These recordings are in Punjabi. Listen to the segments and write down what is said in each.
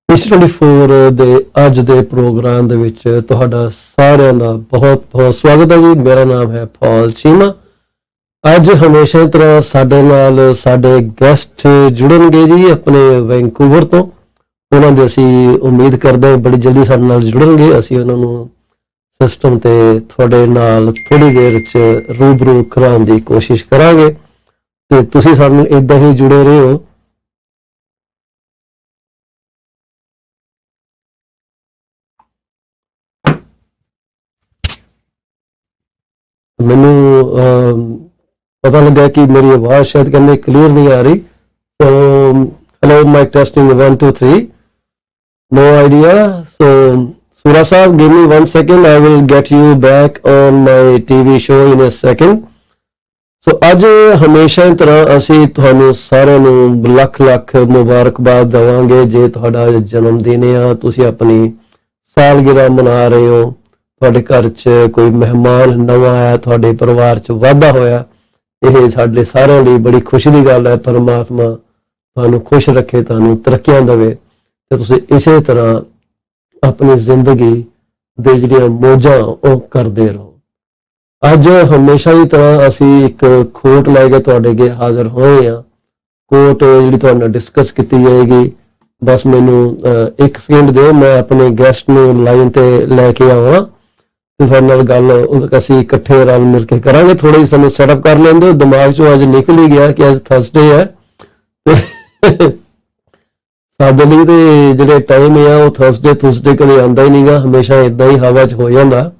PC24 ਦੇ ਅੱਜ ਦੇ ਪ੍ਰੋਗਰਾਮ ਦੇ ਵਿੱਚ ਤੁਹਾਡਾ ਸਾਰਿਆਂ ਦਾ ਬਹੁਤ ਬਹੁਤ ਸਵਾਗਤ ਹੈ ਜੀ। ਮੇਰਾ ਨਾਮ ਹੈ ਪੌਲ ਚੀਮਾ। ਅੱਜ ਹਮੇਸ਼ਾ ਦੀ ਤਰ੍ਹਾਂ ਸਾਡੇ ਨਾਲ ਸਾਡੇ ਗੈਸਟ ਜੁੜਨਗੇ ਜੀ ਆਪਣੇ ਵੈਂਕੂਵਰ ਤੋਂ। ਉਹਨਾਂ ਦੇ ਅਸੀਂ ਉਮੀਦ ਕਰਦੇ ਹਾਂ ਬੜੀ ਜਲਦੀ ਸਾਡੇ ਨਾਲ ਜੁੜਨਗੇ। ਅਸੀਂ ਉਹਨਾਂ ਨੂੰ ਸਿਸਟਮ ਤੇ ਤੁਹਾਡੇ ਨਾਲ ਥੋੜੀ ਦੇਰ 'ਚ ਰੂਬਰੂ ਕਰਾਉਣ ਦੀ ਕੋਸ਼ਿਸ਼ ਕਰਾਂਗੇ ਤੇ ਤੁਸੀਂ ਸਾਨੂੰ ਇਦਾਂ ਹੀ ਜੁੜੇ ਰਹੋ। ਮੈਨੂੰ ਪਤਾ ਲੱਗਾ ਕਿ ਮੇਰੀ ਆਵਾਜ਼ ਸ਼ਾਇਦ ਕਹਿੰਦੇ ਕਲੀਅਰ ਨਹੀਂ ਆ ਰਹੀ। So hello mic testing 1 2 3 no idea. So Sura sahab, give me 1 second. I will get you back on my TV show in a second. So ਅੱਜ ਹਮੇਸ਼ਾ ਦੀ ਤਰ੍ਹਾਂ ਅਸੀਂ ਤੁਹਾਨੂੰ ਸਾਰਿਆਂ ਨੂੰ ਲੱਖ ਲੱਖ ਮੁਬਾਰਕਬਾਦ ਦੇਵਾਂਗੇ ਜੇ ਤੁਹਾਡਾ ਜਨਮ ਦਿਨ ਆ, ਤੁਸੀਂ ਆਪਣੀ ਸਾਲਗਿਰਾ ਮਨਾ ਰਹੇ ਹੋ, ਤੁਹਾਡੇ ਘਰ 'ਚ ਕੋਈ ਮਹਿਮਾਨ ਨਵਾਂ ਆਇਆ, ਤੁਹਾਡੇ ਪਰਿਵਾਰ 'ਚ ਵਾਧਾ ਹੋਇਆ, ਇਹ ਸਾਡੇ ਸਾਰਿਆਂ ਲਈ ਬੜੀ ਖੁਸ਼ੀ ਦੀ ਗੱਲ ਹੈ। ਪਰਮਾਤਮਾ ਤੁਹਾਨੂੰ ਖੁਸ਼ ਰੱਖੇ, ਤੁਹਾਨੂੰ ਤਰੱਕੀਆਂ ਦੇਵੇ ਤੇ ਤੁਸੀਂ ਇਸੇ ਤਰ੍ਹਾਂ ਆਪਣੀ ਜ਼ਿੰਦਗੀ ਦੇ ਜਿਹੜੀਆਂ ਮੌਜਾਂ ਉਹ ਕਰਦੇ ਰਹੋ। ਅੱਜ ਹਮੇਸ਼ਾ ਦੀ ਤਰ੍ਹਾਂ ਅਸੀਂ ਇੱਕ ਖੋਟ ਲੈ ਕੇ ਤੁਹਾਡੇ ਅੱਗੇ ਹਾਜ਼ਰ ਹੋਏ ਹਾਂ। ਕੋਟ ਜਿਹੜੀ ਤੁਹਾਡੇ ਨਾਲ ਡਿਸਕਸ ਕੀਤੀ ਜਾਏਗੀ। ਬਸ ਮੈਨੂੰ 1 ਸਕਿੰਟ ਦਿਓ, ਮੈਂ ਆਪਣੇ ਗੈਸਟ ਨੂੰ ਲਾਈਨ ਤੇ ਲੈ ਕੇ ਆਵਾਂ ਤੇ ਤੁਹਾਡੇ ਨਾਲ ਗੱਲ ਅਸੀਂ ਇਕੱਠੇ ਰਲ ਮਿਲ ਕੇ ਕਰਾਂਗੇ। ਥੋੜਾ ਜਿਹਾ ਸਾਨੂੰ ਸੈਟਅਪ ਕਰ ਲੈਂਦੇ। ਦਿਮਾਗ 'ਚੋਂ ਅੱਜ ਨਿਕਲ ਹੀ ਗਿਆ ਕਿ ਅੱਜ ਥਰਸਡੇ ਹੈ ਤੇ ਸਾਡੇ ਲਈ ਤੇ ਜਿਹੜੇ ਟਾਈਮ ਆ ਉਹ ਥਰਸਡੇ ਕਦੇ ਆਉਂਦਾ ਹੀ ਨਹੀਂਗਾ, ਹਮੇਸ਼ਾ ਇਦਾਂ ਹੀ ਹਵਾ 'ਚ ਹੋ ਜਾਂਦਾ।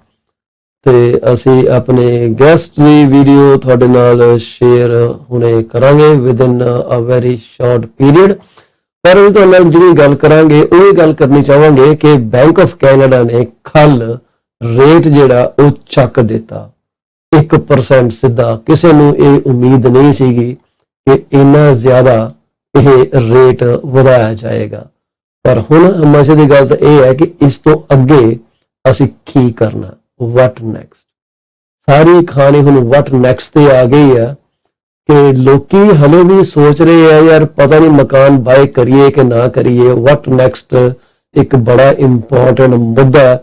ਤੇ ਅਸੀਂ ਆਪਣੇ ਗੈਸਟ ਦੀ ਵੀਡੀਓ ਤੁਹਾਡੇ ਨਾਲ ਸ਼ੇਅਰ ਹੁਣੇ ਕਰਾਂਗੇ within a very short period. ਪਰ ਇਸ ਤੋਂ ਨਾਲ ਜਿਹੜੀ ਗੱਲ ਕਰਾਂਗੇ ਉਹ ਇਹ ਗੱਲ ਕਰਨੀ ਚਾਹਾਂਗੇ ਕਿ ਬੈਂਕ ਆਫ ਕੈਨੇਡਾ ਨੇ ਕੱਲ ਰੇਟ ਜਿਹੜਾ ਉਹ ਚੱਕ ਦਿੱਤਾ 1% ਸਿੱਧਾ। ਕਿਸੇ ਨੂੰ ਇਹ ਉਮੀਦ ਨਹੀਂ ਸੀਗੀ ਕਿ ਇੰਨਾ ਜ਼ਿਆਦਾ ਇਹ ਰੇਟ ਵਧਾਇਆ ਜਾਏਗਾ। ਪਰ ਹੁਣ ਹਮੇਸ਼ਾ ਦੀ ਗੱਲ ਤਾਂ ਇਹ ਹੈ ਕਿ ਇਸ ਤੋਂ ਅੱਗੇ ਅਸੀਂ ਕੀ ਕਰਨਾ, ਵਟ ਨੈਕਸਟ। ਸਾਰੀ ਕਹਾਣੀ ਹੁਣ ਵਟ ਨੈਕਸਟ ਤੇ ਆ ਗਈ ਹੈ ਕਿ ਲੋਕੀ ਹਲੇ ਵੀ ਸੋਚ ਰਹੇ ਆ ਯਾਰ ਪਤਾ ਨਹੀਂ ਮਕਾਨ ਬਾਏ ਕਰੀਏ ਕਿ ਨਾ ਕਰੀਏ। ਵਟ ਨੈਕਸਟ ਇੱਕ ਬੜਾ ਇੰਪੋਰਟੈਂਟ ਮੁੱਦਾ।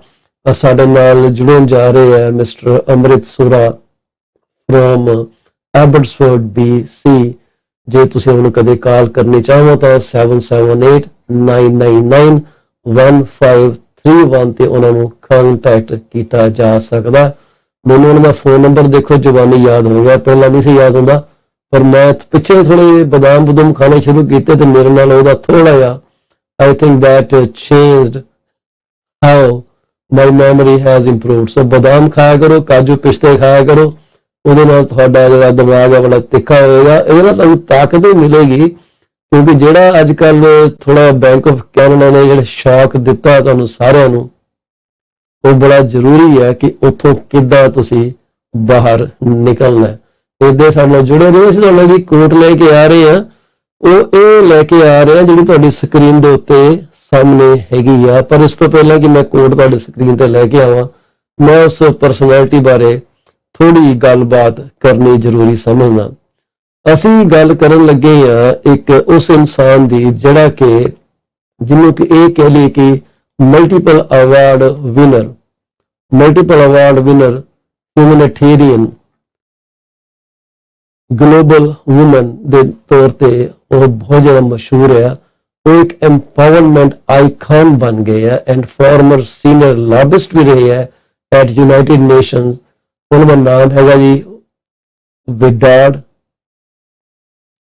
ਸਾਡੇ ਨਾਲ ਜੁੜਨ ਜਾ ਰਹੇ ਹੈ mister Amrit ਸੁਰਾ from Abbotsford BC। ਜੇ ਤੁਸੀਂ ਉਹਨੂੰ ਕਦੇ ਕਾਲ ਕਰਨੀ ਚਾਹੋ ਤਾਂ 778-999-1531 ਤੇ ਉਹਨਾਂ ਨੂੰ ਕੰਟੈਕਟ ਕੀਤਾ ਜਾ ਸਕਦਾ। ਮੈਨੂੰ ਉਹਨਾਂ ਦਾ ਫੋਨ ਨੰਬਰ ਦੇਖੋ ਜ਼ੁਬਾਨੀ ਯਾਦ ਹੋ ਗਿਆ, ਪਹਿਲਾਂ ਨਹੀਂ ਸੀ ਯਾਦ ਹੁੰਦਾ, ਪਰ ਮੈਂ ਪਿੱਛੇ ਥੋੜੇ ਬਦਾਮ ਬੁਦਮ ਖਾਣੇ ਸ਼ੁਰੂ ਕੀਤੇ ਤੇ ਮੇਰੇ ਨਾਲ ਉਹਦਾ ਥੋੜਾ ਜਿਹਾ I think that changed how my memory has improved. So ਬਦਾਮ ਖਾਇਆ ਕਰੋ, ਕਾਜੂ ਪਿਸਤੇ ਖਾਇਆ ਕਰੋ, ਉਹਦੇ ਨਾਲ ਤੁਹਾਡਾ ਜਿਹੜਾ ਦਿਮਾਗ ਹੈ ਬੜਾ ਤਿੱਖਾ ਹੋਏਗਾ। ਇਹਦੇ ਨਾਲ ਤੁਹਾਨੂੰ ਤਾਕਤ ਹੀ ਮਿਲੇਗੀ ਕਿਉਂਕਿ ਜਿਹੜਾ ਅੱਜ ਕੱਲ ਥੋੜਾ ਬੈਂਕ ਆਫ ਕੈਨੇਡਾ ਨੇ ਜਿਹੜਾ ਸ਼ੌਕ ਦਿੱਤਾ ਤੁਹਾਨੂੰ ਸਾਰਿਆਂ ਨੂੰ, ਉਹ ਬੜਾ ਜ਼ਰੂਰੀ ਹੈ ਕਿ ਉੱਥੋਂ ਕਿੱਦਾਂ ਤੁਸੀਂ ਬਾਹਰ ਨਿਕਲਣਾ ਹੈ। ਇਹਦੇ ਸਾਡੇ ਨਾਲ ਜੁੜੇ ਰਹੇ। ਅਸੀਂ ਤੁਹਾਨੂੰ ਜਿਹੜੀ ਕੋਟ ਲੈ ਕੇ ਆ ਰਹੇ ਹਾਂ ਉਹ ਇਹ ਲੈ ਕੇ ਆ ਰਹੇ ਹਾਂ ਜਿਹੜੀ ਤੁਹਾਡੀ ਸਕਰੀਨ ਦੇ ਉੱਤੇ ਸਾਹਮਣੇ ਹੈਗੀ ਆ। ਪਰ ਇਸ ਤੋਂ ਪਹਿਲਾਂ ਕਿ ਮੈਂ ਕੋਟ ਤੁਹਾਡੀ ਸਕਰੀਨ ਤੇ ਲੈ ਕੇ ਆਵਾਂ, ਮੈਂ ਉਸ ਪਰਸਨੈਲਿਟੀ ਬਾਰੇ ਥੋੜੀ ਗੱਲਬਾਤ ਕਰਨੀ ਜ਼ਰੂਰੀ ਸਮਝਦਾ। ਅਸੀਂ ਗੱਲ ਕਰਨ ਲੱਗੇ ਹਾਂ ਇੱਕ ਉਸ ਇਨਸਾਨ ਦੀ ਜਿਹੜਾ ਕਿ ਜਿਹਨੂੰ ਕਿ ਇਹ ਕਹਿ ਲਈਏ ਕਿ multiple award winner humanitarian global woman ਦੇ ਤੌਰ ਤੇ ਉਹ ਬਹੁਤ ਜ਼ਿਆਦਾ ਮਸ਼ਹੂਰ ਹੈ। ਉਹ ਇੱਕ ਐਮਪਾਵਰਮੈਂਟ ਆਈਕਨ ਬਣ ਗਏ ਹੈ ਐਂਡ ਫਾਰਮਰ ਸੀਨੀਅਰ ਲੌਬਿਸਟ ਵੀ ਰਹੇ ਹੈ ਐਟ ਯੂਨਾਈਟਿਡ ਨੇਸ਼ਨਸ। ਉਹਨਾਂ ਦਾ ਨਾਮ ਹੈਗਾ ਜੀ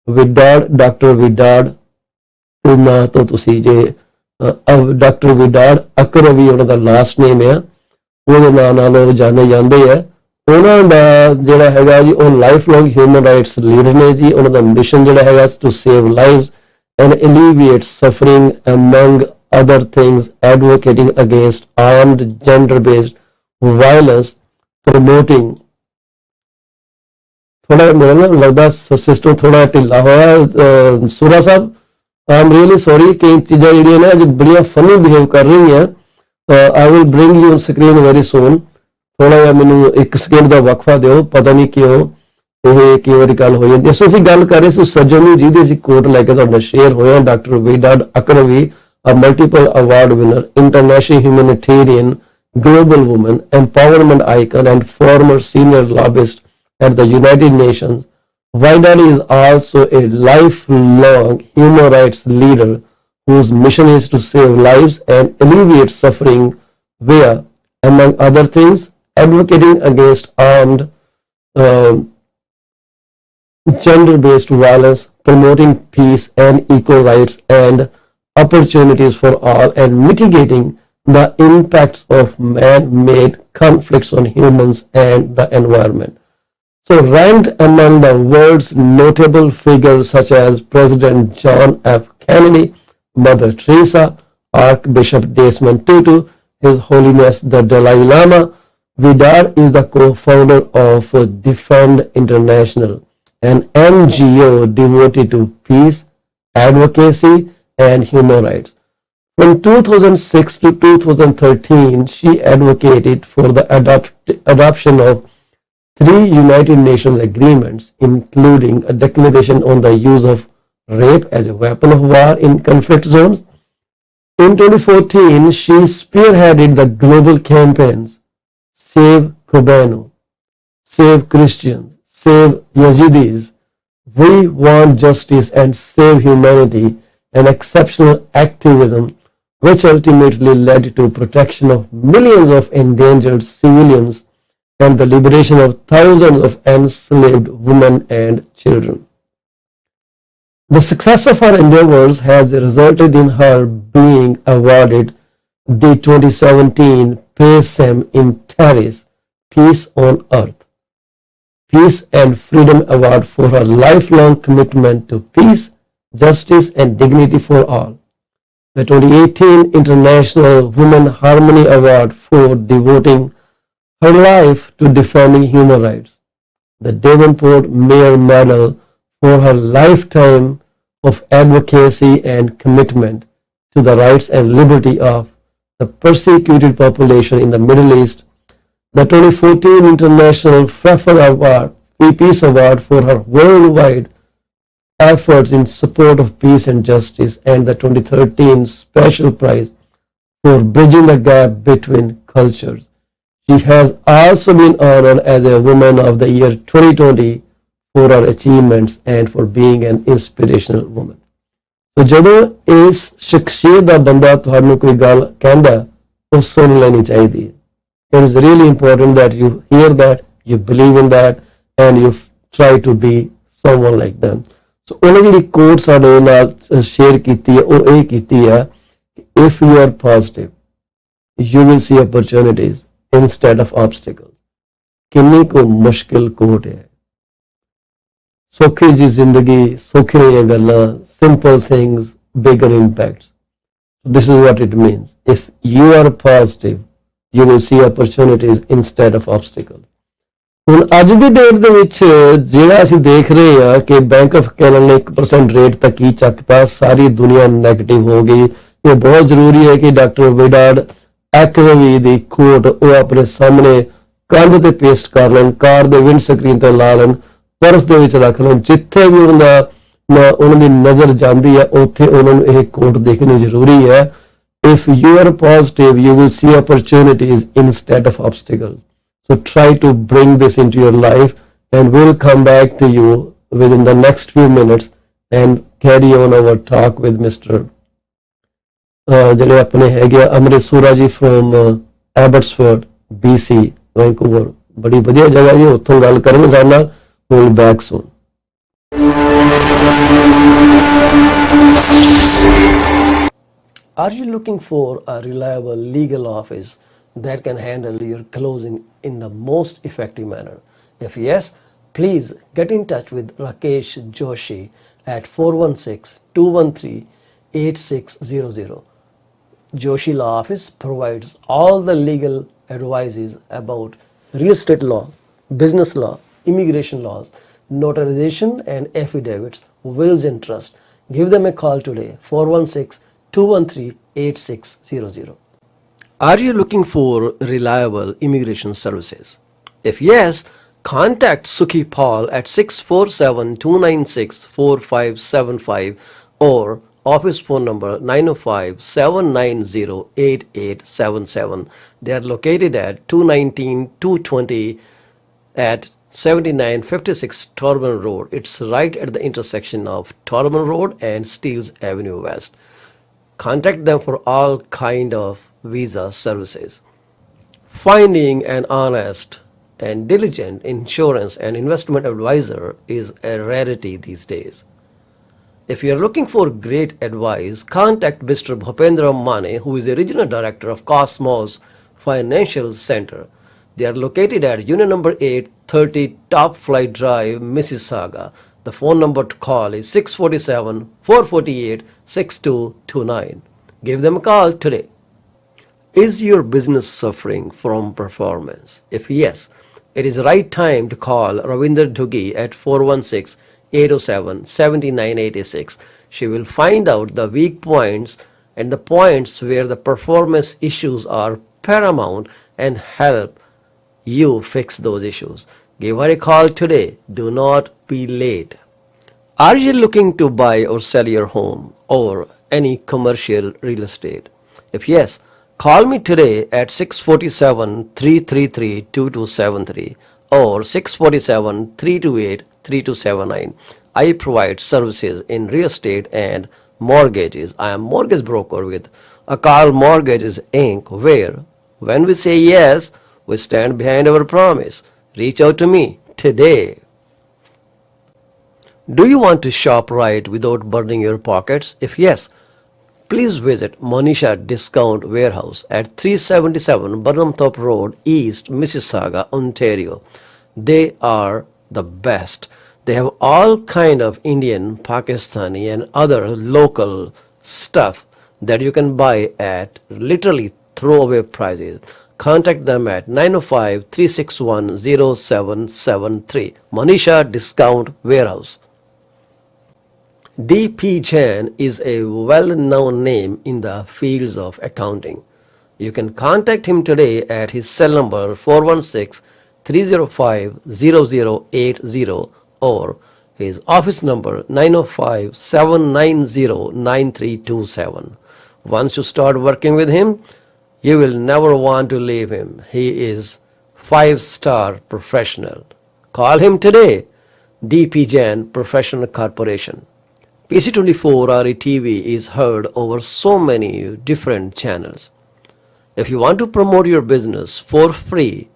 ਡਾਕਟਰ ਵਿਡਾਡ ਤੇ ਨਾਂ ਤੋਂ ਤੁਸੀਂ ਜੇ ਡਾਕਟਰ ਵਿਡਾਡ ਅਕਰਵੀ ਉਹਨਾਂ ਦਾ ਲਾਸਟ ਨੇਮ ਹੈ, ਉਹਦੇ ਨਾਂ ਨਾਲ ਉਹ ਜਾਣੇ ਜਾਂਦੇ ਹੈ। ਉਹਨਾਂ ਦਾ ਜਿਹੜਾ ਹੈਗਾ ਜੀ ਉਹ life long human rights leader ਨੇ ਜੀ। ਉਹਨਾਂ ਦਾ ਮਿਸ਼ਨ ਜਿਹੜਾ ਹੈਗਾ to save lives and alleviate suffering among other things, advocating against armed gender based violence, promoting. ਥੋੜਾ ਮੇਰਾ ਨਾ ਲੱਗਦਾ ਸਿਸਟਮ ਥੋੜਾ ਢਿੱਲਾ ਹੋਇਆ। Sura sahib I am really sorry ਕਿ ਇਹ ਚੀਜ਼ਾਂ ਜਿਹੜੀਆਂ ਨੇ ਅੱਜ ਬੜੀਆਂ ਫਨੀ ਬਿਹੇਵ ਕਰ ਰਹੀਆਂ। I will bring you on screen very soon. ਥੋੜਾ ਜਿਹਾ ਮੈਨੂੰ 1 ਸਕਿੰਟ ਦਾ ਵਕਫਾ ਦਿਓ, ਪਤਾ ਨਹੀਂ ਕਿਉਂ ਇਹ ਕਈ ਵਾਰੀ ਗੱਲ ਹੋ ਜਾਂਦੀ ਹੈ। ਸੋ ਅਸੀਂ ਗੱਲ ਕਰ ਰਹੇ ਸੀ ਸੱਜਣ ਨੂੰ ਜਿਹਦੇ ਅਸੀਂ ਕੋਟ ਲੈ ਕੇ ਤੁਹਾਡਾ ਸ਼ੇਅਰ ਹੋਇਆ doctor ਵਿਡਾਡ ਅਕਰਵੀ a multiple award winner, international humanitarian, global woman, empowerment icon, and former senior lobbyist at the United Nations. Vidali is also a lifelong human rights leader whose mission is to save lives and alleviate suffering via, among other things, advocating against armed uh, gender-based violence, promoting peace and equal rights and opportunities for all, and mitigating the impacts of man-made conflicts on humans and the environment. So ranked among the world's notable figures such as President John F. Kennedy, Mother Teresa, Archbishop Desmond Tutu, His Holiness the Dalai Lama, Vidar is the co-founder of Defend International, an NGO devoted to peace, advocacy, and human rights. From 2006 to 2013, she advocated for the adoption of 3 United Nations agreements, including a declaration on the use of rape as a weapon of war in conflict zones. In 2014, she spearheaded the global campaigns Save Kobano, Save Christians, Save Yazidis, We Want Justice and Save Humanity, an exceptional activism which ultimately led to protection of millions of endangered civilians and the liberation of thousands of enslaved women and children. The success of her endeavors has resulted in her being awarded the 2017 PACEM in Paris Peace on Earth, Peace and Freedom Award for her lifelong commitment to peace, justice, and dignity for all. The 2018 International Women Harmony Award for devoting her life to defending human rights. The Devonport Mayor Medal for her lifetime of advocacy and commitment to the rights and liberty of the persecuted population in the Middle East. The 2014 International Pfeffer Award, Peace Award for her worldwide efforts in support of peace and justice, and the 2013 Special Prize for bridging the gap between cultures. She has also been honored as a Woman of the Year 2020 for her achievements and for being an inspirational woman. So ਜਦੋਂ ਇਸ ਸ਼ਖਸੀਅਤ ਦਾ ਬੰਦਾ ਤੁਹਾਨੂੰ ਕੋਈ ਗੱਲ ਕਹਿੰਦਾ ਉਹ ਸੁਣ ਲੈਣੀ ਚਾਹੀਦੀ ਹੈ. It is really important that you hear that, you believe in that, and you try to be someone like them. So ਉਹਨੇ ਜਿਹੜੀ ਕੋਟ ਸਾਡੇ ਨਾਲ ਸ਼ੇਅਰ ਕੀਤੀ ਹੈ ਉਹ ਇਹ ਕੀਤੀ ਹੈ, if you are positive, you will see opportunities instead of obstacles. ਕਿੰਨੀ ਕੋ ਮੁਸ਼ਕਿਲ ਕੋਟ ਹੈ. ਸੌਖੀ ਜੀ ਜ਼ਿੰਦਗੀ, ਸੌਖੀਆਂ ਗੱਲਾਂ, simple things, bigger impacts. This is what it means. If you are positive, you will see opportunities instead of obstacles. ਹੁਣ ਅੱਜ ਦੀ ਡੇਟ ਦੇ ਵਿੱਚ ਜਿਹੜਾ ਅਸੀਂ ਦੇਖ ਰਹੇ ਆ ਕਿ ਬੈਂਕ ਆਫ ਕੈਨੇਡਾ ਨੇ 1% ਰੇਟ ਤੱਕ ਹੀ ਚੱਕਤਾ, ਸਾਰੀ ਦੁਨੀਆ ਨੈਗੇਟਿਵ ਹੋ ਗਈ. ਇਹ ਬਹੁਤ ਜ਼ਰੂਰੀ ਹੈ ਕਿ ਡਾਕਟਰ ਵਿਡਾਰਡ ਐਕਰਵੀ ਦੀ ਕੋਟ ਉਹ ਆਪਣੇ ਸਾਹਮਣੇ ਕੰਧ ਤੇ ਪੇਸਟ ਕਰ ਲੈਣ, ਕਾਰ ਦੇ ਵਿੰਡ ਸਕਰੀਨ ਤੇ ਲਾ ਲੈਣ, ਪਰਸ ਦੇ ਵਿੱਚ ਰੱਖ ਲੈਣ, ਜਿੱਥੇ ਵੀ ਉਹਨਾਂ ਦੀ ਨਜ਼ਰ ਜਾਂਦੀ ਹੈ ਉੱਥੇ ਉਹਨਾਂ ਨੂੰ ਇਹ ਕੋਟ ਦੇਖਣੀ ਜ਼ਰੂਰੀ ਹੈ. If you are positive, you will see opportunities instead of obstacles. So try to bring this into your life, and we'll come back to you within the next few minutes and carry on our talk with Mr. ਜਿਹੜੇ ਆਪਣੇ ਹੈਗੇ ਅਮਰਿਤ ਸੂਰਾ ਜੀ from Abbotsford, BC, Vancouver. ਬੜੀ ਵਧੀਆ ਜਗ੍ਹਾ ਜੀ, ਉੱਥੋਂ ਗੱਲ ਕਰਾਂਗੇ ਸਾਡੇ ਨਾਲ. We'll be back soon. Are you looking for a reliable legal office that can handle your closing in the most effective manner? If yes, please get in touch with Rakesh Joshi at 416-213-8600. Joshi Law Office provides all the legal advices about real estate law, business law, immigration laws, notarization and affidavits, wills and trust. Give them a call today, 416-213-8600. Are you looking for reliable immigration services? If yes, contact Sukhi Paul at 647-296-4575 or office phone number 905-790-8877. They are located at 219-220 at 7956 Torban Road. It's right at the intersection of Torban Road and Steeles Avenue West. Contact them for all kind of visa services. Finding an honest and diligent insurance and investment advisor is a rarity these days. If you are looking for great advice, contact Mr. Bhupendra Mane, who is the regional director of Cosmos Financial Center. They are located at Union number 830 Top Flight Drive, Mississauga. The phone number to call is 647-448-6229. Give them a call today. Is your business suffering from performance? If yes, it is the right time to call Ravinder Duggi at 416-807-7986. She will find out the weak points and the points where the performance issues are paramount and help you fix those issues. Give her a call today. Do not be late. Are you looking to buy or sell your home or any commercial real estate? If yes, call me today at 647-333-2273 or 647-328-3279. I provide services in real estate and mortgages. I am mortgage broker with Akal Mortgages Inc., where when we say yes, we stand behind our promise. Reach out to me today. Do you want to shop right without burning your pockets? If yes, please visit Manisha Discount Warehouse at 377 Burnhamthorpe Road, East Mississauga, Ontario. They are the best. They have all kind of Indian, Pakistani and other local stuff that you can buy at literally throwaway prices. Contact them at 905-361-0773. Manisha Discount Warehouse. D.P. Jain is a well-known name in the fields of accounting. You can contact him today at his cell number 416-305-0080 or his office number 905-790-9327. Once you start working with him, you will never want to leave him. He is 5-star professional. Call him today. D.P. Jain Professional Corporation. PC24-RETV is heard over so many different channels. If you want to promote your business for free,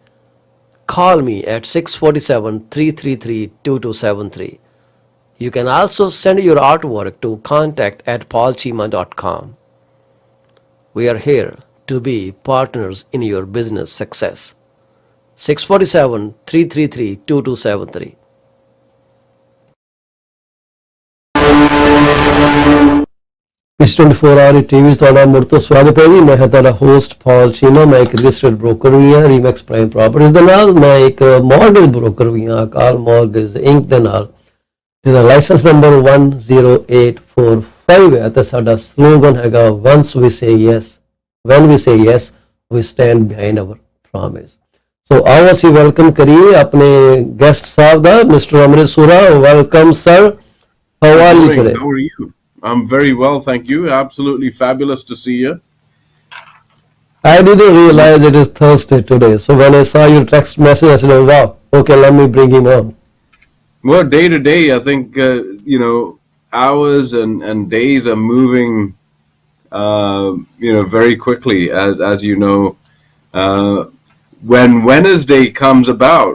call me at 647-333-2273. You can also send your artwork to contact@paulchima.com. We are here to be partners in your business success. 647-333-2273. PC24-RETV ਤੁਹਾਡਾ ਮੁੜ ਤੋਂ ਸਵਾਗਤ ਹੈ ਜੀ। ਮੈਂ ਹਾਂ ਤੁਹਾਡਾ ਹੋਸਟ ਪਾਲ ਚੀਮਾ। ਮੈਂ ਇੱਕ ਰਜਿਸਟਰਡ ਬ੍ਰੋਕਰ ਵੀ ਹਾਂ ਰੀਮੈਕਸ ਪ੍ਰਾਈਮ ਪ੍ਰੋਪਰਟੀਜ਼ ਦੇ ਨਾਲ। ਮੈਂ ਇੱਕ ਮਾਰਗੇਜ ਬ੍ਰੋਕਰ ਵੀ ਹਾਂ ਅਕਾਲ ਮਾਰਗੇਜ ਇੰਕ ਦੇ ਨਾਲ, ਜਿਹਦਾ ਲਾਇਸੈਂਸ ਨੰਬਰ 10845 ਹੈ ਤੇ ਸਾਡਾ ਸਲੋਗਨ ਹੈਗਾ once we say yes, when we say yes, we stand behind our promise. ਸੋ ਆਓ ਅਸੀਂ ਵੈਲਕਮ ਕਰੀਏ ਆਪਣੇ ਗੈਸਟ ਸਾਹਿਬ ਦਾ, mister Amrit Sura. Welcome sir, how are you today? How are you? I'm very well, thank you. Absolutely fabulous to see you. I didn't realize it is Thursday today. So when I saw your text message, I said, oh, wow, okay, let me bring him on. Well, day to day, I think, hours and days are moving, very quickly, as you know. When Wednesday comes about,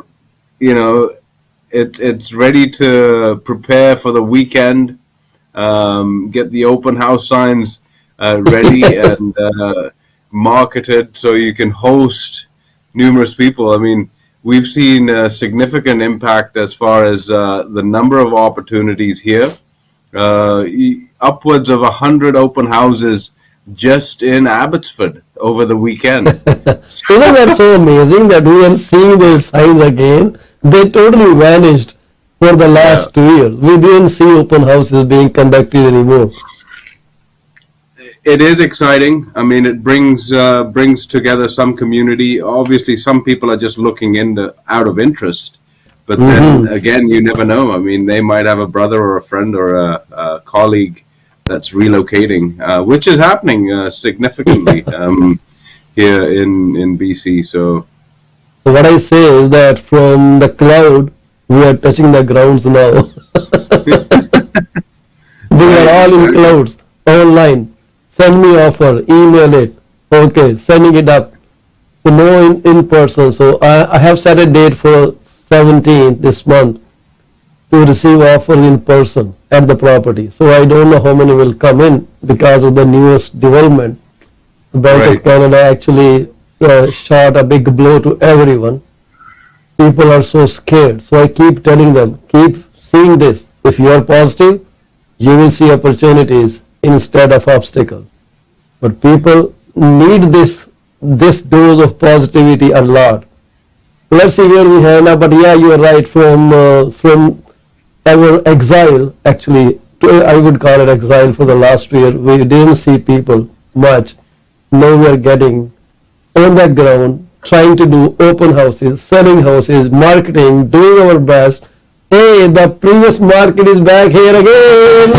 it's ready to prepare for the weekend. Get the open house signs ready and marketed so you can host numerous people. I mean, we've seen a significant impact as far as the number of opportunities here. Upwards of 100 open houses just in Abbotsford over the weekend. Isn't that so amazing that we are seeing those signs again? They totally vanished for the last 2 years. We didn't see open houses being conducted anymore. It is exciting. I mean, it brings together some community. Obviously, some people are just looking out of interest. But then again, you never know. I mean, they might have a brother or a friend or a colleague that's relocating, which is happening significantly here in BC. So what I say is that from the cloud, we are touching the grounds now. They are all in clouds, online. Send me offer, email it. Okay, sending it up. So no in person. So I have set a date for 17th this month to receive offer in person at the property. So I don't know how many will come in because of the newest development. The Bank of Canada actually shot a big blow to everyone. People are so scared. So I keep telling them, keep seeing this. If you are positive, you will see opportunities instead of obstacles. But people need this dose of positivity a lot. Let's see where we have now. But yeah, you are right. From our exile, actually, I would call it exile for the last year. We didn't see people much. Now we are getting on the ground, trying to do open houses, selling houses, marketing, doing our best. Hey, the previous market is back here again.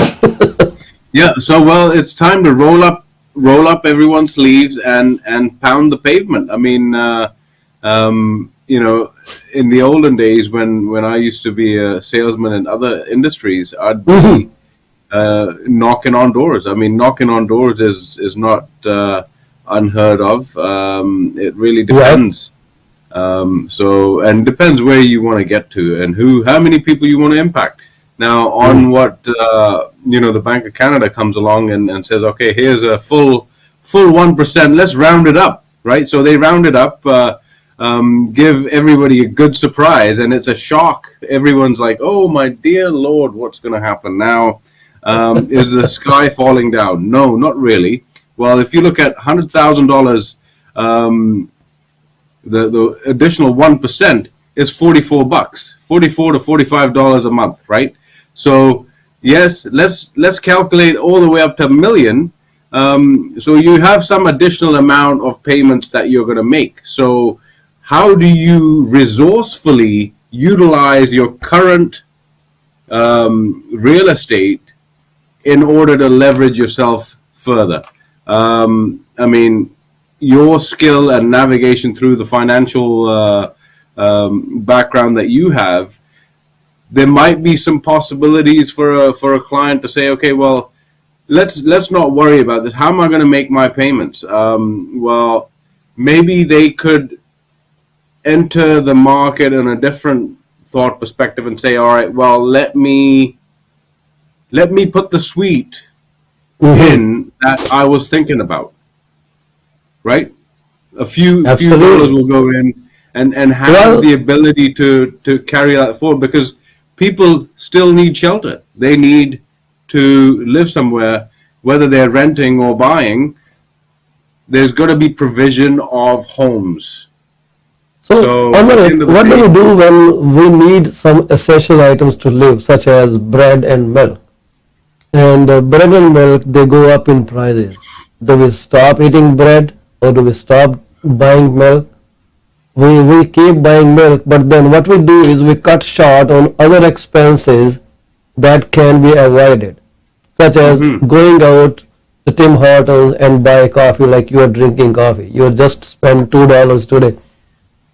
yeah, so well, it's time to roll up everyone's sleeves and pound the pavement. I mean, you know, in the olden days when I used to be a salesman in other industries, I'd be knocking on doors. I mean, knocking on doors is not unheard of. It really depends. So, and depends where you want to get to and how many people you want to impact. Now, on what you know, the Bank of Canada comes along and says, okay, here's a full 1%. Let's round it up, right? So they round it up, give everybody a good surprise, and it's a shock. Everyone's like, oh my dear Lord, what's going to happen now? Is the sky falling down? No, not really. Well, if you look at $100,000, the additional 1% is $44, $44 to $45 a month, right? So yes, let's calculate all the way up to $1 million. So you have some additional amount of payments that you're going to make. So how do you resourcefully utilize your current real estate in order to leverage yourself further? I mean, your skill and navigation through the financial background that you have, there might be some possibilities for a client to say, okay, well, let's not worry about this. How am I going to make my payments? Well, maybe they could enter the market in a different thought perspective and say, all right, well, let me put the suite in that I was thinking about, right? A few dollars will go in and have the ability to carry that forward, because people still need shelter. They need to live somewhere, whether they're renting or buying. There's got to be provision of homes. So what do you do when we need some essential items to live, such as bread and milk? And bread and milk, they go up in prices. Do we stop eating bread, or do we stop buying milk? We keep buying milk, but then what we do is we cut short on other expenses that can be avoided, such as going out to Tim Hortons and buy coffee like you are drinking coffee. You just spend $2 today.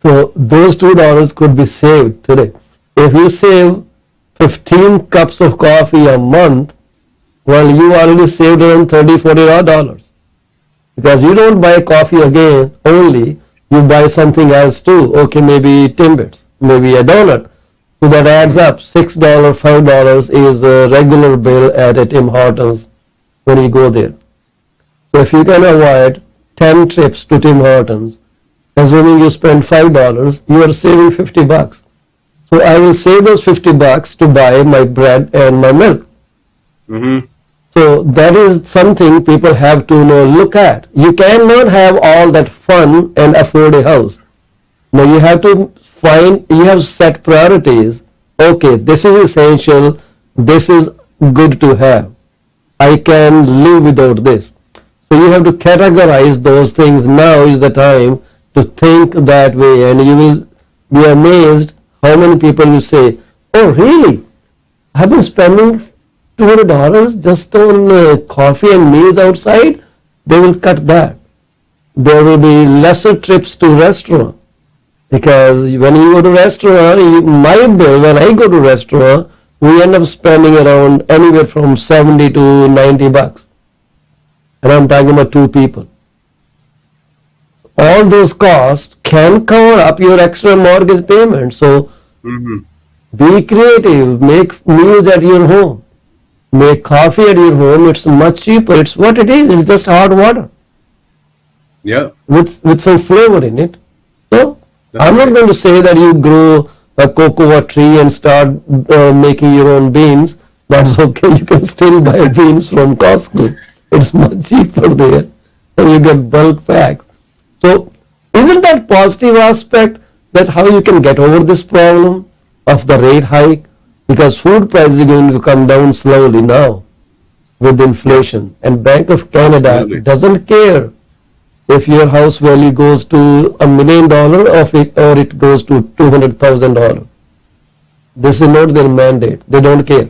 So those $2 could be saved today. If you save 15 cups of coffee a month, well, you already saved around $30-40, because you don't buy coffee again only, you buy something else too. Okay, maybe Timbits, maybe a donut. So that adds up. $6, $5 is a regular bill at a Tim Hortons when you go there. So if you can avoid 10 trips to Tim Hortons, assuming you spend $5, you are saving $50. So I will save those $50 to buy my bread and my milk. So that is something people have to look at. You cannot have all that fun and afford a house. Now you have to you have set priorities. Okay, this is essential. This is good to have. I can live without this. So you have to categorize those things. Now is the time to think that way, and you will be amazed how many people will say, oh really, I've been spending $200 just on coffee and meals outside, they will cut that. There will be lesser trips to restaurant. Because when you go to restaurant, my bill, when I go to restaurant, we end up spending around anywhere from 70 to $90. And I'm talking about two people. All those costs can cover up your extra mortgage payment. So be creative, make meals at your home, make coffee at your home. It's much cheaper. It's what it is. It's just hot water. Yeah. With some flavor in it. So I'm not going to say that you grow a cocoa tree and start making your own beans. That's okay. You can still buy beans from Costco. It's much cheaper there. And you get bulk packs. So isn't that positive aspect that how you can get over this problem of the rate hike? Because food prices are going to come down slowly now with inflation. And Bank of Canada Absolutely. doesn't care if your house value goes to $1 million or it goes to $200,000. This is not their mandate. They don't care.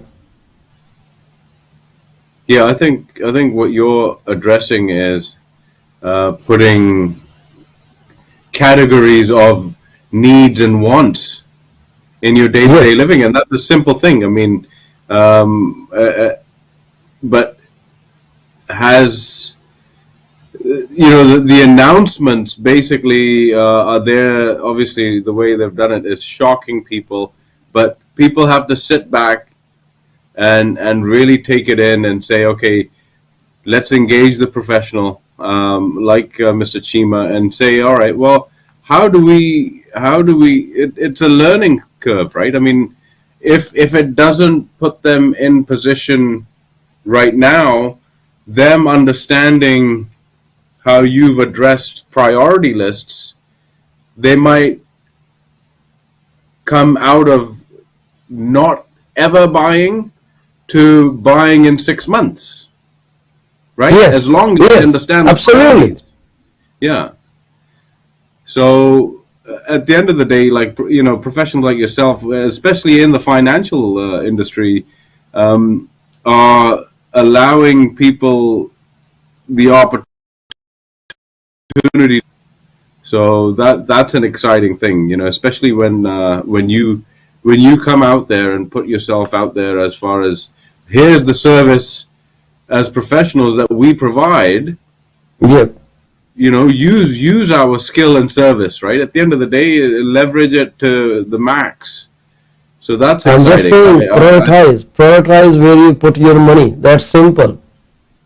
Yeah, I think what you're addressing is putting categories of needs and wants in your day-to-day Yes. living, and that's a simple thing. I mean, but has the announcements basically are there. Obviously, the way they've done it is shocking people, but people have to sit back and really take it in and say, okay, let's engage the professional, like Mr. Chima, and say, all right, well, how do we? It's a learning curve, right? I mean, if it doesn't put them in position right now, them understanding how you've addressed priority lists, they might come out of not ever buying to buying in 6 months, right? Yes. As long as Yes. you understand the Absolutely. priorities. Yeah. So at the end of the day, like, professionals like yourself, especially in the financial industry, are allowing people the opportunity. So that's an exciting thing, especially when you come out there and put yourself out there as far as here's the service as professionals that we provide. Yep. Use our skill and service, right? At the end of the day, leverage it to the max. So that's I'm just exciting. saying, prioritize where you put your money. That's simple.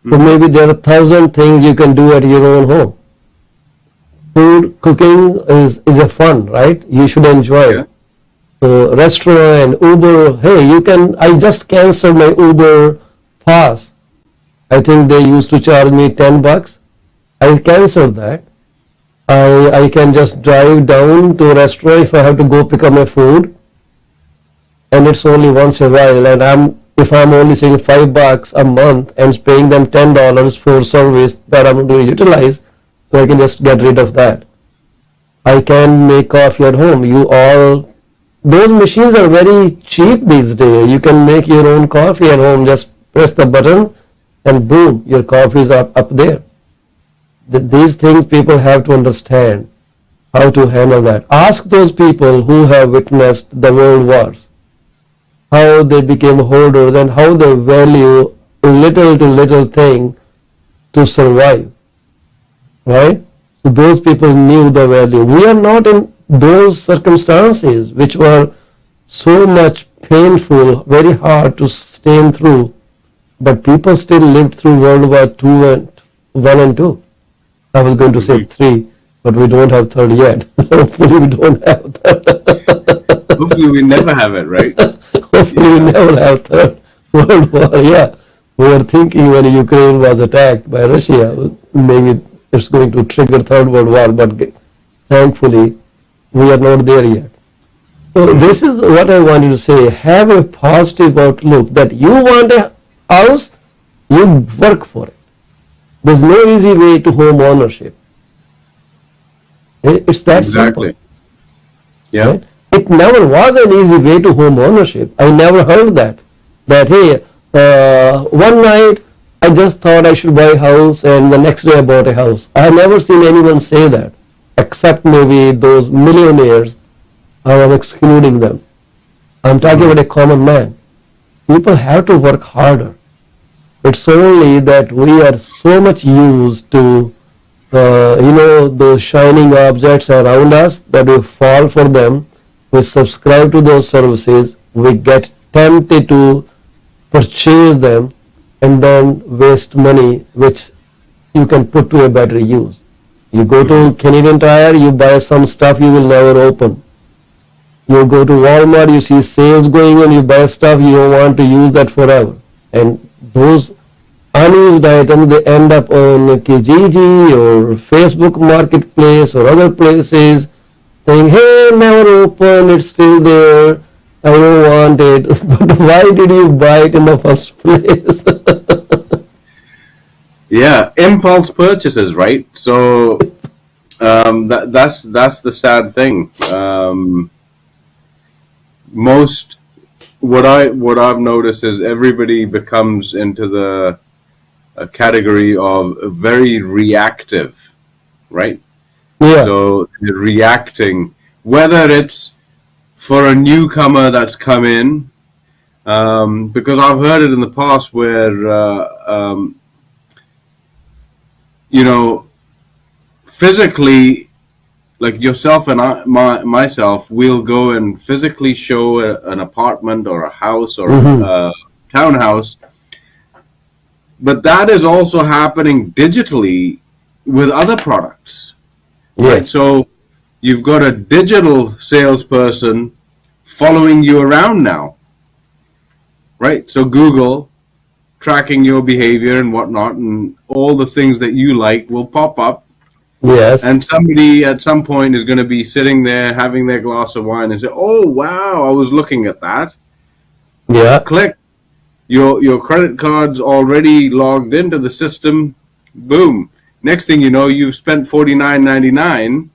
So maybe there are 1,000 things you can do at your own home. Food, cooking is a fun, right? You should enjoy Yeah. it. So restaurant and Uber, hey, I just canceled my Uber pass. I think they used to charge me $10. I canceled that. I can just drive down to a restaurant if I have to go pick up my food, and it's only once a while. And if I'm only saving $5 a month and paying them $10 for service that I'm going to utilize, so I can just get rid of that. I can make coffee at home. Those machines are very cheap these days. You can make your own coffee at home. Just press the button, and boom, your coffee is up there. These things people have to understand how to handle that. Ask those people who have witnessed the world wars, how they became hoarders and how they value little to little thing to survive, right? So those people knew the value. We are not in those circumstances which were so much painful, very hard to stand through, but people still lived through World War II and 1 and 2. I was going to say 3, but we don't have 3rd yet. Hopefully we don't have 3rd. Hopefully we never have it, right? Hopefully we never have 3rd World War. Yeah, we were thinking when Ukraine was attacked by Russia, maybe it's going to trigger 3rd World War, but thankfully we are not there yet. So this is what I wanted to say. Have a positive outlook that you want a house, you work for it. There's no easy way to home ownership. It's that Exactly. simple. Yeah. Right? It never was an easy way to home ownership. I never heard that hey, one night I just thought I should buy a house, and the next day I bought a house. I have never seen anyone say that, except maybe those millionaires. I am excluding them. I'm talking about a common man. People have to work harder. It's only that we are so much used to, those shining objects around us that we fall for them. We subscribe to those services. We get tempted to purchase them and then waste money, which you can put to a better use. You go to Canadian Tire, you buy some stuff you will never open. You go to Walmart, you see sales going on, you buy stuff, you don't want to use that forever. And those unused items, they end up on Kijiji or Facebook Marketplace or other places saying, hey, never open, it's still there, I don't want it. But why did you buy it in the first place? Yeah, impulse purchases, right? So that's the sad thing. Most what I've noticed is everybody becomes into the category of very reactive, right? Yeah. So they're reacting, whether it's for a newcomer that's come in, because I've heard it in the past where physically, like yourself and myself, we'll go and physically show an apartment or a house or a townhouse. But that is also happening digitally with other products. Yes. Right? So you've got a digital salesperson following you around now. Right? So Google tracking your behavior and whatnot, and all the things that you like will pop up. Yes. And somebody at some point is going to be sitting there having their glass of wine and say, oh, wow, I was looking at that. Yeah. Click. Your credit card's already logged into the system. Boom. Next thing you know, you've spent $49.99.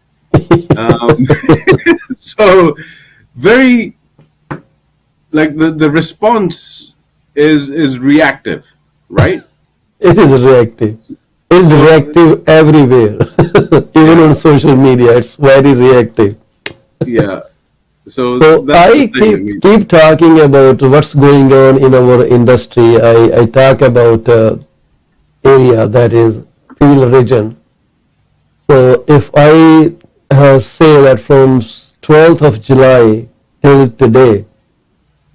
So very, like the response is reactive, right? It is reactive. It's reactive everywhere. Even on social media, it's very reactive. Yeah. So I keep talking about what's going on in our industry. I talk about area that is Peel region. So if I say that from 12th of July till today,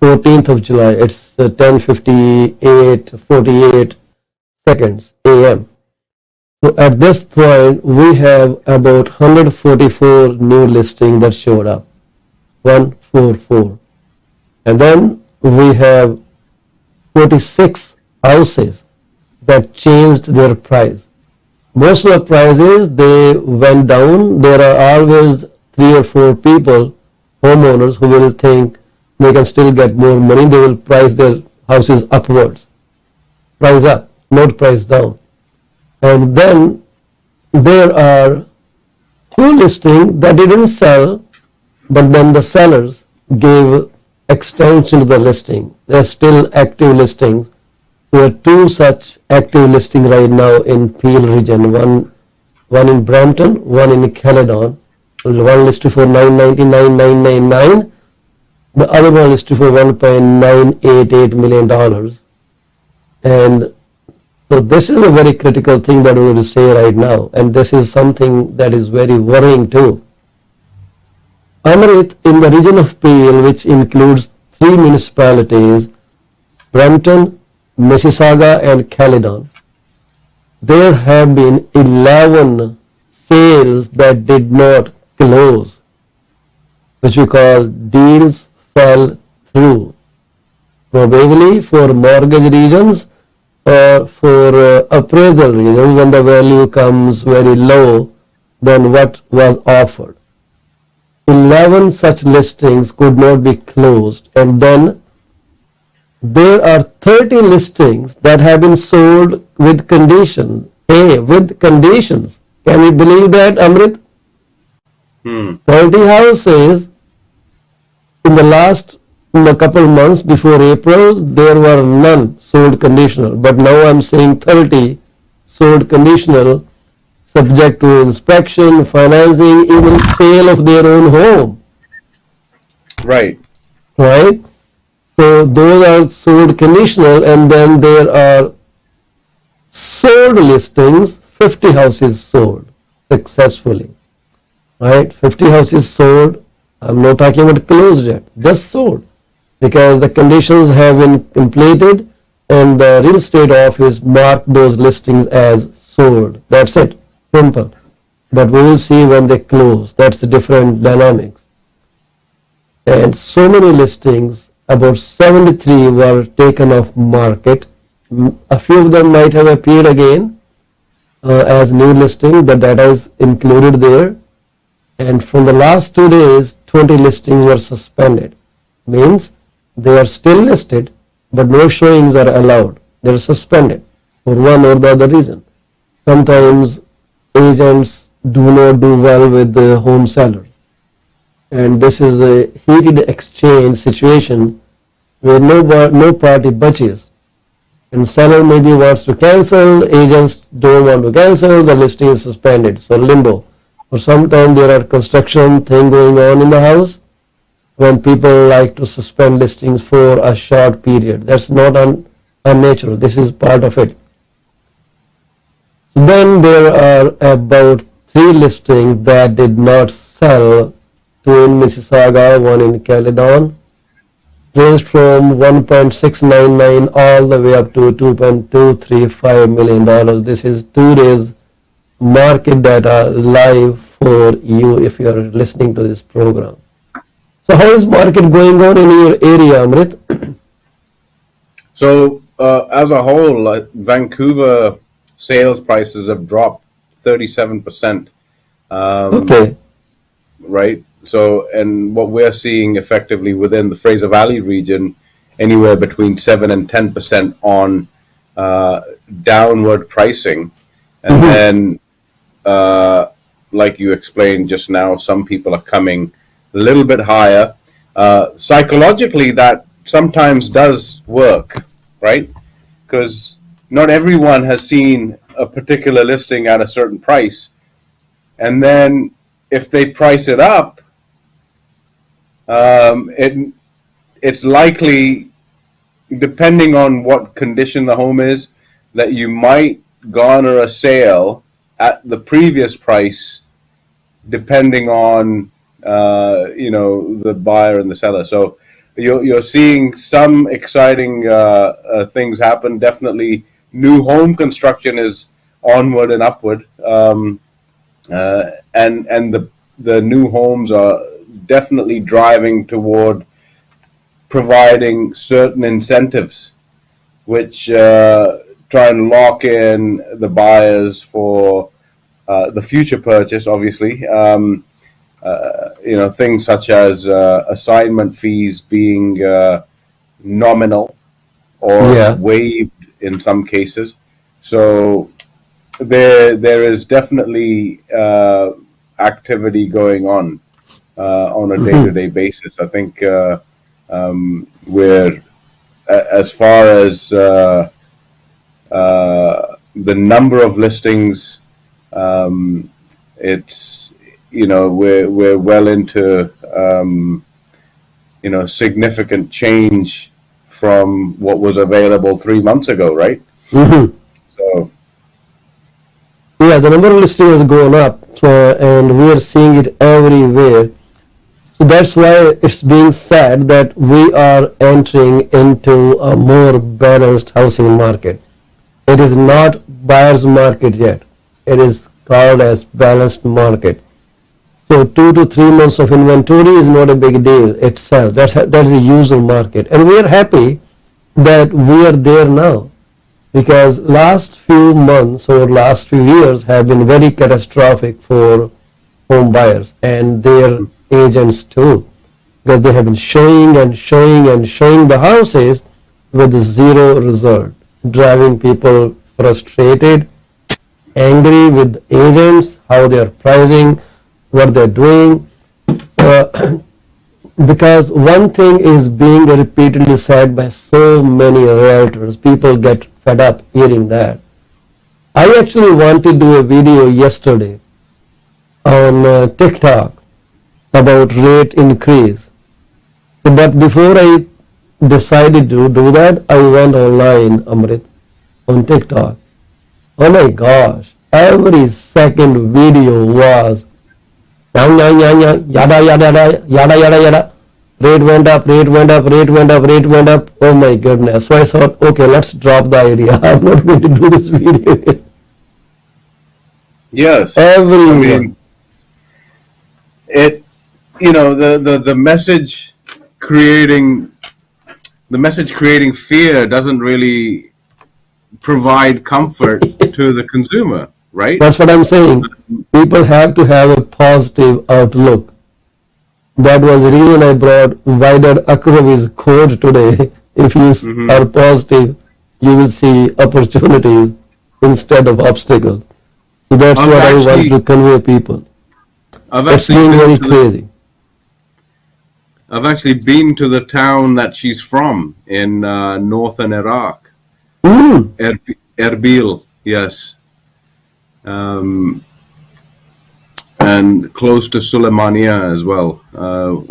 14th of July, it's 10:58 seconds a.m. So at this point, we have about 144 new listings that showed up. 144. And then we have 46 houses that changed their price. Most of the prices, they went down. There are always 3 or 4 people, homeowners, who will think they can still get more money. They will price their houses upwards. Price up, not price down. And then there are 2 listings that didn't sell, but then the sellers gave extension to the listing. There are still active listings. There are 2 such active listings right now in Peel region. One in Brampton, one in Caledon. One listed for $999,999. The other one listed for $1.988 million. And so this is a very critical thing that we will say right now, and this is something that is very worrying too. Amrit, in the region of Peel, which includes 3 municipalities, Brampton, Mississauga and Caledon, there have been 11 sales that did not close, which we call deals fell through, probably for mortgage reasons or for appraisal reasons, when the value comes very low than what was offered. 11 such listings could not be closed, and then there are 30 listings that have been sold with conditions. Hey, with conditions. Can you believe that, Amrit? 30 houses in the last a couple months before April, there were none sold conditional. But now I'm seeing 30 sold conditional, subject to inspection, financing, even sale of their own home. Right. Right? So those are sold conditional, and then there are sold listings, 50 houses sold successfully. Right? 50 houses sold. I'm not talking about closed yet, just sold. Because the conditions have been completed and the real estate office marked those listings as sold. That's it. Simple. But we will see when they close. That's the different dynamics. And so many listings, about 73 were taken off market. A few of them might have appeared again as new listing. The data is included there. And from the last 2 days, 20 listings were suspended. Means they are still listed, but no showings are allowed. They are suspended for one or the other reason. Sometimes agents do not do well with the home seller. And this is a heated exchange situation where no party budges. And seller maybe wants to cancel, agents don't want to cancel, the listing is suspended. So limbo. Or sometimes there are construction thing going on in the house, when people like to suspend listings for a short period. That's not unnatural. This is part of it. Then there are about 3 listings that did not sell, 2 in Mississauga, 1 in Caledon, ranged from 1.699 all the way up to $2.235 million. This is 2 days market data live for you if you are listening to this program. So how is market going on in your area, Amrit? So as a whole, Vancouver sales prices have dropped 37%. Okay. Right. So, and what we're seeing effectively within the Fraser Valley region, anywhere between 7 and 10% on downward pricing, and then, like you explained just now, some people are coming a little bit higher. Psychologically, that sometimes does work, right? Because not everyone has seen a particular listing at a certain price, and then if they price it up, it's likely, depending on what condition the home is, that you might garner a sale at the previous price, depending on the buyer and the seller. So you're seeing some exciting things happen. Definitely, new home construction is onward and upward, and the new homes are definitely driving toward providing certain incentives, which try and lock in the buyers for the future purchase. Obviously, things such as assignment fees being nominal or waived in some cases. So there is definitely activity going on a day-to-day basis. I think we're, as far as the number of listings, it's we're well into significant change from what was available 3 months ago, right? So yeah, the number of listings has gone up, and we are seeing it everywhere. So that's why it's being said that we are entering into a more balanced housing market. It is not buyer's market yet. It is called as balanced market. So 2 to 3 months of inventory is not a big deal itself. That's a usual market. And we are happy that we are there now, because last few months or last few years have been very catastrophic for home buyers and their agents too, because they have been showing the houses with zero result, driving people frustrated, angry with agents, how they are pricing, what they're doing. because one thing is being repeatedly said by so many realtors, people get fed up hearing that. I actually wanted to do a video yesterday on TikTok about rate increase. So, but before I decided to do that, I went online, Amrit, on TikTok. Oh my gosh, every second video was yada yada yada yada yada yada. Rate went up, rate went up, rate went up, rate went up. Oh my goodness. So I thought, okay, let's drop the idea. I'm not going to do this video. Yes. Everyone. I mean, the message creating fear doesn't really provide comfort to the consumer, right? That's what I'm saying. People have to have a positive outlook. That was the reason I brought Wider Akravi's quote today. If you are positive, you will see opportunities instead of obstacles. So that's what I want to convey people. It's being very crazy. I've actually been to the town that she's from in northern Iraq. Erbil, yes. And close to Suleimania as well. Wow.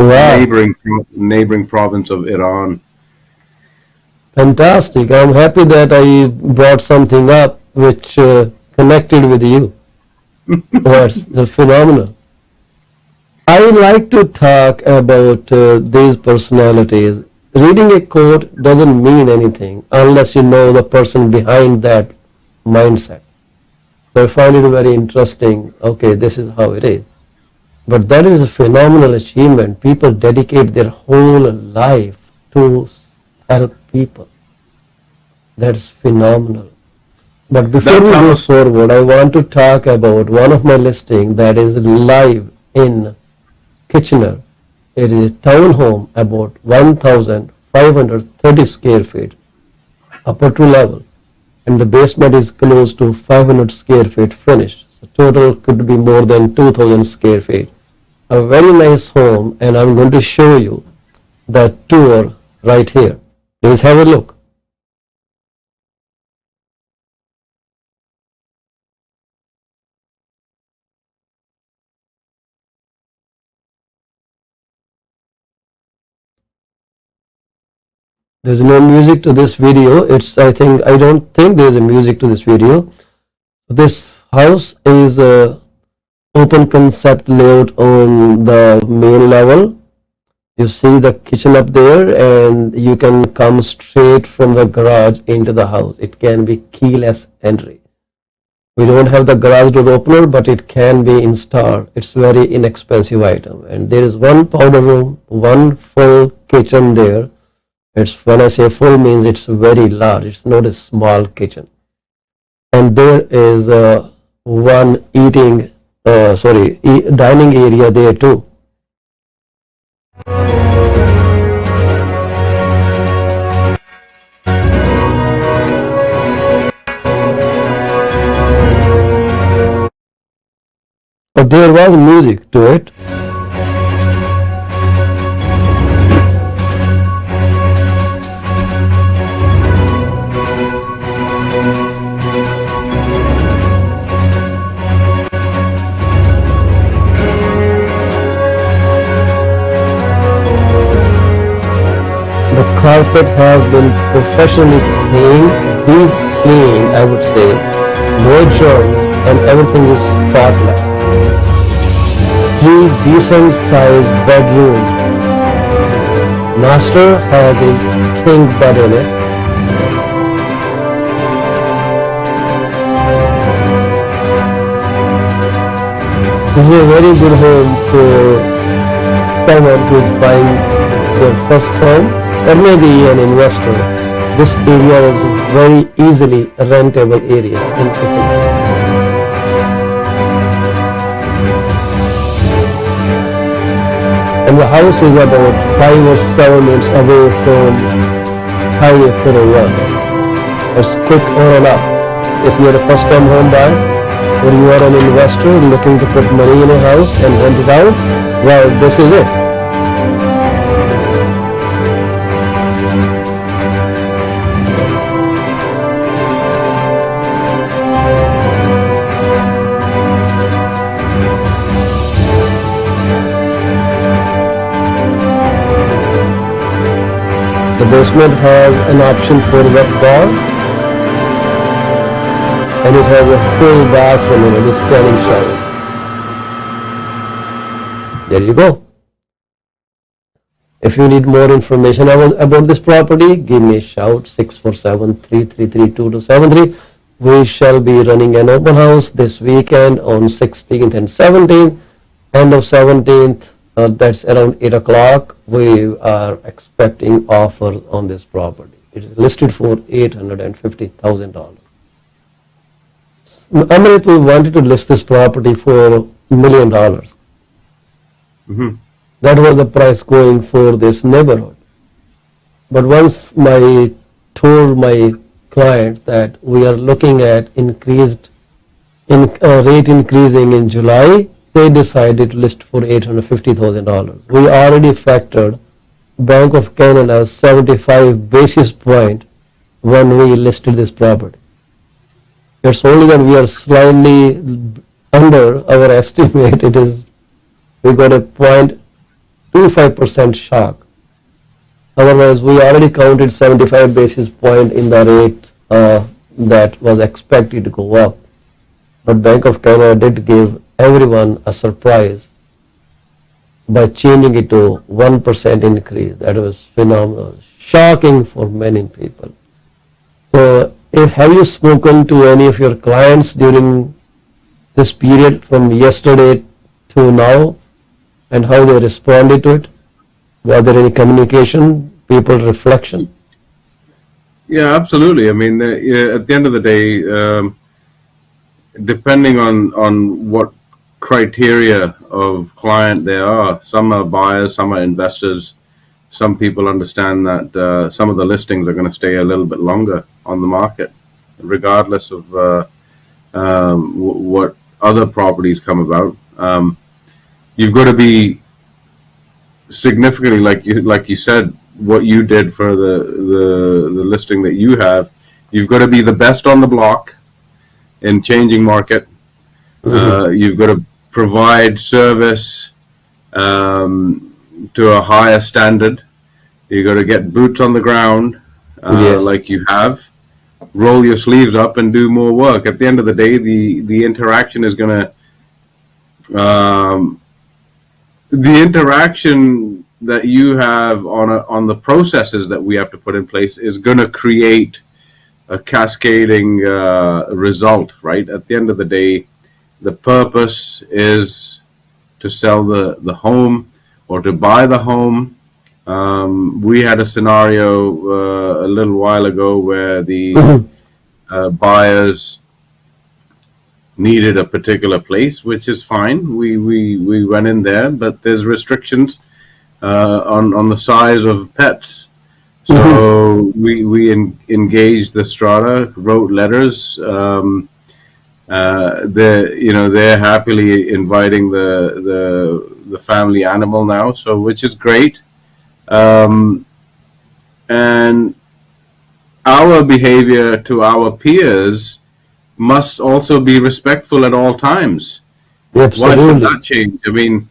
Neighboring province of Iran. Fantastic. I'm happy that I brought something up which connected with you. That's phenomenal. I like to talk about these personalities. Reading a quote doesn't mean anything unless you know the person behind that mindset. So I find it very interesting. Okay, this is how it is. But that is a phenomenal achievement. People dedicate their whole life to help people. That's phenomenal. But before we go forward, I want to talk about one of my listings that is live in Kitchener. It is a townhome about 1,530 square feet, upper two level, and the basement is close to 500 square feet finished. So total could be more than 2,000 square feet. A very nice home, and I'm going to show you the tour right here. Please have a look. There's no music to this video. I don't think there's a music to this video. This house is a open concept layout on the main level. You see the kitchen up there, and you can come straight from the garage into the house. It can be keyless entry. We don't have the garage door opener, but it can be installed. It's very inexpensive item. And there is one powder room, one full kitchen there. When I say full means it's very large. It's not a small kitchen. And there is one dining area there too. But there was music to it. The carpet has been professionally cleaned, deep cleaned, I would say, no joints, and everything is spotless. 3 decent sized bedrooms. Master has a king bed in it. This is a very good home for someone who is buying their first home, or maybe an investor. This area is very easily a rentable area in Kitchener. And the house is about 5 or 7 minutes away from Highway 401. It's quick on and up. If you're a first-time home buyer, or you are an investor looking to put money in a house and rent it out, well, this is it. The basement has an option for wet bar, and it has a full bathroom in it, a standing shower. There you go. If you need more information about this property, give me a shout, 647-333-2273. We shall be running an open house this weekend on 16th and 17th. End of 17th, that's around 8 o'clock. We are expecting offers on this property. It is listed for $850,000. Amrit, we wanted to list this property for $1 million. Mm-hmm. That was the price going for this neighborhood. But once I told my clients that we are looking at rate increasing in July, they decided to list for $850,000. We already factored Bank of Canada's 75 basis point when we listed this property. It's only that we are slightly under our estimate. We got a 0.25% shock. Otherwise, we already counted 75 basis point in the rate that was expected to go up. But Bank of Canada did give everyone a surprise by changing it to 1% increase. That was phenomenal, shocking for many people. So, have you spoken to any of your clients during this period from yesterday to now, and how they responded to it? Was there any communication, people reflection? Yeah, absolutely. I mean, at the end of the day, depending on what criteria of client they are, some are buyers, some are investors. Some people understand that some of the listings are going to stay a little bit longer on the market, regardless of what other properties come about. You've got to be significantly, like you said, what you did for the listing that you have. You've got to be the best on the block in changing market. You've got to provide service to a higher standard. You got to get boots on the ground, Yes. like you have. Roll your sleeves up and do more work. At the end of the day, the interaction is going to the interaction that you have on the processes that we have to put in place is going to create a cascading result, right? At the end of the day, the purpose is to sell the home or to buy the home. We had a scenario a little while ago where the buyers needed a particular place, which is fine. We went in there, but there's restrictions on the size of pets. So we engaged the strata, wrote letters. They're happily inviting the family animal now, so which is great. And our behavior to our peers must also be respectful at all times. Absolutely. Why should that change? I mean,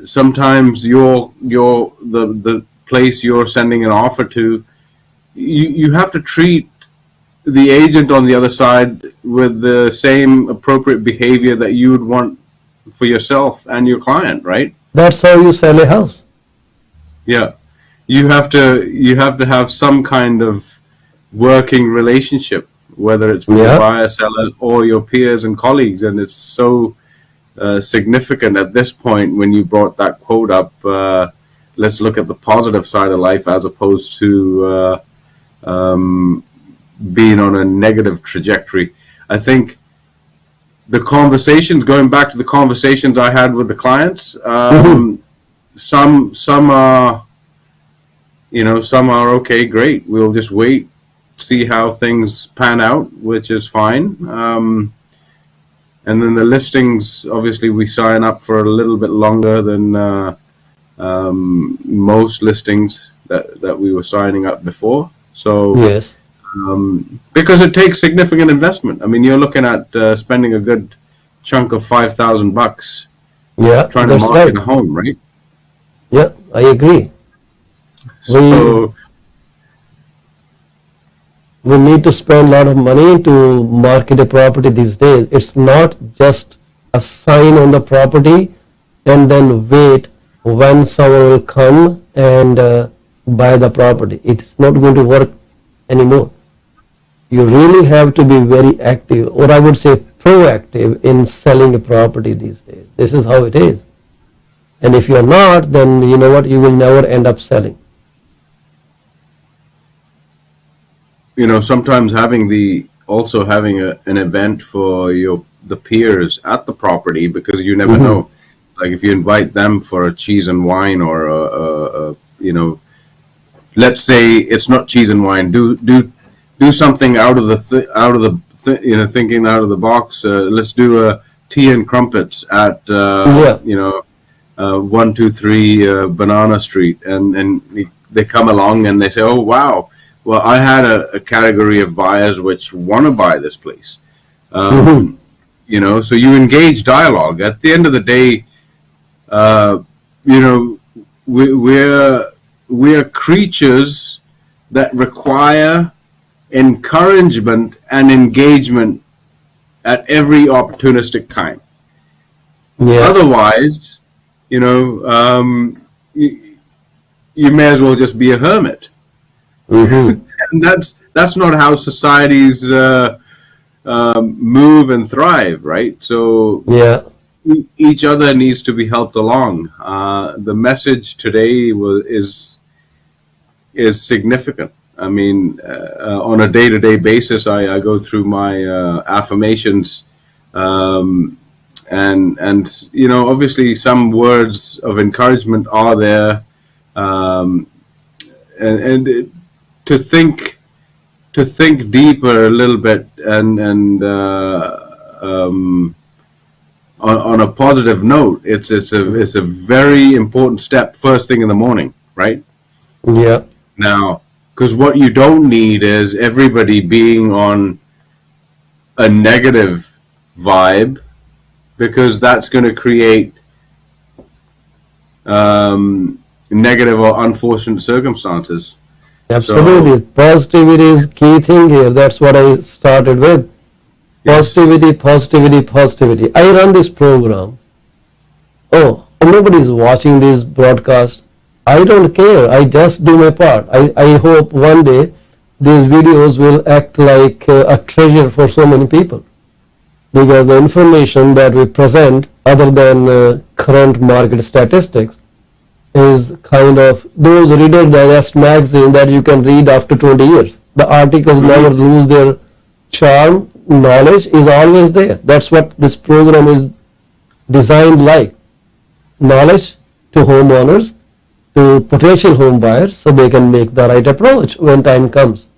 sometimes the place you're sending an offer to, you have to treat the agent on the other side with the same appropriate behavior that you would want for yourself and your client, right? That's how you sell a house. Yeah, you have to have some kind of working relationship, whether it's with the buyer, seller, or your peers and colleagues. And it's so significant at this point when you brought that quote up. Let's look at the positive side of life as opposed to being on a negative trajectory. I think the conversations, going back to the conversations I had with the clients, some are, some are okay, great. We'll just wait, see how things pan out, which is fine. And then the listings, obviously, we sign up for a little bit longer than most listings that we were signing up before. So yes. Because it takes significant investment. I mean, you're looking at spending a good chunk of $5,000 trying to market a home, right? Yeah, I agree. So we need to spend a lot of money to market a property these days. It's not just a sign on the property and then wait when someone will come and buy the property. It's not going to work anymore. You really have to be very active, or I would say proactive, in selling a property these days. This is how it is. And if you're not, then you know what, you will never end up selling. Sometimes also having an event for the peers at the property, because you never know. Like if you invite them for a cheese and wine, or let's say it's not cheese and wine. Do something out of the thinking out of the box. Let's do a tea and crumpets at 123 Banana Street, and they come along and they say, "Oh wow, well I had a category of buyers which want to buy this place." So you engage dialogue. At the end of the day, we're creatures that require encouragement and engagement at every opportunistic time. Otherwise, you may as well just be a hermit. And that's not how societies move and thrive, right? So each other needs to be helped along. The message today is significant. I mean, on a day-to-day basis, I go through my affirmations, and obviously some words of encouragement are there, and to think deeper a little bit, and on a positive note, it's a very important step first thing in the morning, right? Yeah. Now, because what you don't need is everybody being on a negative vibe, because that's going to create negative or unfortunate circumstances. Absolutely. Positivity is key thing here. That's what I started with. Positivity. I run this program. Oh, nobody is watching this broadcast. I don't care. I just do my part. I hope one day these videos will act like a treasure for so many people, because the information that we present, other than current market statistics, is kind of those Reader Digest magazine that you can read after 20 years. The articles never lose their charm. Knowledge is always there. That's what this program is designed like. Knowledge to homeowners, to potential home buyers, so they can make the right approach when time comes.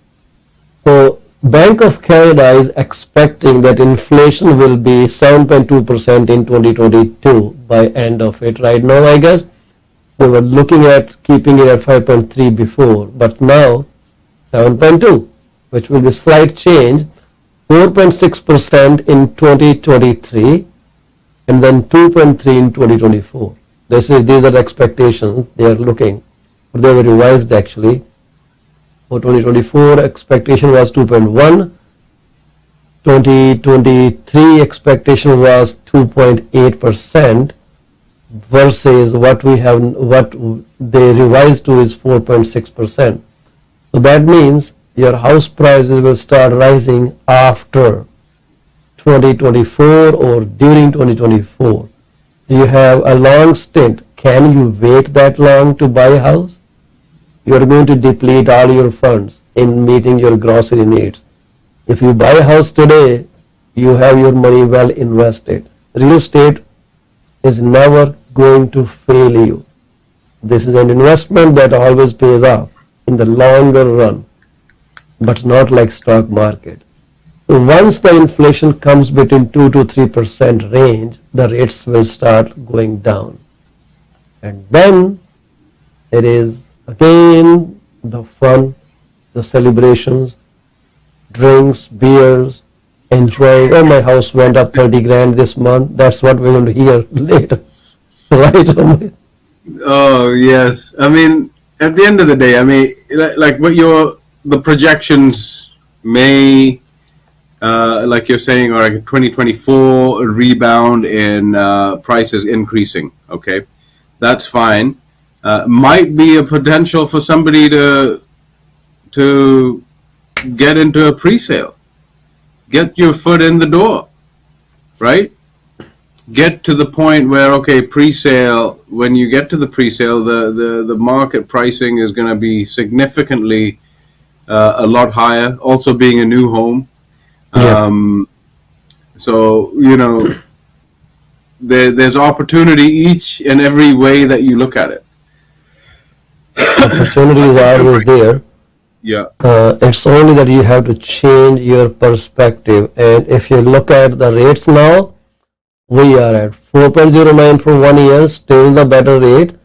So Bank of Canada is expecting that inflation will be 7.2% in 2022 by end of it. Right now, I guess they were looking at keeping it at 5.3 before, but now 7.2, which will be slight change. 4.6% in 2023, and then 2.3 in 2024. These are the expectations they are looking. They were revised actually. For 2024, expectation was 2.1. 2023 expectation was 2.8%, versus what they revised to is 4.6%. So that means your house prices will start rising after 2024 or during 2024. You have a long stint. Can you wait that long to buy a house? You are going to deplete all your funds in meeting your grocery needs. If you buy a house today, you have your money well invested. Real estate is never going to fail you. This is an investment that always pays off in the longer run, but not like stock market. So once the inflation comes between 2 to 3% range, the rates will start going down. And then it is again the fun, the celebrations, drinks, beers, enjoying. Oh, my house went up 30 grand this month. That's what we're going to hear later. Right? Oh, yes. I mean, at the end of the day, I mean, like what the projections may, like you're saying, or like a 2024 rebound in prices increasing. Okay, that's fine. Might be a potential for somebody to get into a pre-sale, get your foot in the door, right? Get to the point where, okay, pre-sale, when you get to the pre-sale, the market pricing is going to be significantly a lot higher, also being a new home. Yeah. So, there's opportunity each and every way that you look at it. Opportunity I is think you're always right. there. Yeah. It's only that you have to change your perspective. And if you look at the rates now, we are at 4.09 for 1 year, still the better rate.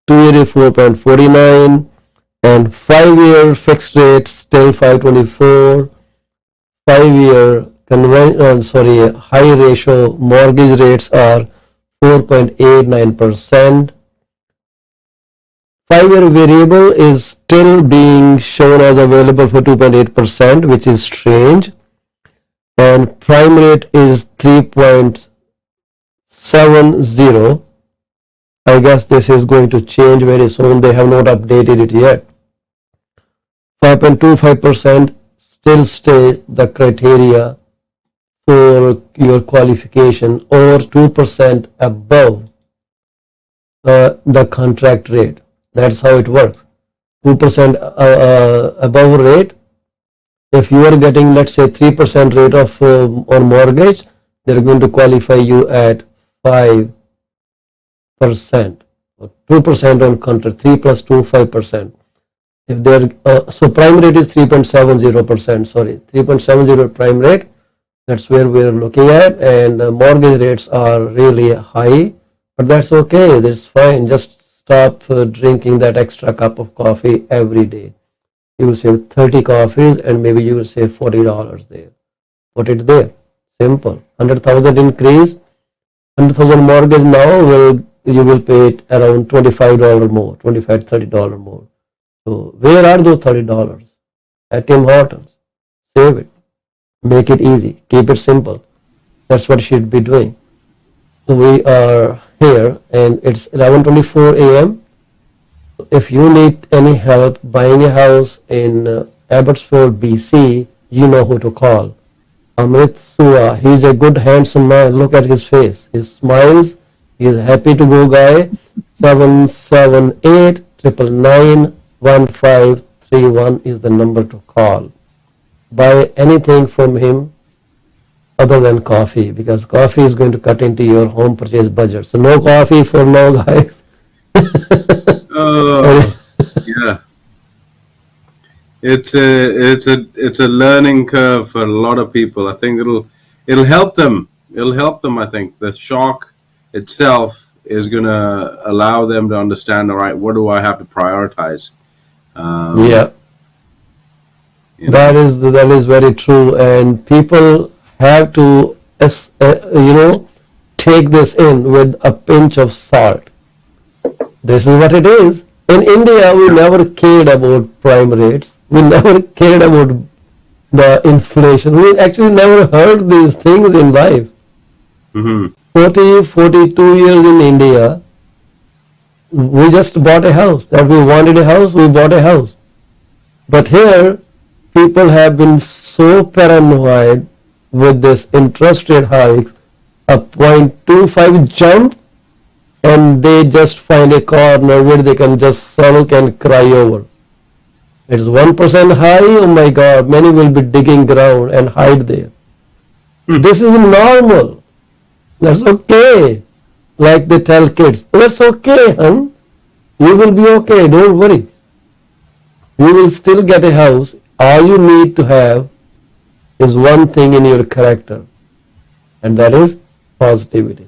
2 year is 4.49, and 5 year fixed rate still 524. 5 year high ratio mortgage rates are 4.89%. 5 year variable is still being shown as available for 2.8%, which is strange. And prime rate is 3.70. I guess this is going to change very soon. They have not updated it yet. 5.25% still stay the criteria for your qualification, or 2% above the contract rate. That's how it works. 2% above rate. If you are getting, let's say, 3% rate of on mortgage, they're going to qualify you at 5%. 2% on contract. 3 plus 2, 5%. If they're so prime rate is 3.70%. Sorry, 3.70 prime rate. That's where we're looking at, and mortgage rates are really high, but that's okay. That's fine. Just stop drinking that extra cup of coffee every day. You will save 30 coffees, and maybe you will save $40 there. Put it there. Simple. 100,000 increase. 100,000 mortgage now you will pay it around $25 more, $25, $30 more. So where are those $30? At Tim Hortons. Save it. Make it easy. Keep it simple. That's what you should be doing. So we are here, and it's 11:24 a.m. If you need any help buying a house in Abbotsford, BC, you know who to call. Amrit Sua, he's a good, handsome man. Look at his face. He smiles. He's happy to go guy. 778-999-1531 is the number to call. Buy anything from him other than coffee, because coffee is going to cut into your home purchase budget. So no coffee for now, guys. Oh, yeah. It's a learning curve for a lot of people. I think it'll help them. It'll help them. I think the shock itself is gonna allow them to understand. All right, what do I have to prioritize? Yeah, that is very true, and people have to take this in with a pinch of salt. This is what it is. In India, we never cared about prime rates. We never cared about the inflation. We actually never heard these things in life. 42 years in India, we just bought a house. That we wanted a house, we bought a house. But here, people have been so paranoid with this interest rate hikes, a 0.25 jump, and they just find a corner where they can just sulk and cry over. It's 1% high, oh my God, many will be digging ground and hide there. This is normal. That's okay. Like they tell kids, that's okay, hon. You will be okay, don't worry. You will still get a house. All you need to have is one thing in your character, and that is positivity.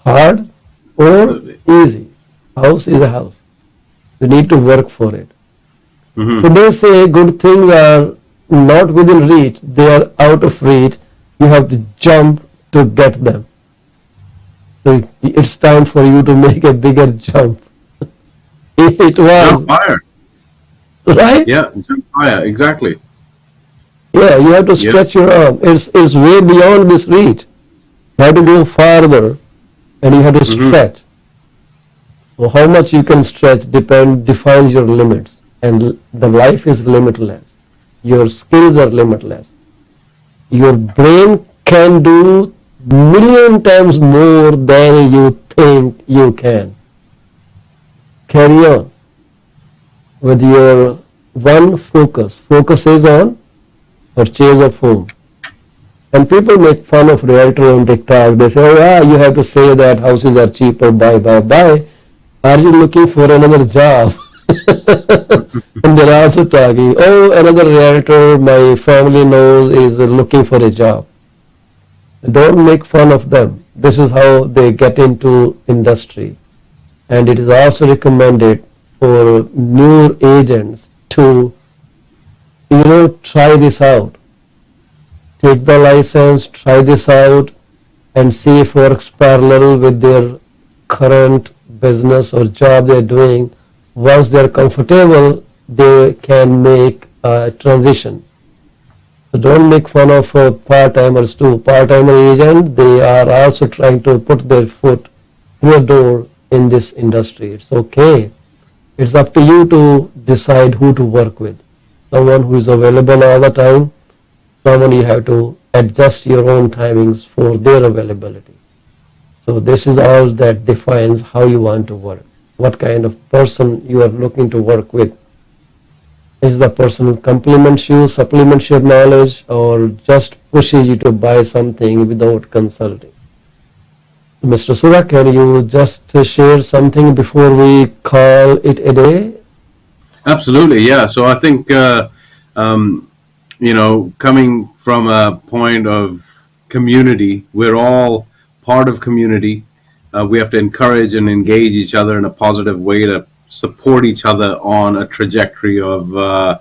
Hard or easy, house is a house. You need to work for it. So they say good things are not within reach, they are out of reach. You have to jump to get them. So it's time for you to make a bigger jump. It was. Jump higher. right? Yeah, jump higher. Exactly. Yeah, you have to Yeah. stretch your arm. It's way beyond this reach. You have to go farther, and you have to Hmm. stretch. So how much you can stretch defines your limits, and the life is limitless. Your skills are limitless. Your brain can do million times more than you think you can. Carry on with your one focus. Focus is on purchase of home. And people make fun of realtor on TikTok. They say, oh yeah, you have to say that houses are cheaper, buy. Are you looking for another job? And they're also talking, oh, another realtor my family knows is looking for a job. Don't make fun of them. This is how they get into industry. And it is also recommended for new agents to, try this out. Take the license, try this out, and see if it works parallel with their current business or job they're doing. Once they're comfortable, they can make a transition. So don't make fun of part-timers too. Part-timer agent, they are also trying to put their foot through a door in this industry. It's okay. It's up to you to decide who to work with. Someone who is available all the time, someone you have to adjust your own timings for their availability. So this is all that defines how you want to work, what kind of person you are looking to work with. Is the person who complements you, supplements your knowledge, or just pushes you to buy something without consulting? Mr. Sura, can you just share something before we call it a day? Absolutely. Yeah. So I think, um, coming from a point of community, we're all part of community. We have to encourage and engage each other in a positive way to support each other on a trajectory of,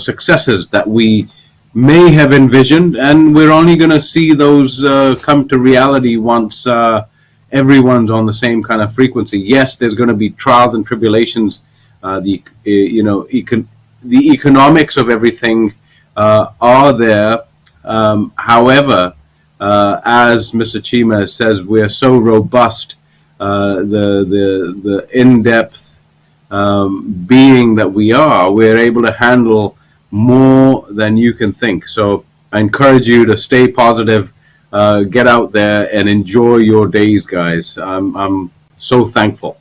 successes that we may have envisioned, and we're only going to see those come to reality once everyone's on the same kind of frequency. Yes, there's going to be trials and tribulations. The economics of everything are there. However, as Mr. Chima says, we're so robust. The in depth being that we are, we're able to handle more than you can think. So I encourage you to stay positive, get out there and enjoy your days, guys. I'm so thankful.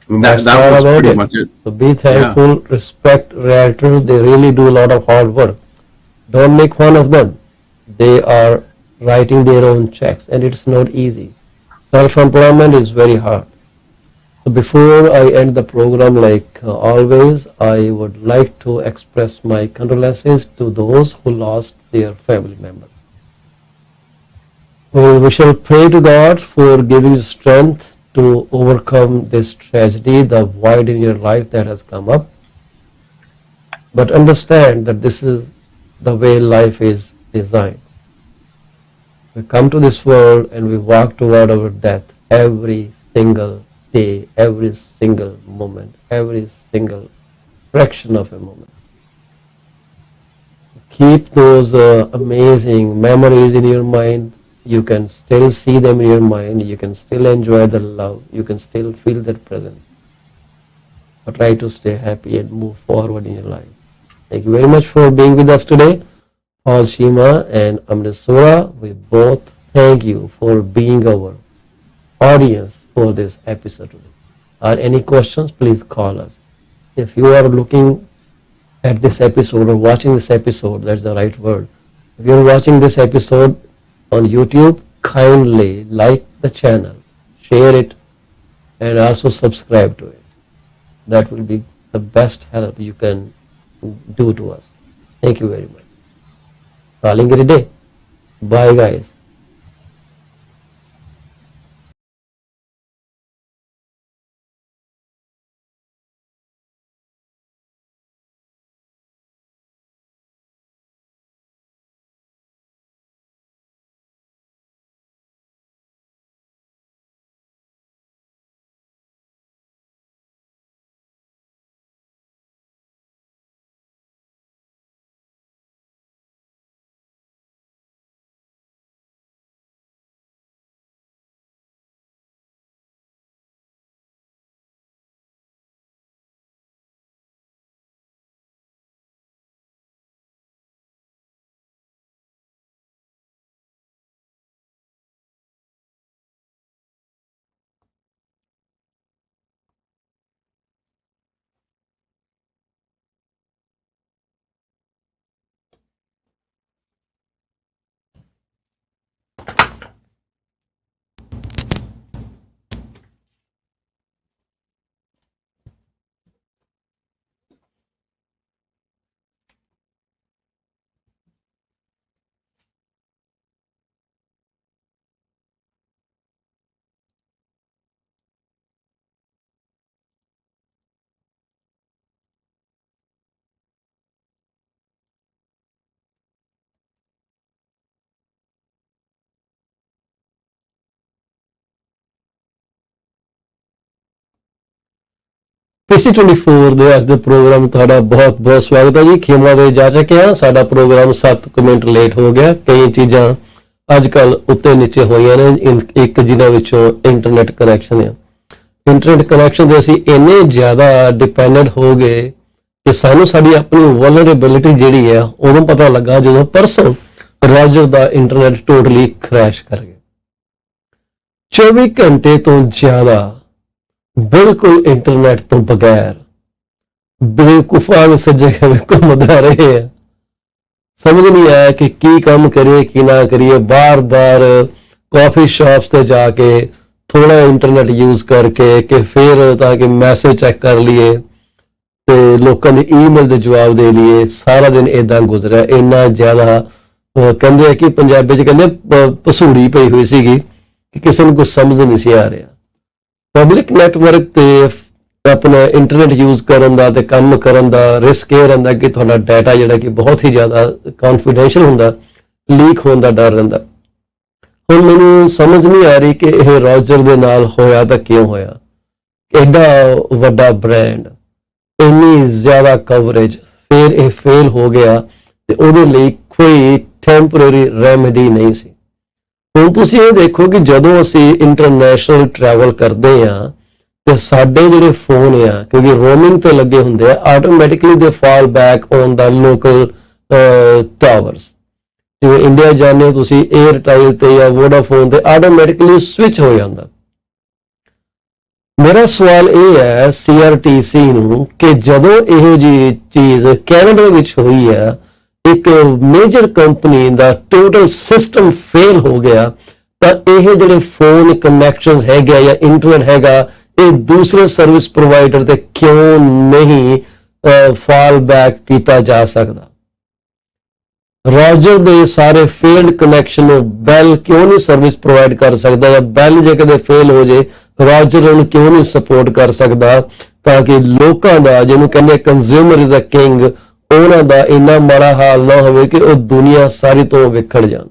And that That's that all was about pretty it. much it. So be Yeah. thankful, respect realtors. They really do a lot of hard work. Don't make fun of them. They are writing their own checks, and it's not easy. Self-employment is very hard. So before I end the program, like always, I would like to express my condolences to those who lost their family member. Well, we shall pray to God for giving you strength to overcome this tragedy, the void in your life that has come up. But understand that this is the way life is designed. We come to this world and we walk toward our death every single day, every single moment, every single fraction of a moment. Keep those amazing memories in your mind. You can still see them in your mind. You can still enjoy the love. You can still feel their presence. But try to stay happy and move forward in your life. Thank you very much for being with us today. Paul Shima and Amrit, we both thank you for being our audience for this episode today. Are any questions? Please call us. If you are looking at this episode or watching this episode, that's the right word. If you're watching this episode on YouTube, kindly like the channel, share it, and also subscribe to it. That will be the best help you can do to us. Thank you very much. Calling it a day. Bye, guys. PC24 ਦੇ ਅੱਜ ਦੇ ਪ੍ਰੋਗਰਾਮ ਤੁਹਾਡਾ ਬਹੁਤ ਬਹੁਤ ਸਵਾਗਤ ਹੈ ਜੀ। ਖੇਮਾ ਦੇ ਜਾ ਚੁੱਕੇ ਹਾਂ। ਸਾਡਾ ਪ੍ਰੋਗਰਾਮ 7 ਮਿੰਟ ਲੇਟ ਹੋ ਗਿਆ। ਕਈ ਚੀਜ਼ਾਂ ਅੱਜ ਕੱਲ ਉੱਤੇ ਨੀਚੇ ਹੋਈਆਂ ਨੇ, ਇੱਕ ਜਿਨ੍ਹਾਂ ਵਿੱਚੋਂ ਇੰਟਰਨੈਟ ਕਨੈਕਸ਼ਨ ਹੈ। ਇੰਟਰਨੈਟ ਕਨੈਕਸ਼ਨ ਦੇ ਅਸੀਂ ਇੰਨੇ ਜ਼ਿਆਦਾ ਡਿਪੈਂਡੈਂਟ ਹੋ ਗਏ ਕਿ ਸਾਨੂੰ ਸਾਡੀ ਆਪਣੀ ਵਲਨਰੇਬਿਲਿਟੀ ਜਿਹੜੀ ਹੈ ਉਦੋਂ ਪਤਾ ਲੱਗਾ ਜਦੋਂ ਪਰਸੋਂ ਰਾਜਰ ਦਾ ਇੰਟਰਨੈਟ ਟੋਟਲੀ ਕ੍ਰੈਸ਼ ਕਰ ਗਿਆ। 24 ਘੰਟੇ ਤੋਂ ਜ਼ਿਆਦਾ ਬਿਲਕੁਲ ਇੰਟਰਨੈਟ ਤੋਂ ਬਗੈਰ ਬੇਵਕੂਫਾਂ ਸੱਜੇ ਘੁੰਮਦਾ ਰਹੇ ਆ। ਸਮਝ ਨਹੀਂ ਆਇਆ ਕਿ ਕੀ ਕੰਮ ਕਰੀਏ ਕੀ ਨਾ ਕਰੀਏ। ਬਾਰ-ਬਾਰ ਕਾਫੀ ਸ਼ਾਪਸ ਤੇ ਜਾ ਕੇ ਥੋੜਾ ਇੰਟਰਨੈਟ ਯੂਜ਼ ਕਰਕੇ ਕਿ ਫਿਰ ਤਾਂ ਕਿ ਮੈਸੇਜ ਚੈੱਕ ਕਰ ਲਈਏ ਤੇ ਲੋਕਾਂ ਦੀ ਈਮੇਲ ਦੇ ਜਵਾਬ ਦੇ ਲਈਏ। ਸਾਰਾ ਦਿਨ ਇਦਾਂ ਗੁਜ਼ਰਿਆ। ਇੰਨਾ ਜ਼ਿਆਦਾ ਕਹਿੰਦੇ ਆ ਕਿ ਪੰਜਾਬੀ 'ਚ ਕਹਿੰਦੇ ਪਸੂੜੀ ਪਈ ਹੋਈ ਸੀਗੀ ਕਿ ਕਿਸੇ ਨੂੰ ਕੁਝ ਸਮਝ ਨਹੀਂ ਸੀ ਆ ਰਿਹਾ। ਪਬਲਿਕ ਨੈਟਵਰਕ ਤੇ ਆਪਣਾ ਇੰਟਰਨੈਟ ਯੂਜ਼ ਕਰਨ ਦਾ ਤੇ ਕੰਮ ਕਰਨ ਦਾ ਰਿਸਕ ਇਹ ਰਹਿੰਦਾ ਕਿ ਤੁਹਾਡਾ ਡਾਟਾ ਜਿਹੜਾ ਕਿ ਬਹੁਤ ਹੀ ਜ਼ਿਆਦਾ ਕੌਨਫੀਡੈਂਸ਼ੀਅਲ ਹੁੰਦਾ, ਲੀਕ ਹੋਣ ਦਾ ਡਰ ਰਹਿੰਦਾ। ਹੁਣ ਮੈਨੂੰ ਸਮਝ ਨਹੀਂ ਆ ਰਹੀ ਕਿ ਇਹ ਰੌਜਰ ਦੇ ਨਾਲ ਹੋਇਆ ਤਾਂ ਕਿਉਂ ਹੋਇਆ। ਐਡਾ ਵੱਡਾ ਬ੍ਰਾਂਡ, ਇੰਨੀ ਜ਼ਿਆਦਾ ਕਵਰੇਜ, ਫਿਰ ਇਹ ਫੇਲ ਹੋ ਗਿਆ ਤੇ ਉਹਦੇ ਲਈ ਕੋਈ ਟੈਂਪਰੇਰੀ ਰੈਮੇਡੀ ਨਹੀਂ ਸੀ। ਹੁਣ ਤੁਸੀਂ ਇਹ ਦੇਖੋ ਕਿ ਜਦੋਂ ਅਸੀਂ ਇੰਟਰਨੈਸ਼ਨਲ ਟਰੈਵਲ ਕਰਦੇ ਆ ਤੇ ਸਾਡੇ ਜਿਹੜੇ ਫੋਨ ਆ, ਕਿਉਂਕਿ ਰੋਮਿੰਗ ਤੇ ਲੱਗੇ ਹੁੰਦੇ ਆ, automatically they fall back on the local towers. ਜਿਵੇਂ ਇੰਡੀਆ ਜਾਂਦੇ ਹੋ ਤੁਸੀਂ 에ਅਰਟੈਲ ਤੇ ਜਾਂ ਵੋਡਾਫੋਨ ਤੇ ਆਟੋਮੈਟਿਕਲੀ ਸਵਿਚ ਹੋ ਜਾਂਦਾ। ਮੇਰਾ ਸਵਾਲ ਇਹ ਹੈ CRTC ਨੂੰ ਕਿ ਜਦੋਂ ਇਹੋ ਜਿਹੀ ਚੀਜ਼ ਕੈਨੇਡਾ ਵਿੱਚ ਹੋਈ ਹੈ, ਇੱਕ ਮੇਜਰ ਕੰਪਨੀ ਦਾ ਟੋਟਲ ਸਿਸਟਮ ਫੇਲ ਹੋ ਗਿਆ, ਤਾਂ ਇਹ ਜਿਹੜੇ ਫੋਨ ਕਨੈਕਸ਼ਨਸ ਹੈਗੇ ਜਾਂ ਇੰਟਰਨੈਟ ਹੈਗਾ, ਇਹ ਦੂਸਰੇ ਸਰਵਿਸ ਪ੍ਰੋਵਾਈਡਰ ਤੇ ਕਿਉਂ ਨਹੀਂ ਫਾਲ ਬੈਕ ਕੀਤਾ ਜਾ ਸਕਦਾ। ਰੌਜਰ ਦੇ ਸਾਰੇ ਫੇਲਡ ਕਨੈਕਸ਼ਨ ਨੂੰ ਬੈਲ ਕਿਉਂ ਨਹੀਂ ਸਰਵਿਸ ਪ੍ਰੋਵਾਈਡ ਕਰ ਸਕਦਾ, ਜਾਂ ਬੈਲ ਜੇ ਕਦੇ ਫੇਲ ਹੋ ਜੇ ਰੌਜਰ ਉਹਨੂੰ ਕਿਉਂ ਨਹੀਂ ਸਪੋਰਟ ਕਰ ਸਕਦਾ, ਤਾਂ ਕਿ ਲੋਕਾਂ ਦਾ, ਜਿਹਨੂੰ ਕਹਿੰਦੇ ਕੰਜ਼ਿਊਮਰ ਇਜ਼ ਅ ਕਿੰਗ, ਉਹਨਾਂ ਦਾ ਇੰਨਾ ਮਾੜਾ ਹਾਲ ਨਾ ਹੋਵੇ ਕਿ ਉਹ ਦੁਨੀਆ ਸਾਰੀ ਤੋਂ ਵਿਖੜ ਜਾਣ।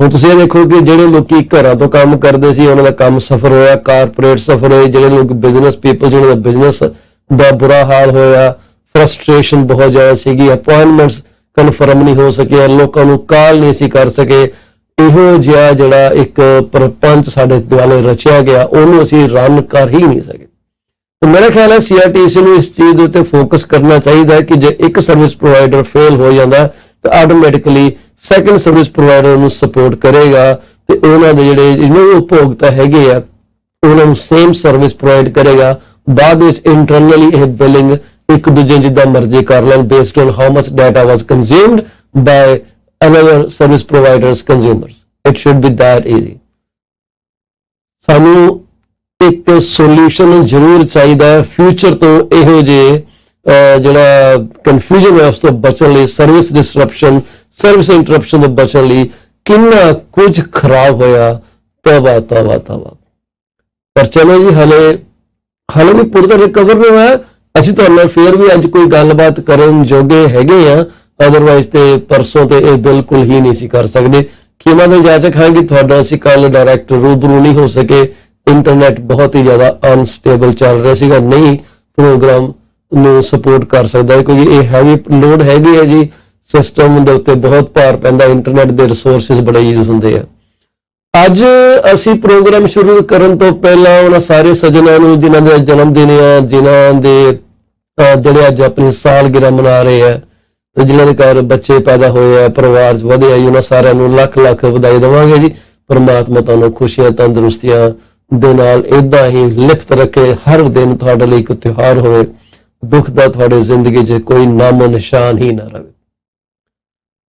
ਹੁਣ ਤੁਸੀਂ ਇਹ ਦੇਖੋ ਕਿ ਜਿਹੜੇ ਲੋਕੀ ਘਰਾਂ ਤੋਂ ਕੰਮ ਕਰਦੇ ਸੀ ਉਹਨਾਂ ਦਾ ਕੰਮ ਸਫਰ ਹੋਇਆ, ਕਾਰਪੋਰੇਟ ਸਫਰ ਹੋਏ, ਜਿਹੜੇ ਲੋਕ ਬਿਜ਼ਨਸ ਪੀਪਲ ਜਿਹਨਾਂ ਦਾ ਬਿਜ਼ਨਸ ਦਾ ਬੁਰਾ ਹਾਲ ਹੋਇਆ, ਫਰਸਟ੍ਰੇਸ਼ਨ ਬਹੁਤ ਜ਼ਿਆਦਾ ਸੀਗੀ, ਅਪਾਇੰਟਮੈਂਟਸ ਕਨਫਰਮ ਨਹੀਂ ਹੋ ਸਕਿਆ, ਲੋਕਾਂ ਨੂੰ ਕਾਲ ਨਹੀਂ ਸੀ ਕਰ ਸਕੇ। ਇਹੋ ਜਿਹਾ ਜਿਹੜਾ ਇੱਕ ਪ੍ਰਪੰਚ ਸਾਡੇ ਦੁਆਲੇ ਰਚਿਆ ਗਿਆ, ਉਹਨੂੰ ਅਸੀਂ ਰਨ ਕਰ ਹੀ ਨਹੀਂ ਸਕੇ। ਮੇਰਾ ਖਿਆਲ ਹੈ CRTC ਨੂੰ ਇਸ ਚੀਜ਼ ਦੇ ਉੱਤੇ ਫੋਕਸ ਕਰਨਾ ਚਾਹੀਦਾ ਹੈ ਕਿ ਜੇ ਇੱਕ ਸਰਵਿਸ ਪ੍ਰੋਵਾਈਡਰ ਫੇਲ ਹੋ ਜਾਂਦਾ ਤਾਂ ਆਟੋਮੈਟਿਕਲੀ ਸੈਕੰਡ ਸਰਵਿਸ ਪ੍ਰੋਵਾਈਡਰ ਨੂੰ ਸਪੋਰਟ ਕਰੇਗਾ ਤੇ ਉਹਨਾਂ ਦੇ ਜਿਹੜੇ ਉਪਭੋਗਤਾ ਹੈਗੇ ਆ ਉਹਨਾਂ ਨੂੰ ਸੇਮ ਸਰਵਿਸ ਪ੍ਰੋਵਾਈਡ ਕਰੇਗਾ। ਬਾਅਦ ਵਿੱਚ ਇੰਟਰਨਲੀ ਇਹ ਬਿਲਿੰਗ ਇੱਕ ਦੂਜੇ ਜਿੱਦਾਂ ਮਰਜ਼ੀ ਕਰ ਲੈਣ based on how much data was consumed ਬਾय another service providers consumers. It should be that easy. ਸਾਨੂੰ ਇੱਕ ਸੋਲੂਸ਼ਨ ਜ਼ਰੂਰ ਚਾਹੀਦਾ ਹੈ ਫਿਊਚਰ ਤੋਂ। ਇਹੋ ਜਿਹੇ ਜਿਹੜਾ ਕਨਫਿਊਜ਼ਨ ਹੈ ਉਸ ਤੋਂ ਬਚਣ ਲਈ, ਸਰਵਿਸ ਡਿਸਰਪਸ਼ਨ, ਸਰਵਿਸ ਇੰਟਰਪਸ਼ਨ ਤੋਂ ਬਚਣ ਲਈ ਕਿੰਨਾ ਕੁਝ ਖਰਾਬ ਹੋਇਆ। ਤੌਬਾ ਤੌਬਾ ਤੌਬਾ। ਪਰ ਚਲੋ ਜੀ, ਹਲੇ ਵੀ ਪੂਰਾ ਰਿਕਵਰ ਨਹੀਂ ਹੋਇਆ। ਅਸੀਂ ਤੁਹਾਡੇ ਨਾਲ ਫੇਰ ਵੀ ਅੱਜ ਕੋਈ ਗੱਲਬਾਤ ਕਰਨ ਜੋਗੇ ਹੈਗੇ ਆ, ਅਦਰਵਾਈਜ਼ ਤੇ ਪਰਸੋਂ ਤੇ ਇਹ ਬਿਲਕੁਲ ਹੀ ਨਹੀਂ ਸੀ ਕਰ ਸਕਦੇ। ਖੀਮਾ ਦੇ ਇਜਾਜ਼ਤ ਹਾਂ ਕਿ ਤੁਹਾਡਾ ਅਸੀਂ ਕੱਲ ਡਾਇਰੈਕਟ ਰੂਬਰੂ ਨਹੀਂ ਹੋ ਸਕੇ। ਇੰਟਰਨੈਟ ਬਹੁਤ ਹੀ ਜ਼ਿਆਦਾ ਅਨਸਟੇਬਲ ਚੱਲ ਰਿਹਾ ਸੀਗਾ, ਨਹੀਂ ਪ੍ਰੋਗਰਾਮ ਨੂੰ ਸਪੋਰਟ ਕਰ ਸਕਦਾ ਕਿਉਂਕਿ ਇਹ ਹੈਵੀ ਲੋਡ ਹੈਗੀ ਹੈ ਜੀ। ਸਿਸਟਮ ਦੇ ਉੱਤੇ ਬਹੁਤ ਭਾਰ ਪੈਂਦਾ, ਇੰਟਰਨੈਟ ਦੇ ਰਿਸੋਰਸਿਸ ਬੜੇ ਯੂਜ਼ ਹੁੰਦੇ ਆ। ਅੱਜ ਅਸੀਂ ਪ੍ਰੋਗਰਾਮ ਸ਼ੁਰੂ ਕਰਨ ਤੋਂ ਪਹਿਲਾਂ ਉਹਨਾਂ ਸਾਰੇ ਸੱਜਣਾਂ ਨੂੰ ਜਿਨ੍ਹਾਂ ਦੇ ਜਨਮ ਦਿਨ ਆ, ਜਿਨ੍ਹਾਂ ਦੇ ਜਿਹੜੇ ਅੱਜ ਆਪਣੀ ਸਾਲਗਿਰਾ ਮਨਾ ਰਹੇ ਆ ਤੇ ਜਿਨ੍ਹਾਂ ਦੇ ਘਰ ਬੱਚੇ ਪੈਦਾ ਹੋਏ ਆ, ਪਰਿਵਾਰ ਵਧੇ ਆ, ਉਹਨਾਂ ਸਾਰਿਆਂ ਨੂੰ ਲੱਖ ਲੱਖ ਵਧਾਈ ਦੇਵਾਂਗੇ ਜੀ। ਪਰਮਾਤਮਾ ਤੁਹਾਨੂੰ ਖੁਸ਼ੀਆਂ ਤੰਦਰੁਸਤੀਆਂ ਦੇ ਨਾਲ ਏਦਾਂ ਹੀ ਲਿਪਤ ਰੱਖੇ। ਹਰ ਦਿਨ ਤੁਹਾਡੇ ਲਈ ਇੱਕ ਤਿਉਹਾਰ ਹੋਵੇ, ਦੁੱਖ ਦਾ ਤੁਹਾਡੀ ਜ਼ਿੰਦਗੀ 'ਚ ਕੋਈ ਨਾਮੋ ਨਿਸ਼ਾਨ ਹੀ ਨਾ ਰਹੇ।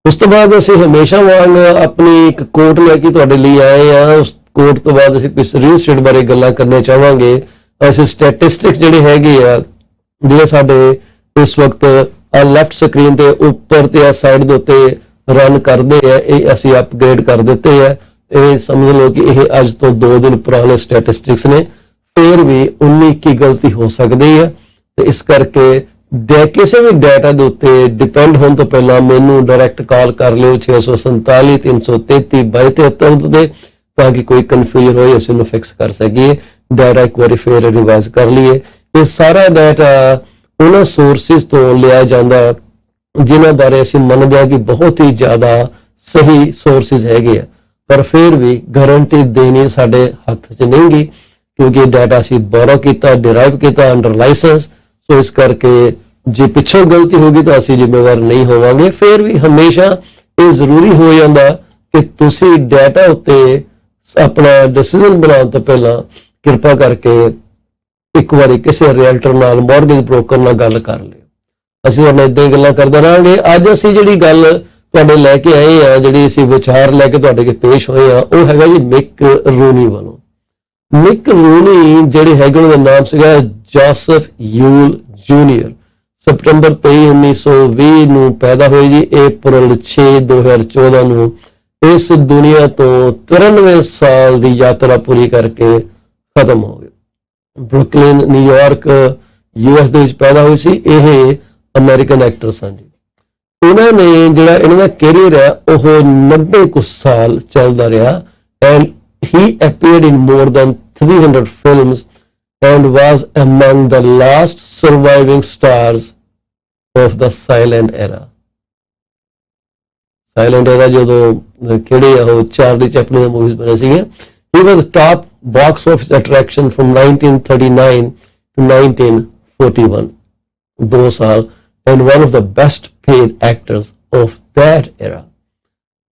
ਉਸ ਤੋਂ ਬਾਅਦ ਅਸੀਂ ਹਮੇਸ਼ਾ ਵਾਂਗ ਆਪਣੀ ਇੱਕ ਕੋਟ ਲੈ ਕੇ ਤੁਹਾਡੇ ਲਈ ਆਏ ਆ। ਉਸ ਕੋਟ ਤੋਂ ਬਾਅਦ ਅਸੀਂ ਕੁਝ ਰੀਅਲ ਸਟੇਟ ਬਾਰੇ ਗੱਲਾਂ ਕਰਨੇ ਚਾਹਾਂਗੇ। ਅਸੀਂ ਸਟੈਟਿਸਟਿਕਸ ਜਿਹੜੇ ਹੈਗੇ ਆ, ਜਿਹੜੇ ਸਾਡੇ ਇਸ ਵਕਤ ਲੈਫਟ ਸਕਰੀਨ ਤੇ ਉੱਪਰ ਤੇ ਆ ਸਾਈਡ ਦੇ ਉੱਤੇ ਰਨ ਕਰਦੇ ਆ, ਇਹ ਅਸੀਂ ਅਪਗ੍ਰੇਡ ਕਰ ਦਿੱਤੇ ਆ। ਇਹ ਸਮਝ ਲਓ ਕਿ ਇਹ ਅੱਜ ਤੋਂ 2 ਦਿਨ ਪੁਰਾਣੇ ਸਟੈਟਿਸਟਿਕਸ ਨੇ। ਫਿਰ ਵੀ 19 ਕੀ ਗਲਤੀ ਹੋ ਸਕਦੀ ਹੈ ਤੇ ਇਸ ਕਰਕੇ ਕਿਸੇ ਵੀ ਡਾਟਾ ਦੇ ਉੱਤੇ ਡਿਪੈਂਡ ਹੋਣ ਤੋਂ ਪਹਿਲਾਂ ਮੈਨੂੰ ਡਾਇਰੈਕਟ ਕਾਲ ਕਰ ਲਿਓ 647 333 2273 ਤੇ, ਤਾਂ ਕਿ ਕੋਈ ਕਨਫਿਊਜ਼ਨ ਹੋਏ ਅਸੀਂ ਉਹਨੂੰ ਫਿਕਸ ਕਰ ਸਕੀਏ। ਡਾਟਾ ਇੱਕ ਵਾਰੀ ਫਿਰ ਰਿਵਾਈਜ਼ ਕਰ ਲਈਏ ਇਹ ਸਾਰਾ ਡਾਟਾ ਉਹਨਾਂ ਸੋਰਸਿਸ ਤੋਂ ਲਿਆ ਜਾਂਦਾ ਜਿਨ੍ਹਾਂ ਬਾਰੇ ਅਸੀਂ ਮੰਨਦੇ ਹਾਂ ਕਿ ਬਹੁਤ ਹੀ ਜ਼ਿਆਦਾ ਸਹੀ ਸੋਰਸਿਸ ਹੈਗੇ ਆ, ਪਰ ਫਿਰ ਵੀ ਗਾਰੰਟੀ ਦੇਣੀ ਸਾਡੇ ਹੱਥ 'ਚ ਨਹੀਂ ਗੀ, ਕਿਉਂਕਿ ਡਾਟਾ ਅਸੀਂ ਬੋਰੋ ਕੀਤਾ, ਡਿਰਾਈਵ ਕੀਤਾ ਅੰਡਰ ਲਾਇਸੈਂਸ। ਸੋ ਇਸ ਕਰਕੇ ਜੇ ਪਿੱਛੋਂ ਗਲਤੀ ਹੋ ਗਈ ਤਾਂ ਅਸੀਂ ਜ਼ਿੰਮੇਵਾਰ ਨਹੀਂ ਹੋਵਾਂਗੇ। ਫਿਰ ਵੀ ਹਮੇਸ਼ਾ ਇਹ ਜ਼ਰੂਰੀ ਹੋ ਜਾਂਦਾ ਕਿ ਤੁਸੀਂ ਡਾਟਾ ਉੱਤੇ ਆਪਣਾ ਡਿਸੀਜ਼ਨ ਬਣਾਉਣ ਤੋਂ ਪਹਿਲਾਂ ਕਿਰਪਾ ਕਰਕੇ ਇੱਕ ਵਾਰੀ ਕਿਸੇ ਰੀਅਲਟਰ ਨਾਲ, ਮੌਰਗੇਜ ਬ੍ਰੋਕਰ ਨਾਲ ਗੱਲ ਕਰ ਲਿਓ। ਅਸੀਂ ਉਹਨਾਂ ਇਦਾਂ ਹੀ ਗੱਲਾਂ ਕਰਦੇ ਰਹਾਂਗੇ। ਅੱਜ ਅਸੀਂ ਜਿਹੜੀ ਗੱਲ ਤੁਹਾਡੇ ਲੈ ਕੇ ਆਏ ਆ, ਜਿਹੜੀ ਅਸੀਂ ਵਿਚਾਰ ਲੈ ਕੇ ਤੁਹਾਡੇ ਅੱਗੇ ਪੇਸ਼ ਹੋਏ ਆ, ਉਹ ਹੈਗਾ ਜੀ ਮਿਕ ਰੂਨੀ ਵੱਲੋਂ। ਮਿਕ ਰੂਨੀ ਜਿਹੜੇ ਹੈਗੇ ਉਹਨਾਂ ਦਾ ਨਾਮ ਸੀਗਾ ਜੋਸਫ ਯੂਲ ਜੂਨੀਅਰ। ਸਪਟੰਬਰ 23, 1920 ਨੂੰ ਪੈਦਾ ਹੋਏ ਜੀ। April 6, 2014 ਨੂੰ ਇਸ ਦੁਨੀਆ ਤੋਂ 93 ਸਾਲ ਦੀ ਯਾਤਰਾ ਪੂਰੀ ਕਰਕੇ ਖਤਮ ਹੋ ਗਏ। ਬਰੁਕਲਿਨ, ਨਿਊਯਾਰਕ, US ਦੇ ਵਿੱਚ ਪੈਦਾ ਹੋਈ ਸੀ। ਇਹ ਅਮਰੀਕਨ ਐਕਟਰ ਸਨ ਜੀ। ਇਹਨਾਂ ਨੇ ਜਿਹੜਾ ਇਹਨਾਂ ਦਾ ਕੈਰੀਅਰ ਹੈ ਉਹ 90 ਕੁ ਸਾਲ ਚੱਲਦਾ ਰਿਹਾ। And he appeared in more than 300 films and was among the last surviving stars of the silent era. Silent era ਜਦੋਂ ਕਿਹੜੇ ਉਹ ਚਾਰਲੀ ਚੈਪਲਿਨ ਦੀਆਂ ਮੂਵੀਜ਼ ਬਣੇ ਸੀਗੇ। He was top box office attraction from 1939 to 1941. 2 ਸਾਲ, and one of the best paid actors of that era.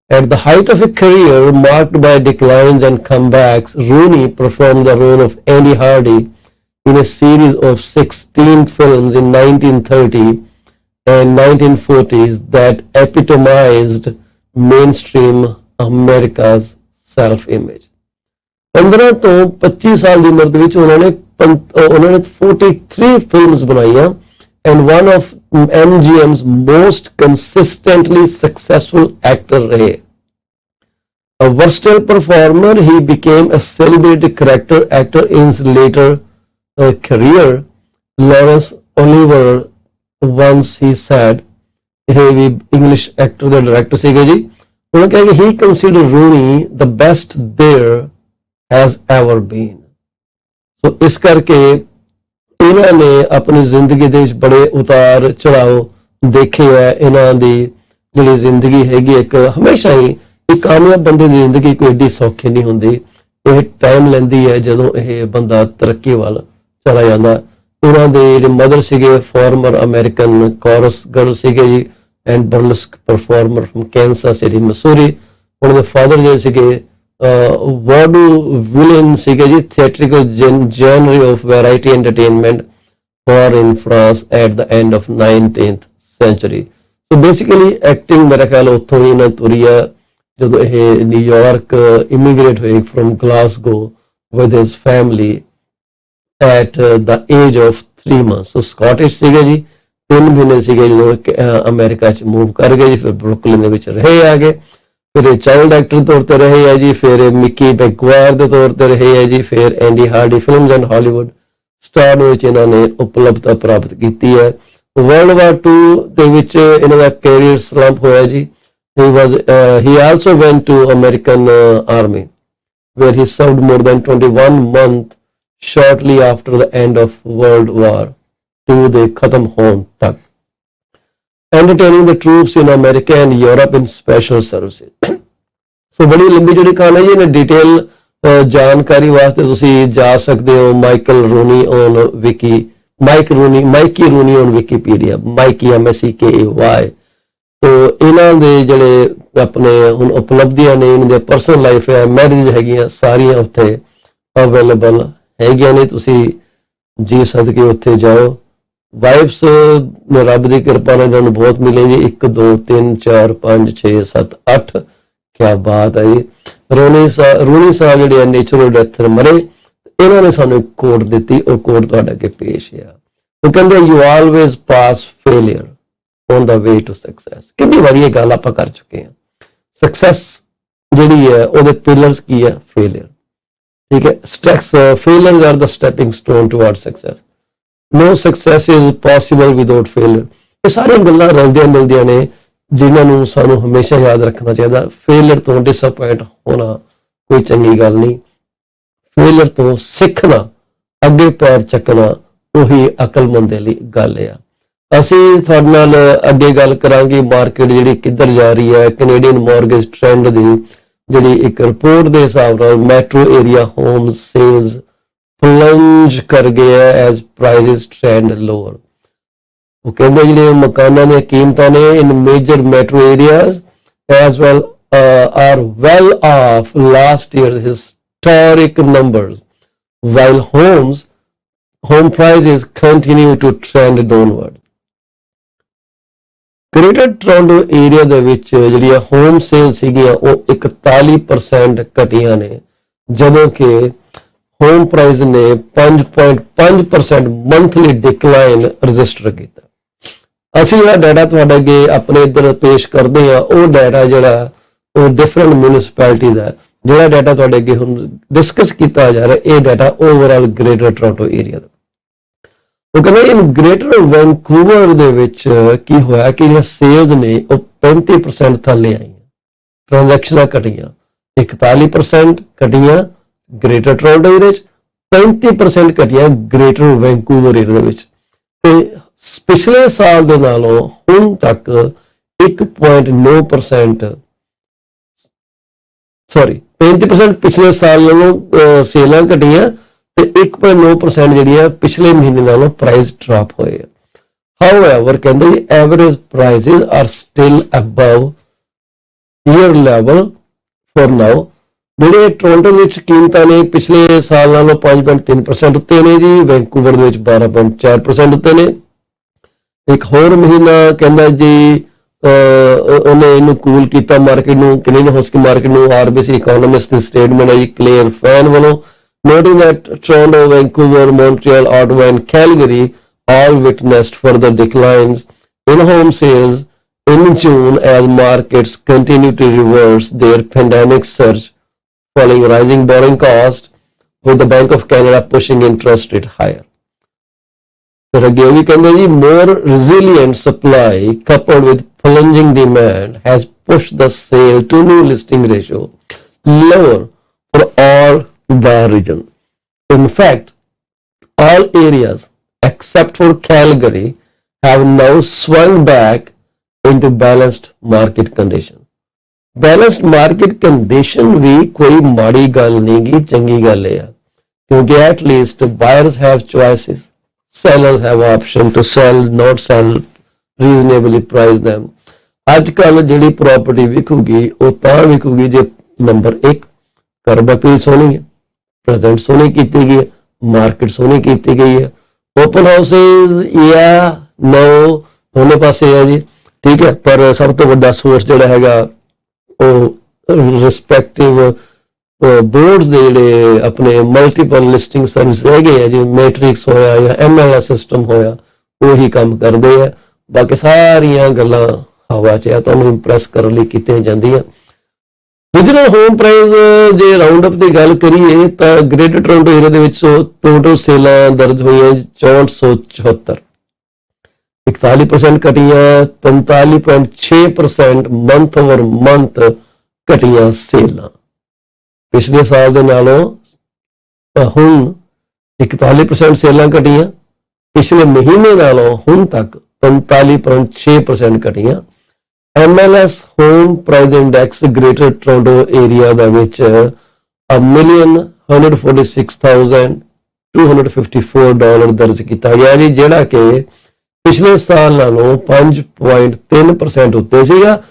At the height of a career marked by declines and comebacks, Rooney performed the role of Andy Hardy in a series of 16 films in 1930 and 1940s that epitomized mainstream America's self-image. 15 ਤੋਂ 25 ਸਾਲ ਦੀ ਉਮਰ ਦੇ ਵਿੱਚ ਉਹਨਾਂ ਨੇ 43 ਫਿਲਮਸ ਬਣਾਈਆਂ and one of MGM's most consistently successful actor rahe. A versatile performer, he became a celebrated character actor in his later career. Laurence Olivier once he said, he English actor the director ਸੀਗੇ ਜੀ, ਉਹਨਾਂ ਕਹਿੰਦੇ he considered Rooney the best there has ever been. So ਇਸ ਕਰਕੇ ਇਹਨਾਂ ਨੇ ਆਪਣੀ ਜ਼ਿੰਦਗੀ ਦੇ ਵਿੱਚ ਬੜੇ ਉਤਾਰ ਚੜਾਓ ਦੇਖੇ ਆ। ਇਹਨਾਂ ਦੀ ਜਿਹੜੀ ਜ਼ਿੰਦਗੀ ਹੈਗੀ ਇੱਕ ਹਮੇਸ਼ਾ ਹੀ ਇੱਕ ਕਾਮਯਾਬ ਬੰਦੇ ਦੀ ਜ਼ਿੰਦਗੀ ਕੋਈ ਏਡੀ ਸੌਖੀ ਨਹੀਂ ਹੁੰਦੀ। ਇਹ ਟਾਈਮ ਲੈਂਦੀ ਹੈ ਜਦੋਂ ਇਹ ਬੰਦਾ ਤਰੱਕੀ ਵੱਲ ਚਲਾ ਜਾਂਦਾ। ਉਹਨਾਂ ਦੇ ਜਿਹੜੇ ਮਦਰ ਸੀਗੇ ਫਾਰਮਰ ਅਮਰੀਕਨ ਕੋਰਸ ਗਰਲ ਸੀਗੇ ਜੀ and burlesque performer from Kansas City Missouri. ਉਹਨਾਂ ਦੇ ਫਾਦਰ ਜਿਹੜੇ ਸੀਗੇ ਵਾਡੂ ਵਿਲਨ ਸੀਗੇ ਜੀ, theatrical genre of variety entertainment in France at the end of 19th century. So basically acting ਮੇਰਾ ਖਿਆਲ ਉੱਥੋਂ ਹੀ ਨਾ ਤੁਰੀ ਆ ਜਦੋਂ ਇਹ ਨਿਊਯਾਰਕ immigrate ਹੋਏ from Glasgow with his family at the age of 3 months. So Scottish ਸੀਗੇ ਜੀ, 3 ਮਹੀਨੇ ਸੀਗੇ ਜਦੋਂ ਅਮਰੀਕਾ 'ਚ ਮੂਵ ਕਰ ਗਏ ਜੀ। ਫਿਰ ਬਰੁਕਲਿਨ ਦੇ ਵਿੱਚ ਰਹੇ ਆ ਗਏ। ਫਿਰ ਚਾਈਲਡ ਐਕਟਰ ਤੌਰ ਤੇ ਰਹੇ ਹੈ ਜੀ। ਫਿਰ ਮਿਕੀ ਮੈਗਵਾਇਰ ਦੇ ਤੌਰ ਤੇ ਰਹੇ ਹੈ ਜੀ। ਫਿਰ Andy Hardy films and Hollywood star ਵਿੱਚ ਇਹਨਾਂ ਨੇ ਉਪਲਬਧਤਾ ਪ੍ਰਾਪਤ ਕੀਤੀ ਹੈ। World War II ਦੇ ਵਿੱਚ ਇਹਨਾਂ ਦਾ ਕੈਰੀਅਰ ਸਲੰਪ ਹੋਇਆ ਜੀ। He also went to American Army where he served more than 21 months shortly after the end of World War II ਦੇ ਖਤਮ ਹੋਣ ਤੱਕ, entertaining the troops in America and Europe in special services. So ਬੜੀ ਲੰਬੀ ਜਿਹੜੀ ਕਹਾਣੀ ਹੈ, ਇਹਨੇ ਡਿਟੇਲ ਜਾਣਕਾਰੀ ਵਾਸਤੇ ਤੁਸੀਂ ਜਾ ਸਕਦੇ ਹੋ Maiki Rooney on Wikipedia, Maiki MACKAY। ਤੋ ਇਹਨਾਂ ਦੇ ਜਿਹੜੇ ਆਪਣੇ ਹੁਣ ਉਪਲਬਧੀਆਂ ਨੇ, ਇਹਨਾਂ ਦੇ ਪਰਸਨਲ ਲਾਈਫ ਹੈ, ਮੈਰਿਜ ਹੈਗੀਆਂ, ਸਾਰੀਆਂ ਉੱਥੇ ਅਵੇਲੇਬਲ ਹੈਗੀਆਂ ਨੇ। ਤੁਸੀਂ ਜੀ ਸਦਕੇ ਉੱਥੇ ਜਾਓ। ਵਾਈਫਸ ਰੱਬ ਦੀ ਕਿਰਪਾ ਨਾਲ ਇਹਨਾਂ ਨੂੰ ਬਹੁਤ ਮਿਲੇ ਜੀ। 1 2 3 4 5 6 7 8 ਕਿਆ ਬਾਤ ਹੈ ਜੀ। ਰੂਨੀ ਸਾਹਿਬ ਜਿਹੜੇ ਨੇਚੁਰਲ ਡੈਥ ਮਰੇ, ਇਹਨਾਂ ਨੇ ਸਾਨੂੰ ਇੱਕ ਕੋਡ ਦਿੱਤੀ, ਉਹ ਕੋਡ ਤੁਹਾਡੇ ਅੱਗੇ ਪੇਸ਼ ਆ। ਉਹ ਕਹਿੰਦੇ you always pass failure on the way to success. ਕਿੰਨੀ ਵਾਰੀ ਇਹ ਗੱਲ ਆਪਾਂ ਕਰ ਚੁੱਕੇ ਹਾਂ। ਸਕਸੈਸ ਜਿਹੜੀ ਹੈ ਉਹਦੇ ਪਿਲਰਸ ਕੀ ਹੈ? ਫੇਲਿਅਰ, ਠੀਕ ਹੈ। Failures are the stepping stone toward success. No success is possible without failure. ਇਹ ਸਾਰੀਆਂ ਗੱਲਾਂ ਰਲਦੀਆਂ ਮਿਲਦੀਆਂ ਨੇ ਜਿਨ੍ਹਾਂ ਨੂੰ ਸਾਨੂੰ ਹਮੇਸ਼ਾ ਯਾਦ ਰੱਖਣਾ ਚਾਹੀਦਾ। ਫੇਲਿਅਰ ਤੋਂ ਡਿਸਅਪਾਇੰਟ ਹੋਣਾ ਕੋਈ ਚੰਗੀ ਗੱਲ ਨਹੀਂ। ਫੇਲਿਅਰ ਤੋਂ ਸਿੱਖਣਾ, ਅੱਗੇ ਪੈਰ ਚੱਕਣਾ, ਉਹੀ ਅਕਲਮੰਦ ਲਈ ਗੱਲ ਆ। ਅਸੀਂ ਤੁਹਾਡੇ ਨਾਲ ਅੱਗੇ ਗੱਲ ਕਰਾਂਗੇ ਮਾਰਕੀਟ ਜਿਹੜੀ ਕਿੱਧਰ ਜਾ ਰਹੀ ਹੈ। ਕੈਨੇਡੀਅਨ ਮੌਰਗੇਜ ਟ੍ਰੈਂਡ ਦੀ ਜਿਹੜੀ ਇੱਕ ਰਿਪੋਰਟ ਦੇ ਹਿਸਾਬ ਨਾਲ ਮੈਟਰੋ ਏਰੀਆ ਹੋਮ ਸੇਲਸ ਪਲੰਜ ਕਰ ਗਿਆ ਐਜ਼ ਪ੍ਰਾਈਸਿਸ ਟ੍ਰੈਂਡ ਲੋਅਰ। ਉਹ ਕਹਿੰਦੇ ਜਿਹੜੇ ਮਕਾਨਾਂ ਦੀਆਂ ਕੀਮਤਾਂ ਨੇ in major metro areas as well are well off last year's historic numbers, while home prices continue to trend downward. Greater Toronto area ਦੇ ਵਿੱਚ ਜਿਹੜੀਆਂ ਹੋਮ ਸੇਲ ਸੀਗੀਆਂ ਉਹ 41% ਘਟੀਆਂ ਨੇ, ਜਦੋਂ ਕਿ ਹੋਮ ਪ੍ਰਾਈਸ ਨੇ 5.5% ਮੰਥਲੀ ਡਿਕਲਾਈਨ ਰਜਿਸਟਰ ਕੀਤਾ। ਅਸੀਂ ਇਹ ਡਾਟਾ ਤੁਹਾਡੇ ਅੱਗੇ ਆਪਣੇ ਇੱਧਰ ਪੇਸ਼ ਕਰਦੇ ਹਾਂ। ਉਹ ਡਾਟਾ ਜਿਹੜਾ ਉਹ ਡਿਫਰੈਂਟ ਮਿਊਨਿਸਪੈਲਿਟੀ ਦਾ ਜਿਹੜਾ ਡਾਟਾ ਤੁਹਾਡੇ ਅੱਗੇ ਹੁਣ ਡਿਸਕਸ ਕੀਤਾ ਜਾ ਰਿਹਾ, ਇਹ data overall Greater Toronto area ਦਾ। ਉਹ ਕਹਿੰਦੇ ਇਨ ਗ੍ਰੇਟਰ ਵੈਨਕੂਵਰ ਦੇ ਵਿੱਚ ਕੀ ਹੋਇਆ ਕਿ ਜਿਹੜੀਆਂ ਸੇਲਸ ਨੇ ਉਹ 35% ਥੱਲੇ ਆਈਆਂ, ਟ੍ਰਾਂਜੈਕਸ਼ਨਾਂ ਘਟੀਆਂ, 41% ਘਟੀਆਂ ਗ੍ਰੇਟਰ ਟੋਰਾਂਟੋ ਏਰੀਆ ਵਿੱਚ, 35% ਘਟੀਆਂ ਗ੍ਰੇਟਰ ਵੈਨਕੂਵਰ ਏਰੀਆ ਦੇ ਵਿੱਚ। ਤੇ ਪਿਛਲੇ ਸਾਲ ਦੇ ਨਾਲੋਂ ਹੁਣ ਤੱਕ 1.9% 35% ਪਿਛਲੇ ਸਾਲ ਨਾਲੋਂ ਸੇਲਾਂ ਘਟੀਆਂ ਤੇ 1.9% ਜਿਹੜੀਆਂ ਪਿਛਲੇ ਮਹੀਨੇ ਨਾਲੋਂ ਪ੍ਰਾਈਸ ਡ੍ਰੌਪ ਹੋਏ ਆ। ਹਾਊਐਵਰ ਕਹਿੰਦੇ average prices are still above year level for ਨਾਓ। ਜਿਹੜੇ ਟੋਰਾਂਟੋ ਵਿੱਚ ਕੀਮਤਾਂ ਨੇ ਪਿਛਲੇ ਸਾਲ ਨਾਲੋਂ 5.3% ਉੱਤੇ ਨੇ ਜੀ, ਵੈਨਕੂਵਰ ਦੇ ਵਿੱਚ 12.4% ਉੱਤੇ ਨੇ। ਇੱਕ ਹੋਰ ਮਹੀਨਾ ਕਹਿੰਦਾ ਜੀ ਉਹਨੇ ਇਹਨੂੰ ਕੂਲ ਕੀਤਾ ਮਾਰਕੀਟ ਨੂੰ, ਕੈਨੇਡੀਅਨ ਹਾਊਸਿੰਗ ਮਾਰਕੀਟ ਨੂੰ। ਆਰਬੀਸੀ ਇਕਨੋਮਿਸਟ ਦੀ ਸਟੇਟਮੈਂਟ ਹੈ ਜੀ ਕਲੇਅਰ ਫੈਨ ਵੱਲੋਂ, noting that Toronto, Vancouver, Montreal, Ottawa and Calgary all witnessed further declines in home sales in June as markets continue to reverse their pandemic surge following rising borrowing costs, with the Bank of Canada pushing interest rate higher. ਫਿਰ ਅੱਗੇ ਵੀ ਕਹਿੰਦੇ ਜੀ more resilient supply coupled with plunging demand has pushed the sale to new listing ratio lower for all the region. In fact, all areas except for Calgary have now swung back into balanced market condition. Balanced market condition ਵੀ ਕੋਈ ਮਾੜੀ ਗੱਲ ਨਹੀਂ ਗੀ, ਚੰਗੀ ਗੱਲ ਹੈ, ਕਿਉਂਕਿ at least buyers have choices, sellers have option to sell, not sell, reasonably price them. ਅੱਜ ਕੱਲ ਜਿਹੜੀ ਪ੍ਰਾਪਰਟੀ ਵਿਕੂਗੀ ਉਹ ਤਾਂ ਵਿਕੂਗੀ ਜੇ ਨੰਬਰ 1 ਕਰਬ ਅਪੀਲ ਸੋਹਣੀ ਹੈ, ਪ੍ਰੈਜ਼ੈਂਟ ਸੋਹਣੀ ਕੀਤੀ ਗਈ ਹੈ, ਮਾਰਕੀਟ ਸੋਹਣੀ ਕੀਤੀ ਗਈ ਹੈ, ਓਪਨ ਹਾਊਸਿਸ ਜਾਂ ਨੋ ਦੋਨੇ ਪਾਸੇ ਹੈ ਜੀ, ਠੀਕ ਹੈ। ਪਰ ਸਭ ਤੋਂ ਵੱਡਾ ਸੋਰਸ ਜਿਹੜਾ ਹੈਗਾ ਉਹ ਰਿਸਪੈਕਟਿਵ ਬੋਰਡਸ ਦੇ ਜਿਹੜੇ ਆਪਣੇ ਮਲਟੀਪਲ ਲਿਸਟਿੰਗ ਸਰਵਿਸ ਹੈਗੇ ਆ, ਜਿਵੇਂ ਮੈਟ੍ਰਿਕਸ ਹੋਇਆ ਜਾਂ MLS ਸਿਸਟਮ ਹੋਇਆ, ਉਹੀ ਕੰਮ ਕਰਦੇ ਆ। ਬਾਕੀ ਸਾਰੀਆਂ ਗੱਲਾਂ ਹਵਾ 'ਚ ਆ, ਤੁਹਾਨੂੰ ਇੰਪ੍ਰੈਸ ਕਰਨ ਲਈ ਕੀਤੀਆਂ ਜਾਂਦੀਆਂ। ਰੀਜਨਲ ਹੋਮ ਪ੍ਰਾਈਸ ਜੇ ਰਾਉਂਡ ਅਪ ਦੀ ਗੱਲ ਕਰੀਏ ਤਾਂ ਗ੍ਰੇਟਰ ਟੋਰਾਂਟੋ ਏਰੀਆ ਦੇ ਵਿੱਚ ਟੋਟਲ ਸੇਲਾਂ ਦਰਜ ਹੋਈਆਂ 6474, 41% ਘਟੀਆਂ, 45.6% ਮੰਥ ਓਵਰ ਮੰਥ ਘਟੀਆਂ ਸੇਲਾਂ। ਪਿਛਲੇ ਸਾਲ ਦੇ ਨਾਲੋਂ ਹੁਣ 41% ਸੇਲਾਂ ਘਟੀਆਂ, ਪਿਛਲੇ ਮਹੀਨੇ ਨਾਲੋਂ ਹੁਣ ਤੱਕ 45.6% ਘਟੀਆਂ। MLS home price index greater Toronto area ਦੇ ਵਿੱਚ 1,146,254 ਡਾਲਰ ਦਰਜ ਕੀਤਾ ਗਿਆ ਜੀ, ਜਿਹੜਾ ਕਿ ਪਿਛਲੇ ਸਾਲ ਨਾਲੋਂ 5.3% ਉੱਤੇ ਸੀਗਾ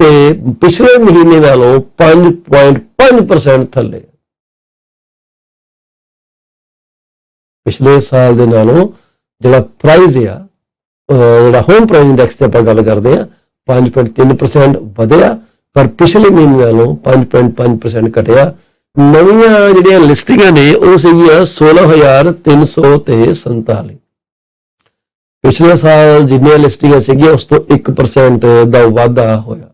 ਤੇ ਪਿਛਲੇ ਮਹੀਨੇ ਨਾਲੋਂ 5.5% ਥੱਲੇ। ਪਿਛਲੇ ਸਾਲ ਦੇ ਨਾਲੋਂ ਜਿਹੜਾ ਪ੍ਰਾਈਸ ਆ, ਜਿਹੜਾ ਹੋਮ ਪ੍ਰਾਈਸ ਇੰਡੈਕਸ ਤੇ ਆਪਾਂ ਗੱਲ ਕਰਦੇ ਆ, 5.3% ਵਧਿਆ, ਪਰ ਪਿਛਲੇ ਮਹੀਨੇ ਨਾਲੋਂ 5.5% ਘਟਿਆ। ਨਵੀਆਂ ਜਿਹੜੀਆਂ ਲਿਸਟਿੰਗਾਂ ਨੇ ਉਹ ਸੀਗੀਆਂ 16,347। ਪਿਛਲੇ ਸਾਲ ਜਿੰਨੀਆਂ ਲਿਸਟਿੰਗਾਂ ਸੀਗੀਆਂ ਉਸ ਤੋਂ 1% ਦਾ ਵਾਧਾ ਹੋਇਆ,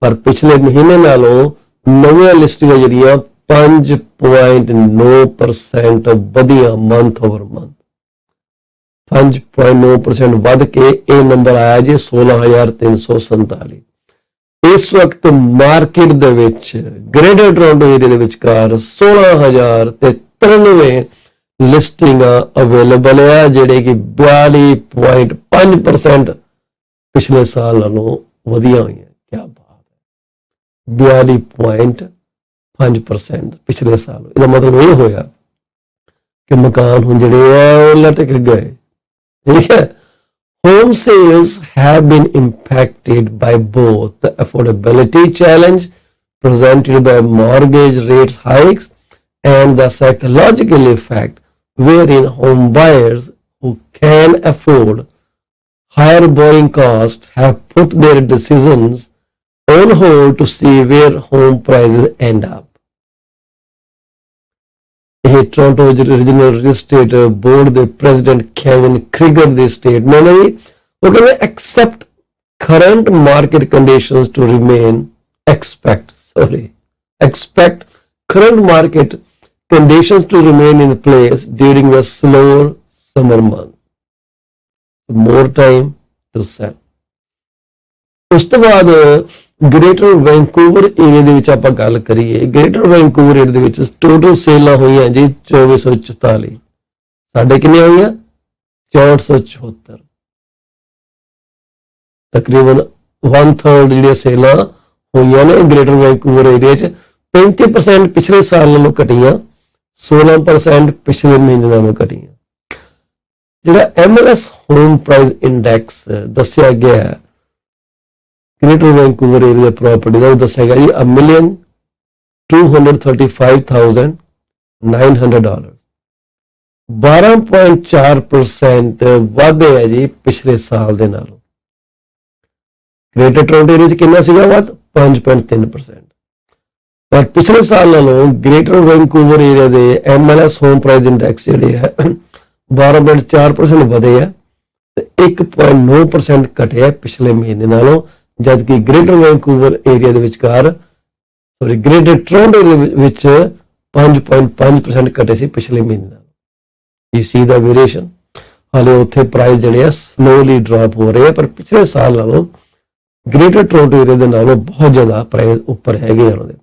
ਪਰ ਪਿਛਲੇ ਮਹੀਨੇ ਨਾਲੋਂ ਨਵੀਆਂ ਲਿਸਟਿੰਗਾਂ ਜਿਹੜੀਆਂ 5.9% ਵਧੀਆਂ ਮੰਥ ਓਵਰ ਮੰਥ, 5.9% ਵੱਧ ਕੇ ਇਹ ਨੰਬਰ ਆਇਆ ਜੀ 16,347। ਇਸ ਵਕਤ ਮਾਰਕੀਟ ਦੇ ਵਿੱਚ ਗ੍ਰੇਟਰ ਟੋਰਾਂਟੋ ਏਰੀਆ ਦੇ ਵਿਚਕਾਰ 16,093 ਲਿਸਟਿੰਗ ਅਵੇਲੇਬਲ ਆ ਜਿਹੜੇ ਕਿ 42.5% ਪਿਛਲੇ ਸਾਲ ਨਾਲੋਂ ਵਧੀਆ ਹੋਈਆਂ। ਕੀ ਬਾਤ ਹੈ, 42.5% ਪਿਛਲੇ ਸਾਲ। ਇਹਦਾ ਮਤਲਬ ਇਹ ਹੋਇਆ ਕਿ ਮਕਾਨ ਹੁਣ ਜਿਹੜੇ ਆ ਉਹ ਲਟਕ ਗਏ। ਠੀਕ ਹੈ। Home sales have been impacted by both the affordability challenge presented by mortgage rates hikes and the psychological effect wherein home buyers who can afford higher borrowing costs have put their decisions on hold to see where home prices end up. ਇਹ Toronto regional real estate board ਦੇ ਪ੍ਰੈਜ਼ੀਡੈਂਟ ਕੈਵਿਨ ਕ੍ਰਿਗਰ ਦੀ ਸਟੇਟਮੈਂਟ ਹੈ। ਉਹ ਕਹਿੰਦੇ expect current market conditions to remain expect current market conditions to remain in place during the slower summer months. More time to sell. ਉਸ ਤੋਂ ਬਾਅਦ ਗ੍ਰੇਟਰ ਵੈਨਕੂਵਰ ਏਰੀਆ ਦੇ ਵਿੱਚ ਆਪਾਂ ਗੱਲ ਕਰੀਏ। ਗ੍ਰੇਟਰ ਵੈਨਕੂਵਰ ਏਰੀਆ ਦੇ ਵਿੱਚ ਟੋਟਲ ਸੇਲਾਂ ਹੋਈਆਂ ਜੀ 2444। ਸਾਡੇ ਕਿੰਨੀਆਂ ਹੋਈਆਂ? 6474। ਤਕਰੀਬਨ 1/3 ਜਿਹੜੀਆਂ ਸੇਲਾਂ ਹੋਈਆਂ ਨੇ ਗ੍ਰੇਟਰ ਵੈਨਕੂਵਰ ਏਰੀਆ 'ਚ। 35% ਪਿਛਲੇ ਸਾਲ ਨਾਲੋਂ ਘਟੀਆਂ, 16% ਪਿਛਲੇ ਮਹੀਨੇ ਨਾਲੋਂ ਘਟੀਆਂ। ਜਿਹੜਾ MLS ਹੋਮ ਪ੍ਰਾਈਸ ਇੰਡੈਕਸ ਦੱਸਿਆ ਗਿਆ ਗ੍ਰੇਟਰ ਵੈਨਕੂਵਰ ਏਰੀਆ ਪ੍ਰਾਪਰਟੀ ਦਾ, ਉਹ ਦੱਸਿਆ ਗਿਆ ਜੀ $1,235,900, 12.4% ਵਾਧੇ ਹੈ ਜੀ ਪਿਛਲੇ ਸਾਲ ਦੇ ਨਾਲੋਂ। ਗ੍ਰੇਟਰ ਟੋਰਾਂਟੋ ਏਰੀਆ 'ਚ ਕਿੰਨਾ ਸੀਗਾ ਵੱਧ? 5.3%। ਪਰ ਪਿਛਲੇ ਸਾਲ ਨਾਲੋਂ ਗ੍ਰੇਟਰ ਵੈਨਕੂਵਰ ਏਰੀਆ ਦੇ MLS ਹੋਮ ਪ੍ਰਾਈਸ ਇੰਡੈਕਸ ਜਿਹੜੇ ਹੈ 12.4% ਵਧੇ ਆ ਤੇ 1.9% ਘਟਿਆ ਪਿਛਲੇ ਮਹੀਨੇ ਨਾਲੋਂ, ਜਦਕਿ ਗ੍ਰੇਟਰ ਵੈਨਕੂਵਰ ਏਰੀਆ ਦੇ ਵਿਚਕਾਰ ਗ੍ਰੇਟਰ ਟੋਰਾਂਟੋ ਏਰੀਆ ਵਿੱਚ 5.5% ਘਟੇ ਸੀ ਪਿਛਲੇ ਮਹੀਨੇ ਨਾਲ। You C the variation. ਹਾਲੇ ਉੱਥੇ ਪ੍ਰਾਈਸ ਜਿਹੜੇ ਆ ਸਲੋਲੀ ਡ੍ਰੌਪ ਹੋ ਰਹੇ ਆ, ਪਰ ਪਿਛਲੇ ਸਾਲ ਨਾਲੋਂ ਗ੍ਰੇਟਰ ਟੋਰਾਂਟੋ ਏਰੀਆ ਦੇ ਨਾਲੋਂ ਬਹੁਤ ਜ਼ਿਆਦਾ ਪ੍ਰਾਈਸ ਉੱਪਰ ਹੈਗੇ ਉਹਨਾਂ ਦੇ।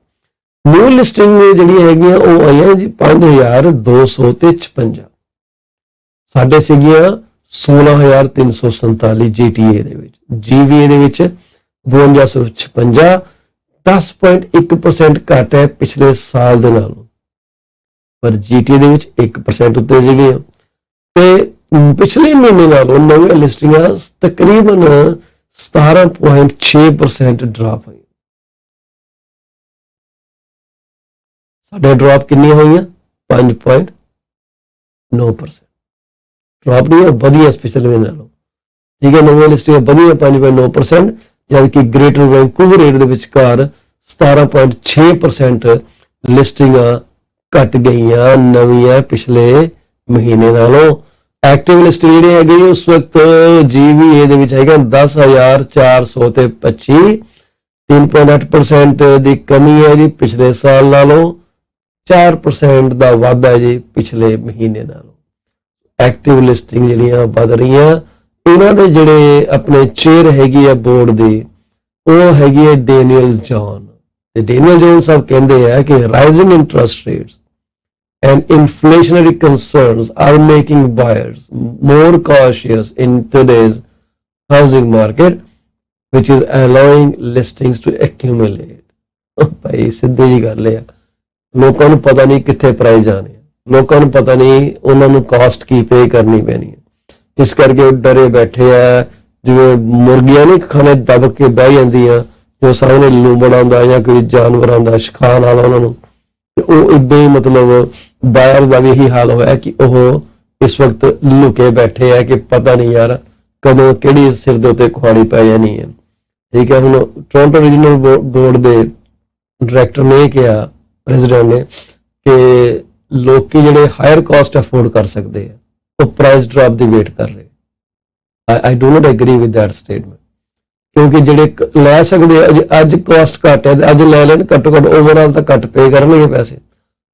ਨਿਊ ਲਿਸਟਿੰਗ ਜਿਹੜੀਆਂ ਹੈਗੀਆਂ ਉਹ ਆਈਆਂ ਜੀ 5256। ਸਾਡੇ ਸੀਗੀਆਂ 16347 GTA ਦੇ ਵਿੱਚ। GVA ਦੇ ਵਿੱਚ 5256, 10.1% ਘੱਟ ਹੈ ਪਿਛਲੇ ਸਾਲ ਦੇ ਨਾਲੋਂ, ਪਰ GTA ਦੇ ਵਿੱਚ 1% ਉੱਤੇ ਸੀਗੀਆਂ। ਤੇ ਪਿਛਲੇ ਮਹੀਨੇ ਨਾਲੋਂ ਨਵੀਆਂ ਲਿਸਟਿੰਗਾਂ ਤਕਰੀਬਨ 17.6% ਡਰਾਪ ਹੋਈ। ਸਾਡੇ ਡਰਾਪ ਕਿੰਨੀਆਂ ਹੋਈਆਂ? 5.9%। ਡਰਾਪ ਨਹੀਂ ਵਧੀਆ ਪਿਛਲੇ ਮਹੀਨੇ ਨਾਲੋਂ। ਠੀਕ ਹੈ, ਨਵੀਆਂ ਲਿਸਟਿੰਗਾਂ ਵਧੀਆ 5.9%, ਜਦਕਿ ਗ੍ਰੇਟਰ ਵੈਨਕੂਵਰ ਏਰੀਆ ਦੇ ਵਿਚਕਾਰ 17.6% ਲਿਸਟਿੰਗਾਂ ਘਟ ਗਈਆਂ ਨਵੀਆਂ ਪਿਛਲੇ ਮਹੀਨੇ ਨਾਲੋਂ। ਐਕਟਿਵ ਲਿਸਟਿੰਗ ਜਿਹੜੀ ਹੈਗੀ ਉਸ ਵਕਤ GVA ਦੇ ਵਿੱਚ ਹੈਗਾ 10,425, 3.8% ਦੀ ਕਮੀ ਹੈ ਜੀ ਪਿਛਲੇ ਸਾਲ ਨਾਲੋਂ, 4% ਦਾ ਵਾਧਾ ਹੈ ਜੀ ਪਿਛਲੇ ਮਹੀਨੇ ਨਾਲੋਂ। ਐਕਟਿਵ ਲਿਸਟਿੰਗ ਜਿਹੜੀਆਂ ਵੱਧ ਰਹੀਆਂ। ਇਹਨਾਂ ਦੇ ਜਿਹੜੇ ਆਪਣੇ ਚੇਅਰ ਹੈਗੀ ਆ ਬੋਰਡ ਦੀ, ਉਹ ਹੈਗੀ ਹੈ ਡੈਨੀਅਲ ਜੌਨ। ਤੇ ਡੈਨੀਅਲ ਜੌਨ ਸਾਹਿਬ ਕਹਿੰਦੇ ਆ ਕਿ rising interest rates and inflationary concerns are making buyers more cautious in today's housing market, which is allowing listings to accumulate. ਭਾਈ ਸਿੱਧੀ ਜੀ ਗੱਲ ਹੈ, ਲੋਕਾਂ ਨੂੰ ਪਤਾ ਨਹੀਂ ਕਿੱਥੇ ਪ੍ਰਾਈਸ ਜਾਣੇ, ਲੋਕਾਂ ਨੂੰ ਪਤਾ ਨਹੀਂ ਉਹਨਾਂ ਨੂੰ ਕਾਸਟ ਕੀ ਪੇ ਕਰਨੀ ਪੈਣੀ ਹੈ, ਇਸ ਕਰਕੇ ਉਹ ਡਰੇ ਬੈਠੇ ਆ। ਜਿਵੇਂ ਮੁਰਗੀਆਂ ਨਹੀਂ ਖਾਣੇ ਦਬ ਕੇ ਬਹਿ ਜਾਂਦੀਆਂ, ਜੋ ਸਾਹਮਣੇ ਲੂੰਬੜ ਆਉਂਦਾ ਜਾਂ ਕੋਈ ਜਾਨਵਰ ਆਉਂਦਾ ਸ਼ਿਕਾਰ ਵਾਲਾ ਉਹਨਾਂ ਨੂੰ, ਤੇ ਉਹ ਇੱਦਾਂ ਹੀ ਮਤਲਬ ਬਾਇਰਸ ਦਾ ਵੀ ਇਹੀ ਹਾਲ ਹੋਇਆ ਕਿ ਉਹ ਇਸ ਵਕਤ ਲੁਕੇ ਬੈਠੇ ਆ ਕਿ ਪਤਾ ਨਹੀਂ ਯਾਰ ਕਦੋਂ ਕਿਹੜੀ ਸਿਰ ਦੇ ਉੱਤੇ ਕੁਹਾੜੀ ਪੈ ਜਾਣੀ ਹੈ। ਠੀਕ ਹੈ, ਹੁਣ ਟੋਰਾਂਟੋ ਰੀਜਨਲ ਬੋਰਡ ਦੇ ਡਾਇਰੈਕਟਰ ਨੇ ਕਿਹਾ, ਪ੍ਰੈਜ਼ੀਡੈਂਟ ਨੇ, ਕਿ ਲੋਕੀ ਜਿਹੜੇ ਹਾਇਰ ਕਾਸਟ ਅਫੋਰਡ ਕਰ ਸਕਦੇ ਆ ਉਹ ਪ੍ਰਾਈਸ ਡ੍ਰੌਪ ਦੀ ਵੇਟ ਕਰ ਰਹੇ। I do not agri with that statement, ਕਿਉਂਕਿ ਜਿਹੜੇ ਲੈ ਸਕਦੇ ਅੱਜ ਕਾਸਟ ਘੱਟ ਹੈ ਤੇ ਅੱਜ ਲੈ ਲੈਣ, ਘੱਟੋ ਘੱਟ ਓਵਰਆਲ ਤਾਂ ਘੱਟ ਪੇ ਕਰਨਗੇ ਪੈਸੇ,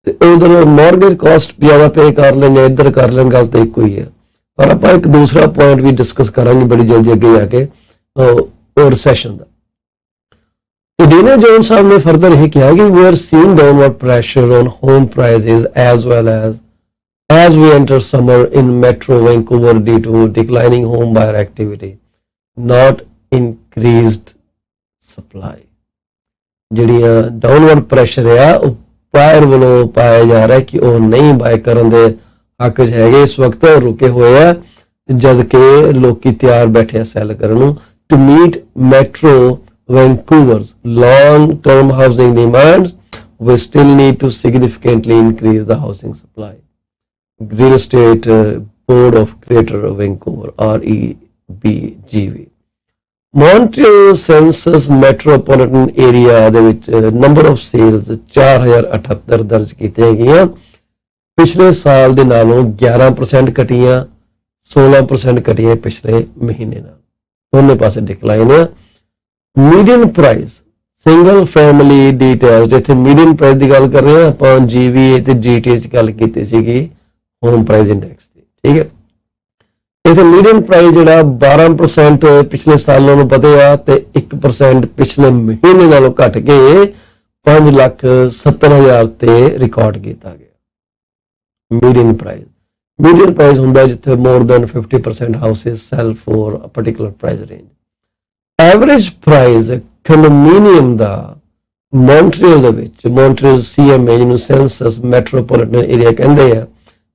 ਤੇ ਉਧਰ ਮੌਰਗੇਜ ਕਾਸਟ ਜ਼ਿਆਦਾ ਪੇ ਕਰ ਲੈਣ ਜਾਂ ਇੱਧਰ ਕਰ ਲੈਣ, ਗੱਲ ਤਾਂ ਇੱਕੋ ਹੀ ਹੈ। ਪਰ ਆਪਾਂ ਇੱਕ ਦੂਸਰਾ ਪੁਆਇੰਟ ਵੀ ਡਿਸਕਸ ਕਰਾਂਗੇ ਬੜੀ ਜਲਦੀ ਅੱਗੇ ਜਾ ਕੇ, ਉਹ ਰਿਸੈਸ਼ਨ ਦਾ। ਤੇ ਡੈਨੀਅਲ ਜੌਨ ਸਾਹਿਬ ਨੇ ਫਰਦਰ ਇਹ ਕਿਹਾ ਕਿ we are seeing downward pressure on home prices as well as as we enter summer in Metro Vancouver due to declining home buyer activity, not increased supply. ਜਿਹੜੀਆਂ ਡਾਊਨਵਰਡ ਪ੍ਰੈਸ਼ਰ ਆ ਉਹ ਬਾਇਰ ਵੱਲੋਂ ਪਾਇਆ ਜਾ ਰਿਹਾ ਕਿ ਉਹ ਨਹੀਂ ਬਾਏ ਕਰਨ ਦੇ ਹੱਕ 'ਚ ਹੈਗੇ ਇਸ ਵਕਤ, ਰੁਕੇ ਹੋਏ ਆ, ਜਦ ਕਿ ਲੋਕੀ ਤਿਆਰ ਬੈਠੇ ਆ ਸੈਲ ਕਰਨ ਨੂੰ। To meet Metro Vancouver's long-term housing demands, we still need to significantly increase the housing supply. Real Estate Board of Greater Vancouver, REBGV. Montreal Census Metropolitan Area ਦੇ ਵਿੱਚ ਨੰਬਰ ਆਫ ਸੇਲਸ 4078 ਦਰਜ ਕੀਤੀਆਂ ਗਈਆਂ, ਪਿਛਲੇ ਸਾਲ ਦੇ ਨਾਲੋਂ 11% ਘਟੀਆਂ, 16% ਘਟੀਆਂ ਪਿਛਲੇ ਮਹੀਨੇ ਨਾਲ, ਦੋਨੇ ਪਾਸੇ ਡਿਕਲਾਈਨ ਆ। Median price single family details, ਜਿੱਥੇ ਮੀਡੀਅਨ ਪ੍ਰਾਈਸ ਦੀ ਗੱਲ ਕਰ ਰਹੇ ਹਾਂ ਆਪਾਂ, GVA ਤੇ GTA 'ਚ ਗੱਲ ਕੀਤੀ ਸੀਗੀ ਹੋਮ ਪ੍ਰਾਈਸ ਇੰਡੈਕਸ ਦੀ, ਠੀਕ ਹੈ। ਇਥੇ ਮੀਡੀਅਨ ਪ੍ਰਾਈਸ ਜਿਹੜਾ 12% ਪਿਛਲੇ ਸਾਲਾਂ ਨੂੰ ਵਧਿਆ ਤੇ 1% ਪਿਛਲੇ ਮਹੀਨੇ ਨਾਲੋਂ ਘਟ ਕੇ 5,70,000 ਤੇ ਰਿਕਾਰਡ ਕੀਤਾ ਗਿਆ। ਮੀਡੀਅਨ ਪ੍ਰਾਈਸ ਹੁੰਦਾ ਜਿੱਥੇ more than 50% houses sell for a particular price range. Average price ਕੰਡੋਮੀਨੀਅਮ the Montreal ਦੇ ਵਿੱਚ, ਮੌਂਟਰੀਅਲ CMA ਜਿਹਨੂੰ ਸੈਂਸਸ ਮੈਟਰੋਪੋਲੀਟਨ ਏਰੀਆ ਕਹਿੰਦੇ ਆ,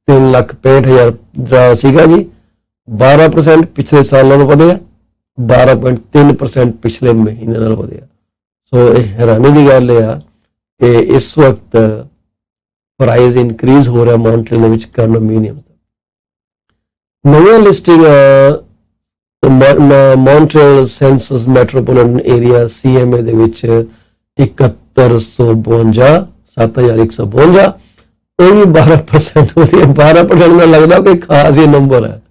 3,65,000 ਦਾ ਸੀਗਾ ਜੀ, 12% ਪਿਛਲੇ ਸਾਲਾਂ ਨੂੰ ਵਧਿਆ, 12.3% ਪਿਛਲੇ ਮਹੀਨੇ ਨਾਲ ਵਧਿਆ। ਸੋ ਇਹ ਹੈਰਾਨੀ ਦੀ ਗੱਲ ਆ ਕਿ ਇਸ ਵਕਤ ਪ੍ਰਾਈਸ ਇਨਕਰੀਜ਼ ਹੋ ਰਿਹਾ ਮੌਂਟਰੀਅਲ ਦੇ ਵਿੱਚ ਕੰਡੋਮੀਨੀਅਮ ਦਾ। ਨਵੀਆਂ listing Montreal senses metropolitan area CMA ਦੇ ਵਿੱਚ 7152, 7152, ਇਹ ਵੀ 12% ਵਧਿਆ। 12% ਦਾ ਲੱਗਦਾ ਕੋਈ ਖਾਸ ਹੀ ਨੰਬਰ ਹੈ,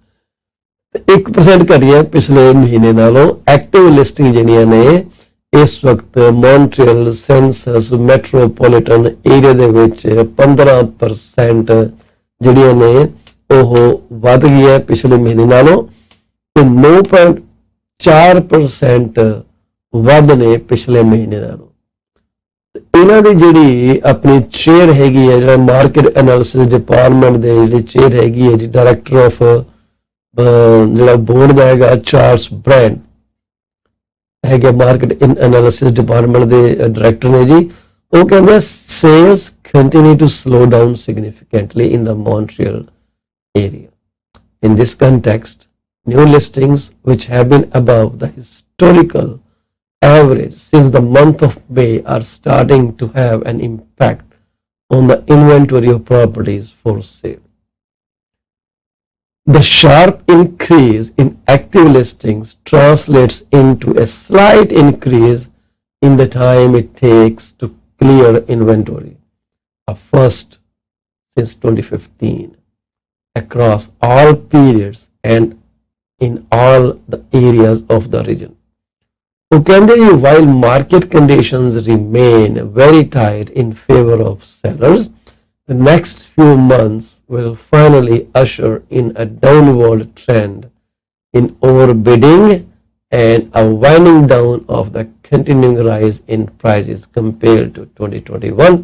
1% ਘਟੀਆਂ ਪਿਛਲੇ ਮਹੀਨੇ ਨਾਲੋਂ। ਐਕਟਿਵ ਲਿਸਟਿੰਗ ਜਿਹੜੀਆਂ ਨੇ ਇਸ ਵਕਤ ਮੌਂਟਰੀਅਲ ਸੈਂਸਸ ਮੈਟਰੋਪੋਲੀਟਨ ਏਰੀਆ ਦੇ ਵਿੱਚ 15% ਜਿਹੜੀਆਂ ਨੇ ਉਹ ਵੱਧ ਗਈਆਂ ਪਿਛਲੇ ਮਹੀਨੇ ਨਾਲੋਂ, ਤੇ 9.4% ਵੱਧ ਨੇ ਪਿਛਲੇ ਮਹੀਨੇ ਨਾਲੋਂ। ਇਹਨਾਂ ਦੀ ਜਿਹੜੀ ਆਪਣੀ ਚੇਅਰ ਹੈਗੀ ਹੈ, ਜਿਹੜਾ ਮਾਰਕੀਟ ਐਨਾਲਿਸਿਸ ਡਿਪਾਰਟਮੈਂਟ ਦੇ ਜਿਹੜੀ ਚੇਅਰ ਹੈਗੀ ਹੈ ਜੀ, ਡਾਇਰੈਕਟਰ ਆਫ ਜਿਹੜਾ ਬੋਰਡ ਦਾ ਹੈਗਾ ਚਾਰਲਸ ਬ੍ਰੈਂਡ ਹੈਗਾ, ਮਾਰਕੀਟ ਐਨਾਲਿਸਿਸ ਡਿਪਾਰਟਮੈਂਟ ਦੇ ਡਾਇਰੈਕਟਰ ਨੇ ਜੀ। ਉਹ ਕਹਿੰਦੇ sales continue to slow down significantly in the Montreal area. In this context, new listings which have been above the historical average since the month of May are starting to have an impact on the inventory of properties for sale. The sharp increase in active listings translates into a slight increase in the time it takes to clear inventory, a first since 2015, across all periods and in all the areas of the region. Okay, while market conditions remain very tight in favor of sellers, the next few months will finally usher in a downward trend in overbidding and a winding down of the continuing rise in prices compared to 2021.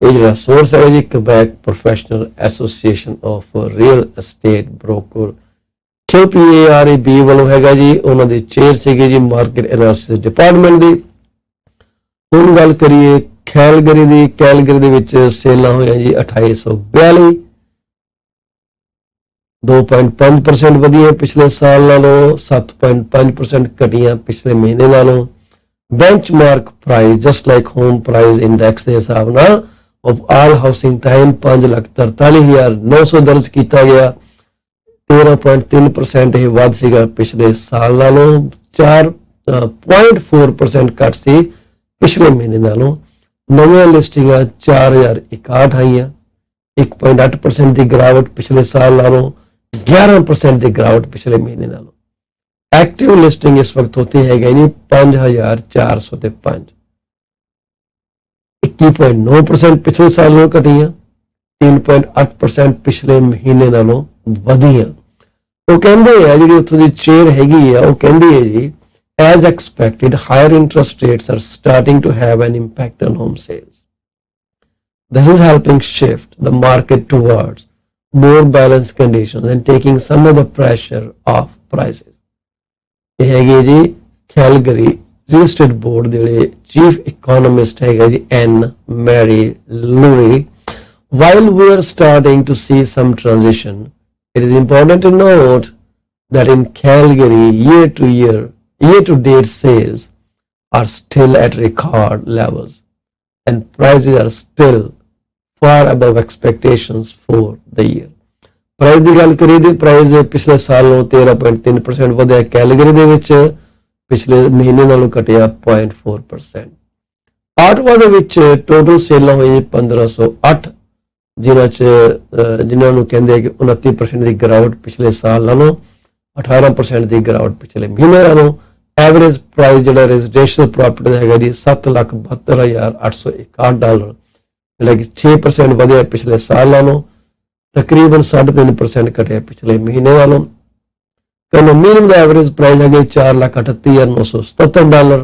This source is Quebec Professional Association of Real Estate Broker QPAREB ਵੱਲੋਂ ਹੈਗਾ ਜੀ, ਉਹਨਾਂ ਦੀ ਚੇਅਰ ਸੀਗੀ ਜੀ ਮਾਰਕੀਟ ਐਨਾਲਿਸਿਸ ਡਿਪਾਰਟਮੈਂਟ ਦੀ। ਹੁਣ ਗੱਲ ਕਰੀਏ ਕੈਲਗਰੀ ਦੀ। ਕੈਲਗਰੀ ਦੇ ਵਿੱਚ ਸੇਲਾਂ ਹੋਈਆਂ ਜੀ 2842, 2.5% ਵਧੀਆਂ ਪਿਛਲੇ ਸਾਲ ਨਾਲੋਂ, 7.5% ਘਟੀਆਂ ਪਿਛਲੇ ਮਹੀਨੇ ਨਾਲੋਂ। Benchmark price just like home price index ਦੇ ਹਿਸਾਬ ਨਾਲ ਆਫ ਆਲ ਹਾਊਸਿੰਗ ਟਾਈਮ 5,43,900 ਦਰਜ ਕੀਤਾ ਗਿਆ, 13.3% ਇਹ ਵੱਧ ਸੀਗਾ ਪਿਛਲੇ ਸਾਲ ਨਾਲੋਂ, 4.4% ਘੱਟ ਸੀ ਪਿਛਲੇ ਮਹੀਨੇ ਨਾਲੋਂ। ਨਵੀਆਂ ਲਿਸਟਿੰਗਾਂ 4061 ਆਈਆਂ, 1.8% ਦੀ ਗਿਰਾਵਟ ਪਿਛਲੇ ਸਾਲ ਨਾਲੋਂ, 11% ਦੀ ਗਿਰਾਵਟ ਪਿਛਲੇ ਮਹੀਨੇ ਨਾਲੋਂ। ਐਕਟਿਵ ਲਿਸਟਿੰਗ ਇਸ ਵਕਤ ਹੋਤੀ ਹੈਗਾ ਜੀ 5405, 21.9% ਪਿਛਲੇ ਸਾਲ ਨਾਲੋਂ ਘਟੀਆਂ, 3.8% ਪਿਛਲੇ ਮਹੀਨੇ ਨਾਲੋਂ ਵਧੀਆਂ। ਉਹ ਕਹਿੰਦੇ ਆ ਜਿਹੜੀ ਉੱਥੋਂ ਦੀ ਚੇਅਰ ਹੈਗੀ ਆ, ਉਹ ਕਹਿੰਦੀ ਹੈ ਜੀ as expected higher interest rates are starting to have an impact on home sales. This is helping shift the market towards more balanced conditions and taking some of the pressure off prices. ਇਹ ਹੈਗੇ ਜੀ ਕੈਲਗਰੀ ਰੀਅਲ estate board ਦੇ ਜਿਹੜੇ ਚੀਫ ਇਕੋਨੋਮਿਸਟ ਹੈਗੇ ਜੀ Ann Marie Lurie. While we are starting to see some transition, it is important to note that in Calgary, year-to-date sales are still at record levels and prices are still far above expectations for the year. Price ਦੀ ਗੱਲ ਕਰੀਏ ਤੇ ਪ੍ਰਾਈਸ ਪਿਛਲੇ ਸਾਲ ਨਾਲੋਂ 13.3% ਵਧਿਆ ਕੈਲਗਰੀ ਦੇ ਵਿੱਚ, ਪਿਛਲੇ ਮਹੀਨੇ ਨਾਲੋਂ ਘਟਿਆ 0.4%. ਆਟਵਾ ਦੇ ਵਿੱਚ ਟੋਟਲ ਸੇਲਾਂ ਹੋਈ 1508, ਜਿਨ੍ਹਾਂ ਨੂੰ ਕਹਿੰਦੇ ਆ ਕਿ 29% ਦੀ ਗਿਰਾਵਟ ਪਿਛਲੇ ਸਾਲ ਨਾਲੋਂ, 18% ਦੀ ਗਿਰਾਵਟ ਪਿਛਲੇ ਮਹੀਨੇ ਨਾਲੋਂ. ਐਵਰੇਜ ਪ੍ਰਾਈਸ ਜਿਹੜਾ ਰੈਜ਼ੀਡੈਂਸ਼ੀਅਲ ਪ੍ਰਾਪਰਟੀ ਦਾ ਹੈਗਾ ਜੀ $7,72,861, ਜਿਹੜਾ ਕਿ 6% ਵਧਿਆ ਪਿਛਲੇ ਸਾਲ ਨਾਲੋਂ, ਤਕਰੀਬਨ 3.5% ਘਟਿਆ ਪਿਛਲੇ ਮਹੀਨੇ ਨਾਲੋਂ. ਕੰਡੋਮੀਨੀਅਮ ਦਾ ਐਵਰੇਜ ਪ੍ਰਾਈਸ ਹੈਗਾ $4,38,977,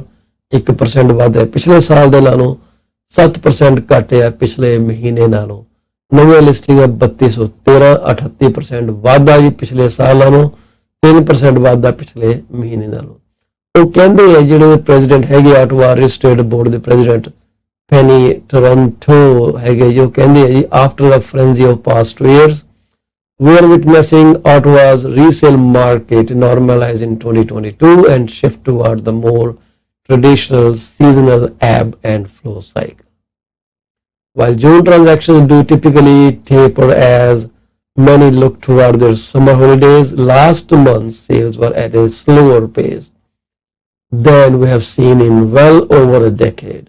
1% ਵਧਿਆ ਪਿਛਲੇ ਸਾਲ ਦੇ ਨਾਲੋਂ, 7% ਘਟਿਆ ਪਿਛਲੇ ਮਹੀਨੇ ਨਾਲੋਂ. ਨਵੀਆਂ ਲਿਸਟਿੰਗਾਂ 3213, 38% ਵਾਧਾ ਜੀ ਪਿਛਲੇ ਸਾਲ ਨਾਲੋਂ, 3% ਵਾਧਾ ਪਿਛਲੇ ਮਹੀਨੇ ਨਾਲੋਂ. ਉਹ ਕਹਿੰਦੇ ਆ ਜਿਹੜੇ ਪ੍ਰੈਜ਼ੀਡੈਂਟ ਹੈਗੇ ਆਟਵਾ ਰੀਅਲ estate board ਦੇ ਪ੍ਰੈਜ਼ੀਡੈਂਟ ਪੈਨੀ ਟੋਰਾਂਟੋ ਹੈਗੇ ਜੋ ਕਹਿੰਦੇ ਆ ਜੀ, after a frenzy of past 2 years, we are witnessing Ottawa's resale market normalize in 2022 and shift toward the more traditional seasonal ebb and flow cycle. While June transactions do typically taper as many look toward their summer holidays, last month's sales were at a slower pace than we have seen in well over a decade.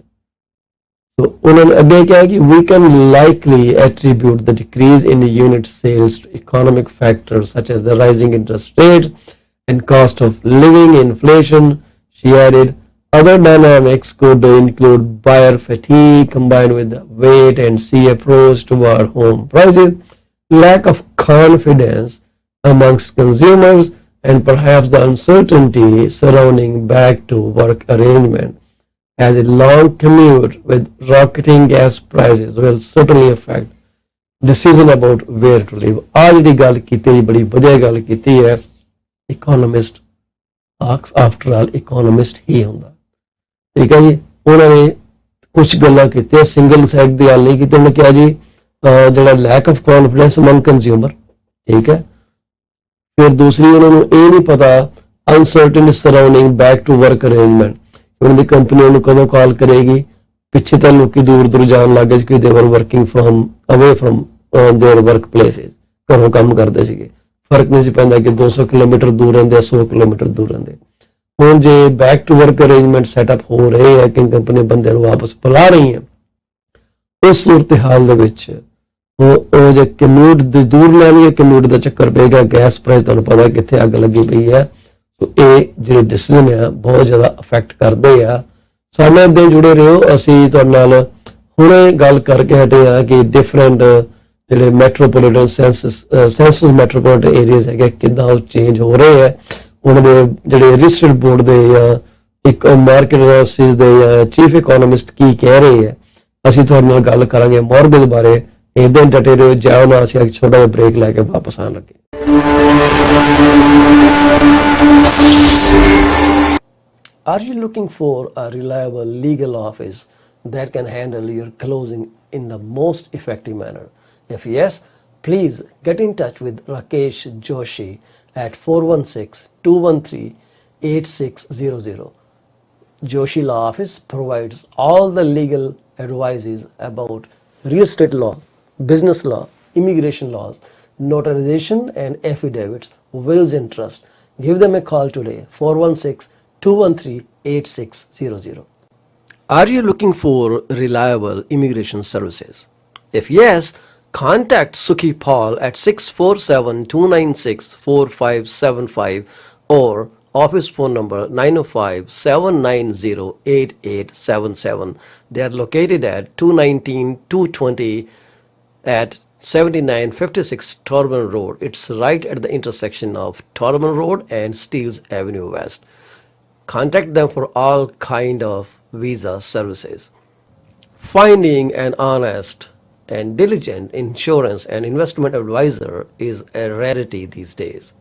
So, उन्होंने आगे क्या कि we can likely attribute the decrease in unit sales to economic factors such as the rising interest rates and cost of living inflation. She added, other dynamics could include buyer fatigue combined with the wait and see approach toward home prices, lack of confidence amongst consumers, and perhaps the uncertainty surrounding back to work arrangement, as a long commute with rocketing gas prices will certainly affect decision about where to live. आज दी गल कीती बड़ी वधिया गल कीती है. इकोनॉमिस्ट आफ्टर ऑल इकोनॉमिस्ट ही होंदा, ठीक है जी. उन्होंने कुछ गल्लां कीती, सिंगल सैग दी गल नहीं कीती. उन्होंने कहा जी जिहड़ा lack of confidence among consumer, ठीक है. फिर दूसरी उन्होंने ये नहीं पता uncertainty surrounding back to work arrangement, उन्होंने कंपनी उन्होंने कदों कॉल करेगी. पिछे तो लोग दूर दूर जान लग गए कि they were working from away from their work places, घरों काम करते थे, फर्क नहीं पैंदा कि 200 किलोमीटर दूर रहंदे 100 किलोमीटर दूर रहंदे. हुण जे back to work arrangement setup हो रहे हैं कि कंपनी बंदे नूं वापस बुला रही है, उस सूरत हाल दे विच ਉਹ ਜੇ ਕਮਿਊਟ ਦੇ ਦੂਰ ਲੈਣੀ, ਕਮਿਊਟ ਦਾ ਚੱਕਰ ਪਏਗਾ, ਗੈਸ ਪ੍ਰਾਈਸ ਤੁਹਾਨੂੰ ਪਤਾ ਕਿੱਥੇ ਅੱਗ ਲੱਗੀ ਪਈ ਹੈ. ਸੋ ਇਹ ਜਿਹੜੇ ਡਿਸੀਜਨ ਆ ਬਹੁਤ ਜ਼ਿਆਦਾ ਅਫੈਕਟ ਕਰਦੇ ਆ. ਸਾਡੇ ਨਾਲ ਜੁੜੇ ਰਹੋ. ਅਸੀਂ ਤੁਹਾਡੇ ਨਾਲ ਹੁਣੇ ਗੱਲ ਕਰਕੇ ਹਟੇ ਆ ਕਿ ਡਿਫਰੈਂਟ ਜਿਹੜੇ ਮੈਟਰੋਪੋਲੀਟਨ ਸੈਂਸਸ ਮੈਟਰੋਪੋਲੀਟਨ ਏਰੀਆਜ਼ ਹੈਗੇ ਕਿੱਦਾਂ ਉਹ ਚੇਂਜ ਹੋ ਰਹੇ ਹੈ. ਉਹਨਾਂ ਦੇ ਜਿਹੜੇ ਰੀਅਲ estate board ਦੇ ਜਾਂ ਇੱਕ ਮਾਰਕੀਟ ਐਨਾਲਿਸਿਸ ਦੇ ਜਾਂ ਚੀਫ ਇਕੋਨੋਮਿਸਟ ਕੀ ਕਹਿ ਰਹੇ ਹੈ, ਅਸੀਂ ਤੁਹਾਡੇ ਨਾਲ ਗੱਲ ਕਰਾਂਗੇ ਮੌਰਗੇਜ ਬਾਰੇ. इधर डटे रहो, जाओ ना, असीं एक छोटा जिहा ब्रेक लैके वापस आने लगे. Are you looking for a reliable legal office that can handle your closing in the most effective manner? If yes, please get in touch with Rakesh Joshi at 416-213-8600. Joshi Law Office provides all the legal advices about real estate law, business law, immigration laws, notarization and affidavits, wills and trust. Give them a call today, 416-213-8600. Are you looking for reliable immigration services? If yes, contact Sukhi Paul at 647-296-4575 or office phone number 905-790-8877. They are located at 219-220 at 7956 Torban Road. It's right at the intersection of Torban Road and Steeles Avenue West. Contact them for all kind of visa services. Finding an honest and diligent insurance and investment advisor is a rarity these days.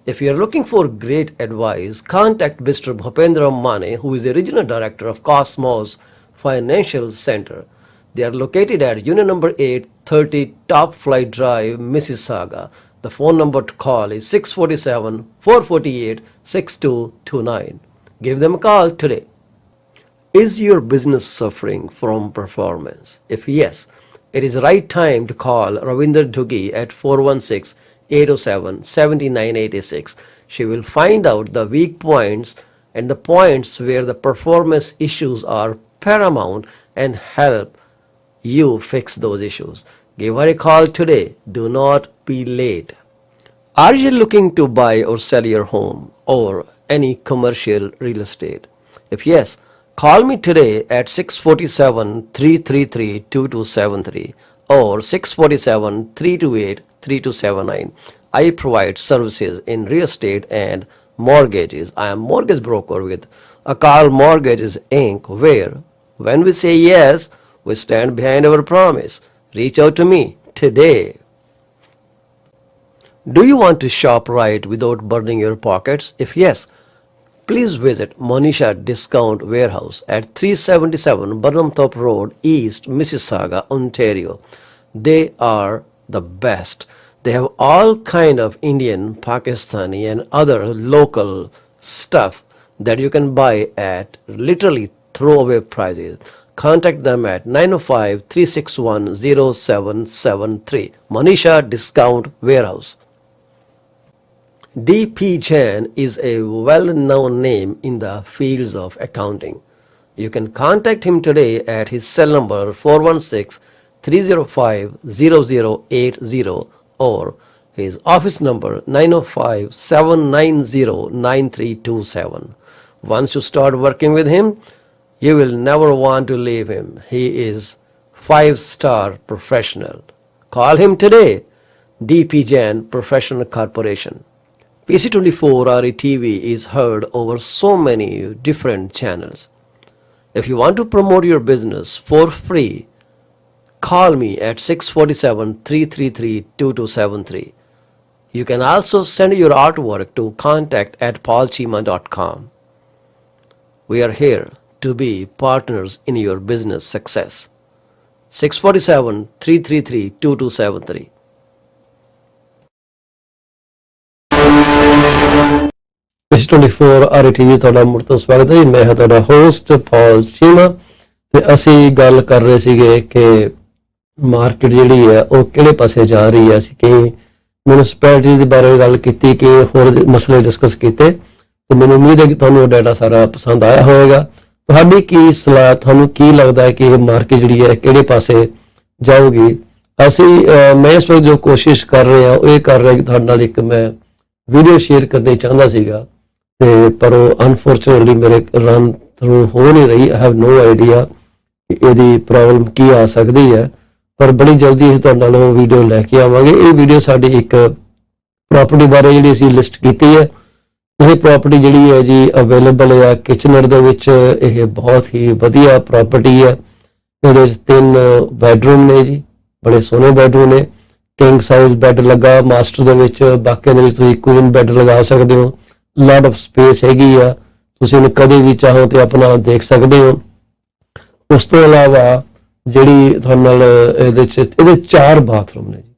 If you are looking for great advice, contact Mr. Bhupendra Mane, who is the regional director of Cosmos Financial Center. They are located at Union number 830 Top Flight Drive, Mississauga. The phone number to call is 647-448-6229. Give them a call today. Is your business suffering from performance? If yes, it is the right time to call Ravinder Duggi at 416-807-7986. She will find out the weak points and the points where the performance issues are paramount and help you fix those issues. Give her a call today. Do not be late. Are you looking to buy or sell your home or any commercial real estate? If yes, call me today at 647-333-2273 or 647-328-3279. I provide services in real estate and mortgages. I am mortgage broker with Akal Mortgages Inc., where when we say yes, we stand behind our promise. Reach out to me today. Do you want to shop right without burning your pockets? If yes, please visit Manisha Discount Warehouse at 377 Burnhamthorpe Road, East Mississauga, Ontario. They are the best. They have all kind of Indian, Pakistani and other local stuff that you can buy at literally throwaway prices. Contact them at 905-361-0773. Manisha Discount Warehouse. D.P. Jain is a well-known name in the fields of accounting. You can contact him today at his cell number 416-305-0080 or his office number 905-790-9327. Once you start working with him, you will never want to leave him. He is 5-star professional. Call him today. D.P. Jain Professional Corporation. PC24-RETV is heard over so many different channels. If you want to promote your business for free, call me at 647-333-2273. You can also send your artwork to contact@paulchima.com. We are here to be partners in your business success. 647-333-2273. PC24-RETV ਤੁਹਾਡਾ ਮੁੜ ਤੋਂ ਸਵਾਗਤ ਹੈ ਜੀ। ਮੈਂ ਹਾਂ ਤੁਹਾਡਾ ਹੋਸਟ ਪੌਲ ਚੀਮਾ ਤੇ ਅਸੀਂ ਗੱਲ ਕਰ ਰਹੇ ਸੀਗੇ ਕਿ ਮਾਰਕੀਟ ਜਿਹੜੀ ਹੈ ਉਹ ਕਿਹੜੇ ਪਾਸੇ ਜਾ ਰਹੀ ਹੈ। ਅਸੀਂ ਕਈ ਮਿਊਨਿਸਪੈਲਿਟੀ ਦੇ ਬਾਰੇ ਗੱਲ ਕੀਤੀ ਕਿ ਹੋਰ ਮਸਲੇ ਡਿਸਕਸ ਕੀਤੇ ਤੇ ਮੈਨੂੰ ਉਮੀਦ ਹੈ ਕਿ ਤੁਹਾਨੂੰ ਉਹ ਡਾਟਾ ਸਾਰਾ ਪਸੰਦ ਆਇਆ ਹੋਵੇਗਾ। ਤੁਹਾਡੀ ਕੀ ਸਲਾਹ, ਤੁਹਾਨੂੰ ਕੀ ਲੱਗਦਾ ਹੈ ਕਿ ਇਹ ਮਾਰਕੀਟ ਜਿਹੜੀ ਹੈ ਕਿਹੜੇ ਪਾਸੇ ਜਾਊਗੀ। ਮੈਂ ਇਸ ਵਕਤ ਜੋ ਕੋਸ਼ਿਸ਼ ਕਰ ਰਹੇ ਹਾਂ ਉਹ ਇਹ ਕਰ ਰਿਹਾ ਕਿ ਤੁਹਾਡੇ ਨਾਲ ਇੱਕ ਮੈਂ ਵੀਡੀਓ ਸ਼ੇਅਰ ਕਰਨੀ ਚਾਹੁੰਦਾ ਸੀਗਾ ਤੇ ਪਰ ਉਹ ਅਨਫੋਰਚੂਨੇਟਲੀ ਮੇਰੇ ਰਨ ਥਰੂ ਹੋ ਨਹੀਂ ਰਹੀ। ਆਈ ਹੈਵ ਨੋ ਆਈਡੀਆ ਕਿ ਇਹਦੀ ਪ੍ਰੋਬਲਮ ਕੀ ਆ ਸਕਦੀ ਹੈ, ਪਰ ਬੜੀ ਜਲਦੀ ਅਸੀਂ ਤੁਹਾਡੇ ਨਾਲ ਉਹ ਵੀਡੀਓ ਲੈ ਕੇ ਆਵਾਂਗੇ। ਇਹ ਵੀਡੀਓ ਸਾਡੀ ਇੱਕ ਪ੍ਰੋਪਰਟੀ ਬਾਰੇ ਜਿਹੜੀ ਅਸੀਂ ਲਿਸਟ ਕੀਤੀ ਹੈ। ਇਹ ਪ੍ਰੋਪਰਟੀ ਜਿਹੜੀ ਹੈ ਜੀ ਅਵੇਲੇਬਲ ਹੈ ਕਿਚਨਰ ਦੇ ਵਿੱਚ। ਇਹ ਬਹੁਤ ਹੀ ਵਧੀਆ ਪ੍ਰੋਪਰਟੀ ਹੈ। ਇਹਦੇ ਵਿੱਚ 3 ਬੈਡਰੂਮ ਨੇ ਜੀ, ਬੜੇ ਸੋਹਣੇ ਬੈਡਰੂਮ ਨੇ। ਕਿੰਗ ਸਾਈਜ਼ ਬੈੱਡ ਲੱਗਾ ਮਾਸਟਰ ਦੇ ਵਿੱਚ, ਬਾਕੀ ਦੇ ਵਿੱਚ ਤੁਸੀਂ ਕੁਈਨ ਬੈੱਡ ਲਗਾ ਸਕਦੇ ਹੋ। ਲੋਟ ਆਫ ਸਪੇਸ ਹੈਗੀ ਆ, ਤੁਸੀਂ ਇਹਨੂੰ ਕਦੇ ਵੀ ਚਾਹੋ ਤੇ ਆਪਣਾ ਦੇਖ ਸਕਦੇ ਹੋ। ਉਸ ਤੋਂ ਇਲਾਵਾ ਜਿਹੜੀ ਤੁਹਾਨੂੰ ਇਹਦੇ 4 ਬਾਥਰੂਮ ਨੇ ਜੀ।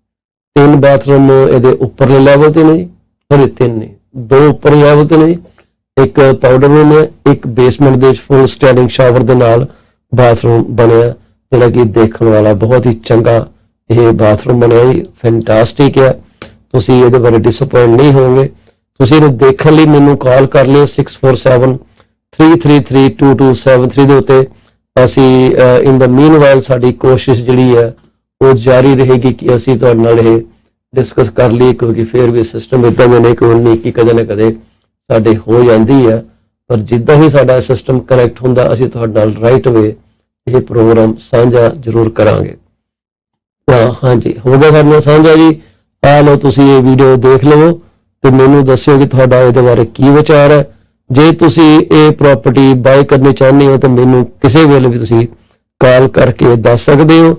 3 ਬਾਥਰੂਮ ਇਹਦੇ ਉੱਪਰਲੇ ਲੈਵਲ ਤੇ ਨੇ ਜੀ, ਸੌਰੀ 3 ਨਹੀਂ, 2 ਉੱਪਰਲੇ ਲੈਵਲ ਤੇ ਨੇ ਜੀ। ਇੱਕ ਪਾਊਡਰ ਰੂਮ ਹੈ, ਇੱਕ ਬੇਸਮੈਂਟ ਦੇ ਵਿੱਚ ਫੁੱਲ ਸਟੈਂਡਿੰਗ ਸ਼ਾਵਰ ਦੇ ਨਾਲ ਬਾਥਰੂਮ ਬਣਿਆ, ਜਿਹੜਾ ਕਿ ਦੇਖਣ ਵਾਲਾ ਬਹੁਤ ਹੀ ਚੰਗਾ ਇਹ ਬਾਥਰੂਮ ਬਣਿਆ ਜੀ। ਫੈਂਟਾਸਟਿਕ ਹੈ, ਤੁਸੀਂ ਇਹਦੇ ਬਾਰੇ ਡਿਸਅਪੋਇੰਟ ਨਹੀਂ ਹੋਵੋਗੇ। ਤੁਸੀਂ ਇਹਨੂੰ ਦੇਖਣ ਲਈ ਮੈਨੂੰ ਕਾਲ ਕਰ ਲਿਓ 647-333-2273 ਦੇ ਉੱਤੇ। ਅਸੀਂ ਇਨ ਦਾ ਮੀਨਵਾਈਲ ਸਾਡੀ ਕੋਸ਼ਿਸ਼ ਜਿਹੜੀ ਹੈ ਉਹ ਜਾਰੀ ਰਹੇਗੀ ਕਿ ਅਸੀਂ ਤੁਹਾਡੇ ਨਾਲ ਇਹ ਡਿਸਕਸ ਕਰ ਲਈਏ, ਕਿਉਂਕਿ ਫਿਰ ਵੀ ਸਿਸਟਮ ਇੱਦਾਂ ਦੇ ਨੇ ਕਿ ਕਦੇ ਨਾ ਕਦੇ ਸਾਡੇ ਹੋ ਜਾਂਦੀ ਹੈ। ਪਰ ਜਿੱਦਾਂ ਹੀ ਸਾਡਾ ਸਿਸਟਮ ਕਰੈਕਟ ਹੁੰਦਾ ਅਸੀਂ ਤੁਹਾਡੇ ਨਾਲ ਰਾਈਟ ਵੇ ਇਹ ਪ੍ਰੋਗਰਾਮ ਸਾਂਝਾ ਜ਼ਰੂਰ ਕਰਾਂਗੇ। ਹਾਂਜੀ, ਹੋ ਗਿਆ ਸਾਡੇ ਨਾਲ ਸਾਂਝਾ ਜੀ। ਆ ਲਓ, ਤੁਸੀਂ ਇਹ ਵੀਡੀਓ ਦੇਖ ਲਵੋ ਤੇ ਮੈਨੂੰ ਦੱਸਿਓ ਕਿ ਤੁਹਾਡਾ ਇਹਦੇ ਬਾਰੇ ਕੀ ਵਿਚਾਰ ਹੈ। ਜੇ ਤੁਸੀਂ ਇਹ ਪ੍ਰਾਪਰਟੀ ਬਾਏ ਕਰਨੀ ਚਾਹੁੰਦੇ ਹੋ ਤਾਂ ਮੈਨੂੰ ਕਿਸੇ ਵੇਲੇ ਵੀ ਤੁਸੀਂ ਕਾਲ ਕਰਕੇ ਦੱਸ ਸਕਦੇ ਹੋ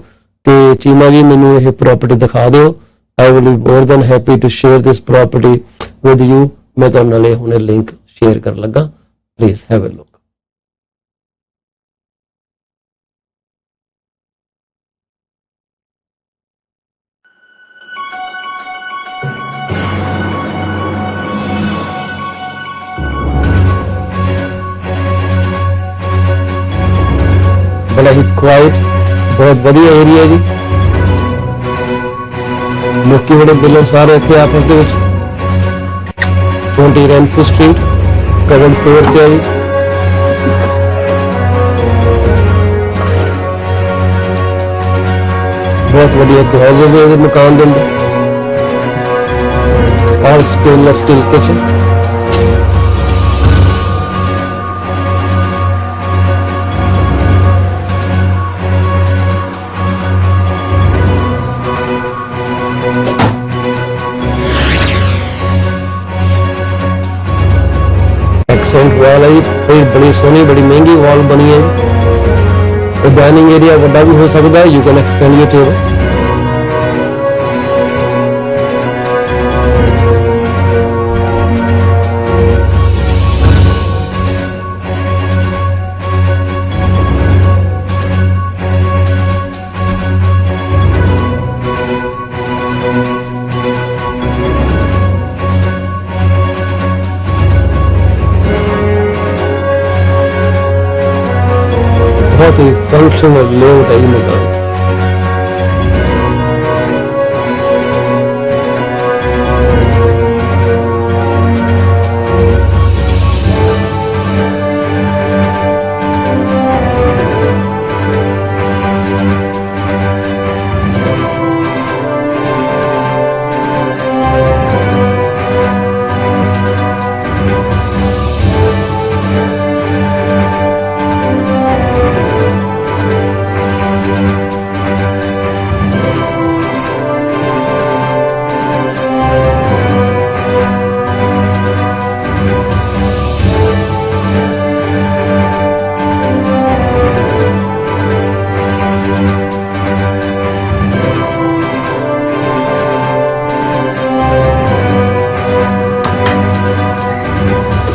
कि चीमा जी मैनू ये प्रॉपर्टी दिखा दो, I will be more than happy to share this property with you. मैं तुहाडे नाल हुणे लिंक शेयर कर लगा, प्लीज हैव अ लुक। बड़ा ही क्वाइट, बहुत बढ़िया एरिया जी। लोग बड़े बिलर सारे इतने आपस के 20 रेनफू स्ट्रीट करंट फ्लोर से है जी। बहुत बढ़िया हाउसेज है मकान के अंदर, और stainless steel kitchen. Accent wall है जी, बड़ी सोहनी बड़ी महंगी वॉल बनी है। तो डाइनिंग एरिया बड़ा भी हो सकता है, you can extend your table. बहुत ही फंक्शनल लेआउट है ये मकान।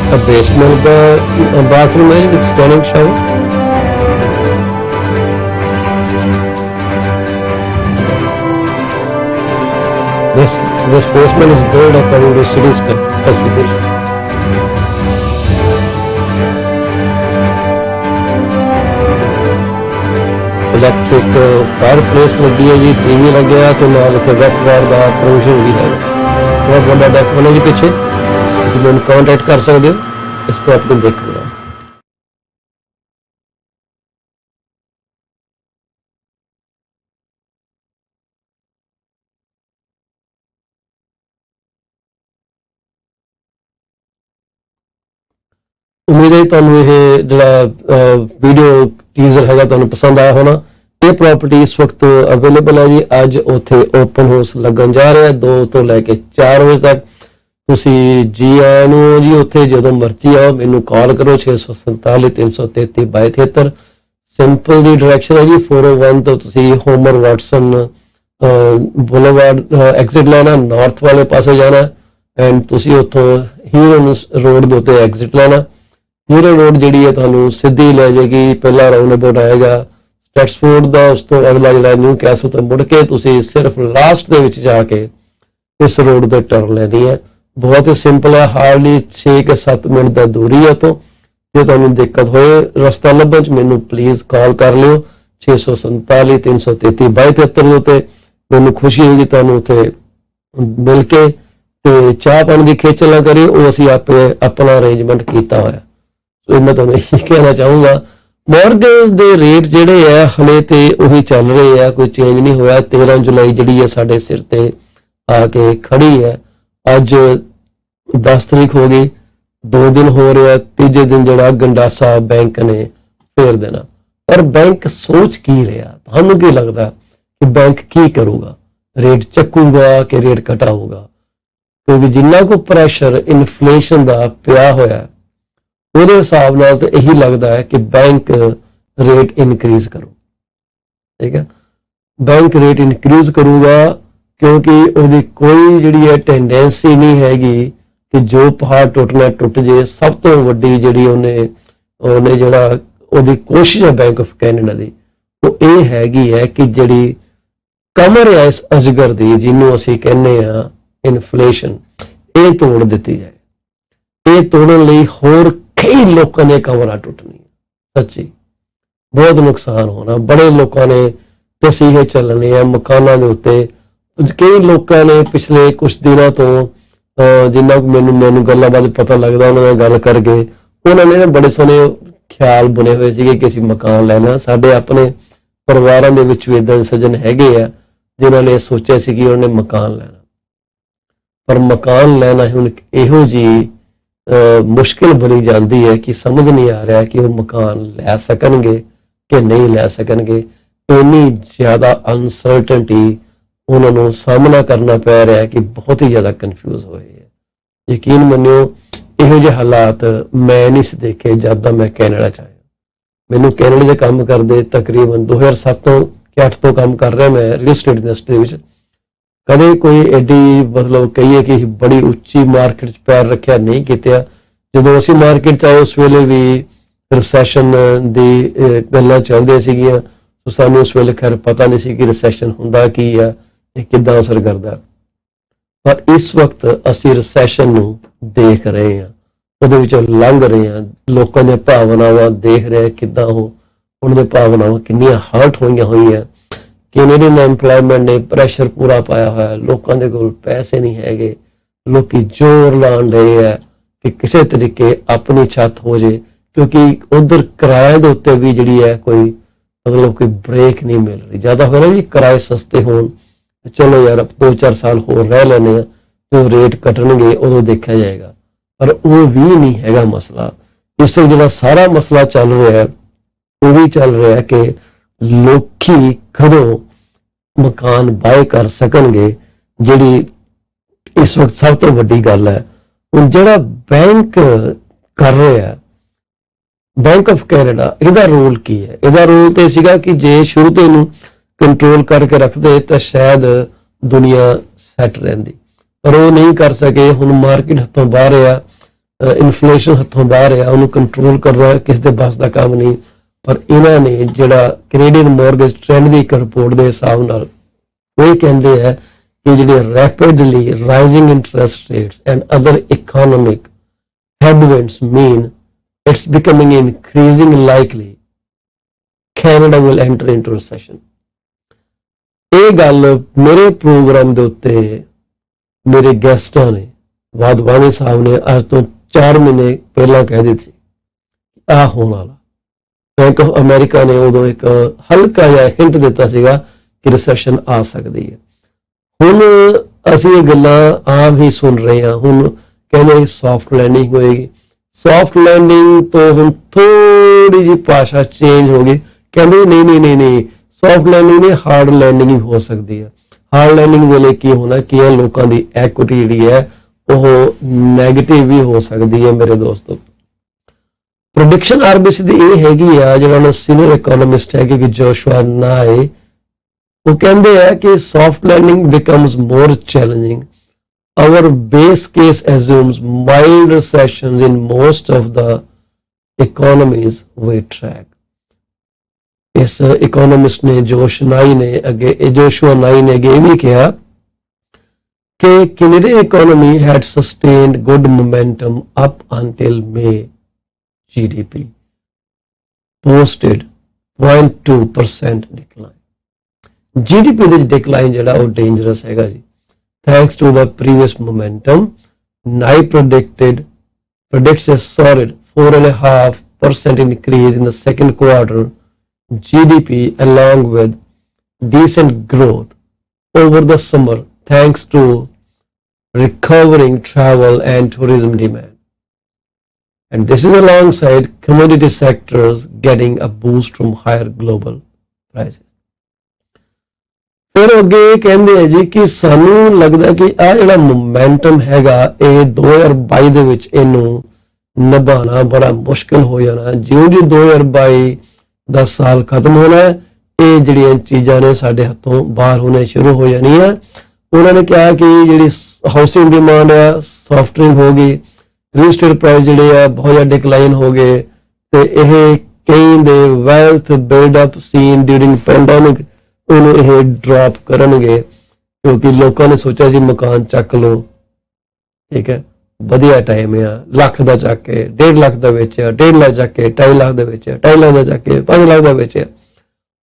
A basement bathroom है with standing shower. This basement is built according to city specification. Electric fireplace लगी है जी, टीवी लग गया, तो नाल इत्थे वेट वार दा प्रोविजन भी है। बहुत बड़ा डेक बने जी पीछे, ਤੁਸੀਂ ਮੈਨੂੰ ਕੰਟੈਕਟ ਕਰ ਸਕਦੇ ਹੋ ਇਸ ਪ੍ਰੋਪਰਟੀ ਦੇਖਣ ਵਾਸਤੇ। ਉਮੀਦ ਹੈ ਤੁਹਾਨੂੰ ਇਹ ਜਿਹੜਾ ਵੀਡੀਓ ਟੀਜ਼ਰ ਹੈਗਾ ਤੁਹਾਨੂੰ ਪਸੰਦ ਆਇਆ ਹੋਣਾ। ਇਹ ਪ੍ਰੋਪਰਟੀ ਇਸ ਵਕਤ ਅਵੇਲੇਬਲ ਹੈ ਜੀ। ਅੱਜ ਉੱਥੇ ਓਪਨ ਹਾਊਸ ਲੱਗਣ ਜਾ ਰਿਹਾ 2 ਤੋਂ ਲੈ ਕੇ 4 ਵਜੇ ਤੱਕ। ਤੁਸੀਂ ਜੀ ਆਇਆਂ ਨੂੰ ਜੀ, ਉੱਥੇ ਜਦੋਂ ਮਰਜ਼ੀ ਆਓ, ਮੈਨੂੰ ਕਾਲ ਕਰੋ 647 333 2273। ਸਿੰਪਲ ਦੀ ਡਾਇਰੈਕਸ਼ਨ ਹੈ ਜੀ 401 ਤੋਂ ਤੁਸੀਂ ਹੋਮਰ ਵਾਟਸਨ ਬੁਲੇਵਾਰਡ ਐਗਜ਼ਿਟ ਲੈਣਾ, ਨਾਰਥ ਵਾਲੇ ਪਾਸੇ ਜਾਣਾ ਐਂਡ ਤੁਸੀਂ ਉੱਥੋਂ ਹੀਰੋ ਰੋਡ ਦੇ ਉੱਤੇ ਐਗਜ਼ਿਟ ਲੈਣਾ। ਹੀਰੋ ਰੋਡ ਜਿਹੜੀ ਹੈ ਤੁਹਾਨੂੰ ਸਿੱਧੀ ਲੈ ਜਾਏਗੀ, ਪਹਿਲਾ ਰਾਉਂਡ ਅਬਾਊਟ ਆਏਗਾ ਸਟੈਟਸਫੋਰਡ ਦਾ, ਉਸ ਤੋਂ ਅਗਲਾ ਜਿਹੜਾ ਨਿਊ ਕੈਸਲ ਤੋਂ ਮੁੜ ਕੇ ਤੁਸੀਂ ਸਿਰਫ ਲਾਸਟ ਦੇ ਵਿੱਚ ਜਾ ਕੇ ਇਸ ਰੋਡ ਤੇ ਟਰਨ ਲੈਣੀ ਹੈ। ਬਹੁਤ ਹੀ ਸਿੰਪਲ ਹੈ, ਹਾਰਡਲੀ 6 ਕੇ 7 ਮਿੰਟ ਦਾ ਦੂਰੀ ਹੈ ਤੋਂ। ਜੇ ਤੁਹਾਨੂੰ ਦਿੱਕਤ ਹੋਏ ਰਸਤਾ ਲੱਭਣ 'ਚ ਮੈਨੂੰ ਪਲੀਜ਼ ਕਾਲ ਕਰ ਲਿਓ 647 333 2273 ਦੇ ਉੱਤੇ। ਮੈਨੂੰ ਖੁਸ਼ੀ ਹੋਏਗੀ ਤੁਹਾਨੂੰ ਉੱਥੇ ਮਿਲ ਕੇ, ਤੇ ਚਾਹ ਪਾਣੀ ਦੀ ਖੇਚਲ ਨਾ ਕਰੀ, ਉਹ ਅਸੀਂ ਆਪੇ ਆਪਣਾ ਅਰੇਂਜਮੈਂਟ ਕੀਤਾ ਹੋਇਆ। ਸੋ ਮੈਂ ਤੁਹਾਨੂੰ ਇਹ ਕਹਿਣਾ ਚਾਹੂੰਗਾ, ਮੌਰਗੇਜ ਦੇ ਰੇਟ ਜਿਹੜੇ ਆ ਹਲੇ ਤੇ ਉਹੀ ਚੱਲ ਰਹੇ ਆ, ਕੋਈ ਚੇਂਜ ਨਹੀਂ ਹੋਇਆ। 13 ਜੁਲਾਈ ਜਿਹੜੀ ਹੈ ਸਾਡੇ ਸਿਰ ਤੇ ਆ ਕੇ ਖੜੀ ਹੈ। ਅੱਜ 10 ਤਰੀਕ ਹੋ ਗਈ, 2 ਦਿਨ ਹੋ ਰਿਹਾ, ਤੀਜੇ ਦਿਨ ਜਿਹੜਾ ਗੰਡਾਸਾ ਬੈਂਕ ਨੇ ਫੇਰ ਦੇਣਾ। ਪਰ ਬੈਂਕ ਸੋਚ ਕੀ ਰਿਹਾ? ਤੁਹਾਨੂੰ ਕੀ ਲੱਗਦਾ ਕਿ ਬੈਂਕ ਕੀ ਕਰੂਗਾ? ਰੇਟ ਚੱਕੂਗਾ ਕਿ ਰੇਟ ਘਟਾਊਗਾ? ਕਿਉਂਕਿ ਜਿੰਨਾ ਕੋ ਪ੍ਰੈਸ਼ਰ ਇਨਫਲੇਸ਼ਨ ਦਾ ਪਿਆ ਹੋਇਆ, ਉਹਦੇ ਹਿਸਾਬ ਨਾਲ ਤਾਂ ਇਹੀ ਲੱਗਦਾ ਹੈ ਕਿ ਬੈਂਕ ਰੇਟ ਇਨਕਰੀਜ਼ ਕਰੂ। ਠੀਕ ਹੈ, ਬੈਂਕ ਰੇਟ ਇਨਕਰੀਜ਼ ਕਰੂਗਾ, ਕਿਉਂਕਿ ਉਹਦੀ ਕੋਈ ਜਿਹੜੀ ਹੈ ਟੈਂਡੈਂਸੀ ਨਹੀਂ ਹੈਗੀ ਕਿ ਜੋ ਪਹਾੜ ਟੁੱਟਣਾ ਟੁੱਟ ਜੇ। ਸਭ ਤੋਂ ਵੱਡੀ ਜਿਹੜੀ ਉਹਨੇ ਜਿਹੜਾ ਉਹਦੀ ਕੋਸ਼ਿਸ਼ ਹੈ ਬੈਂਕ ਆਫ ਕੈਨੇਡਾ ਦੀ, ਉਹ ਇਹ ਹੈਗੀ ਹੈ ਕਿ ਜਿਹੜੀ ਕਮਰ ਹੈ ਇਸ ਅਜਗਰ ਦੀ, ਜਿਹਨੂੰ ਅਸੀਂ ਕਹਿੰਦੇ ਆ ਇਨਫਲੇਸ਼ਨ, ਇਹ ਤੋੜ ਦਿੱਤੀ ਜਾਏ। ਇਹ ਤੋੜਨ ਲਈ ਹੋਰ ਕਈ ਲੋਕਾਂ ਦੀਆਂ ਕਮਰਾਂ ਟੁੱਟਣੀਆਂ, ਸੱਚੀ ਬਹੁਤ ਨੁਕਸਾਨ ਹੋਣਾ। ਬੜੇ ਲੋਕਾਂ ਨੇ ਤਸੀਹੇ ਚੱਲਣੇ ਆ ਮਕਾਨਾਂ ਦੇ ਉੱਤੇ। ਕਈ ਲੋਕਾਂ ਨੇ ਪਿਛਲੇ ਕੁਝ ਦਿਨਾਂ ਤੋਂ, ਜਿੰਨਾ ਕੁ ਮੈਨੂੰ ਗੱਲਾਂ ਬਾਰੇ ਪਤਾ ਲੱਗਦਾ ਉਹਨਾਂ ਨਾਲ ਗੱਲ ਕਰਕੇ, ਉਹਨਾਂ ਨੇ ਬੜੇ ਸੋਹਣੇ ਖਿਆਲ ਬੁਣੇ ਹੋਏ ਸੀਗੇ ਕਿ ਅਸੀਂ ਮਕਾਨ ਲੈਣਾ। ਸਾਡੇ ਆਪਣੇ ਪਰਿਵਾਰਾਂ ਦੇ ਵਿੱਚ ਵੀ ਏਦਾਂ ਦੇ ਸੱਜਣ ਹੈਗੇ ਆ ਜਿਨ੍ਹਾਂ ਨੇ ਸੋਚਿਆ ਸੀ ਕਿ ਉਹਨੇ ਮਕਾਨ ਲੈਣਾ, ਪਰ ਮਕਾਨ ਲੈਣਾ ਹੁਣ ਇਹੋ ਜਿਹੀ ਮੁਸ਼ਕਿਲ ਬਣੀ ਜਾਂਦੀ ਹੈ ਕਿ ਸਮਝ ਨਹੀਂ ਆ ਰਿਹਾ ਕਿ ਉਹ ਮਕਾਨ ਲੈ ਸਕਣਗੇ ਕਿ ਨਹੀਂ ਲੈ ਸਕਣਗੇ। ਇੰਨੀ ਜ਼ਿਆਦਾ ਅਨਸਰਟਨਟੀ ਉਹਨਾਂ ਨੂੰ ਸਾਹਮਣਾ ਕਰਨਾ ਪੈ ਰਿਹਾ ਕਿ ਬਹੁਤ ਹੀ ਜ਼ਿਆਦਾ ਕਨਫਿਊਜ਼ ਹੋਏ ਹੈ। ਯਕੀਨ ਮੰਨਿਓ, ਇਹੋ ਜਿਹੇ ਹਾਲਾਤ ਮੈਂ ਨਹੀਂ ਸੀ ਦੇਖੇ ਜਦ ਦਾ ਮੈਂ ਕੈਨੇਡਾ 'ਚ ਆਇਆ। ਮੈਨੂੰ ਕੈਨੇਡਾ 'ਚ ਕੰਮ ਕਰਦੇ ਤਕਰੀਬਨ 2007 ਤੋਂ ਕਿ 8 ਤੋਂ ਕੰਮ ਕਰ ਰਿਹਾ ਮੈਂ ਰੀਅਲ estate ਇੰਡਸਟਰੀ ਵਿੱਚ। ਕਦੇ ਕੋਈ ਐਡੀ ਮਤਲਬ ਕਹੀਏ ਕਿ ਬੜੀ ਉੱਚੀ ਮਾਰਕੀਟ 'ਚ ਪੈਰ ਰੱਖਿਆ ਨਹੀਂ ਕੀਤਾ। ਜਦੋਂ ਅਸੀਂ ਮਾਰਕੀਟ 'ਚ ਆਏ ਉਸ ਵੇਲੇ ਵੀ ਰਿਸੈਸ਼ਨ ਦੀ ਗੱਲਾਂ ਚੱਲਦੀਆਂ ਸੀਗੀਆਂ, ਸੋ ਸਾਨੂੰ ਉਸ ਵੇਲੇ ਖੈਰ ਪਤਾ ਨਹੀਂ ਸੀ ਕਿ ਰਿਸੈਸ਼ਨ ਹੁੰਦਾ ਕੀ ਆ, ਇਹ ਕਿੱਦਾਂ ਅਸਰ ਕਰਦਾ। ਪਰ ਇਸ ਵਕਤ ਅਸੀਂ ਰਿਸੈਸ਼ਨ ਨੂੰ ਦੇਖ ਰਹੇ ਹਾਂ, ਉਹਦੇ ਵਿੱਚੋਂ ਲੰਘ ਰਹੇ ਹਾਂ। ਲੋਕਾਂ ਦੀਆਂ ਭਾਵਨਾਵਾਂ ਦੇਖ ਰਹੇ ਕਿੱਦਾਂ ਉਹਨਾਂ ਦੀਆਂ ਭਾਵਨਾਵਾਂ ਕਿੰਨੀਆਂ ਹਰਟ ਹੋਈਆਂ। ਕੈਨੇਡੀਅਨ ਐਮਪਲੋਇਮੈਂਟ ਨੇ ਪ੍ਰੈਸ਼ਰ ਪੂਰਾ ਪਾਇਆ ਹੋਇਆ, ਲੋਕਾਂ ਦੇ ਕੋਲ ਪੈਸੇ ਨਹੀਂ ਹੈਗੇ, ਲੋਕੀ ਜ਼ੋਰ ਲਾਉਣ ਰਹੇ ਆ ਕਿ ਕਿਸੇ ਤਰੀਕੇ ਆਪਣੀ ਛੱਤ ਹੋ ਜੇ, ਕਿਉਂਕਿ ਉਧਰ ਕਿਰਾਏ ਦੇ ਉੱਤੇ ਵੀ ਜਿਹੜੀ ਹੈ ਕੋਈ ਮਤਲਬ ਕੋਈ ਬ੍ਰੇਕ ਨਹੀਂ ਮਿਲ ਰਹੀ। ਜ਼ਿਆਦਾ ਹੋਇਆ ਵੀ ਕਿਰਾਏ ਸਸਤੇ ਹੋਣ, ਚਲੋ ਯਾਰ 2-4 ਸਾਲ ਹੋਰ ਰਹਿ ਲੈਣੇ ਆ, ਜੋ ਰੇਟ ਕੱਟਣਗੇ ਉਦੋਂ ਦੇਖਿਆ ਜਾਏਗਾ, ਪਰ ਉਹ ਵੀ ਨਹੀਂ ਹੈਗਾ ਮਸਲਾ। ਇਸ ਤੋਂ ਜਿਹੜਾ ਸਾਰਾ ਮਸਲਾ ਚੱਲ ਰਿਹਾ ਹੈ ਉਹ ਵੀ ਚੱਲ ਰਿਹਾ ਕਿ ਲੋਕੀ ਕਦੋਂ ਮਕਾਨ ਬਾਏ ਕਰ ਸਕਣਗੇ, ਜਿਹੜੀ ਇਸ ਵਕਤ ਸਭ ਤੋਂ ਵੱਡੀ ਗੱਲ ਹੈ। ਹੁਣ ਜਿਹੜਾ ਬੈਂਕ ਕਰ ਰਿਹਾ, ਬੈਂਕ ਆਫ ਕੈਨੇਡਾ, ਇਹਦਾ ਰੋਲ ਕੀ ਹੈ? ਇਹਦਾ ਰੋਲ ਤੇ ਸੀਗਾ ਕਿ ਜੇ ਸ਼ੁਰੂ ਤੋਂ ਇਹਨੂੰ ਕੰਟਰੋਲ ਕਰਕੇ ਰੱਖਦੇ ਤਾਂ ਸ਼ਾਇਦ ਦੁਨੀਆ ਸੈੱਟ ਰਹਿੰਦੀ, ਪਰ ਉਹ ਨਹੀਂ ਕਰ ਸਕੇ। ਹੁਣ ਮਾਰਕੀਟ ਹੱਥੋਂ ਬਾਹਰ ਆ, ਇਨਫਲੇਸ਼ਨ ਹੱਥੋਂ ਬਾਹਰ ਆ, ਉਹਨੂੰ ਕੰਟਰੋਲ ਕਰਨਾ ਕਿਸ ਦੇ ਬਸ ਦਾ ਕੰਮ ਨਹੀਂ। ਪਰ ਇਹਨਾਂ ਨੇ ਜਿਹੜਾ ਕੈਨੇਡੀਅਨ ਮੌਰਗੇਜ ਟ੍ਰੈਂਡ ਦੀ ਇੱਕ ਰਿਪੋਰਟ ਦੇ ਹਿਸਾਬ ਨਾਲ ਉਹ ਕਹਿੰਦੇ ਹੈ ਕਿ ਜਿਹੜੇ rapidly rising interest rates and other economic headwinds mean it's becoming increasingly likely Canada will enter into recession। ਇਹ ਗੱਲ ਮੇਰੇ ਪ੍ਰੋਗਰਾਮ ਦੇ ਉੱਤੇ ਮੇਰੇ ਗੈਸਟਾਂ ਨੇ, ਵਾਧਵਾਨੀ ਸਾਹਿਬ ਨੇ ਅੱਜ ਤੋਂ 4 ਮਹੀਨੇ ਪਹਿਲਾਂ ਕਹਿ ਦਿੱਤੀ ਆਹ ਹੋਣ ਵਾਲਾ। ਬੈਂਕ ਆਫ ਅਮਰੀਕਾ ਨੇ ਉਦੋਂ ਇੱਕ ਹਲਕਾ ਜਿਹਾ ਹਿੰਟ ਦਿੱਤਾ ਸੀਗਾ ਕਿ ਰਿਸੈਸ਼ਨ ਆ ਸਕਦੀ ਹੈ। ਹੁਣ ਅਸੀਂ ਇਹ ਗੱਲਾਂ ਆਮ ਹੀ ਸੁਣ ਰਹੇ ਹਾਂ। ਹੁਣ ਕਹਿੰਦੇ ਸੌਫਟ ਲੈਂਡਿੰਗ ਹੋਏਗੀ। ਸੌਫਟ ਲੈਂਡਿੰਗ ਤੋਂ ਹੁਣ ਥੋੜੀ ਜਿਹੀ ਭਾਸ਼ਾ ਚੇਂਜ ਹੋ ਗਈ, ਕਹਿੰਦੇ ਨਹੀਂ ਸੌਫਟ ਲੈਂਡਿੰਗ ਨਹੀਂ, ਹਾਰਡ ਲੈਂਡਿੰਗ ਹੀ ਹੋ ਸਕਦੀ ਹੈ। ਹਾਰਡ ਲੈਂਡਿੰਗ ਵੇਲੇ ਕੀ ਹੋਣਾ ਕਿ ਇਹ ਲੋਕਾਂ ਦੀ ਐਕੁਇਟੀ ਜਿਹੜੀ ਹੈ ਉਹ ਨੈਗੇਟਿਵ ਵੀ ਹੋ ਸਕਦੀ ਹੈ। ਮੇਰੇ ਦੋਸਤੋ, ਪ੍ਰੈਡਿਕਸ਼ਨ ਆਰਬੀਸੀ ਦੀ ਇਹ ਹੈਗੀ ਆ, ਜਿਹੜਾ ਉਹਨਾਂ ਸੀਨੀਅਰ ਇਕਨੋਮਿਸਟ ਹੈਗੇ ਕਿ ਜੋਸ਼ੂਆ ਨਾਏ, ਉਹ ਕਹਿੰਦੇ ਆ ਕਿ soft landing becomes more challenging. Our base case assumes mild recessions in most of the economies we track। ਇਸ ਇਕਨੋਮਿਸਟ ਨੇ ਜੋਸ਼ੂਆ ਨਾਈ ਨੇ ਅੱਗੇ ਵੀ ਕਿਹਾ ਕਿ Canadian economy had sustained good momentum up until May। GDP posted 0.2% decline। GDP ਦੇ ਡਿਕਲਾਈਨ ਜਿਹੜਾ ਉਹ ਡੇਂਜਰਸ ਹੈਗਾ ਜੀ। Thanks to the previous momentum, NAI predicts a solid 4.5% increase in the second quarter GDP, along with decent growth over the summer, thanks to recovering travel and tourism demand. And this is alongside commodity sectors getting a boost from higher global prices। ਫਿਰ ਅੱਗੇ ਕਹਿੰਦੇ ਆ ਜੀ ਕਿ ਸਾਨੂੰ ਲੱਗਦਾ ਕਿ ਆਹ ਜਿਹੜਾ ਮੋਮੈਂਟਮ ਹੈਗਾ ਇਹ 2022 ਦੇ ਵਿੱਚ ਇਹਨੂੰ ਨਿਭਾਉਣਾ ਬੜਾ ਮੁਸ਼ਕਿਲ ਹੋ ਜਾਣਾ। ਜਿਉਂ ਜੀ 2022 ਦਾ ਸਾਲ ਖਤਮ ਹੋਣਾ, ਇਹ ਜਿਹੜੀਆਂ ਚੀਜ਼ਾਂ ਨੇ ਸਾਡੇ ਹੱਥੋਂ ਬਾਹਰ ਹੋਣੇ ਸ਼ੁਰੂ ਹੋ ਜਾਣੀਆਂ। ਉਹਨਾਂ ਨੇ ਕਿਹਾ ਕਿ ਜਿਹੜੀ ਹਾਊਸਿੰਗ ਡਿਮਾਂਡ ਆ ਸੌਫਟਰਿੰਗ ਹੋ ਗਈ, ਰੀਅਲ ਏਸਟੇਟ ਪ੍ਰਾਈਸ ਜਿਹੜੇ ਆ ਬਹੁਤ ਜ਼ਿਆਦਾ ਡਿਕਲਾਈਨ ਹੋ ਗਏ, ਤੇ ਇਹ ਕਈ ਦੇ wealth build up scene during pandemic ਉਹਨੂੰ ਇਹ ਡ੍ਰੌਪ ਕਰਨਗੇ, ਕਿਉਂਕਿ ਲੋਕਾਂ ਨੇ ਸੋਚਿਆ ਜੀ ਮਕਾਨ ਚੱਕ ਲਓ, ਠੀਕ ਹੈ, ਵਧੀਆ ਟਾਈਮ ਆ, ਲੱਖ ਦਾ ਚੱਕ ਕੇ 1.5 ਲੱਖ ਦਾ ਵੇਚਿਆ, 1.5 ਲੱਖ ਚੱਕ ਕੇ 2.5 ਲੱਖ ਦਾ ਵੇਚਿਆ, 2.5 ਲੱਖ ਦਾ ਚੱਕ ਕੇ 5 ਲੱਖ ਦਾ ਵੇਚਿਆ।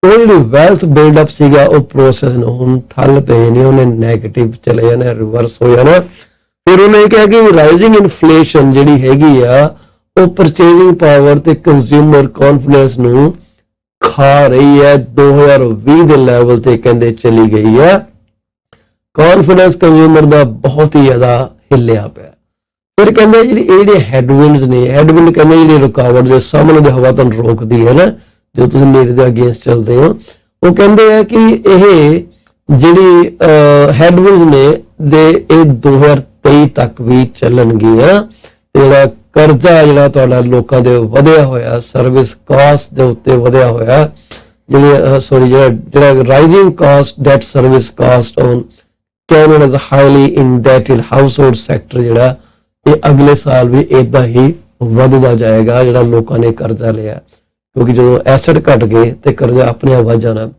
ਉਹ ਜਿਹੜੀ ਵੈਲਥ ਬਿਲਡ ਅਪ ਸੀਗਾ ਉਹ ਪ੍ਰੋਸੈਸ ਨੂੰ ਹੁਣ ਠੱਲ ਪਏ ਨੇ, ਉਹਨੇ ਨੈਗੇਟਿਵ ਚਲੇ ਜਾਣਾ, ਰਿਵਰਸ ਹੋ ਜਾਣਾ। ਫਿਰ ਉਹਨੇ ਕਿਹਾ ਕਿ ਰਾਈਜ਼ਿੰਗ ਇਨਫਲੇਸ਼ਨ ਜਿਹੜੀ ਹੈਗੀ ਆ ਉਹ ਪਰਚੇਜ਼ਿੰਗ ਪਾਵਰ ਤੇ ਕੰਜ਼ਿਊਮਰ ਕੌਨਫੀਡੈਂਸ ਨੂੰ ਖਾ ਰਹੀ ਹੈ, 2020 ਦੇ ਲੈਵਲ ਤੇ ਕਹਿੰਦੇ ਚਲੀ ਗਈ ਹੈ। ਕੌਨਫੀਡੈਂਸ ਕੰਜ਼ਿਊਮਰ ਦਾ ਬਹੁਤ ਹੀ ਜ਼ਿਆਦਾ ਹਿੱਲਿਆ ਪਿਆ। ਫਿਰ ਕਹਿੰਦੇ ਜਿਹੜੇ ਹੈਡਵਿੰਡਸ ਨੇ, ਹੈਡਵਿੰਡ ਕਹਿੰਦੇ ਜਿਹੜੀ ਰੁਕਾਵਟ ਜੋ ਸਾਹਮਣੇ ਦੀ ਹਵਾ ਤੁਹਾਨੂੰ ਰੋਕਦੀ ਹੈ ਨਾ, ਜੋ ਤੁਸੀਂ ਨੇੜੇ ਦੇ ਅਗੇਂਸਟ ਚੱਲਦੇ ਹੋ, ਉਹ ਕਹਿੰਦੇ ਆ ਕਿ ਇਹ ਜਿਹੜੀ ਹੈਡਵਿੰਡਸ ਨੇ ਇਹ 2023 ਤੱਕ ਵੀ ਚੱਲਣਗੀਆਂ। ਜਿਹੜਾ ਕਰਜ਼ਾ ਜਿਹੜਾ ਤੁਹਾਡਾ ਲੋਕਾਂ ਦੇ ਵਧਿਆ ਹੋਇਆ, ਸਰਵਿਸ ਕਾਸਟ ਦੇ ਉੱਤੇ ਵਧਿਆ ਹੋਇਆ, ਜਿਹੜਾ rising cost, debt service cost on Canada is highly indebted household sector, ਜਿਹੜਾ ਇਹ ਅਗਲੇ ਸਾਲ ਵੀ ਇਦਾਂ ਹੀ ਵੱਧਦਾ ਜਾਏਗਾ ਜਿਹੜਾ ਲੋਕਾਂ ਨੇ ਕਰਜ਼ਾ ਲਿਆ, ਕਿਉਂਕਿ ਜਦੋਂ ਐਸੈਟ ਘਟ ਗਏ ਤੇ ਕਰਜ਼ਾ ਆਪਣੇ ਆਪ ਵੱਧ ਜਾਣਾ।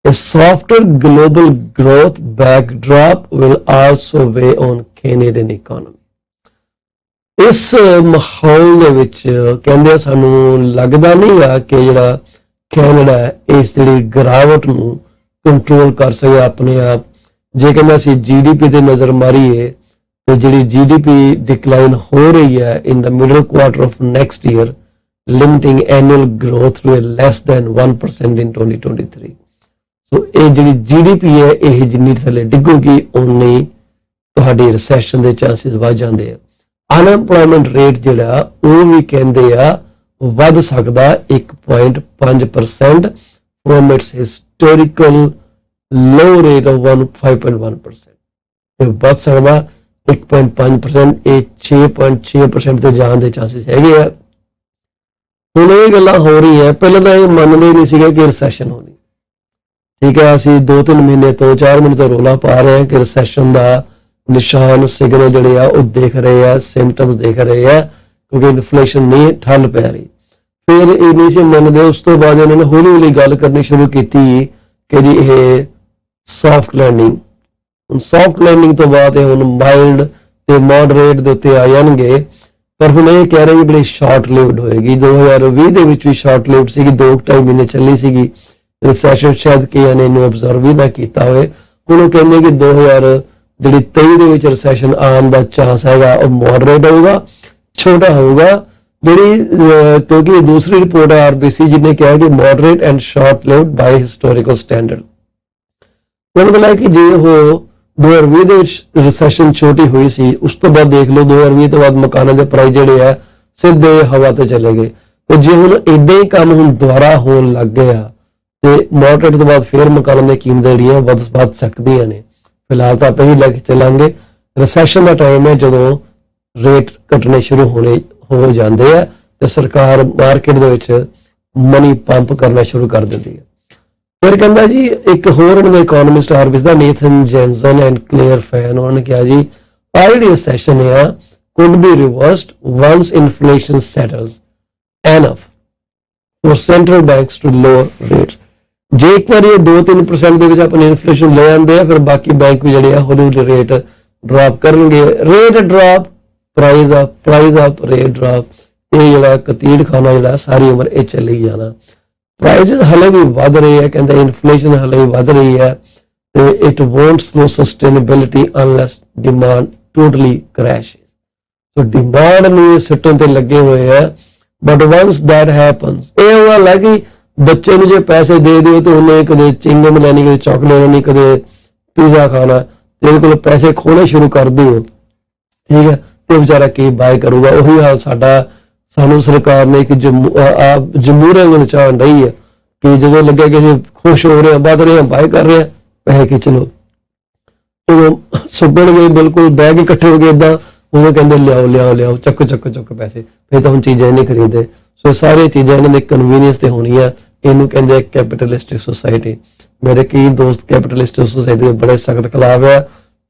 A softer global growth backdrop will also weigh on Canadian economy. ਇਸ ਮਾਹੌਲ ਦੇ ਵਿੱਚ ਕਹਿੰਦੇ ਸਾਨੂੰ ਲੱਗਦਾ ਨਹੀਂ ਆ ਕਿ ਜਿਹੜਾ ਕੈਨੇਡਾ ਇਸ ਜਿਹੜੀ ਗਿਰਾਵਟ ਨੂੰ ਕੰਟਰੋਲ ਕਰ ਸਕੇ ਆਪਣੇ ਆਪ। ਜੇ ਕਹਿੰਦਾ ਅਸੀਂ GDP ਤੇ ਨਜ਼ਰ ਮਾਰੀਏ ਤੇ ਜਿਹੜੀ GDP ਡਿਕਲਾਈਨ ਹੋ ਰਹੀ ਹੈ in the middle quarter of next year, limiting annual growth to less than 1% in 2023. ਸੋ ਇਹ ਜਿਹੜੀ GDP ਹੈ ਇਹ ਜਿੰਨੀ ਥੱਲੇ ਡਿੱਗੂਗੀ ਉਨੀ ਤੁਹਾਡੀ ਰਿਸੈਸ਼ਨ ਦੇ ਚਾਂਸਸ ਵੱਧ ਜਾਂਦੇ ਆ। ਅਨਐਮਪਲੋਇਮੈਂਟ ਰੇਟ ਜਿਹੜਾ ਉਹ ਵੀ ਕਹਿੰਦੇ ਆ ਵੱਧ ਸਕਦਾ 1.5% from its historical low rate of 5.1%, ਇਹ ਵੱਧ ਸਕਦਾ 1.5%, ਇਹ 6.6% ਤੇ ਜਾਣ ਦੇ ਚਾਂਸਸ ਹੈਗੇ ਆ। ਹੁਣ ਇਹ ਗੱਲਾਂ ਹੋ ਰਹੀ ਹੈ, ਪਹਿਲਾਂ ਤਾਂ ਇਹ ਮੰਨਦੇ ਨਹੀਂ ਸੀਗੇ ਕਿ ਰਿਸੈਸ਼ਨ ਹੋਣੀ, ਠੀਕ ਹੈ, ਅਸੀਂ 2-3 ਮਹੀਨੇ ਤੋਂ 4 ਮਹੀਨੇ ਤੋਂ ਰੌਲਾ ਪਾ ਰਹੇ ਹਾਂ ਕਿ ਰਿਸੈਸ਼ਨ ਦਾ ਨਿਸ਼ਾਨ ਸਿਗਨਲ ਜਿਹੜੇ ਆ ਉਹ ਦੇਖ ਰਹੇ ਆ, ਸਿੰਪਟਮਸ ਦੇਖ ਰਹੇ ਆ, ਕਿਉਂਕਿ ਇਨਫਲੇਸ਼ਨ ਨਹੀਂ ਠੱਲ ਪੈ ਰਹੀ। ਫਿਰ ਇਹ ਨਹੀਂ ਸੀ ਮੰਨਦੇ, ਉਸ ਤੋਂ ਬਾਅਦ ਇਹਨਾਂ ਨੇ ਹੌਲੀ ਹੌਲੀ ਗੱਲ ਕਰਨੀ ਸ਼ੁਰੂ ਕੀਤੀ ਕਿ ਜੀ ਇਹ ਸੌਫਟ ਲੈਂਡਿੰਗ, ਹੁਣ ਸੌਫਟ ਲੈਂਡਿੰਗ ਤੋਂ ਬਾਅਦ ਇਹ ਹੁਣ ਮਾਈਲਡ ਤੇ ਮੋਡਰੇਟ ਦੇ ਉੱਤੇ ਆ ਜਾਣਗੇ। ਪਰ ਹੁਣ ਇਹ ਕਹਿ ਰਹੇ ਕਿ ਬੜੀ ਸ਼ਾਰਟ ਲਿਵਡ ਹੋਏਗੀ। 2020 ਦੇ ਵਿੱਚ ਵੀ ਸ਼ਾਰਟ ਲਿਵਡ ਸੀਗੀ, 2-2.5 ਮਹੀਨੇ ਚੱਲੀ ਸੀਗੀ ਰਿਸੈਸ਼ਨ, ਸ਼ਾਇਦ ਕਈਆਂ ਨੇ ਇਹਨੂੰ ਅਬਜ਼ਰਵ ਵੀ ਨਾ ਕੀਤਾ ਹੋਵੇ। ਹੁਣ ਉਹ ਕਹਿੰਦੇ ਕਿ 2023 ਦੇ ਵਿੱਚ ਰਿਸੈਸ਼ਨ ਆਉਣ ਦਾ ਚਾਂਸ ਹੈਗਾ ਉਹ ਮੋਡਰੇਟ ਹੋਊਗਾ, ਛੋਟਾ ਹੋਊਗਾ। ਕਿਉਂਕਿ ਦੂਸਰੀ ਰਿਪੋਰਟ ਹੈ RBC ਜਿਹਨੇ ਕਿਹਾ ਕਿ moderate and short lived by historical standard. ਉਹਦਾ ਮਤਲਬ ਕਿ ਜੇ ਉਹ 2020 ਦੇ ਵਿੱਚ ਰਿਸੈਸ਼ਨ ਛੋਟੀ ਹੋਈ ਸੀ, ਉਸ ਤੋਂ ਬਾਅਦ ਦੇਖ ਲਓ 2020 ਤੋਂ ਬਾਅਦ ਮਕਾਨਾਂ ਦੇ ਪ੍ਰਾਈਸ ਜਿਹੜੇ ਆ ਸਿੱਧੇ ਹਵਾ ਤੇ ਚਲੇ ਗਏ। ਤੇ ਜੇ ਹੁਣ ਇਦਾਂ ਹੀ ਕੰਮ ਹੁਣ ਦੁਬਾਰਾ ਹੋਣ ਲੱਗ ਗਿਆ ਤੇ ਮੋਡਰੇਟ ਤੋਂ ਬਾਅਦ ਫਿਰ ਮਕਾਨਾਂ ਦੀਆਂ ਕੀਮਤਾਂ ਜਿਹੜੀਆਂ ਵੱਧ ਸਕਦੀਆਂ ਨੇ। ਫਿਲਹਾਲ ਤਾਂ ਆਪਾਂ ਹੀ ਲੈ ਕੇ ਚੱਲਾਂਗੇ, ਰਿਸੈਸ਼ਨ ਦਾ ਟਾਈਮ ਹੈ ਜਦੋਂ ਰੇਟ ਘਟਣੇ ਸ਼ੁਰੂ ਹੋ ਜਾਂਦੇ ਆ ਤੇ ਸਰਕਾਰ ਮਾਰਕੀਟ ਦੇ ਵਿੱਚ ਮਨੀ ਪੰਪ ਕਰਨਾ ਸ਼ੁਰੂ ਕਰ ਦਿੰਦੀ ਹੈ। ਫਿਰ ਕਹਿੰਦਾ ਜੀ ਇੱਕ ਹੋਰ ਇਹਨਾਂ ਦੇ ਇਕਨੋਮਿਸਟ RBC ਦਾ Nathan Janzen and Claire Fan, ਉਹਨਾਂ ਨੇ ਕਿਹਾ ਜੀ ਆਹ ਜਿਹੜੀ ਰਿਸੈਸ਼ਨ ਆ could be reversed once inflation settles enough for central banks to lower rates. ਜੇ ਇੱਕ ਵਾਰੀ ਇਹ 2-3% ਦੇ ਵਿੱਚ ਆਪਣੀ ਇਨਫਲੇਸ਼ਨ ਲੈ ਆਉਂਦੇ ਆ, ਫਿਰ ਬਾਕੀ ਬੈਂਕ ਵੀ ਜਿਹੜੇ ਆ ਹੌਲੀ ਹੌਲੀ ਰੇਟ ਡ੍ਰੌਪ ਕਰਨਗੇ। Rate drop, price up, rate drop, ਇਹ ਜਿਹੜਾ ਕਤੀੜ ਖਾਨਾ ਜਿਹੜਾ ਸਾਰੀ ਉਮਰ ਇਹ ਚੱਲੀ ਜਾਣਾ। ਪ੍ਰਾਈਸਿਸ ਹਲੇ ਵੀ ਵੱਧ ਰਹੇ ਹੈ, ਕਹਿੰਦੇ ਇਨਫਲੇਸ਼ਨ ਹਲੇ ਵੀ ਵੱਧ ਰਹੀ ਹੈ ਤੇ it won't slow sustainability unless demand totally crash. So demand ਨੂੰ ਸਿੱਟਣ ਤੇ ਲੱਗੇ ਹੋਏ ਹੈ, ਬਟ ਵਾਂਸ ਦੈਟ ਹੈਪਨਸ, ਇਹ ਹੋਣਾ ਲੱਗ ਕਿ ਬੱਚੇ ਨੂੰ ਜੇ ਪੈਸੇ ਦੇ ਦਿਓ ਤੇ ਉਹਨੇ ਕਦੇ ਚਿੰਗਮ ਲੈਣੀ, ਕਦੇ ਚਾਕਲੇਟ ਲੈਣੀ, ਕਦੇ ਪੀਜ਼ਾ ਖਾਣਾ, ਤੇ ਇਹਦੇ ਕੋਲ ਪੈਸੇ ਖੋਣੇ ਸ਼ੁਰੂ ਕਰ ਦਿਓ, ਠੀਕ ਹੈ, ਤੇ ਵਿਚਾਰਾ ਕੀ ਬਾਏ ਕਰੂਗਾ। ਉਹੀ ਹਾਲ ਸਾਨੂੰ ਸਰਕਾਰ ਨੇ ਇੱਕ ਜਮਹੂਰੀਅਤ ਨੂੰ ਚਾਹਣ ਰਹੀ ਹੈ ਕਿ ਜਦੋਂ ਲੱਗਿਆ ਕਿ ਅਸੀਂ ਖੁਸ਼ ਹੋ ਰਹੇ ਹਾਂ, ਵੱਧ ਰਹੇ ਹਾਂ, ਬਾਏ ਕਰ ਰਹੇ ਹਾਂ, ਪੈਸੇ ਖਿੱਚ ਲਓ। ਜਦੋਂ ਸੁੱਗਣ ਗਏ, ਬਿਲਕੁਲ ਬੈਗ ਇਕੱਠੇ ਹੋ ਗਏ ਏਦਾਂ, ਉਹ ਕਹਿੰਦੇ ਲਿਆਓ ਚੱਕੋ ਪੈਸੇ, ਫਿਰ ਤਾਂ ਹੁਣ ਚੀਜ਼ਾਂ ਨਹੀਂ ਖਰੀਦਦੇ। ਸੋ ਸਾਰੀਆਂ ਚੀਜ਼ਾਂ ਇਹਨਾਂ ਦੇ ਕਨਵੀਨੀਅੰਸ ਤੇ ਹੋਣੀਆਂ, ਇਹਨੂੰ ਕਹਿੰਦੇ ਕੈਪੀਟਲਿਸਟਿਕ ਸੁਸਾਇਟੀ। ਮੇਰੇ ਕਈ ਦੋਸਤ ਕੈਪੀਟਲਿਸਟਿਕ ਸੁਸਾਇਟੀ ਦੇ ਬੜੇ ਸਖਤ ਖਿਲਾਫ ਆ।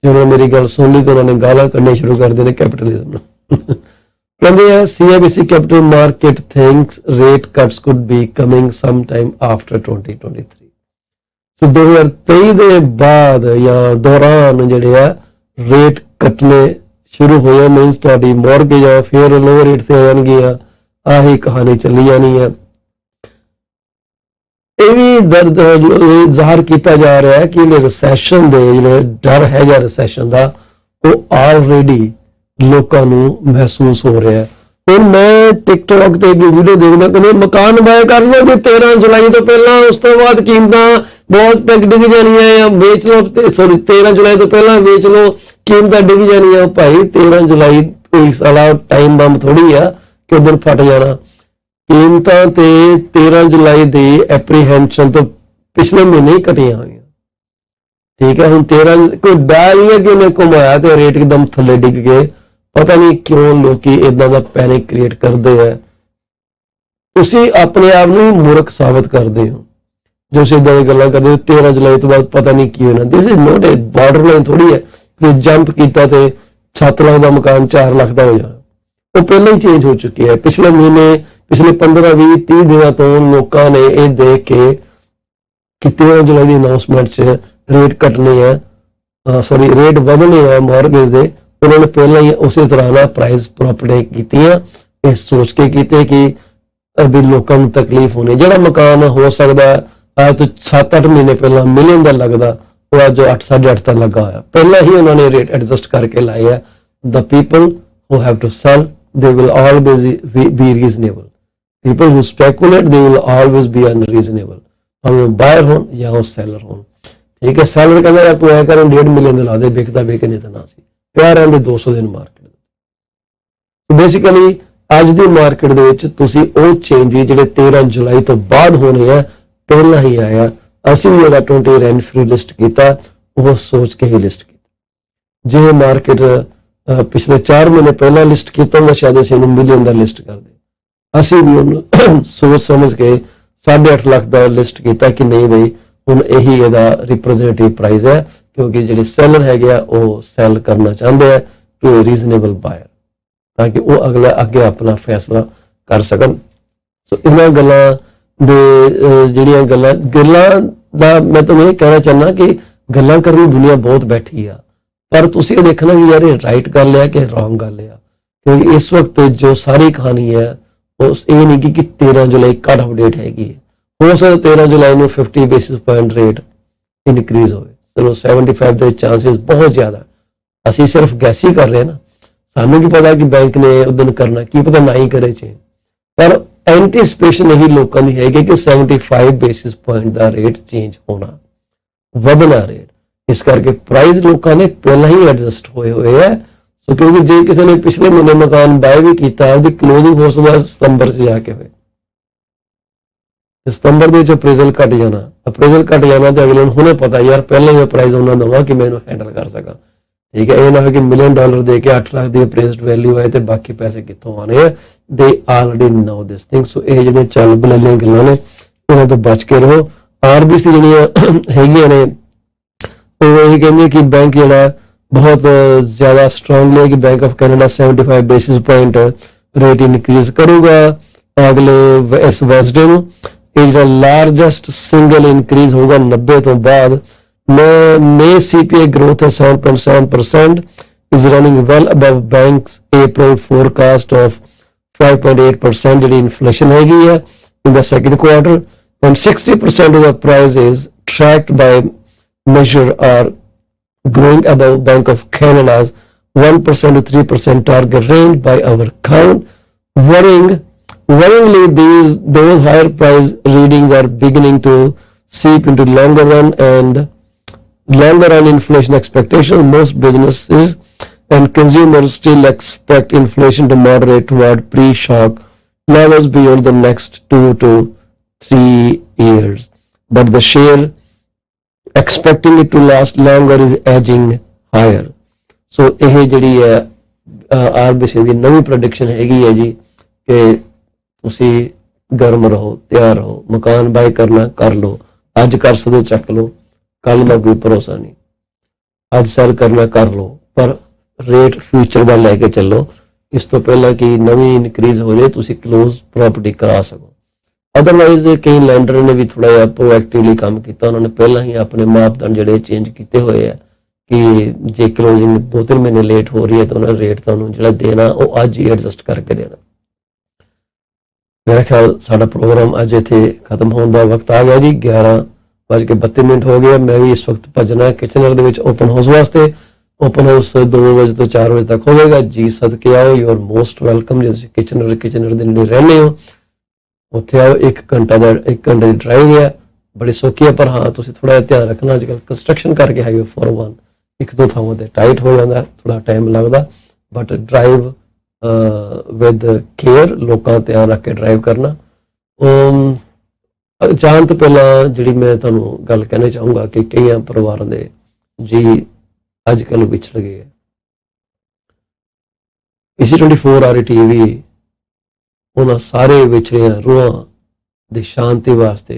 ਜਦੋਂ ਮੇਰੀ ਗੱਲ ਸੁਣ ਲਈ ਤਾਂ ਉਹਨਾਂ ਨੇ ਗਾਲਾਂ ਕੱਢਣੀਆਂ ਸ਼ੁਰੂ ਕਰ ਦਿੱਤੇ ਕੈਪੀਟਲਿਜ਼ਮ ਨੂੰ। ਕਹਿੰਦੇ ਆ CIBC capital market thinks rate cuts could B coming some time after 2023। ਸੋ 2023 ਦੇ ਬਾਅਦ ਜਾਂ ਦੌਰਾਨ ਜਿਹੜੇ ਆ ਰੇਟ ਕੱਟਣੇ ਸ਼ੁਰੂ ਹੋਏ। ਮੀਨਸ ਤੁਹਾਡੀ ਮੌਰਗੇਜ ਆ ਫਿਰ ਲੋਅਰ ਰੇਟ ਤੇ ਆ ਜਾਣਗੀਆਂ। ਆਹੀ ਕਹਾਣੀ ਚੱਲੀ ਜਾਣੀ ਆ। ਇਹ ਵੀ ਦਰਦ ਜ਼ਾਹਰ ਕੀਤਾ ਜਾ ਰਿਹਾ ਹੈ ਕਿ ਜਿਹੜੇ ਰਿਸੈਸ਼ਨ ਦੇ ਜਿਹੜੇ ਡਰ ਹੈਗਾ ਰਿਸੈਸ਼ਨ ਦਾ ਉਹ ਆਲਰੇਡੀ ਲੋਕਾਂ ਨੂੰ ਮਹਿਸੂਸ ਹੋ ਰਿਹਾ ਹੈ। ਹੁਣ ਮੈਂ ਟਿਕਟੌਕ ਤੇ ਇੱਕ ਵੀਡੀਓ ਦੇਖਦਾ ਕਿ ਮਕਾਨ ਬਾਏ ਕਰ ਲਓ ਜੀ 13 ਜੁਲਾਈ ਤੋਂ ਪਹਿਲਾਂ, ਉਸ ਤੋਂ ਬਾਅਦ ਕੀਮਤਾਂ ਬਹੁਤ ਡਿੱਗ ਜਾਣੀਆਂ ਜਾਂ ਵੇਚ ਲਓ। 13 ਜੁਲਾਈ ਤੋਂ ਪਹਿਲਾਂ ਵੇਚ ਲਓ, ਕੀਮਤਾਂ ਡਿੱਗ ਜਾਣੀਆਂ। ਭਾਈ 13 ਜੁਲਾਈ ਕੋਈ ਸਾਲਾ ਟਾਈਮ ਬੰਬ ਥੋੜੀ ਆ ਕਿ ਉਦੋਂ ਫਟ ਜਾਣਾ। ਕੀਮਤਾਂ ਤੇ 13 ਜੁਲਾਈ ਦੀ ਐਪਰੀਹੈਂਸ਼ਨ ਤੋਂ ਪਿਛਲੇ ਮਹੀਨੇ ਹੀ ਘਟੀਆਂ ਹੋਈਆਂ। ਠੀਕ ਹੈ, ਹੁਣ 13 ਕੋਈ ਡਰ ਨਹੀਂ ਹੈ ਕਿ ਉਹਨੇ ਘੁਮਾਇਆ ਤੇ ਰੇਟ ਇੱਕਦਮ ਥੱਲੇ ਡਿੱਗ ਗਏ। ਪਤਾ ਨਹੀਂ ਕਿਉਂ ਲੋਕੀ ਇਦਾਂ ਦਾ ਪੈਨਿਕ ਕ੍ਰੀਏਟ ਕਰਦੇ ਆ। ਤੁਸੀਂ ਆਪਣੇ ਆਪ ਨੂੰ ਮੂਰਖ ਸਾਬਤ ਕਰਦੇ ਹੋ ਜੋ ਸਿੱਧਾ ਦੀਆਂ ਗੱਲਾਂ ਕਰਦੇ ਹੋ। 13 ਜੁਲਾਈ ਤੋਂ ਬਾਅਦ ਪਤਾ ਨਹੀਂ ਕੀ ਹੋਣਾ। This is not A border line ਥੋੜੀ ਹੈ ਕਿ ਜੰਪ ਕੀਤਾ ਤੇ 7 ਲੱਖ ਦਾ ਮਕਾਨ 4 ਲੱਖ ਦਾ ਹੋ ਜਾਣਾ। ਉਹ ਪਹਿਲਾਂ ਹੀ ਚੇਂਜ ਹੋ ਚੁੱਕੀ ਹੈ। ਪਿਛਲੇ ਮਹੀਨੇ, ਪਿਛਲੇ 15, 20, 30 ਦਿਨਾਂ ਤੋਂ ਲੋਕਾਂ ਨੇ ਇਹ ਦੇਖ ਕੇ ਕਿ 13 ਜੁਲਾਈ ਦੀ ਅਨਾਉਂਸਮੈਂਟ 'ਚ ਰੇਟ ਘਟਨੇ ਆ, ਰੇਟ ਵਧਣੇ ਆ ਮਾਰਗੇਜ ਦੇ, ਉਹਨਾਂ ਨੇ ਪਹਿਲਾਂ ਹੀ ਉਸੇ ਤਰ੍ਹਾਂ ਨਾਲ ਪ੍ਰਾਈਸ ਪ੍ਰੋਪਰਟੀ ਕੀਤੀਆਂ। ਇਹ ਸੋਚ ਕੇ ਕੀਤੇ ਕਿ ਵੀ ਲੋਕਾਂ ਨੂੰ ਤਕਲੀਫ ਹੋਣੀ। ਜਿਹੜਾ ਮਕਾਨ ਹੋ ਸਕਦਾ ਅੱਜ ਤੋਂ 7-8 ਮਹੀਨੇ ਪਹਿਲਾਂ ਮਿਲੀਅਨ ਦਾ ਲੱਗਦਾ, ਉਹ ਅੱਜ 8, 8.5 ਦਾ ਲੱਗਾ ਹੋਇਆ। ਪਹਿਲਾਂ ਹੀ ਉਹਨਾਂ ਨੇ ਰੇਟ ਐਡਜਸਟ ਕਰਕੇ ਲਾਏ ਆ। The people who have to sell, they will always be reasonable. People who speculate, they will always be unreasonable. ਭਾਵੇਂ ਬਾਇਰ ਹੋਣ ਜਾਂ ਉਹ ਸੈਲਰ ਹੋਣ। ਠੀਕ ਹੈ, ਸੈਲਰ ਕਹਿੰਦਾ ਯਾਰ ਤੂੰ ਐ ਕਰ 1.5 ਮਿਲੀਅਨ ਦੇ ਲਾ ਦੇ, ਵਿਕਦਾ ਵਿਕ ਨਹੀਂ ਤਾਂ ਨਾ ਸੀ। ਪਿਆ ਰਹਿੰਦੇ 200 ਦਿਨ ਮਾਰਕੀਟ। ਬੇਸਿਕਲੀ ਅੱਜ ਦੀ ਮਾਰਕੀਟ ਦੇ ਵਿੱਚ ਤੁਸੀਂ ਉਹ ਚੇਂਜ ਜਿਹੜੇ 13 ਜੁਲਾਈ ਤੋਂ ਬਾਅਦ ਹੋਣੇ ਆ ਪਹਿਲਾਂ ਹੀ ਆਇਆ। ਅਸੀਂ ਵੀ ਜਿਹੜਾ 20 ਰੈਂਟ ਫ੍ਰੀ ਲਿਸਟ ਕੀਤਾ ਉਹ ਸੋਚ ਕੇ ਹੀ ਲਿਸਟ ਕੀਤਾ। ਜੇ ਮਾਰਕੀਟ ਪਿਛਲੇ 4 ਮਹੀਨੇ ਪਹਿਲਾਂ ਲਿਸਟ ਕੀਤਾ ਹੁੰਦਾ ਸ਼ਾਇਦ ਅਸੀਂ ਇਹਨੂੰ ਮਿਲੀਅਨ ਦਾ ਲਿਸਟ ਕਰਦੇ। ਅਸੀਂ ਵੀ ਉਹਨੂੰ ਸੋਚ ਸਮਝ ਕੇ 8.5 ਲੱਖ ਦਾ ਲਿਸਟ ਕੀਤਾ ਕਿ ਨਹੀਂ ਬਈ ਹੁਣ ਇਹੀ ਇਹਦਾ ਰਿਪਰੈਜ਼ੈਂਟੇਟਿਵ ਪ੍ਰਾਈਸ ਹੈ, ਕਿਉਂਕਿ ਜਿਹੜੇ ਸੈਲਰ ਹੈਗੇ ਆ ਉਹ ਸੈਲ ਕਰਨਾ ਚਾਹੁੰਦੇ ਆ ਟੂ ਰੀਜ਼ਨੇਬਲ ਬਾਇਰ, ਤਾਂ ਕਿ ਉਹ ਅਗਲਾ ਅੱਗੇ ਆਪਣਾ ਫੈਸਲਾ ਕਰ ਸਕਣ। ਸੋ ਇਹਨਾਂ ਗੱਲਾਂ ਦੇ ਜਿਹੜੀਆਂ ਗੱਲਾਂ ਦਾ ਮੈਂ ਤੁਹਾਨੂੰ ਇਹ ਕਹਿਣਾ ਚਾਹੁੰਦਾ ਕਿ ਗੱਲਾਂ ਕਰਨ ਨੂੰ ਦੁਨੀਆ ਬਹੁਤ ਬੈਠੀ ਆ, ਪਰ ਤੁਸੀਂ ਇਹ ਦੇਖਣਾ ਕਿ ਯਾਰ ਇਹ ਰਾਈਟ ਗੱਲ ਆ ਕਿ ਰੋਂਗ ਗੱਲ ਆ। ਕਿਉਂਕਿ ਇਸ ਵਕਤ ਜੋ ਸਾਰੀ ਕਹਾਣੀ ਹੈ ਉਸ ਇਹ ਨਹੀਂ ਕਿ 13 ਜੁਲਾਈ ਕੱਟ ਅਪਡੇਟ ਹੈਗੀ ਹੈ। ਹੋ ਸਕਦਾ 13 ਜੁਲਾਈ ਨੂੰ 50 ਬੇਸਿਸ ਪੁਆਇੰਟ ਰੇਟ ਇਨਕਰੀਜ਼ ਹੋਵੇ। ਚਲੋ 75 ਦੇ ਚਾਂਸਸ ਬਹੁਤ ਜ਼ਿਆਦਾ। ਅਸੀਂ ਸਿਰਫ ਗੈਸ ਹੀ ਕਰ ਰਹੇ ਨਾ, ਸਾਨੂੰ ਕੀ ਪਤਾ ਕਿ ਬੈਂਕ ਨੇ ਉਦੋਂ ਕਰਨਾ, ਕੀ ਪਤਾ ਨਾ ਹੀ ਕਰੇ ਚੇਂਜ। ਪਰ ਐਂਟੀਸਪੇਸ਼ਨ ਇਹੀ ਲੋਕਾਂ ਦੀ ਹੈਗੀ ਕਿ 75 ਬੇਸਿਸ ਪੁਆਇੰਟ ਦਾ ਰੇਟ ਚੇਂਜ ਹੋਣਾ, ਵਧਣਾ ਰੇਟ। ਇਸ ਕਰਕੇ ਪ੍ਰਾਈਸ ਲੋਕਾਂ ਨੇ ਪਹਿਲਾਂ ਹੀ ਐਡਜਸਟ ਹੋਏ ਹੈ। ਸੋ ਕਿਉਂਕਿ ਜੇ ਕਿਸੇ ਨੇ ਪਿਛਲੇ ਮਹੀਨੇ ਮਕਾਨ ਬਾਏ ਵੀ ਕੀਤਾ, ਉਹਦੀ ਕਲੋਜ਼ਿੰਗ ਹੋ ਸਕਦਾ ਸਤੰਬਰ 'ਚ ਜਾ ਕੇ ਹੋਏ। ਸਤੰਬਰ ਦੇ ਵਿੱਚ ਅਪਰੇਜ਼ਲ ਘਟ ਜਾਣਾ ਤੇ ਅਗਲੇ ਨੂੰ ਹੁਣੇ ਪਤਾ ਯਾਰ ਪਹਿਲਾਂ ਹੀ ਪ੍ਰਾਈਸ ਉਹਨਾਂ ਦਵਾਂ ਕਿ ਮੈਂ ਇਹਨੂੰ ਹੈਂਡਲ ਕਰ ਸਕਾਂ। ਠੀਕ ਹੈ, ਇਹ ਨਾ ਹੋਵੇ ਕਿ $1 ਮਿਲੀਅਨ ਦੇ ਕੇ 8 ਲੱਖ ਦੀ ਅਪਰੇਜ਼ਡ ਵੈਲਿਊ ਆਏ ਤੇ ਬਾਕੀ ਪੈਸੇ ਕਿੱਥੋਂ ਆਣੇ ਆ। ਦੇ ਆਲਰੇਡੀ ਨੋ ਦਿਸ ਥਿੰਗ। ਸੋ ਇਹ ਜਿਹੜੀਆਂ ਚੱਲ ਬਲੇਲੀਆਂ ਗੱਲਾਂ ਨੇ ਇਹਨਾਂ ਤੋਂ ਬਚ ਕੇ ਰਹੋ। RBC ਜਿਹੜੀਆਂ ਹੈਗੀਆਂ ਨੇ ਉਹ ਇਹ ਕਹਿੰਦੇ ਕਿ ਬੈਂਕ ਜਿਹੜਾ ਬਹੁਤ ਜ਼ਿਆਦਾ ਸਟਰੋਂਗਲੀ ਹੈ ਕਿ Bank of Canada 75 basis point rate increase ਕਰੂਗਾ ਅਗਲੇ ਇਸ ਵੈਨਸਡੇ ਨੂੰ। ਇਹ ਜਿਹੜਾ ਲਾਰਜੈਸਟ ਸਿੰਗਲ ਇਨਕਰੀਜ਼ ਹੋਊਗਾ 90 ਤੋਂ ਬਾਅਦ। May CPI growth of 7.7% is running well above bank's April forecast of 5.8% ਜਿਹੜੀ ਇਨਫਲੇਸ਼ਨ ਹੈਗੀ ਹੈ in the second quarter, and 60% of the prices tracked by measure are growing above Bank of Canada's 1% to 3% target range by our count. Worryingly, those higher price readings are beginning to seep into longer run inflation expectations. Most businesses and consumers still expect inflation to moderate toward pre-shock levels beyond the next 2 to 3 years. But the share expecting it to last longer is edging higher. So ਇਹ ਜਿਹੜੀ ਹੈ RBC ਦੀ ਨਵੀਂ ਪ੍ਰੈਡਿਕਸ਼ਨ ਹੈਗੀ ਹੈ ਜੀ ਕਿ ਤੁਸੀਂ गर्म रहो, तैयार रहो। मकान बाय करना कर लो, अज कर सकते चक लो, कल का कोई भरोसा नहीं। अज सैल करना कर लो, पर रेट फ्यूचर का लैके चलो, इस तो पहला कि नवी इनक्रीज हो जाए, तुसी क्लोज प्रॉपर्टी करा सको। अदरवाइज कई लैंडर ने भी थोड़ा जिहा प्रोएक्टिवली काम किया, उन्होंने पहला ही अपने मापदंड जिहड़े चेंज किए हुए हैं कि जे क्लोजिंग 2-3 महीने लेट हो रही है तो उन्होंने रेट तुहानूं जिहड़ा देना वो अज ही एडजस्ट करके देना। मेरा ख्याल साडा प्रोग्राम अज इत्थे खत्म होने का वक्त आ गया जी। 11:32 हो गया। मैं भी इस वक्त भजना Kitchener they which open house वास्ते। ओपन हाउस 2 बजे तो 4 बजे तक होगा जी। सदके आओ, यू आर मोस्ट वेलकम। जे तुसीं किचनर दे नेड़े रहंदे हो उत्थे आओ। 1 घंटे की ड्राइव है, बड़ी सौखी है, पर हाँ तुसीं थोड़ा जिहा ध्यान रखना, अजकल कंस्ट्रक्शन करके हाईवे 401 1-2 थावां ते टाइट हो जाता, थोड़ा टाइम लगता, बट ड्राइव विद केयर, लोगों ध्यान रख के ड्राइव करना। जान तो पहला जी मैं तुहानूं गल कहना चाहूँगा कि कई परिवारों के जी अजकल विछड़ गए। PC24 RETV उन्हां सारे विछड़िया रूहां दी शांति वास्ते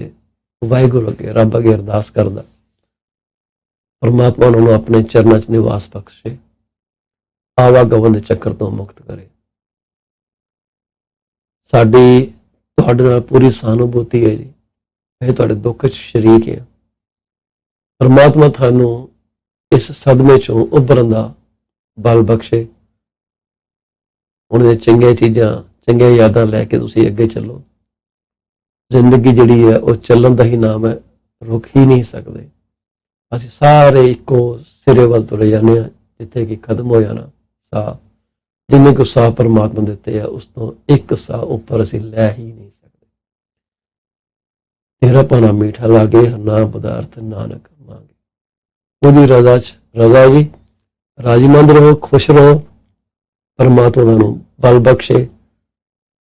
वाहिगुरू अगे रब अगे अरदास करदा, परमात्मा उन्होंने अपने चरणों च निवास बख्शे, आवागमन के चक्कर तो मुक्त करे। साडी तुहाडे नाल पूरी सहानुभूति है जी, असीं तुहाडे दुख च शरीक है। परमात्मा थानूं इस सदमे चों उभरन दा बल बख्शे, उन्हें चंगियां चीज़ां चंगियां यादां लैके तुसीं अगे चलो। जिंदगी जिहड़ी है वो चलन का ही नाम है, रुक ही नहीं सकते। असीं सारे इक्को सिरे वल तुरे जाने आ, जिथे कि खत्म हो जाना साह। जिन्ने को साह परमात्मा दिते है उस तो एक साह उपर असीं लै ही नहीं सकते। तेरा भाना मीठा लागे, ना पदार्थ नानक मांगे। उहदी रजा च रजा जी, राजीमंद रहो, खुश रहो। परमात्मा तुहानूं बल बख्शे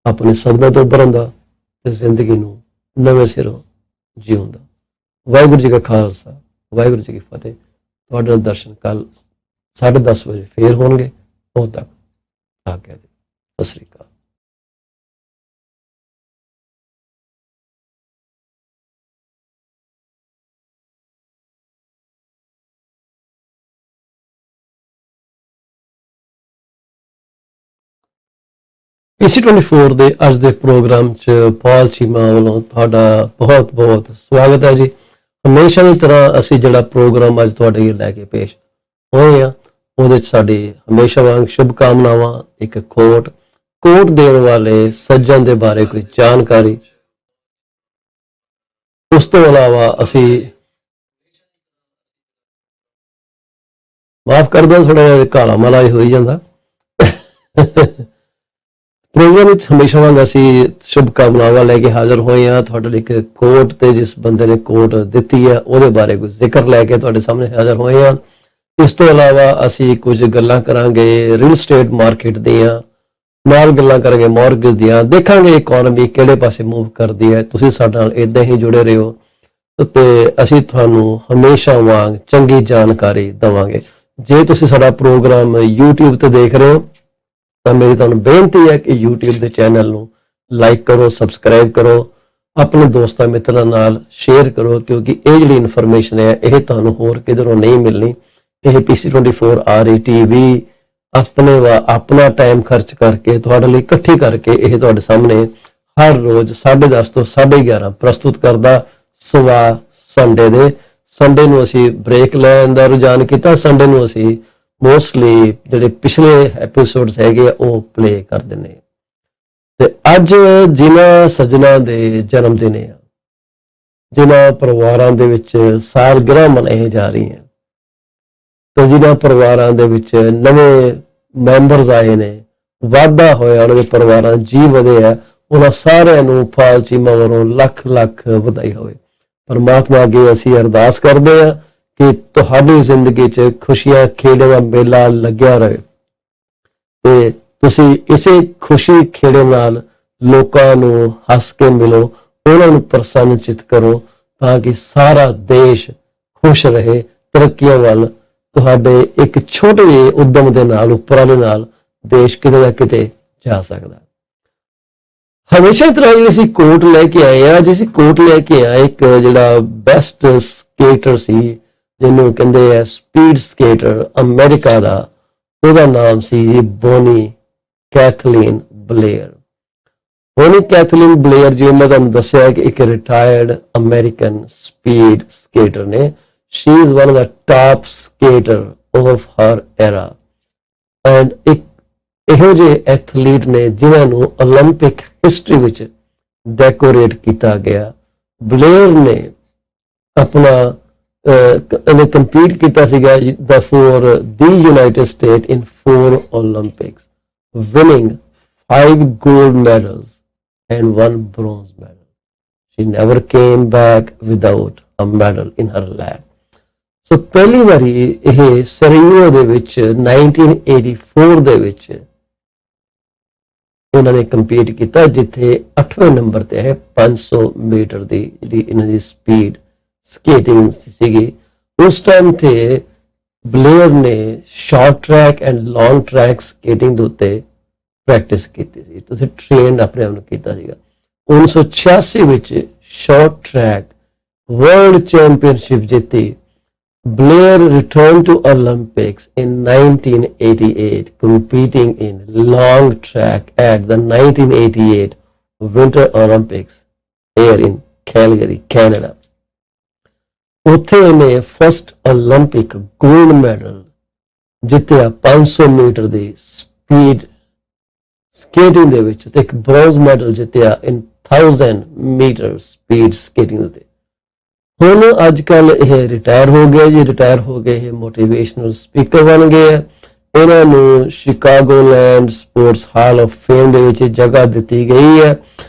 अपने सदमे तो उभरन दा ते जिंदगी नूं नवें सिरों जीउण दा। वाहिगुरू जी का खालसा, वाहिगुरू जी की फतेह। तुहाडे नाल दर्शन कल 10:30 बजे फिर होणगे। उद तक आज्ञा दे। सत श्री अकाल। PC24 ਦੇ ਅੱਜ ਦੇ ਪ੍ਰੋਗਰਾਮ 'ਚ ਪਾਲ ਚੀਮਾ ਵੱਲੋਂ ਤੁਹਾਡਾ ਬਹੁਤ ਬਹੁਤ ਸਵਾਗਤ ਹੈ ਜੀ। ਹਮੇਸ਼ਾ ਦੀ ਤਰ੍ਹਾਂ ਅਸੀਂ ਜਿਹੜਾ ਪ੍ਰੋਗਰਾਮ ਅੱਜ ਤੁਹਾਡੇ ਲਈ ਲੈ ਕੇ ਪੇਸ਼ ਹੋਏ ਆ, ਉਹਦੇ 'ਚ ਸਾਡੀ ਹਮੇਸ਼ਾ ਵਾਂਗ ਸ਼ੁਭ ਕਾਮਨਾਵਾਂ, ਇੱਕ ਕੋਟ ਦੇਣ ਵਾਲੇ ਸੱਜਣ ਦੇ ਬਾਰੇ ਕੋਈ ਜਾਣਕਾਰੀ, ਉਸ ਤੋਂ ਇਲਾਵਾ ਅਸੀਂ ਮਾਫ ਕਰ ਦਿਓ ਥੋੜਾ ਜਿਹਾ ਕਾਲਾ ਮਾਲਾ ਹੀ ਹੋਈ ਜਾਂਦਾ। प्रोग्राम में हमेशा वांग असी शुभकामनावां लैके हाजिर होए हैं। तुहाडे लई एक कोट ते जिस बंदे ने कोट दित्ती है ਉਹਦੇ बारे कोई जिक्र लैके तुहाडे सामने हाजिर होए हैं। इस तो इलावा असी कुछ गल्लां करांगे रियल स्टेट मार्केट दियां, नाल गल्लां करांगे मॉर्गेज दियां, देखांगे इकोनॉमी किहड़े पासे मूव करदी है। तुसीं साडे नाल इदां ही जुड़े रहियो ते असी तुहानूं हमेशा वांग चंगी जानकारी देवांगे। जे तुसीं साडा प्रोग्राम YouTube ते देख रहे हो तो मेरी तुहानूं बेनती है कि YouTube के चैनल नूं लाइक करो, सबसक्राइब करो, अपने दोस्तों मित्रों नाल शेयर करो, क्योंकि ये जिहड़ी इन्फॉर्मेशन है यह तुहानूं होर किधरों नहीं मिलनी। यह PC24 RETV अपना टाइम खर्च करके तुहाडे लई इकट्ठी करके यह तुहाडे सामने हर रोज़ 10:30 तो 11:30 प्रस्तुत करदा। सवा संडे दे संडे नूं असीं ब्रेक लैण दा रुझान कीता। संडे नूं असीं मोस्टली जिहड़े पिछले एपीसोड्स हैगे वो प्ले कर दिंदे ते अज जिन्हां सज्जनां दे जन्म दिन है, जिन्हां परिवारां दे विच सालगिरह मनाई जा रही है, तो जिन्हां परिवारां दे विच नवें मैंबरस आए ने, वाधा होया उन्हां दे परिवारां जी वधे है, उन्हां सारिआं नूं पाल चीमा वल्लों लख लख वधाई होवे। परमात्मा अगे असीं अरदास करदे हां कि तुहाडी जिंदगी च खुशियां खेड़े का मेला लग्या रहे ते तुसीं इसे खुशी खेड़े नाल लोकां नूं हस के मिलो, उन्हां नूं प्रसन्नचित करो, ताकि सारा देश खुश रहे, तरक्कियां वल तुहाडे एक छोटे ਜਿਹੇ उद्यम दे नाल उपराले नाल देश किते दा किते जा सकदा। ਹਮੇਸ਼ਾ ਹੀ ਤਰ੍ਹਾਂ ਜਿਹੜੀ ਅਸੀਂ ਕੋਟ ਲੈ ਕੇ ਆਏ ਆ, ਅੱਜ ਅਸੀਂ ਕੋਟ ਲੈ ਕੇ ਆਏ ਇੱਕ ਜਿਹੜਾ ਬੈਸਟ ਸਕੇਟਰ ਸੀ ਜਿਹਨੂੰ ਕਹਿੰਦੇ ਆ ਸਪੀਡ ਸਕੇਟਰ ਅਮਰੀਕਾ ਦਾ, ਉਹਦਾ ਨਾਮ ਸੀ ਜੀ Boney Kathleen Blair. Boney Kathleen Blair, ਜਿਵੇਂ ਮੈਂ ਤੁਹਾਨੂੰ ਦੱਸਿਆ ਕਿ ਇੱਕ ਰਿਟਾਇਰਡ ਅਮਰੀਕਨ ਸਪੀਡ ਸਕੇਟਰ ਨੇ। She is one of the top skater of her era and ਇੱਕ ਇਹੋ ਜਿਹੇ ਐਥਲੀਟ ਨੇ ਜਿਨ੍ਹਾਂ ਨੂੰ ਓਲੰਪਿਕ ਹਿਸਟਰੀ ਵਿੱਚ ਡੈਕੋਰੇਟ ਕੀਤਾ ਗਿਆ। ਬਲੇਅਰ ਨੇ ਆਪਣਾ ਇਹਨੇ ਕੰਪੀਟ ਕੀਤਾ ਸੀਗਾ for the United state in 4 Olympics, winning 5 gold medals and 1 bronze medal. She never came back without a medal in her lap. ਸੋ ਪਹਿਲੀ ਵਾਰੀ ਇਹ ਸਰੀਓ ਦੇ ਵਿੱਚ 1984 ਦੇ ਵਿੱਚ ਇਹਨਾਂ ਨੇ ਕੰਪੀਟ ਕੀਤਾ, ਜਿੱਥੇ 8ਵੇਂ ਨੰਬਰ ਤੇ ਹੈ 500 ਮੀਟਰ ਦੀ ਜਿਹੜੀ ਇਹਨਾਂ ਦੀ ਸਪੀਡ ਸਕੇਟਿੰਗ ਸੀਗੀ। ਉਸ ਟਾਈਮ ਤੇ ਬਲੇਅਰ ਨੇ short track and long track skating ਦੇ ਉੱਤੇ ਪ੍ਰੈਕਟਿਸ ਕੀਤੀ ਸੀ, ਤੁਸੀਂ ਟ੍ਰੇਨਡ ਆਪਣੇ ਆਪ ਨੂੰ ਕੀਤਾ ਸੀਗਾ। 1986 ਵਿੱਚ ਸ਼ਾਰਟ ਟਰੈਕ ਵਰਲਡ ਚੈਂਪੀਅਨਸ਼ਿਪ ਜਿੱਤੀ। Blair returned to Olympics in 1988, competing in long track at the 1988 Winter Olympics here in Calgary, Canada. ਉੱਥੇ ਨੇ ਫਸਟ ਓਲੰਪਿਕ ਗੋਲਡ ਮੈਡਲ ਜਿੱਤਿਆ 500 ਮੀਟਰ ਦੀ ਸਪੀਡ ਸਕੇਟਿੰਗ ਦੇ ਵਿੱਚ, ਤੇ ਇੱਕ ਬ੍ਰੌਂਜ਼ ਮੈਡਲ ਜਿੱਤਿਆ ਇਨ 1000 ਮੀਟਰ ਸਪੀਡ ਸਕੇਟਿੰਗ ਦੇ। ਹੁਣ ਅੱਜ ਕੱਲ ਇਹ ਰਿਟਾਇਰ ਹੋ ਗਏ ਜੀ, ਰਿਟਾਇਰ ਹੋ ਗਏ ਇਹ ਮੋਟੀਵੇਸ਼ਨਲ ਸਪੀਕਰ ਬਣ ਗਏ ਆ। ਇਹਨਾਂ ਨੂੰ ਸ਼ਿਕਾਗੋਲੈਂਡ ਸਪੋਰਟਸ ਹਾਲ ਆਫ ਫੇਮ ਦੇ ਵਿੱਚ ਜਗ੍ਹਾ ਦਿੱਤੀ ਗਈ ਹੈ,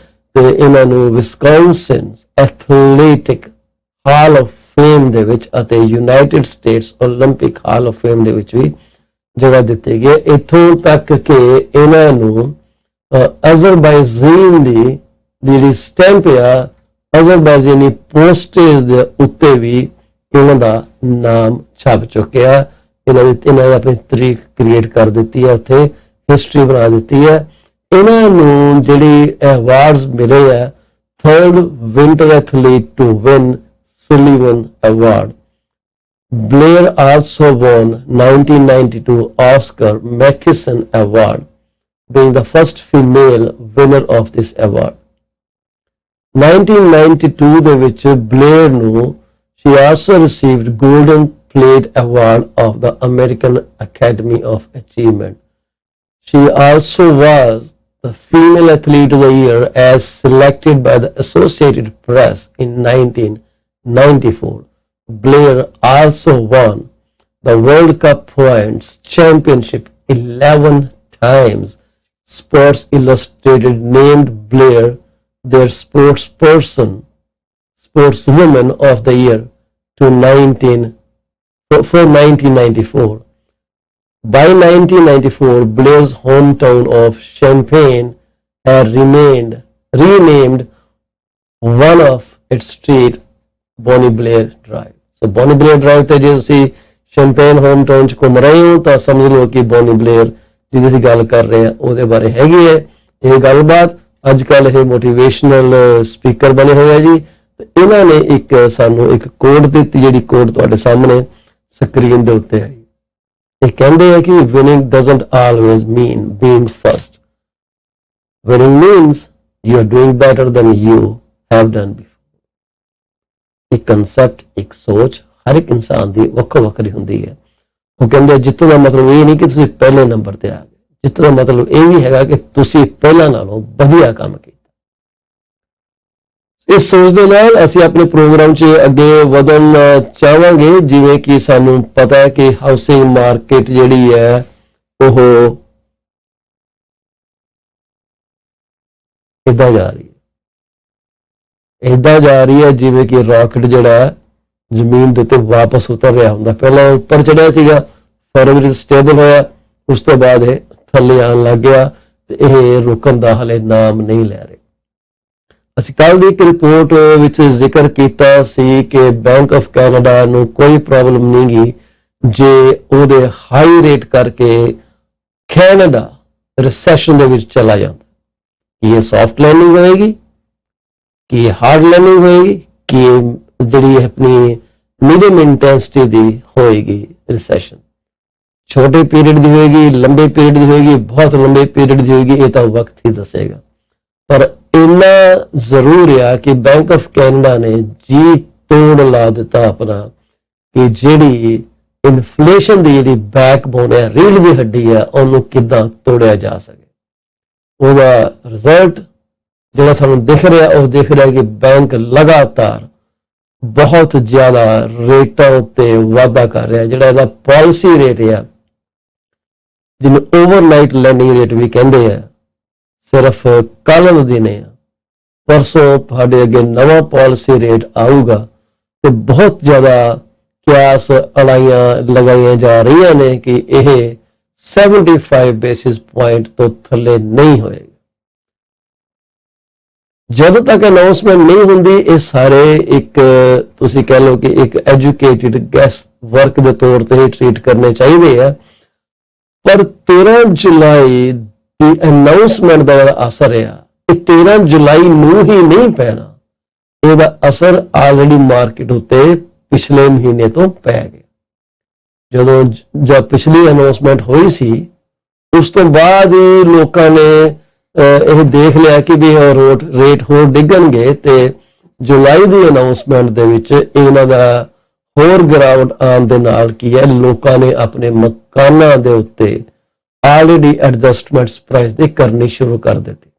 ਤੇ ਇਹਨਾਂ ਨੂੰ Wisconsin athletic hall of fame ਦੇ ਵਿੱਚ ਅਤੇ United States Olympic hall of fame ਦੇ ਵਿੱਚ ਵੀ ਜਗ੍ਹਾ ਦਿੱਤੀ ਗਈ। ਇੱਥੋਂ ਤੱਕ ਕਿ ਇਹਨਾਂ ਨੂੰ ਅਜ਼ਰਬਾਈਜਾਨ ਦੀ ਜਿਹੜੀ ਸਟੈਂਪ ਆ, ਅਜ਼ਰਬਾਈਜਾਨੀ ਪੋਸਟੇਜ ਦੇ ਉੱਤੇ ਵੀ ਇਹਨਾਂ ਦਾ ਨਾਮ ਛਪ ਚੁੱਕਿਆ। ਇਹਨਾਂ ਨੇ ਆਪਣੀ ਤਰੀਕ ਕ੍ਰੀਏਟ ਕਰ ਦਿੱਤੀ ਹੈ, ਉੱਥੇ ਹਿਸਟਰੀ ਬਣਾ ਦਿੱਤੀ ਹੈ। ਇਹਨਾਂ ਨੂੰ ਜਿਹੜੀ ਅਵਾਰਡਸ ਮਿਲੇ ਆ, 3rd winter athlete to win Sullivan award. Blair also won 1992 Oscar Matheson Award, being the first female winner of this award. 1992 ਦੇ ਵਿੱਚ ਬਲੇਅਰ ਨੂੰ she also received Golden Plate Award of the American Academy of Achievement. She also was the Female Athlete of the Year as selected by the Associated Press in 1994. Blair also won the World Cup Points Championship 11 times. Sports Illustrated named Blair their sportswoman of the year for 1994. By 1994, Blair's hometown of Champaign had renamed one of its street Bonnie Blair Drive. So Bonnie Blair Drive ਤੇ ਜੇ ਤੁਸੀਂ ਸ਼ੈਂਪੇਨ ਹੋਮਟਾਊਨ ਚ ਘੁੰਮ ਰਹੇ ਹੋ ਤਾਂ ਸਮਝ ਲਓ ਕਿ ਬੋਨੀ ਬਲੇਅਰ ਜਿਹਦੀ ਅਸੀਂ ਗੱਲ ਕਰ ਰਹੇ ਹਾਂ ਉਹਦੇ ਬਾਰੇ ਹੈਗੀ ਹੈ ਇਹ ਗੱਲਬਾਤ। ਅੱਜ ਕੱਲ ਇਹ ਮੋਟੀਵੇਸ਼ਨਲ ਸਪੀਕਰ ਬਣੇ ਹੋਏ ਆ ਜੀ। ਇਹਨਾਂ ਨੇ ਇੱਕ ਸਾਨੂੰ ਇੱਕ ਕੋਡ ਦਿੱਤੀ, ਜਿਹੜੀ ਕੋਡ ਤੁਹਾਡੇ ਸਾਹਮਣੇ ਸਕਰੀਨ ਦੇ ਉੱਤੇ ਹੈ। ਇਹ ਕਹਿੰਦੇ ਆ ਕਿ winning doesn't always mean being first. Winning means you are doing better than you have done before. ਇੱਕ ਕਨਸੈਪਟ, ਇੱਕ ਸੋਚ ਹਰ ਇੱਕ ਇਨਸਾਨ ਦੀ ਵੱਖੋ ਵੱਖਰੀ ਹੁੰਦੀ ਹੈ। ਉਹ ਕਹਿੰਦੇ ਜਿੱਤਣ ਦਾ ਮਤਲਬ ਇਹ ਨਹੀਂ ਕਿ ਤੁਸੀਂ ਪਹਿਲੇ ਨੰਬਰ ਤੇ ਆ ਗਏ, ਜਿੱਤਣ ਦਾ ਮਤਲਬ ਇਹ ਵੀ ਹੈਗਾ ਕਿ ਤੁਸੀਂ ਪਹਿਲਾਂ ਨਾਲੋਂ ਵਧੀਆ ਕੰਮ ਕੀਤਾ। ਇਸ ਸੋਚ ਦੇ ਨਾਲ ਅਸੀਂ ਆਪਣੇ ਪ੍ਰੋਗਰਾਮ 'ਚ ਅੱਗੇ ਵਧਣ ਚਾਹਾਂਗੇ। ਜਿਵੇਂ ਕਿ ਸਾਨੂੰ ਪਤਾ ਹੈ ਕਿ ਹਾਊਸਿੰਗ ਮਾਰਕੀਟ ਜਿਹੜੀ ਹੈ ਉਹ ਇੱਦਾਂ ਜਾ ਰਹੀ ਹੈ ਜਿਵੇਂ ਕਿ ਰਾਕਟ ਜਿਹੜਾ ਜ਼ਮੀਨ ਦੇ ਉੱਤੇ ਵਾਪਸ ਉਤਰ ਰਿਹਾ ਹੁੰਦਾ। ਪਹਿਲਾਂ ਉੱਪਰ ਚੜਿਆ ਸੀਗਾ, ਫਰਵਰੀ ਸਟੇਬਲ ਹੋਇਆ, ਉਸ ਤੋਂ ਬਾਅਦ ਇਹ ਥੱਲੇ ਆਉਣ ਲੱਗ ਗਿਆ ਤੇ ਇਹ ਰੁਕਣ ਦਾ ਹਲੇ ਨਾਮ ਨਹੀਂ ਲੈ ਰਹੇ। ਅਸੀਂ ਕੱਲ ਦੀ ਇੱਕ ਰਿਪੋਰਟ ਵਿੱਚ ਜ਼ਿਕਰ ਕੀਤਾ ਸੀ ਕਿ ਬੈਂਕ ਆਫ ਕੈਨੇਡਾ ਨੂੰ ਕੋਈ ਪ੍ਰੋਬਲਮ ਨਹੀਂ ਗੀ ਜੇ ਉਹਦੇ ਹਾਈ ਰੇਟ ਕਰਕੇ ਕੈਨੇਡਾ ਰਿਸੈਸ਼ਨ ਦੇ ਵਿੱਚ ਚਲਾ ਜਾਂਦਾ। कि ये सॉफ्ट लैंडिंग होएगी, कि ये हार्ड लैंडिंग होएगी, कि ये ਜਿਹੜੀ ਆਪਣੀ मीडियम इंटेंसिटी ਦੀ ਹੋਏਗੀ रिसेशन। छोटे पीरियड ਦੀ ਹੋਏਗੀ, ਲੰਬੇ ਪੀਰੀਅਡ ਦੀ ਹੋਏਗੀ, ਬਹੁਤ ਲੰਬੇ ਪੀਰੀਅਡ ਦੀ ਹੋਏਗੀ, ਇਹ ਤਾਂ ਵਕਤ ਹੀ ਦੱਸੇਗਾ। ਪਰ ਇੰਨਾ ਜ਼ਰੂਰ ਆ ਕਿ ਬੈਂਕ ਆਫ ਕੈਨੇਡਾ ਨੇ ਜੀ ਤੋੜ ਲਾ ਦਿੱਤਾ ਆਪਣਾ ਕਿ ਜਿਹੜੀ ਇਨਫਲੇਸ਼ਨ ਦੀ ਜਿਹੜੀ ਬੈਕਬੋਨ ਹੈ, ਰੀੜ੍ਹ ਦੀ ਹੱਡੀ ਹੈ, ਉਹਨੂੰ ਕਿੱਦਾਂ ਤੋੜਿਆ ਜਾ ਸਕੇ। ਉਹਦਾ ਰਿਜ਼ਲਟ ਜਿਹੜਾ ਸਾਨੂੰ ਦਿਖ ਰਿਹਾ, ਉਹ ਦਿਖ ਰਿਹਾ ਕਿ ਬੈਂਕ ਲਗਾਤਾਰ ਬਹੁਤ ਜ਼ਿਆਦਾ ਰੇਟਾਂ ਉੱਤੇ ਵਾਧਾ ਕਰ ਰਿਹਾ। ਜਿਹੜਾ ਇਹਦਾ ਪਾਲਿਸੀ ਰੇਟ ਆ, ਜਿਹਨੂੰ ਓਵਰਨਾਈਟ ਲੈਂਡਿੰਗ ਰੇਟ ਵੀ ਕਹਿੰਦੇ ਆ, ਸਿਰਫ ਕੱਲ੍ਹ ਨੂੰ ਦਿਨੇ ਆ, ਪਰਸੋਂ ਤੁਹਾਡੇ ਅੱਗੇ ਨਵਾਂ ਪਾਲਿਸੀ ਰੇਟ ਆਊਗਾ ਤੇ ਬਹੁਤ ਜ਼ਿਆਦਾ ਕਿਆਸ ਅੜਾਈਆਂ ਲਗਾਈਆਂ ਜਾ ਰਹੀਆਂ ਨੇ ਕਿ ਇਹ 75 ਬੇਸਿਸ ਪੁਆਇੰਟ ਤੋਂ ਥੱਲੇ ਨਹੀਂ ਹੋਏਗਾ। ਜਦੋਂ ਤੱਕ ਅਨਾਉਂਸਮੈਂਟ ਨਹੀਂ ਹੁੰਦੀ, ਇਹ ਸਾਰੇ ਇੱਕ ਤੁਸੀਂ ਕਹਿ ਲਓ ਕਿ ਇੱਕ ਐਜੂਕੇਟਿਡ ਗੈਸ ਵਰਕ ਦੇ ਤੌਰ ਤੇ ਟ੍ਰੀਟ ਕਰਨੇ ਚਾਹੀਦੇ ਆ। ਪਰ 13 ਜੁਲਾਈ ਦੀ ਅਨਾਉਂਸਮੈਂਟ ਦਾ ਜਿਹੜਾ ਅਸਰ ਆ, ਇਹ 13 ਜੁਲਾਈ ਨੂੰ ਹੀ ਨਹੀਂ ਪੈਣਾ, ਇਹਦਾ ਅਸਰ ਆਲਰੇਡੀ ਮਾਰਕੀਟ ਉੱਤੇ ਪਿਛਲੇ ਮਹੀਨੇ ਤੋਂ ਪੈ ਗਿਆ। ਜਦ ਪਿਛਲੀ ਅਨਾਉਂਸਮੈਂਟ ਹੋਈ ਸੀ, ਉਸ ਤੋਂ ਬਾਅਦ ਲੋਕਾਂ ਨੇ ਇਹ ਦੇਖ ਲਿਆ ਕਿ ਵੀ ਰੇਟ ਹੋਰ ਡਿੱਗਣਗੇ ਤੇ ਜੁਲਾਈ ਦੀ ਅਨਾਉਂਸਮੈਂਟ ਦੇ ਵਿੱਚ ਇਹਨਾਂ ਦਾ ਹੋਰ ਗਿਰਾਵਟ ਆਉਣ ਦੇ ਨਾਲ ਕੀ ਹੈ, ਲੋਕਾਂ ਨੇ ਆਪਣੇ ਮਕਾਨਾਂ ਦੇ ਉੱਤੇ ਆਲਰੇਡੀ ਐਡਜਸਟਮੈਂਟਸ ਪ੍ਰਾਈਸ ਦੇ ਕਰਨੀ ਸ਼ੁਰੂ ਕਰ ਦਿੱਤੀ।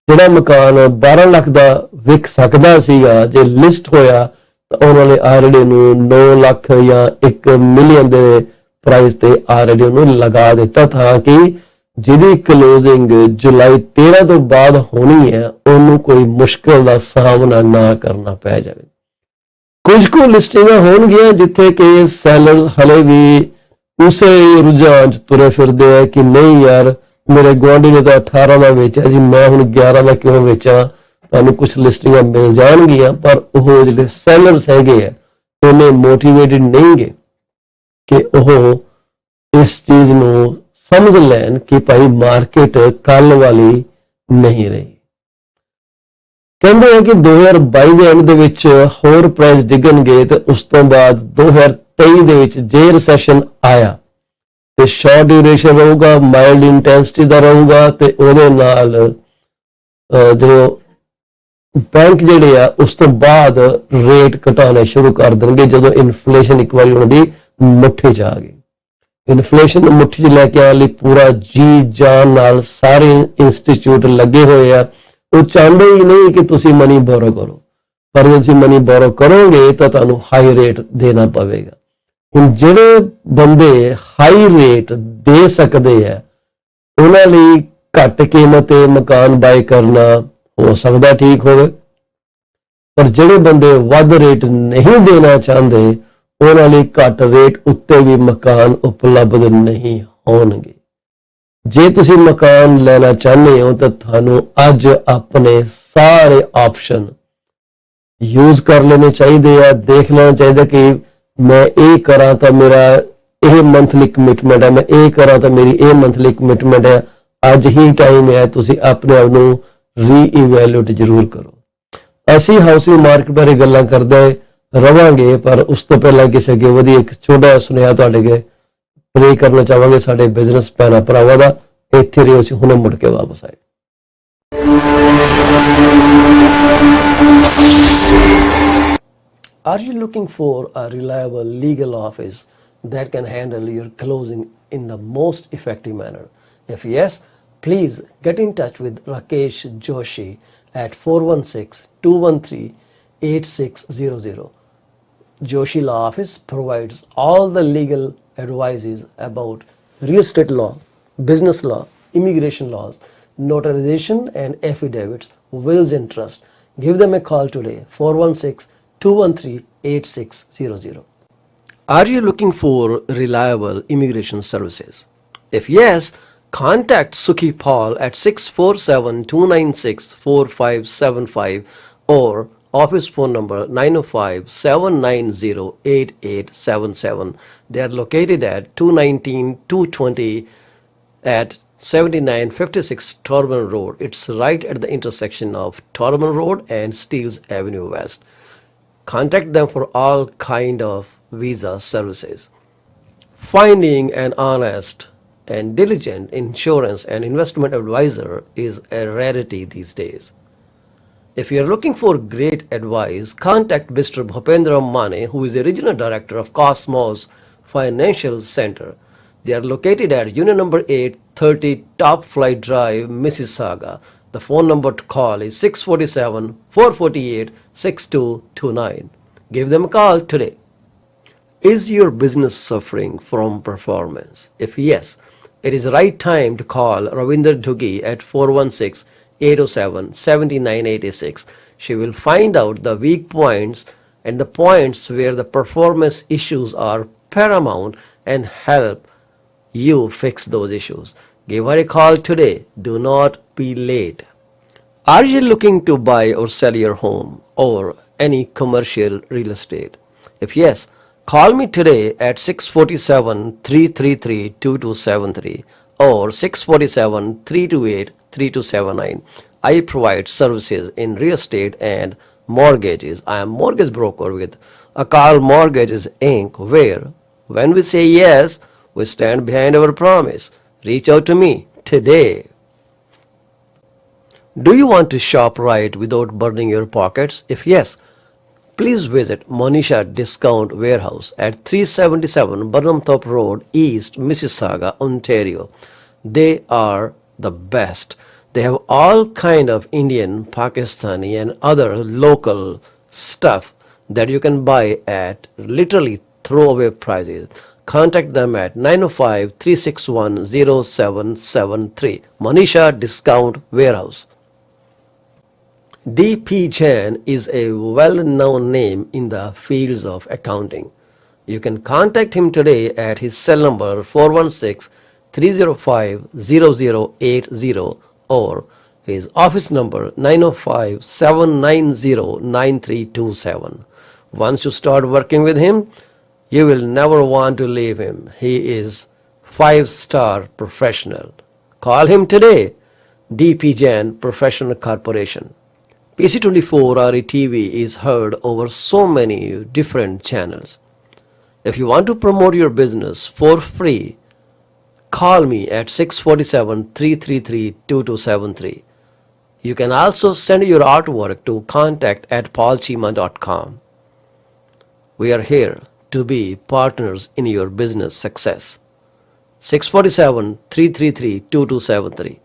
ਜਿਹੜਾ ਮਕਾਨ 12 ਲੱਖ ਦਾ ਵਿਕ ਸਕਦਾ ਸੀਗਾ, ਜੇ ਲਿਸਟ ਹੋਇਆ ਤਾਂ ਉਹਨਾਂ ਨੇ ਆਲਰੇਡੀ ਨੂੰ 9 ਲੱਖ ਜਾਂ 1 ਮਿਲੀਅਨ ਦੇ ਪ੍ਰਾਈਸ ਤੇ ਆਲਰੇਡੀ ਉਹਨੂੰ ਲਗਾ ਦਿੱਤਾ ਥਾ ਕਿ ਜਿਹਦੀ ਕਲੋਜ਼ਿੰਗ ਜੁਲਾਈ 13 ਤੋਂ ਬਾਅਦ ਹੋਣੀ ਹੈ, ਉਹਨੂੰ ਕੋਈ ਮੁਸ਼ਕਲ ਦਾ ਸਾਹਮਣਾ ਨਾ ਕਰਨਾ ਪੈ ਜਾਵੇ। ਕੁਝ ਕੁ ਲਿਸਟਿੰਗਾਂ ਹੋਣਗੀਆਂ ਜਿੱਥੇ ਕਿ ਸੈਲਰਸ ਹਲੇ ਵੀ ਉਸੇ ਰੁਝਾਨ 'ਚ ਤੁਰੇ ਫਿਰਦੇ ਆ ਕਿ ਨਹੀਂ ਯਾਰ, ਮੇਰੇ ਗੁਆਂਢੀ ਨੇ ਤਾਂ 18 ਦਾ ਵੇਚਿਆ ਜੀ, ਮੈਂ ਹੁਣ 11 ਦਾ ਕਿਉਂ ਵੇਚਾਂ। ਤੁਹਾਨੂੰ ਕੁਝ ਲਿਸਟਿੰਗਾਂ ਮਿਲ ਜਾਣਗੀਆਂ, ਪਰ ਉਹ ਜਿਹੜੇ ਸੈਲਰਸ ਹੈਗੇ ਆ, ਇਹਨੇ ਮੋਟੀਵੇਟਿਡ ਨਹੀਂਗੇ ਕਿ ਉਹ ਇਸ ਚੀਜ਼ ਨੂੰ ਸਮਝ ਲੈਣ ਕਿ ਭਾਈ ਮਾਰਕੀਟ ਕੱਲ ਵਾਲੀ ਨਹੀਂ ਰਹੀ। ਕਹਿੰਦੇ ਆ ਕਿ 2022 ਦੇ ਐਂਡ ਦੇ ਵਿੱਚ ਹੋਰ ਪ੍ਰਾਈਸ ਡਿੱਗਣਗੇ ਤੇ ਉਸ ਤੋਂ ਬਾਅਦ 2023 ਦੇ ਵਿੱਚ ਜੇ ਰਿਸੈਸ਼ਨ ਆਇਆ ਤੇ ਸ਼ਾਰਟ ਡਿਊਰੇਸ਼ਨ ਰਹੂਗਾ, ਮਾਈਲਡ ਇੰਟੈਂਸਿਟੀ ਦਾ ਰਹੂਗਾ ਤੇ ਉਹਦੇ ਨਾਲ ਜੋ ਬੈਂਕ ਜਿਹੜੇ ਆ ਉਸ ਤੋਂ ਬਾਅਦ ਰੇਟ ਘਟਾਉਣੇ ਸ਼ੁਰੂ ਕਰ ਦੇਣਗੇ ਜਦੋਂ ਇਨਫਲੇਸ਼ਨ ਇੱਕ ਵਾਰੀ ਉਹਨਾਂ ਦੀ ਮੁੱਠੀ 'ਚ ਆ ਗਈ। ਇਨਫਲੇਸ਼ਨ ਨੂੰ ਮੁੱਠੀ 'ਚ ਲੈ ਕੇ ਆਉਣ ਲਈ ਪੂਰਾ ਜੀ ਜਾਨ ਨਾਲ ਸਾਰੇ ਇੰਸਟੀਚਿਊਟ ਲੱਗੇ ਹੋਏ ਆ। ਉਹ ਚਾਹੁੰਦੇ ਹੀ ਨਹੀਂ ਕਿ ਤੁਸੀਂ ਮਨੀ ਬੋਰੋ ਕਰੋ, ਪਰ ਜੇ ਤੁਸੀਂ ਮਨੀ ਬੋਰੋ ਕਰੋਗੇ ਤਾਂ ਤੁਹਾਨੂੰ ਹਾਈ ਰੇਟ ਦੇਣਾ ਪਵੇਗਾ। ਹੁਣ ਜਿਹੜੇ ਬੰਦੇ ਹਾਈ ਰੇਟ ਦੇ ਸਕਦੇ ਆ, ਉਹਨਾਂ ਲਈ ਘੱਟ ਕੀਮਤ ਤੇ ਮਕਾਨ ਬਾਈ ਕਰਨਾ ਹੋ ਸਕਦਾ ਠੀਕ ਹੋਵੇ, ਪਰ ਜਿਹੜੇ ਬੰਦੇ ਵੱਧ ਰੇਟ ਨਹੀਂ ਦੇਣਾ ਚਾਹੁੰਦੇ, ਉਹਨਾਂ ਲਈ ਘੱਟ ਰੇਟ ਉੱਤੇ ਵੀ ਮਕਾਨ ਉਪਲਬਧ ਨਹੀਂ ਹੋਣਗੇ। ਜੇ ਤੁਸੀਂ ਮਕਾਨ ਲੈਣਾ ਚਾਹੁੰਦੇ ਹੋ ਤਾਂ ਤੁਹਾਨੂੰ ਅੱਜ ਆਪਣੇ ਸਾਰੇ ਆਪਸ਼ਨ ਯੂਜ਼ ਕਰ ਲੈਣੇ ਚਾਹੀਦੇ ਆ। ਦੇਖ ਲੈਣਾ ਚਾਹੀਦਾ ਕਿ ਮੈਂ ਇਹ ਕਰਾਂ ਤਾਂ ਮੇਰਾ ਇਹ ਮੰਥਲੀ ਕਮਿਟਮੈਂਟ ਹੈ, ਮੈਂ ਇਹ ਕਰਾਂ ਤਾਂ ਮੇਰੀ ਇਹ ਮੰਥਲੀ ਕਮਿਟਮੈਂਟ ਹੈ। ਅੱਜ ਹੀ ਟਾਈਮ ਹੈ, ਤੁਸੀਂ ਆਪਣੇ ਆਪ ਨੂੰ ਰੀਇਵੈਲੂਏਟ ਜ਼ਰੂਰ ਕਰੋ। ਅਸੀਂ ਹਾਊਸਿੰਗ ਮਾਰਕੀਟ ਬਾਰੇ ਗੱਲਾਂ ਕਰਦੇ ਰਵਾਂਗੇ, ਪਰ ਉਸ ਤੋਂ ਪਹਿਲਾਂ ਕਿਸੇ ਅੱਗੇ ਵਧੀਆ ਇੱਕ ਛੋਟਾ ਸੁਨੇਹਾ ਤੁਹਾਡੇ ਅੱਗੇ ਪ੍ਰੇ ਕਰਨਾ ਚਾਹਾਂਗੇ ਸਾਡੇ ਬਿਜ਼ਨਸ ਭੈਣਾਂ ਭਰਾਵਾਂ ਦਾ। ਇੱਥੇ ਰਹੋ, ਅਸੀਂ ਹੁਣੇ ਮੁੜ ਕੇ ਵਾਪਸ ਆਏ। Are you looking for a reliable legal office that can handle your closing in the most effective manner? If yes, please get in touch with Rakesh Joshi at 416-213-8600. Joshi Law Office provides all the legal advices about real estate law, business law, immigration laws, notarization and affidavits, wills and trust. Give them a call today, 416-213-8600. Are you looking for reliable immigration services? If yes, contact Sukhi Paul at 647-296-4575 or office phone number 905-790-8877. They are located at 219-220 at 7956 Torban Road. It's right at the intersection of Torban Road and Steeles Avenue West. Contact them for all kind of visa services. Finding an honest and diligent insurance and investment advisor is a rarity these days. If you are looking for great advice, contact Mr. Bhupendra Mane, who is the regional director of Cosmos Financial Center. They are located at Union number 830 Top Flight Drive, Mississauga. The phone number to call is 647-448-6229. Give them a call today. Is your business suffering from performance? If yes, it is the right time to call Ravinder Duggi at 416-807-7986. She will find out the weak points and the points where the performance issues are paramount and help you fix those issues. Give her a call today. Do not be late. Are you looking to buy or sell your home or any commercial real estate? If yes, call me today at 647-333-2273 or 647-328-3279. I provide services in real estate and mortgages. I am mortgage broker with Akal Mortgages Inc., where when we say yes, we stand behind our promise. Reach out to me today. Do you want to shop right without burning your pockets? If yes, please visit Manisha Discount Warehouse at 377 Burnhamthorpe Road, East Mississauga, Ontario. They are the best. They have all kind of Indian, Pakistani and other local stuff that you can buy at literally throwaway prices. Contact them at 905-361-0773. Manisha Discount Warehouse. D.P. Jain is a well-known name in the fields of accounting. You can contact him today at his cell number 416-305-0080 or his office number 905-790-9327. Once you start working with him, you will never want to leave him. He is 5-star professional. Call him today. D.P. Jain Professional Corporation. PC24-RETV is heard over so many different channels. If you want to promote your business for free, call me at 647-333-2273. You can also send your artwork to contact@paulchima.com. We are here to be partners in your business success. 647-333-2273.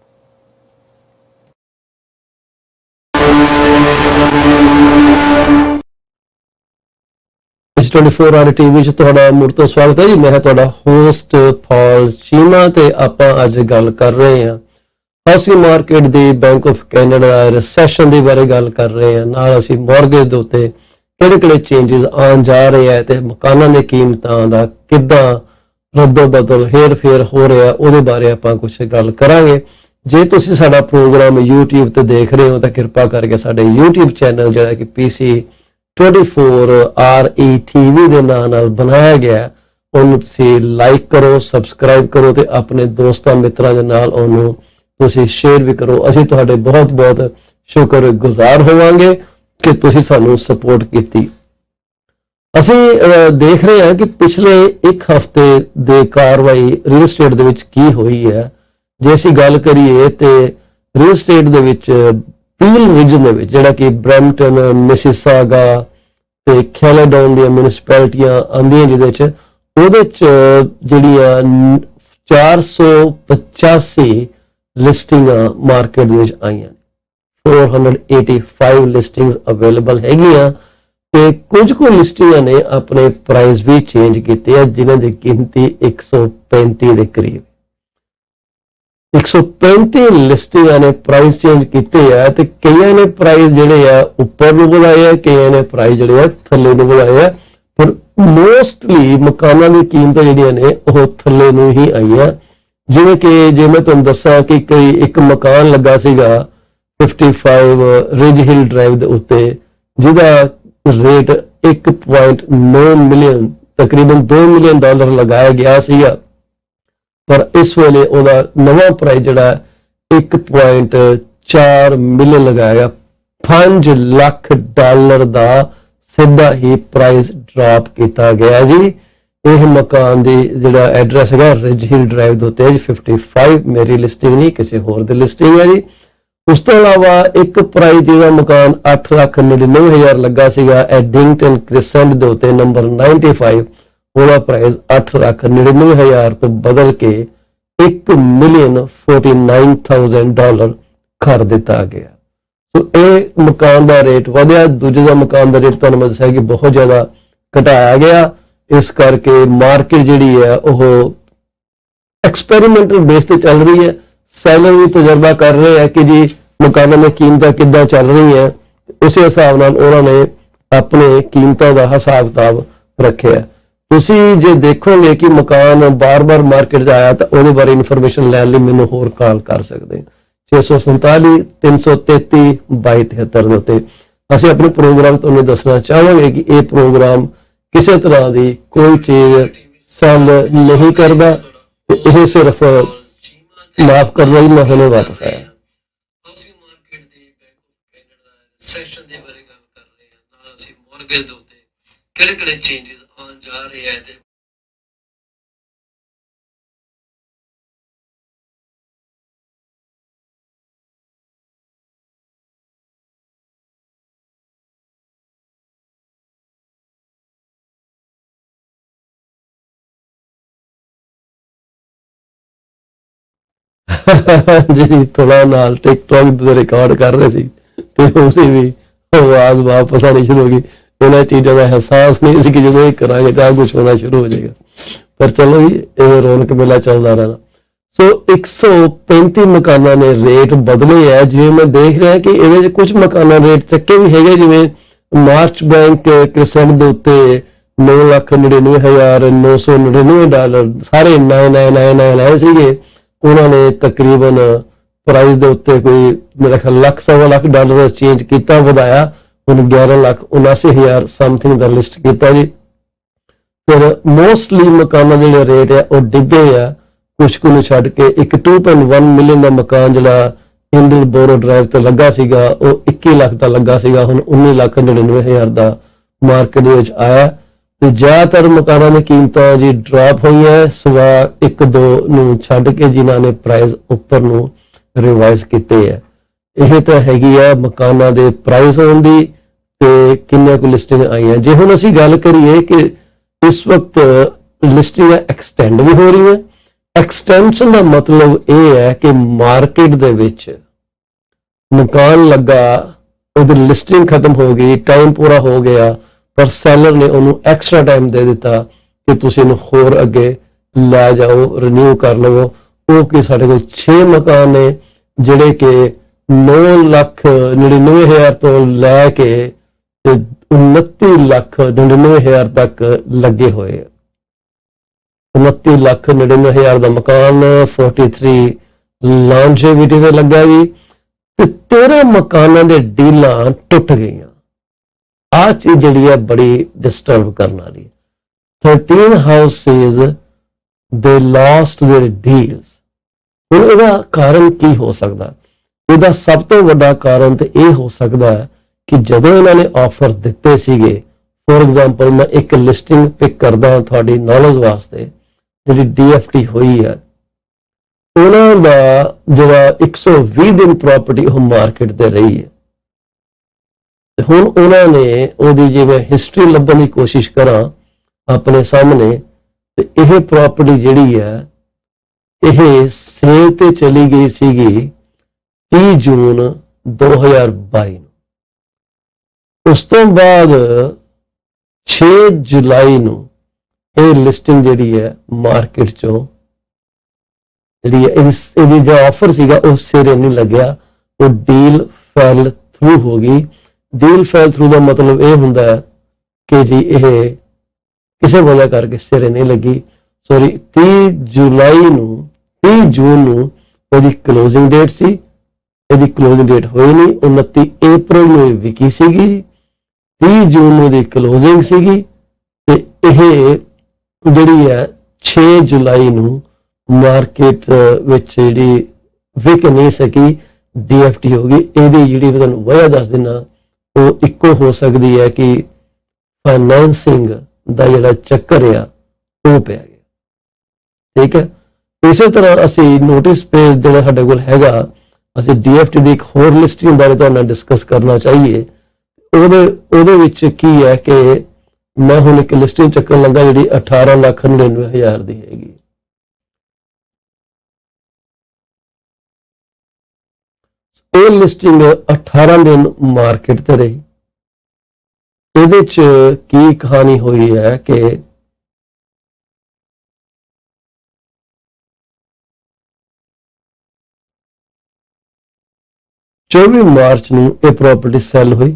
PC24-RETV ਵਿੱਚ ਤੁਹਾਡਾ ਮੁੜ ਤੋਂ ਸਵਾਗਤ ਹੈ ਜੀ। ਮੈਂ ਹਾਂ ਤੁਹਾਡਾ ਹੋਸਟ ਪੌਲ ਚੀਮਾ ਤੇ ਆਪਾਂ ਅੱਜ ਗੱਲ ਕਰ ਰਹੇ ਹਾਂ housing market the, bank of Canada recession ਦੇ ਬਾਰੇ ਗੱਲ ਕਰ ਰਹੇ ਹਾਂ। ਨਾਲ ਅਸੀਂ ਮਾਰਗੇਜ ਦੇ ਉੱਤੇ ਕਿਹੜੇ ਚੇਂਜਸ ਆਉਣ ਜਾ ਰਹੇ ਆ ਤੇ ਮਕਾਨਾਂ ਦੀਆਂ ਕੀਮਤਾਂ ਦਾ ਕਿੱਦਾਂ ਰੱਦੋ ਬਦਲ ਹੇਰ ਫੇਰ ਹੋ ਰਿਹਾ ਉਹਦੇ ਬਾਰੇ ਆਪਾਂ ਕੁਝ ਗੱਲ ਕਰਾਂਗੇ। ਜੇ ਤੁਸੀਂ ਸਾਡਾ ਪ੍ਰੋਗਰਾਮ YouTube ਤੇ ਦੇਖ ਰਹੇ ਹੋ ਤਾਂ ਕਿਰਪਾ ਕਰਕੇ ਸਾਡੇ YouTube ਚੈਨਲ ਜਿਹੜਾ ਕਿ PC24-RETV ਦੇ ਨਾਂ ਨਾਲ ਬਣਾਇਆ ਗਿਆ ਉਹਨੂੰ ਤੁਸੀਂ ਲਾਈਕ ਕਰੋ, ਸਬਸਕ੍ਰਾਈਬ ਕਰੋ ਤੇ ਆਪਣੇ ਦੋਸਤਾਂ ਮਿੱਤਰਾਂ ਦੇ ਨਾਲ ਉਹਨੂੰ ਤੁਸੀਂ ਸ਼ੇਅਰ ਵੀ ਕਰੋ। ਅਸੀਂ ਤੁਹਾਡੇ ਬਹੁਤ ਬਹੁਤ ਸ਼ੁਕਰਗੁਜ਼ਾਰ ਹੋਵਾਂਗੇ ਕਿ ਤੁਸੀਂ ਸਾਨੂੰ ਸਪੋਰਟ ਕੀਤੀ। ਅਸੀਂ ਦੇਖ ਰਹੇ ਹਾਂ ਕਿ ਪਿਛਲੇ ਇੱਕ ਹਫ਼ਤੇ ਦੇ ਕਾਰਵਾਈ ਰੀਅਲ ਸਟੇਟ ਦੇ ਵਿੱਚ ਕੀ ਹੋਈ ਹੈ। ਜੇ ਅਸੀਂ ਗੱਲ ਕਰੀਏ ਤੇ ਰੀਅਲ ਸਟੇਟ ਦੇ ਵਿੱਚ ਪੀਲ ਰੀਜਨ ਦੇ ਵਿੱਚ ਜਿਹੜਾ ਕਿ ਬਰੈਂਪਟਨ, ਮਿਸੀਸਾਗਾ ਤੇ ਕੈਲੇਡੋਨ ਦੀਆਂ ਮਿਊਨਿਸਪੈਲਿਟੀਆਂ ਆਉਂਦੀਆਂ ਜਿਹਦੇ ਚ ਉਹਦੇ ਚ ਜਿਹੜੀਆਂ 485 ਲਿਸਟਿੰਗਾਂ ਮਾਰਕੀਟ ਦੇ ਵਿੱਚ ਆਈਆਂ, 485 ਲਿਸਟਿੰਗਸ ਅਵੇਲੇਬਲ ਹੈਗੀਆਂ ਤੇ ਕੁਝ ਕੁ ਲਿਸਟਿੰਗਾਂ ਨੇ ਆਪਣੇ ਪ੍ਰਾਈਸ ਵੀ ਚੇਂਜ ਕੀਤੇ ਆ ਜਿਨ੍ਹਾਂ ਦੀ ਗਿਣਤੀ 135 ਦੇ ਕਰੀਬ। 135 ਲਿਸਟਿੰਗਾਂ ਨੇ ਪ੍ਰਾਈਸ ਚੇਂਜ ਕੀਤੇ ਆ ਤੇ ਕਈਆਂ ਨੇ ਪ੍ਰਾਈਸ ਜਿਹੜੇ ਆ ਉੱਪਰ ਨੂੰ ਵਧਾਏ ਆ, ਕਈਆਂ ਨੇ ਪ੍ਰਾਈਸ ਜਿਹੜੇ ਆ ਥੱਲੇ ਨੂੰ ਵਧਾਏ ਆ, ਪਰ ਮੋਸਟਲੀ ਮਕਾਨਾਂ ਦੀ ਕੀਮਤਾਂ ਜਿਹੜੀਆਂ ਨੇ ਉਹ ਥੱਲੇ ਨੂੰ ਹੀ ਆਈਆਂ। ਜਿਵੇਂ ਕਿ ਜੇ ਮੈਂ ਤੁਹਾਨੂੰ ਦੱਸਾਂ ਕਿ ਇੱਕ ਮਕਾਨ ਲੱਗਾ ਸੀਗਾ 55 ਰਿਜ ਹਿਲ ਡਰਾਈਵ ਦੇ ਉੱਤੇ ਜਿਹਦਾ ਰੇਟ 1.9 ਮਿਲੀਅਨ ਤਕਰੀਬਨ $2 ਮਿਲੀਅਨ ਲਗਾਇਆ ਗਿਆ ਸੀਗਾ पर इस वेले ਉਹਦਾ नवा प्राइस ਜਿਹੜਾ 1.4 मिलियन लगाया गया। $5 लाख ਦਾ ਸਿੱਧਾ ਹੀ प्राइस ड्रॉप किया गया जी। ਇਹ ਮਕਾਨ ਦੀ ਜਿਹੜਾ ਐਡਰੈਸ ਹੈਗਾ ਰਿਜ ਹਿਲ ਡਰਾਈਵ ਦੇ ਉੱਤੇ ਜੀ 55, ਮੇਰੀ ਲਿਸਟਿੰਗ ਨਹੀਂ ਕਿਸੇ ਹੋਰ ਦੀ ਲਿਸਟਿੰਗ ਹੈ ਜੀ। ਉਸ ਤੋਂ ਇਲਾਵਾ ਇੱਕ ਪ੍ਰਾਈਸ ਜਿਹੜਾ ਮਕਾਨ 8,99,000 ਲੱਗਾ ਸੀਗਾ ਐਡਿੰਗਟਨ ਕ੍ਰਿਸੈਂਟ ਦੇ ਉੱਤੇ ਨੰਬਰ 95, ਉਹਦਾ ਪ੍ਰਾਈਸ 8,99,000 ਤੋਂ ਬਦਲ ਕੇ $1,49,000 ਕਰ ਦਿੱਤਾ ਗਿਆ। ਸੋ ਇਹ ਮਕਾਨ ਦਾ ਰੇਟ ਵਧਿਆ। ਦੂਜੇ ਦਾ ਮਕਾਨ ਦਾ ਰੇਟ ਤੁਹਾਨੂੰ ਮੈਂ ਦੱਸਿਆ ਕਿ ਬਹੁਤ ਜ਼ਿਆਦਾ ਘਟਾਇਆ ਗਿਆ। ਇਸ ਕਰਕੇ ਮਾਰਕੀਟ ਜਿਹੜੀ ਹੈ ਉਹ ਐਕਸਪੈਰੀਮੈਂਟਲ ਬੇਸ ਤੇ ਚੱਲ ਰਹੀ ਹੈ। ਸੈਲਰ ਵੀ ਤਜਰਬਾ ਕਰ ਰਹੇ ਹੈ ਕਿ ਜੀ ਮਕਾਨਾਂ ਦੀਆਂ ਕੀਮਤਾਂ ਕਿੱਦਾਂ ਚੱਲ ਰਹੀਆਂ, ਉਸੇ ਹਿਸਾਬ ਨਾਲ ਉਹਨਾਂ ਨੇ ਆਪਣੇ ਕੀਮਤਾਂ ਦਾ ਹਿਸਾਬ ਕਿਤਾਬ ਰੱਖਿਆ। ਤੁਸੀਂ ਜੇ ਦੇਖੋਗੇ ਕਿ ਮਕਾਨ ਬਾਰ-ਬਾਰ ਮਾਰਕੀਟ 'ਚ ਆਇਆ ਤਾਂ ਉਹਦੇ ਬਾਰੇ ਇਨਫੋਰਮੇਸ਼ਨ ਲੈਣ ਲਈ ਮੈਨੂੰ ਹੋਰ ਕਾਲ ਕਰ ਸਕਦੇ 647 333 2273 ਦੇ ਉੱਤੇ। ਅਸੀਂ ਆਪਣੇ ਪ੍ਰੋਗਰਾਮ ਤੁਹਾਨੂੰ ਦੱਸਣਾ ਚਾਹਾਂਗੇ ਕਿ ਇਹ ਪ੍ਰੋਗਰਾਮ ਕਿਸੇ ਤਰ੍ਹਾਂ ਦੀ ਕੋਈ ਚੀਜ਼ ਸੈਲ ਨਹੀਂ ਕਰਦਾ, ਇਹ ਸਿਰਫ ਮਾਫ ਕਰਨਾ ਹੀ ਮੈਂ ਹੁਣੇ ਵਾਪਸ ਆਇਆ। ਹਾਊਸਿੰਗ ਮਾਰਕੀਟ ਦੇ ਬੈਂਕ ਆਫ ਕੈਨੇਡਾ ਸੈਸ਼ਨ ਦੇ ਬਾਰੇ ਗੱਲ ਕਰ ਰਹੇ ਹਾਂ, ਨਾਲ ਅਸੀਂ ਮੌਰਗੇਜ ਦੇ ਉੱਤੇ ਕਿਹੜੇ ਚੇਂਜਸ ਆਉਣ ਜਾ ਰਹੇ ਹੈ ਤੇ ਜੀ ਥੋੜਾ ਨਾਲ ਟਿਕਟੌਕ ਤੇ ਰਿਕਾਰਡ ਕਰ ਰਹੇ ਸੀ ਤੇ ਉਹਦੀ ਵੀ ਆਵਾਜ਼ ਵਾਪਸ ਆਣੀ ਸ਼ੁਰੂ ਹੋ ਗਈ। ਇਹਨਾਂ ਚੀਜ਼ਾਂ ਦਾ ਅਹਿਸਾਸ ਨਹੀਂ ਸੀ ਕਿ ਜਦੋਂ ਇਹ ਕਰਾਂਗੇ ਤਾਂ ਕੁਝ ਹੋਣਾ ਸ਼ੁਰੂ ਹੋ ਜਾਏਗਾ। ਪਰ ਚਲੋ ਜੀ ਇਹ ਰੌਣਕ ਮੇਲਾ ਚੱਲਦਾ ਰਹਿਣਾ। ਸੋ 135 ਮਕਾਨਾਂ ਨੇ ਰੇਟ ਬਦਲੇ ਹੈ। ਜਿਵੇਂ ਮੈਂ ਦੇਖ ਰਿਹਾ ਕਿ ਇਹਦੇ 'ਚ ਕੁਝ ਮਕਾਨਾਂ ਰੇਟ ਚੱਕੇ ਵੀ ਹੈਗੇ, ਜਿਵੇਂ ਮਾਰਚ ਬੈਂਕ ਕ੍ਰਿਸੈਂਟ ਦੇ ਉੱਤੇ $9,99,999 ਸਾਰੇ 99999 ਸੀਗੇ। ਉਹਨਾਂ ਨੇ ਤਕਰੀਬਨ ਪ੍ਰਾਈਸ ਦੇ ਉੱਤੇ ਕੋਈ ਮੇਰਾ ਖਿਆਲ $1,00,000 ਚੇਂਜ ਕੀਤਾ, ਵਧਾਇਆ, ਹੁਣ 11,79,000 ਸਮਥਿੰਗ ਦਾ ਲਿਸਟ ਕੀਤਾ ਜੀ। ਫਿਰ ਮੋਸਟਲੀ ਮਕਾਨਾਂ ਦੇ ਜਿਹੜੇ ਰੇਟ ਹੈ ਉਹ ਡਿੱਗੇ ਆ, ਕੁਛ ਕੁ ਨੂੰ ਛੱਡ ਕੇ। ਇੱਕ 2.1 ਮਿਲੀਅਨ ਦਾ ਮਕਾਨ ਜਿਹੜਾ ਇੰਡਲ ਬੋਰੋ ਡਰਾਈਵ ਤੇ ਲੱਗਾ ਸੀਗਾ ਉਹ 21 ਲੱਖ ਦਾ ਲੱਗਾ ਸੀਗਾ, ਹੁਣ 19,99,000 ਦਾ ਮਾਰਕੀਟ ਦੇ ਵਿੱਚ ਆਇਆ। ਤੇ ਜ਼ਿਆਦਾਤਰ ਮਕਾਨਾਂ ਦੀਆਂ ਕੀਮਤਾਂ ਜੀ ਡਰਾਪ ਹੋਈਆਂ, ਸਵਾ 1-2 ਨੂੰ ਛੱਡ ਕੇ ਜਿਨ੍ਹਾਂ ਨੇ ਪ੍ਰਾਈਸ ਉੱਪਰ ਨੂੰ ਰਿਵਾਈਜ਼ ਕੀਤੇ ਹੈ। ਇਹ ਤਾਂ ਹੈਗੀ ਆ ਮਕਾਨਾਂ ਦੇ ਪ੍ਰਾਈਸ ਹੋਣ ਦੀ ਤੇ ਕਿੰਨੇ ਕੁ ਲਿਸਟਿੰਗ ਆਈਆਂ। ਜੇ ਹੁਣ ਅਸੀਂ ਗੱਲ ਕਰੀਏ ਕਿ ਇਸ ਵਕਤ ਲਿਸਟਿੰਗ ਐਕਸਟੈਂਡ ਵੀ ਹੋ ਰਹੀ ਹੈ। ਐਕਸਟੈਂਸ਼ਨ ਦਾ ਮਤਲਬ ਇਹ ਹੈ ਕਿ ਮਾਰਕੀਟ ਦੇ ਵਿੱਚ ਮਕਾਨ ਲੱਗਾ, ਉਹਦੀ ਲਿਸਟਿੰਗ ਖਤਮ ਹੋ ਗਈ, ਟਾਈਮ ਪੂਰਾ ਹੋ ਗਿਆ, ਪਰ ਸੈਲਰ ਨੇ ਉਹਨੂੰ ਐਕਸਟਰਾ ਟਾਈਮ ਦੇ ਦਿੱਤਾ ਕਿ ਤੁਸੀਂ ਇਹਨੂੰ ਹੋਰ ਅੱਗੇ ਲੈ ਜਾਓ, ਰਿਨਿਊ ਕਰ ਲਵੋ। ਉਹ ਕਿ ਸਾਡੇ ਕੋਲ 6 ਮਕਾਨ ਨੇ ਜਿਹੜੇ ਕਿ 9,99,000 ਤੋਂ ਲੈ ਕੇ 29,99,000 ਤੱਕ ਲੱਗੇ ਹੋਏ। 29,99,000 ਦਾ ਮਕਾਨ 43 ਲੌਂਜੇਵਿਟੀ ਤੇ ਲੱਗਾ ਜੀ, ਤੇ 13 ਮਕਾਨਾਂ ਦੇ ਡੀਲਾਂ ਟੁੱਟ ਗਈਆਂ। ਆਹ ਚੀਜ਼ ਜਿਹੜੀ ਹੈ ਬੜੀ ਡਿਸਟਰਬ ਕਰਨ ਵਾਲੀ। 13 ਹਾਊਸਿਸ ਦੇ ਲਾਸਟ देयर ਡੀਲਸ। ਹੁਣ ਇਹਦਾ ਕਾਰਨ ਕੀ ਹੋ ਸਕਦਾ? ਇਹਦਾ ਸਭ ਤੋਂ ਵੱਡਾ ਕਾਰਨ ਤੇ ਇਹ ਹੋ ਸਕਦਾ ਹੈ ਕਿ ਜਦੋਂ ਇਹਨਾਂ ਨੇ ਆਫਰ ਦਿੱਤੇ ਸੀਗੇ, ਫੋਰ ਐਗਜ਼ਾਮਪਲ ਮੈਂ ਇੱਕ ਲਿਸਟਿੰਗ ਪਿਕ ਕਰਦਾ ਤੁਹਾਡੀ ਨੌਲੇਜ ਵਾਸਤੇ, ਜਿਹੜੀ DFT ਹੋਈ ਹੈ, ਉਹਨਾਂ ਦਾ ਜਿਹੜਾ 120 ਦਿਨ ਪ੍ਰਾਪਰਟੀ ਉਹ ਮਾਰਕੀਟ ਤੇ ਰਹੀ ਹੈ। ਹੁਣ ਉਹਨਾਂ ਨੇ ਉਹਦੀ ਜੇ ਮੈਂ ਹਿਸਟਰੀ ਲੱਭਣ ਦੀ ਕੋਸ਼ਿਸ਼ ਕਰਾਂ ਆਪਣੇ ਸਾਹਮਣੇ, ਤੇ ਇਹ ਪ੍ਰਾਪਰਟੀ ਜਿਹੜੀ ਹੈ ਇਹ ਸੇਲ ਤੇ ਚਲੀ ਗਈ ਸੀਗੀ 30 ਜੂਨ 2022 ਨੂੰ। ਉਸ ਤੋਂ ਬਾਅਦ 6 ਜੁਲਾਈ ਨੂੰ ਇਹ ਲਿਸਟਿੰਗ ਜਿਹੜੀ ਹੈ ਮਾਰਕੀਟ ਚੋਂ ਜਿਹੜੀ ਹੈ ਇਹਦੀ ਜੋ ਆਫਰ ਸੀਗਾ ਉਹ ਸਿਰੇ ਨਹੀਂ ਲੱਗਿਆ, ਉਹ ਡੀਲ ਫੈਲ ਥਰੂ ਹੋ ਗਈ। ਡੀਲ ਫੈਲ ਥਰੂ ਦਾ ਮਤਲਬ ਇਹ ਹੁੰਦਾ ਹੈ ਕਿ ਜੀ ਇਹ ਕਿਸੇ ਵਜ੍ਹਾ ਕਰਕੇ ਸਿਰੇ ਨਹੀਂ ਲੱਗੀ। ਸੌਰੀ 30 ਜੂਨ ਨੂੰ ਉਹਦੀ ਕਲੋਜ਼ਿੰਗ ਡੇਟ ਸੀ, ਇਹਦੀ ਕਲੋਜ਼ਿੰਗ ਡੇਟ ਹੋਈ ਨਹੀਂ। 29 ਅਪ੍ਰੈਲ ਨੂੰ ਇਹ ਵਿਕੀ ਸੀਗੀ, 30 ਜੂਨ ਨੂੰ ਦੀ ਕਲੋਜ਼ਿੰਗ ਸੀਗੀ, ਤੇ ਇਹ ਜਿਹੜੀ ਹੈ 6 ਜੁਲਾਈ ਨੂੰ ਮਾਰਕੀਟ ਵਿੱਚ ਜਿਹੜੀ ਵਿਕ ਨਹੀਂ ਸਕੀ, DFT ਹੋ ਗਈ। ਇਹਦੀ ਜਿਹੜੀ ਮੈਂ ਤੁਹਾਨੂੰ ਵਜ੍ਹਾ ਦੱਸ ਦਿੰਦਾ, ਉਹ ਇੱਕੋ ਹੋ ਸਕਦੀ ਹੈ ਕਿ ਫਾਈਨੈਂਸਿੰਗ ਦਾ ਜਿਹੜਾ ਚੱਕਰ ਆ ਉਹ ਪੈ ਗਿਆ। ਠੀਕ ਹੈ। ਇਸੇ ਤਰ੍ਹਾਂ ਅਸੀਂ ਨੋਟਿਸ ਪੇਜ ਜਿਹੜਾ ਸਾਡੇ ਕੋਲ ਹੈਗਾ, ਅਸੀਂ DFT ਦੀ ਇੱਕ ਹੋਰ ਲਿਸਟਿੰਗ ਬਾਰੇ ਤੁਹਾਡੇ ਨਾਲ ਡਿਸਕਸ ਕਰਨਾ ਚਾਹੀਏ। ਉਹਦੇ ਵਿੱਚ ਕੀ ਹੈ ਕਿ ਮੈਂ ਹੁਣ ਇੱਕ ਲਿਸਟਿੰਗ ਚੱਕਣ ਲੱਗਾ ਜਿਹੜੀ 18,99,000 ਦੀ ਹੈਗੀ। ਇਹ ਲਿਸਟਿੰਗ 18 ਦਿਨ ਮਾਰਕੀਟ ਤੇ ਰਹੀ। ਇਹਦੇ ਚ ਕੀ ਕਹਾਣੀ ਹੋਈ ਹੈ ਕਿ 24 ਮਾਰਚ ਨੂੰ ਇਹ ਪ੍ਰਾਪਰਟੀ ਸੈੱਲ ਹੋਈ।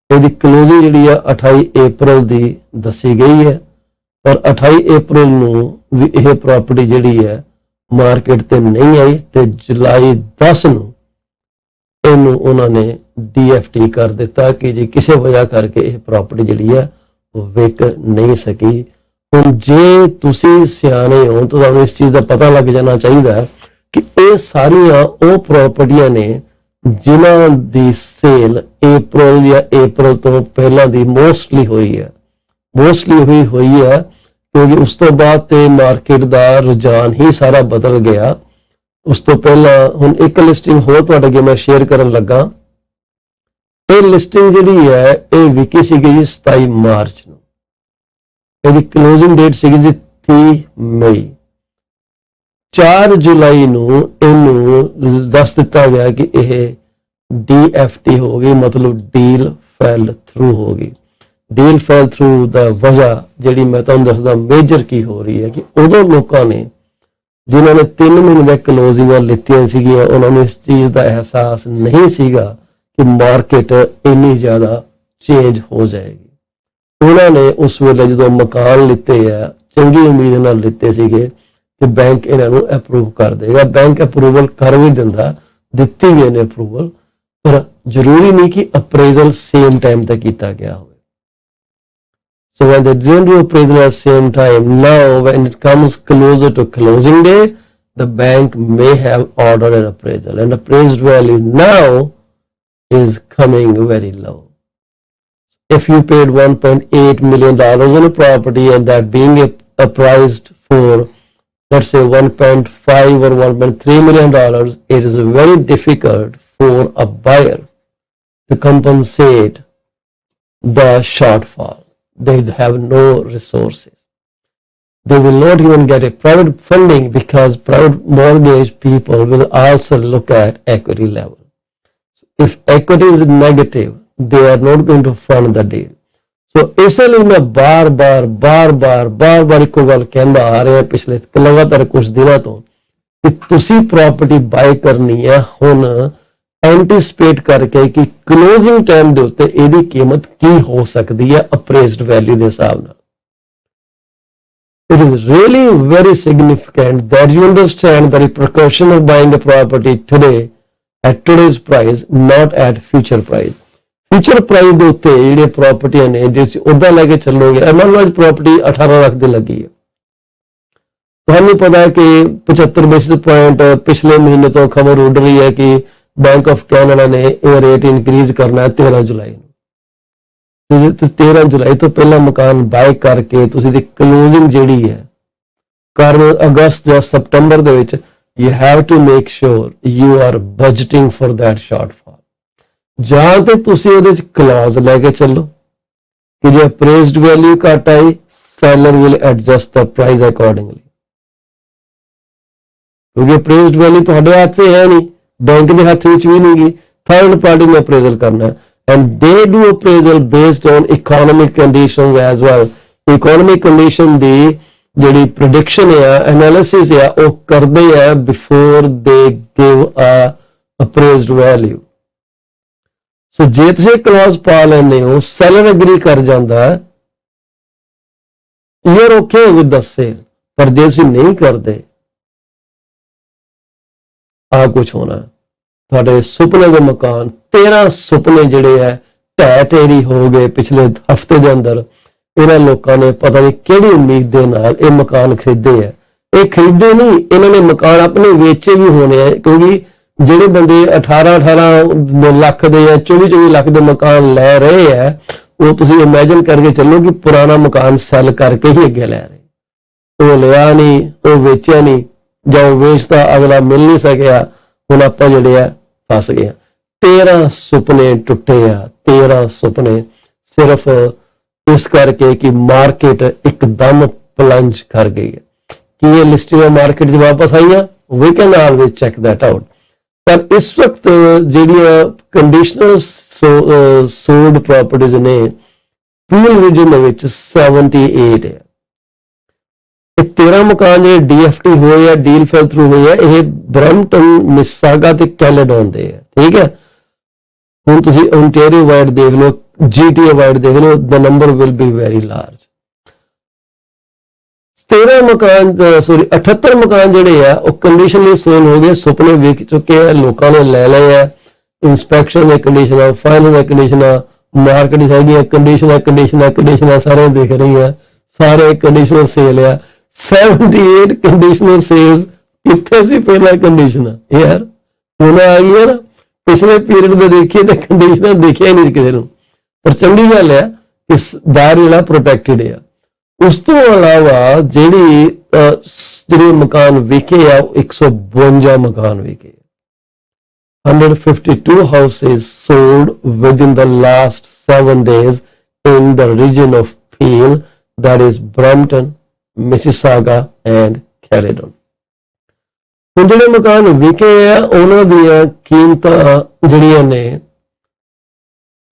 ਇਹਦੀ ਕਲੋਜ਼ਿੰਗ ਜਿਹੜੀ ਆ 28 ਅਪ੍ਰੈਲ ਦੀ ਦੱਸੀ ਗਈ ਹੈ, ਪਰ 28 ਅਪ੍ਰੈਲ ਨੂੰ ਵੀ ਇਹ ਪ੍ਰਾਪਰਟੀ ਜਿਹੜੀ ਹੈ ਮਾਰਕੀਟ ਤੇ ਨਹੀਂ ਆਈ ਤੇ ਜੁਲਾਈ 10 ਨੂੰ ਇਹਨੂੰ ਉਹਨਾਂ ਨੇ DFT ਕਰ ਦਿੱਤਾ ਕਿ ਜੇ ਕਿਸੇ ਵਜ੍ਹਾ ਕਰਕੇ ਇਹ ਪ੍ਰਾਪਰਟੀ ਜਿਹੜੀ ਹੈ ਉਹ ਵਿਕ ਨਹੀਂ ਸਕੀ। ਹੁਣ ਜੇ ਤੁਸੀਂ ਸਿਆਣੇ ਹੋ ਤਾਂ ਤੁਹਾਨੂੰ ਇਸ ਚੀਜ਼ ਦਾ ਪਤਾ ਲੱਗ ਜਾਣਾ ਚਾਹੀਦਾ ਕਿ ਇਹ ਸਾਰੀਆਂ ਉਹ ਪ੍ਰਾਪਰਟੀਆਂ ਨੇ ਜਿਨ੍ਹਾਂ ਦੀ ਸੇਲ ਅਪ੍ਰੈਲ ਜਾਂ ਅਪ੍ਰੈਲ ਤੋਂ ਪਹਿਲਾਂ ਦੀ ਮੋਸਟਲੀ ਹੋਈ ਹੈ ਕਿਉਂਕਿ ਉਸ ਤੋਂ ਬਾਅਦ ਤੇ ਮਾਰਕੀਟ ਦਾ ਰੁਝਾਨ ਹੀ ਸਾਰਾ ਬਦਲ ਗਿਆ। ਉਸ ਤੋਂ ਪਹਿਲਾਂ ਹੁਣ ਇੱਕ ਲਿਸਟਿੰਗ ਹੋਰ ਤੁਹਾਡੇ ਅੱਗੇ ਮੈਂ ਸ਼ੇਅਰ ਕਰਨ ਲੱਗਾ। ਇਹ ਲਿਸਟਿੰਗ ਜਿਹੜੀ ਹੈ ਇਹ ਵਿਕੀ ਸੀਗੀ 27 ਮਾਰਚ ਨੂੰ। ਇਹਦੀ ਕਲੋਜ਼ਿੰਗ ਡੇਟ ਸੀਗੀ 30 ਮਈ। 4 ਜੁਲਾਈ ਨੂੰ ਇਹਨੂੰ ਦੱਸ ਦਿੱਤਾ ਗਿਆ ਕਿ ਇਹ DFT ਹੋ ਗਈ, ਮਤਲਬ ਡੀਲ ਫੈਲ ਥਰੂ ਹੋ ਗਈ। ਡੀਲ ਫੈਲ ਥਰੂ ਦਾ ਵਜ੍ਹਾ ਜਿਹੜੀ ਮੈਂ ਤੁਹਾਨੂੰ ਦੱਸਦਾ ਮੇਜਰ ਕੀ ਹੋ ਰਹੀ ਹੈ ਕਿ ਉਦੋਂ ਲੋਕਾਂ ਨੇ ਜਿਨ੍ਹਾਂ ਨੇ 3 ਮਹੀਨੇ ਦੇ ਕਲੋਜ਼ਿੰਗਾਂ ਲਿੱਤੀਆਂ ਸੀਗੀਆਂ, ਉਹਨਾਂ ਨੂੰ ਇਸ ਚੀਜ਼ ਦਾ ਅਹਿਸਾਸ ਨਹੀਂ ਸੀਗਾ ਕਿ ਮਾਰਕੀਟ ਇੰਨੀ ਜ਼ਿਆਦਾ ਚੇਂਜ ਹੋ ਜਾਏਗੀ। ਉਹਨਾਂ ਨੇ ਉਸ ਵੇਲੇ ਜਦੋਂ ਮਕਾਨ ਲਿੱਤੇ ਆ ਚੰਗੀ ਉਮੀਦ ਨਾਲ ਲਿੱਤੇ ਸੀਗੇ ਕਿ ਬੈਂਕ ਇਹਨਾਂ ਨੂੰ ਅਪਰੂਵ ਕਰ ਦੇਗਾ। ਬੈਂਕ ਅਪਰੂਵਲ ਕਰ ਵੀ ਦਿੰਦਾ, ਦਿੱਤੀ ਵੀ ਇਹਨੇ ਅਪਰੂਵਲ, ਪਰ ਜ਼ਰੂਰੀ ਨਹੀਂ ਕਿ ਅਪਰੇਜ਼ਲ ਸੇਮ ਟਾਈਮ ਤੇ ਕੀਤਾ ਗਿਆ ਹੋਵੇ। So when they didn't do appraisal at the same time, now when it comes closer to closing date, the bank may have ordered an appraisal, and appraised value now is coming very low. If you paid $1.8 million on a property and that being appraised for, let's say, $1.5 or $1.3 million, it is very difficult for a buyer to compensate the shortfall. They have no resources. They will not even get a private funding because private mortgage people will also look at equity level. If equity is negative, they are not going to fund the deal. So ਇਸੇ ਲਈ ਮੈਂ ਬਾਰ-ਬਾਰ ਇੱਕੋ ਗੱਲ ਕਹਿੰਦਾ ਆ ਰਿਹਾ ਪਿਛਲੇ ਲਗਾਤਾਰ ਕੁਝ ਦਿਨਾਂ ਤੋਂ ਕਿ ਤੁਸੀਂ ਪ੍ਰਾਪਰਟੀ ਬਾਏ ਕਰਨੀ ਹੈ ਹੁਣ ਐਂਟੀਸਪੇਟ ਕਰਕੇ ਕਿ ਕਲੋਜ਼ਿੰਗ ਟਾਈਮ ਦੇ ਉੱਤੇ ਇਹਦੀ ਕੀਮਤ ਕੀ ਹੋ ਸਕਦੀ ਹੈ ਅਪਰੇਜ਼ਡ ਵੈਲਿਊ ਦੇ ਹਿਸਾਬ ਨਾਲ। It is really very significant that you understand the repercussion of buying a property today at today's price, not at future price. Future price ਦੇ ਉੱਤੇ ਜਿਹੜੀਆਂ ਪ੍ਰਾਪਰਟੀਆਂ ਨੇ ਜੇ ਉਦਾਂ ਲੈ ਕੇ ਚੱਲੋਗੇ, ਮੰਨ ਲਓ ਅੱਜ ਪ੍ਰਾਪਰਟੀ 18 ਲੱਖ ਦੀ ਲੱਗੀ ਹੈ, ਤੁਹਾਨੂੰ ਪਤਾ ਹੈ ਕਿ 75 ਬੇਸਿਸ ਪੁਆਇੰਟ ਪਿਛਲੇ ਮਹੀਨੇ ਤੋਂ ਖਬਰ ਉੱਡ ਰਹੀ ਹੈ ਕਿ ਬੈਂਕ ਆਫ ਕੈਨੇਡਾ ਨੇ ਇਹ ਰੇਟ ਇਨਕਰੀਜ਼ ਕਰਨਾ ਹੈ 13 ਜੁਲਾਈ ਨੂੰ। ਤੁਸੀਂ 13 ਜੁਲਾਈ ਤੋਂ ਪਹਿਲਾਂ ਮਕਾਨ ਬਾਏ ਕਰਕੇ ਤੁਸੀਂ ਦੀ ਕਲੋਜ਼ਿੰਗ ਜਿਹੜੀ ਹੈ ਕਰਨ ਅਗਸਤ ਜਾਂ ਸਪਟੰਬਰ ਦੇ ਵਿੱਚ, you have to make sure you are budgeting for that shortfall. ਜਾਂ ਤੇ ਤੁਸੀਂ ਉਹਦੇ ਚ ਕਲਾਜ਼ ਲੈ ਕੇ ਚੱਲੋ ਕਿ ਜੇ ਅਪਰੇਜ਼ਡ ਵੈਲਿਊ ਘੱਟ ਆਈ, seller will adjust the price accordingly. ਕਿਉਂਕਿ ਅਪਰੇਜ਼ਡ ਵੈਲਿਊ ਤੁਹਾਡੇ ਹੱਥ 'ਚ ਹੈ ਨਹੀਂ, ਬੈਂਕ ਦੇ ਹੱਥ ਵਿੱਚ ਵੀ ਨਹੀਂ ਗਈ, ਥਰਡ ਪਾਰਟੀ ਨੇ ਅਪਰੇਜ਼ਲ ਕਰਨਾ and they do appraisal based on economic conditions as well. Economic condition ਦੀ ਜਿਹੜੀ prediction ਹੈ, analysis ਹੈ, ਉਹ ਕਰਦੇ ਹੈ before they give a appraised value. So ਜੇ ਤੁਸੀਂ clause ਪਾ ਲੈਂਦੇ ਹੋ, seller agree ਕਰ ਜਾਂਦਾ ਹੈ, you're okay with the sale, ਪਰ ਜੇ ਤੁਸੀਂ ਨਹੀਂ ਕਰਦੇ ਆ ਕੁਛ ਹੋਣਾ। ਤੁਹਾਡੇ ਸੁਪਨੇ ਦੇ ਮਕਾਨ 13 ਸੁਪਨੇ ਜਿਹੜੇ ਹੈ ਢਹਿ ਢੇਰੀ ਹੋ ਗਏ ਪਿਛਲੇ ਹਫਤੇ ਦੇ ਅੰਦਰ। ਇਹਨਾਂ ਲੋਕਾਂ ਨੇ ਪਤਾ ਨਹੀਂ ਕਿਹੜੀ ਉਮੀਦ ਦੇ ਨਾਲ ਇਹ ਮਕਾਨ ਖਰੀਦੇ ਹੈ। ਇਹ ਖਰੀਦੇ ਨਹੀਂ, ਇਹਨਾਂ ਨੇ ਮਕਾਨ ਆਪਣੇ ਵੇਚੇ ਵੀ ਹੋਣੇ ਆ, ਕਿਉਂਕਿ ਜਿਹੜੇ ਬੰਦੇ 18 ਲੱਖ ਦੇ ਜਾਂ 24 ਲੱਖ ਦੇ ਮਕਾਨ ਲੈ ਰਹੇ ਆ, ਉਹ ਤੁਸੀਂ ਇਮੇਜਿਨ ਕਰਕੇ ਚੱਲੋ ਕਿ ਪੁਰਾਣਾ ਮਕਾਨ ਸੈੱਲ ਕਰਕੇ ਹੀ ਅੱਗੇ ਲੈ ਰਹੇ। ਉਹ ਲਿਆ ਨਹੀਂ, ਉਹ ਵੇਚਿਆ ਨਹੀਂ, ਜਾਂ ਉਹ ਵੇਚਦਾ ਅਗਲਾ ਮਿਲ ਨਹੀਂ ਸਕਿਆ, ਹੁਣ ਆਪਾਂ ਜਿਹੜੇ ਆ ਫਸ ਗਏ। 13 ਸੁਪਨੇ ਟੁੱਟੇ ਆ, 13 ਸੁਪਨੇ, ਸਿਰਫ ਇਸ ਕਰਕੇ ਕਿ ਮਾਰਕੀਟ ਇੱਕਦਮ ਪਲੰਜ ਕਰ ਗਈ ਹੈ। ਕੀ ਇਹ ਲਿਸਟਿੰਗਾਂ ਮਾਰਕੀਟ 'ਚ ਵਾਪਸ ਆਈਆਂ? We can always check that out. ਪਰ ਇਸ ਵਕਤ ਜਿਹੜੀਆਂ ਕੰਡੀਸ਼ਨਲ ਸੋਲਡ ਪ੍ਰਾਪਰਟੀਜ਼ ਨੇ ਪੀਲ ਰੀਜਨ ਦੇ ਵਿੱਚ 78 ਹੈ। ਇਹ 13 ਮਕਾਨ ਜਿਹੜੇ DFT ਹੋਏ ਆ, ਡੀਲ ਫੈਲ ਥਰੂ ਹੋਏ ਆ, ਇਹ ਬਰੈਂਪਟਨ, ਮਿਸਾਗਾ ਤੇ ਕੈਲੇਡੋਨ ਦੇ ਆ। ਠੀਕ ਹੈ, ਹੁਣ ਤੁਸੀਂ ਓਨਟਾਰੀਓ ਵਾਈਡ ਦੇਖ ਲਓ, GTA ਵਾਈਡ ਦੇਖ ਲਓ, ਦ number will be very large. 13 ਮਕਾਨ 78 ਮਕਾਨ ਜਿਹੜੇ ਆ ਉਹ ਕੰਡੀਸ਼ਨਲੀ ਸੇਲ ਹੋ ਗਏ, ਸੁਪਨੇ ਵਿਕ ਚੁੱਕੇ ਆ, ਲੋਕਾਂ ਨੇ ਲੈ ਲਏ ਆ। ਇੰਸਪੈਕਸ਼ਨ ਦੇ ਕੰਡੀਸ਼ਨਾਂ, ਫਾਈਨਲ ਦੇ ਕੰਡੀਸ਼ਨਾਂ, ਮਾਰਕੀਟ ਹੈਗੀਆਂ ਕੰਡੀਸ਼ਨਾਂ ਸਾਰੇ ਦੇਖ ਰਹੀ ਆ, ਸਾਰੇ ਕੰਡੀਸ਼ਨਲ ਸੇਲ ਆ। 78 ਕੰਡੀਸ਼ਨਲ ਸੇਲਸ ਕਿੱਥੇ ਸੀ ਪਹਿਲਾਂ ਕੰਡੀਸ਼ਨਾਂ? ਯਾਰ ਹੁਣ ਆ ਗਈਆਂ ਨਾ, ਪਿਛਲੇ ਪੀਰੀਅਡ ਦੇ ਦੇਖੀਏ ਤਾਂ ਕੰਡੀਸ਼ਨਾਂ ਦੇਖਿਆ ਨਹੀਂ ਕਿਸੇ ਨੂੰ। ਪਰ ਚੰਗੀ ਗੱਲ ਹੈ ਕਿ ਦਾਰ ਜਿਹੜਾ ਪ੍ਰੋਟੈਕਟਡ ਆ। ਉਸ ਤੋਂ ਇਲਾਵਾ ਜਿਹੜੇ ਮਕਾਨ ਵਿਕੇ ਆ, 152 ਮਕਾਨ ਵਿਕੇ। 152 houses sold within the last 7 days in the region of Peel, that is Brampton, Mississauga and Caledon. ਹੁਣ ਜਿਹੜੇ ਮਕਾਨ ਵਿਕੇ ਆ ਉਹਨਾਂ ਦੀਆਂ ਕੀਮਤਾਂ ਜਿਹੜੀਆਂ ਨੇ,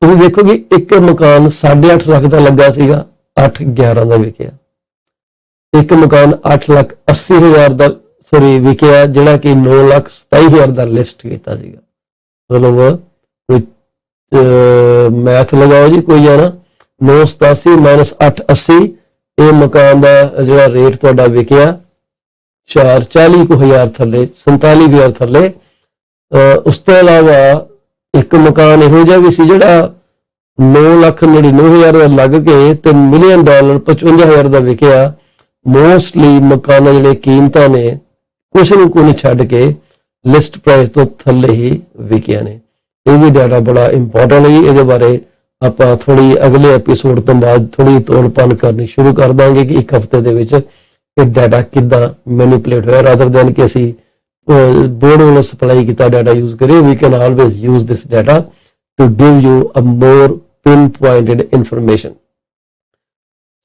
ਤੁਸੀਂ ਦੇਖੋ ਕਿ ਇੱਕ ਮਕਾਨ 8.5 ਲੱਖ ਦਾ ਲੱਗਾ ਸੀਗਾ, 8.11 ਦਾ ਵਿਕਿਆ। ਇੱਕ ਮਕਾਨ 8,80,000 ਦਾ ਵਿਕਿਆ, ਜਿਹੜਾ ਕਿ 9,27,000 ਦਾ ਲਿਸਟ ਕੀਤਾ ਸੀਗਾ। ਮਤਲਬ ਕੋਈ ਮੈਥ ਲਗਾਓ ਜੀ, ਕੋਈ ਜਾਣਾ 987 - 880, ਇਹ ਮਕਾਨ ਦਾ ਜਿਹੜਾ ਰੇਟ ਤੁਹਾਡਾ ਵਿਕਿਆ 440,000 ਥੱਲੇ, 47,000 ਥੱਲੇ। ਉਸ ਤੋਂ ਇਲਾਵਾ ਇੱਕ ਮਕਾਨ ਇਹੋ ਜਿਹਾ ਵੀ ਸੀ ਜਿਹੜਾ 9,99,000 ਦਾ ਲੱਗ ਕੇ ਤੇ $1 ਮਿਲੀਅਨ 55,000 ਦਾ ਵਿਕਿਆ। ਮੋਸਟਲੀ ਮਕਾਨਾਂ ਜਿਹੜੇ ਕੀਮਤਾਂ ਨੇ ਕੁਛ ਨੂੰ ਕੋਈ ਛੱਡ ਕੇ ਲਿਸਟ ਪ੍ਰਾਈਸ ਤੋਂ ਥੱਲੇ ਹੀ ਵਿਕਿਆ ਨੇ। ਇਹ ਵੀ ਡਾਟਾ ਬੜਾ ਇੰਪੋਰਟੈਂਟ ਹੈ। ਇਹਦੇ ਬਾਰੇ ਆਪਾਂ ਥੋੜੀ ਅਗਲੇ ਐਪੀਸੋਡ ਤੋਂ ਬਾਅਦ ਥੋੜੀ ਤੋੜਪੰਨ ਕਰਨੀ ਸ਼ੁਰੂ ਕਰ ਦਾਂਗੇ ਕਿ ਇੱਕ ਹਫ਼ਤੇ ਦੇ ਵਿੱਚ ਇਹ ਡਾਟਾ ਕਿੱਦਾਂ ਮੈਨੀਪੂਲੇਟ ਹੋਇਆ, ਰਾਦਰ ਦੈਨ ਕਿ ਅਸੀਂ ਬੋਰਡ ਵੱਲੋਂ ਸਪਲਾਈ ਕੀਤਾ ਡਾਟਾ ਯੂਜ਼ ਕਰੀਏ। We can always use this data to give you a more pinpointed information.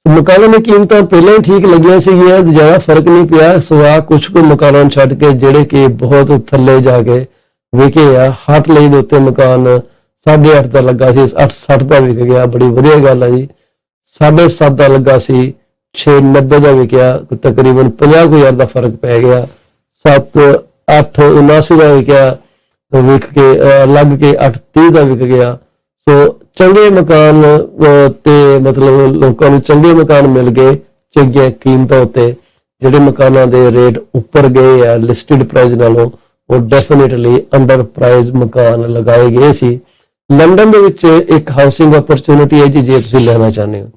ਮਕਾਨਾਂ ਦੀਆਂ ਕੀਮਤਾਂ ਪਹਿਲਾਂ ਹੀ ਠੀਕ ਲੱਗੀਆਂ ਸੀਗੀਆਂ, ਜ਼ਿਆਦਾ ਫਰਕ ਨਹੀਂ ਪਿਆ, ਸਵਾ ਕੁਝ ਕੁ ਮਕਾਨਾਂ ਨੂੰ ਛੱਡ ਕੇ ਜਿਹੜੇ ਕਿ ਬਹੁਤ ਥੱਲੇ ਜਾ ਕੇ ਵਿਕੇ ਆ। ਹੱਟ ਲਈ ਦੇ ਉੱਤੇ ਮਕਾਨ 8.5 ਦਾ ਲੱਗਾ ਸੀ, 860 ਦਾ ਵਿਕ ਗਿਆ, ਬੜੀ ਵਧੀਆ ਗੱਲ ਹੈ ਜੀ। 7.5 ਦਾ ਲੱਗਾ ਸੀ, 690 ਦਾ ਵਿਕਿਆ, ਤਕਰੀਬਨ 50,000 ਦਾ ਫਰਕ ਪੈ ਗਿਆ। 7.879 ਦਾ ਵਿਕਿਆ, ਵਿਕ ਕੇ ਲੱਗ ਕੇ 830 ਦਾ ਵਿਕ ਗਿਆ। ਸੋ ਚੰਗੇ ਮਕਾਨ ਤੇ ਮਤਲਬ ਲੋਕਾਂ ਨੂੰ ਚੰਗੇ ਮਕਾਨ ਮਿਲ ਗਏ ਚੰਗੀਆਂ ਕੀਮਤਾਂ ਉੱਤੇ। ਜਿਹੜੇ ਮਕਾਨਾਂ ਦੇ ਰੇਟ ਉੱਪਰ ਗਏ ਆ ਲਿਸਟਡ ਪ੍ਰਾਈਸ ਨਾਲੋਂ, ਉਹ ਡੈਫੀਨੇਟਲੀ ਅੰਡਰ ਪ੍ਰਾਈਸ ਮਕਾਨ ਲਗਾਏ ਗਏ ਸੀ। ਲੰਡਨ ਦੇ ਵਿੱਚ ਇੱਕ ਹਾਊਸਿੰਗ ਅਪਰਚੁਨਿਟੀ ਹੈ ਜੀ, ਜੇ ਤੁਸੀਂ ਲੈਣਾ ਚਾਹੁੰਦੇ ਹੋ।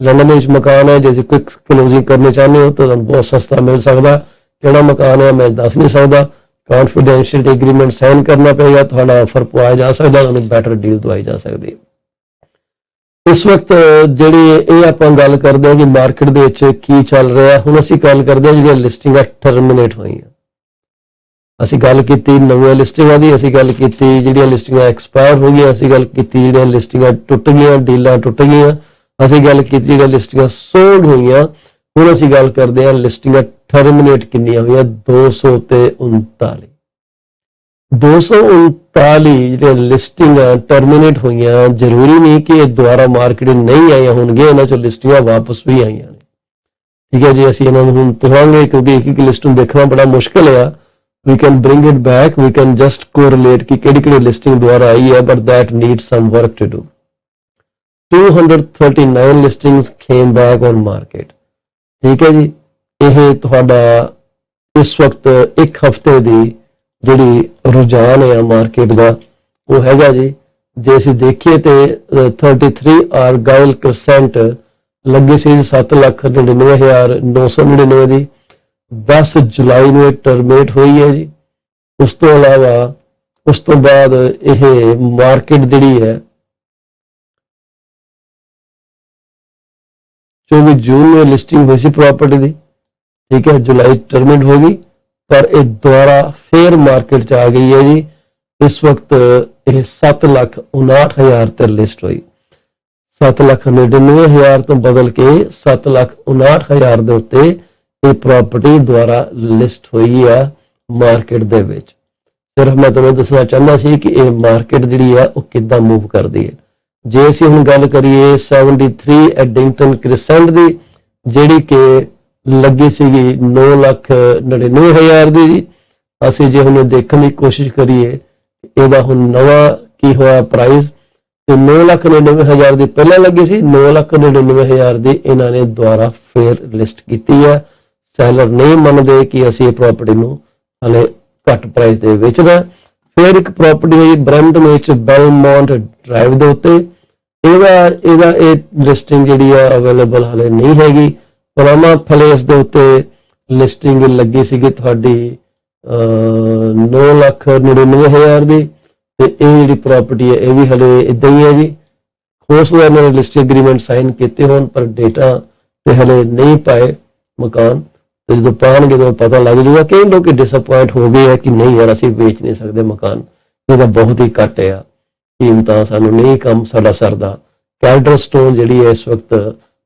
ਲੰਡਨ ਦੇ ਵਿੱਚ ਮਕਾਨ ਹੈ, ਜੇ ਕੁਇਕ ਕਲੋਜ਼ਿੰਗ ਕਰਨੀ ਚਾਹੁੰਦੇ ਹੋ ਤਾਂ ਤੁਹਾਨੂੰ ਬਹੁਤ ਸਸਤਾ ਮਿਲ ਸਕਦਾ। ਕਿਹੜਾ ਮਕਾਨ ਹੈ ਮੈਂ ਦੱਸ ਨਹੀਂ ਸਕਦਾ, ਕੌਨਫੀਡੈਂਸ਼ੀਅਲ ਐਗਰੀਮੈਂਟ ਸਾਈਨ ਕਰਨਾ ਪਏਗਾ, ਤੁਹਾਡਾ ਆਫਰ ਪਵਾਇਆ ਜਾ ਸਕਦਾ, ਤੁਹਾਨੂੰ ਬੈਟਰ ਡੀਲ ਦਵਾਈ ਜਾ ਸਕਦੀ ਹੈ। ਇਸ ਵਕਤ ਜਿਹੜੀ ਇਹ ਆਪਾਂ ਗੱਲ ਕਰਦੇ ਹਾਂ ਕਿ ਮਾਰਕੀਟ ਦੇ ਵਿੱਚ ਕੀ ਚੱਲ ਰਿਹਾ। ਹੁਣ ਅਸੀਂ ਗੱਲ ਕਰਦੇ ਹਾਂ ਜਿਹੜੀਆਂ ਲਿਸਟਿੰਗਾਂ ਟਰਮੀਨੇਟ ਹੋਈਆਂ। ਅਸੀਂ ਗੱਲ ਕੀਤੀ ਨਵੀਆਂ ਲਿਸਟਿੰਗਾਂ ਦੀ, ਅਸੀਂ ਗੱਲ ਕੀਤੀ ਜਿਹੜੀਆਂ ਲਿਸਟਿੰਗਾਂ ਐਕਸਪਾਇਰ ਹੋ ਗਈਆਂ, ਅਸੀਂ ਗੱਲ ਕੀਤੀ ਜਿਹੜੀਆਂ ਲਿਸਟਿੰਗਾਂ ਟੁੱਟ ਗਈਆਂ, ਡੀਲਾਂ ਟੁੱਟ ਗਈਆਂ, ਅਸੀਂ ਗੱਲ ਕੀਤੀ ਜਿਹੜੀਆਂ ਲਿਸਟਿੰਗਾਂ ਸੋਲਡ ਹੋਈਆਂ। ਹੁਣ ਅਸੀਂ ਗੱਲ ਕਰਦੇ ਹਾਂ ਲਿਸਟਿੰਗਾਂ ਟਰਮੀਨੇਟ ਕਿੰਨੀਆਂ ਹੋਈਆਂ, 239। 239 ਜਿਹੜੀਆਂ ਲਿਸਟਿੰਗਾਂ ਟਰਮੀਨੇਟ ਹੋਈਆਂ। ਜ਼ਰੂਰੀ ਨਹੀਂ ਕਿ ਇਹ ਦੁਬਾਰਾ ਮਾਰਕੀਟ ਨਹੀਂ ਆਈਆਂ ਹੋਣਗੀਆਂ, ਇਹਨਾਂ ਚੋਂ ਲਿਸਟਿੰਗਾਂ ਵਾਪਸ ਵੀ ਆਈਆਂ ਨੇ। ਠੀਕ ਹੈ ਜੀ, ਅਸੀਂ ਇਹਨਾਂ ਨੂੰ ਹੁਣ ਤੋੜਾਂਗੇ ਕਿਉਂਕਿ ਇੱਕ ਲਿਸਟ ਨੂੰ ਦੇਖਣਾ ਬੜਾ ਮੁਸ਼ਕਿਲ ਆ। We can bring it back, we can just correlate ਕਿ ਕਿਹੜੀ ਲਿਸਟਿੰਗ ਦੁਆਰਾ ਆਈ ਹੈ, but that needs some work to do. 239 listings came back on market. ਠੀਕ ਹੈ ਜੀ, ਇਹ ਤੁਹਾਡਾ ਇਸ ਵਕਤ ਇੱਕ ਹਫ਼ਤੇ ਦੀ ਜਿਹੜੀ ਰੁਝਾਨ ਹੈ ਮਾਰਕੀਟ ਦਾ ਉਹ ਹੈਗਾ ਜੀ। ਜੇ ਅਸੀਂ ਦੇਖੀਏ ਤੇ 33 ਆਰਗਾਈਲ ਕ੍ਰਸੈਂਟ ਲੱਗੀ ਸੀ 7,99,999 ਦੀ, 10 ਜੁਲਾਈ ਨੂੰ ਇਹ ਟਰਮੀਨੇਟ ਹੋਈ ਹੈ ਜੀ। ਉਸ ਤੋਂ ਇਲਾਵਾ ਉਸ ਤੋਂ ਬਾਅਦ ਇਹ ਮਾਰਕੀਟ ਜਿਹੜੀ ਹੈ 24 ਜੂਨ ਨੂੰ ਲਿਸਟਿੰਗ ਹੋਈ ਸੀ ਪ੍ਰੋਪਰਟੀ ਦੀ, ਠੀਕ ਹੈ, ਜੁਲਾਈ ਟਰਮੀਨੇਟ ਹੋ ਗਈ, ਪਰ ਇਹ ਦੁਬਾਰਾ ਫੇਰ ਮਾਰਕੀਟ 'ਚ ਆ ਗਈ ਹੈ ਜੀ। ਇਸ ਵਕਤ ਇਹ 7,59,000 ਤੇ ਲਿਸਟ ਹੋਈ। 7,99,000 ਤੋਂ ਬਦਲ ਕੇ 7,59,000 ਦੇ ਉੱਤੇ ਇਹ ਪ੍ਰਾਪਰਟੀ ਦੁਆਰਾ ਲਿਸਟ ਹੋਈ ਆ ਮਾਰਕੀਟ ਦੇ ਵਿੱਚ। ਸਿਰਫ ਮੈਂ ਤੁਹਾਨੂੰ ਦੱਸਣਾ ਚਾਹੁੰਦਾ ਸੀ ਕਿ ਇਹ ਮਾਰਕੀਟ ਜਿਹੜੀ ਆ ਉਹ ਕਿੱਦਾਂ ਮੂਵ ਕਰਦੀ ਹੈ। ਜੇ ਅਸੀਂ ਹੁਣ ਗੱਲ ਕਰੀਏ 73 ਐਡਿੰਗਟਨ ਕ੍ਰਿਸੈਂਟ ਦੀ, ਜਿਹੜੀ ਕਿ ਲੱਗੀ ਸੀਗੀ 9,99,000 ਦੀ ਜੀ। ਅਸੀਂ ਜੇ ਹੁਣ ਦੇਖਣ ਦੀ ਕੋਸ਼ਿਸ਼ ਕਰੀਏ ਇਹਦਾ ਹੁਣ ਨਵਾਂ ਕੀ ਹੋਇਆ ਪ੍ਰਾਈਸ, ਤੇ 9,99,000 ਦੀ ਪਹਿਲਾਂ ਲੱਗੀ ਸੀ, 9,99,000 ਦੀ ਇਹਨਾਂ ਨੇ ਦੁਬਾਰਾ ਫੇਰ ਲਿਸਟ ਕੀਤੀ ਹੈ। ਸੈਲਰ ਨਹੀਂ ਮੰਨਦੇ ਕਿ ਅਸੀਂ ਇਹ ਪ੍ਰਾਪਰਟੀ ਨੂੰ ਹਲੇ ਘੱਟ ਪ੍ਰਾਈਸ ਦੇ ਵੇਚਣਾ। ਫਿਰ ਇੱਕ ਪ੍ਰਾਪਰਟੀ ਹੈ ਬਰੈਂਪਟਨ ਵਿੱਚ ਬੈਲਮੌਂਟ ਡਰਾਈਵ ਦੇ ਉੱਤੇ, ਇਹਦਾ ਇਹ ਲਿਸਟਿੰਗ ਜਿਹੜੀ ਆ ਅਵੇਲੇਬਲ ਹਲੇ ਨਹੀਂ ਹੈਗੀ। ਪਨਾਮਾ ਪਲੇਸ ਦੇ ਉੱਤੇ ਲਿਸਟਿੰਗ ਲੱਗੀ ਸੀਗੀ ਤੁਹਾਡੀ 9,99,000 ਦੀ, ਤੇ ਇਹ ਜਿਹੜੀ ਪ੍ਰਾਪਰਟੀ ਹੈ ਇਹ ਵੀ ਹਲੇ ਇਦਾਂ ਹੀ ਹੈ ਜੀ। ਹੋ ਸਕਦਾ ਇਹਨਾਂ ਨੇ ਲਿਸਟਿੰਗ ਐਗਰੀਮੈਂਟ ਸਾਈਨ ਕੀਤੇ ਹੋਣ ਪਰ ਡੇਟਾ ਤੇ ਹਲੇ ਨਹੀਂ ਪਾਏ ਮਕਾਨ, ਤੇ ਜਦੋਂ ਪਾਉਣਗੇ ਤਾਂ ਪਤਾ ਲੱਗ ਜਾਊਗਾ। ਕਈ ਲੋਕ ਡਿਸਅਪੁਆਇੰਟ ਹੋ ਗਏ ਆ ਕਿ ਨਹੀਂ ਯਾਰ ਅਸੀਂ ਵੇਚ ਨਹੀਂ ਸਕਦੇ ਮਕਾਨ, ਇਹਦਾ ਬਹੁਤ ਹੀ ਘੱਟ ਆ ਕੀਮਤਾਂ, ਸਾਨੂੰ ਨਹੀਂ ਕੰਮ ਸਾਡਾ ਸਰਦਾ। ਕੈਲਡਰ ਸਟੋਨ ਜਿਹੜੀ ਹੈ ਇਸ ਵਕਤ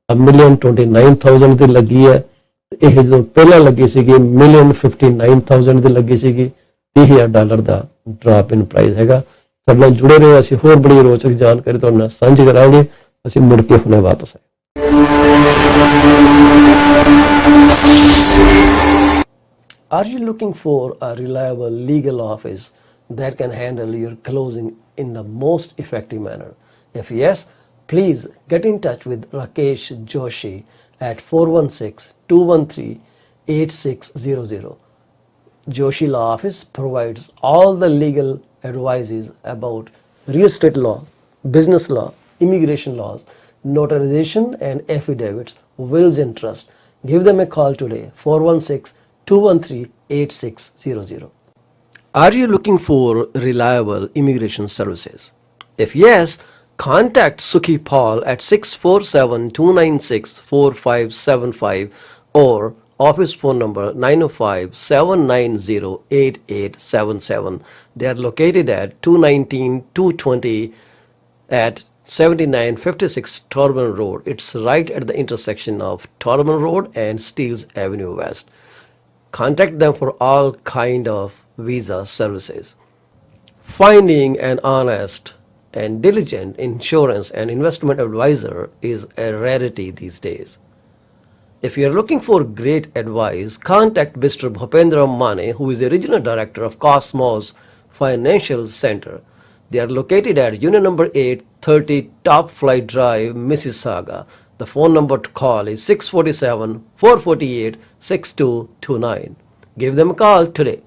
1,29,000 ਤੇ ਲੱਗੀ ਹੈ, ਇਹ ਜਦੋਂ ਪਹਿਲਾਂ ਲੱਗੀ ਸੀਗੀ 1,59,000 ਤੇ ਲੱਗੀ ਸੀਗੀ। $30,000 ਦਾ ਡ੍ਰੌਪ ਇਨ ਪ੍ਰਾਈਸ ਹੈਗਾ। ਸਾਡੇ ਨਾਲ ਜੁੜੇ ਰਹੋ, ਅਸੀਂ ਹੋਰ ਬੜੀ ਰੋਚਕ ਜਾਣਕਾਰੀ ਤੁਹਾਡੇ ਨਾਲ ਸਾਂਝੀ ਕਰਾਂਗੇ। ਅਸੀਂ ਮੁੜ ਕੇ ਹੁਣੇ ਵਾਪਸ ਆਏ। Are you looking for a reliable legal office that can handle your closing in the most effective manner? If yes, please get in touch with Rakesh Joshi at 416-213-8600. Joshi Law Office provides all the legal advices about real estate law, business law, immigration laws, notarization and affidavits, wills and trust. Give them a call today, 416-213-8600. Are you looking for reliable immigration services? If yes, contact Sukhi Paul at 647-296-4575 or office phone number 905-790-8877. They are located at 219-220 at 7956 Torban Road. It's right at the intersection of Torban Road and Steeles Avenue West. Contact them for all kind of visa services. Finding an honest and diligent insurance and investment advisor is a rarity these days. If you are looking for great advice, contact Mr. Bhupendra Mane, who is the regional director of Cosmos Financial Center. They are located at Unit number 830 Top Flight Drive, Mississauga. The phone number to call is 647-448-6229. Give them a call today.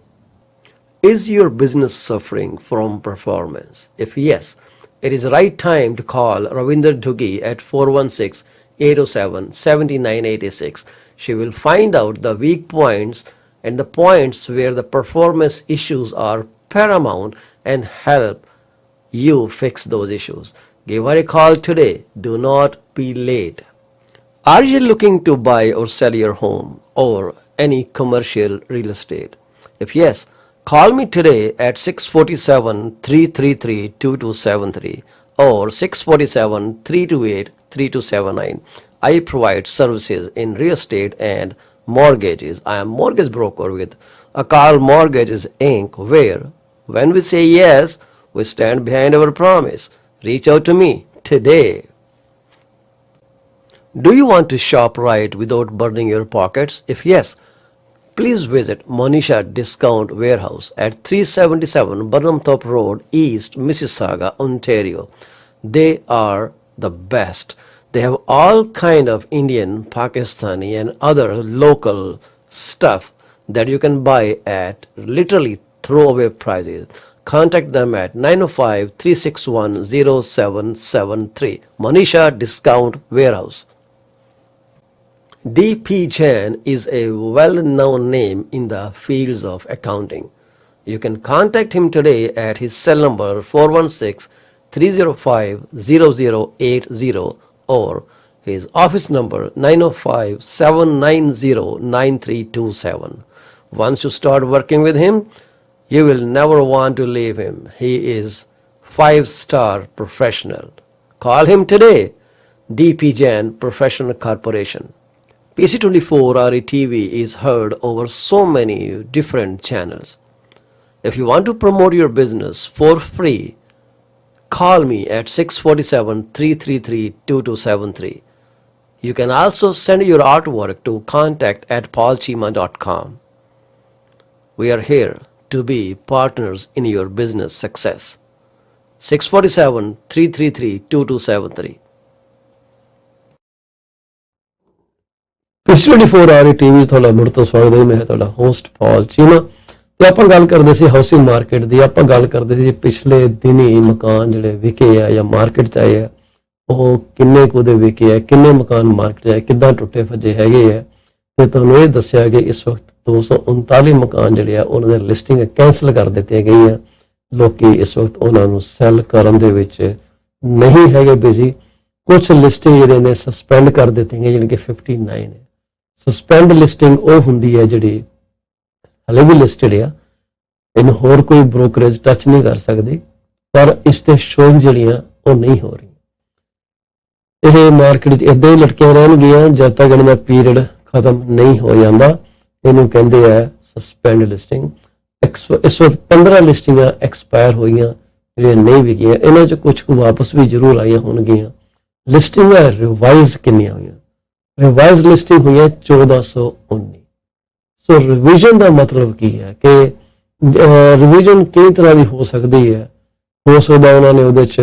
Is your business suffering from performance? If yes, it is the right time to call Ravinder Duggi at 416-807-7986. She will find out the weak points and the points where the performance issues are paramount and help you fix those issues. Give her a call today. Do not be late. Are you looking to buy or sell your home or any commercial real estate? If yes, call me today at 647-333-2273 or 647-328-3279. I provide services in real estate and mortgages. I am mortgage broker with Akal Mortgages Inc., where when we say yes, we stand behind our promise. Reach out to me today. Do you want to shop right without burning your pockets? If yes, please visit Manisha Discount Warehouse at 377 Burnhamthorpe Road, East Mississauga, Ontario. They are the best. They have all kind of Indian, Pakistani and other local stuff that you can buy at literally throwaway prices. Contact them at 905-361-0773. Manisha Discount Warehouse. D.P. Jain is a well-known name in the fields of accounting. You can contact him today at his cell number 416-305-0080 or his office number 905-790-9327. Once you start working with him, you will never want to leave him. He is 5-star professional. Call him today. D.P. Jain Professional Corporation. PC24-RETV is heard over so many different channels. If you want to promote your business for free, call me at 647-333-2273. You can also send your artwork to contact@paulchima.com. We are here to be partners in your business success. 647-333-2273. PC24-RETV ਤੁਹਾਡਾ ਮੁੜ ਤੋਂ ਸਵਾਗਤ ਹੈ। ਮੈਂ ਤੁਹਾਡਾ ਹੋਸਟ ਪਾਲ ਚੀਮਾ ਤੇ ਆਪਾਂ ਗੱਲ ਕਰਦੇ ਸੀ ਹਾਊਸਿੰਗ ਮਾਰਕੀਟ ਦੀ। ਆਪਾਂ ਗੱਲ ਕਰਦੇ ਸੀ ਪਿਛਲੇ ਦਿਨੀ ਮਕਾਨ ਜਿਹੜੇ ਵਿਕੇ ਆ ਜਾਂ ਮਾਰਕੀਟ 'ਚ ਆਏ ਆ ਉਹ ਕਿੰਨੇ ਕੁ ਦੇ ਵਿਕੇ ਆ, ਕਿੰਨੇ ਮਕਾਨ ਮਾਰਕੀਟ 'ਚ ਆਏ, ਕਿੱਦਾਂ ਟੁੱਟੇ ਭੱਜੇ ਹੈਗੇ ਆ ਤੇ ਤੁਹਾਨੂੰ ਇਹ ਦੱਸਿਆ ਕਿ ਇਸ ਵਕਤ 239 ਮਕਾਨ ਜਿਹੜੇ ਆ ਉਹਨਾਂ ਦੇ ਲਿਸਟਿੰਗ ਕੈਂਸਲ ਕਰ ਦਿੱਤੇ ਗਈ ਆ। ਲੋਕੀ ਇਸ ਵਕਤ ਉਹਨਾਂ ਨੂੰ ਸੈੱਲ ਕਰਨ ਦੇ ਵਿੱਚ ਨਹੀਂ ਹੈਗੇ ਬਿਜ਼ੀ। ਕੁਝ ਲਿਸਟਿੰਗ ਜਿਹੜੇ ਨੇ ਸਸਪੈਂਡ ਕਰ ਦਿੱਤੀਆਂ ਗਈਆਂ, ਜਿਹੜੀ ਕਿ 59 ਹੈ। ਸਸਪੈਂਡ ਲਿਸਟਿੰਗ ਉਹ ਹੁੰਦੀ ਹੈ ਜਿਹੜੀ ਹਲੇ ਵੀ ਲਿਸਟਡ ਆ, ਇਹਨੂੰ ਹੋਰ ਕੋਈ ਬ੍ਰੋਕਰੇਜ ਟੱਚ ਨਹੀਂ ਕਰ ਸਕਦੀ, ਪਰ ਇਸ ਤੇ ਸ਼ੋਅਿੰਗ ਜਿਹੜੀਆਂ ਉਹ ਨਹੀਂ ਹੋ ਰਹੀਆਂ। ਇਹ ਮਾਰਕੀਟ 'ਚ ਇਦਾਂ ਹੀ ਲਟਕੀਆਂ ਰਹਿਣਗੀਆਂ ਜਦ ਤੱਕ ਇਹਨਾਂ ਦਾ ਪੀਰੀਅਡ ਖਤਮ ਨਹੀਂ ਹੋ ਜਾਂਦਾ। ਇਹਨੂੰ ਕਹਿੰਦੇ ਆ ਸਸਪੈਂਡ ਲਿਸਟਿੰਗ। ਇਸ ਵਕਤ 15 ਲਿਸਟਿੰਗਾਂ ਐਕਸਪਾਇਰ ਹੋਈਆਂ ਜਿਹੜੀਆਂ ਨਹੀਂ ਵਿਕੀਆਂ। ਇਹਨਾਂ 'ਚ ਕੁਝ ਕੁ ਵਾਪਸ ਵੀ ਜ਼ਰੂਰ ਆਈਆਂ ਹੋਣਗੀਆਂ। ਲਿਸਟਿੰਗਾਂ ਰਿਵਾਈਜ਼ ਕਿੰਨੀਆਂ ਹੋਈਆਂ? ਰਿਵਾਈਜ਼ ਲਿਸਟਿੰਗ ਹੋਈਆਂ 1419। ਸੋ ਰਿਵੀਜ਼ਨ ਦਾ ਮਤਲਬ ਕੀ ਹੈ ਕਿ ਰਿਵੀਜ਼ਨ ਕਈ ਤਰ੍ਹਾਂ ਦੀ ਹੋ ਸਕਦੀ ਹੈ। ਹੋ ਸਕਦਾ ਉਹਨਾਂ ਨੇ ਉਹਦੇ 'ਚ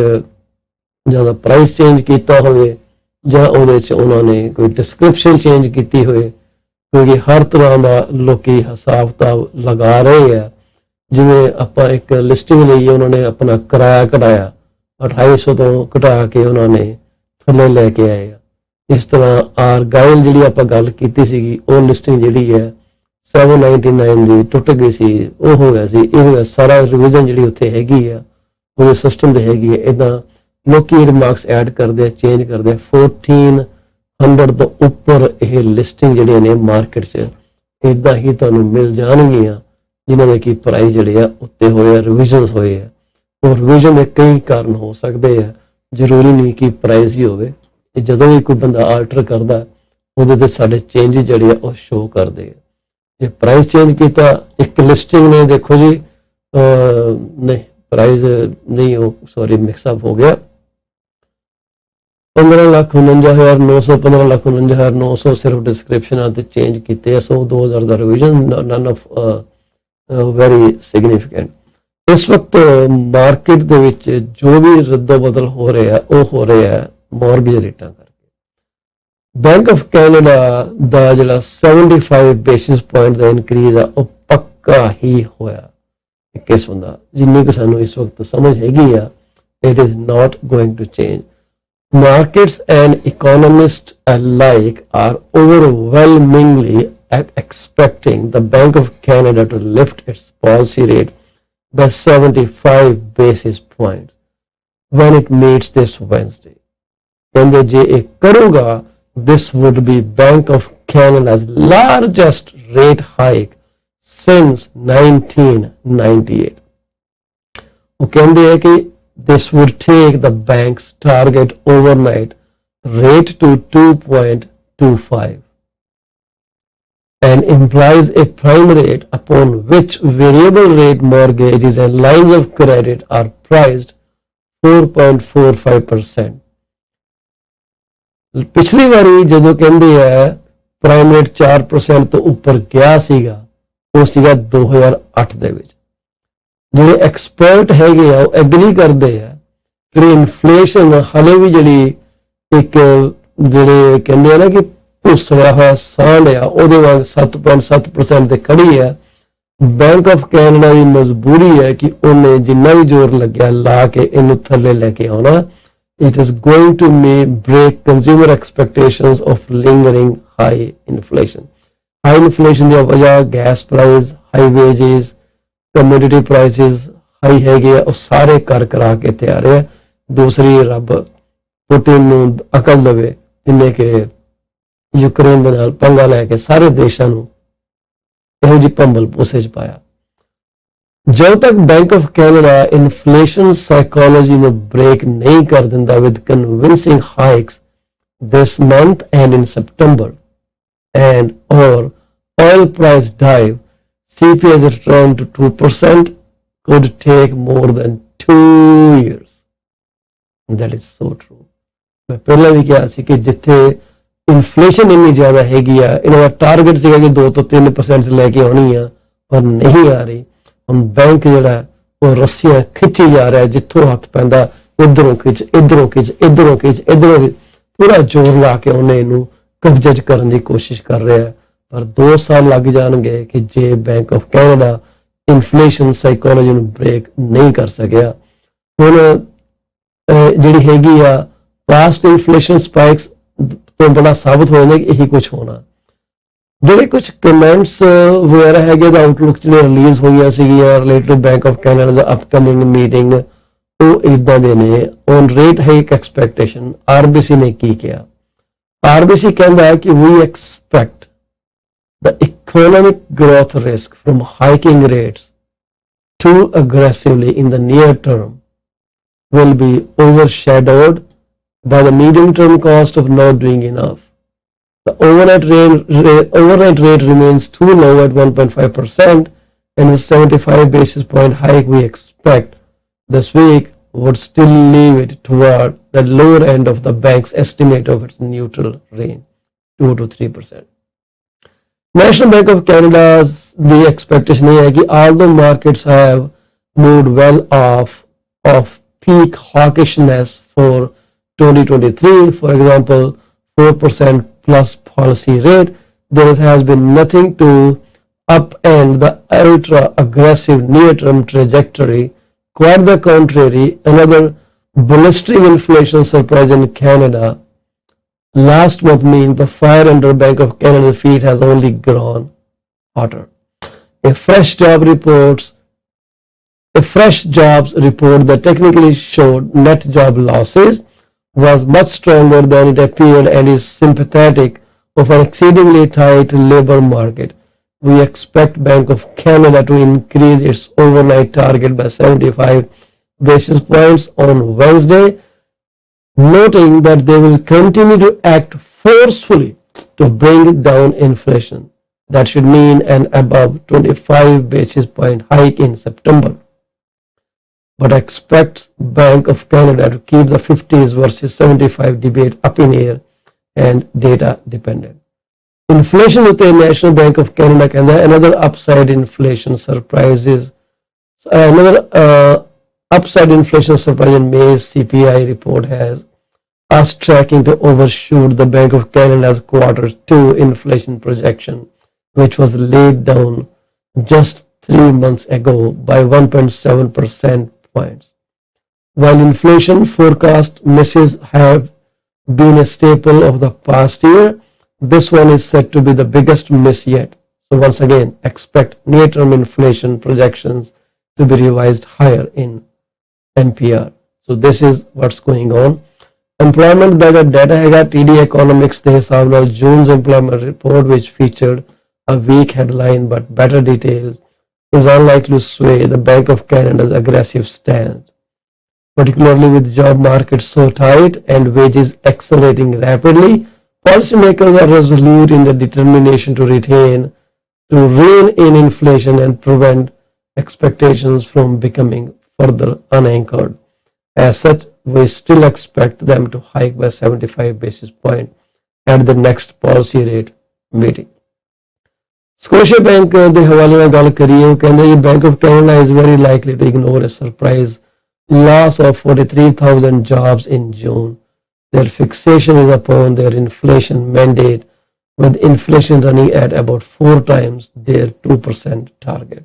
ਜਾਂ ਪ੍ਰਾਈਸ ਚੇਂਜ ਕੀਤਾ ਹੋਵੇ ਜਾਂ ਉਹਦੇ 'ਚ ਉਹਨਾਂ ਨੇ ਕੋਈ ਡਿਸਕ੍ਰਿਪਸ਼ਨ ਚੇਂਜ ਕੀਤੀ ਹੋਵੇ, ਕਿਉਂਕਿ ਹਰ ਤਰ੍ਹਾਂ ਦਾ ਲੋਕੀ ਹਿਸਾਬ ਕਿਤਾਬ ਲਗਾ ਰਹੇ ਆ। ਜਿਵੇਂ ਆਪਾਂ ਇੱਕ ਲਿਸਟਿੰਗ ਲਈ ਉਹਨਾਂ ਨੇ ਆਪਣਾ ਕਿਰਾਇਆ ਘਟਾਇਆ, 2800 ਤੋਂ ਘਟਾ ਕੇ ਉਹਨਾਂ ਨੇ ਥੱਲੇ ਲੈ ਕੇ ਆਏ ਆ। ਇਸ ਤਰ੍ਹਾਂ ਆਰਗਾਈਲ ਜਿਹੜੀ ਆਪਾਂ ਗੱਲ ਕੀਤੀ ਸੀਗੀ ਉਹ ਲਿਸਟਿੰਗ ਜਿਹੜੀ ਹੈ 799 ਦੀ ਟੁੱਟ ਗਈ ਸੀ, ਉਹ ਹੋ ਗਿਆ ਸੀ, ਇਹ ਹੋ ਗਿਆ। ਸਾਰਾ ਰਿਵੀਜ਼ਨ ਜਿਹੜੀ ਉੱਥੇ ਹੈਗੀ ਆ ਉਹਦੇ ਸਿਸਟਮ ਤੇ ਹੈਗੀ ਹੈ। ਇੱਦਾਂ ਲੋਕੀ ਰਿਮਾਰਕਸ ਐਡ ਕਰਦੇ ਆ, ਚੇਂਜ ਕਰਦੇ ਆ। 1400 ਤੋਂ ਉੱਪਰ ਇਹ ਲਿਸਟਿੰਗ ਜਿਹੜੀਆਂ ਨੇ ਮਾਰਕੀਟ 'ਚ ਇੱਦਾਂ ਹੀ ਤੁਹਾਨੂੰ ਮਿਲ ਜਾਣਗੀਆਂ ਜਿਨ੍ਹਾਂ ਦੇ ਕਿ ਪ੍ਰਾਈਸ ਜਿਹੜੇ ਆ ਉੱਤੇ ਹੋਏ ਆ, ਰਿਵੀਜ਼ਨਸ ਹੋਏ ਆ। ਉਹ ਰਿਵੀਜ਼ਨ ਦੇ ਕਈ ਕਾਰਨ ਹੋ ਸਕਦੇ ਆ, ਜ਼ਰੂਰੀ ਨਹੀਂ ਕਿ ਪ੍ਰਾਈਸ ਹੀ ਹੋਵੇ। ਜਦੋਂ ਵੀ ਕੋਈ ਬੰਦਾ ਆਲਟਰ ਕਰਦਾ ਉਹਦੇ ਤੇ ਸਾਡੇ ਚੇਂਜ ਜਿਹੜੇ ਆ ਉਹ ਸ਼ੋ ਕਰਦੇ ਆ। ਜੇ ਪ੍ਰਾਈਸ ਚੇਂਜ ਕੀਤਾ ਇੱਕ ਲਿਸਟਿੰਗ ਨੇ, ਦੇਖੋ ਜੀ ਨਹੀਂ ਪ੍ਰਾਈਸ ਨਹੀਂ, ਉਹ ਸੌਰੀ ਮਿਕਸਅਪ ਹੋ ਗਿਆ। 15,49,900 15,49,900 ਸਿਰਫ ਡਿਸਕ੍ਰਿਪਸ਼ਨਾਂ ਤੇ ਚੇਂਜ ਕੀਤੇ ਆ। ਸੋ 2000 ਦਾ revision, none of very significant. ਇਸ ਵਕਤ ਮਾਰਕੀਟ ਦੇ ਵਿੱਚ ਜੋ ਵੀ ਰੱਦੋ ਬਦਲ ਹੋ ਰਿਹਾ ਉਹ ਹੋ ਰਿਹਾ ਮੌਰਗੇਜ ਰੇਟਾਂ ਕਰਕੇ। ਬੈਂਕ ਆਫ ਕੈਨੇਡਾ ਦਾ ਜਿਹੜਾ 75 ਬੇਸਿਸ ਪੁਆਇੰਟ ਦਾ ਇਨਕਰੀਜ਼ ਆ ਉਹ ਪੱਕਾ ਹੀ ਹੋਇਆ ਇੱਕ ਕਿਸਮ ਦਾ, ਜਿੰਨੀ ਕੁ ਸਾਨੂੰ ਇਸ ਵਕਤ ਸਮਝ ਹੈਗੀ ਆ। It is not going to change. Markets and economists alike are overwhelmingly expecting the Bank of Canada to lift its policy rate by 75 basis points when it meets this Wednesday. ਕਹਿੰਦੇ ਜੇ ਇਹ ਕਰੂਗਾ, this would be Bank of Canada's largest rate hike since 1998. ਉਹ ਕਹਿੰਦੇ ਹੈ ਕਿ this would take the bank's target overnight rate to 2.25 and implies a prime rate upon which variable rate mortgages and lines of credit are priced 4.45%. ਪਿਛਲੀ ਵਾਰੀ ਜਦੋਂ ਕਹਿੰਦੇ ਆ ਪ੍ਰਾਈਮ ਰੇਟ 4% ਤੋਂ ਉੱਪਰ ਗਿਆ ਸੀਗਾ, ਉਹ ਸੀਗਾ 2008 ਦੇ ਵਿੱਚ। ਜਿਹੜੇ ਐਕਸਪਰਟ ਹੈਗੇ ਆ ਉਹ ਐਗਰੀ ਕਰਦੇ ਆ ਕਿ ਇਨਫਲੇਸ਼ਨ ਹਲੇ ਵੀ ਜਿਹੜੀ ਇੱਕ ਜਿਹੜੇ ਕਹਿੰਦੇ ਆ ਨਾ ਕਿ ਭੁੱਸਰਿਆ ਹੋਇਆ ਸਾਂਢ ਆ ਉਹਦੇ ਵਾਂਗ 7.7% ਤੇ ਖੜੀ ਆ। ਬੈਂਕ ਆਫ ਕੈਨੇਡਾ ਦੀ ਮਜਬੂਰੀ ਹੈ ਕਿ ਉਹਨੇ ਜਿੰਨਾ ਵੀ ਜ਼ੋਰ ਲੱਗਿਆ ਲਾ ਕੇ ਇਹਨੂੰ ਥੱਲੇ ਲੈ ਕੇ ਆਉਣਾ। It is going to break consumer expectations of lingering high inflation. High inflation ਦੀ ਵਜ੍ਹਾ gas price, high wages, commodity prices high ਹੈਗੇ ਆ, ਉਹ ਸਾਰੇ ਕਰਾ ਕੇ ਤਿਆਰ ਹੈ। ਦੂਸਰੀ ਰੱਬ ਪੁਟਿਨ ਨੂੰ ਅਕਲ ਦੇਵੇ ਜਿੰਨੇ ਕਿ ਯੂਕਰੇਨ ਦੇ ਨਾਲ ਪੰਗਾ ਲੈ ਕੇ ਸਾਰੇ ਦੇਸ਼ਾਂ ਨੂੰ ਇਹੋ ਜਿਹੀ ਭੰਬਲ ਭੂਸੇ 'ਚ ਪਾਇਆ। ਜਦੋਂ ਤੱਕ Bank of Canada inflation psychology ਨੂੰ ਬ੍ਰੇਕ ਨਹੀਂ ਕਰ ਦਿੰਦਾ with convincing hikes this month and in September and or oil price dive, CPI's return to 2% could take more than 2 years. And that is so true. मैं पहले भी किया सी कि जिथे इन्फ्लेशन इन्नी ज़्यादा हैगी आ, इन्होंने टारगेट सीगा कि 2 ਤੋਂ 3% से लेके आनी है, पर नहीं आ रही। हम बैंक जड़ा वो रस्सियां खिंची जा रहा है, जिथों हथ पैंदा इधरों खिंच, इधरों खिंच, इधरों खिंच, इधरों खिंच, पूरा जोर ला के उन्हें इनू कब्जे च करने की कोशिश कर रहा है। पर 2 साल लग जाएंगे कि जे Bank of Canada inflation psychology ਨੂੰ ब्रेक नहीं कर सकिया। ਹੁਣ ਜਿਹੜੀ ਹੈਗੀ ਆ ਪਾਸਟ ਇਨਫਲੇਸ਼ਨ ਸਪਾਈਕਸ ਤੋਂ ਬੜਾ ਸਾਬਤ ਹੋ ਜਾਂਦਾ ਕਿ ਇਹੀ ਕੁਝ ਹੋਣਾ। ਜਿਹੜੇ ਕੁਝ ਕਮੈਂਟਸ ਵਗੈਰਾ ਹੈਗੇ ਦਾ ਆਊਟਲੁੱਕ ਚ ਰਿਲੀਜ਼ ਹੋਈਆਂ ਸੀਗੀਆਂ related bank of Canada the upcoming meeting, ਉਹ ਇਦਾਂ ਦੇ ਨੇ। On rate hike expectation RBC ਨੇ ਕੀ ਕਿਹਾ? ਆਰਬੀਸੀ ਕਹਿੰਦਾ ਕਿ ਵੀ expect the economic growth risk from hiking rates too aggressively in the near term will be overshadowed by the medium-term cost of not doing enough. The overnight rate remains too low at 1.5%, and the 75 basis point hike we expect this week would still leave it toward the lower end of the bank's estimate of its neutral range, 2 to 3%. National Bank of Canada's the expectation is that although markets have moved well off of peak hawkishness for 2023, for example, 4% plus policy rate, there has been nothing to upend the ultra aggressive near-term trajectory. Quite the contrary, another blistering inflation surprise in Canada last month means the fire under Bank of Canada's feet has only grown hotter. A fresh jobs report that technically showed net job losses was much stronger than it appeared and is sympathetic of an exceedingly tight labor market. We expect Bank of Canada to increase its overnight target by 75 basis points on Wednesday, noting that they will continue to act forcefully to bring down inflation. That should mean an above 25 basis point hike in September. But I expect Bank of Canada to keep the 50s versus 75 debate up in air and data dependent. Inflation with the National Bank of Canada ਕਹਿੰਦਾ another upside inflation surprise in May's CPI report has us tracking to overshoot the Bank of Canada's Q2 inflation projection, which was laid down just 3 months ago by 1.7% points. While inflation forecast misses have been a staple of the past year, this one is said to be the biggest miss yet. So once again, expect near-term inflation projections to be revised higher in NPR. So this is what's going on. Employment data हैगा TD Economics ਦੇ ਹਿਸਾਬ ਨਾਲ June's employment report, which featured a weak headline but better details, is unlikely to sway the Bank of Canada's aggressive stance, particularly with job markets so tight and wages accelerating rapidly. Policymakers are resolute in their determination to rein in inflation and prevent expectations from becoming further unanchored. As such, we still expect them to hike by 75 basis points at the next policy rate meeting. Scotia Bank ਦੇ ਹਵਾਲੇ ਨਾਲ ਗੱਲ ਕਰੀਏ, ਉਹ ਕਹਿੰਦੇ ਇਹ Bank of Canada is very likely to ignore a surprise loss of 43,000 jobs in June. Their fixation is upon their inflation mandate, with inflation running at about 4 times their 2% target.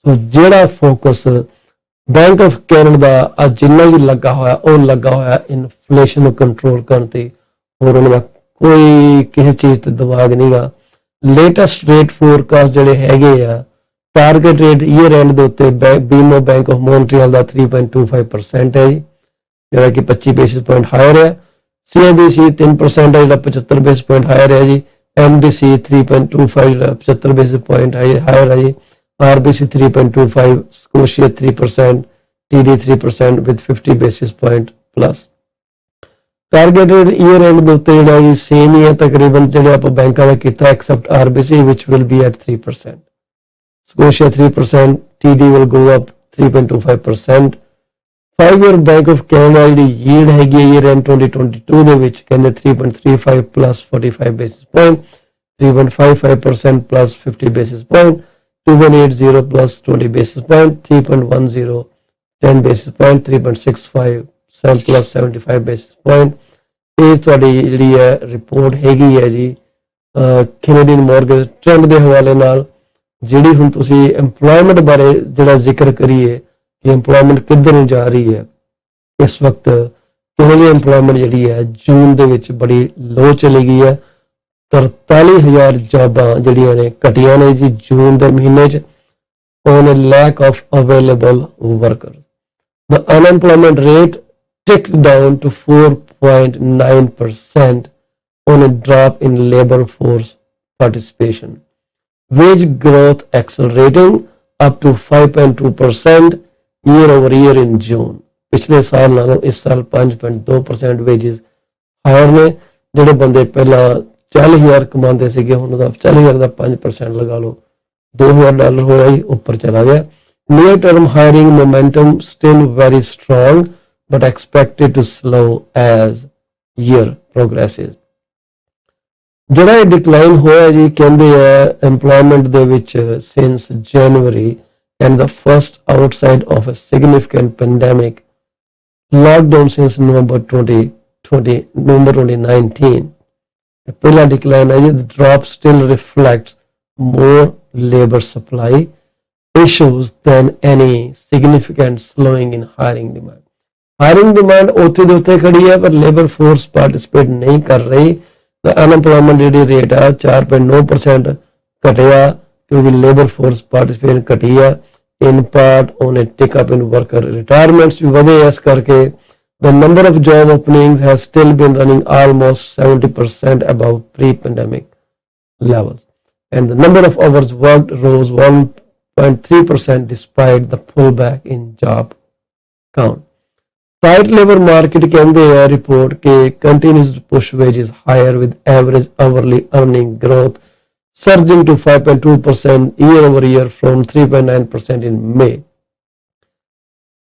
So ਜਿਹੜਾ focus Bank of Canada ਦਾ ਅੱਜ ਜਿੰਨਾ ਵੀ ਲੱਗਾ ਹੋਇਆ ਉਹ ਲੱਗਾ ਹੋਇਆ ਇਨਫਲੇਸ਼ਨ ਨੂੰ ਕੰਟਰੋਲ ਕਰਨ ਤੇ, ਹੋਰ ਉਹਨਾਂ ਦਾ ਕੋਈ ਕਿਸੇ ਚੀਜ਼ ਤੇ ਦਿਮਾਗ ਨਹੀਂਗਾ। ਲੇਟੈਸਟ ਰੇਟ ਫੋਰਕਾਸਟ ਜਿਹੜੇ ਹੈਗੇ ਆ, ਟਾਰਗੇਟ ਰੇਟ ਈਅਰ ਐਂਡ ਦੇ ਉੱਤੇ BMO ਬੈਂਕ ਆਫ ਮੌਂਟਰੀਅਲ ਦਾ 3.25% ਹੈ ਜੀ, ਜਿਹੜਾ ਕਿ 25 ਬੇਸਿਸ ਪੁਆਇੰਟ ਹਾਇਰ ਹੈ। CIBC 3% ਹੈ, ਜਿਹੜਾ 75 ਬੇਸਿਸ ਪੁਆਇੰਟ ਹਾਇਰ ਹੈ ਜੀ। NBC 3.25 ਜਿਹੜਾ 75 ਬੇਸਿਸ ਪੁਆਇੰਟ ਹਾਇਰ ਹੈ ਜੀ। RBC 3.25, Scotia 3%, TD 3% with 50 basis point plus। Targeted year and ਦੇ ਉੱਤੇ ਜਿਹੜਾ ਜੀ ਸੇਮ ਹੀ ਹੈ ਤਕਰੀਬਨ ਜਿਹੜੇ ਆਪਾਂ ਬੈਂਕਾਂ ਦਾ ਕੀਤਾ, accept RBC which will be at 3%, Scotia 3%, TD will go up 3.25%। 5-year bank of Canada ਜਿਹੜੀ ਯੀਲਡ ਹੈਗੀ ਈਅਰ ਐਂਡ 2022 ਦੇ ਵਿੱਚ ਕਹਿੰਦੇ 3.35 plus 45 basis point, 3.55% plus 50 basis point, 2.80 plus 20 basis point, 3.10 10 basis point, 3.65 7 plus 75 basis point। ਇਹ ਤੁਹਾਡੀ ਜਿਹੜੀ ਹੈ ਰਿਪੋਰਟ ਹੈਗੀ ਹੈ ਜੀ ਕੈਨੇਡੀਅਨ ਮੌਰਗੇਜ ਟ੍ਰੈਂਡ ਦੇ ਹਵਾਲੇ ਨਾਲ। ਜਿਹੜੀ ਹੁਣ ਤੁਸੀਂ ਐਮਪਲੋਇਮੈਂਟ ਬਾਰੇ ਜਿਹੜਾ ਜ਼ਿਕਰ ਕਰੀਏ ਕਿ ਐਮਪਲੋਇਮੈਂਟ ਕਿੱਧਰ ਨੂੰ ਜਾ ਰਹੀ ਹੈ, ਇਸ ਵਕਤ ਕੈਨੇਡੀਅਨ ਐਮਪਲੋਇਮੈਂਟ ਜਿਹੜੀ ਹੈ ਜੂਨ ਦੇ ਵਿੱਚ ਬੜੀ ਲੋ ਚਲੀ ਗਈ ਹੈ। 43,000 ਜੌਬਾਂ ਜਿਹੜੀਆਂ ਨੇ ਘਟੀਆਂ ਨੇ ਜੀ ਜੂਨ ਦੇ ਮਹੀਨੇ 'ਚ on a lack of available workers। The unemployment rate ticked down to 4.9% on a drop in labor force participation. Wage growth accelerating up to 5.2% year over year in June। ਪਿਛਲੇ ਸਾਲ ਨਾਲੋਂ ਇਸ ਸਾਲ 5.2% wages ਹਾਇਰ ਨੇ। ਜਿਹੜੇ ਬੰਦੇ ਪਹਿਲਾਂ 40,000 ਕਮਾਉਂਦੇ ਸੀਗੇ ਹੁਣ ਉਹਦਾ 40,000 ਦਾ 5% ਲਗਾ ਲਓ, $2,000 ਹੋਇਆ ਹੀ ਉੱਪਰ ਚਲਾ ਗਿਆ। Near term hiring momentum still very strong but expected to slow as year progresses। ਜਿਹੜਾ ਇਹ ਡਿਕਲਾਈਨ ਹੋਇਆ ਜੀ ਕਹਿੰਦੇ ਆ ਐਮਪਲੋਇਮੈਂਟ ਦੇ ਵਿੱਚ since January and the first outside of a significant pandemic lockdown since November 2019। ਪਹਿਲਾ ਡਿਕਲਾਈਨ ਹੈ ਜੀ। The drop still reflects more labor supply issues than any significant slowing in hiring demand। Hiring demand ਉੱਥੇ ਦੇ ਉੱਤੇ ਖੜੀ ਹੈ ਪਰ ਲੇਬਰ ਫੋਰਸ ਪਾਰਟਿਸਿਪੇਟ ਨਹੀਂ ਕਰ ਰਹੀ। ਤਾਂ ਅਨਐਮਪਲੋਇਮੈਂਟ ਜਿਹੜੀ ਰੇਟ ਆ 4.9% ਘਟਿਆ ਕਿਉਂਕਿ ਲੇਬਰ ਫੋਰਸ ਪਾਰਟਿਸਿਪੇਟ ਘਟੀ ਆ। In part on a tick up in worker retirements ਵੀ ਵਧੇ ਇਸ ਕਰਕੇ। The number of job openings has still been running almost 70% above pre-pandemic levels, and the number of hours worked rose 1.3% despite the pullback in job count। Tight labor market ਕਹਿੰਦੇ ਆ report ਕਿ continues to push wages higher with average hourly earning growth surging to 5.2% year over year from 3.9% in May।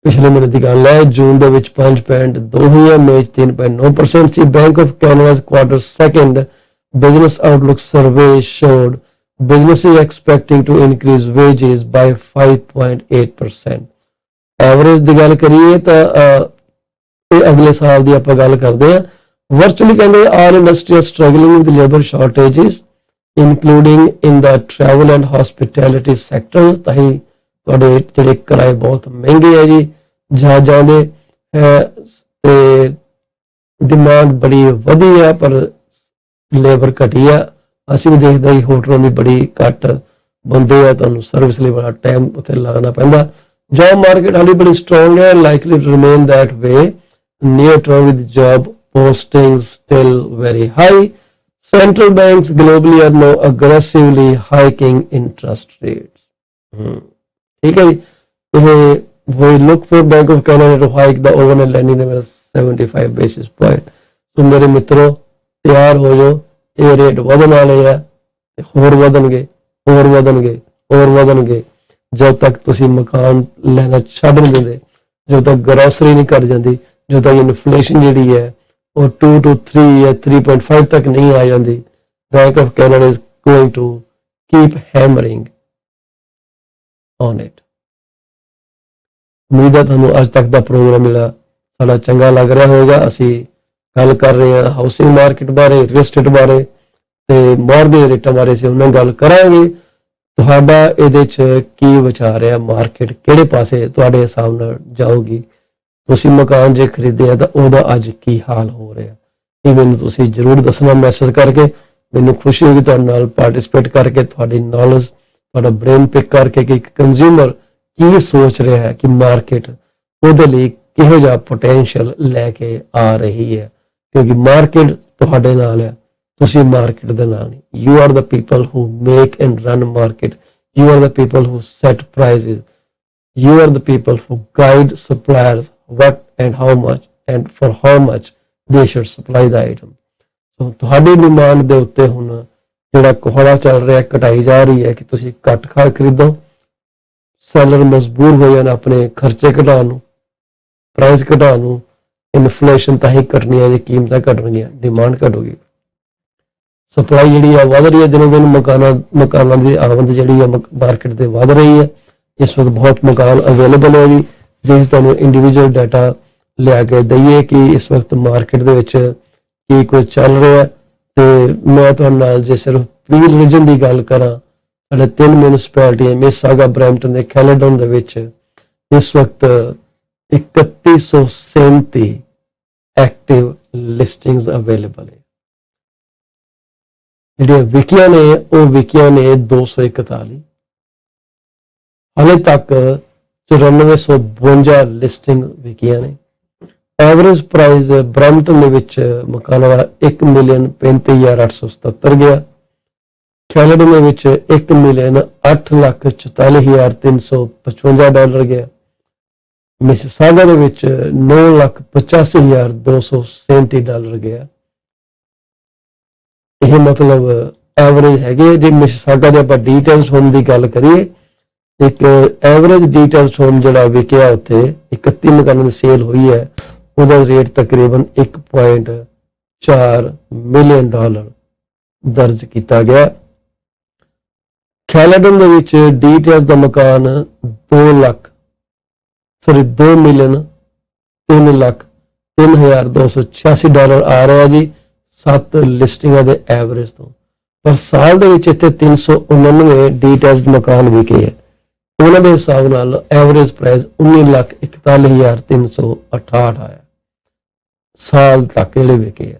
ਪਿਛਲੇ ਮਹੀਨੇ ਦੀ ਗੱਲ ਹੈ ਜੂਨ ਦੇ ਵਿੱਚ 5.2 ਹੋਈ ਹੈ, ਮਈ 3.9% ਸੀ। ਬੈਂਕ ਆਫ ਕੈਨੇਡਾ's quarter second business outlook survey showed businesses expecting to increase wages by 5.8%। Average ਦੀ ਗੱਲ ਕਰੀਏ ਤਾਂ ਇਹ ਅਗਲੇ ਸਾਲ ਦੀ ਆਪਾਂ ਗੱਲ ਕਰਦੇ ਹਾਂ। ਵਰਚੁਅਲੀ ਕਹਿੰਦੇ all industries struggling with labor shortages including in the travel and hospitality sectors। ਤਾਂ ਹੀ ਤੁਹਾਡੇ ਜਿਹੜੇ ਕਿਰਾਏ ਬਹੁਤ ਮਹਿੰਗੇ ਹੈ ਜੀ ਜਹਾਜ਼ਾਂ ਦੇ ਤੇ ਡਿਮਾਂਡ ਬੜੀ ਵਧੀ ਹੈ ਪਰ ਲੇਬਰ ਘਟੀ ਆ। ਅਸੀਂ ਵੀ ਦੇਖਦੇ ਹੀ ਹੋਟਲਾਂ ਦੀ ਬੜੀ ਘੱਟ ਬੰਦੇ ਆ, ਤੁਹਾਨੂੰ ਸਰਵਿਸ ਲਈ ਬੜਾ ਟਾਈਮ ਉੱਥੇ ਲਾਉਣਾ ਪੈਂਦਾ। ਜੌਬ ਮਾਰਕੀਟ ਹਾਲੀ ਬੜੀ ਸਟਰੋਂਗ ਹੈ, likely to remain that way near term with job postings still very high। Central banks globally are now aggressively hiking interest rates। ਠੀਕ ਹੈ ਜੀ। ਇਹ we look for Bank of Canada to hike the overnight lending rate 75 basis point। ਸੋ ਮੇਰੇ ਮਿੱਤਰੋ ਤਿਆਰ ਹੋ ਜਾਓ, ਇਹ ਰੇਟ ਵਧਣ ਵਾਲੇ ਆ ਤੇ ਹੋਰ ਵਧਣਗੇ ਹੋਰ ਵਧਣਗੇ ਹੋਰ ਵਧਣਗੇ ਜਦ ਤੱਕ ਤੁਸੀਂ ਮਕਾਨ ਲੈਣਾ ਛੱਡ ਨਹੀਂ ਦਿੰਦੇ, ਜਦੋਂ ਤੱਕ ਗਰੋਸਰੀ ਨਹੀਂ ਘਟ ਜਾਂਦੀ, ਜਦੋਂ ਤੱਕ ਇਨਫਲੇਸ਼ਨ ਜਿਹੜੀ ਹੈ ਉਹ 2 to 3 ਜਾਂ 3.5 ਤੱਕ ਨਹੀਂ ਆ ਜਾਂਦੀ। Bank of Canada is going to keep hammering on it। ਉਮੀਦ ਹੈ ਤੁਹਾਨੂੰ ਅੱਜ ਤੱਕ ਦਾ ਪ੍ਰੋਗਰਾਮ ਜਿਹੜਾ ਸਾਡਾ ਚੰਗਾ ਲੱਗ ਰਿਹਾ ਹੋਵੇਗਾ। ਅਸੀਂ ਗੱਲ ਕਰ ਰਹੇ ਹਾਂ ਹਾਊਸਿੰਗ ਮਾਰਕੀਟ ਬਾਰੇ, ਰੀਅਲ ਏਸਟੇਟ ਬਾਰੇ ਤੇ ਮੌਰਗੇਜ ਰੇਟਾਂ ਬਾਰੇ ਅਸੀਂ ਉਹਨਾਂ ਗੱਲ ਕਰਾਂਗੇ। ਤੁਹਾਡਾ ਇਹਦੇ 'ਚ ਕੀ ਵਿਚਾਰ ਹੈ, ਮਾਰਕੀਟ ਕਿਹੜੇ ਪਾਸੇ ਤੁਹਾਡੇ ਹਿਸਾਬ ਨਾਲ ਜਾਊਗੀ, ਤੁਸੀਂ ਮਕਾਨ ਜੇ ਖਰੀਦਿਆ ਤਾਂ ਉਹਦਾ ਅੱਜ ਕੀ ਹਾਲ ਹੋ ਰਿਹਾ। ਇਹ ਮੈਨੂੰ ਤੁਸੀਂ ਜ਼ਰੂਰ ਦੱਸਣਾ ਮੈਸੇਜ ਕਰਕੇ। ਮੈਨੂੰ ਖੁਸ਼ੀ ਹੋਗੀ ਤੁਹਾਡੇ ਨਾਲ ਪਾਰਟਿਸਿਪੇਟ ਕਰਕੇ, ਤੁਹਾਡੀ ਨੌਲੇਜ, ਤੁਹਾਡਾ ਬ੍ਰੇਨ ਪਿਕ ਕਰਕੇ ਕਿ ਇੱਕ ਕੰਜ਼ਿਊਮਰ ਕੀ ਸੋਚ ਰਿਹਾ ਹੈ ਕਿ ਮਾਰਕੀਟ ਉਹਦੇ ਲਈ ਕਿਹੋ ਜਿਹਾ ਪੋਟੈਂਸ਼ੀਅਲ ਲੈ ਕੇ ਆ ਰਹੀ ਹੈ, ਕਿਉਂਕਿ ਮਾਰਕੀਟ ਤੁਹਾਡੇ ਨਾਲ ਹੈ, ਤੁਸੀਂ ਮਾਰਕੀਟ ਦੇ ਨਾਲ ਨਹੀਂ। You are the people who make and run market, you are the people who set prices, you are the people who guide suppliers what and how much and for how much they should supply the item. So ਤੁਹਾਡੀ ਡਿਮਾਂਡ ਦੇ ਉੱਤੇ ਹੁਣ ਜਿਹੜਾ ਕੋਹੜਾ ਚੱਲ ਰਿਹਾ, ਘਟਾਈ ਜਾ ਰਹੀ ਹੈ ਕਿ ਤੁਸੀਂ ਘੱਟ ਖਰੀਦੋ। ਸੈਲਰ ਮਜਬੂਰ ਹੋ ਜਾਣ ਆਪਣੇ ਖਰਚੇ ਘਟਾਉਣ ਨੂੰ, ਪ੍ਰਾਈਸ ਘਟਾਉਣ ਨੂੰ। ਇਨਫਲੇਸ਼ਨ ਤਾਂ ਹੀ ਘਟਣੀ ਹੈ ਜੇ ਕੀਮਤਾਂ ਘਟਣਗੀਆਂ, ਡਿਮਾਂਡ ਘਟੂਗੀ। ਸਪਲਾਈ ਜਿਹੜੀ ਆ ਵੱਧ ਰਹੀ ਹੈ, ਦਿਨੋਂ ਦਿਨ ਮਕਾਨਾਂ ਦੀ ਆਮਦ ਜਿਹੜੀ ਆ ਮਾਰਕੀਟ ਤੇ ਵੱਧ ਰਹੀ ਹੈ। ਇਸ ਵਕਤ ਬਹੁਤ ਮਕਾਨ ਅਵੇਲੇਬਲ ਹੈ ਜੀ, ਜਿਸ ਤੁਹਾਨੂੰ ਇੰਡੀਵਿਜੂਅਲ ਡਾਟਾ ਲਿਆ ਕੇ ਦਈਏ ਕਿ ਇਸ ਵਕਤ ਮਾਰਕੀਟ ਦੇ ਵਿੱਚ ਕੀ ਕੁਝ ਚੱਲ ਰਿਹਾ। ਤੇ ਮੈਂ ਤੁਹਾਡੇ ਨਾਲ ਜੇ ਸਿਰਫ ਪੀਲ ਰੀਜਨ ਦੀ ਗੱਲ ਕਰਾਂ, ਸਾਡੇ 3 ਮਿਊਨਿਸਪੈਲਿਟੀਆਂ ਮਿਸਾਗਾ, ਬਰੈਂਪਟਨ ਤੇ ਕੈਲੇਡਨ ਦੇ ਵਿੱਚ ਇਸ ਵਕਤ 3137 ਐਕਟਿਵ ਲਿਸਟਿੰਗਸ ਅਵੇਲੇਬਲ ਹੈ। ਜਿਹੜੀਆਂ ਵਿਕੀਆਂ ਨੇ ਉਹ ਵਿਕੀਆਂ ਨੇ 241। ਹਾਲੇ ਤੱਕ 9452 ਲਿਸਟਿੰਗ ਵਿਕੀਆਂ ਨੇ। ਐਵਰੇਜ ਪ੍ਰਾਈਸ ਬਰੈਂਪਟਨ ਦੇ ਵਿੱਚ ਮਕਾਨਾਂ ਦਾ $1,35,877 ਗਿਆ। ਕੈਲੇਡਨ ਦੇ ਵਿੱਚ $1,08,44,355 ਗਿਆ। ਮਿਸਿਸਾਗਾ ਦੇ ਵਿੱਚ $9,85,237 ਗਿਆ। ਇਹ ਮਤਲਬ ਐਵਰੇਜ ਹੈਗੇ। ਜੇ ਮਿਸਿਸਾਗਾ ਦੇ ਆਪਾਂ ਡੀਟੇਲਸ ਹੋਮ ਦੀ ਗੱਲ ਕਰੀਏ, ਇੱਕ ਐਵਰੇਜ ਡੀਟੇਲਸ ਹੋਮ ਜਿਹੜਾ ਵਿਕਿਆ ਉੱਥੇ 31 ਮਕਾਨਾਂ ਦੀ ਸੇਲ ਹੋਈ ਹੈ, ਉਹਦਾ ਰੇਟ ਤਕਰੀਬਨ $1.4 ਮਿਲੀਅਨ ਦਰਜ ਕੀਤਾ ਗਿਆ। ਕੈਲੇਡਨ ਦੇ ਵਿੱਚ ਡੀਟੇਲਸ ਦਾ ਮਕਾਨ $2,03,0286 ਆ ਰਿਹਾ ਜੀ, 7 ਲਿਸਟਿੰਗਾਂ ਦੇ ਐਵਰੇਜ ਤੋਂ। ਪਰ ਸਾਲ ਦੇ ਵਿੱਚ ਇੱਥੇ 399 ਡੀਟੇਲਸ ਮਕਾਨ ਵਿਕੇ ਹੈ। ਉਹਨਾਂ ਦੇ ਹਿਸਾਬ ਨਾਲ ਐਵਰੇਜ ਪ੍ਰਾਈਸ 19,41,368 ਆਇਆ ਸਾਲ ਤੱਕ ਜਿਹੜੇ ਵਿਕੇ ਆ।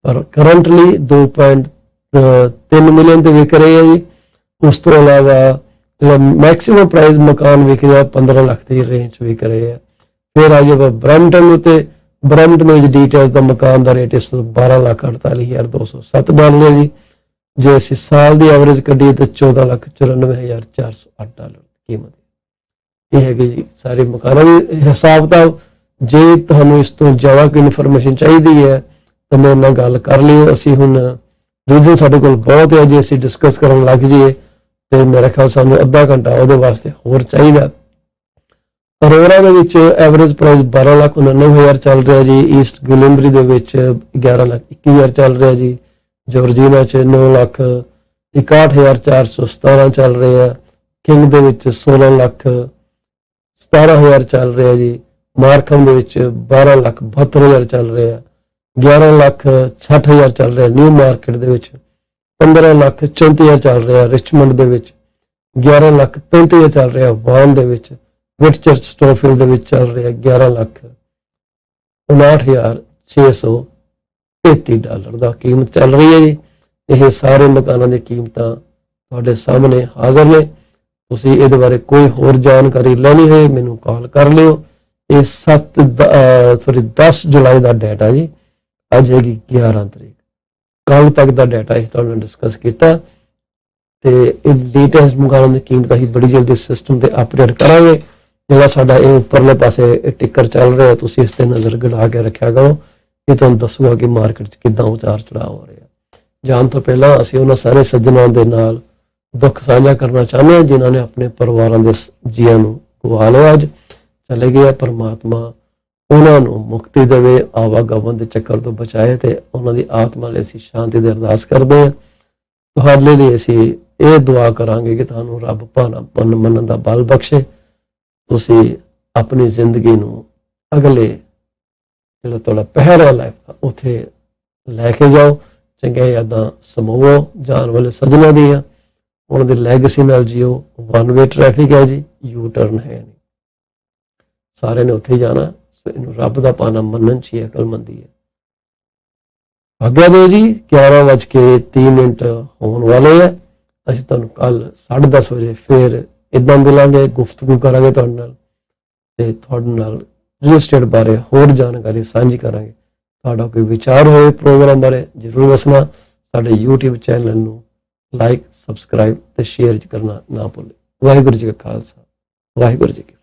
ਪਰ ਕਰੰਟਲੀ 2.3 ਮਿਲੀਅਨ ਤੇ ਵਿਕ ਰਹੇ ਆ ਜੀ। ਉਸ ਤੋਂ ਇਲਾਵਾ ਜਿਹੜਾ ਮੈਕਸਿਮਮ ਪ੍ਰਾਈਸ ਮਕਾਨ ਵਿਕ ਰਿਹਾ 15 ਲੱਖ ਦੀ ਰੇਂਜ ਵਿਕ ਰਹੇ ਆ। ਫਿਰ ਆ ਜਾਵੇ ਬਰੈਂਪਟਨ ਉੱਤੇ, ਬਰੈਂਪਟਨ ਵਿੱਚ ਡੀਟੇਲਸ ਦਾ ਮਕਾਨ ਦਾ ਰੇਟ ਇਸ ਤੋਂ $12,48,207 ਹੈ ਜੀ। ਜੇ ਅਸੀਂ ਸਾਲ ਦੀ ਐਵਰੇਜ ਕੱਢੀਏ ਤਾਂ $14,94,408 ਕੀਮਤ। ਇਹ ਹੈਗੀ ਜੀ ਸਾਰੇ ਮਕਾਨਾਂ ਦੀ ਹਿਸਾਬ ਕਿਤਾਬ। ਜੇ ਤੁਹਾਨੂੰ ਇਸ ਤੋਂ ਜ਼ਿਆਦਾ ਕੋਈ ਇਨਫੋਰਮੇਸ਼ਨ ਚਾਹੀਦੀ ਹੈ ਤਾਂ ਮੇਰੇ ਨਾਲ ਗੱਲ ਕਰ ਲਿਓ। ਅਸੀਂ ਹੁਣ ਰੀਜ਼ਨ ਸਾਡੇ ਕੋਲ ਬਹੁਤ ਹੈ, ਜੇ ਅਸੀਂ ਡਿਸਕਸ ਕਰਨ ਲੱਗ ਜਾਈਏ ਤੇ ਮੇਰਾ ਖਿਆਲ ਸਾਨੂੰ ਅੱਧਾ ਘੰਟਾ ਉਹਦੇ ਵਾਸਤੇ ਹੋਰ ਚਾਹੀਦਾ। ਅਰੋਰਾ ਦੇ ਵਿੱਚ ਐਵਰੇਜ ਪ੍ਰਾਈਸ 12,99,000 ਚੱਲ ਰਿਹਾ ਜੀ। ਈਸਟ ਗੁਲਿੰਬਰੀ ਦੇ ਵਿੱਚ 11,21,000 ਚੱਲ ਰਿਹਾ ਜੀ। ਜਾਰਜੀਨਾ 'ਚ 9,61,417 ਚੱਲ ਰਿਹਾ। ਕਿੰਗ ਦੇ ਵਿੱਚ 16,17,000 ਚੱਲ ਰਿਹਾ ਜੀ। ਮਾਰਕਮ ਦੇ ਵਿੱਚ 12,72,000 ਚੱਲ ਰਿਹਾ। 11,60,000 ਚੱਲ ਰਿਹਾ ਨਿਊ ਮਾਰਕੀਟ ਦੇ ਵਿੱਚ। 15,34,000 ਚੱਲ ਰਿਹਾ ਰਿਚਮੰਡ ਦੇ ਵਿੱਚ। 11,35,000 ਚੱਲ ਰਿਹਾ ਵਾਨ ਦੇ ਵਿੱਚ। ਵਿਟਚਰਚ ਸਟੋਫੀਲਡ ਦੇ ਵਿੱਚ ਚੱਲ ਰਿਹਾ $11,59,633 ਦਾ ਕੀਮਤ ਚੱਲ ਰਹੀ ਹੈ ਜੀ। ਇਹ ਸਾਰੇ ਮਕਾਨਾਂ ਦੀ ਕੀਮਤਾਂ ਤੁਹਾਡੇ ਸਾਹਮਣੇ ਹਾਜ਼ਰ ਨੇ। ਤੁਸੀਂ ਇਹਦੇ ਬਾਰੇ ਕੋਈ ਹੋਰ ਜਾਣਕਾਰੀ ਲੈਣੀ ਹੋਏ ਮੈਨੂੰ ਕਾਲ ਕਰ ਲਿਓ। ਇਹ 10 ਜੁਲਾਈ ਦਾ ਡਾਟਾ ਜੀ। ਅੱਜ ਹੈਗੀ 11 ਤਰੀਕ। ਕੱਲ ਤੱਕ ਦਾ ਡਾਟਾ ਅਸੀਂ ਤੁਹਾਡੇ ਨਾਲ ਡਿਸਕਸ ਕੀਤਾ ਤੇ ਇਹ ਲੇਟੈਸਟ ਮਕਾਨਾਂ ਦੀ ਕੀਮਤ ਅਸੀਂ ਬੜੀ ਜਲਦੀ ਸਿਸਟਮ ਤੇ ਅਪਡੇਟ ਕਰਾਂਗੇ। ਜਿਹੜਾ ਸਾਡਾ ਇਹ ਉੱਪਰਲੇ ਪਾਸੇ ਟਿੱਕਰ ਚੱਲ ਰਿਹਾ, ਤੁਸੀਂ ਇਸ ਤੇ ਨਜ਼ਰ ਗੜਾ ਕੇ ਰੱਖਿਆ ਕਰੋ। ਇਹ ਤੁਹਾਨੂੰ ਦੱਸੂਗਾ ਕਿ ਮਾਰਕੀਟ 'ਚ ਕਿੱਦਾਂ ਉਤਾਰ ਚੜਾਅ ਹੋ ਰਿਹਾ। ਜਾਣ ਤੋਂ ਪਹਿਲਾਂ ਅਸੀਂ ਉਹਨਾਂ ਸਾਰੇ ਸੱਜਣਾਂ ਦੇ ਨਾਲ ਦੁੱਖ ਸਾਂਝਾ ਕਰਨਾ ਚਾਹੁੰਦੇ ਹਾਂ ਜਿਨ੍ਹਾਂ ਨੇ ਆਪਣੇ ਪਰਿਵਾਰਾਂ ਦੇ ਜੀਆਂ ਨੂੰ ਗਵਾ ਲਿਆ, ਅੱਜ ਚਲੇ ਗਏ। ਪਰਮਾਤਮਾ ਉਹਨਾਂ ਨੂੰ ਮੁਕਤੀ ਦੇਵੇ, ਆਵਾਗਮਨ ਦੇ ਚੱਕਰ ਤੋਂ ਬਚਾਏ ਤੇ ਉਹਨਾਂ ਦੀ ਆਤਮਾ ਲਈ ਅਸੀਂ ਸ਼ਾਂਤੀ ਦੀ ਅਰਦਾਸ ਕਰਦੇ ਹਾਂ। ਤੁਹਾਡੇ ਲਈ ਅਸੀਂ ਇਹ ਦੁਆ ਕਰਾਂਗੇ ਕਿ ਤੁਹਾਨੂੰ ਰੱਬ ਭਾਣਾ ਮੰਨਣ ਦਾ ਬਲ ਬਖਸ਼ੇ। ਤੁਸੀਂ ਆਪਣੀ ਜ਼ਿੰਦਗੀ ਨੂੰ ਅਗਲੇ ਜਿਹੜਾ ਤੁਹਾਡਾ ਪਹਿਰਾ ਲਾਈਫ ਉੱਥੇ ਲੈ ਕੇ ਜਾਓ। ਚੰਗੀਆਂ ਯਾਦਾਂ ਸਮੋਵੋ ਜਾਣ ਵਾਲੇ ਸੱਜਣਾਂ ਦੀਆਂ, ਉਹਨਾਂ ਦੀ ਲੈਗੇਸੀ ਨਾਲ ਜੀਓ। 1 ਵੇ ਟ੍ਰੈਫਿਕ ਹੈ ਜੀ, ਯੂ ਟਰਨ ਹੈ ਨਹੀਂ। ਸਾਰਿਆਂ ਨੇ ਉੱਥੇ ਜਾਣਾ। ਸੋ ਇਹਨੂੰ ਰੱਬ ਦਾ ਪਾਣਾ ਮੰਨਣ 'ਚ ਹੀ ਅਕਲਮੰਦੀ ਹੈ। आज्ञा दो जी। 11:03 होने वाले है। ਅਸੀਂ ਤੁਹਾਨੂੰ ਕੱਲ 10:30 ਵਜੇ ਫਿਰ ਇਦਾਂ ਮਿਲਾਂਗੇ, ਗੁਫ਼ਤਗੂ ਕਰਾਂਗੇ ਤੁਹਾਡੇ ਨਾਲ ਤੇ ਤੁਹਾਡੇ ਨਾਲ ਰੀਅਲ ਏਸਟੇਟ ਬਾਰੇ ਹੋਰ ਜਾਣਕਾਰੀ ਸਾਂਝੀ ਕਰਾਂਗੇ। ਤੁਹਾਡਾ ਕੋਈ ਵਿਚਾਰ ਹੋਵੇ ਪ੍ਰੋਗਰਾਮ ਬਾਰੇ ਜ਼ਰੂਰ ਦੱਸਣਾ। ਸਾਡੇ YouTube ਚੈਨਲ ਨੂੰ ਲਾਈਕ, ਸਬਸਕ੍ਰਾਈਬ ਤੇ ਸ਼ੇਅਰ ਕਰਨਾ ਨਾ ਭੁੱਲੇ। ਵਾਹਿਗੁਰੂ ਜੀ ਕਾ ਖਾਲਸਾ, ਵਾਹਿਗੁਰੂ ਜੀ ਕੀ ਫਤਿਹ।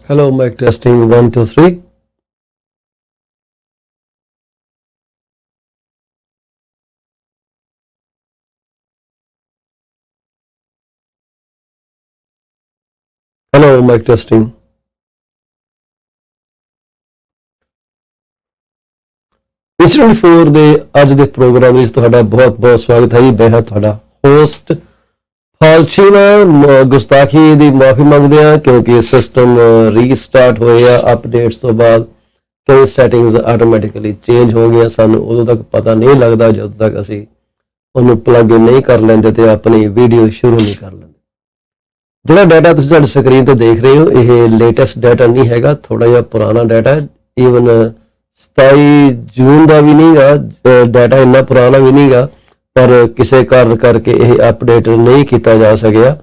Hello, mic testing 1 2 3. Hello, mic testing. Incident 4 ਦੇ ਅੱਜ ਦੇ ਪ੍ਰੋਗਰਾਮ ਵਿੱਚ ਤੁਹਾਡਾ ਬਹੁਤ ਬਹੁਤ ਸਵਾਗਤ ਹੈ ਜੀ। ਮੈਂ ਹਾਂ ਤੁਹਾਡਾ ਹੋਸਟ ਫਾਲਚੀਨਾ। ਗੁਸਤਾਖੀ ਦੀ ਮਾਫੀ ਮੰਗਦੇ ਹਾਂ ਕਿਉਂਕਿ ਸਿਸਟਮ ਰੀਸਟਾਰਟ ਹੋਏ ਆ ਅਪਡੇਟਸ ਤੋਂ ਬਾਅਦ। ਕਈ ਸੈਟਿੰਗਸ ਆਟੋਮੈਟਿਕਲੀ ਚੇਂਜ ਹੋ ਗਈਆਂ। ਸਾਨੂੰ ਉਦੋਂ ਤੱਕ ਪਤਾ ਨਹੀਂ ਲੱਗਦਾ ਜਦੋਂ ਤੱਕ ਅਸੀਂ ਉਹਨੂੰ ਪਲੱਗ ਇਨ ਨਹੀਂ ਕਰ ਲੈਂਦੇ ਤੇ ਆਪਣੀ ਵੀਡੀਓ ਸ਼ੁਰੂ ਨਹੀਂ ਕਰ ਲੈਂਦੇ। ਜਿਹੜਾ ਡਾਟਾ ਤੁਸੀਂ ਤੁਹਾਡੀ ਸਕਰੀਨ ਤੇ ਦੇਖ ਰਹੇ ਹੋ ਇਹ ਲੇਟੈਸਟ ਡਾਟਾ ਨਹੀਂ ਹੈਗਾ, ਥੋੜਾ ਜਿਹਾ ਪੁਰਾਣਾ ਡਾਟਾ ਹੈ। ਈਵਨ 27 ਜੂਨ ਦਾ ਵੀ ਨਹੀਂਗਾ ਡਾਟਾ, ਇੰਨਾ ਪੁਰਾਣਾ ਵੀ ਨਹੀਂਗਾ, ਪਰ ਕਿਸੇ ਕਾਰਨ ਕਰਕੇ ਇਹ ਅਪਡੇਟ ਨਹੀਂ ਕੀਤਾ ਜਾ ਸਕਿਆ।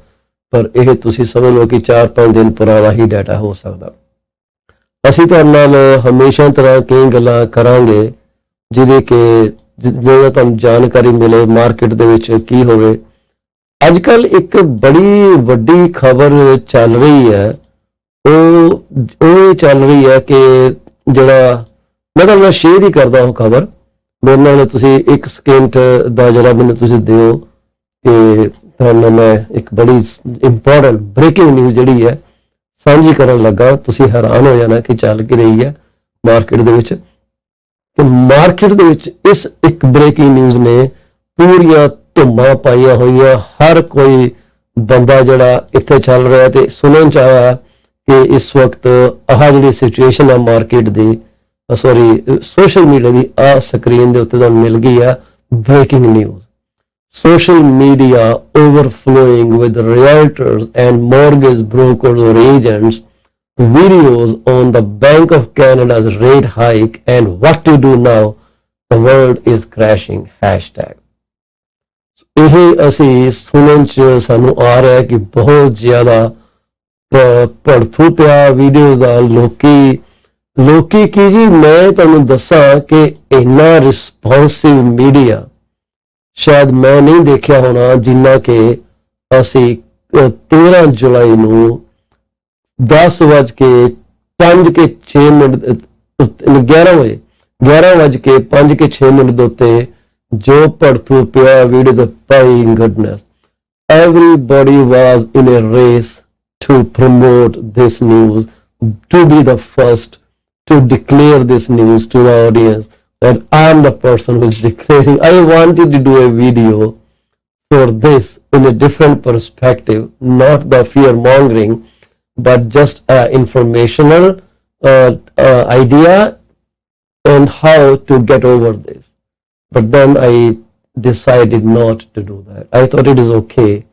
ਪਰ ਇਹ ਤੁਸੀਂ ਸਮਝ ਲਓ ਕਿ 4-5 ਦਿਨ ਪੁਰਾਣਾ ਹੀ ਡਾਟਾ ਹੋ ਸਕਦਾ। ਅਸੀਂ ਤੁਹਾਡੇ ਨਾਲ ਹਮੇਸ਼ਾ ਤਰ੍ਹਾਂ ਕਈ ਗੱਲਾਂ ਕਰਾਂਗੇ ਜਿਹਦੇ ਕਿ ਜਿਹੜਾ ਤੁਹਾਨੂੰ ਜਾਣਕਾਰੀ ਮਿਲੇ ਮਾਰਕੀਟ ਦੇ ਵਿੱਚ ਕੀ ਹੋਵੇ। ਅੱਜ ਕੱਲ ਇੱਕ ਬੜੀ ਵੱਡੀ ਖਬਰ ਚੱਲ ਰਹੀ ਹੈ, ਉਹ ਚੱਲ ਰਹੀ ਹੈ ਕਿ ਜਿਹੜਾ ਮੈਂ ਤੁਹਾਨੂੰ ਸ਼ੇਅਰ ਹੀ ਕਰਦਾ ਉਹ ਖਬਰ। ਮੇਰੇ ਨਾਲ ਤੁਸੀਂ 1 ਸਕਿੰਟ ਦਾ ਜਿਹੜਾ ਮੈਨੂੰ ਤੁਸੀਂ ਦਿਓ ਕਿ ਤੁਹਾਨੂੰ ਮੈਂ ਇੱਕ ਬੜੀ ਇੰਪੋਰਟੈਂਟ ਬ੍ਰੇਕਿੰਗ ਨਿਊਜ਼ ਜਿਹੜੀ ਹੈ ਸਾਂਝੀ ਕਰਨ ਲੱਗਾ। ਤੁਸੀਂ ਹੈਰਾਨ ਹੋ ਜਾਣਾ ਕਿ ਚੱਲ ਕੀ ਰਹੀ ਹੈ ਮਾਰਕੀਟ ਦੇ ਵਿੱਚ। ਕਿ ਮਾਰਕੀਟ ਦੇ ਵਿੱਚ ਇਸ ਇੱਕ ਬ੍ਰੇਕਿੰਗ ਨਿਊਜ਼ ਨੇ ਪੂਰੀਆਂ ਧੁੰਮਾਂ ਪਾਈਆਂ ਹੋਈਆਂ। ਹਰ ਕੋਈ ਬੰਦਾ ਜਿਹੜਾ ਇੱਥੇ ਚੱਲ ਰਿਹਾ ਤੇ ਸੁਣਨ ਚ ਆਇਆ ਕਿ ਇਸ ਵਕਤ ਆਹ ਜਿਹੜੀ ਸਿਚੁਏਸ਼ਨ ਹੈ ਮਾਰਕੀਟ ਦੀ, ਸੋਸ਼ਲ ਮੀਡੀਆ ਦੀ ਆ ਸਕਰੀਨ ਦੇ ਉੱਤੇ ਤੁਹਾਨੂੰ ਮਿਲ ਗਈ ਆ breaking news. Social media overflowing with realtors and mortgage brokers or agents, videos on the Bank of Canada's rate hike and what to do now, the world is crashing hashtag। ਇਹ ਅਸੀਂ ਸੁਣਨ ਚ ਸਾਨੂੰ ਆ ਰਿਹਾ ਕਿ ਬਹੁਤ ਜ਼ਿਆਦਾ ਭੜਥੂ ਪਿਆ ਵੀਡੀਓਜ਼ ਦਾ। ਲੋਕੀ ਕੀ ਜੀ, ਮੈਂ ਤੁਹਾਨੂੰ ਦੱਸਾਂ ਕਿ ਇੰਨਾ ਰਿਸਪੌਂਸਿਵ ਮੀਡੀਆ ਸ਼ਾਇਦ ਮੈਂ ਨਹੀਂ ਦੇਖਿਆ ਹੋਣਾ ਜਿੰਨਾ ਕਿ ਅਸੀਂ 13 ਜੁਲਾਈ ਨੂੰ 11:05 ਦੇ ਉੱਤੇ ਜੋ ਭੜਥੂ ਪਿਆ video the Bhai goodness. Everybody was in a race to promote this news, to be the first to declare this news to the audience that I'm the person who is declaring. I wanted to do a video for this in a different perspective, not the fear mongering, but just informational idea on how to get over this. But then I decided not to do that. I thought it is okay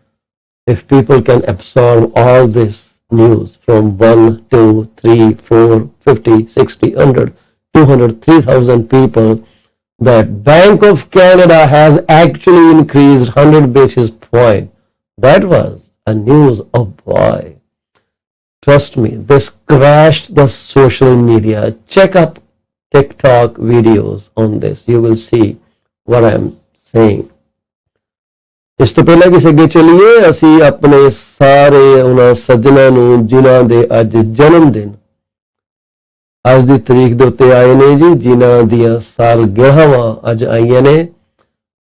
if people can absorb all this news from 1, 2, 3, 4, 50, 60, 100, 200, 3,000 people, that Bank of Canada has actually increased 100 basis point That was a news. Oh boy. Trust me, this crashed the social media. Check up TikTok videos on this. You will see what I'm saying. ਇਸ ਤੋਂ ਪਹਿਲਾਂ ਕਿਸੇ ਅੱਗੇ ਚੱਲੀਏ, ਅਸੀਂ ਆਪਣੇ ਸਾਰੇ ਉਹਨਾਂ ਸੱਜਣਾਂ ਨੂੰ ਜਿਨ੍ਹਾਂ ਦੇ ਅੱਜ ਜਨਮ ਦਿਨ ਅੱਜ ਦੀ ਤਰੀਕ ਦੇ ਉੱਤੇ ਆਏ ਨੇ ਜੀ, ਜਿਨ੍ਹਾਂ ਦੀਆਂ ਸਾਲਗਿਰਾਵਾਂ ਅੱਜ ਆਈਆਂ ਨੇ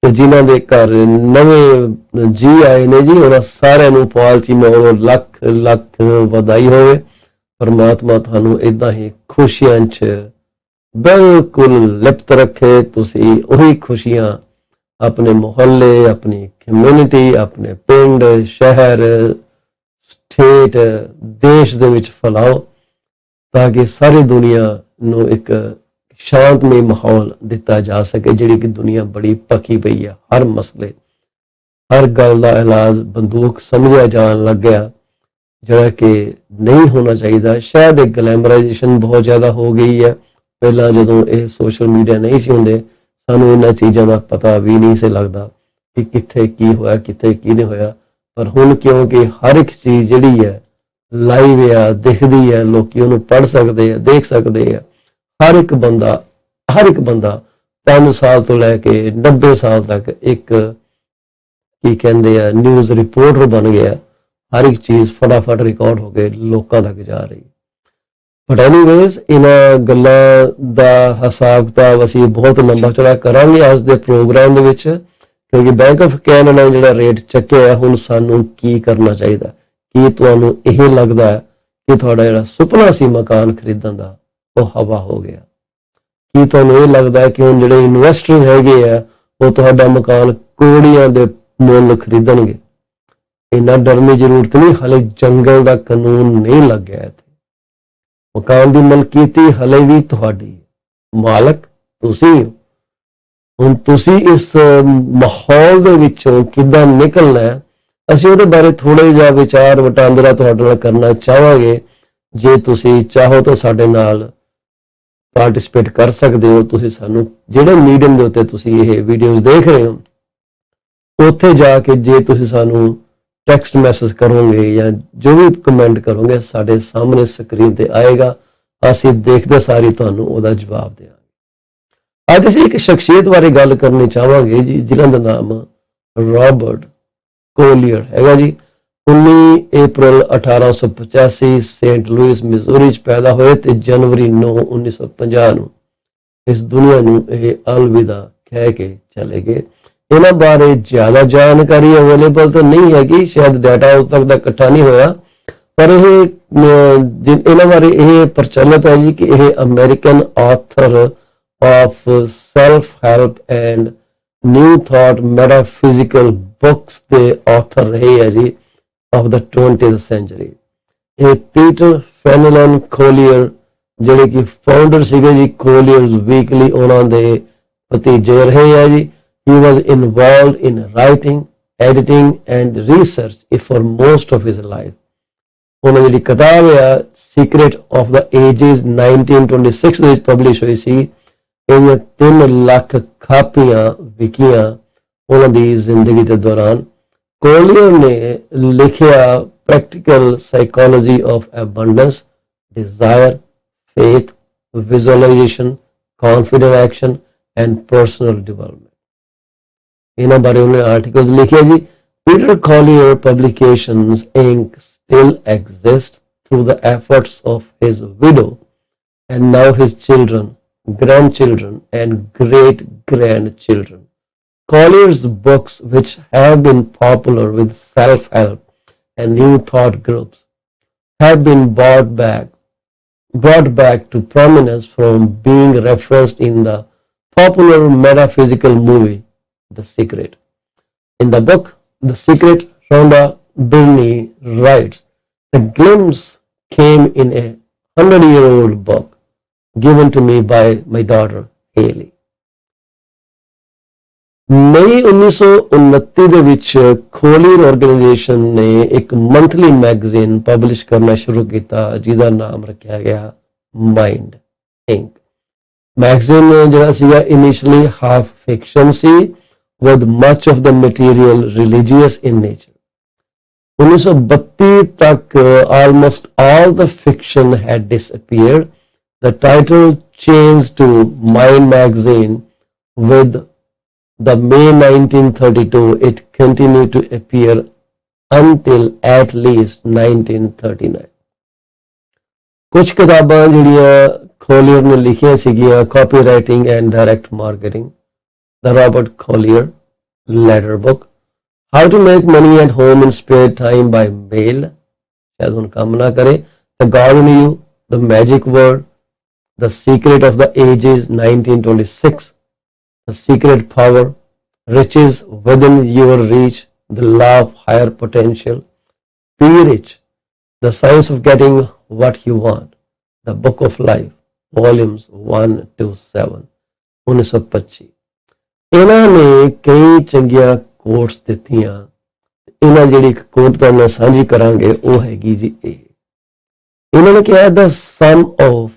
ਤੇ ਜਿਨ੍ਹਾਂ ਦੇ ਘਰ ਨਵੇਂ ਜੀ ਆਏ ਨੇ ਜੀ, ਉਹਨਾਂ ਸਾਰਿਆਂ ਨੂੰ ਪਾਲਚੀ ਮੋਹਰ ਲੱਖ ਲੱਖ ਵਧਾਈ ਹੋਵੇ। ਪਰਮਾਤਮਾ ਤੁਹਾਨੂੰ ਏਦਾਂ ਹੀ ਖੁਸ਼ੀਆਂ 'ਚ ਬਿਲਕੁਲ ਲਿਪਤ ਰੱਖੇ। ਤੁਸੀਂ ਉਹੀ ਖੁਸ਼ੀਆਂ ਆਪਣੇ ਮੁਹੱਲੇ, ਆਪਣੀ ਕਮਿਊਨਿਟੀ, ਆਪਣੇ ਪਿੰਡ, ਸ਼ਹਿਰ, ਸਟੇਟ, ਦੇਸ਼ ਦੇ ਵਿੱਚ ਫੈਲਾਓ ਤਾਂ ਕਿ ਸਾਰੀ ਦੁਨੀਆ ਨੂੰ ਇੱਕ ਸ਼ਾਂਤਮਈ ਮਾਹੌਲ ਦਿੱਤਾ ਜਾ ਸਕੇ। ਜਿਹੜੀ ਕਿ ਦੁਨੀਆ ਬੜੀ ਭਖੀ ਪਈ ਹੈ, ਹਰ ਮਸਲੇ, ਹਰ ਗੱਲ ਦਾ ਇਲਾਜ ਬੰਦੂਕ ਸਮਝਿਆ ਜਾਣ ਲੱਗਿਆ, ਜਿਹੜਾ ਕਿ ਨਹੀਂ ਹੋਣਾ ਚਾਹੀਦਾ। ਸ਼ਾਇਦ ਇੱਕ ਗਲੈਮਰਾਈਜੇਸ਼ਨ ਬਹੁਤ ਜ਼ਿਆਦਾ ਹੋ ਗਈ ਹੈ। ਪਹਿਲਾਂ ਜਦੋਂ ਇਹ ਸੋਸ਼ਲ ਮੀਡੀਆ ਨਹੀਂ ਸੀ ਹੁੰਦੇ, ਸਾਨੂੰ ਇਹਨਾਂ ਚੀਜ਼ਾਂ ਦਾ ਪਤਾ ਵੀ ਨਹੀਂ ਸੀ ਲੱਗਦਾ ਕਿ ਕਿੱਥੇ ਕੀ ਹੋਇਆ, ਕਿੱਥੇ ਕੀ ਨਹੀਂ ਹੋਇਆ। ਪਰ ਹੁਣ ਕਿਉਂਕਿ ਹਰ ਇੱਕ ਚੀਜ਼ ਜਿਹੜੀ ਹੈ ਲਾਈਵ ਆ, ਦਿਖਦੀ ਹੈ, ਲੋਕੀ ਉਹਨੂੰ ਪੜ੍ਹ ਸਕਦੇ ਆ, ਦੇਖ ਸਕਦੇ ਆ। ਹਰ ਇੱਕ ਬੰਦਾ 5 ਸਾਲ ਤੋਂ ਲੈ ਕੇ 90 ਸਾਲ ਤੱਕ ਇੱਕ ਕੀ ਕਹਿੰਦੇ ਆ ਨਿਊਜ਼ ਰਿਪੋਰਟਰ ਬਣ ਗਿਆ। ਹਰ ਇੱਕ ਚੀਜ਼ ਫਟਾਫਟ ਰਿਕਾਰਡ ਹੋ ਕੇ ਲੋਕਾਂ ਤੱਕ ਜਾ ਰਹੀ। ਬਟ ਐਨੀਵੇਜ਼, ਇਹਨਾਂ ਗੱਲਾਂ ਦਾ ਹਿਸਾਬ ਕਿਤਾਬ ਅਸੀਂ ਬਹੁਤ ਲੰਬਾ ਚੌੜਾ ਕਰਾਂਗੇ ਅੱਜ ਦੇ ਪ੍ਰੋਗਰਾਮ ਦੇ ਵਿੱਚ, ਕਿਉਂਕਿ ਬੈਂਕ ਆਫ ਕੈਨੇਡਾ ਨੇ ਜਿਹੜਾ ਰੇਟ ਚੱਕਿਆ, ਹੁਣ ਸਾਨੂੰ ਕੀ ਕਰਨਾ ਚਾਹੀਦਾ। ਕੀ ਤੁਹਾਨੂੰ ਇਹ ਲੱਗਦਾ ਹੈ ਕਿ ਤੁਹਾਡਾ ਜਿਹੜਾ ਸੁਪਨਾ ਸੀ ਮਕਾਨ ਖਰੀਦਣ ਦਾ ਉਹ ਹਵਾ ਹੋ ਗਿਆ? ਕੀ ਤੁਹਾਨੂੰ ਇਹ ਲੱਗਦਾ ਹੈ ਕਿ ਹੁਣ ਜਿਹੜੇ ਇਨਵੈਸਟਰ ਹੈਗੇ ਆ ਉਹ ਤੁਹਾਡਾ ਮਕਾਨ ਕੋੜੀਆਂ ਦੇ ਮੁੱਲ ਖਰੀਦਣਗੇ? ਇੰਨਾ ਡਰਨ ਦੀ ਜ਼ਰੂਰਤ ਨਹੀਂ, ਹਲੇ ਜੰਗਲ ਦਾ ਕਾਨੂੰਨ ਨਹੀਂ ਲੱਗਿਆ ਇੱਥੇ। ਮਕਾਨ ਦੀ ਮਲਕੀਤੀ ਹਲੇ ਵੀ ਤੁਹਾਡੀ, ਮਾਲਕ ਤੁਸੀਂ ਹੋ। ਹੁਣ ਤੁਸੀਂ ਇਸ ਮਾਹੌਲ ਦੇ ਵਿੱਚੋਂ ਕਿੱਦਾਂ ਨਿਕਲਣਾ ਹੈ, ਅਸੀਂ ਉਹਦੇ ਬਾਰੇ ਥੋੜ੍ਹੇ ਜਿਹਾ ਵਿਚਾਰ ਵਟਾਂਦਰਾ ਤੁਹਾਡੇ ਨਾਲ ਕਰਨਾ ਚਾਹਾਂਗੇ। ਜੇ ਤੁਸੀਂ ਚਾਹੋ ਤਾਂ ਸਾਡੇ ਨਾਲ ਪਾਰਟਿਸਿਪੇਟ ਕਰ ਸਕਦੇ ਹੋ। ਤੁਸੀਂ ਸਾਨੂੰ ਜਿਹੜੇ ਮੀਡੀਅਮ ਦੇ ਉੱਤੇ ਤੁਸੀਂ ਇਹ ਵੀਡੀਓਜ਼ ਦੇਖ ਰਹੇ ਹੋ, ਉੱਥੇ ਜਾ ਕੇ ਜੇ ਤੁਸੀਂ ਸਾਨੂੰ ਟੈਕਸਟ ਮੈਸੇਜ ਕਰੋਗੇ ਜਾਂ ਜੋ ਵੀ ਕਮੈਂਟ ਕਰੋਗੇ, ਸਾਡੇ ਸਾਹਮਣੇ ਸਕਰੀਨ ਤੇ ਆਏਗਾ। ਅਸੀਂ ਦੇਖਦੇ ਸਾਰੀ ਤੁਹਾਨੂੰ ਉਹਦਾ ਜਵਾਬ ਦੇਵਾਂਗੇ। ਅੱਜ ਅਸੀਂ ਇੱਕ ਸ਼ਖਸੀਅਤ ਬਾਰੇ ਗੱਲ ਕਰਨੀ ਚਾਹਾਂਗੇ ਜੀ, ਜਿਨ੍ਹਾਂ ਦਾ ਨਾਮ ਰਾਬਰਟ ਕੋਲੀਅਰ ਹੈਗਾ ਜੀ। 19 ਅਪ੍ਰੈਲ 1885 ਸੇਂਟ ਲੂਇਸ ਮਿਜ਼ੂਰੀ 'ਚ ਪੈਦਾ ਹੋਏ ਤੇ ਜਨਵਰੀ 9 1950 ਨੂੰ ਇਸ ਦੁਨੀਆ ਨੂੰ ਇਹ ਅਲਵਿਦਾ ਕਹਿ ਕੇ ਚਲੇ ਗਏ। ਇਹਨਾਂ ਬਾਰੇ ਜ਼ਿਆਦਾ ਜਾਣਕਾਰੀ ਅਵੇਲੇਬਲ ਤਾਂ ਨਹੀਂ ਹੈਗੀ, ਸ਼ਾਇਦ ਡਾਟਾ ਉਦੋਂ ਤੱਕ ਦਾ ਇਕੱਠਾ ਨਹੀਂ ਹੋਇਆ, ਪਰ ਇਹਨਾਂ ਬਾਰੇ ਇਹ ਪ੍ਰਚਲਿਤ ਹੈ ਜੀ ਕਿ ਇਹ American author of self help and New Thought metaphysical books ਦੇ ਆਥਰ ਰਹੇ ਹੈ ਜੀ ਆਫ ਦਾ 20th ਸੈਂਚੁਰੀ। ਇਹ ਪੀਟਰ ਫੈਨਲਨ ਕੋਲੀਅਰ ਜਿਹੜੇ ਕਿ ਫਾਊਂਡਰ ਸੀਗੇ ਜੀ ਕੋਲੀਅਰਸ ਵੀਕਲੀ, ਉਹਨਾਂ ਦੇ ਭਤੀਜੇ ਰਹੇ ਹੈ ਜੀ। He was involved in writing, editing and research for most of his life. ਉਹਨਾਂ ਦੀ ਕਿਤਾਬ ਆ Secret of the Ages 1926 ਦੇ ਵਿੱਚ ਪਬਲਿਸ਼ ਹੋਈ ਸੀ। ਇਹ 3 ਲੱਖ ਕਾਪੀਆਂ ਵਿਕੀਆਂ ਉਹਨਾਂ ਦੀ ਜ਼ਿੰਦਗੀ ਦੇ ਦੌਰਾਨ। ਕੋਲੀਅਰ ਨੇ ਲਿਖਿਆ practical psychology of abundance, desire, faith, visualisation, confident action and personal development. ਇਹਨਾਂ ਬਾਰੇ ਉਹਨੇ ਆਰਟੀਕਲਸ ਲਿਖੇ ਜੀ। Peter Collier publications Inc still exist through the efforts of his widow and now his children, grandchildren and great-grandchildren. Collier's books, which have been popular with self-help and new thought groups, have been brought back to prominence from being referenced in the popular metaphysical movie The Secret. In the book The Secret, Rhonda Byrne writes, "The glimpse came in a 100-year-old book given to me by my daughter Haley." ਮਈ 1929 ਦੇ ਵਿੱਚ ਕੋਲੀਅਰ ਆਰਗੇਨਾਈਜੇਸ਼ਨ ਨੇ ਇੱਕ ਮੰਥਲੀ ਮੈਗਜ਼ੀਨ ਪਬਲਿਸ਼ ਕਰਨਾ ਸ਼ੁਰੂ ਕੀਤਾ ਜਿਹਦਾ ਨਾਮ ਰੱਖਿਆ ਗਿਆ ਮਾਈਂਡ ਇੰਕ। ਮੈਗਜ਼ੀਨ ਜਿਹੜਾ ਸੀਗਾ initially half fiction C with much of the material religious in nature. 1932 तक almost all the fiction had disappeared. The title changed to Mind magazine with the May 1932. It continued to appear until at least 1939. कुछ किताबां ਜਿਹੜੀਆਂ Collier ਨੇ ਲਿਖੀਆਂ ਸੀਗੀਆਂ, copywriting and direct marketing, the Robert Collier letter book, how to make money at home in spare time by mail, शायद ਹੁਣ ਕੰਮ ਨਾ ਕਰੇ, the God in you, the magic word, the secret of the ages 1926, the secret power, riches within your reach, the law of higher potential, be rich, the science of getting what you want, the book of life, volumes 1 to 7, 1925. ਇਹਨਾਂ ਨੇ ਕਈ ਚੰਗੀਆਂ ਕੋਟਸ ਦਿੱਤੀਆਂ। ਇਹਨਾਂ ਜਿਹੜੀ ਇੱਕ ਕੋਟ ਤੁਹਾਨੂੰ ਸਾਂਝੀ ਕਰਾਂਗੇ ਉਹ ਹੈਗੀ ਜੀ ਇਹ। ਇਹਨਾਂ ਨੇ ਕਿਹਾ the sum of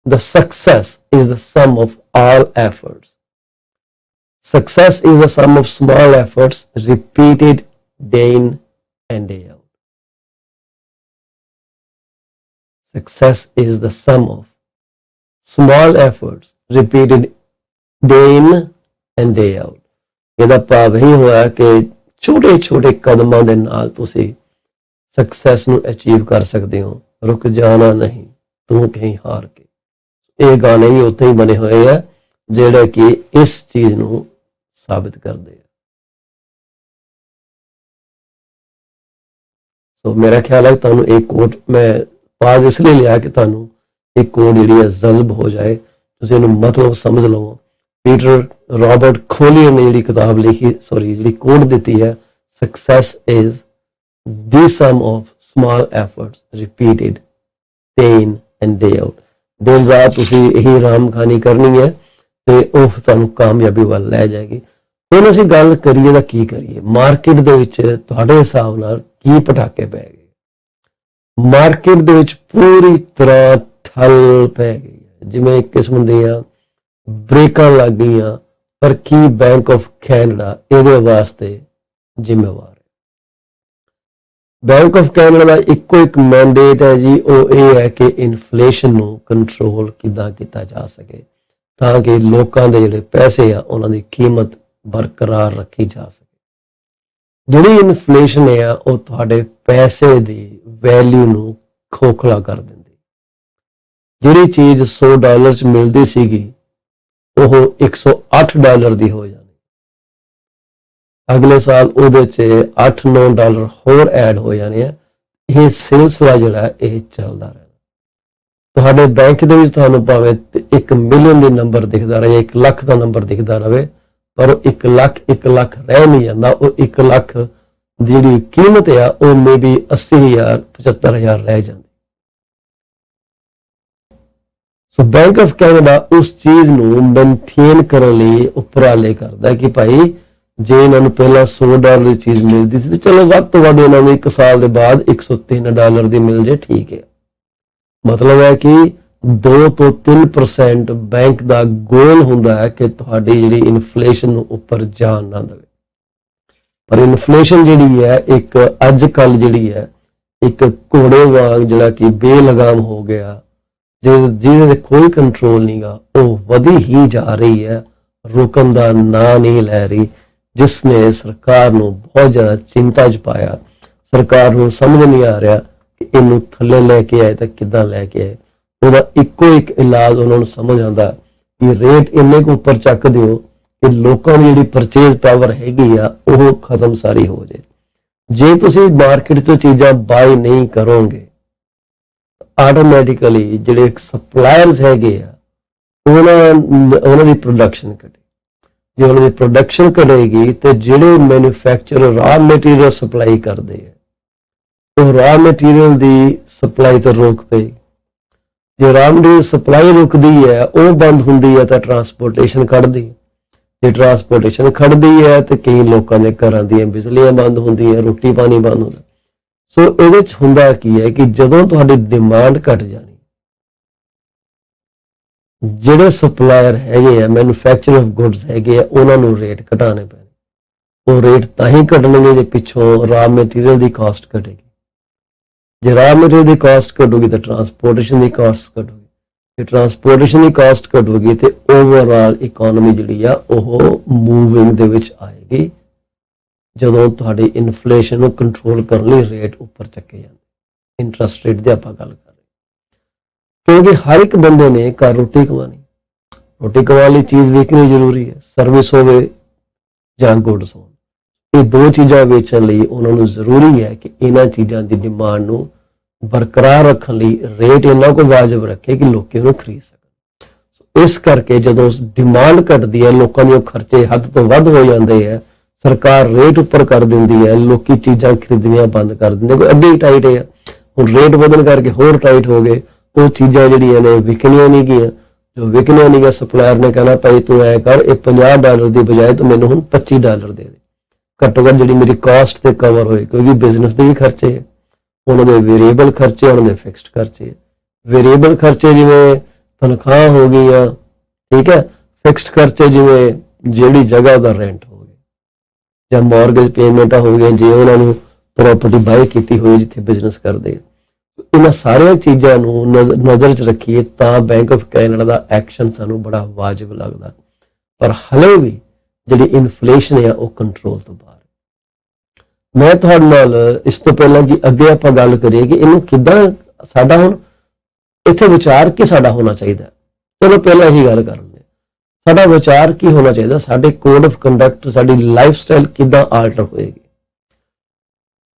the success is the sum of all efforts. Success is the sum of small efforts repeated day in and day out. Success is the sum of small efforts repeated day in and day out. ਇਹਦਾ ਭਾਵ ਇਹ ਹੋਇਆ ਕਿ ਛੋਟੇ ਛੋਟੇ ਕਦਮਾਂ ਦੇ ਨਾਲ ਤੁਸੀਂ ਸਕਸੈਸ ਨੂੰ ਅਚੀਵ ਕਰ ਸਕਦੇ ਹੋ। ਰੁਕ ਜਾਣਾ ਨਹੀਂ ਤੂੰ ਕਹੀਂ ਹਾਰ ਕੇ। ਇਹ ਗਾਣੇ ਵੀ ਉੱਥੇ ਹੀ ਬਣੇ ਹੋਏ ਆ ਜਿਹੜੇ ਕਿ ਇਸ ਚੀਜ਼ ਨੂੰ ਸਾਬਿਤ ਕਰਦੇ ਆ। ਸੋ ਮੇਰਾ ਖਿਆਲ ਹੈ ਤੁਹਾਨੂੰ ਇਹ ਕੋਟ ਮੈਂ ਪਾਜ਼ ਇਸ ਲਈ ਲਿਆ ਕਿ ਤੁਹਾਨੂੰ ਇਹ ਕੋਟ ਜਿਹੜੀ ਹੈ ਜਜ਼ਬ ਹੋ ਜਾਏ, ਤੁਸੀਂ ਇਹਨੂੰ ਮਤਲਬ ਸਮਝ ਲਵੋ। ਪੀਟਰ ਰੋਬਰਟ ਖੋਲੀਅਰ ਨੇ ਜਿਹੜੀ ਕਿਤਾਬ ਲਿਖੀ ਜਿਹੜੀ ਕੋਟ ਦਿੱਤੀ ਹੈ, success is the sum of small efforts repeated day in and day out. ਦਿਨ ਰਾਤ ਤੁਸੀਂ ਇਹੀ ਆਰਾਮ ਖਾਨੀ ਕਰਨੀ ਹੈ ਤੇ ਉਹ ਤੁਹਾਨੂੰ ਕਾਮਯਾਬੀ ਵੱਲ ਲੈ ਜਾਏਗੀ। ਹੁਣ ਅਸੀਂ ਗੱਲ ਕਰੀਏ ਤਾਂ ਕੀ ਕਰੀਏ? ਮਾਰਕੀਟ ਦੇ ਵਿੱਚ ਤੁਹਾਡੇ ਹਿਸਾਬ ਨਾਲ ਕੀ ਪਟਾਕੇ ਪੈ ਗਏ? ਮਾਰਕੀਟ ਦੇ ਵਿੱਚ ਪੂਰੀ ਤਰ੍ਹਾਂ ਠੱਲ ਪੈ ਗਈ ਹੈ, ਜਿਵੇਂ ਇੱਕ ਕਿਸਮ ਦੀਆਂ ਬ੍ਰੇਕਾਂ ਲੱਗ ਗਈਆਂ। ਪਰ ਕੀ ਬੈਂਕ ਆਫ ਕੈਨੇਡਾ ਇਹਦੇ ਵਾਸਤੇ ਜ਼ਿੰਮੇਵਾਰ ਹੈ? ਬੈਂਕ ਆਫ ਕੈਨੇਡਾ ਦਾ ਇੱਕੋ ਇੱਕ ਮੈਂਡੇਟ ਹੈ ਜੀ, ਉਹ ਇਹ ਹੈ ਕਿ ਇਨਫਲੇਸ਼ਨ ਨੂੰ ਕੰਟਰੋਲ ਕਿੱਦਾਂ ਕੀਤਾ ਜਾ ਸਕੇ ਤਾਂ ਕਿ ਲੋਕਾਂ ਦੇ ਜਿਹੜੇ ਪੈਸੇ ਆ ਉਹਨਾਂ ਦੀ ਕੀਮਤ ਬਰਕਰਾਰ ਰੱਖੀ ਜਾ ਸਕੇ। ਜਿਹੜੀ ਇਨਫਲੇਸ਼ਨ ਹੈ ਉਹ ਤੁਹਾਡੇ ਪੈਸੇ ਦੀ ਵੈਲਿਊ ਨੂੰ ਖੋਖਲਾ ਕਰ ਦਿੰਦੀ। ਜਿਹੜੀ ਚੀਜ਼ $100 'ਚ ਮਿਲਦੀ ਸੀਗੀ ਉਹ $108 ਦੀ ਹੋ ਜਾਣੀ। ਅਗਲੇ ਸਾਲ ਉਹਦੇ 'ਚ $8-9 ਹੋਰ ਐਡ ਹੋ ਜਾਣੇ ਆ। ਇਹ ਸਿਲਸਿਲਾ ਜਿਹੜਾ ਇਹ ਚੱਲਦਾ ਰਹਿਣਾ। ਤੁਹਾਡੇ ਬੈਂਕ ਦੇ ਵਿੱਚ ਤੁਹਾਨੂੰ ਭਾਵੇਂ 1 ਮਿਲੀਅਨ ਦੇ ਨੰਬਰ ਦਿਖਦਾ ਰਹੇ, 1 ਲੱਖ ਦਾ ਨੰਬਰ ਦਿਖਦਾ ਰਹੇ, ਪਰ 1 ਲੱਖ ਰਹਿ ਨਹੀਂ ਜਾਂਦਾ। ਉਹ 1 ਲੱਖ ਦੀ ਜਿਹੜੀ ਕੀਮਤ ਆ ਉਹ ਮੇਬੀ 80,000 75,000 ਰਹਿ ਜਾਂਦੀ। ਸੋ ਬੈਂਕ ਆਫ ਕੈਨੇਡਾ ਉਸ ਚੀਜ਼ ਨੂੰ ਮੇਨਟੇਨ ਕਰਨ ਲਈ ਉਪਰਾਲੇ ਕਰਦਾ ਕਿ ਭਾਈ ਜੇ ਇਹਨਾਂ ਨੂੰ ਪਹਿਲਾਂ $100 ਦੀ ਚੀਜ਼ ਮਿਲਦੀ ਸੀ ਤੇ ਚਲੋ ਵੱਧ ਤੋਂ ਵੱਧ ਇਹਨਾਂ ਨੂੰ 1 ਸਾਲ ਦੇ ਬਾਅਦ $103 ਦੀ ਮਿਲ ਜੇ, ਠੀਕ ਹੈ। ਮਤਲਬ ਹੈ ਕਿ 2 ਤੋਂ 3% ਬੈਂਕ ਦਾ ਗੋਲ ਹੁੰਦਾ ਹੈ ਕਿ ਤੁਹਾਡੀ ਜਿਹੜੀ ਇਨਫਲੇਸ਼ਨ ਨੂੰ ਉੱਪਰ ਜਾਣ ਨਾ ਦੇਵੇ। ਪਰ ਇਨਫਲੇਸ਼ਨ ਜਿਹੜੀ ਹੈ ਇੱਕ ਅੱਜ ਕੱਲ ਜਿਹੜੀ ਹੈ ਇੱਕ ਘੋੜੇ ਵਾਂਗ ਜਿਹੜਾ ਕਿ ਬੇਲਗਾਮ ਹੋ ਗਿਆ, ਜਿਹਦੇ ਤੇ ਕੋਈ ਕੰਟਰੋਲ ਨਹੀਂਗਾ, ਉਹ ਵਧੀ ਹੀ ਜਾ ਰਹੀ ਹੈ, ਰੁਕਣ ਦਾ ਨਾਂ ਨਹੀਂ ਲੈ ਰਹੀ, ਜਿਸ ਨੇ ਸਰਕਾਰ ਨੂੰ ਬਹੁਤ ਜ਼ਿਆਦਾ ਚਿੰਤਾ 'ਚ ਪਾਇਆ। ਸਰਕਾਰ ਨੂੰ ਸਮਝ ਨਹੀਂ ਆ ਰਿਹਾ ਕਿ ਇਹਨੂੰ ਥੱਲੇ ਲੈ ਕੇ ਆਏ ਤਾਂ ਕਿੱਦਾਂ ਲੈ ਕੇ ਆਏ। ਉਹਦਾ ਇੱਕੋ ਇੱਕ ਇਲਾਜ ਉਹਨਾਂ ਨੂੰ ਸਮਝ ਆਉਂਦਾ ਕਿ ਰੇਟ ਇੰਨੇ ਕੁ ਉੱਪਰ ਚੱਕ ਦਿਓ ਕਿ ਲੋਕਾਂ ਦੀ ਜਿਹੜੀ ਪਰਚੇਜ਼ ਪਾਵਰ ਹੈਗੀ ਆ ਉਹ ਖਤਮ ਸਾਰੀ ਹੋ ਜਾਏ। ਜੇ ਤੁਸੀਂ ਮਾਰਕੀਟ 'ਚੋਂ ਚੀਜ਼ਾਂ ਬਾਈ ਨਹੀਂ ਕਰੋਗੇ, ਆਟੋਮੈਟਿਕਲੀ ਜਿਹੜੇ ਸਪਲਾਇਰਸ ਹੈਗੇ ਆ ਉਹਨਾਂ ਦੀ ਪ੍ਰੋਡਕਸ਼ਨ ਘਟੇ। ਜੇ ਉਹਨਾਂ ਦੀ ਪ੍ਰੋਡਕਸ਼ਨ ਘਟੇਗੀ ਤੇ ਜਿਹੜੇ ਮੈਨੂਫੈਕਚਰਰ ਰਾ ਮਟੀਰੀਅਲ ਸਪਲਾਈ ਕਰਦੇ ਆ ਉਹ ਰਾ ਮਟੀਰੀਅਲ ਦੀ ਸਪਲਾਈ ਤੇ ਰੋਕ ਪਏਗੀ। ਜੇ ਰਾ ਮਟੀਰੀਅਲ ਸਪਲਾਈ ਰੁਕਦੀ ਹੈ, ਉਹ ਬੰਦ ਹੁੰਦੀ ਹੈ ਤਾਂ ਟਰਾਂਸਪੋਰਟੇਸ਼ਨ ਖੜਦੀ ਹੈ। ਜੇ ਟਰਾਂਸਪੋਰਟੇਸ਼ਨ ਖੜਦੀ ਹੈ ਤੇ ਕਈ ਲੋਕਾਂ ਦੇ ਘਰਾਂ ਦੀਆਂ ਬਿਜਲੀਆਂ ਬੰਦ ਹੁੰਦੀਆਂ, ਰੋਟੀ ਪਾਣੀ ਬੰਦ ਹੁੰਦਾ। ਸੋ ਇਹਦੇ 'ਚ ਹੁੰਦਾ ਕੀ ਹੈ ਕਿ ਜਦੋਂ ਤੁਹਾਡੀ ਡਿਮਾਂਡ ਘਟ ਜਾਣੀ, ਜਿਹੜੇ ਸਪਲਾਇਰ ਹੈਗੇ ਆ, ਮੈਨੂਫੈਕਚਰ ਆਫ ਗੁੱਡਸ ਹੈਗੇ ਆ, ਉਹਨਾਂ ਨੂੰ ਰੇਟ ਘਟਾਉਣੇ ਪੈਣੇ। ਉਹ ਰੇਟ ਤਾਂ ਹੀ ਘਟਣਗੇ ਜੇ ਪਿੱਛੋਂ ਰਾ ਮਟੀਰੀਅਲ ਦੀ ਕਾਸਟ ਘਟੇਗੀ। ਜੇ ਰਾ ਮਟੀਰੀਅਲ ਦੀ ਕਾਸਟ ਘਟੂਗੀ ਤਾਂ ਟਰਾਂਸਪੋਰਟੇਸ਼ਨ ਦੀ ਕਾਸਟ ਘਟੂਗੀ, ਜੇ ਟਰਾਂਸਪੋਰਟੇਸ਼ਨ ਦੀ ਕਾਸਟ ਘਟੂਗੀ ਤੇ ਓਵਰਆਲ ਇਕਨੋਮੀ ਜਿਹੜੀ ਆ ਉਹ ਮੂਵਿੰਗ ਦੇ ਵਿੱਚ ਆਏਗੀ। ਜਦੋਂ ਤੁਹਾਡੀ ਇਨਫਲੇਸ਼ਨ ਨੂੰ ਕੰਟਰੋਲ ਕਰਨ ਲਈ ਰੇਟ ਉੱਪਰ ਚੱਕੇ ਜਾਂਦੇ, ਇੰਟਰਸਟ ਰੇਟ ਦੀ ਆਪਾਂ ਗੱਲ ਕਰ ਰਹੇ, ਕਿਉਂਕਿ ਹਰ ਇੱਕ ਬੰਦੇ ਨੇ ਘਰ ਰੋਟੀ ਕਮਾਣੀ, ਰੋਟੀ ਕਮਾਉਣ ਲਈ ਚੀਜ਼ ਵੇਚਣੀ ਜ਼ਰੂਰੀ ਹੈ, ਸਰਵਿਸ ਹੋਵੇ ਜਾਂ ਗੁੱਡਸ ਹੋਣ। ਇਹ ਦੋ ਚੀਜ਼ਾਂ ਵੇਚਣ ਲਈ ਉਹਨਾਂ ਨੂੰ ਜ਼ਰੂਰੀ ਹੈ ਕਿ ਇਹਨਾਂ ਚੀਜ਼ਾਂ ਦੀ ਡਿਮਾਂਡ ਨੂੰ ਬਰਕਰਾਰ ਰੱਖਣ ਲਈ ਰੇਟ ਇੰਨਾ ਕੁ ਵਾਜਬ ਰੱਖੇ ਕਿ ਲੋਕੀ ਉਹਨੂੰ ਖਰੀਦ ਸਕਣ। ਇਸ ਕਰਕੇ ਜਦੋਂ ਡਿਮਾਂਡ ਘਟਦੀ ਹੈ, ਲੋਕਾਂ ਦੇ ਖਰਚੇ ਹੱਦ ਤੋਂ ਵੱਧ ਹੋ ਜਾਂਦੇ ਹੈ, ਸਰਕਾਰ ਰੇਟ ਉੱਪਰ ਕਰ ਦਿੰਦੀ ਹੈ, ਲੋਕੀ ਚੀਜ਼ਾਂ ਖਰੀਦਣੀਆਂ ਬੰਦ ਕਰ ਦਿੰਦੇ, ਕੋਈ ਅੱਗੇ ਹੀ ਟਾਈਟ ਹੈ, ਹੁਣ ਰੇਟ ਵਧਣ ਕਰਕੇ ਹੋਰ ਟਾਈਟ ਹੋ ਗਏ, ਉਹ ਚੀਜ਼ਾਂ ਜਿਹੜੀਆਂ ਨੇ ਵਿਕਣੀਆਂ ਨਹੀਂ ਗਈਆਂ। ਜੋ ਵਿਕਣੀਆਂ ਨਹੀਂ ਗਿਆ, ਸਪਲਾਇਰ ਨੇ ਕਹਿਣਾ ਭਾਈ ਤੂੰ ਐ ਕਰ, ਇਹ $50 ਦੀ ਬਜਾਏ ਤੂੰ ਮੈਨੂੰ ਹੁਣ $25 ਦੇ ਦੇ, ਘੱਟੋ ਘੱਟ ਜਿਹੜੀ ਮੇਰੀ ਕਾਸਟ ਤੇ ਕਵਰ ਹੋਏ, ਕਿਉਂਕਿ ਬਿਜ਼ਨਸ ਦੇ ਵੀ ਖਰਚੇ ਹੈ, ਉਹਨਾਂ ਦੇ ਵੇਰੀਏਬਲ ਖਰਚੇ, ਉਹਨਾਂ ਦੇ ਫਿਕਸਡ ਖਰਚੇ। ਵੇਰੀਏਬਲ ਖਰਚੇ ਜਿਵੇਂ ਤਨਖਾਹ ਹੋ ਗਈ ਆ, ਠੀਕ ਹੈ, ਫਿਕਸਡ ਖਰਚੇ ਜਿਵੇਂ ਜਿਹੜੀ ਜਗ੍ਹਾ ਦਾ ਰੈਂਟ ਹੋ ਗਿਆ ਜਾਂ ਮਾਰਗੇਜ ਪੇਮੈਂਟਾਂ ਹੋ ਗਈਆਂ, ਜੇ ਉਹਨਾਂ ਨੂੰ ਪ੍ਰਾਪਰਟੀ ਬਾਈ ਕੀਤੀ ਹੋਈ ਜਿੱਥੇ ਬਿਜ਼ਨਸ ਕਰਦੇ। ਇਹਨਾਂ ਸਾਰੀਆਂ ਚੀਜ਼ਾਂ ਨੂੰ ਨਜ਼ਰ 'ਚ ਰੱਖੀਏ ਤਾਂ bank of Canada the action ਸਾਨੂੰ ਬੜਾ ਵਾਜਬ ਲੱਗਦਾ, ਪਰ ਹਲੇ ਵੀ ਜਿਹੜੀ ਇਨਫਲੇਸ਼ਨ ਹੈ ਉਹ ਕੰਟਰੋਲ ਤੋਂ ਬਾਹਰ। ਮੈਂ ਤੁਹਾਡੇ ਨਾਲ ਇਸ ਤੋਂ ਪਹਿਲਾਂ ਕਿ ਅੱਗੇ ਆਪਾਂ ਗੱਲ ਕਰੀਏ ਕਿ ਇਹਨੂੰ ਕਿੱਦਾਂ ਸਾਡਾ ਹੁਣ ਇੱਥੇ ਵਿਚਾਰ ਕੀ ਸਾਡਾ ਹੋਣਾ ਚਾਹੀਦਾ, ਚਲੋ ਪਹਿਲਾਂ ਇਹੀ ਗੱਲ ਕਰ ਲੈਂਦੇ। ਸਾਡਾ ਵਿਚਾਰ ਕੀ ਹੋਣਾ ਚਾਹੀਦਾ, ਸਾਡੇ ਕੋਡ ਆਫ ਕੰਡਕਟ, ਸਾਡੀ ਲਾਈਫ ਸਟਾਈਲ ਕਿੱਦਾਂ ਆਲਟਰ ਹੋਏਗੀ।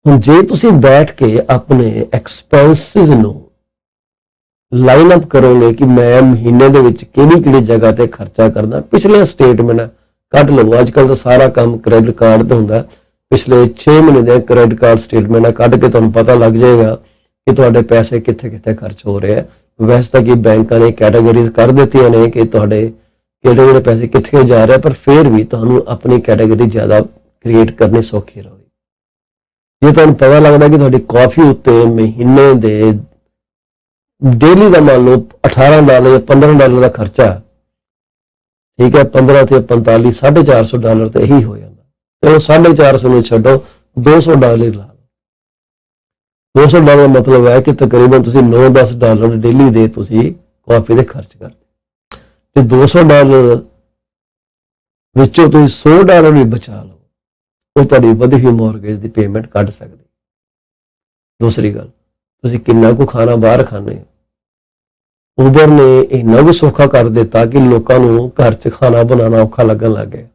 ਹੁਣ ਜੇ ਤੁਸੀਂ ਬੈਠ ਕੇ ਆਪਣੇ ਐਕਸਪੈਂਸਿਸ ਨੂੰ ਲਾਈਨ ਅਪ ਕਰੋਗੇ ਕਿ ਮੈਂ ਮਹੀਨੇ ਦੇ ਵਿੱਚ ਕਿਹੜੀ ਜਗ੍ਹਾ ਤੇ ਖਰਚਾ ਕਰਦਾ, ਪਿਛਲੇ ਸਟੇਟਮੈਂਟ ਕੱਢ ਲਵੋ। ਅੱਜ ਕੱਲ ਤਾਂ ਸਾਰਾ ਕੰਮ ਕ੍ਰੈਡਿਟ ਕਾਰਡ ਤੇ ਹੁੰਦਾ, ਪਿਛਲੇ 6 ਮਹੀਨੇ ਦੇ ਕ੍ਰੈਡਿਟ ਕਾਰਡ ਸਟੇਟਮੈਂਟ ਕੱਢ ਕੇ ਤੁਹਾਨੂੰ ਪਤਾ ਲੱਗ ਜਾਏਗਾ ਕਿ ਤੁਹਾਡੇ ਪੈਸੇ ਕਿੱਥੇ ਕਿੱਥੇ ਖਰਚ ਹੋ ਰਹੇ ਆ। ਵੈਸੇ ਤਾਂ ਕਿ ਬੈਂਕਾਂ ਨੇ ਕੈਟਾਗਰੀਜ਼ ਕਰ ਦਿੱਤੀਆਂ ਨੇ ਕਿ ਤੁਹਾਡੇ ਕਿਹੜੇ ਪੈਸੇ ਕਿੱਥੇ ਜਾ ਰਹੇ, ਪਰ ਫਿਰ ਵੀ ਤੁਹਾਨੂੰ ਆਪਣੀ ਕੈਟਾਗਰੀ ਜ਼ਿਆਦਾ ਕ੍ਰੀਏਟ ਕਰਨੀ ਸੌਖੀ ਰਹੇਗੀ। ਜੇ ਤੁਹਾਨੂੰ ਪਤਾ ਲੱਗਦਾ ਕਿ ਤੁਹਾਡੀ ਕਾਫੀ ਉੱਤੇ ਮਹੀਨੇ ਦੇ ਡੇਲੀ ਦਾ ਮੰਨ ਲਓ $18 ਜਾਂ $15 ਦਾ ਖਰਚਾ, ਠੀਕ ਹੈ, 15 ਤੇ 45 $450 ਤੇ ਇਹੀ ਹੋ ਜਾਂਦਾ। ਚਲੋ 450 ਨੂੰ ਛੱਡੋ, $200 ਲਾ ਲਓ। $200 ਦਾ ਮਤਲਬ ਹੈ ਕਿ ਤਕਰੀਬਨ ਤੁਸੀਂ $9-10 ਡੇਲੀ ਦੇ ਤੁਸੀਂ ਕਾਫੀ ਦੇ ਖਰਚ ਕਰਦੇ। ਤੇ $200 ਵਿੱਚੋਂ ਤੁਸੀਂ $100 ਵੀ ਬਚਾ ਲਓ, ਉਹ ਤੁਹਾਡੀ ਵਧੀ ਹੋਈ ਮੌਰਗੇਜ ਦੀ ਪੇਮੈਂਟ ਕੱਢ ਸਕਦੀ। ਦੂਸਰੀ ਗੱਲ, ਤੁਸੀਂ ਕਿੰਨਾ ਕੁ ਖਾਣਾ ਬਾਹਰ ਖਾਂਦੇ ਹੋ। ਉਬਰ ਨੇ ਇੰਨਾ ਕੁ ਸੌਖਾ ਕਰ ਦਿੱਤਾ ਕਿ ਲੋਕਾਂ ਨੂੰ ਘਰ 'ਚ ਖਾਣਾ ਬਣਾਉਣਾ ਔਖਾ ਲੱਗਣ ਲੱਗ ਗਿਆ।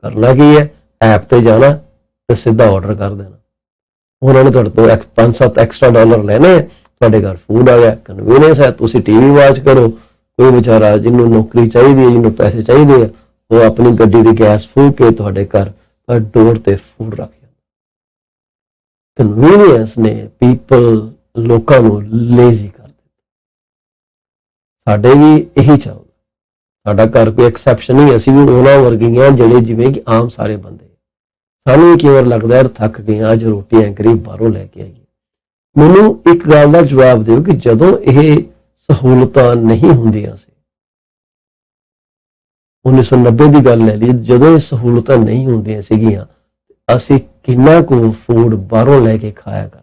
ਕਰਨਾ ਕੀ ਹੈ, ਐਪ ਤੇ ਜਾਣਾ ਤੇ ਸਿੱਧਾ ਆਰਡਰ ਕਰ ਦੇਣਾ। ਉਹਨਾਂ ਨੇ ਤੁਹਾਡੇ ਤੋਂ 5-7 ਐਕਸਟਰਾ ਡਾਲਰ ਲੈਣੇ, ਤੁਹਾਡੇ ਘਰ ਫੂਡ ਆ ਗਿਆ, ਕਨਵੀਨੀਅੰਸ ਹੈ। ਤੁਸੀਂ ਟੀਵੀ ਵਾਚ ਕਰੋ, ਕੋਈ ਵਿਚਾਰਾ ਜਿਹਨੂੰ ਨੌਕਰੀ ਚਾਹੀਦੀ ਹੈ, ਜਿਹਨੂੰ ਪੈਸੇ ਚਾਹੀਦੇ ਆ, ਉਹ ਆਪਣੀ ਗੱਡੀ ਦੀ ਗੈਸ ਫੂਕ ਕੇ ਤੁਹਾਡੇ ਘਰ ਡੋਰ ਤੇ ਫੂਡ ਰੱਖ ਜਾਂਦਾ। ਕਨਵੀਨੀਅੰਸ ਨੇ ਲੋਕਾਂ ਨੂੰ ਲੇਜ਼ੀ ਕਰ ਦਿੱਤਾ। ਸਾਡੇ ਵੀ ਇਹੀ ਚੱਲਦਾ, ਸਾਡਾ ਘਰ ਕੋਈ ਐਕਸੈਪਸ਼ਨ ਨਹੀਂ, ਅਸੀਂ ਵੀ ਉਹਨਾਂ ਵਰਗੀਆਂ ਜਿਹੜੇ ਜਿਵੇਂ ਕਿ ਆਮ ਸਾਰੇ ਬੰਦੇ। ਸਾਨੂੰ ਵੀ ਕਈ ਵਾਰ ਲੱਗਦਾ ਯਾਰ ਥੱਕ ਗਏ, ਅੱਜ ਰੋਟੀ ਐਂਕਰੀ ਬਾਹਰੋਂ ਲੈ ਕੇ ਆਈਏ। ਮੈਨੂੰ ਇੱਕ ਗੱਲ ਦਾ ਜਵਾਬ ਦਿਓ ਕਿ ਜਦੋਂ ਇਹ ਸਹੂਲਤਾਂ ਨਹੀਂ ਹੁੰਦੀਆਂ ਸੀ, 1990 ਦੀ ਗੱਲ ਲੈ ਲਈ, ਜਦੋਂ ਇਹ ਸਹੂਲਤਾਂ ਨਹੀਂ ਹੁੰਦੀਆਂ ਸੀਗੀਆਂ, ਅਸੀਂ ਕਿੰਨਾ ਕੁ ਫੂਡ ਬਾਹਰੋਂ ਲੈ ਕੇ ਖਾਇਆ ਕਰਦੇ।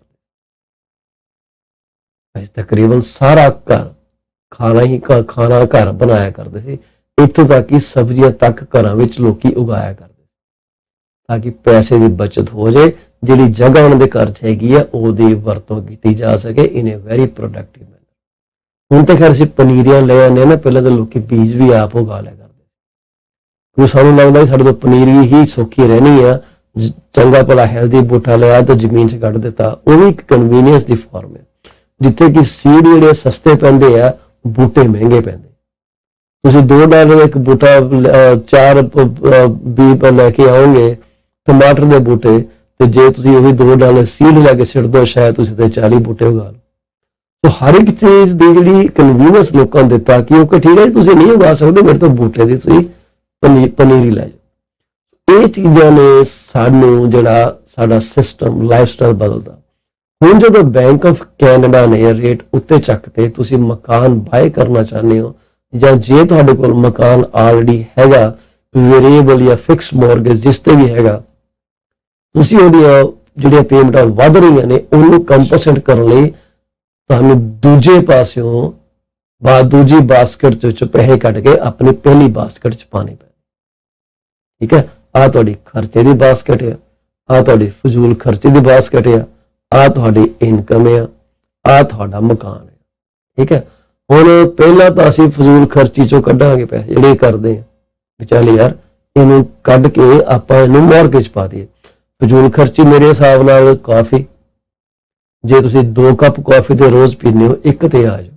ਅਸੀਂ ਤਕਰੀਬਨ ਸਾਰਾ ਖਾਣਾ ਘਰ ਬਣਾਇਆ ਕਰਦੇ ਸੀ, ਇੱਥੋਂ ਤੱਕ ਕਿ ਸਬਜ਼ੀਆਂ ਤੱਕ ਘਰਾਂ ਵਿੱਚ ਲੋਕੀ ਉਗਾਇਆ ਕਰਦੇ ਤਾਂ ਕਿ ਪੈਸੇ ਦੀ ਬਚਤ ਹੋ ਜਾਏ, ਜਿਹੜੀ ਜਗ੍ਹਾ ਉਹਨਾਂ ਦੇ ਘਰ 'ਚ ਹੈਗੀ ਆ ਉਹਦੀ ਵਰਤੋਂ ਕੀਤੀ ਜਾ ਸਕੇ ਇਨ ਏ ਵੈਰੀ ਪ੍ਰੋਡਕਟਿਵ ਮੈਨਰ। ਹੁਣ ਤਾਂ ਖੈਰ ਅਸੀਂ ਪਨੀਰੀਆਂ ਲੈ ਆਉਂਦੇ ਨਾ, ਪਹਿਲਾਂ ਤਾਂ ਲੋਕੀ ਬੀਜ ਵੀ ਆਪ ਉਗਾ ਲਿਆ ਕਰਦੇ, ਕਿਉਂਕਿ ਸਾਨੂੰ ਲੱਗਦਾ ਸਾਡੇ ਤੋਂ ਪਨੀਰੀ ਹੀ ਸੌਖੀ ਰਹਿਣੀ ਆ। ਚੰਗਾ ਭਲਾ ਹੈਲਦੀ ਬੂਟਾ ਲਿਆ ਤਾਂ ਜ਼ਮੀਨ 'ਚ ਕੱਢ ਦਿੱਤਾ, ਉਹ ਵੀ ਇੱਕ ਕਨਵੀਨੀਅੰਸ ਦੀ ਫਾਰਮ ਹੈ। ਜਿੱਥੇ ਕਿ ਸੀਡ ਜਿਹੜੇ ਸਸਤੇ ਪੈਂਦੇ ਆ, ਬੂਟੇ ਮਹਿੰਗੇ ਪੈਂਦੇ। ਤੁਸੀਂ $2 ਇੱਕ ਬੂਟਾ 4 ਬੀਜ ਲੈ ਕੇ ਆਓਗੇ ਟਮਾਟਰ ਦੇ ਬੂਟੇ, ਤੇ ਜੇ ਤੁਸੀਂ ਉਹ ਵੀ $2 ਸੀਡ ਲੈ ਕੇ ਸਿੱਟ ਦੋ, ਸ਼ਾਇਦ ਤੁਸੀਂ ਤੇ 40 ਬੂਟੇ ਉਗਾ ਲਓ। ਸੋ ਹਰ ਇੱਕ ਚੀਜ਼ ਦੀ ਜਿਹੜੀ ਕਨਵੀਨੀਅੰਸ ਲੋਕਾਂ ਨੂੰ ਦਿੱਤਾ ਕਿ ਓਕੇ ਠੀਕ ਹੈ ਤੁਸੀਂ ਨਹੀਂ ਉਗਾ ਸਕਦੇ, ਮੇਰੇ ਤੋਂ ਬੂਟੇ ਦੀ ਤੁਸੀਂ ਪਨੀਰੀ ਲੈ ਜਾਓ। ਇਹ ਚੀਜ਼ਾਂ ਨੇ ਸਾਨੂੰ ਜਿਹੜਾ ਸਾਡਾ ਸਿਸਟਮ ਲਾਈਫ ਸਟਾਈਲ ਬਦਲਦਾ। ਹੁਣ ਜਦੋਂ ਬੈਂਕ ਆਫ ਕੈਨੇਡਾ ਨੇ ਰੇਟ ਉੱਤੇ ਚੱਕਤੇ, ਤੁਸੀਂ ਮਕਾਨ ਬਾਏ ਕਰਨਾ ਚਾਹੁੰਦੇ ਹੋ, ਜਾਂ ਜੇ ਤੁਹਾਡੇ ਕੋਲ ਮਕਾਨ ਆਲਰੇਡੀ ਹੈਗਾ ਵੇਰੀਏਬਲ ਜਾਂ ਫਿਕਸ ਮੌਰਗੇਜ ਜਿਸ ਤੇ ਵੀ ਹੈਗਾ, ਤੁਸੀਂ ਉਹਦੀਆਂ ਜਿਹੜੀਆਂ ਪੇਮੈਂਟਾਂ ਵੱਧ ਰਹੀਆਂ ਨੇ ਉਹਨੂੰ ਕੰਪਨਸੇਟ ਕਰਨ ਲਈ ਤੁਹਾਨੂੰ ਦੂਜੇ ਪਾਸਿਓਂ ਦੂਜੀ ਬਾਸਕਟ ਚ ਪੈਸੇ ਕੱਢ ਕੇ ਆਪਣੀ ਪਹਿਲੀ ਬਾਸਕਟ ਚ ਪਾਣੇ ਪੈਣੇ। ਠੀਕ ਹੈ, ਆਹ ਤੁਹਾਡੀ ਖਰਚੇ ਦੀ ਬਾਸਕਟ ਆ, ਆਹ ਤੁਹਾਡੀ ਫਜ਼ੂਲ ਖਰਚੇ ਦੀ ਬਾਸਕਟ ਆ, ਆਹ ਤੁਹਾਡੀ ਇਨਕਮ ਆ, ਆਹ ਤੁਹਾਡਾ ਮਕਾਨ ਹੈ। ਠੀਕ ਹੈ, ਹੁਣ ਪਹਿਲਾਂ ਤਾਂ ਅਸੀਂ ਫਜ਼ੂਲ ਖਰਚੀ ਚੋਂ ਕੱਢਾਂਗੇ ਪੈਸੇ ਜਿਹੜੇ ਕਰਦੇ ਆ ਵੀ ਚੱਲ ਯਾਰ ਇਹਨੂੰ ਕੱਢ ਕੇ ਆਪਾਂ ਇਹਨੂੰ ਮੌਰਗੇਜ ਪਾ ਦਈਏ। ਫਜ਼ੂਲ ਖਰਚੀ ਮੇਰੇ ਹਿਸਾਬ ਨਾਲ ਕਾਫੀ, ਜੇ ਤੁਸੀਂ 2 ਕੱਪ ਕਾਫੀ ਦੇ ਰੋਜ਼ ਪੀਂਦੇ ਹੋ, ਇੱਕ ਤੇ ਆ ਜਾਓ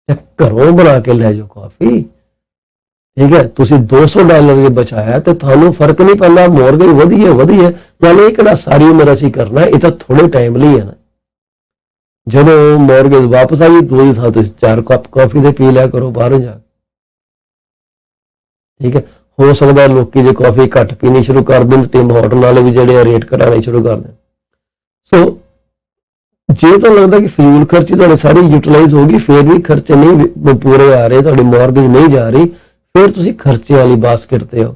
ਤੇ ਘਰੋਂ ਬਣਾ ਕੇ ਲੈ ਜਾਓ ਕਾਫੀ। ਠੀਕ ਹੈ, ਤੁਸੀਂ $200 ਜੇ ਬਚਾਇਆ ਤੇ ਤੁਹਾਨੂੰ ਫਰਕ ਨਹੀਂ ਪੈਂਦਾ, ਮੌਰਗੇਜ ਵਧੀ ਹੈ ਨਾਲੇ ਇਹ ਕਿਹੜਾ ਸਾਰੀ ਉਮਰ ਅਸੀਂ ਕਰਨਾ, ਇਹ ਤਾਂ ਥੋੜੇ ਟਾਈਮ ਲਈ ਹੈ ਨਾ। ਜਦੋਂ ਮੌਰਗੇਜ ਵਾਪਸ ਆਈ ਦੂਜੀ ਥਾਂ ਤੁਸੀਂ 4 ਕੱਪ ਕਾਫੀ ਦੇ ਪੀ ਲਿਆ ਕਰੋ ਬਾਹਰੋਂ ਜਾ ਕੇ। ਠੀਕ ਹੈ, ਹੋ ਸਕਦਾ ਲੋਕੀ ਜੇ ਕਾਫੀ ਘੱਟ ਪੀਣੀ ਸ਼ੁਰੂ ਕਰ ਦੇਣ ਟਿਮ ਹਾਰਟਨ ਵਾਲੇ ਵੀ ਜਿਹੜੇ ਰੇਟ ਘਟਾਣੇ ਸ਼ੁਰੂ ਕਰ ਦੇਣ। ਸੋ ਜੇ ਤਾਂ ਲੱਗਦਾ ਕਿ ਫਜ਼ੂਲ ਖਰਚੀ ਤੁਹਾਡੇ ਸਾਰੀ ਯੂਟਿਲਾਈਜ਼ ਹੋ ਗਈ, ਫਿਰ ਵੀ ਖਰਚੇ ਨਹੀਂ ਪੂਰੇ ਆ ਰਹੇ, ਤੁਹਾਡੀ ਮੌਰਗੇਜ ਨਹੀਂ ਜਾ ਰਹੀ, ਫਿਰ ਤੁਸੀਂ ਖਰਚੇ ਵਾਲੀ ਬਾਸਕਟ ਤੇ ਹੋ।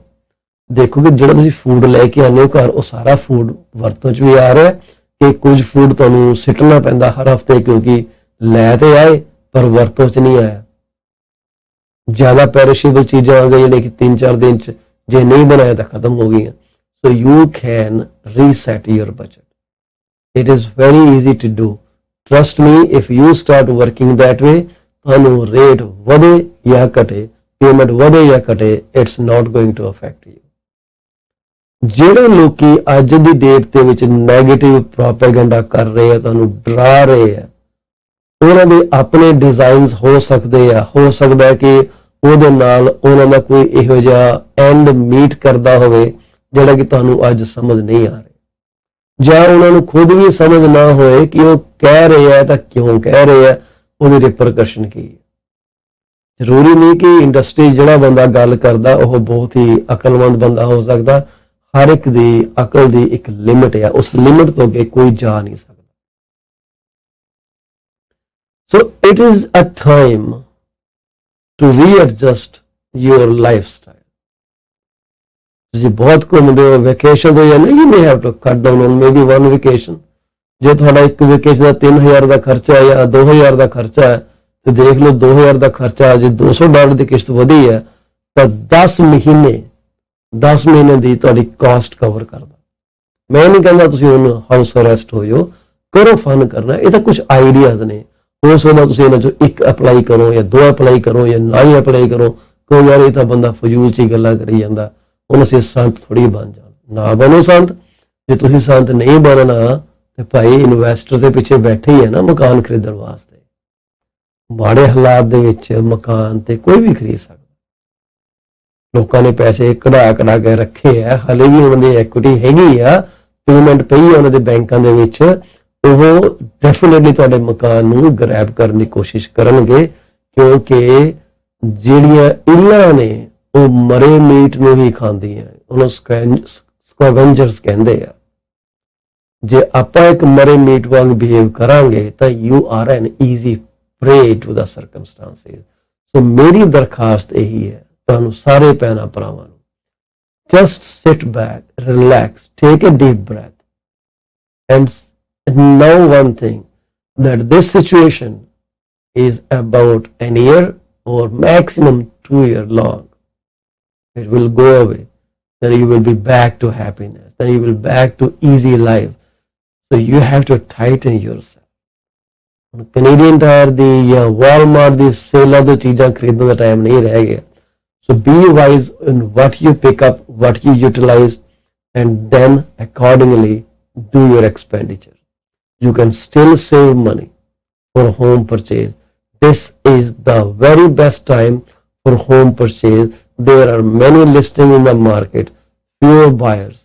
ਦੇਖੋ ਕਿ ਜਿਹੜਾ ਤੁਸੀਂ ਫੂਡ ਲੈ ਕੇ ਆਉਂਦੇ ਹੋ ਘਰ, ਉਹ ਸਾਰਾ ਫੂਡ ਵਰਤੋਂ 'ਚ ਵੀ ਆ ਰਿਹਾ ਕਿ ਕੁਝ ਫੂਡ ਤੁਹਾਨੂੰ ਸਿੱਟਣਾ ਪੈਂਦਾ ਹਰ ਹਫ਼ਤੇ ਕਿਉਂਕਿ ਲੈ ਤੇ ਆਏ ਪਰ ਵਰਤੋਂ 'ਚ ਨਹੀਂ ਆਇਆ। ਜ਼ਿਆਦਾ ਪੈਰਿਸ਼ੇਬਲ ਚੀਜ਼ਾਂ ਆ ਗਈਆਂ ਜਿਹੜੇ ਕਿ 3-4 ਦਿਨ 'ਚ ਜੇ ਨਹੀਂ ਬਣਾਇਆ ਤਾਂ ਖਤਮ ਹੋ ਗਈਆਂ। So you can reset your budget. It is very easy to do. Trust me, if you start working that way, ਤੁਹਾਨੂੰ ਰੇਟ ਵਧੇ ਜਾਂ ਘਟੇ, ਪੇਮੈਂਟ ਵਧੇ ਜਾਂ ਘਟੇ, it's not going to affect you. ਜਿਹੜੇ ਲੋਕੀ ਅੱਜ ਦੀ ਡੇਟ ਦੇ ਵਿੱਚ ਨੈਗੇਟਿਵ ਪ੍ਰੋਪੇਗੈਂਡਾ ਕਰ ਰਹੇ ਆ, ਤੁਹਾਨੂੰ ਡਰਾ ਰਹੇ ਆ, ਉਹਨਾਂ ਦੇ ਆਪਣੇ ਡਿਜ਼ਾਈਨਸ ਹੋ ਸਕਦੇ ਆ, ਹੋ ਸਕਦਾ ਕਿ ਉਹਦੇ ਨਾਲ ਉਹਨਾਂ ਦਾ ਕੋਈ ਇਹੋ ਜਿਹਾ ਐਂਡ ਮੀਟ ਕਰਦਾ ਹੋਵੇ ਜਿਹੜਾ ਕਿ ਤੁਹਾਨੂੰ ਅੱਜ ਸਮਝ ਨਹੀਂ ਆ ਰਿਹਾ, ਜਾਂ ਉਹਨਾਂ ਨੂੰ ਖੁਦ ਵੀ ਸਮਝ ਨਾ ਹੋਏ ਕਿ ਉਹ ਕਹਿ ਰਹੇ ਆ ਤਾਂ ਕਿਉਂ ਕਹਿ ਰਹੇ ਆ, ਉਹਦੀ ਰਿਪਰਕਸ਼ਨ ਕੀ ਹੈ। ਜ਼ਰੂਰੀ ਨਹੀਂ ਕਿ ਇੰਡਸਟਰੀ ਜਿਹੜਾ ਬੰਦਾ ਗੱਲ ਕਰਦਾ ਉਹ ਬਹੁਤ ਹੀ ਅਕਲਮੰਦ ਬੰਦਾ ਹੋ ਸਕਦਾ। ਹਰ ਇੱਕ ਦੀ ਅਕਲ ਦੀ ਇੱਕ ਲਿਮਿਟ ਹੈ, ਉਸ ਲਿਮਿਟ ਤੋਂ ਅੱਗੇ ਕੋਈ ਜਾ ਨਹੀਂ ਸਕਦਾ। So it is a time to readjust your life style. ਤੁਸੀਂ ਬਹੁਤ ਘੁੰਮਦੇ ਹੋ, ਵੈਕੇਸ਼ਨ ਤੇ ਜਾਂਦੇ, you may have to cut down on maybe 1 vacation. ਜੇ ਤੁਹਾਡਾ ਇੱਕ ਵੈਕੇਸ਼ਨ ਦਾ $3000 ਦਾ ਖਰਚਾ ਹੈ ਜਾਂ $2000 ਦਾ ਖਰਚਾ ਹੈ ਤੇ ਦੇਖ ਲਓ $2000 ਦਾ ਖਰਚਾ ਜੇ $200 ਦੀ ਕਿਸ਼ਤ ਵਧੀ ਹੈ ਤਾਂ 10 ਮਹੀਨੇ ਦੀ ਤੁਹਾਡੀ ਕਾਸਟ ਕਵਰ ਕਰਦਾ। ਮੈਂ ਨਹੀਂ ਕਹਿੰਦਾ ਤੁਸੀਂ ਹੁਣ ਹਾਊਸ ਅਰੈਸਟ ਹੋ ਜਾਓ, ਕਰੋ ਫਨ ਕਰਨਾ। ਇਹ ਤਾਂ ਕੁਝ ਆਈਡੀਆਜ਼ ਨੇ, ਹੋ ਸਕਦਾ ਤੁਸੀਂ ਇਹਨਾਂ ਚੋਂ ਇੱਕ ਅਪਲਾਈ ਕਰੋ ਜਾਂ 2 ਅਪਲਾਈ ਕਰੋ ਜਾਂ ਨਾ ਹੀ ਅਪਲਾਈ ਕਰੋ। ਕੋਈ ਯਾਰ ਇਹ ਤਾਂ ਬੰਦਾ ਫਜ਼ੂਲ 'ਚ ਹੀ ਗੱਲਾਂ ਕਰੀ ਜਾਂਦਾ, ਹੁਣ ਅਸੀਂ ਸੰਤ ਥੋੜੀ ਬਣ ਜਾਣ। ਨਾ ਬਣੋ ਸੰਤ। ਜੇ ਤੁਸੀਂ ਸੰਤ ਨਹੀਂ ਬਣਨਾ ਤੇ ਭਾਈ ਇਨਵੈਸਟਰ ਦੇ ਪਿੱਛੇ ਬੈਠੇ ਹੀ ਹੈ ਨਾ ਮਕਾਨ ਖਰੀਦਣ ਵਾਸਤੇ। ਮਾੜੇ ਹਾਲਾਤ ਦੇ ਵਿੱਚ ਮਕਾਨ ਤੇ ਕੋਈ ਵੀ ਖਰੀਦ ਸਕਦਾ। ਲੋਕਾਂ ਨੇ ਪੈਸੇ ਕਢਾ ਕੇ ਰੱਖੇ ਆ, ਹਾਲੇ ਵੀ ਉਹਨਾਂ ਦੀ ਐਕੁਇਟੀ ਹੈਗੀ ਆ, ਪੇਮੈਂਟ ਪਈ ਆ ਉਹਨਾਂ ਦੇ ਬੈਂਕਾਂ ਦੇ ਵਿੱਚ, ਉਹ ਡੈਫੀਨੇਟਲੀ ਤੁਹਾਡੇ ਮਕਾਨ ਨੂੰ ਗ੍ਰੈਬ ਕਰਨ ਦੀ ਕੋਸ਼ਿਸ਼ ਕਰਨਗੇ ਕਿਉਂਕਿ ਜਿਹੜੀਆਂ ਇੱਲਾਂ ਨੇ ਉਹ ਮਰੇ ਮੀਟ ਨੂੰ ਹੀ ਖਾਂਦੀਆਂ, ਉਹਨੂੰ ਸਕੈਵੈਂਜਰਸ ਕਹਿੰਦੇ ਆ। ਜੇ ਆਪਾਂ ਇੱਕ ਮਰੇ ਮੀਟ ਵਾਂਗ ਬਿਹੇਵ ਕਰਾਂਗੇ ਤਾਂ you are an easy prey to the circumstances. So ਮੇਰੀ ਦਰਖਾਸਤ ਇਹੀ ਹੈ ਤੁਹਾਨੂੰ ਸਾਰੇ ਭੈਣਾਂ ਭਰਾਵਾਂ ਨੂੰ, just sit back, relax, take a deep breath and know one thing, that this situation is about an year or maximum 2 years long. It will go away. Then you will be back to happiness. Then you will back to easy life. So you have to tighten yourself. Canadian Tire ਦੀ ਜਾਂ Walmart ਦੀ ਸੇਲਾਂ ਤੋਂ ਚੀਜ਼ਾਂ ਖਰੀਦਣ ਦਾ ਟਾਈਮ ਨਹੀਂ ਰਹਿ ਗਿਆ। So be wise in what you pick up, what you utilize, and then accordingly do your expenditure. You can still save money for home purchase. This is the very best time for home purchase. There are many listings in the market, fewer buyers.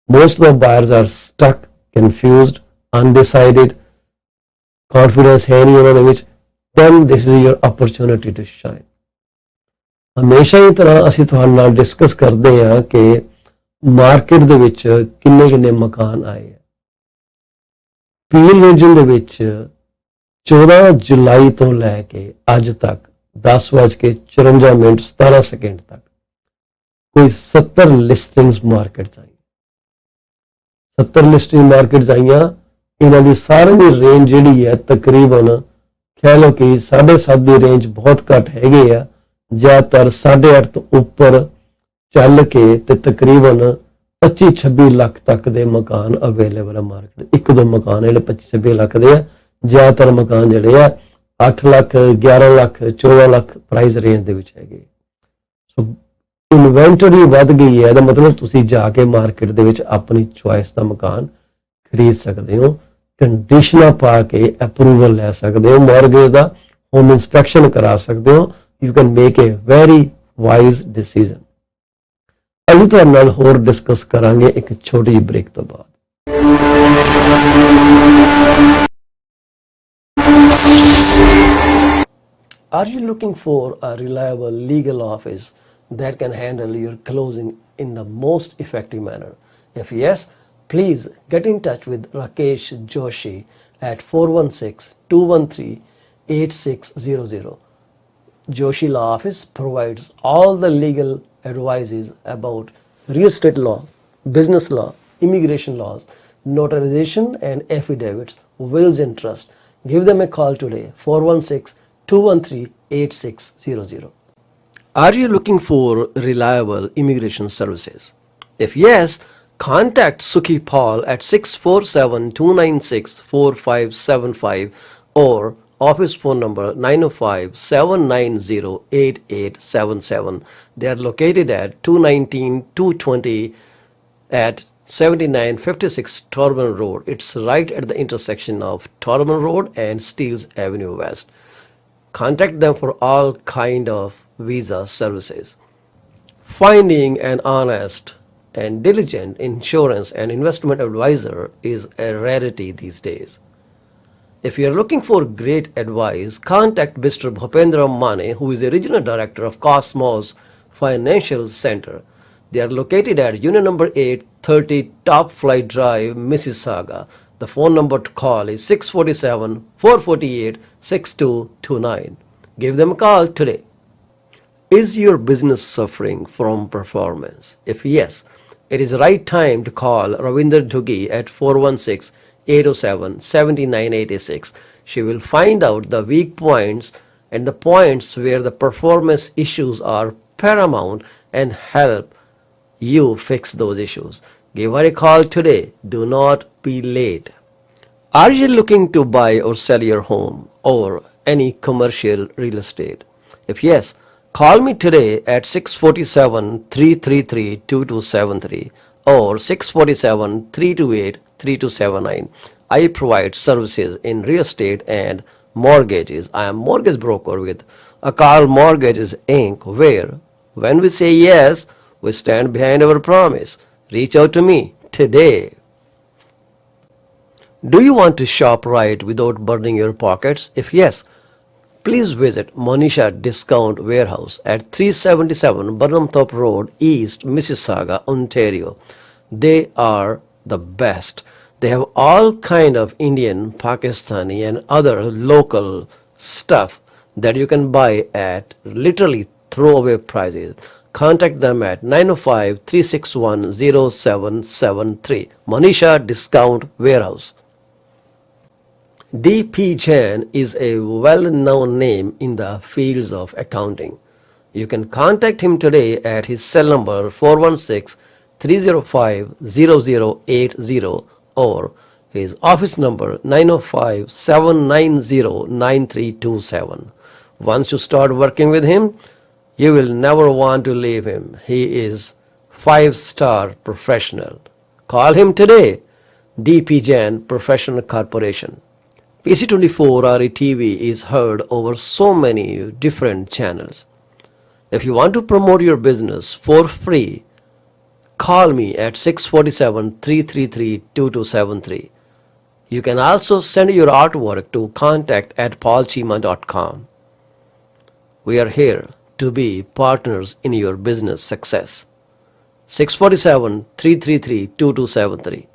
Most of the buyers are stuck, confused, undecided, confidence है नहीं उन्होंने ਵਿੱਚ। Then this is your opportunity to shine. ਹਮੇਸ਼ਾ ਹੀ ਤਰ੍ਹਾਂ ਅਸੀਂ ਤੁਹਾਡੇ ਨਾਲ ਡਿਸਕਸ ਕਰਦੇ ਹਾਂ ਕਿ ਮਾਰਕੀਟ ਦੇ ਵਿੱਚ ਕਿੰਨੇ ਮਕਾਨ ਆਏ ਆ। ਪੀਲ ਰੀਜਨ ਦੇ ਵਿੱਚ 14 ਜੁਲਾਈ ਤੋਂ ਲੈ ਕੇ ਅੱਜ ਤੱਕ 10:54 17 ਸੈਕਿੰਡ ਤੱਕ ਕੋਈ 70 ਲਿਸਟਿੰਗਸ ਮਾਰਕੀਟ 'ਚ ਆਈ। 70 ਲਿਸਟਿੰਗ ਮਾਰਕੀਟਸ ਆਈਆਂ, ਇਹਨਾਂ ਦੀ ਸਾਰਿਆਂ ਦੀ ਰੇਂਜ ਜਿਹੜੀ ਹੈ ਤਕਰੀਬਨ ਕਹਿ ਲਓ ਕਿ 7.5 ਦੀ ਰੇਂਜ ਬਹੁਤ ਘੱਟ ਹੈਗੇ ਆ, ਜ਼ਿਆਦਾਤਰ 8.5 ਤੋਂ ਉੱਪਰ ਚੱਲ ਕੇ ਤੇ ਤਕਰੀਬਨ 25-26 ਲੱਖ ਤੱਕ ਦੇ ਮਕਾਨ ਅਵੇਲੇਬਲ ਆ ਮਾਰਕੀਟ। ਇੱਕ ਦੋ ਮਕਾਨ ਜਿਹੜੇ 25-26 ਲੱਖ ਦੇ ਆ, ਜ਼ਿਆਦਾਤਰ ਮਕਾਨ ਜਿਹੜੇ ਆ 8 ਲੱਖ 11 ਲੱਖ 14 ਲੱਖ ਪ੍ਰਾਈਸ ਰੇਂਜ ਦੇ ਵਿੱਚ ਹੈਗੇ। ਸੋ ਇਨਵੈਂਟਰੀ ਵੱਧ ਗਈ ਹੈ, ਇਹਦਾ ਮਤਲਬ ਤੁਸੀਂ ਜਾ ਕੇ ਮਾਰਕੀਟ ਦੇ ਵਿੱਚ ਆਪਣੀ ਚੁਆਇਸ ਦਾ ਮਕਾਨ ਖਰੀਦ ਸਕਦੇ ਹੋ, ਕੰਡੀਸ਼ਨਾਂ ਪਾ ਕੇ ਅਪਰੂਵਲ ਲੈ ਸਕਦੇ ਹੋ, ਮਾਰਗੇਜ ਦਾ ਹੋਮ ਇੰਸਪੈਕਸ਼ਨ ਕਰਾ ਸਕਦੇ ਹੋ। You can make A very wise decision. ਅਸੀਂ ਤੁਹਾਡੇ ਨਾਲ ਹੋਰ ਡਿਸਕਸ ਕਰਾਂਗੇ ਇੱਕ ਛੋਟੀ ਜਿਹੀ ਬ੍ਰੇਕ ਤੋਂ ਬਾਅਦ। Are you looking for a reliable legal office that can handle your closing in the most effective manner? If yes, please get in touch with Rakesh Joshi at 416-213-8600. Joshi Law Office provides all the legal advices about real estate law, business law, immigration laws, notarization and affidavits, wills and trust. Give them a call today, 416-213-8600. Are you looking for reliable immigration services? If yes, contact Sukhi Paul at 647-296-4575 or office phone number 905-790-8877. They are located at 219-220 at 7956 Torban Road. It's right at the intersection of Torban Road and Steeles Avenue West. Contact them for all kind of visa services. Finding an honest and diligent insurance and investment advisor is a rarity these days. If you are looking for great advice, contact Mr. Bhupendra Mane, who is the regional director of Cosmos Financial Center. They are located at Union number 830 Top Flight Drive, Mississauga. The phone number to call is 647-448-6229. Give them a call today. Is your business suffering from performance? If yes, it is the right time to call Ravinder Duggi at 416-807-7986. She will find out the weak points and the points where the performance issues are paramount and help you fix those issues. Give her a call today. Do not be late. Are you looking to buy or sell your home or any commercial real estate? If yes, call me today at 647-333-2273 or 647-328-3279. I provide services in real estate and mortgages. I am mortgage broker with Akal Mortgages Inc., where when we say yes, we stand behind our promise. Reach out to me today. Do you want to shop right without burning your pockets? If yes, please visit Manisha Discount Warehouse at 377 Burnhamthorpe Road, East Mississauga, Ontario. They are the best. They have all kind of Indian, Pakistani and other local stuff that you can buy at literally throwaway prices. Contact them at 905-361-0773. Manisha Discount Warehouse. D.P. Jain is a well-known name in the fields of accounting. You can contact him today at his cell number 416-305-0080 or his office number 905-790-9327. Once you start working with him, you will never want to leave him. He is 5-star professional. Call him today. D.P. Jain Professional Corporation. PC24-RETV is heard over so many different channels. If you want to promote your business for free, call me at 647-333-2273. You can also send your artwork to contact@paulchima.com. We are here to be partners in your business success. 647-333-2273.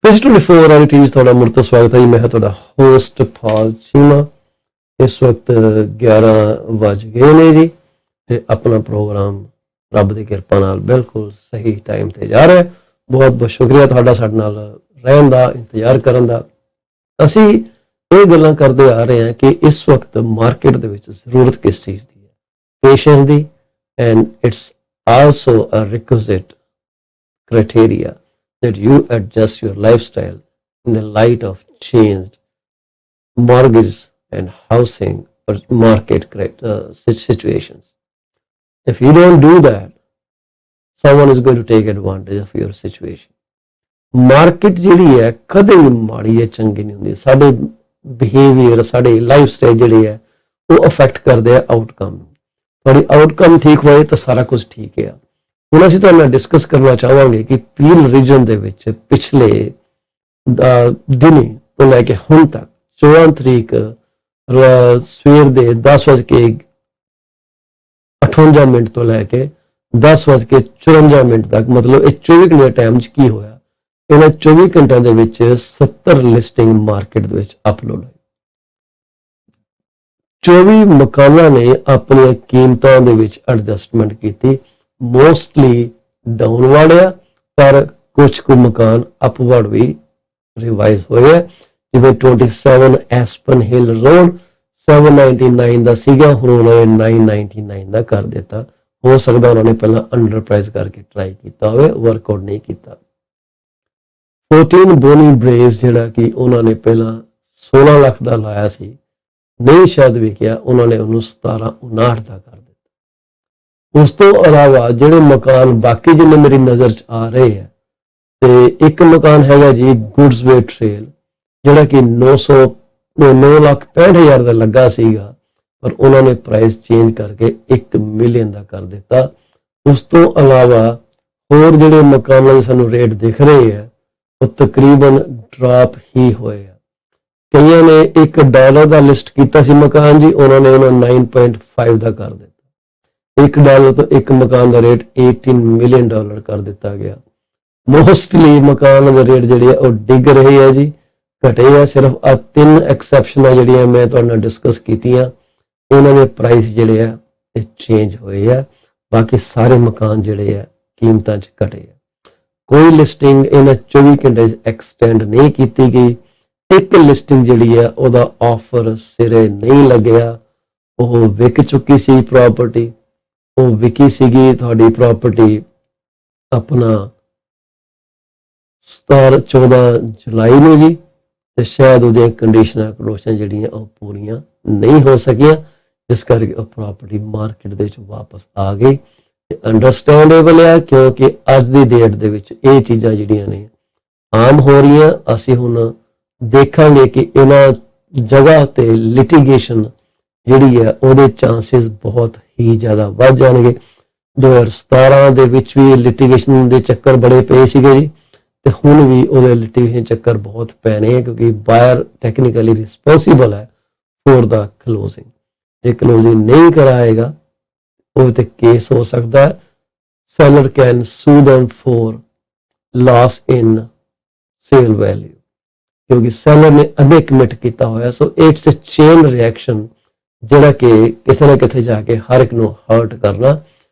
PC24-RETV ਤੁਹਾਡਾ ਮੁੜ ਤੋਂ ਸਵਾਗਤ ਹੈ ਜੀ। ਮੈਂ ਹਾਂ ਤੁਹਾਡਾ ਹੋਸਟ ਪਾਲ ਚੀਮਾ। ਇਸ ਵਕਤ 11 ਵੱਜ ਗਏ ਨੇ ਜੀ ਤੇ ਆਪਣਾ ਪ੍ਰੋਗਰਾਮ ਰੱਬ ਦੀ ਕਿਰਪਾ ਨਾਲ ਬਿਲਕੁਲ ਸਹੀ ਟਾਈਮ ਤੇ ਜਾ ਰਿਹਾ। ਬਹੁਤ ਬਹੁਤ ਸ਼ੁਕਰੀਆ ਤੁਹਾਡਾ ਸਾਡੇ ਨਾਲ ਰਹਿਣ ਦਾ, ਇੰਤਜ਼ਾਰ ਕਰਨ ਦਾ। ਅਸੀਂ ਇਹ ਗੱਲਾਂ ਕਰਦੇ ਆ ਰਹੇ ਹਾਂ ਕਿ ਇਸ ਵਕਤ ਮਾਰਕੀਟ ਦੇ ਵਿੱਚ ਜ਼ਰੂਰਤ ਕਿਸ ਚੀਜ਼ ਦੀ ਹੈ, ਪੇਸ਼ੈਂਸ ਦੀ, and it's also a requisite criteria that you adjust your lifestyle in the light of changed mortgage and housing or market situations. If you don't do that, someone is going to take advantage of your situation. Market ਜਿਹੜੀ ਹੈ ਕਦੇ ਵੀ ਮਾੜੀ ਹੈ, ਚੰਗੀ ਨਹੀਂ ਹੁੰਦੀ। ਸਾਡੇ ਬਿਹੇਵੀਅਰ, ਸਾਡੇ ਲਾਈਫ ਸਟਾਈਲ ਜਿਹੜੇ ਹੈ ਉਹ ਅਫੈਕਟ ਕਰਦੇ ਆ ਆਊਟਕਮ। ਤੁਹਾਡੀ ਆਊਟਕਮ ਠੀਕ ਹੋਏ ਤਾਂ ਸਾਰਾ ਕੁਝ ਠੀਕ ਹੈ। ਹੁਣ ਅਸੀਂ ਤੁਹਾਡੇ ਨਾਲ ਡਿਸਕਸ ਕਰਨਾ ਚਾਹਾਂਗੇ ਕਿ ਪੀਲ ਰੀਜਨ ਦੇ ਵਿੱਚ ਪਿਛਲੇ ਦਿਨੀ ਤੋਂ ਲੈ ਕੇ ਹੁਣ ਤੱਕ 14 ਤਰੀਕ ਸਵੇਰ ਦੇ 10:58 ਤੋਂ ਲੈ ਕੇ 10:54 ਤੱਕ, ਮਤਲਬ ਇਹ 24 ਘੰਟੇ ਟਾਈਮ 'ਚ ਕੀ ਹੋਇਆ। ਇਹਨਾਂ 24 ਘੰਟਿਆਂ ਦੇ ਵਿੱਚ 70 ਲਿਸਟਿੰਗ ਮਾਰਕੀਟ ਦੇ ਵਿੱਚ ਅਪਲੋਡ ਹੋਈ। 24 ਮਕਾਨਾਂ ਨੇ ਆਪਣੀਆਂ ਕੀਮਤਾਂ ਦੇ ਵਿੱਚ ਐਡਜਸਟਮੈਂਟ ਕੀਤੀ। ਮੋਸਟਲੀ ਡਾਊਨਵਰਡ ਆ, ਪਰ ਕੁਝ ਕੁ ਮਕਾਨ ਅਪਵਰਡ ਵੀ ਰਿਵਾਈਜ਼ ਹੋਏ ਆ। ਜਿਵੇਂ 27 ਐਸਪਨ ਹਿਲ ਰੋਡ 799 ਦਾ ਸੀਗਾ, ਹੁਣ ਉਹਨਾਂ ਨੇ 999 ਦਾ ਕਰ ਦਿੱਤਾ। ਹੋ ਸਕਦਾ ਉਹਨਾਂ ਨੇ ਪਹਿਲਾਂ ਅੰਡਰ ਪ੍ਰਾਈਸ ਕਰਕੇ ਟਰਾਈ ਕੀਤਾ ਹੋਵੇ, ਵਰਕਆਊਟ ਨਹੀਂ ਕੀਤਾ। 14 ਬੋਨੀ ਬ੍ਰੇਸ ਜਿਹੜਾ ਕਿ ਉਹਨਾਂ ਨੇ ਪਹਿਲਾਂ 16 ਲੱਖ ਦਾ ਲਾਇਆ ਸੀ, ਨਹੀਂ ਸ਼ਾਇਦ ਵਿਕਿਆ, ਉਹਨਾਂ ਨੇ ਉਹਨੂੰ 1759 ਦਾ ਕਰ ਦਿੱਤਾ। ਉਸ ਤੋਂ ਇਲਾਵਾ ਜਿਹੜੇ ਮਕਾਨ ਬਾਕੀ ਜਿੰਨੇ ਮੇਰੀ ਨਜ਼ਰ 'ਚ ਆ ਰਹੇ ਹੈ, ਤੇ ਇੱਕ ਮਕਾਨ ਹੈਗਾ ਜੀ ਗੁਡਸਵੇ ਟ੍ਰੇਲ, ਜਿਹੜਾ ਕਿ 9,65,000 ਦਾ ਲੱਗਾ ਸੀਗਾ, ਪਰ ਉਹਨਾਂ ਨੇ ਪ੍ਰਾਈਸ ਚੇਂਜ ਕਰਕੇ 1 ਮਿਲੀਅਨ ਦਾ ਕਰ ਦਿੱਤਾ। ਉਸ ਤੋਂ ਇਲਾਵਾ ਹੋਰ ਜਿਹੜੇ ਮਕਾਨਾਂ ਦੇ ਸਾਨੂੰ ਰੇਟ ਦਿਖ ਰਹੇ ਹੈ ਉਹ ਤਕਰੀਬਨ ਡਰਾਪ ਹੀ ਹੋਏ ਆ। ਕਈਆਂ ਨੇ $1 ਦਾ ਲਿਸਟ ਕੀਤਾ ਸੀ ਮਕਾਨ ਜੀ, ਉਹਨਾਂ ਨੇ 9.5 ਦਾ ਕਰ ਦਿੱਤਾ। $1 ਤੋਂ ਇੱਕ ਮਕਾਨ ਦਾ ਰੇਟ $18 ਮਿਲੀਅਨ ਕਰ ਦਿੱਤਾ ਗਿਆ। ਮੋਸਟਲੀ ਮਕਾਨ ਦੇ ਰੇਟ ਜਿਹੜੇ ਆ ਉਹ ਡਿੱਗ ਰਹੇ ਆ ਜੀ, ਘਟੇ ਆ। ਸਿਰਫ ਆ 3 ਐਕਸੈਪਸ਼ਨਾਂ ਜਿਹੜੀਆਂ ਮੈਂ ਤੁਹਾਡੇ ਨਾਲ ਡਿਸਕਸ ਕੀਤੀਆਂ, ਉਹਨਾਂ ਦੇ ਪ੍ਰਾਈਸ ਜਿਹੜੇ ਆ ਇਹ ਚੇਂਜ ਹੋਏ ਆ। ਬਾਕੀ ਸਾਰੇ ਮਕਾਨ ਜਿਹੜੇ ਆ ਕੀਮਤਾਂ 'ਚ ਘਟੇ ਆ। ਕੋਈ ਲਿਸਟਿੰਗ ਇਹਨਾਂ 24 ਘੰਟੇ 'ਚ ਐਕਸਟੈਂਡ ਨਹੀਂ ਕੀਤੀ ਗਈ। ਇੱਕ ਲਿਸਟਿੰਗ ਜਿਹੜੀ ਆ ਉਹਦਾ ਆਫਰ ਸਿਰੇ ਨਹੀਂ ਲੱਗਿਆ, ਉਹ ਵਿਕ ਚੁੱਕੀ ਸੀ ਪ੍ਰਾਪਰਟੀ। ਉਹ ਵਿਕੀ ਸੀਗੀ ਤੁਹਾਡੀ ਪ੍ਰਾਪਰਟੀ ਆਪਣਾ 14 ਜੁਲਾਈ ਨੂੰ ਜੀ, ਤੇ ਸ਼ਾਇਦ ਉਹਦੀਆਂ ਕੰਡੀਸ਼ਨਾਂ ਜਿਹੜੀਆਂ ਉਹ ਪੂਰੀਆਂ ਨਹੀਂ ਹੋ ਸਕੀਆਂ, ਜਿਸ ਕਰਕੇ ਉਹ ਪ੍ਰਾਪਰਟੀ ਮਾਰਕੀਟ ਦੇ ਵਿੱਚ ਵਾਪਸ ਆ ਗਈ। ਅੰਡਰਸਟੈਂਡੇਬਲ ਹੈ, ਕਿਉਂਕਿ ਅੱਜ ਦੀ ਡੇਟ ਦੇ ਵਿੱਚ ਇਹ ਚੀਜ਼ਾਂ ਜਿਹੜੀਆਂ ਨੇ ਆਮ ਹੋ ਰਹੀਆਂ। ਅਸੀਂ ਹੁਣ ਦੇਖਾਂਗੇ ਕਿ ਇਹਨਾਂ ਜਗ੍ਹਾ ਤੇ ਲਿਟੀਗੇਸ਼ਨ ਜਿਹੜੀ ਹੈ ਉਹਦੇ ਚਾਂਸਸ ਬਹੁਤ ਹੀ ਜ਼ਿਆਦਾ ਵੱਧ ਜਾਣਗੇ। 2017 ਦੇ ਵਿੱਚ ਵੀ ਲਿਟੀਗੇਸ਼ਨ ਦੇ ਚੱਕਰ ਬੜੇ ਪਏ ਸੀਗੇ ਜੀ, ਤੇ ਹੁਣ ਵੀ ਉਹਦੇ ਲਿਟੀਗੇਸ਼ਨ ਚੱਕਰ ਬਹੁਤ ਪੈਣੇ ਹੈ, ਕਿਉਂਕਿ ਬਾਇਰ ਟੈਕਨੀਕਲੀ ਰਿਸਪੌਂਸੀਬਲ ਹੈ ਫੋਰ ਦਾ ਕਲੋਜ਼ਿੰਗ। ਜੇ ਕਲੋਜ਼ਿੰਗ ਨਹੀਂ ਕਰਾਏਗਾ ਉਹ ਤੇ ਕੇਸ ਹੋ ਸਕਦਾ ਹੈ। seller can sue them for loss in sale value, ਕਿਉਂਕਿ seller ਨੇ ਅੱਗੇ ਕਮਿਟ ਕੀਤਾ ਹੋਇਆ। So it's a chain reaction ਜਿਹੜਾ ਕਿ ਕਿਸੇ ਨਾ ਕਿਤੇ ਜਾ ਕੇ ਹਰ ਇੱਕ ਨੂੰ ਹਰਟ ਕਰਨਾ।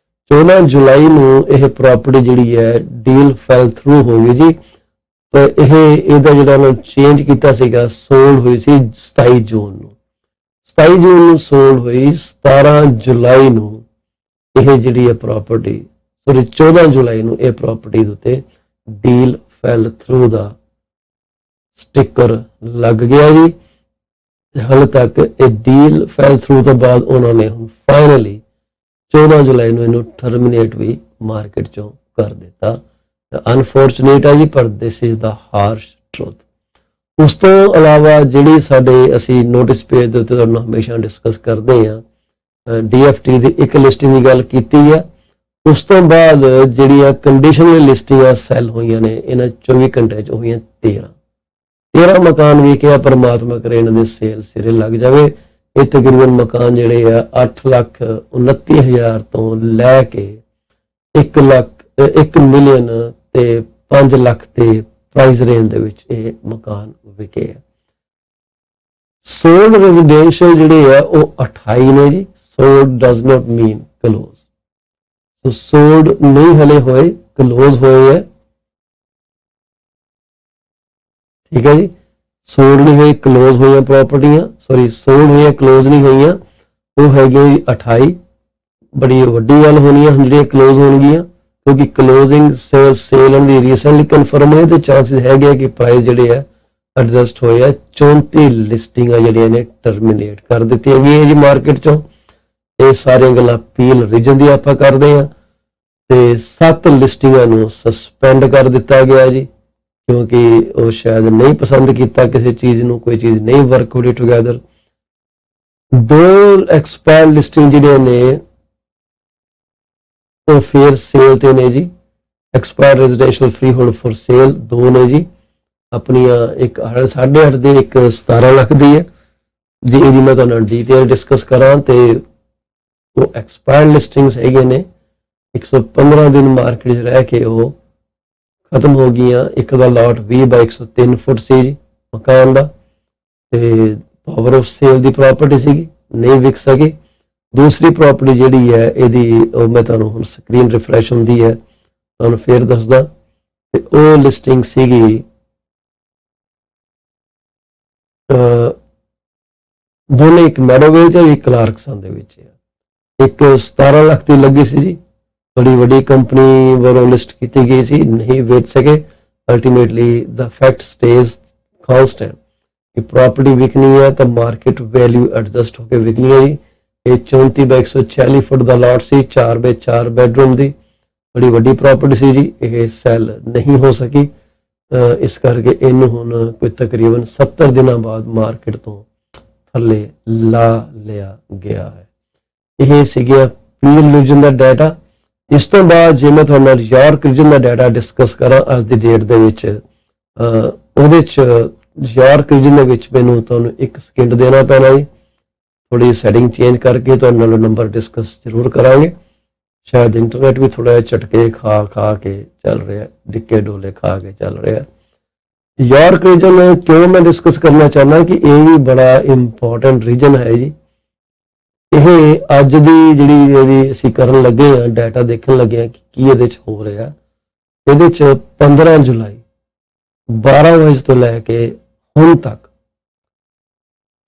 14 ਜੁਲਾਈ ਨੂੰ ਇਹ ਪ੍ਰਾਪਰਟੀ ਜਿਹੜੀ ਹੈ ਡੀਲ ਫੈਲ ਥਰੂ ਹੋ ਗਈ ਜੀ, ਤੇ ਇਹਦਾ ਜਿਹੜਾ ਉਹਨੇ ਚੇਂਜ ਕੀਤਾ ਸੀਗਾ, ਸੋਲਡ ਹੋਈ ਸੀ 27 ਜੂਨ ਨੂੰ। 27 ਜੂਨ ਨੂੰ ਸੋਲਡ ਹੋਈ, 17 ਜੁਲਾਈ ਨੂੰ ਇਹ ਜਿਹੜੀ ਹੈ ਪ੍ਰਾਪਰਟੀ, ਸੋਰੀ 14 ਜੁਲਾਈ ਨੂੰ ਇਹ ਪ੍ਰਾਪਰਟੀ ਦੇ ਉੱਤੇ ਡੀਲ ਫੈਲ ਥਰੂ ਦਾ ਸਟਿੱਕਰ ਲੱਗ ਗਿਆ ਜੀ। ਹਾਲੇ ਤੱਕ ਇਹ ਡੀਲ ਫੈਲ ਥਰੂ ਤੋਂ ਬਾਅਦ ਉਹਨਾਂ ਨੇ ਹੁਣ ਫਾਈਨਲੀ 14 ਜੁਲਾਈ ਨੂੰ ਇਹਨੂੰ ਟਰਮੀਨੇਟ ਵੀ ਮਾਰਕੀਟ ਚੋਂ ਕਰ ਦਿੱਤਾ। ਅਨਫੋਰਚੂਨੇਟ ਹੈ ਜੀ, ਪਰ this is the harsh truth. ਉਸ ਤੋਂ ਇਲਾਵਾ ਜਿਹੜੀ ਸਾਡੇ ਅਸੀਂ ਨੋਟਿਸ ਪੇਜ ਦੇ ਉੱਤੇ ਤੁਹਾਨੂੰ ਹਮੇਸ਼ਾ ਡਿਸਕਸ ਕਰਦੇ ਹਾਂ, DFT ਦੀ ਇੱਕ ਲਿਸਟਿੰਗ ਦੀ ਗੱਲ ਕੀਤੀ ਹੈ। ਉਸ ਤੋਂ ਬਾਅਦ ਜਿਹੜੀਆਂ ਕੰਡੀਸ਼ਨਲ ਲਿਸਟਿੰਗਾਂ ਸੈੱਲ ਹੋਈਆਂ ਨੇ ਇਹਨਾਂ 24 ਘੰਟੇ 'ਚ ਹੋਈਆਂ 13 ਮਕਾਨ ਵਿਕਿਆ। ਪਰਮਾਤਮਾ ਕਰੇ ਇਹਨਾਂ ਦੇ ਸੇਲ ਸਿਰੇ ਲੱਗ ਜਾਵੇ। ਇਹ ਤਕਰੀਬਨ ਮਕਾਨ ਜਿਹੜੇ ਆ 8,29,000 ਤੋਂ ਲੈ ਕੇ 1 ਮਿਲੀਅਨ ਤੇ 5 ਲੱਖ ਦੇ ਪ੍ਰਾਈਸ ਰੇਂਜ ਦੇ ਵਿੱਚ ਇਹ ਮਕਾਨ ਵਿਕੇ ਆ। ਸੋਲਡ ਰੈਜ਼ੀਡੈਂਸ਼ੀਅਲ ਜਿਹੜੇ ਆ ਉਹ 28 ਨੇ ਜੀ। Sold does not mean close. So sold ਨਹੀਂ ਹਲੇ ਹੋਏ, ਕਲੋਜ਼ ਹੋਏ ਹੈ। ਠੀਕ ਹੈ ਜੀ, ਸੋਲਡ ਨਹੀਂ ਹੋਏ, ਕਲੋਜ਼ ਹੋਈਆਂ ਪ੍ਰੋਪਰਟੀਆਂ, ਸੋਰੀ ਸੋਲਡ ਹੋਈਆਂ ਕਲੋਜ਼ ਨਹੀਂ ਹੋਈਆਂ, ਉਹ ਹੈਗੀਆਂ ਜੀ 28। ਬੜੀ ਵੱਡੀ ਗੱਲ ਹੋਣੀ ਹੈ ਜਿਹੜੀਆਂ ਕਲੋਜ਼ ਹੋਣਗੀਆਂ, ਕਿਉਂਕਿ closing sale and the recently confirm ਹੋਏ ਤੇ ਚਾਂਸਿਸ ਹੈਗੇ ਕਿ ਪ੍ਰਾਈਸ ਜਿਹੜੇ ਆ ਐਡਜਸਟ ਹੋਏ ਆ। 34 ਲਿਸਟਿੰਗਾਂ ਜਿਹੜੀਆਂ ਨੇ ਟਰਮੀਨੇਟ ਕਰ ਦਿੱਤੀਆਂ ਗਈਆਂ ਜੀ ਮਾਰਕੀਟ ਚੋਂ। ਇਹ ਸਾਰੀਆਂ ਗੱਲਾਂ ਪੀਲ ਰੀਜਨ ਦੀ ਆਪਾਂ ਕਰਦੇ ਹਾਂ। ਤੇ 7 ਲਿਸਟਿੰਗਾਂ ਨੂੰ ਸਸਪੈਂਡ ਕਰ ਦਿੱਤਾ ਗਿਆ ਜੀ, ਕਿਉਂਕਿ ਉਹ ਸ਼ਾਇਦ ਨਹੀਂ ਪਸੰਦ ਕੀਤਾ ਕਿਸੇ ਚੀਜ਼ ਨੂੰ, ਕੋਈ ਚੀਜ਼ ਨਹੀਂ ਵਰਕ ਹੋਈ ਟੁਗੇਦਰ। 2 ਐਕਸਪਾਇਰਡ ਲਿਸਟਿੰਗ ਜਿਹੜੀਆਂ ਨੇ ਉਹ ਫੇਰ ਸੇਲ ਤੇ ਨੇ ਜੀ। Expired residential free hold for sale 2 ਨੇ ਜੀ ਆਪਣੀਆਂ, ਇੱਕ 8.5 ਦੀ, ਇੱਕ 17 ਲੱਖ ਦੀ ਹੈ ਜੀ। ਇਹਦੀ ਮੈਂ ਤੁਹਾਨੂੰ ਡੀਟੇਲ ਡਿਸਕਸ ਕਰਾਂ ਤੇ ਉਹ ਐਕਸਪਾਇਰਡ ਲਿਸਟਿੰਗਸ ਹੈਗੇ ਨੇ 115 ਦਿਨ ਮਾਰਕੀਟ 'ਚ ਰਹਿ ਕੇ ਉਹ ਖਤਮ ਹੋ ਗਈਆਂ। ਇੱਕ ਦਾ ਲਾਟ 20/103 ਫੁੱਟ ਸੀ ਜੀ ਮਕਾਨ ਦਾ, ਤੇ power of sale the property ਸੀਗੀ, ਨਹੀਂ ਵਿਕ ਸਕੀ। ਦੂਸਰੀ ਪ੍ਰਾਪਰਟੀ ਜਿਹੜੀ ਹੈ ਇਹਦੀ, ਉਹ ਮੈਂ ਤੁਹਾਨੂੰ ਹੁਣ ਸਕਰੀਨ ਰਿਫਰੈਸ਼ ਹੁੰਦੀ ਹੈ ਤੁਹਾਨੂੰ ਫੇਰ ਦੱਸਦਾ, ਤੇ ਉਹ ਲਿਸਟਿੰਗ ਸੀਗੀ ਦੋਨੇ, ਇੱਕ ਮੈਡੋਵੇਜ ਹੈ, ਇੱਕ ਕਲਾਰਕਸਨ ਦੇ ਵਿੱਚ ਹੈ। ਇੱਕ 17 ਲੱਖ ਦੀ ਲੱਗੀ ਸੀ ਜੀ, ਬੜੀ ਵੱਡੀ ਕੰਪਨੀ ਵੱਲੋਂ ਲਿਸਟ ਕੀਤੀ ਗਈ ਸੀ, ਨਹੀਂ ਵੇਚ ਸਕੇ। ਅਲਟੀਮੇਟਲੀ ਦਾ ਫੈਕਟ ਸਟੇਜ਼ ਕਾਂਸਟੈਂਟ ਕਿ ਪ੍ਰਾਪਰਟੀ ਵਿਕਣੀ ਹੈ ਤਾਂ ਮਾਰਕੀਟ ਵੈਲਿਊ ਐਡਜਸਟ ਹੋ ਕੇ ਵਿਕਣੀ ਹੈ ਜੀ। ਇਹ 34/146 ਫੁੱਟ ਦਾ ਲਾਟ ਸੀ, 4/4 ਬੈਡਰੂਮ ਦੀ, ਬੜੀ ਵੱਡੀ ਪ੍ਰਾਪਰਟੀ ਸੀ ਜੀ। ਇਹ ਸੈਲ ਨਹੀਂ ਹੋ ਸਕੀ, ਇਸ ਕਰਕੇ ਇਹਨੂੰ ਹੁਣ ਕੋਈ ਤਕਰੀਬਨ 70 ਦਿਨਾਂ ਬਾਅਦ ਮਾਰਕੀਟ ਤੋਂ ਥੱਲੇ ਲਾ ਲਿਆ ਗਿਆ ਹੈ। ਇਹ ਸੀਗਾ ਪੀਲ ਰੀਜਨ ਦਾ ਡਾਟਾ। ਇਸ ਤੋਂ ਬਾਅਦ ਜੇ ਮੈਂ ਤੁਹਾਡੇ ਨਾਲ ਯਾਰਕ ਰੀਜਨ ਦਾ ਡਾਟਾ ਡਿਸਕਸ ਕਰਾਂ ਅੱਜ ਦੀ ਡੇਟ ਦੇ ਵਿੱਚ, ਉਹਦੇ 'ਚ ਯਾਰਕ ਰੀਜਨ ਦੇ ਵਿੱਚ ਮੈਨੂੰ ਤੁਹਾਨੂੰ 1 ਸਕਿੰਟ ਦੇਣਾ ਪੈਣਾ ਜੀ। ਥੋੜੀ ਸੈਟਿੰਗ ਚੇਂਜ ਕਰਕੇ ਤੁਹਾਡੇ ਨਾਲ ਨੰਬਰ ਡਿਸਕਸ ਜ਼ਰੂਰ ਕਰਾਂਗੇ। ਸ਼ਾਇਦ ਇੰਟਰਨੈਟ ਵੀ ਥੋੜਾ ਜਿਹਾ ਝਟਕੇ ਖਾ ਕੇ ਚੱਲ ਰਿਹਾ, ਡਿੱਕੇ ਡੋਲੇ ਖਾ ਕੇ ਚੱਲ ਰਿਹਾ। ਯਾਰਕ ਰੀਜਨ ਕਿਉਂ ਮੈਂ ਡਿਸਕਸ ਕਰਨਾ ਚਾਹੁੰਦਾ ਕਿ ਇਹ ਵੀ ਬੜਾ ਇੰਪੋਰਟੈਂਟ ਰੀਜਨ ਹੈ ਜੀ। ਇਹ ਅੱਜ ਦੀ ਜਿਹੜੀ ਇਹਦੀ ਅਸੀਂ ਕਰਨ ਲੱਗੇ ਆ, ਡਾਟਾ ਦੇਖਣ ਲੱਗੇ ਆ ਕਿ ਕੀ ਇਹਦੇ 'ਚ ਹੋ ਰਿਹਾ। ਇਹਦੇ 'ਚ 15 ਜੁਲਾਈ 12 ਵਜੇ ਤੋਂ ਲੈ ਕੇ ਹੁਣ ਤੱਕ,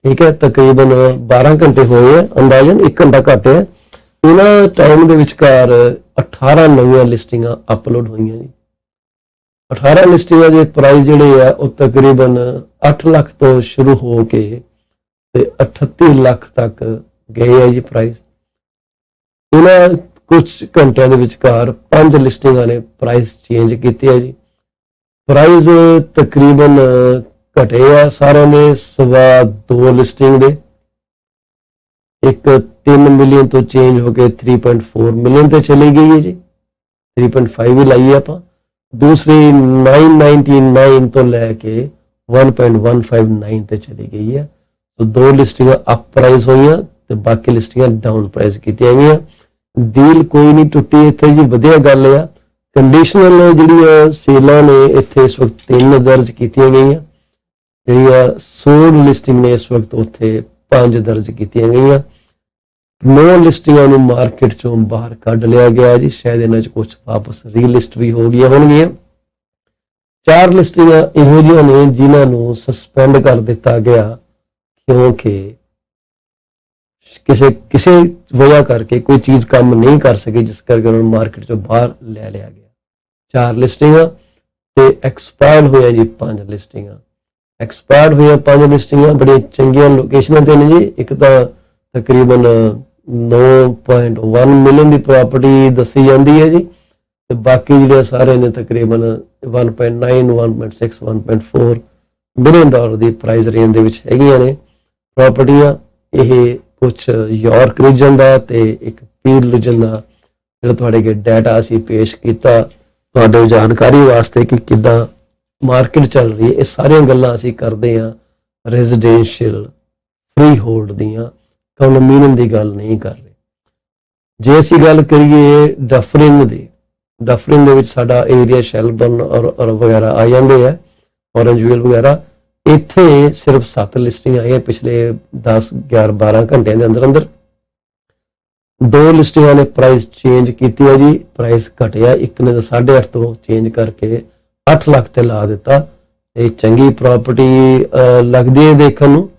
ਠੀਕ ਹੈ, ਤਕਰੀਬਨ 12 ਘੰਟੇ ਹੋਏ ਆ, ਅੰਦਾਜ਼ਨ 1 ਘੰਟਾ ਘੱਟ ਹੈ। ਇਹਨਾਂ ਟਾਈਮ ਦੇ ਵਿਚਕਾਰ 18 ਨਵੀਆਂ ਲਿਸਟਿੰਗਾਂ ਅਪਲੋਡ ਹੋਈਆਂ ਜੀ। 18 ਲਿਸਟਿੰਗਾਂ ਦੇ ਪ੍ਰਾਈਸ ਜਿਹੜੇ ਆ ਉਹ ਤਕਰੀਬਨ 8 ਲੱਖ ਤੋਂ ਸ਼ੁਰੂ ਹੋ ਕੇ ਤੇ 38 ਲੱਖ ਤੱਕ ਗਏ ਆ ਜੀ ਪ੍ਰਾਈਸ। ਇਹਨਾਂ ਕੁਝ ਘੰਟਿਆਂ ਦੇ ਵਿਚਕਾਰ 5 ਲਿਸਟਿੰਗਾਂ ਨੇ ਪ੍ਰਾਈਸ ਚੇਂਜ ਕੀਤੇ ਆ ਜੀ। ਪ੍ਰਾਈਸ ਤਕਰੀਬਨ ਘਟੇ ਆ ਸਾਰਿਆਂ ਦੇ 2.25 ਲਿਸਟਿੰਗ ਦੇ। ਇੱਕ 3 ਮਿਲੀਅਨ ਤੋਂ ਚੇਂਜ ਹੋ ਕੇ 3.4 ਮਿਲੀਅਨ ਤੇ ਚਲੀ ਗਈ ਹੈ ਜੀ, 3.5 ਵੀ ਲਾਈਏ ਆਪਾਂ। ਦੂਸਰੀ 999 ਤੋਂ ਲੈ ਕੇ 1.159 ਤੇ ਚਲੀ ਗਈ ਹੈ। ਸੋ 2 ਲਿਸਟਿੰਗਾਂ ਅਪ ਪ੍ਰਾਈਸ ਹੋਈਆਂ ਤੇ ਬਾਕੀ ਲਿਸਟਿੰਗਾਂ ਡਾਊਨ ਪ੍ਰਾਈਸ ਕੀਤੀਆਂ ਗਈਆਂ। ਡੀਲ ਕੋਈ ਨਹੀਂ ਟੁੱਟੀ ਇੱਥੇ ਜੀ, ਵਧੀਆ ਗੱਲ ਆ। ਕੰਡੀਸ਼ਨਲ ਜਿਹੜੀਆਂ ਸੇਲਾਂ ਨੇ ਇੱਥੇ ਇਸ ਵਕਤ 3 ਦਰਜ ਕੀਤੀਆਂ ਗਈਆਂ, ਜਿਹੜੀਆਂ ਸੋਲਡ ਲਿਸਟਿੰਗ ਨੇ ਇਸ ਵਕਤ ਉੱਥੇ 5 ਦਰਜ ਕੀਤੀਆਂ ਗਈਆਂ। 9 ਲਿਸਟਿੰਗਾਂ ਨੂੰ ਮਾਰਕੀਟ ਚੋਂ ਬਾਹਰ ਕੱਢ ਲਿਆ ਗਿਆ ਜੀ, ਸ਼ਾਇਦ ਇਹਨਾਂ 'ਚ ਕੁਝ ਵਾਪਸ ਰੀਲਿਸਟ ਵੀ ਹੋ ਗਈਆਂ ਹੋਣਗੀਆਂ। 4 ਲਿਸਟਿੰਗਾਂ ਇਹੋ ਜਿਹੀਆਂ ਨੇ ਜਿਨ੍ਹਾਂ ਨੂੰ ਸਸਪੈਂਡ ਕਰ ਦਿੱਤਾ ਗਿਆ ਕਿਉਂਕਿ ਕਿਸੇ ਵਜ੍ਹਾ ਕਰਕੇ ਕੋਈ ਚੀਜ਼ ਕੰਮ ਨਹੀਂ ਕਰ ਸਕੀ, ਜਿਸ ਕਰਕੇ ਉਹਨਾਂ ਨੂੰ ਮਾਰਕੀਟ ਚੋਂ ਬਾਹਰ ਲੈ ਲਿਆ ਗਿਆ। 4 ਲਿਸਟਿੰਗਾਂ ਤੇ ਐਕਸਪਾਇਰਡ ਹੋਇਆ ਜੀ 5 ਲਿਸਟਿੰਗਾਂ। ਐਕਸਪਾਇਰਡ ਹੋਇਆ 5 ਲਿਸਟਿੰਗਾਂ ਬੜੀਆਂ ਚੰਗੀਆਂ ਲੋਕੇਸ਼ਨਾਂ ਤੇ ਨੇ ਜੀ। ਇੱਕ ਤਾਂ ਤਕਰੀਬਨ 9.1 ਮਿਲੀਅਨ ਦੀ ਪ੍ਰਾਪਰਟੀ ਦੱਸੀ ਜਾਂਦੀ ਹੈ ਜੀ, ਤੇ ਬਾਕੀ ਜਿਹੜੇ ਸਾਰੇ ਨੇ ਤਕਰੀਬਨ 1.9, 1.6, 1.4 ਮਿਲੀਅਨ ਡਾਲਰ ਦੀ ਪ੍ਰਾਈਸ ਰੇਂਜ ਦੇ ਵਿੱਚ ਹੈਗੀਆਂ ਨੇ ਪ੍ਰਾਪਰਟੀਆਂ। ਇਹ ਕੁਝ ਯਾਰਕ ਰੀਜਨ ਦਾ ਤੇ ਇੱਕ ਪੀਲ ਰੀਜਨ ਦਾ ਜਿਹੜਾ ਤੁਹਾਡੇ ਅੱਗੇ ਡਾਟਾ ਅਸੀਂ ਪੇਸ਼ ਕੀਤਾ ਤੁਹਾਡੇ ਜਾਣਕਾਰੀ ਵਾਸਤੇ ਕਿ ਕਿੱਦਾਂ ਮਾਰਕੀਟ ਚੱਲ ਰਹੀ ਹੈ। ਇਹ ਸਾਰੀਆਂ ਗੱਲਾਂ ਅਸੀਂ ਕਰਦੇ ਹਾਂ ਰੈਜ਼ੀਡੈਂਸ਼ੀਅਲ ਫ੍ਰੀ ਹੋਲਡ ਦੀਆਂ, ਕੰਡੋਮੀਨੀਅਮ ਦੀ ਗੱਲ ਨਹੀਂ ਕਰ ਰਹੇ। ਜੇ ਅਸੀਂ ਗੱਲ ਕਰੀਏ ਡਫਰਿੰਗ ਦੀ, ਡਫਰਿੰਗ ਦੇ ਵਿੱਚ ਸਾਡਾ ਏਰੀਆ ਸ਼ੈਲਬਰਨ ਔਰ ਵਗੈਰਾ ਆ ਜਾਂਦੇ ਆ, ਔਰੰਜਵੀਲ ਵਗੈਰਾ। ਇੱਥੇ ਸਿਰਫ 7 ਲਿਸਟਿੰਗ ਆਈਆਂ ਪਿਛਲੇ 10, 11, 12 ਘੰਟਿਆਂ ਦੇ ਅੰਦਰ ਅੰਦਰ। 2 ਲਿਸਟਿੰਗਾਂ ਨੇ ਪ੍ਰਾਈਸ ਚੇਂਜ ਕੀਤੀ ਹੈ ਜੀ, ਪ੍ਰਾਈਸ ਘਟਿਆ, ਇੱਕ ਨੇ 8.5 ਤੋਂ ਚੇਂਜ ਕਰਕੇ 8 ਲੱਖ ਤੇ ਲਾ ਦਿੱਤਾ। ਇਹ ਚੰਗੀ ਪ੍ਰਾਪਰਟੀ ਲੱਗਦੀ ਹੈ ਦੇਖਣ ਨੂੰ।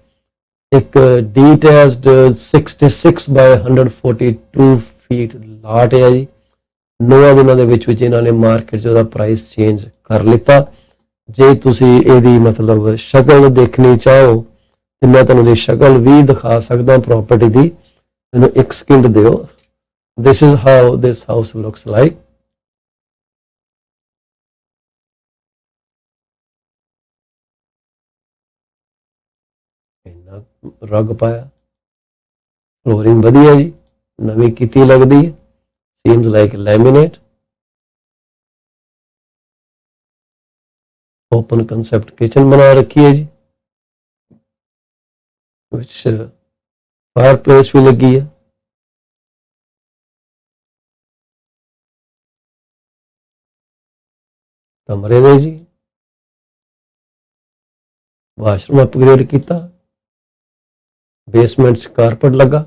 ਇੱਕ ਡੀਟੈਚਡ 66 ਬਾਏ 142 ਫੀਟ ਲਾਟ ਹੈ ਜੀ। 9 ਦਿਨਾਂ ਦੇ ਵਿੱਚ ਇਹਨਾਂ ਨੇ ਮਾਰਕੀਟ 'ਚ ਉਹਦਾ ਪ੍ਰਾਈਸ ਚੇਂਜ ਕਰ ਲਿੱਤਾ। ਜੇ ਤੁਸੀਂ ਇਹਦੀ ਮਤਲਬ ਸ਼ਕਲ ਦੇਖਣੀ ਚਾਹੋ ਤੇ ਮੈਂ ਤੁਹਾਨੂੰ ਇਹਦੀ ਸ਼ਕਲ ਵੀ ਦਿਖਾ ਸਕਦਾ ਪ੍ਰਾਪਰਟੀ ਦੀ। ਮੈਨੂੰ 1 ਸਕਿੰਟ ਦਿਓ। This is how this house looks like. ਇੰਨਾ ਰਗ ਪਾਇਆ, ਫਲੋਰਿੰਗ ਵਧੀਆ ਜੀ, ਨਵੀਂ ਕੀਤੀ ਲੱਗਦੀ ਹੈ। Seems like laminate. Open concept kitchen बना रखी है जी, which fireplace भी लगी है। कमरे ने जी वाशरूम अपग्रेड किया, बेसमेंट कारपेट लगा।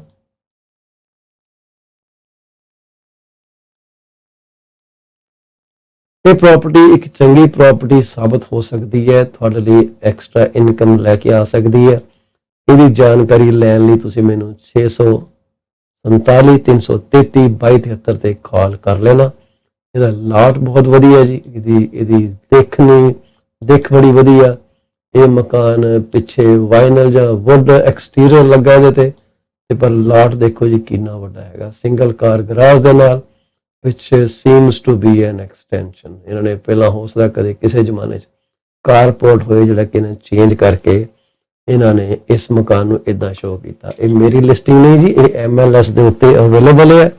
ਇਹ ਪ੍ਰਾਪਰਟੀ ਇੱਕ ਚੰਗੀ ਪ੍ਰਾਪਰਟੀ ਸਾਬਤ ਹੋ ਸਕਦੀ ਹੈ, ਤੁਹਾਡੇ ਲਈ ਐਕਸਟਰਾ ਇਨਕਮ ਲੈ ਕੇ ਆ ਸਕਦੀ ਹੈ। ਇਹਦੀ ਜਾਣਕਾਰੀ ਲੈਣ ਲਈ ਤੁਸੀਂ ਮੈਨੂੰ 647 333 2273 ਤੇ ਕਾਲ ਕਰ ਲੈਣਾ। ਇਹਦਾ ਲਾਟ ਬਹੁਤ ਵਧੀਆ ਜੀ, ਇਹਦੀ ਦਿੱਖ ਬੜੀ ਵਧੀਆ। ਇਹ ਮਕਾਨ ਪਿੱਛੇ ਵਾਈਨਲ ਜਾਂ ਵੁੱਡ ਐਕਸਟੀਰੀਅਰ ਲੱਗਾ ਇਹਦੇ ਤੇ ਪਰ ਲਾਟ ਦੇਖੋ ਜੀ ਕਿੰਨਾ ਵੱਡਾ ਹੈਗਾ, ਸਿੰਗਲ ਕਾਰ ਗਰਾਜ ਦੇ ਨਾਲ, which seems to be an extension। ਇਹਨਾਂ ਨੇ ਪਹਿਲਾਂ ਹੋ ਸਕਦਾ ਕਦੇ ਕਿਸੇ ਜ਼ਮਾਨੇ 'ਚ ਕਾਰਪੋਰਟ ਹੋਏ ਜਿਹੜਾ ਕਿ ਇਹਨਾਂ ਚੇਂਜ ਕਰਕੇ ਇਹਨਾਂ ਨੇ ਇਸ ਮਕਾਨ ਨੂੰ ਇਦਾਂ ਸ਼ੋਅ ਕੀਤਾ। ਇਹ ਮੇਰੀ ਲਿਸਟਿੰਗ ਨਹੀਂ ਜੀ, ਇਹ MLS ਦੇ ਉੱਤੇ ਅਵੇਲੇਬਲ ਹੈ।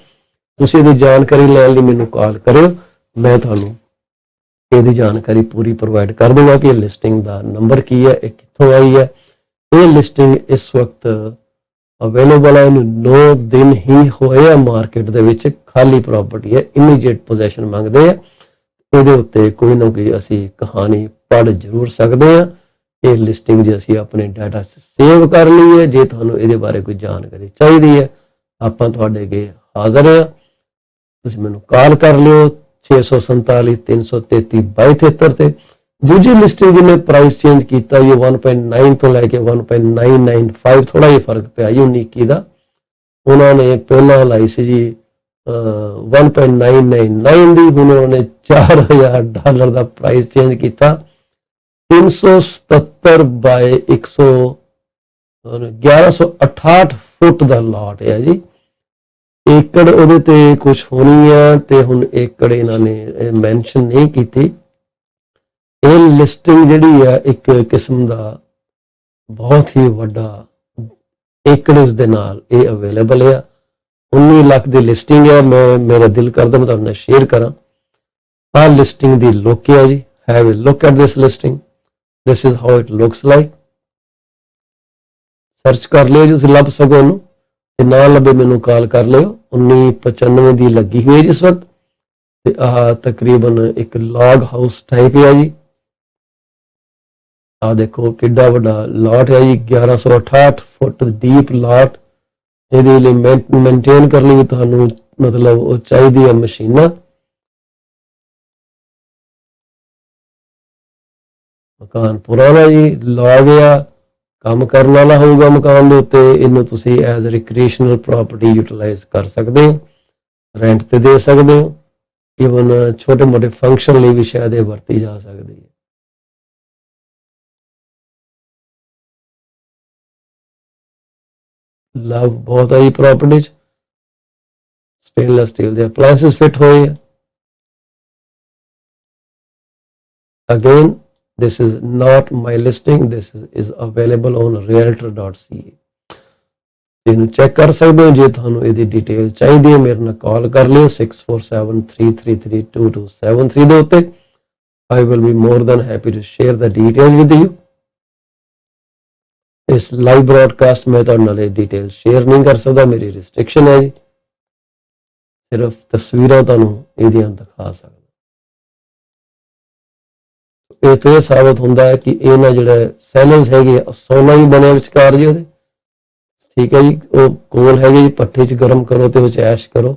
ਤੁਸੀਂ ਇਹਦੀ ਜਾਣਕਾਰੀ ਲੈਣ ਲਈ ਮੈਨੂੰ ਕਾਲ ਕਰਿਓ, ਮੈਂ ਤੁਹਾਨੂੰ ਇਹਦੀ ਜਾਣਕਾਰੀ ਪੂਰੀ ਪ੍ਰੋਵਾਈਡ ਕਰ ਦੂੰਗਾ ਕਿ ਇਹ ਲਿਸਟਿੰਗ ਦਾ ਨੰਬਰ ਕੀ ਹੈ, ਇਹ ਕਿੱਥੋਂ ਆਈ ਹੈ। ਇਹ ਲਿਸਟਿੰਗ ਇਸ ਵਕਤ ਅਵੇਲੇਬਲ ਹੈ, 9 ਦਿਨ ਹੀ ਹੋਏ ਆ ਮਾਰਕੀਟ ਦੇ ਵਿੱਚ, ਖਾਲੀ ਪ੍ਰਾਪਰਟੀ ਹੈ, ਇਮੀਡੀਏਟ ਪੋਜੈਸ਼ਨ ਮੰਗਦੇ ਆ। ਇਹਦੇ ਉੱਤੇ ਕੋਈ ਨਾ ਕੋਈ ਅਸੀਂ ਕਹਾਣੀ ਪੜ੍ਹ ਜ਼ਰੂਰ ਸਕਦੇ ਹਾਂ। ਇਹ ਲਿਸਟਿੰਗ ਜੇ ਅਸੀਂ ਆਪਣੇ ਡਾਟਾ 'ਚ ਸੇਵ ਕਰ ਲਈ ਹੈ। ਜੇ ਤੁਹਾਨੂੰ ਇਹਦੇ ਬਾਰੇ ਕੋਈ ਜਾਣਕਾਰੀ ਚਾਹੀਦੀ ਹੈ ਆਪਾਂ ਤੁਹਾਡੇ ਅੱਗੇ ਹਾਜ਼ਰ ਹਾਂ। ਤੁਸੀਂ ਮੈਨੂੰ ਕਾਲ ਕਰ ਲਿਓ 647 333 2273 ਤੇ। ਦੂਜੀ ਲਿਸਟਿੰਗ ਜਿਹਨੇ ਪ੍ਰਾਈਸ ਚੇਂਜ ਕੀਤਾ ਇਹ 1.9 ਤੋਂ ਲੈ ਕੇ 1.995 ਥੋੜਾ ਜਿਹਾ ਫਰਕ ਪਿਆ ਜੀ 19 ਦਾ। ਉਹਨਾਂ ਨੇ ਪਹਿਲਾਂ ਲਾਈ ਸੀ ਜੀ 1.999 ਦੀ, ਹੁਣ ਉਹਨਾਂ ਨੇ $4000 ਦਾ ਪ੍ਰਾਈਸ ਚੇਂਜ ਕੀਤਾ। 377 ਬਾਏ 1168 ਫੁੱਟ ਦਾ ਲਾਟ ਹੈ ਜੀ। ਏਕੜ ਉਹਦੇ ਤੇ ਕੁਝ ਹੋਣੀ ਆ ਤੇ ਹੁਣ ਏਕੜ ਇਹਨਾਂ ਨੇ ਮੈਂਸ਼ਨ ਨਹੀਂ ਕੀਤੀ। ਇਹ ਲਿਸਟਿੰਗ ਜਿਹੜੀ ਆ ਇੱਕ ਕਿਸਮ ਦਾ ਬਹੁਤ ਹੀ ਵੱਡਾ ਏਕੜ ਉਸ ਦੇ ਨਾਲ ਇਹ ਅਵੇਲੇਬਲ ਆ। 19 ਲੱਖ ਦੀ ਲਿਸਟਿੰਗ ਹੈ। ਮੇਰਾ ਦਿਲ ਕਰਦਾ ਮੈਂ ਤੁਹਾਡੇ ਨਾਲ ਸ਼ੇਅਰ ਕਰਾਂ। ਆਹ ਲਿਸਟਿੰਗ ਦੀ ਲੁੱਕ ਹੈ ਜੀ। Have a look at this listing. This is how it looks like. Search ਕਰ ਲਿਓ ਜੀ, ਤੁਸੀਂ ਲੱਭ ਸਕੋ ਉਹਨੂੰ, ਤੇ ਨਾ ਲੱਭੇ ਮੈਨੂੰ ਕਾਲ ਕਰ ਲਿਓ। 1995 ਦੀ ਲੱਗੀ ਹੋਈ ਹੈ ਜਿਸ ਵਕਤ, ਤੇ ਆਹ ਤਕਰੀਬਨ ਇੱਕ ਲੌਗ ਹਾਊਸ ਟਾਈਪ ਹੈ ਜੀ। ਆਹ ਦੇਖੋ ਕਿੱਡਾ ਵੱਡਾ ਲਾਟ ਹੈ ਜੀ, 1168 ਫੁੱਟ ਡੀਪ ਲਾਟ। ਇਹਦੇ ਲਈ ਮੇਨਟੇਨ ਕਰਨ ਲਈ ਤੁਹਾਨੂੰ ਮਤਲਬ ਉਹ ਚਾਹੀਦੀ ਹੈ ਮਸ਼ੀਨਾਂ। ਮਕਾਨ ਪੁਰਾਣਾ ਜੀ, ਲੌਗ ਆ, ਕੰਮ ਕਰਨ ਵਾਲਾ ਹੋਊਗਾ ਮਕਾਨ ਦੇ ਉੱਤੇ। ਇਹਨੂੰ ਤੁਸੀਂ ਐਜ਼ ਰਿਕ੍ਰੀਏਸ਼ਨਲ ਪ੍ਰਾਪਰਟੀ ਯੂਟਿਲਾਈਜ਼ ਕਰ ਸਕਦੇ ਹੋ, ਰੈਂਟ ਤੇ ਦੇ ਸਕਦੇ ਹੋ। ਈਵਨ ਛੋਟੇ ਮੋਟੇ ਫੰਕਸ਼ਨ ਲਈ ਵੀ ਸ਼ਾਇਦ ਇਹ ਵਰਤੀ ਜਾ ਸਕਦੀ ਹੈ। ਲਵ ਬਹੁਤ ਆਈ ਪ੍ਰਾਪਰਟੀ 'ਚ। ਸਟੇਨਲੈਸ ਸਟੀਲ ਦੇ ਅਪਲਾਇੰਸਸ ਫਿੱਟ ਹੋਏ ਆ। Again this is not my listing, this is available on realtor.ca। ਇਹਨੂੰ ਚੈੱਕ ਕਰ ਸਕਦੇ ਹੋ। ਜੇ ਤੁਹਾਨੂੰ ਇਹਦੀ ਡਿਟੇਲ ਚਾਹੀਦੀ ਹੈ ਮੇਰੇ ਨਾਲ ਕਾਲ ਕਰ ਲਿਓ 6473332273 ਦੇ ਉੱਤੇ। I will be more than happy to share the details with you। ਇਸ ਲਾਈਵ ਬ੍ਰੌਡਕਾਸਟ ਮੈਂ ਤੁਹਾਡੇ ਨਾਲ ਇਹ ਡਿਟੇਲ ਸ਼ੇਅਰ ਨਹੀਂ ਕਰ ਸਕਦਾ, ਮੇਰੀ ਰਿਸਟ੍ਰਿਕਸ਼ਨ ਹੈ ਜੀ। ਸਿਰਫ ਤਸਵੀਰਾਂ ਤੁਹਾਨੂੰ ਇਹਦੀਆਂ ਦਿਖਾ ਸਕਦਾ। ਇਹ ਤੋਂ ਇਹ ਸਾਬਤ ਹੁੰਦਾ ਹੈ ਕਿ ਇਹਨਾਂ ਜਿਹੜਾ ਸੈਲਰਸ ਹੈਗੇ ਸੋਨਾ ਹੀ ਬਣਿਆ ਵਿਚਕਾਰ ਜੀ ਉਹਦੇ। ਠੀਕ ਹੈ ਜੀ, ਉਹ ਕੋਲ ਹੈਗੇ ਜੀ, ਪੱਠੇ 'ਚ ਗਰਮ ਕਰੋ ਤੇ ਉਹ 'ਚ ਐਸ਼ ਕਰੋ।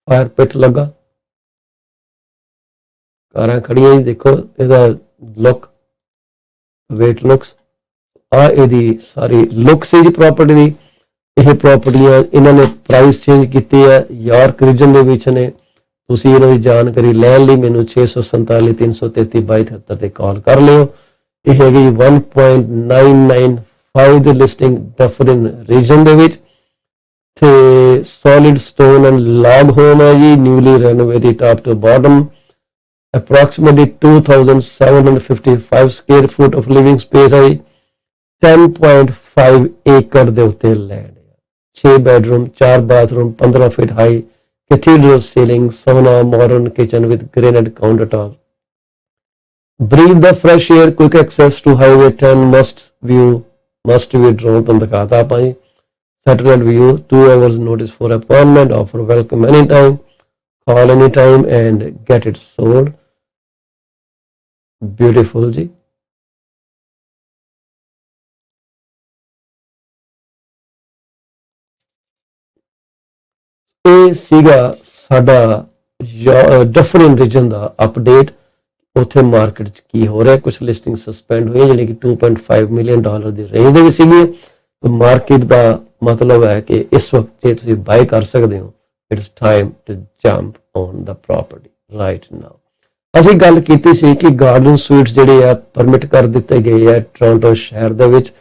ਫਾਇਰ ਪਿਟ ਲੱਗਾ, ਕਾਰਾਂ ਖੜੀਆਂ ਜੀ, ਦੇਖੋ ਇਹਦਾ ਲੁੱਕ, ਵੇਟ ਲੁੱਕਸ, ਆ ਇਹਦੀ ਸਾਰੀ ਲੁੱਕ ਸੀ ਜੀ ਪ੍ਰਾਪਰਟੀ ਦੀ। ਇਹ ਪ੍ਰਾਪਰਟੀਆਂ ਇਹਨਾਂ ਨੇ ਪ੍ਰਾਈਸ ਚੇਂਜ ਕੀਤੇ ਹੈ, ਯਾਰਕ ਰੀਜਨ ਦੇ ਵਿੱਚ ਨੇ। ਤੁਸੀਂ ਇਹਨਾਂ ਦੀ ਜਾਣਕਾਰੀ ਲੈਣ ਲਈ ਮੈਨੂੰ 647 333 2273 ਤੇ ਕਾਲ ਕਰ ਲਿਓ। ਇਹ ਹੈਗੀ 1.995 ਦੀ ਲਿਸਟਿੰਗ ਡਫਰਿਨ ਰੀਜਨ ਦੇ ਵਿੱਚ, ਤੇ solid stone and log home ਹੈ ਜੀ, newly renovated top to bottom, approximately 2755 square foot of living space ਹੈ ਜੀ, 10.5 ਏਕੜ ਦੇ ਉੱਤੇ ਲੈਂਡ ਹੈ, 6 bedroom 4 bathroom, 15 feet high cathedral ceiling, sauna, modern kitchen with granite countertop. Breathe the fresh air, quick access to highway 10, must view drone ਤੋਂ ਦਿਖਾਤਾ ਆਪਾਂ ਜੀ, satellite view, 2 hours notice for appointment, offer welcome anytime, call anytime and get it sold. Beautiful ਜੀ। ਇਹ ਸੀਗਾ ਸਾਡਾ ਡਫਰਿਨ ਰੀਜਨ ਦਾ ਅਪਡੇਟ। ਉੱਥੇ ਮਾਰਕੀਟ 'ਚ ਕੀ ਹੋ ਰਿਹਾ, ਕੁਝ ਲਿਸਟਿੰਗ ਸਸਪੈਂਡ ਹੋਈਆਂ ਜਿਹੜੀ ਕਿ $2.5 ਮਿਲੀਅਨ ਦੀ ਰੇਂਜ ਦੇ ਵਿੱਚ ਸੀਗੀ। ਮਾਰਕੀਟ ਦਾ ਮਤਲਬ ਹੈ ਕਿ ਇਸ ਵਕਤ ਜੇ ਤੁਸੀਂ ਬਾਈ ਕਰ ਸਕਦੇ ਹੋ, it's time to jump on the property right now. ਅਸੀਂ ਗੱਲ ਕੀਤੀ ਸੀ ਕਿ ਗਾਰਡਨ ਸਵੀਟਸ ਜਿਹੜੇ ਆ ਪਰਮਿਟ ਕਰ ਦਿੱਤੇ ਗਏ ਆ ਟੋਰਾਂਟੋ ਸ਼ਹਿਰ ਦੇ ਵਿੱਚ।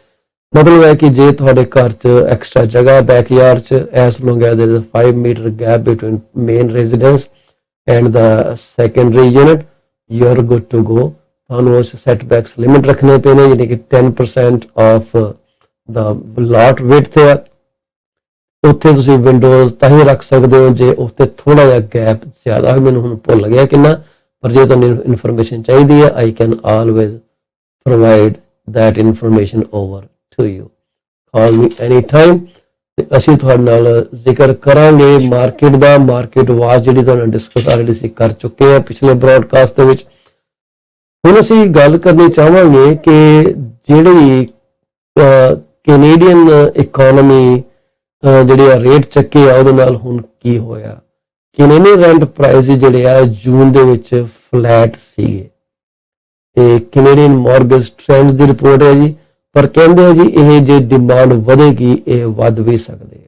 ਮਤਲਬ ਹੈ ਕਿ ਜੇ ਤੁਹਾਡੇ ਘਰ 'ਚ ਐਕਸਟਰਾ ਜਗ੍ਹਾ ਬੈਕਯਾਰਡ 'ਚ, as long as there is 5 metre gap between main residence and the secondary unit, you are good to go. ਤੁਹਾਨੂੰ ਉਸ ਸੈਟਬੈਕਸ ਲਿਮਿਟ ਰੱਖਣੇ ਪਏ ਨੇ, ਯਾਨੀ ਕਿ 10% ਆਫ ਦਾ ਲਾਟ ਵਿਡਥ ਹੈ। ਉੱਥੇ ਤੁਸੀਂ ਵਿੰਡੋਜ਼ ਤਾਂ ਹੀ ਰੱਖ ਸਕਦੇ ਹੋ ਜੇ ਉੱਥੇ ਥੋੜਾ ਜਿਹਾ ਗੈਪ ਜ਼ਿਆਦਾ ਹੋਵੇ। ਮੈਨੂੰ ਹੁਣ ਭੁੱਲ ਗਿਆ ਕਿੰਨਾ, ਪਰ ਜੇ ਤੁਹਾਨੂੰ ਇਨਫੋਰਮੇਸ਼ਨ ਚਾਹੀਦੀ ਹੈ, I can always provide that information over to you. Call me anytime ਤੇ ਅਸੀਂ ਤੁਹਾਡੇ ਨਾਲ ਜ਼ਿਕਰ ਕਰਾਂਗੇ ਮਾਰਕੀਟ ਦਾ। ਮਾਰਕੀਟ ਵਾਚ ਜਿਹੜੀ ਤੁਹਾਨੂੰ ਡਿਸਕਸ ਆਲਰੇਡੀ ਅਸੀਂ ਕਰ ਚੁੱਕੇ ਹਾਂ ਪਿਛਲੇ ਬ੍ਰੌਡਕਾਸਟ ਦੇ ਵਿੱਚ। ਹੁਣ ਅਸੀਂ ਗੱਲ ਕਰਨੀ ਚਾਹਾਂਗੇ ਕਿ ਜਿਹੜੀ ਕੈਨੇਡੀਅਨ ਇਕਨੋਮੀ ਜਿਹੜੇ ਆ ਰੇਟ ਚੱਕੇ ਆ ਉਹਦੇ ਨਾਲ ਹੁਣ ਕੀ ਹੋਇਆ। ਕੈਨੇਡੀਅਨ ਰੈਂਟ ਪ੍ਰਾਈਸ ਜਿਹੜੇ ਆ ਜੂਨ ਦੇ ਵਿੱਚ ਫਲੈਟ ਸੀਗੇ। ਇਹ ਕੈਨੇਡੀਅਨ ਮੌਰਗੇਜ ਟ੍ਰੈਂਡਸ ਦੀ ਰਿਪੋਰਟ ਹੈ ਜੀ, ਪਰ ਕਹਿੰਦੇ ਆ ਜੀ ਇਹ ਜੇ ਡਿਮਾਂਡ ਵਧੇਗੀ ਇਹ ਵੱਧ ਵੀ ਸਕਦੇ।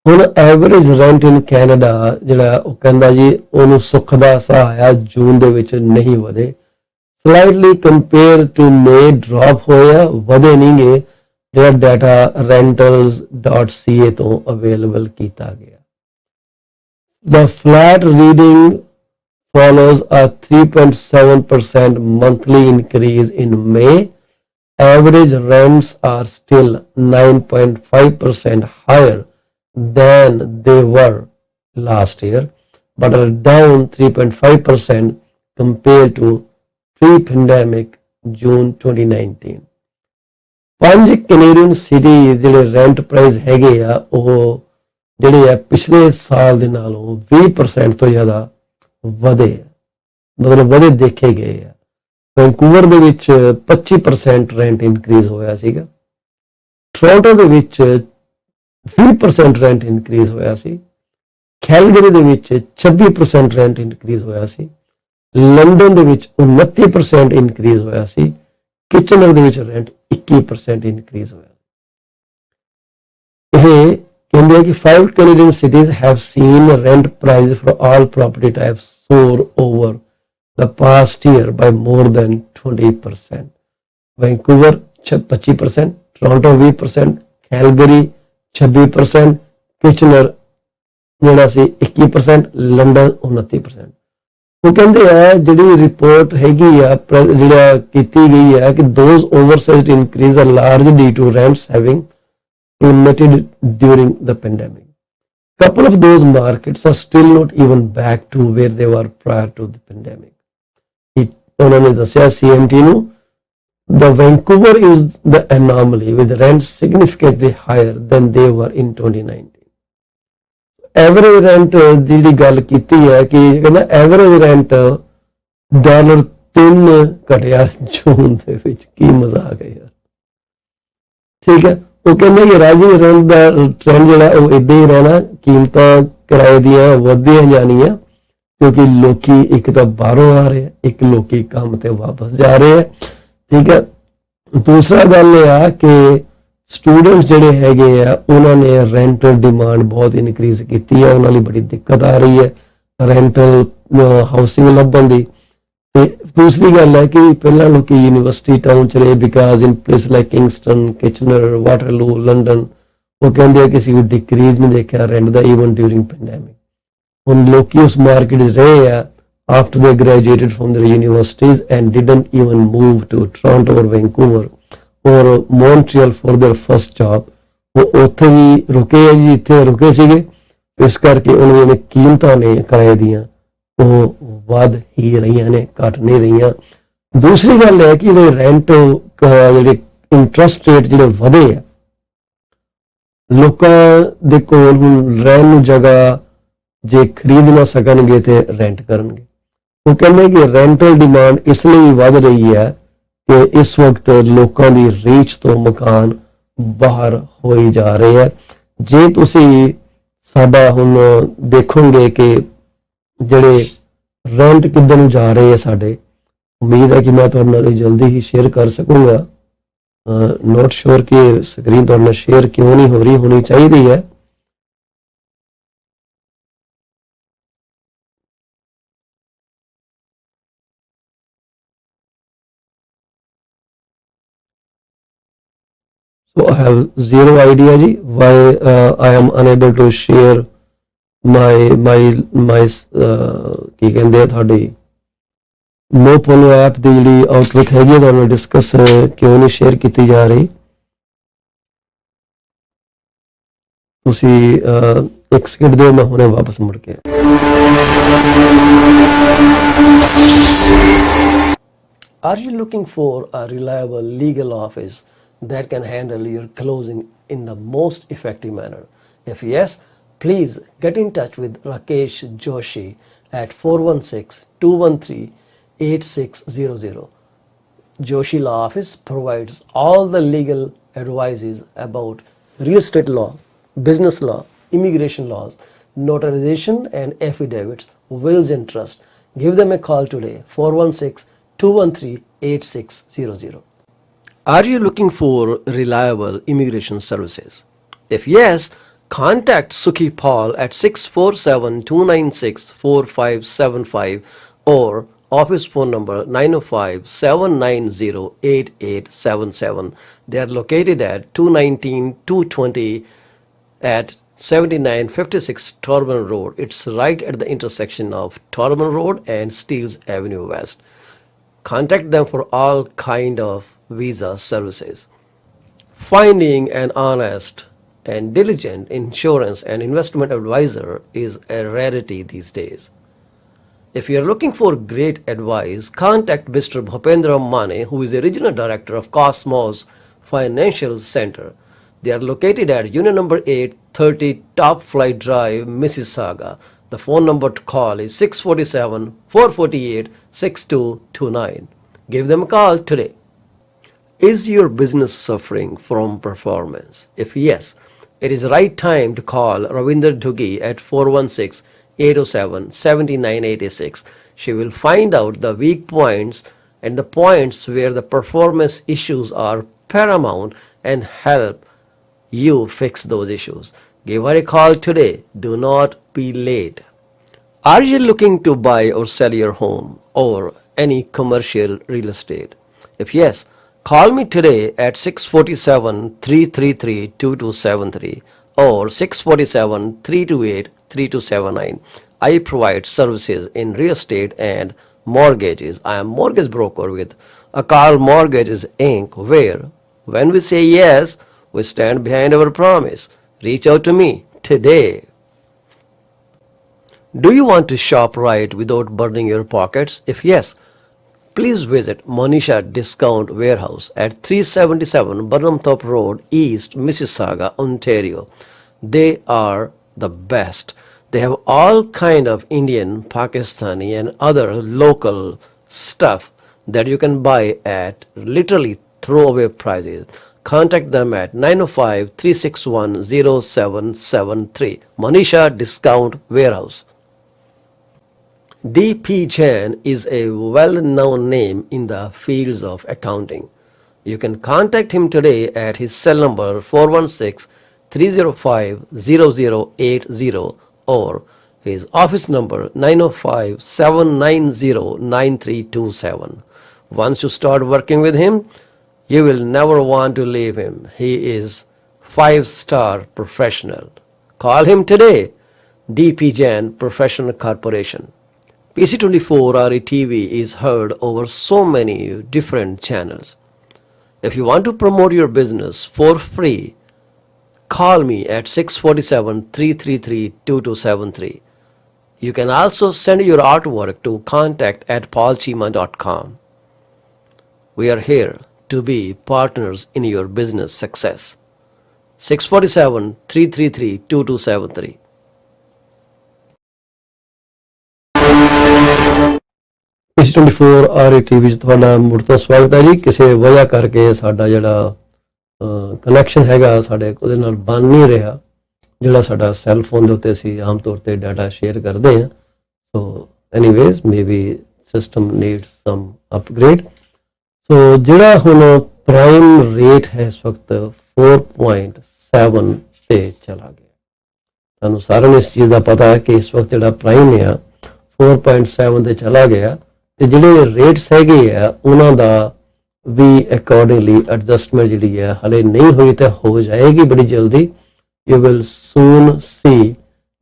ਹੁਣ ਐਵਰੇਜ ਰੈਂਟ ਇਨ ਕੈਨੇਡਾ ਜਿਹੜਾ ਉਹ ਕਹਿੰਦਾ ਜੀ ਉਹਨੂੰ ਸੁੱਖ ਦਾ ਸਾਹ ਆਇਆ, ਜੂਨ ਦੇ ਵਿੱਚ ਨਹੀਂ ਵਧੇ। Slightly compare to May drop ਹੋਇਆ, ਵਧੇ ਨਹੀਂਗੇ। ਜਿਹੜਾ ਡਾਟਾ rentals.ca ਤੋਂ ਅਵੇਲੇਬਲ ਕੀਤਾ ਗਿਆ। The flat reading follows a 3.7% monthly increase in May. Average rents are still 9.5% higher than they were last year, but are down 3.5% compared to pre-pandemic June 2019. 5 Canadian city ਜਿਹੜੇ ਰੈਂਟ ਪ੍ਰਾਈਸ ਹੈਗੇ ਆ ਉਹ ਜਿਹੜੇ ਆ ਪਿਛਲੇ ਸਾਲ ਦੇ ਨਾਲੋਂ 20% ਤੋਂ ਜ਼ਿਆਦਾ ਵਧੇ, ਮਤਲਬ ਵਧੇ ਦੇਖੇ ਗਏ ਆ। ਵੈਨਕੂਵਰ ਦੇ ਵਿੱਚ 25% ਰੈਂਟ ਇਨਕਰੀਜ਼ ਹੋਇਆ ਸੀਗਾ। ਟੋਰਾਂਟੋ ਦੇ ਵਿੱਚ 20% ਰੈਂਟ ਇਨਕਰੀਜ਼ ਹੋਇਆ ਸੀ। ਕੈਲਗਰੀ ਦੇ ਵਿੱਚ 26% ਰੈਂਟ ਇਨਕਰੀਜ਼ ਹੋਇਆ ਸੀ। ਲੰਡਨ ਦੇ ਵਿੱਚ 29% ਇਨਕਰੀਜ਼ ਹੋਇਆ ਸੀ। ਕਿਚਨਰ ਦੇ ਵਿੱਚ ਰੈਂਟ 21% ਇਨਕਰੀਜ਼ ਹੋਇਆ। ਇਹ ਕਹਿੰਦੇ ਆ ਕਿ 5 Canadian cities have seen rent prices for all property types soar over the past year by more than 20%. Vancouver 25%, Toronto 20%, Calgary 26%, Kitchener ਜਿਹੜਾ ਸੀ 21%, ਲੰਡਨ 29%। ਉਹ ਕਹਿੰਦੇ ਆ ਜਿਹੜੀ ਰਿਪੋਰਟ ਹੈਗੀ ਆ ਜਿਹੜਾ ਕੀਤੀ ਗਈ ਹੈ ਕਿ those oversized increase are largely due to rents having plummeted during the pandemic. Couple of those markets are still not even back to where they were prior to the pandemic. ਉਹਨਾਂ ਨੇ ਦੱਸਿਆ CMT ਨੂੰ, the Vancouver is the anomaly with rents significantly higher than they were in 2019. Average rent ਜਿਹੜੀ ਗੱਲ ਕੀਤੀ ਹੈ ਕਿ ਕਹਿੰਦਾ ਐਵਰੇਜ ਰੈਂਟ $3 ਘਟਿਆ ਜੂਨ ਦੇ ਵਿੱਚ। ਕੀ ਮਜ਼ਾਕ ਹੈ ਯਾਰ। ਠੀਕ ਹੈ, ਉਹ ਕਹਿੰਦੇ ਕਿ ਰਾਈਜ਼ਿੰਗ ਰੈਂਟ ਦਾ ਟ੍ਰੈਂਡ ਜਿਹੜਾ ਉਹ ਇਦਾਂ ਹੀ ਰਹਿਣਾ, ਕੀਮਤਾਂ ਕਿਰਾਏ ਦੀਆਂ ਵਧਦੀਆਂ ਜਾਣੀਆਂ ਕਿਉਂਕਿ ਲੋਕੀ ਇੱਕ ਤਾਂ ਬਾਹਰੋਂ ਆ ਰਹੇ, ਇੱਕ ਲੋਕੀ ਕੰਮ ਤੇ ਵਾਪਸ ਜਾ ਰਹੇ ਹੈ। ਠੀਕ ਹੈ, ਦੂਸਰਾ ਗੱਲ ਇਹ ਆ ਕਿ ਸਟੂਡੈਂਟਸ ਜਿਹੜੇ ਹੈਗੇ ਆ ਉਹਨਾਂ ਨੇ ਰੈਂਟਲ ਡਿਮਾਂਡ ਬਹੁਤ ਇਨਕਰੀਜ਼ ਕੀਤੀ ਹੈ, ਉਹਨਾਂ ਲਈ ਬੜੀ ਦਿੱਕਤ ਆ ਰਹੀ ਹੈ ਰੈਂਟਲ ਹਾਊਸਿੰਗ ਲੱਭਣ ਦੀ। ਤੇ ਦੂਸਰੀ ਗੱਲ ਹੈ ਕਿ ਪਹਿਲਾਂ ਲੋਕੀ ਯੂਨੀਵਰਸਿਟੀ ਟਾਊਨ ਚ ਰਹੇ because in place like Kingston, Kitchener, Waterloo, London, ਉਹ ਕਹਿੰਦੇ ਆ ਕਿਸੇ ਵੀ ਡਿਕਰੀਜ਼ ਨਹੀਂ ਦੇਖਿਆ ਰੈਂਟ ਦਾ ਈਵਨ ਡਿਊਰਿੰਗ ਪੈਂਡੈਮਿਕ। ਹੁਣ ਲੋਕੀ ਉਸ ਮਾਰਕੀਟ 'ਚ ਰਹੇ ਆ after they graduated from their universities and didn't even move to Toronto or Vancouver or Montreal for their first job। ਉਹ ਉੱਥੇ ਵੀ ਰੁਕੇ ਆ ਜੀ ਜਿੱਥੇ ਰੁਕੇ ਸੀਗੇ, ਇਸ ਕਰਕੇ ਉਹਨਾਂ ਦੀਆਂ ਕੀਮਤਾਂ ਨੇ ਕਿਰਾਏ ਦੀਆਂ ਉਹ ਵੱਧ ਹੀ ਰਹੀਆਂ ਨੇ, ਘੱਟ ਨਹੀਂ ਰਹੀਆਂ। ਦੂਸਰੀ ਗੱਲ ਹੈ ਕਿ ਜਿਹੜੇ ਰੈਂਟ ਜਿਹੜੇ ਇੰਟਰਸਟ ਰੇਟ ਜਿਹੜੇ ਵਧੇ ਆ, ਲੋਕਾਂ ਦੇ ਕੋਲ ਹੁਣ ਰਹਿਣ ਨੂੰ ਜਗ੍ਹਾ ਜੇ ਖਰੀਦ ਨਾ ਸਕਣਗੇ ਤੇ ਰੈਂਟ ਕਰਨਗੇ। ਉਹ ਕਹਿੰਦੇ ਕਿ ਰੈਂਟਲ ਡਿਮਾਂਡ ਇਸ ਲਈ ਵੀ ਵੱਧ ਰਹੀ ਹੈ ਕਿ ਇਸ ਵਕਤ ਲੋਕਾਂ ਦੀ ਰੀਚ ਤੋਂ ਮਕਾਨ ਬਾਹਰ ਹੋਈ ਜਾ ਰਹੇ ਹੈ। ਜੇ ਤੁਸੀਂ ਸਾਡਾ ਹੁਣ ਦੇਖੋਗੇ ਕਿ ਜਿਹੜੇ ਰੈਂਟ ਕਿੱਧਰ ਨੂੰ ਜਾ ਰਹੇ ਆ ਸਾਡੇ, ਉਮੀਦ ਹੈ ਕਿ ਮੈਂ ਤੁਹਾਡੇ ਨਾਲ ਜਲਦੀ ਹੀ ਸ਼ੇਅਰ ਕਰ ਸਕੂੰਗਾ। ਨੋਟ ਸ਼ੋਰ ਕਿ ਸਕਰੀਨ ਤੁਹਾਡੇ ਨਾਲ ਸ਼ੇਅਰ ਕਿਉਂ ਨਹੀਂ ਹੋ ਰਹੀ, ਹੋਣੀ ਚਾਹੀਦੀ ਹੈ। So I have zero idea ji why I am unable to share my ਕੀ ਕਹਿੰਦੇ ਆ ਤੁਹਾਡੀ ਮੋਪੋਲੋ ਐਪ ਦੀ ਜਿਹੜੀ ਆਊਟਲੁੱਕ ਹੈਗੀ ਤੁਹਾਨੂੰ ਡਿਸਕਸ ਕਿਉਂ ਨਹੀਂ ਸ਼ੇਅਰ ਕੀਤੀ ਜਾ ਰਹੀ। ਤੁਸੀਂ ਇੱਕ ਸਕਿੰਟ ਦਿਓ, ਮੈਂ ਹੁਣੇ ਵਾਪਸ ਮੁੜ ਕੇ। Are you looking for a reliable legal office that can handle your closing in the most effective manner? If yes, please get in touch with Rakesh Joshi at 416-213-8600. Joshi Law Office provides all the legal advices about real estate law, business law, immigration laws, notarization and affidavits, wills and trust. Give them a call today, 416-213-8600. Are you looking for reliable immigration services? If yes, contact Sukhi Paul at 647-296-4575 or office phone number 905-790-8877. They are located at 219-220 at 7956 Torban Road. It's right at the intersection of Torban Road and Steeles Avenue West. Contact them for all kind of visa services. Finding an honest and diligent insurance and investment advisor is a rarity these days. If you are looking for great advice, contact Mr. Bhupendra Mane, who is the regional director of Cosmos Financial Center. They are located at Union number 830 Top Flight Drive, Mississauga. The phone number to call is 647-448-6229. Give them a call today. Is your business suffering from performance? If yes, it is the right time to call Ravinder Duggi at 416-807-7986. She will find out the weak points and the points where the performance issues are paramount and help you fix those issues. Give her a call today. Do not be late. Are you looking to buy or sell your home or any commercial real estate? If yes, call me today at 647-333-2273 or 647-328-3279. I provide services in real estate and mortgages. I am mortgage broker with Akal Mortgages Inc., where when we say yes, we stand behind our promise. Reach out to me today. Do you want to shop right without burning your pockets? If yes, please visit Manisha Discount Warehouse at 377 Burnhamthorpe Road, East Mississauga, Ontario. They are the best. They have all kind of Indian, Pakistani and other local stuff that you can buy at literally throwaway prices. Contact them at 905-361-0773. Manisha Discount Warehouse. D.P. Jain is a well-known name in the fields of accounting. You can contact him today at his cell number 416-305-0080 or his office number 905-790-9327. Once you start working with him, you will never want to leave him. He is 5-star professional. Call him today. D.P. Jain Professional Corporation. PC24-RETV is heard over so many different channels. If you want to promote your business for free, call me at 647-333-2273. You can also send your artwork to contact@paulchima.com. We are here to be partners in your business success. 647-333-2273. PC24-RETV ਵਿੱਚ ਤੁਹਾਡਾ ਮੁੜ ਤੋਂ ਸਵਾਗਤ ਹੈ ਜੀ। ਕਿਸੇ ਵਜ੍ਹਾ ਕਰਕੇ ਸਾਡਾ ਜਿਹੜਾ ਕਨੈਕਸ਼ਨ ਹੈਗਾ ਸਾਡੇ ਉਹਦੇ ਨਾਲ ਬਣ ਨਹੀਂ ਰਿਹਾ, ਜਿਹੜਾ ਸਾਡਾ ਸੈੱਲ ਫੋਨ ਦੇ ਉੱਤੇ ਅਸੀਂ ਆਮ ਤੌਰ ਤੇ ਡਾਟਾ ਸ਼ੇਅਰ ਕਰਦੇ ਹਾਂ। ਸੋ ਐਨੀਵੇਜ਼ ਮੇਬੀ ਸਿਸਟਮ ਨੀਡਸ ਸਮ ਅਪਗ੍ਰੇਡ। ਸੋ ਜਿਹੜਾ ਹੁਣ ਪ੍ਰਾਈਮ ਰੇਟ ਹੈ ਇਸ ਵਕਤ 4.7 ਤੇ ਚਲਾ ਗਿਆ। ਤੁਹਾਨੂੰ ਸਾਰਿਆਂ ਨੂੰ ਇਸ ਚੀਜ਼ ਦਾ ਪਤਾ ਹੈ ਕਿ ਇਸ ਵਕਤ ਜਿਹੜਾ ਪ੍ਰਾਈਮ ਆ 4.7 ਤੇ ਚਲਾ ਗਿਆ ਤੇ ਜਿਹੜੇ ਰੇਟਸ ਹੈਗੇ ਆ ਉਹਨਾਂ ਦਾ ਵੀ ਅਕੋਰਡਿੰਗਲੀ ਐਡਜਸਟਮੈਂਟ ਜਿਹੜੀ ਹੈ ਹਲੇ ਨਹੀਂ ਹੋਈ ਤੇ ਹੋ ਜਾਏਗੀ ਬੜੀ ਜਲਦੀ। You will soon see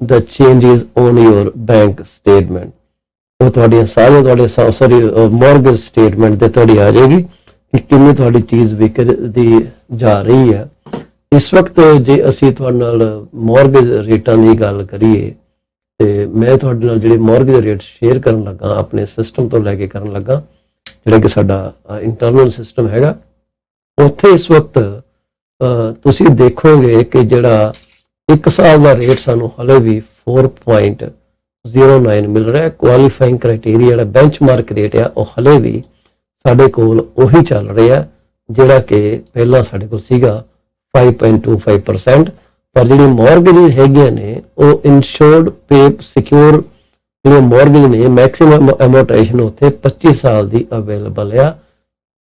the changes on your bank statement. ਉਹ ਤੁਹਾਡੀਆਂ ਸਾਰੀਆਂ ਤੁਹਾਡੇ ਮੌਰਗੇਜ ਸਟੇਟਮੈਂਟ ਤੇ ਤੁਹਾਡੀ ਆ ਜਾਏਗੀ ਕਿ ਕਿੰਨੀ ਤੁਹਾਡੀ ਚੀਜ਼ ਵਿਕਦੀ ਜਾ ਰਹੀ ਹੈ। ਇਸ ਵਕਤ ਜੇ ਅਸੀਂ ਤੁਹਾਡੇ ਨਾਲ ਮੌਰਗੇਜ ਰੇਟਾਂ ਦੀ ਗੱਲ ਕਰੀਏ ਤੇ ਮੈਂ ਤੁਹਾਡੇ ਨਾਲ ਜਿਹੜੇ ਮੌਰਗੇਜ ਰੇਟ ਸ਼ੇਅਰ ਕਰਨ ਲੱਗਾ ਆਪਣੇ ਸਿਸਟਮ ਤੋਂ ਲੈ ਕੇ ਕਰਨ ਲੱਗਾ, ਜਿਹੜਾ ਕਿ ਸਾਡਾ ਇੰਟਰਨਲ ਸਿਸਟਮ ਹੈਗਾ। ਉੱਥੇ ਇਸ ਵਕਤ ਤੁਸੀਂ ਦੇਖੋਗੇ ਕਿ ਜਿਹੜਾ 1 ਸਾਲ ਦਾ ਰੇਟ ਸਾਨੂੰ ਹਲੇ ਵੀ 4.09 ਮਿਲ ਰਿਹਾ। ਕੁਆਲੀਫਾਈਂਗ ਕ੍ਰਾਈਟੇਰੀਆ ਜਿਹੜਾ ਬੈਂਚਮਾਰਕ ਰੇਟ ਆ ਉਹ ਹਲੇ ਵੀ ਸਾਡੇ ਕੋਲ ਉਹੀ ਚੱਲ ਰਿਹਾ ਜਿਹੜਾ ਕਿ ਪਹਿਲਾਂ ਸਾਡੇ ਕੋਲ ਸੀਗਾ 5.25%। ਪਰ ਜਿਹੜੀ ਮੌਰਗੇਜ ਹੈਗੀਆਂ ਨੇ ਉਹ ਇਨਸ਼ੋਰਡ ਪੇ ਸਿਕਿਉਰ ਜਿਹੜੇ ਮੌਰਗੇਜ ਨੇ ਮੈਕਸਿਮਮ ਐਮੋਰਟਾਈਜ਼ੇਸ਼ਨ ਉੱਥੇ 25 ਸਾਲ ਦੀ ਅਵੇਲੇਬਲ ਆ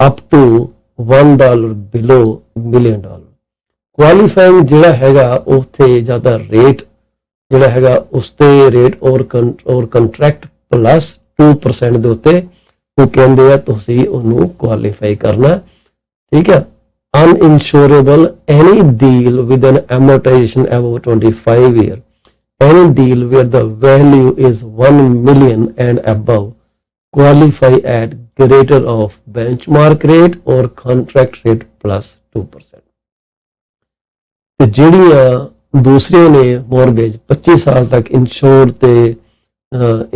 up to $1 below $1 million. Qualifying ਜਿਹੜਾ ਹੈਗਾ ਉੱਥੇ ਜ਼ਿਆਦਾ ਰੇਟ ਜਿਹੜਾ ਹੈਗਾ ਉਸ ਤੇ ਰੇਟ ਔਰ ਕੰਟਰੈਕਟ ਪਲੱਸ 2% ਦੇ ਉੱਤੇ ਉਹ ਕਹਿੰਦੇ ਆ ਤੁਸੀਂ ਉਹਨੂੰ ਕੁਆਲੀਫਾਈ ਕਰਨਾ, ਠੀਕ ਹੈ। uninsurable any deal with an amortization above 25 year, any deal where the value is 1 million and above qualify at greater of benchmark rate or contract rate plus 2%। ਤੇ ਜਿਹੜੀਆਂ ਦੂਸਰੀਆਂ ਨੇ ਮੌਰਗੇਜ 25 ਸਾਲ ਤੱਕ ਇੰਸ਼ੋਰਡ ਤੇ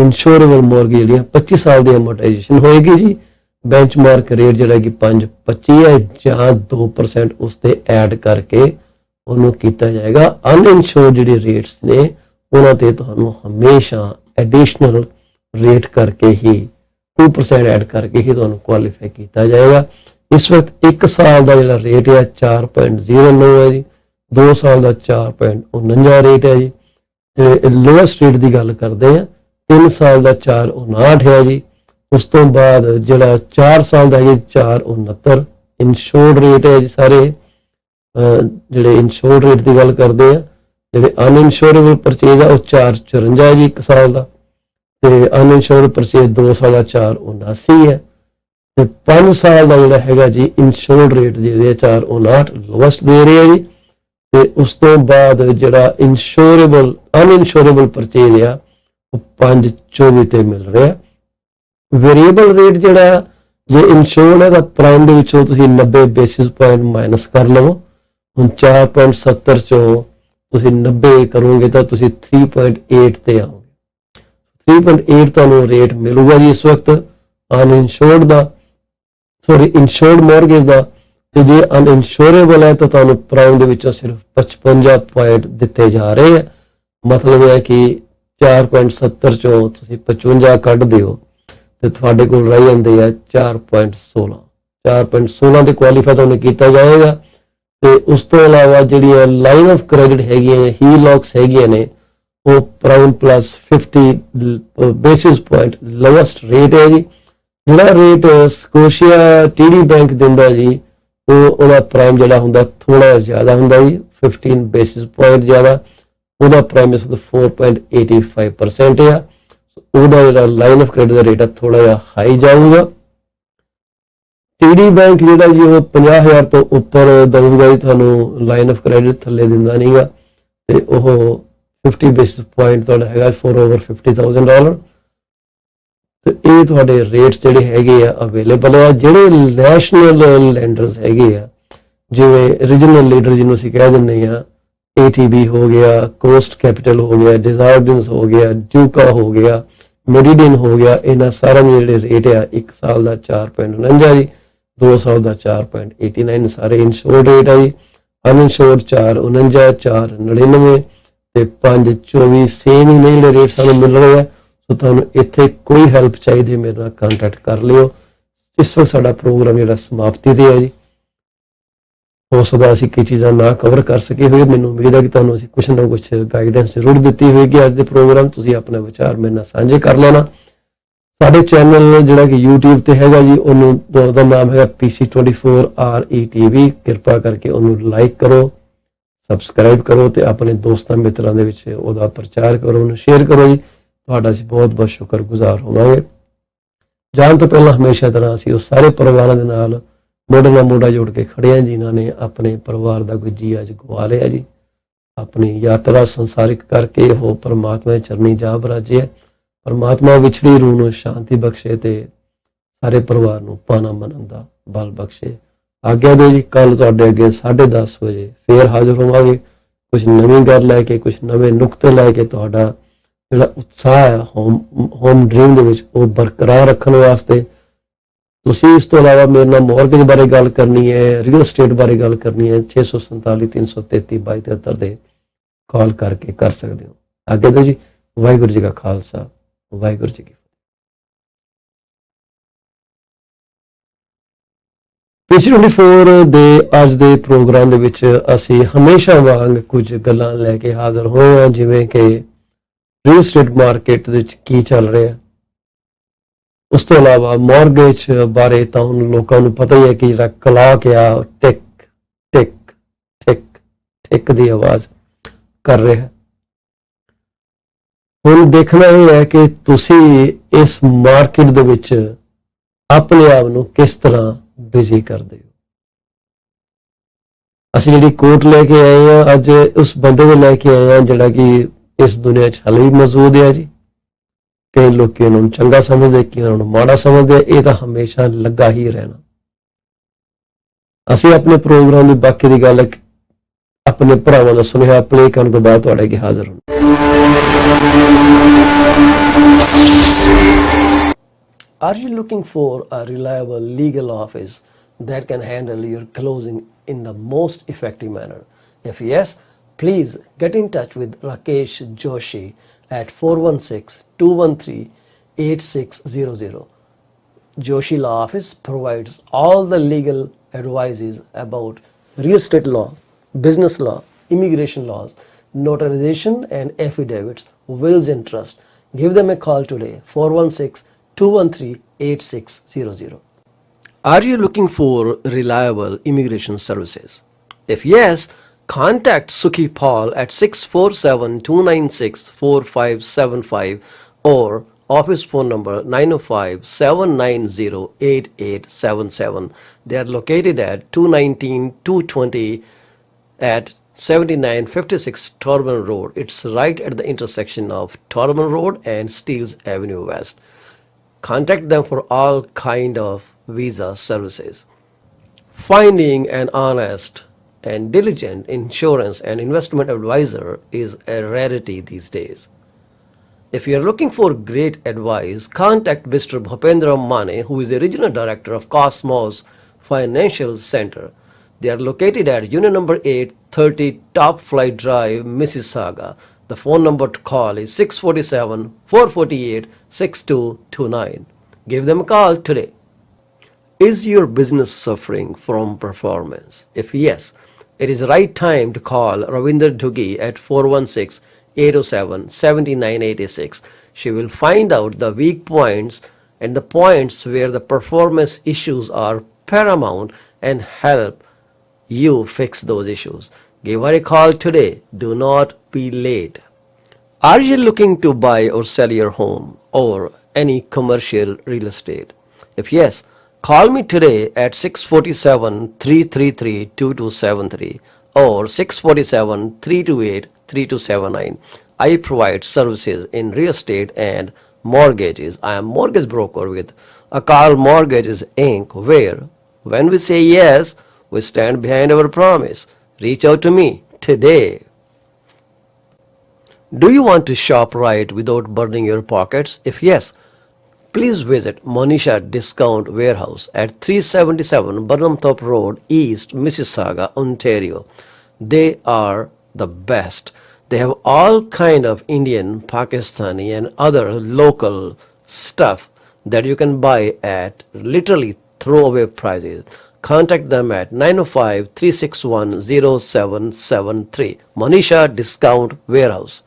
ਇੰਸ਼ੋਰੇਬਲ ਮੌਰਗੇਜ ਜਿਹੜੀਆਂ 25 ਸਾਲ ਦੀ ਐਮੋਰਟਾਈਜ਼ੇਸ਼ਨ ਹੋਏਗੀ ਜੀ। ਬੈਂਚਮਾਰਕ ਰੇਟ ਜਿਹੜਾ ਕਿ 5.25 ਹੈ ਜਾਂ 2% ਉਸ ਤੇ ਐਡ ਕਰਕੇ ਉਹਨੂੰ ਕੀਤਾ ਜਾਏਗਾ। ਅਨਇਨਸ਼ੋਰਡ ਜਿਹੜੇ ਰੇਟਸ ਨੇ ਉਹਨਾਂ ਤੇ ਤੁਹਾਨੂੰ ਹਮੇਸ਼ਾ ਐਡੀਸ਼ਨਲ ਰੇਟ ਕਰਕੇ ਹੀ 2% ਐਡ ਕਰਕੇ ਹੀ ਤੁਹਾਨੂੰ ਕੁਆਲੀਫਾਈ ਕੀਤਾ ਜਾਏਗਾ। ਇਸ ਵਕਤ 1 ਸਾਲ ਦਾ ਜਿਹੜਾ ਰੇਟ ਹੈ 4.09 ਹੈ ਜੀ, 2 ਸਾਲ ਦਾ 4.49 ਰੇਟ ਹੈ ਜੀ। ਤੇ ਲੋਐਸਟ ਰੇਟ ਦੀ ਗੱਲ ਕਰਦੇ ਆ 3 ਸਾਲ ਦਾ 4.59 ਹੈ ਜੀ। ਉਸ ਤੋਂ ਬਾਅਦ ਜਿਹੜਾ 4 ਸਾਲ ਦਾ ਹੈ 4.69 ਇੰਸ਼ੋਰਡ ਰੇਟ ਹੈ ਜੀ। ਸਾਰੇ ਜਿਹੜੇ ਇੰਸ਼ੋਰਡ ਰੇਟ ਦੀ ਗੱਲ ਕਰਦੇ ਆ, ਜਿਹੜੇ ਅਨਇਨਸ਼ੋਰੇਬਲ ਪਰਚੇਜ਼ ਆ ਉਹ 4.54 ਹੈ ਜੀ 1 ਸਾਲ ਦਾ, ਤੇ ਅਨਇਨਸ਼ੋਰਡ ਪਰਚੇਜ਼ 2 ਸਾਲ ਦਾ 4.79 ਹੈ। ਤੇ 5 ਸਾਲ ਦਾ ਜਿਹੜਾ ਹੈਗਾ ਜੀ ਇੰਸ਼ੋਰਡ ਰੇਟ ਜਿਹੜੇ 4.59 ਲੋਐਸਟ ਦੇ ਰਹੇ ਆ ਜੀ। ਤੇ ਉਸ ਤੋਂ ਬਾਅਦ ਜਿਹੜਾ ਅਨਇਨਸ਼ੋਰੇਬਲ ਪਰਚੇਜ਼ ਆ ਉਹ 5.24 ਤੇ ਮਿਲ ਰਿਹਾ। ਵੇਰੀਏਬਲ ਰੇਟ ਜਿਹੜਾ ਜੇ ਇੰਸ਼ੋਰਡ ਹੈ ਤਾਂ ਪ੍ਰਾਈਮ ਦੇ ਵਿੱਚੋਂ ਤੁਸੀਂ 90 ਬੇਸਿਸ ਪੁਆਇੰਟ ਮਾਈਨਸ ਕਰ ਲਵੋ। ਹੁਣ 4.70 ਚੋਂ ਤੁਸੀਂ 90 ਕਰੋਗੇ ਤਾਂ ਤੁਸੀਂ 3.8 ਤੇ ਆਓਗੇ। 3.8 ਤੁਹਾਨੂੰ ਰੇਟ ਮਿਲੂਗਾ ਜੀ ਇਸ ਵਕਤ ਅਨਇਨਸ਼ੋਰਡ ਦਾ, ਇੰਸ਼ੋਰਡ ਮੌਰਗੇਜ ਦਾ। ਤੇ ਜੇ ਅਨਇਨਸ਼ੋਰੇਬਲ ਹੈ ਤਾਂ ਤੁਹਾਨੂੰ ਪ੍ਰਾਈਮ ਦੇ ਵਿੱਚੋਂ ਸਿਰਫ 55 ਪੁਆਇੰਟ ਦਿੱਤੇ ਜਾ ਰਹੇ ਆ। ਮਤਲਬ ਹੈ ਕਿ 4.70 ਚੋਂ ਤੁਸੀਂ 55 ਕੱਢ ਦਿਓ ਤੇ ਤੁਹਾਡੇ ਕੋਲ ਰਹਿ ਜਾਂਦੇ ਆ 4.16 4.16 ਤੇ ਕੁਆਲੀਫਾਈ ਤੁਹਾਨੂੰ ਕੀਤਾ ਜਾਏਗਾ। ਤੇ ਉਸ ਤੋਂ ਇਲਾਵਾ ਜਿਹੜੀਆਂ ਲਾਈਨ ਆਫ ਕ੍ਰੈਡਿਟ ਹੈਗੀਆਂ ਨੇ, ਹੀਲੌਕਸ ਹੈਗੀਆਂ ਨੇ, ਉਹ prime plus 50 basis point lowest rate ਹੈ ਜੀ। ਜਿਹੜਾ ਰੇਟ ਸਕੋਸ਼ੀਆ TD ਬੈਂਕ ਦਿੰਦਾ ਜੀ, ਉਹਦਾ ਪ੍ਰਾਈਮ ਜਿਹੜਾ ਹੁੰਦਾ ਥੋੜਾ ਜ਼ਿਆਦਾ ਹੁੰਦਾ ਜੀ, 15 ਬੇਸਿਸ ਪੁਆਇੰਟ ਜ਼ਿਆਦਾ। ਉਹਦਾ ਪ੍ਰਾਈਮ ਇਸ ਦਾ 4.85% ਆ। ਉਹਦਾ ਜਿਹੜਾ line of credit the rate ਆ ਥੋੜਾ ਜਿਹਾ ਹਾਈ ਜਾਊਗਾ। TD ਬੈਂਕ ਜਿਹੜਾ ਜੀ ਉਹ 50,000 ਤੋਂ ਉੱਪਰ ਦਊਗਾ ਜੀ ਤੁਹਾਨੂੰ ਲਾਈਨ ਆਫ ਕ੍ਰੈਡਿਟ, ਥੱਲੇ ਦਿੰਦਾ ਨਹੀਂਗਾ। ਤੇ ਉਹ 50 ਬੇਸਿਸ ਪੁਆਇੰਟ ਤੁਹਾਡਾ ਹੈਗਾ ਫॉर ਓਵਰ $50,000। ਤੇ ਇਹ ਤੁਹਾਡੇ ਰੇਟਸ ਜਿਹੜੇ ਹੈਗੇ ਆ ਅਵੇਲੇਬਲ ਆ। ਜਿਹੜੇ ਨੈਸ਼ਨਲ ਲੈਂਡਰਸ ਹੈਗੇ ਆ, ਜਿਵੇਂ ਰੀਜਨਲ ਲੀਡਰ ਜਿਹਨੂੰ ਅਸੀਂ ਕਹਿ ਦਿੰਦੇ ਆ, ATB ਹੋ ਗਿਆ, ਕੋਸਟ ਕੈਪੀਟਲ ਹੋ ਗਿਆ, ਡਿਜ਼ਾਰਡਨਸ ਹੋ ਗਿਆ, ਜੂਕਾ ਹੋ ਗਿਆ, ਮੈਰੀਡੀਅਨ ਹੋ ਗਿਆ, ਇਹਨਾਂ ਸਾਰਿਆਂ ਦੇ ਜਿਹੜੇ ਰੇਟ ਆ 1 ਸਾਲ ਦਾ 4.49 ਜੀ, 2 ਸਾਲ ਦਾ 4.89, ਸਾਰੇ ਇਨਸ਼ੋਰਡ ਰੇਟ ਆ ਜੀ। ਅਨਇਨਸ਼ੋਰਡ 4.49, 4.99 ਤੇ 5.24 ਸੇਮ ਹੀ ਨੇ ਜਿਹੜੇ ਰੇਟ ਸਾਨੂੰ ਮਿਲ ਰਹੇ ਆ। ਸੋ ਤੁਹਾਨੂੰ ਇੱਥੇ ਕੋਈ ਹੈਲਪ ਚਾਹੀਦੀ ਮੇਰੇ ਨਾਲ ਕੰਟੈਕਟ ਕਰ ਲਿਓ। ਇਸ ਵਕਤ ਸਾਡਾ ਪ੍ਰੋਗਰਾਮ ਜਿਹੜਾ ਸਮਾਪਤੀ ਤੇ ਹੈ ਜੀ। ਹੋ ਸਕਦਾ ਅਸੀਂ ਕਈ ਚੀਜ਼ਾਂ ਨਾ ਕਵਰ ਕਰ ਸਕੇ ਹੋਏ। ਮੈਨੂੰ ਉਮੀਦ ਹੈ ਕਿ ਤੁਹਾਨੂੰ ਅਸੀਂ ਕੁਛ ਨਾ ਕੁਛ ਗਾਈਡੈਂਸ ਜ਼ਰੂਰ ਦਿੱਤੀ ਹੋਏਗੀ ਅੱਜ ਦੇ ਪ੍ਰੋਗਰਾਮ। ਤੁਸੀਂ ਆਪਣੇ ਵਿਚਾਰ ਮੇਰੇ ਨਾਲ ਸਾਂਝੇ ਕਰ ਲੈਣਾ। ਸਾਡੇ ਚੈਨਲ ਜਿਹੜਾ ਕਿ YouTube ਤੇ ਹੈਗਾ ਜੀ, ਉਹਦਾ ਨਾਮ ਹੈਗਾ PC24-RETV। ਕਿਰਪਾ ਕਰਕੇ ਉਹਨੂੰ ਲਾਈਕ ਕਰੋ, ਸਬਸਕ੍ਰਾਈਬ ਕਰੋ ਤੇ ਆਪਣੇ ਦੋਸਤਾਂ ਮਿੱਤਰਾਂ ਦੇ ਵਿੱਚ ਉਹਦਾ ਪ੍ਰਚਾਰ ਕਰੋ, ਉਹਨੂੰ ਸ਼ੇਅਰ ਕਰੋ ਜੀ। ਤੁਹਾਡਾ ਅਸੀਂ ਬਹੁਤ ਬਹੁਤ ਸ਼ੁਕਰਗੁਜ਼ਾਰ ਹੋਵਾਂਗੇ। ਜਾਣ ਤੋਂ ਪਹਿਲਾਂ ਹਮੇਸ਼ਾ ਤਰ੍ਹਾਂ ਅਸੀਂ ਉਹ ਸਾਰੇ ਪਰਿਵਾਰਾਂ ਦੇ ਨਾਲ ਮੋਢੇ ਨਾਲ ਮੋਢਾ ਜੋੜ ਕੇ ਖੜੇ ਹਾਂ ਜਿਨ੍ਹਾਂ ਨੇ ਆਪਣੇ ਪਰਿਵਾਰ ਦਾ ਕੋਈ ਜੀ ਅੱਜ ਗਵਾ ਲਿਆ ਜੀ। ਆਪਣੀ ਯਾਤਰਾ ਸੰਸਾਰਿਕ ਕਰਕੇ ਉਹ ਪਰਮਾਤਮਾ ਦੇ ਚਰਨੀ ਜਾ ਬਰਾਜੇ ਹੈ। ਪਰਮਾਤਮਾ ਵਿਛੜੀ ਰੂਹ ਨੂੰ ਸ਼ਾਂਤੀ ਬਖਸ਼ੇ ਤੇ ਸਾਰੇ ਪਰਿਵਾਰ ਨੂੰ ਪਾਣਾ ਮੰਨਣ ਦਾ ਬਲ ਬਖਸ਼ੇ। ਆਗਿਆ ਦਿਓ ਜੀ। ਕੱਲ ਤੁਹਾਡੇ ਅੱਗੇ 10:30 ਵਜੇ ਫੇਰ ਹਾਜ਼ਰ ਹੋਵਾਂਗੇ ਕੁਝ ਨਵੀਂ ਗੱਲ ਲੈ ਕੇ, ਕੁਝ ਨਵੇਂ ਨੁਕਤੇ ਲੈ ਕੇ। ਤੁਹਾਡਾ ਜਿਹੜਾ ਉਤਸ਼ਾਹ ਹੈ ਹੋਮ ਡ੍ਰੀਮ ਦੇ ਵਿੱਚ ਉਹ ਬਰਕਰਾਰ ਰੱਖਣ ਵਾਸਤੇ ਤੁਸੀਂ ਇਸ ਤੋਂ ਇਲਾਵਾ ਮੇਰੇ ਨਾਲ ਮੌਰਗੇਜ ਬਾਰੇ ਗੱਲ ਕਰਨੀ ਹੈ, ਰੀਅਲ estate ਬਾਰੇ ਗੱਲ ਕਰਨੀ ਹੈ, 647 333 2273 ਦੇ ਕਾਲ ਕਰਕੇ ਕਰ ਸਕਦੇ ਹੋ। ਅੱਗੇ ਦਿਓ ਜੀ। ਵਾਹਿਗੁਰੂ ਜੀ ਕਾ ਖਾਲਸਾ, ਵਾਹਿਗੁਰੂ ਜੀ ਕੀ ਫਤਿਹ। PC24 ਦੇ ਅੱਜ ਦੇ ਪ੍ਰੋਗਰਾਮ ਦੇ ਵਿੱਚ ਅਸੀਂ ਹਮੇਸ਼ਾ ਵਾਂਗ ਕੁਝ ਗੱਲਾਂ ਲੈ ਕੇ ਹਾਜ਼ਰ ਹੋਏ ਹਾਂ, ਜਿਵੇਂ ਕਿ ਰੀਅਲ estate ਮਾਰਕੀਟ ਵਿੱਚ ਕੀ ਚੱਲ ਰਿਹਾ। ਉਸ ਤੋਂ ਇਲਾਵਾ ਮੌਰਗੇਜ ਬਾਰੇ ਤਾਂ ਹੁਣ ਲੋਕਾਂ ਨੂੰ ਪਤਾ ਹੀ ਹੈ ਕਿ ਜਿਹੜਾ ਕਲਾਕ ਆ ਟਿਕ ਟਿਕ ਟਿਕ ਟਿਕ ਦੀ ਆਵਾਜ਼ ਕਰ ਰਿਹਾ। ਹੁਣ ਦੇਖਣਾ ਇਹ ਹੈ ਕਿ ਤੁਸੀਂ ਇਸ ਮਾਰਕੀਟ ਦੇ ਵਿੱਚ ਆਪਣੇ ਆਪ ਨੂੰ ਕਿਸ ਤਰ੍ਹਾਂ ਬਿਜ਼ੀ ਕਰਦੇ ਹੋ। ਅਸੀਂ ਜਿਹੜੀ ਕੋਟ ਲੈ ਕੇ ਆਏ ਹਾਂ ਅੱਜ ਉਸ ਬੰਦੇ ਨੂੰ ਲੈ ਕੇ ਆਏ ਹਾਂ ਜਿਹੜਾ ਕਿ ਇਸ ਦੁਨੀਆ 'ਚ ਹਾਲੇ ਵੀ ਮੌਜੂਦ ਹੈ ਜੀ। ਕਈ ਲੋਕ ਉਹਨਾਂ ਨੂੰ ਚੰਗਾ ਸਮਝਦੇ, ਕਈ ਉਹਨਾਂ ਨੂੰ ਮਾੜਾ ਸਮਝਦੇ। ਇਹ ਤਾਂ ਹਮੇਸ਼ਾ ਲੱਗਾ ਹੀ ਰਹਿਣਾ। ਅਸੀਂ ਆਪਣੇ ਪ੍ਰੋਗਰਾਮ ਦੀ ਬਾਕੀ ਦੀ ਗੱਲ ਆਪਣੇ ਭਰਾਵਾਂ ਦਾ ਸੁਨੇਹਾ ਪਲੇ ਕਰਨ ਤੋਂ ਬਾਅਦ ਤੁਹਾਡੇ ਅੱਗੇ ਹਾਜ਼ਰ ਹਾਂ। Are you looking for a reliable legal office that can handle your closing in the most effective manner? If yes, please get in touch with Rakesh Joshi at 416-213-8600. Joshi Law Office provides all the legal advices about real estate law, business law, immigration laws, notarization and affidavits, wills and trust. Give them a call today, 416-213-8600. Are you looking for reliable immigration services? If yes, contact Sukhi Paul at 647-296-4575 or office phone number 905-790-8877. They are located at 219-220 at 7956 Torban Road. It's right at the intersection of Torban Road and Steeles Avenue West. Contact them for all kind of visa services. Finding an honest and diligent insurance and investment advisor is a rarity these days. If you are looking for great advice, contact Mr. Bhupendra Mane, who is the regional director of Cosmos Financial Center. They are located at Unit number 8, 30 Top Flight Drive, Mississauga. The phone number to call is 647-448-6229. Give them a call today. Is your business suffering from performance? If yes, it is the right time to call Ravinder Duggi at 416-807-7986. She will find out the weak points and the points where the performance issues are paramount and help you fix those issues. Give her a call today. Do not be late. Are you looking to buy or sell your home or any commercial real estate? If yes, call me today at 647-333-2273 or 647-328-3279. I provide services in real estate and mortgages. I am mortgage broker with Akal Mortgages Inc., where when we say yes, we stand behind our promise. Reach out to me today. Do you want to shop right without burning your pockets? If yes, please visit Manisha Discount Warehouse at 377 Burnhamthorpe Road, East Mississauga, Ontario. They are the best. They have all kind of Indian, Pakistani and other local stuff that you can buy at literally throwaway prices. Contact them at 905-361-0773. Manisha Discount Warehouse.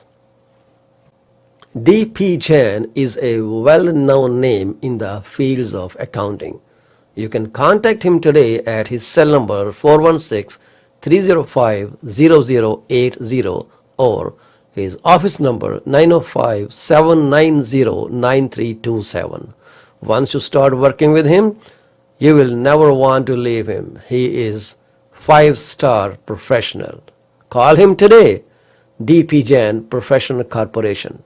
D.P. Jain is a well-known name in the fields of accounting. You can contact him today at his cell number 416-305-0080 or his office number 905-790-9327. Once you start working with him, you will never want to leave him. He is 5-star professional. Call him today. D.P. Jain Professional Corporation.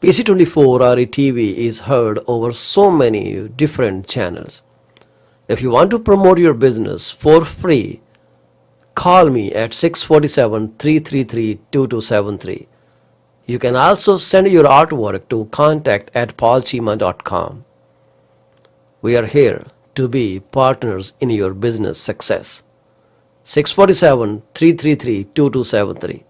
PC24-RETV is heard over so many different channels. If you want to promote your business for free, call me at 647-333-2273. You can also send your artwork to contact@paulchima.com. We are here to be partners in your business success. 647-333-2273.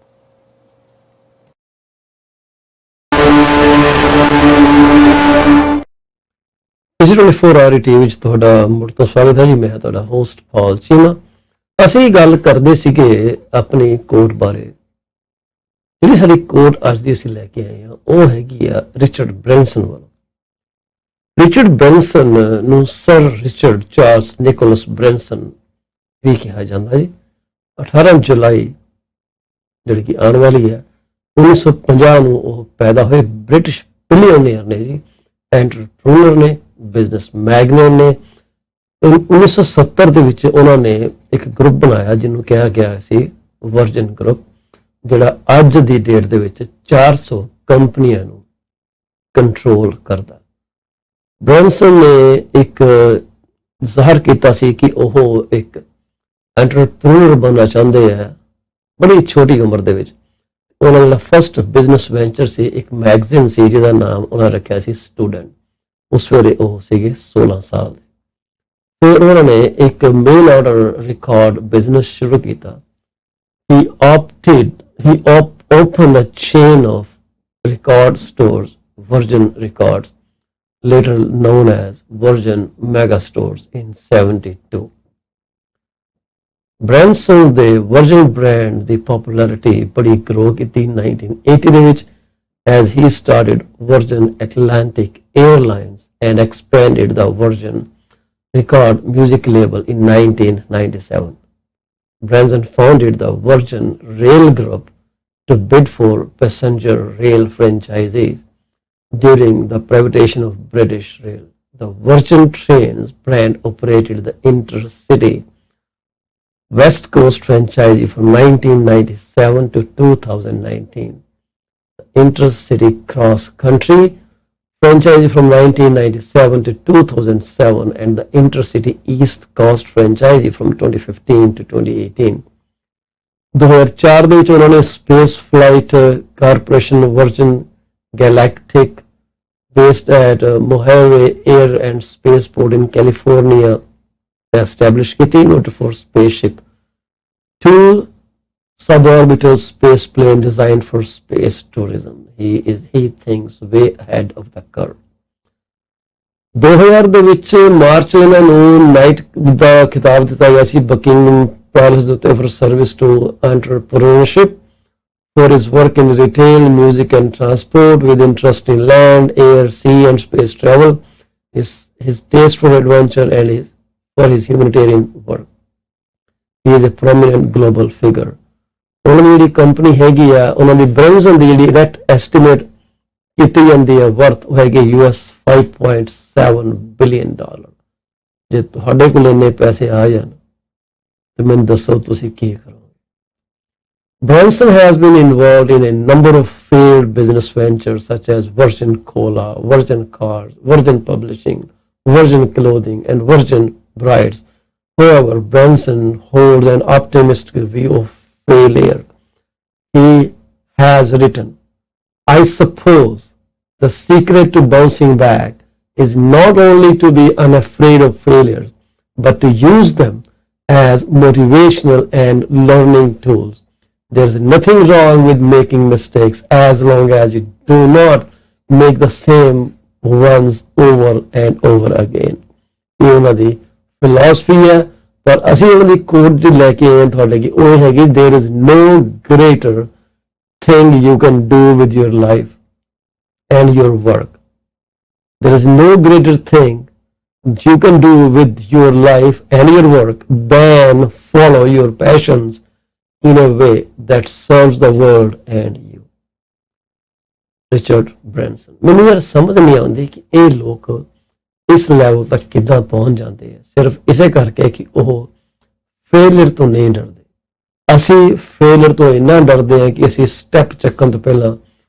PC24-RETV ਵਿੱਚ ਤੁਹਾਡਾ ਮੁੜ ਤੋਂ ਸਵਾਗਤ ਹੈ ਜੀ। ਮੈਂ ਤੁਹਾਡਾ ਹੋਸਟ ਪਾਲ ਚੀਮਾ। ਅਸੀਂ ਗੱਲ ਕਰਦੇ ਸੀਗੇ ਆਪਣੀ ਕੋਟ ਬਾਰੇ। ਜਿਹੜੀ ਸਾਡੀ ਕੋਟ ਅੱਜ ਦੀ ਅਸੀਂ ਲੈ ਕੇ ਆਏ ਹਾਂ ਉਹ ਹੈਗੀ ਆ ਰਿਚਰਡ ਬ੍ਰੈਂਸਨ ਵੱਲੋਂ। ਰਿਚਰਡ ਬ੍ਰੈਂਸਨ ਨੂੰ ਸਰ ਰਿਚਰਡ ਚਾਰਲਸ ਨਿਕੋਲਸ ਬ੍ਰੈਂਸਨ ਵੀ ਕਿਹਾ ਜਾਂਦਾ ਜੀ। 18 ਜੁਲਾਈ ਜਿਹੜੀ ਕਿ ਆਉਣ ਵਾਲੀ ਹੈ 1950 ਨੂੰ ਉਹ ਪੈਦਾ ਹੋਏ। ਬ੍ਰਿਟਿਸ਼ ਬਿਲੀਅਨਰ ਨੇ ਜੀ, ਐਂਟਰਪ੍ਰੀਨਰ ਨੇ, ਬਿਜ਼ਨਸ ਮੈਗਨੇਟ ਨੇ। 1970 ਦੇ ਵਿੱਚ ਉਹਨਾਂ ਨੇ ਇੱਕ ਗਰੁੱਪ ਬਣਾਇਆ ਜਿਹਨੂੰ ਕਿਹਾ ਗਿਆ ਸੀ ਵਰਜਨ ਗਰੁੱਪ, ਜਿਹੜਾ ਅੱਜ ਦੀ ਡੇਟ ਦੇ ਵਿੱਚ 400 ਕੰਪਨੀਆਂ ਨੂੰ ਕੰਟਰੋਲ ਕਰਦਾ। ਬ੍ਰੈਂਸਨ ਨੇ ਇੱਕ ਜ਼ਾਹਰ ਕੀਤਾ ਸੀ ਕਿ ਉਹ ਇੱਕ ਐਂਟਰਪ੍ਰੀਨਰ ਬਣਨਾ ਚਾਹੁੰਦੇ ਆ ਬੜੀ ਛੋਟੀ ਉਮਰ ਦੇ ਵਿੱਚ। ਉਹਨਾਂ ਦਾ ਫਸਟ ਬਿਜ਼ਨਸ ਵੈਂਚਰ ਸੀ, ਇੱਕ ਮੈਗਜ਼ੀਨ ਸੀ ਜਿਹਦਾ ਨਾਮ ਉਹਨਾਂ ਰੱਖਿਆ ਸੀ ਸਟੂਡੈਂਟ। ਉਸ ਵੇਲੇ ਉਹ ਸੀਗੇ 16 ਸਾਲ ਦੇ। ਫਿਰ ਉਹਨਾਂ ਨੇ ਇੱਕ ਮੇਲ ਆਰਡਰ ਰਿਕਾਰਡ ਬਿਜ਼ਨਸ ਸ਼ੁਰੂ ਕੀਤਾ। He opened a chain of record stores, Virgin Records, later known as Virgin Mega Stores in 72. Branson ਦੇ Virgin brand ਦੀ popularity ਬੜੀ grow ਕੀਤੀ 1980 ਦੇ ਵਿੱਚ as he started Virgin Atlantic Airlines and expanded the Virgin Record music label in 1997. Branson founded the Virgin Rail Group to bid for passenger rail franchises during the privatization of British Rail. The Virgin Trains brand operated the intercity West Coast franchise from 1997 to 2019. The intercity cross country franchise from 1997 to 2007 and the intercity East Coast franchise from 2015 to 2018. 2004 ਦੇ ਵਿੱਚ ਉਹਨਾਂ ਨੇ space flight corporation Virgin Galactic based at Mojave Air and Spaceport in California established ਕੀਤੀ noted for spaceship, 2 suborbital space plane designed for space tourism. He thinks way ahead of the curve. 2000 ਦੇ ਵਿੱਚ ਮਾਰਚ ਇਹਨਾਂ ਨੂੰ ਨਾਈਟ ਦਾ ਖਿਤਾਬ ਦਿੱਤਾ ਗਿਆ ਸੀ ਬਕਿੰਗਮ ਪੈਲੇਸ ਦੇ ਉੱਤੇ for service to entrepreneurship, for his work in retail, music and transport, with interest in land, air, sea and space travel, his taste for adventure and for his humanitarian work. He is a prominent global figure. ਉਹਨਾਂ ਦੀ ਜਿਹੜੀ ਕੰਪਨੀ ਹੈਗੀ ਆ, ਉਹਨਾਂ ਦੀ ਬ੍ਰੈਂਸਨ ਦੀ ਜਿਹੜੀ ਨੈਟ ਐਸਟੀਮੇਟ ਕੀਤੀ ਜਾਂਦੀ ਹੈ ਵਰਥ ਉਹ ਹੈਗੀ US $5.7 billion. ਜੇ ਤੁਹਾਡੇ ਕੋਲ ਇੰਨੇ ਪੈਸੇ ਆ ਜਾਣ ਤੇ ਮੈਨੂੰ ਦੱਸੋ ਤੁਸੀਂ ਕੀ ਕਰੋਗੇ। Branson has been involved in a number of failed business ventures such as Virgin Cola, Virgin Cars, Virgin Publishing, Virgin Clothing, and Virgin Brides. However, Branson holds an optimistic view of failure. He has written, "I suppose the secret to bouncing back is not only to be unafraid of failures, but to use them as motivational and learning tools. There's nothing wrong with making mistakes as long as you do not make the same ones over and over again." ਇਹ ਉਹਨਾਂ ਦੀ ਫਿਲਾਸਫੀ ਹੈ, ਪਰ ਅਸੀਂ ਉਹਨਾਂ ਦੀ ਕੋਡ ਲੈ ਕੇ ਆਏ ਤੁਹਾਡੇ ਕੀ ਉਹ ਹੈਗੀ there is no greater thing you can do with your life and your work. There is no greater thing you can do with your life and your work than follow your passions in a way that serves the world and you. Richard Branson. ਮੈਨੂੰ ਯਾਰ ਸਮਝ ਨਹੀਂ ਆਉਂਦੀ ਕਿ ਇਹ ਲੋਕ ਇਸ ਲੈਵਲ ਤੱਕ ਕਿੱਦਾਂ ਪਹੁੰਚ ਜਾਂਦੇ ਆ, ਸਿਰਫ ਇਸੇ ਕਰਕੇ ਕਿ ਉਹ ਫੇਲਿਅਰ ਤੋਂ ਨਹੀਂ ਡਰਦੇ। ਅਸੀਂ ਫੇਲਿਅਰ ਤੋਂ ਇੰਨਾ ਡਰਦੇ ਆ ਕਿ ਅਸੀਂ ਸਟੈਪ ਚੱਕਣ ਤੋਂ ਪਹਿਲਾਂ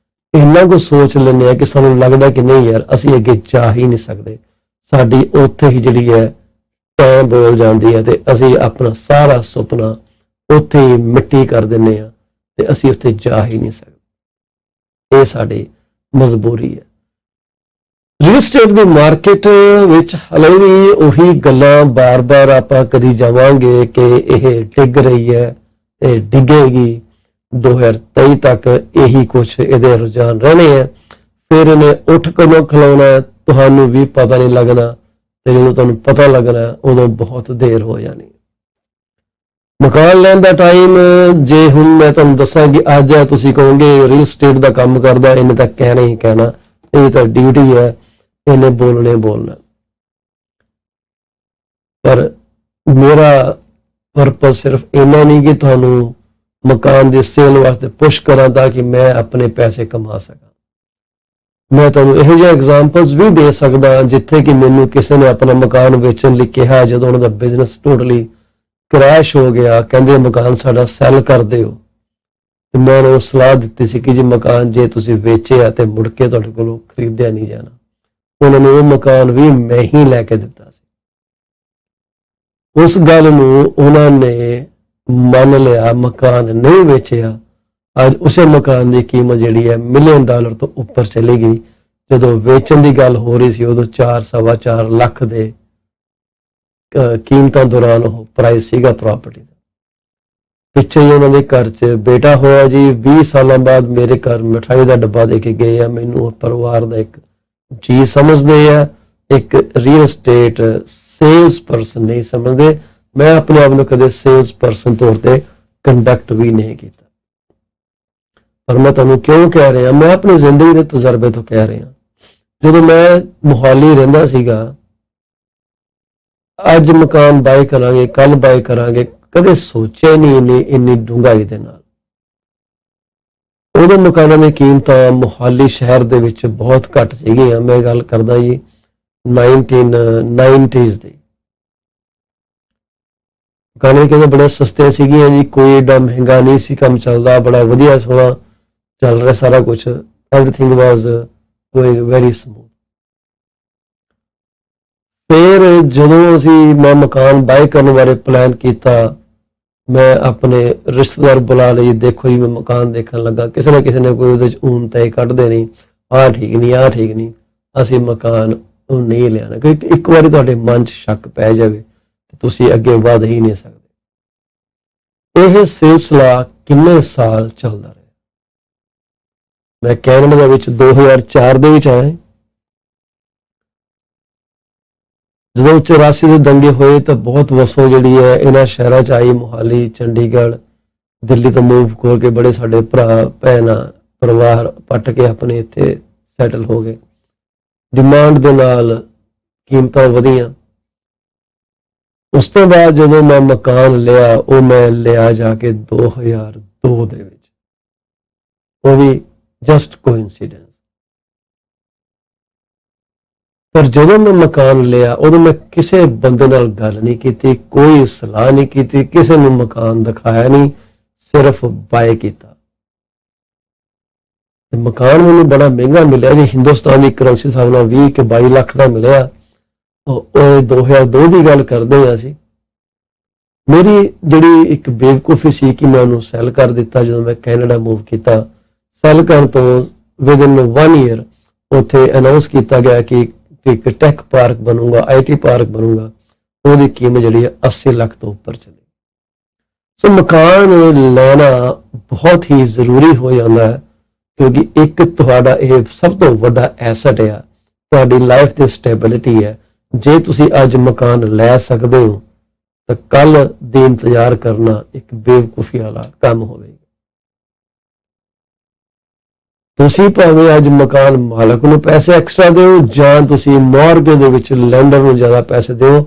ਇੰਨਾ ਕੁ ਸੋਚ ਲੈਂਦੇ ਆ ਕਿ ਸਾਨੂੰ ਲੱਗਦਾ ਕਿ ਨਹੀਂ ਯਾਰ ਅਸੀਂ ਅੱਗੇ ਜਾ ਹੀ ਨਹੀਂ ਸਕਦੇ, ਸਾਡੀ ਉੱਥੇ ਹੀ ਜਿਹੜੀ ਹੈ ਟਾਈਮ ਬੋਲ ਜਾਂਦੀ ਹੈ ਤੇ ਅਸੀਂ ਆਪਣਾ ਸਾਰਾ ਸੁਪਨਾ ਉੱਥੇ ਮਿੱਟੀ ਕਰ ਦਿੰਦੇ ਆ ਤੇ ਅਸੀਂ ਉੱਥੇ ਜਾ ਹੀ ਨਹੀਂ ਸਕਦੇ। ਇਹ ਸਾਡੀ ਮਜਬੂਰੀ ਹੈ। ਰੀਅਲ ਏਸਟੇਟ ਦੀ ਮਾਰਕੀਟ ਵਿੱਚ ਹਲੇ ਵੀ ਉਹੀ ਗੱਲਾਂ ਬਾਰ-ਬਾਰ ਆਪਾਂ ਕਰੀ ਜਾਵਾਂਗੇ ਕਿ ਇਹ ਡਿੱਗ ਰਹੀ ਹੈ, ਇਹ ਡਿੱਗੇਗੀ। 2023 ਤੱਕ ਇਹੀ ਕੁਛ ਇਹਦੇ ਰੁਝਾਨ ਰਹਿਣੇ ਆ, ਫਿਰ ਇਹਨੇ ਉੱਠ ਕਦੋਂ ਖਲੋਣਾ ਤੁਹਾਨੂੰ ਵੀ ਪਤਾ ਨਹੀਂ ਲੱਗਣਾ ਤੇ ਜਦੋਂ ਤੁਹਾਨੂੰ ਪਤਾ ਲੱਗਣਾ ਉਦੋਂ ਬਹੁਤ ਦੇਰ ਹੋ ਜਾਣੀ। ਮਕਾਨ ਲੈਣ ਦਾ ਟਾਈਮ ਜੇ ਹੁਣ ਮੈਂ ਤੁਹਾਨੂੰ ਦੱਸਾਂ ਕਿ ਅੱਜ ਆ ਤੁਸੀਂ ਕਹੋਗੇ ਰੀਅਲ ਏਸਟੇਟ ਦਾ ਕੰਮ ਕਰਦਾ ਇਹਨੇ ਤਾਂ ਕਹਿਣਾ ਹੀ ਕਹਿਣਾ, ਇਹ ਤਾਂ ਡਿਊਟੀ ਹੈ, ਇਹਨੇ ਬੋਲਣਾ। ਪਰ ਮੇਰਾ ਪਰਪਸ ਸਿਰਫ ਇੰਨਾ ਨਹੀਂ ਕਿ ਤੁਹਾਨੂੰ ਮਕਾਨ ਦੀ ਸੇਲ ਵਾਸਤੇ ਪੁਸ਼ ਕਰਾਂ ਤਾਂ ਕਿ ਮੈਂ ਆਪਣੇ ਪੈਸੇ ਕਮਾ ਸਕਾਂ। ਮੈਂ ਤੁਹਾਨੂੰ ਇਹੋ ਜਿਹੇ ਐਗਜ਼ਾਮਪਲਸ ਵੀ ਦੇ ਸਕਦਾ ਜਿੱਥੇ ਕਿ ਮੈਨੂੰ ਕਿਸੇ ਨੇ ਆਪਣਾ ਮਕਾਨ ਵੇਚਣ ਲਈ ਕਿਹਾ, ਜਦੋਂ ਉਹਨਾਂ ਦਾ ਬਿਜ਼ਨਸ ਟੋਟਲੀ ਕ੍ਰੈਸ਼ ਹੋ ਗਿਆ, ਕਹਿੰਦੇ ਮਕਾਨ ਸਾਡਾ ਸੈੱਲ ਕਰ ਦਿਓ, ਤੇ ਮੈਂ ਉਹਨੂੰ ਸਲਾਹ ਦਿੱਤੀ ਸੀ ਕਿ ਜੇ ਮਕਾਨ ਜੇ ਤੁਸੀਂ ਵੇਚਿਆ ਤੇ ਮੁੜ ਕੇ ਤੁਹਾਡੇ ਕੋਲੋਂ ਖਰੀਦਿਆ ਨਹੀਂ ਜਾਣਾ। ਉਹਨਾਂ ਨੂੰ ਉਹ ਮਕਾਨ ਵੀ ਮੈਂ ਹੀ ਲੈ ਕੇ ਦਿੱਤਾ ਸੀ। ਉਸ ਗੱਲ ਨੂੰ ਉਹਨਾਂ ਨੇ ਮੰਨ ਲਿਆ, ਮਕਾਨ ਨਹੀਂ ਵੇਚਿਆ। ਅੱਜ ਉਸੇ ਮਕਾਨ ਦੀ ਕੀਮਤ ਜਿਹੜੀ ਹੈ $1 ਮਿਲੀਅਨ ਤੋਂ ਉੱਪਰ ਚਲੀ ਗਈ। ਜਦੋਂ ਵੇਚਣ ਦੀ ਗੱਲ ਹੋ ਰਹੀ ਸੀ ਉਦੋਂ 4-4.25 ਲੱਖ ਦੇ ਕੀਮਤਾਂ ਦੌਰਾਨ ਉਹ ਪ੍ਰਾਈਸ ਸੀਗਾ ਪ੍ਰਾਪਰਟੀ ਦਾ। ਪਿੱਛੇ ਹੀ ਉਹਨਾਂ ਦੇ ਘਰ 'ਚ ਬੇਟਾ ਹੋਇਆ ਜੀ, 20 ਸਾਲਾਂ ਬਾਅਦ ਮੇਰੇ ਘਰ ਮਿਠਾਈ ਦਾ ਡੱਬਾ ਦੇ ਕੇ ਗਏ ਆ। ਮੈਨੂੰ ਪਰਿਵਾਰ ਦਾ ਇੱਕ ਜੀ ਸਮਝਦੇ ਆ, ਇੱਕ ਰੀਅਲ ਏਸਟੇਟ ਸੇਲਸ ਪਰਸਨ ਨਹੀਂ ਸਮਝਦੇ। ਮੈਂ ਆਪਣੇ ਆਪ ਨੂੰ ਕਦੇ ਸੇਲਸ ਪਰਸਨ ਤੌਰ ਤੇ ਕੰਡਕਟ ਵੀ ਨਹੀਂ ਕੀਤਾ। ਪਰ ਮੈਂ ਤੁਹਾਨੂੰ ਕਿਉਂ ਕਹਿ ਰਿਹਾ, ਮੈਂ ਆਪਣੀ ਜ਼ਿੰਦਗੀ ਦੇ ਤਜਰਬੇ ਤੋਂ ਕਹਿ ਰਿਹਾ। ਜਦੋਂ ਮੈਂ ਮੁਹਾਲੀ ਰਹਿੰਦਾ ਸੀਗਾ, ਅੱਜ ਮਕਾਨ ਬਾਏ ਕਰਾਂਗੇ, ਕੱਲ ਬਾਏ ਕਰਾਂਗੇ, ਕਦੇ ਸੋਚਿਆ ਨਹੀਂ ਇੰਨੀ ਡੂੰਘਾਈ ਦੇ ਨਾਲ। ਉਦੋਂ ਮਕਾਨਾਂ ਦੀ ਕੀਮਤਾਂ ਮੁਹਾਲੀ ਸ਼ਹਿਰ ਦੇ ਵਿੱਚ ਬਹੁਤ ਘੱਟ ਸੀਗੀਆਂ। ਮੈਂ ਗੱਲ ਕਰਦਾ ਜੀ 1990s ਦੀ। ਮਕਾਨਾਂ ਕਹਿੰਦੇ ਬੜੇ ਸਸਤੇ ਸੀਗੀਆਂ ਜੀ, ਕੋਈ ਏਡਾ ਮਹਿੰਗਾ ਨਹੀਂ ਸੀ ਕੰਮ ਚੱਲਦਾ, ਬੜਾ ਵਧੀਆ ਸੋਹਣਾ ਚੱਲ ਰਿਹਾ ਸਾਰਾ ਕੁਛ। ਐਵਰੀਥਿੰਗ ਵਾਜ਼ ਗੋਇੰਗ ਵੈਰੀ ਸਮੂਥ। ਫਿਰ ਜਦੋਂ ਮੈਂ ਮਕਾਨ ਬਾਏ ਕਰਨ ਬਾਰੇ ਪਲਾਨ ਕੀਤਾ, ਮੈਂ ਆਪਣੇ ਰਿਸ਼ਤੇਦਾਰ ਬੁਲਾ ਲਈ, ਦੇਖੋ ਜੀ ਮੈਂ ਮਕਾਨ ਦੇਖਣ ਲੱਗਾ। ਕਿਸੇ ਨਾ ਕਿਸੇ ਨੇ ਕੋਈ ਉਹਦੇ 'ਚ ਊਨ ਤੈ ਕੱਢਦੇ ਨਹੀਂ, ਆਹ ਠੀਕ ਨਹੀਂ, ਅਸੀਂ ਮਕਾਨ ਉਹ ਨਹੀਂ ਲਿਆਣਾ। ਕਿਉਂਕਿ ਇੱਕ ਵਾਰੀ ਤੁਹਾਡੇ ਮਨ 'ਚ ਸ਼ੱਕ ਪੈ ਜਾਵੇ ਤੇ ਤੁਸੀਂ ਅੱਗੇ ਵਧ ਹੀ ਨਹੀਂ ਸਕਦੇ। ਇਹ ਸਿਲਸਿਲਾ ਕਿੰਨੇ ਸਾਲ ਚੱਲਦਾ ਰਿਹਾ। ਮੈਂ ਕੈਨੇਡਾ ਦੇ ਵਿੱਚ 2004 ਦੇ ਵਿੱਚ ਆਇਆ। ਜਦੋਂ 84 ਦੇ ਦੰਗੇ ਹੋਏ ਤਾਂ ਬਹੁਤ ਵਸੋਂ ਜਿਹੜੀ ਹੈ ਇਹਨਾਂ ਸ਼ਹਿਰਾਂ 'ਚ ਆਈ, ਮੋਹਾਲੀ, ਚੰਡੀਗੜ੍ਹ, ਦਿੱਲੀ ਤੋਂ ਮੂਵ ਕਰਕੇ ਬੜੇ ਸਾਡੇ ਭਰਾ ਭੈਣਾਂ ਪਰਿਵਾਰ ਪੱਟ ਕੇ ਆਪਣੇ ਇੱਥੇ ਸੈਟਲ ਹੋ ਗਏ। ਡਿਮਾਂਡ ਦੇ ਨਾਲ ਕੀਮਤਾਂ ਵਧੀਆਂ। ਉਸ ਤੋਂ ਬਾਅਦ ਜਦੋਂ ਮੈਂ ਮਕਾਨ ਲਿਆ, ਉਹ ਮੈਂ ਲਿਆ ਜਾ ਕੇ 2002 ਦੇ ਵਿੱਚ, ਉਹ ਵੀ ਜਸਟ ਕੋਇਨਸੀਡੈਂਸ। ਪਰ ਜਦੋਂ ਮੈਂ ਮਕਾਨ ਲਿਆ ਉਦੋਂ ਮੈਂ ਕਿਸੇ ਬੰਦੇ ਨਾਲ ਗੱਲ ਨਹੀਂ ਕੀਤੀ, ਕੋਈ ਸਲਾਹ ਨਹੀਂ ਕੀਤੀ, ਕਿਸੇ ਨੂੰ ਮਕਾਨ ਦਿਖਾਇਆ ਨਹੀਂ, ਸਿਰਫ ਬਾਏ ਕੀਤਾ। ਤੇ ਮਕਾਨ ਮੈਨੂੰ ਬੜਾ ਮਹਿੰਗਾ ਮਿਲਿਆ ਜੀ, ਹਿੰਦੁਸਤਾਨ ਦੀ ਕਰੰਸੀ ਹਿਸਾਬ ਨਾਲ 20 ਕਿ 22 ਲੱਖ ਦਾ ਮਿਲਿਆ। ਉਹ 2002 ਦੀ ਗੱਲ ਕਰਦੇ ਹਾਂ ਅਸੀਂ। ਮੇਰੀ ਜਿਹੜੀ ਇੱਕ ਬੇਵਕੂਫੀ ਸੀ ਕਿ ਮੈਂ ਉਹਨੂੰ ਸੈੱਲ ਕਰ ਦਿੱਤਾ ਜਦੋਂ ਮੈਂ ਕੈਨੇਡਾ ਮੂਵ ਕੀਤਾ। ਸੈੱਲ ਕਰਨ ਤੋਂ ਵਿਦਿਨ 1 ਈਅਰ ਉੱਥੇ ਅਨਾਉਂਸ ਕੀਤਾ ਗਿਆ ਕਿ ਇੱਕ ਟੈਕ ਪਾਰਕ ਬਣੂਗਾ, IT ਪਾਰਕ ਬਣੂਗਾ। ਉਹਦੀ ਕੀਮਤ ਜਿਹੜੀ ਹੈ 80 ਲੱਖ ਤੋਂ ਉੱਪਰ ਚਲੀ। ਸੋ ਮਕਾਨ ਲੈਣਾ ਬਹੁਤ ਹੀ ਜ਼ਰੂਰੀ ਹੋ ਜਾਂਦਾ ਹੈ, ਕਿਉਂਕਿ ਇੱਕ ਤੁਹਾਡਾ ਇਹ ਸਭ ਤੋਂ ਵੱਡਾ ਐਸਟ ਹੈ, ਤੁਹਾਡੀ ਲਾਈਫ ਦੀ ਸਟੇਬਿਲਿਟੀ ਹੈ। ਜੇ ਤੁਸੀਂ ਅੱਜ ਮਕਾਨ ਲੈ ਸਕਦੇ ਹੋ ਤਾਂ ਕੱਲ ਦੀ ਇੰਤਜ਼ਾਰ ਕਰਨਾ ਇੱਕ ਬੇਵਕੂਫੀ ਵਾਲਾ ਕੰਮ ਹੋਵੇਗਾ। ਤੁਸੀਂ ਭਾਵੇਂ ਅੱਜ ਮਕਾਨ ਮਾਲਕ ਨੂੰ ਪੈਸੇ ਐਕਸਟਰਾ ਦਿਓ ਜਾਂ ਤੁਸੀਂ ਮੌਰਗੇਜ ਦੇ ਵਿੱਚ ਲੈਂਡਰ ਨੂੰ ਜ਼ਿਆਦਾ ਪੈਸੇ ਦਿਓ,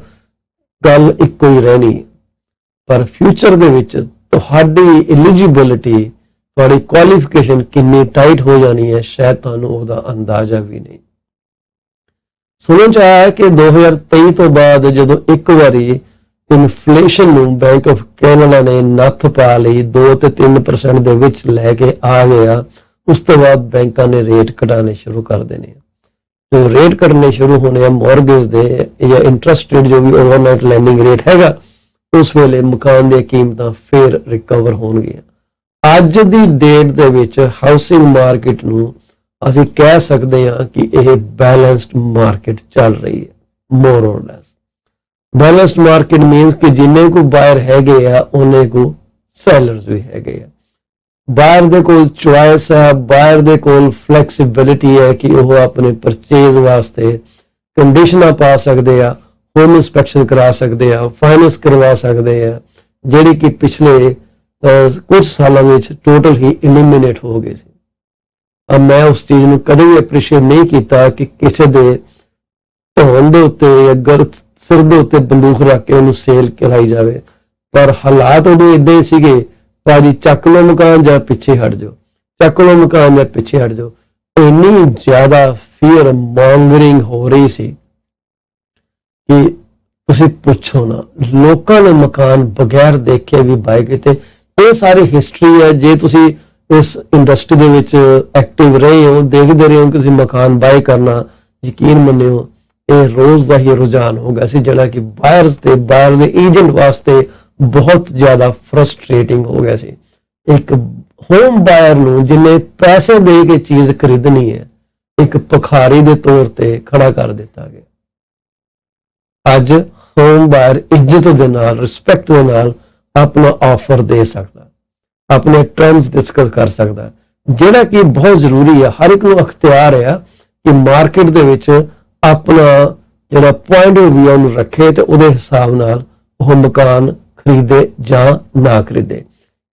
ਗੱਲ ਇੱਕੋ ਹੀ ਰਹਿਣੀ। ਪਰ ਫਿਊਚਰ ਦੇ ਵਿੱਚ ਤੁਹਾਡੀ ਐਲੀਜੀਬਿਲਿਟੀ, ਤੁਹਾਡੀ ਕੁਆਲੀਫਿਕੇਸ਼ਨ ਕਿੰਨੀ ਟਾਈਟ ਹੋ ਜਾਣੀ ਹੈ, ਸ਼ਾਇਦ ਤੁਹਾਨੂੰ ਉਹਦਾ ਅੰਦਾਜ਼ਾ ਵੀ ਨਹੀਂ। ਸੁਣਨ ਚ ਆਇਆ ਕਿ 2023 ਤੋਂ ਬਾਅਦ ਜਦੋਂ ਇੱਕ ਵਾਰੀ ਇਨਫਲੇਸ਼ਨ ਨੂੰ ਬੈਂਕ ਆਫ ਕੈਨੇਡਾ ਨੇ ਨੱਥ ਪਾ ਲਈ, 2 ਤੇ 3% ਦੇ ਵਿੱਚ ਲੈ ਕੇ ਆ ਗਿਆ, ਉਸ ਤੋਂ ਬਾਅਦ ਬੈਂਕਾਂ ਨੇ ਰੇਟ ਘਟਾਣੇ ਸ਼ੁਰੂ ਕਰ ਦੇਣੇ। ਜੋ ਰੇਟ ਘਟਣੇ ਸ਼ੁਰੂ ਹੋਣੇ ਆ ਮੌਰਗੇਜ ਦੇ ਜਾਂ ਇੰਟਰਸਟ ਰੇਟ ਜੋ ਵੀ ਓਵਰਨਾਈਟ ਲੈਂਡਿੰਗ ਰੇਟ ਹੈਗਾ, ਉਸ ਵੇਲੇ ਮਕਾਨ ਦੀਆਂ ਕੀਮਤਾਂ ਫੇਰ ਰਿਕਵਰ ਹੋਣਗੀਆਂ। ਅੱਜ ਦੀ ਡੇਟ ਦੇ ਵਿੱਚ ਹਾਊਸਿੰਗ ਮਾਰਕੀਟ ਨੂੰ ਅਸੀਂ ਕਹਿ ਸਕਦੇ ਹਾਂ ਕਿ ਇਹ ਬੈਲੈਂਸਡ ਮਾਰਕੀਟ ਚੱਲ ਰਹੀ ਹੈ, ਮੋਰ ਔਰ ਲੈਸ। ਬੈਲੈਂਸਡ ਮਾਰਕੀਟ ਮੀਨਸ ਕਿ ਜਿੰਨੇ ਕੋ ਬਾਇਰ ਹੈਗੇ ਆ ਉਹਨੇ ਕੋ ਸੈਲਰਸ ਵੀ ਹੈਗੇ ਆ। ਬਾਇਰ ਦੇ ਕੋਲ ਚੁਆਇਸ ਹੈ, ਬਾਇਰ ਦੇ ਕੋਲ ਫਲੈਕਸੀਬਿਲਿਟੀ ਹੈ ਕਿ ਉਹ ਆਪਣੇ ਪਰਚੇਜ਼ ਵਾਸਤੇ ਕੰਡੀਸ਼ਨਾਂ ਪਾ ਸਕਦੇ ਆ, ਹੋਮ ਇੰਸਪੈਕਸ਼ਨ ਕਰਾ ਸਕਦੇ ਆ, ਫਾਈਨੈਂਸ ਕਰਵਾ ਸਕਦੇ ਆ, ਜਿਹੜੀ ਕਿ ਪਿਛਲੇ ਕੁਝ ਸਾਲਾਂ ਵਿੱਚ ਟੋਟਲ ਹੀ ਇਲਿਮੀਨੇਟ ਹੋ ਗਈ ਸੀ। ਮੈਂ ਉਸ ਚੀਜ਼ ਨੂੰ ਕਦੇ ਵੀ ਐਪਰੀਸ਼ੀਏਟ ਨਹੀਂ ਕੀਤਾ ਕਿ ਕਿਸੇ ਦੇ ਧੌਣ ਦੇ ਉੱਤੇ ਜਾਂ ਸਿਰ ਦੇ ਉੱਤੇ ਬੰਦੂਕ ਰੱਖ ਕੇ ਉਹਨੂੰ ਸੇਲ ਕਰਾਈ ਜਾਵੇ। ਪਰ ਹਾਲਾਤ ਉਦੋਂ ਇਦਾਂ ਹੀ ਸੀਗੇ, ਭਾਜੀ ਚੱਕ ਲਓ ਮਕਾਨ ਜਾਂ ਪਿੱਛੇ ਹਟ ਜਾਓ, ਚੱਕ ਲਓ ਮਕਾਨ ਜਾਂ ਪਿੱਛੇ ਹਟ ਜਾਓ। ਇੰਨੀ ਜ਼ਿਆਦਾ ਫੀਅਰ ਮੌਂਗਰਿੰਗ ਹੋ ਰਹੀ ਸੀ ਕਿ ਤੁਸੀਂ ਪੁੱਛੋ ਨਾ। ਲੋਕਾਂ ਨੇ ਮਕਾਨ ਬਗੈਰ ਦੇਖੇ ਵੀ ਬਾਏ ਕੀਤੇ। ਇਹ ਸਾਰੀ ਹਿਸਟਰੀ ਹੈ। ਜੇ ਤੁਸੀਂ ਇਸ ਇੰਡਸਟਰੀ ਦੇ ਵਿੱਚ ਐਕਟਿਵ ਰਹੇ ਹੋ, ਦੇਖਦੇ ਰਹੇ ਹੋ ਕਿ ਤੁਸੀਂ ਮਕਾਨ ਬਾਏ ਕਰਨਾ, ਯਕੀਨ ਮੰਨਿਓ ਇਹ ਰੋਜ਼ ਦਾ ਹੀ ਰੁਝਾਨ ਹੋ ਗਿਆ ਸੀ, ਜਿਹੜਾ ਕਿ ਬਾਇਰਸ ਤੇ ਬਾਇਰ ਦੇ ਏਜੰਟ ਵਾਸਤੇ ਬਹੁਤ ਜ਼ਿਆਦਾ ਫਰਸਟ੍ਰੇਟਿੰਗ ਹੋ ਗਿਆ ਸੀ। ਇੱਕ ਹੋਮ ਬਾਇਰ ਨੂੰ ਜਿੰਨੇ ਪੈਸੇ ਦੇ ਕੇ ਚੀਜ਼ ਖਰੀਦਣੀ ਹੈ, ਇੱਕ ਭਿਖਾਰੀ ਦੇ ਤੌਰ ਤੇ ਖੜਾ ਕਰ ਦਿੱਤਾ ਗਿਆ। ਅੱਜ ਹੋਮ ਬਾਇਰ ਇੱਜ਼ਤ ਦੇ ਨਾਲ, ਰਿਸਪੈਕਟ ਦੇ ਨਾਲ ਆਪਣਾ ਆਫਰ ਦੇ ਸਕਦਾ, ਆਪਣੇ ਟਰਮਸ ਡਿਸਕਸ ਕਰ ਸਕਦਾ, ਜਿਹੜਾ ਕਿ ਬਹੁਤ ਜ਼ਰੂਰੀ ਹੈ। ਹਰ ਇੱਕ ਨੂੰ ਅਖਤਿਆਰ ਹੈ ਕਿ ਮਾਰਕੀਟ ਦੇ ਵਿੱਚ ਆਪਣਾ ਜਿਹੜਾ ਪੁਆਇੰਟ ਆਫ ਵਿਊ ਨੂੰ ਰੱਖੇ ਤੇ ਉਹਦੇ ਹਿਸਾਬ ਨਾਲ ਉਹ ਮਕਾਨ ਖਰੀਦੇ ਜਾਂ ਨਾ ਖਰੀਦੇ।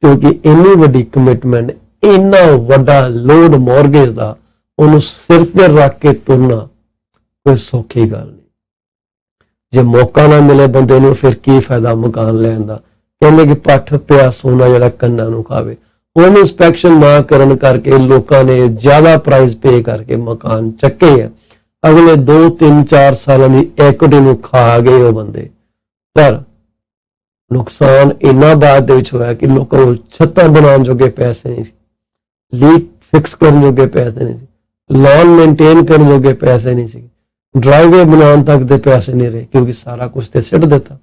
ਕਿਉਂਕਿ ਇੰਨੀ ਵੱਡੀ ਕਮਿਟਮੈਂਟ, ਇੰਨਾ ਵੱਡਾ ਲੋਡ ਮੌਰਗੇਜ ਦਾ, ਉਹਨੂੰ ਸਿਰ ਤੇ ਰੱਖ ਕੇ ਤੁਰਨਾ ਕੋਈ ਸੌਖੀ ਗੱਲ ਨਹੀਂ। ਜੇ ਮੌਕਾ ਨਾ ਮਿਲੇ ਬੰਦੇ ਨੂੰ, ਫਿਰ ਕੀ ਫਾਇਦਾ ਮਕਾਨ ਲੈਣ ਦਾ। ਕਹਿੰਦੇ ਕਿ ਪੱਠ ਪਿਆ ਸੋਨਾ ਜਿਹੜਾ ਕੰਨਾਂ ਨੂੰ ਖਾਵੇ। ਹੋਮ ਇੰਸਪੈਕਸ਼ਨ ਨਾ ਕਰਨ ਕਰਕੇ ਲੋਕਾਂ ਨੇ ਜ਼ਿਆਦਾ ਪ੍ਰਾਈਸ ਪੇ ਕਰਕੇ ਮਕਾਨ ਚੱਕੇ ਹੈ। ਅਗਲੇ 2, 3, 4 ਸਾਲਾਂ ਦੀ ਐਕੁਇਟੀ ਨੂੰ ਖਾ ਗਏ ਉਹ ਬੰਦੇ। ਪਰ ਨੁਕਸਾਨ ਇੰਨਾ ਬਾਅਦ ਦੇ ਵਿੱਚ ਹੋਇਆ ਕਿ ਲੋਕਾਂ ਕੋਲ ਛੱਤਾਂ ਬਣਾਉਣ ਜੋਗੇ ਪੈਸੇ ਨਹੀਂ ਸੀ, ਲੀਕ ਫਿਕਸ ਕਰਨ ਜੋਗੇ ਪੈਸੇ ਨਹੀਂ ਸੀ, ਲਾਨ ਮੇਨਟੇਨ ਕਰਨ ਜੋਗੇ ਪੈਸੇ ਨਹੀਂ ਸੀ, ਡਰਾਈਵੇ ਬਣਾਉਣ ਤੱਕ ਦੇ ਪੈਸੇ ਨਹੀਂ ਰਹੇ, ਕਿਉਂਕਿ ਸਾਰਾ ਕੁਝ ਤੇ ਸਿੱਟ ਦਿੱਤਾ।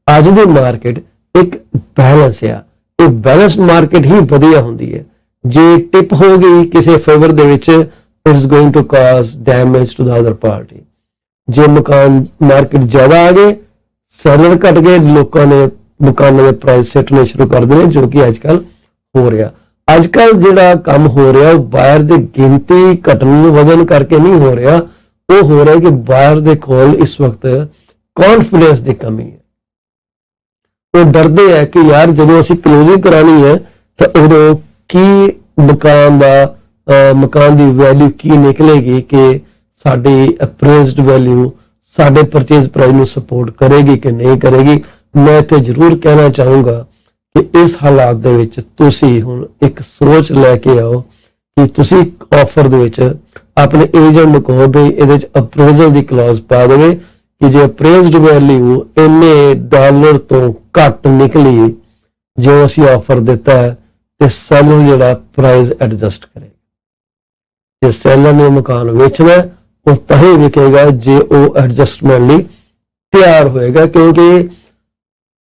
ਅੱਜ ਦੀ ਮਾਰਕੀਟ ਇੱਕ ਬੈਲੈਂਸ ਆ। ਇਹ ਬੈਲੈਂਸ ਮਾਰਕੀਟ ਹੀ ਵਧੀਆ ਹੁੰਦੀ ਹੈ। ਜੇ ਟਿਪ ਹੋ ਗਈ ਕਿਸੇ ਫੇਵਰ ਦੇ ਵਿੱਚ, it's going to cause damage to the other party. ਜੇ ਮਕਾਨ ਮਾਰਕੀਟ ਜ਼ਿਆਦਾ ਆ ਗਏ, ਸੈਲਰ ਘਟ ਗਏ, ਲੋਕਾਂ ਨੇ ਮਕਾਨਾਂ ਦੇ ਪ੍ਰਾਈਸ ਸੈੱਟਣੇ ਸ਼ੁਰੂ ਕਰ ਦੇਣੇ, ਜੋ ਕਿ ਅੱਜ ਕੱਲ ਹੋ ਰਿਹਾ। ਅੱਜ ਕੱਲ ਜਿਹੜਾ ਕੰਮ ਹੋ ਰਿਹਾ ਉਹ ਬਾਇਰ ਦੀ ਗਿਣਤੀ ਘਟਣ ਵਧਣ ਕਰਕੇ ਨਹੀਂ ਹੋ ਰਿਹਾ, ਉਹ ਹੋ ਰਿਹਾ ਕਿ ਬਾਇਰ ਦੇ ਕੋਲ ਇਸ ਵਕਤ ਕੌਨਫੀਡੈਂਸ ਦੀ ਕਮੀ ਹੈ। ਉਹ ਡਰਦੇ ਹੈ ਕਿ ਯਾਰ ਜਦੋਂ ਅਸੀਂ ਕਲੋਜ਼ਿੰਗ ਕਰਾਣੀ ਹੈ ਤਾਂ ਉਦੋਂ ਕੀ ਮਕਾਨ ਦੀ ਵੈਲਿਊ ਕੀ ਨਿਕਲੇਗੀ, ਕਿ ਸਾਡੀ ਅਪਰੇਜ਼ਡ ਵੈਲਿਊ ਸਾਡੇ ਪਰਚੇਜ਼ ਪ੍ਰਾਈਸ ਨੂੰ ਸਪੋਰਟ ਕਰੇਗੀ ਕਿ ਨਹੀਂ ਕਰੇਗੀ। ਮੈਂ ਇੱਥੇ ਜ਼ਰੂਰ ਕਹਿਣਾ ਚਾਹੂੰਗਾ ਕਿ ਇਸ ਹਾਲਾਤ ਦੇ ਵਿੱਚ ਤੁਸੀਂ ਹੁਣ ਇੱਕ ਸੋਚ ਲੈ ਕੇ ਆਓ ਕਿ ਤੁਸੀਂ ਆਫਰ ਦੇ ਵਿੱਚ ਆਪਣੇ ਏਜੰਟ ਨੂੰ ਕਹੋ ਵੀ ਇਹਦੇ ਚ ਅਪਰੇਜ਼ਲ ਦੀ ਕਲੌਜ਼ ਪਾ ਦੇਵੇ ਕਿ ਜੇ ਅਪਰੇਜ਼ਡ ਵੈਲਿਊ ਇੰਨੇ ਡਾਲਰ ਤੋਂ ਘੱਟ ਨਿਕਲੀ ਜੋ ਅਸੀਂ ਆਫਰ ਦਿੱਤਾ ਹੈ ਤੇ ਸੈਲਰ ਜਿਹੜਾ ਪ੍ਰਾਈਸ ਐਡਜਸਟ ਕਰੇ। ਜੇ ਸੈਲਰ ਨੇ ਮਕਾਨ ਵੇਚਣਾ ਉਹ ਤਾਂ ਹੀ ਵਿਕੇਗਾ ਜੇ ਉਹ ਐਡਜਸਟਮੈਂਟ ਲਈ ਤਿਆਰ ਹੋਏਗਾ, ਕਿਉਂਕਿ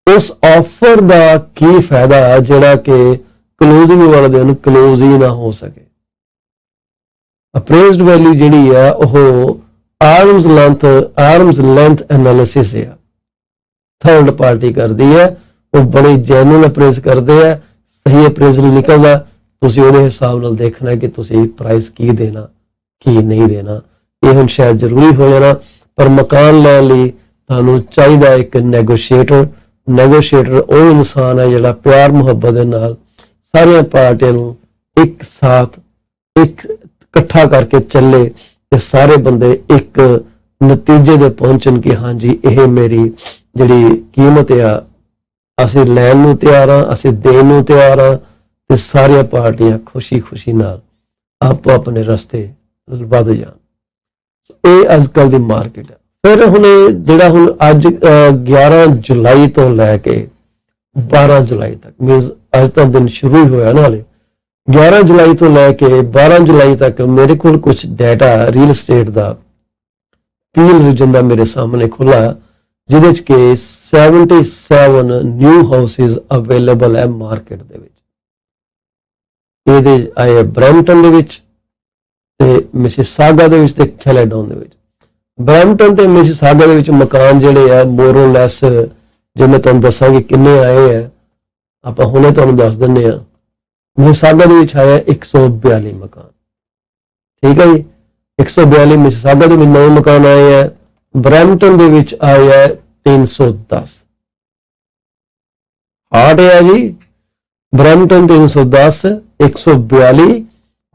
ਉਸ ਆਫਰ ਦਾ ਕੀ ਫਾਇਦਾ ਜਿਹੜਾ ਕਿ ਕਲੋਜ਼ਿੰਗ ਵਾਲੇ ਦਿਨ ਕਲੋਜ਼ ਹੀ ਨਾ ਹੋ ਸਕੇ। ਅਪਰੇਜ਼ਡ ਵੈਲਿਊ ਜਿਹੜੀ ਆ ਉਹ ਆਰਮਸ ਲੈਂਥ ਐਨਾਲਿਸਿਸ ਹੈ, ਥਰਡ ਪਾਰਟੀ ਕਰਦੀ ਹੈ, ਉਹ ਬੜੀ ਜੈਨੂਅਲ ਅਪਰੇਜ਼ ਕਰਦੇ ਆ, ਸਹੀ ਅਪਰੇਜ਼ਲ ਨਿਕਲਦਾ, ਤੁਸੀਂ ਉਹਦੇ ਹਿਸਾਬ ਨਾਲ ਦੇਖਣਾ ਕਿ ਤੁਸੀਂ ਪ੍ਰਾਈਸ ਕੀ ਦੇਣਾ ਕੀ ਨਹੀਂ ਦੇਣਾ। ਇਹ ਹੁਣ ਸ਼ਾਇਦ ਜ਼ਰੂਰੀ ਹੋ ਜਾਣਾ, ਪਰ ਮਕਾਨ ਲੈਣ ਲਈ ਤੁਹਾਨੂੰ ਚਾਹੀਦਾ ਇੱਕ ਨੈਗੋਸ਼ੀਏਟਰ ਉਹ ਇਨਸਾਨ ਹੈ ਜਿਹੜਾ ਪਿਆਰ ਮੁਹੱਬਤ ਦੇ ਨਾਲ ਸਾਰੀਆਂ ਪਾਰਟੀਆਂ ਨੂੰ ਇੱਕ ਸਾਥ ਇਕੱਠਾ ਕਰਕੇ ਚੱਲੇ ਤੇ ਸਾਰੇ ਬੰਦੇ ਇੱਕ ਨਤੀਜੇ ਦੇ ਪਹੁੰਚਣ ਕਿ ਹਾਂਜੀ ਇਹ ਮੇਰੀ ਜਿਹੜੀ ਕੀਮਤ ਆ ਅਸੀਂ ਲੈਣ ਨੂੰ ਤਿਆਰ ਹਾਂ, ਅਸੀਂ ਦੇਣ ਨੂੰ ਤਿਆਰ ਹਾਂ, ਤੇ ਸਾਰੀਆਂ ਪਾਰਟੀਆਂ ਖੁਸ਼ੀ ਨਾਲ ਆਪੋ ਆਪਣੇ ਰਸਤੇ ਵੱਧ ਜਾਣ। ਇਹ ਅੱਜ ਕੱਲ ਦੀ ਮਾਰਕੀਟ ਹੈ। ਫਿਰ ਹੁਣ ਜਿਹੜਾ ਹੁਣ ਅੱਜ 11 ਜੁਲਾਈ ਤੋਂ ਲੈ ਕੇ 12 ਜੁਲਾਈ ਤੱਕ, ਮੀਨਸ ਅੱਜ ਤਾਂ ਦਿਨ ਸ਼ੁਰੂ ਹੀ ਹੋਇਆ ਨਾਲੇ 11 ਜੁਲਾਈ ਤੋਂ ਲੈ ਕੇ 12 ਜੁਲਾਈ ਤੱਕ ਮੇਰੇ ਕੋਲ ਕੁਝ ਡਾਟਾ ਰੀਅਲ estate ਦਾ ਪੀਲ ਰੀਜਨ ਦਾ ਮੇਰੇ ਸਾਹਮਣੇ ਖੁੱਲਾ, ਜਿਹਦੇ ਚ ਕਿ 77 ਨਿਊ ਹਾਊਸਿਸ ਅਵੇਲੇਬਲ ਹੈ ਮਾਰਕੀਟ ਦੇ ਵਿੱਚ। ਇਹਦੇ ਆਏ ਬਰੈਂਪਟਨ ਦੇ ਵਿੱਚ ਤੇ ਮਿਸੀਸਾਗਾ ਦੇ ਵਿੱਚ ਤੇ ਕੈਲੇਡੋਨ ਦੇ ਵਿੱਚ। ਬਰੈਂਪਟਨ ਤੇ ਮਿਸੀਸਾਗਾ ਦੇ ਵਿੱਚ ਮਕਾਨ ਜਿਹੜੇ ਆ ਮੋਰ ਔਰ ਲੈਸ, ਜੇ ਮੈਂ ਤੁਹਾਨੂੰ ਦੱਸਾਂਗੀ ਕਿੰਨੇ ਆਏ ਆ, ਆਪਾਂ ਹੁਣੇ ਤੁਹਾਨੂੰ ਦੱਸ ਦਿੰਦੇ ਆ। ਮਿਸੀਸਾਗਾ ਦੇ ਵਿੱਚ ਆਇਆ 142 ਮਕਾਨ, ਠੀਕ ਹੈ ਜੀ, 142 ਮਿਸੀਸਾਗਾ ਦੇ ਵਿੱਚ 9 ਮਕਾਨ ਆਏ ਆ। ਬਰੈਂਪਟਨ ਦੇ ਵਿੱਚ ਆਏ ਆ 310, ਹਾਟ ਹੈ ਜੀ, ਬਰੈਂਪਟਨ 310 142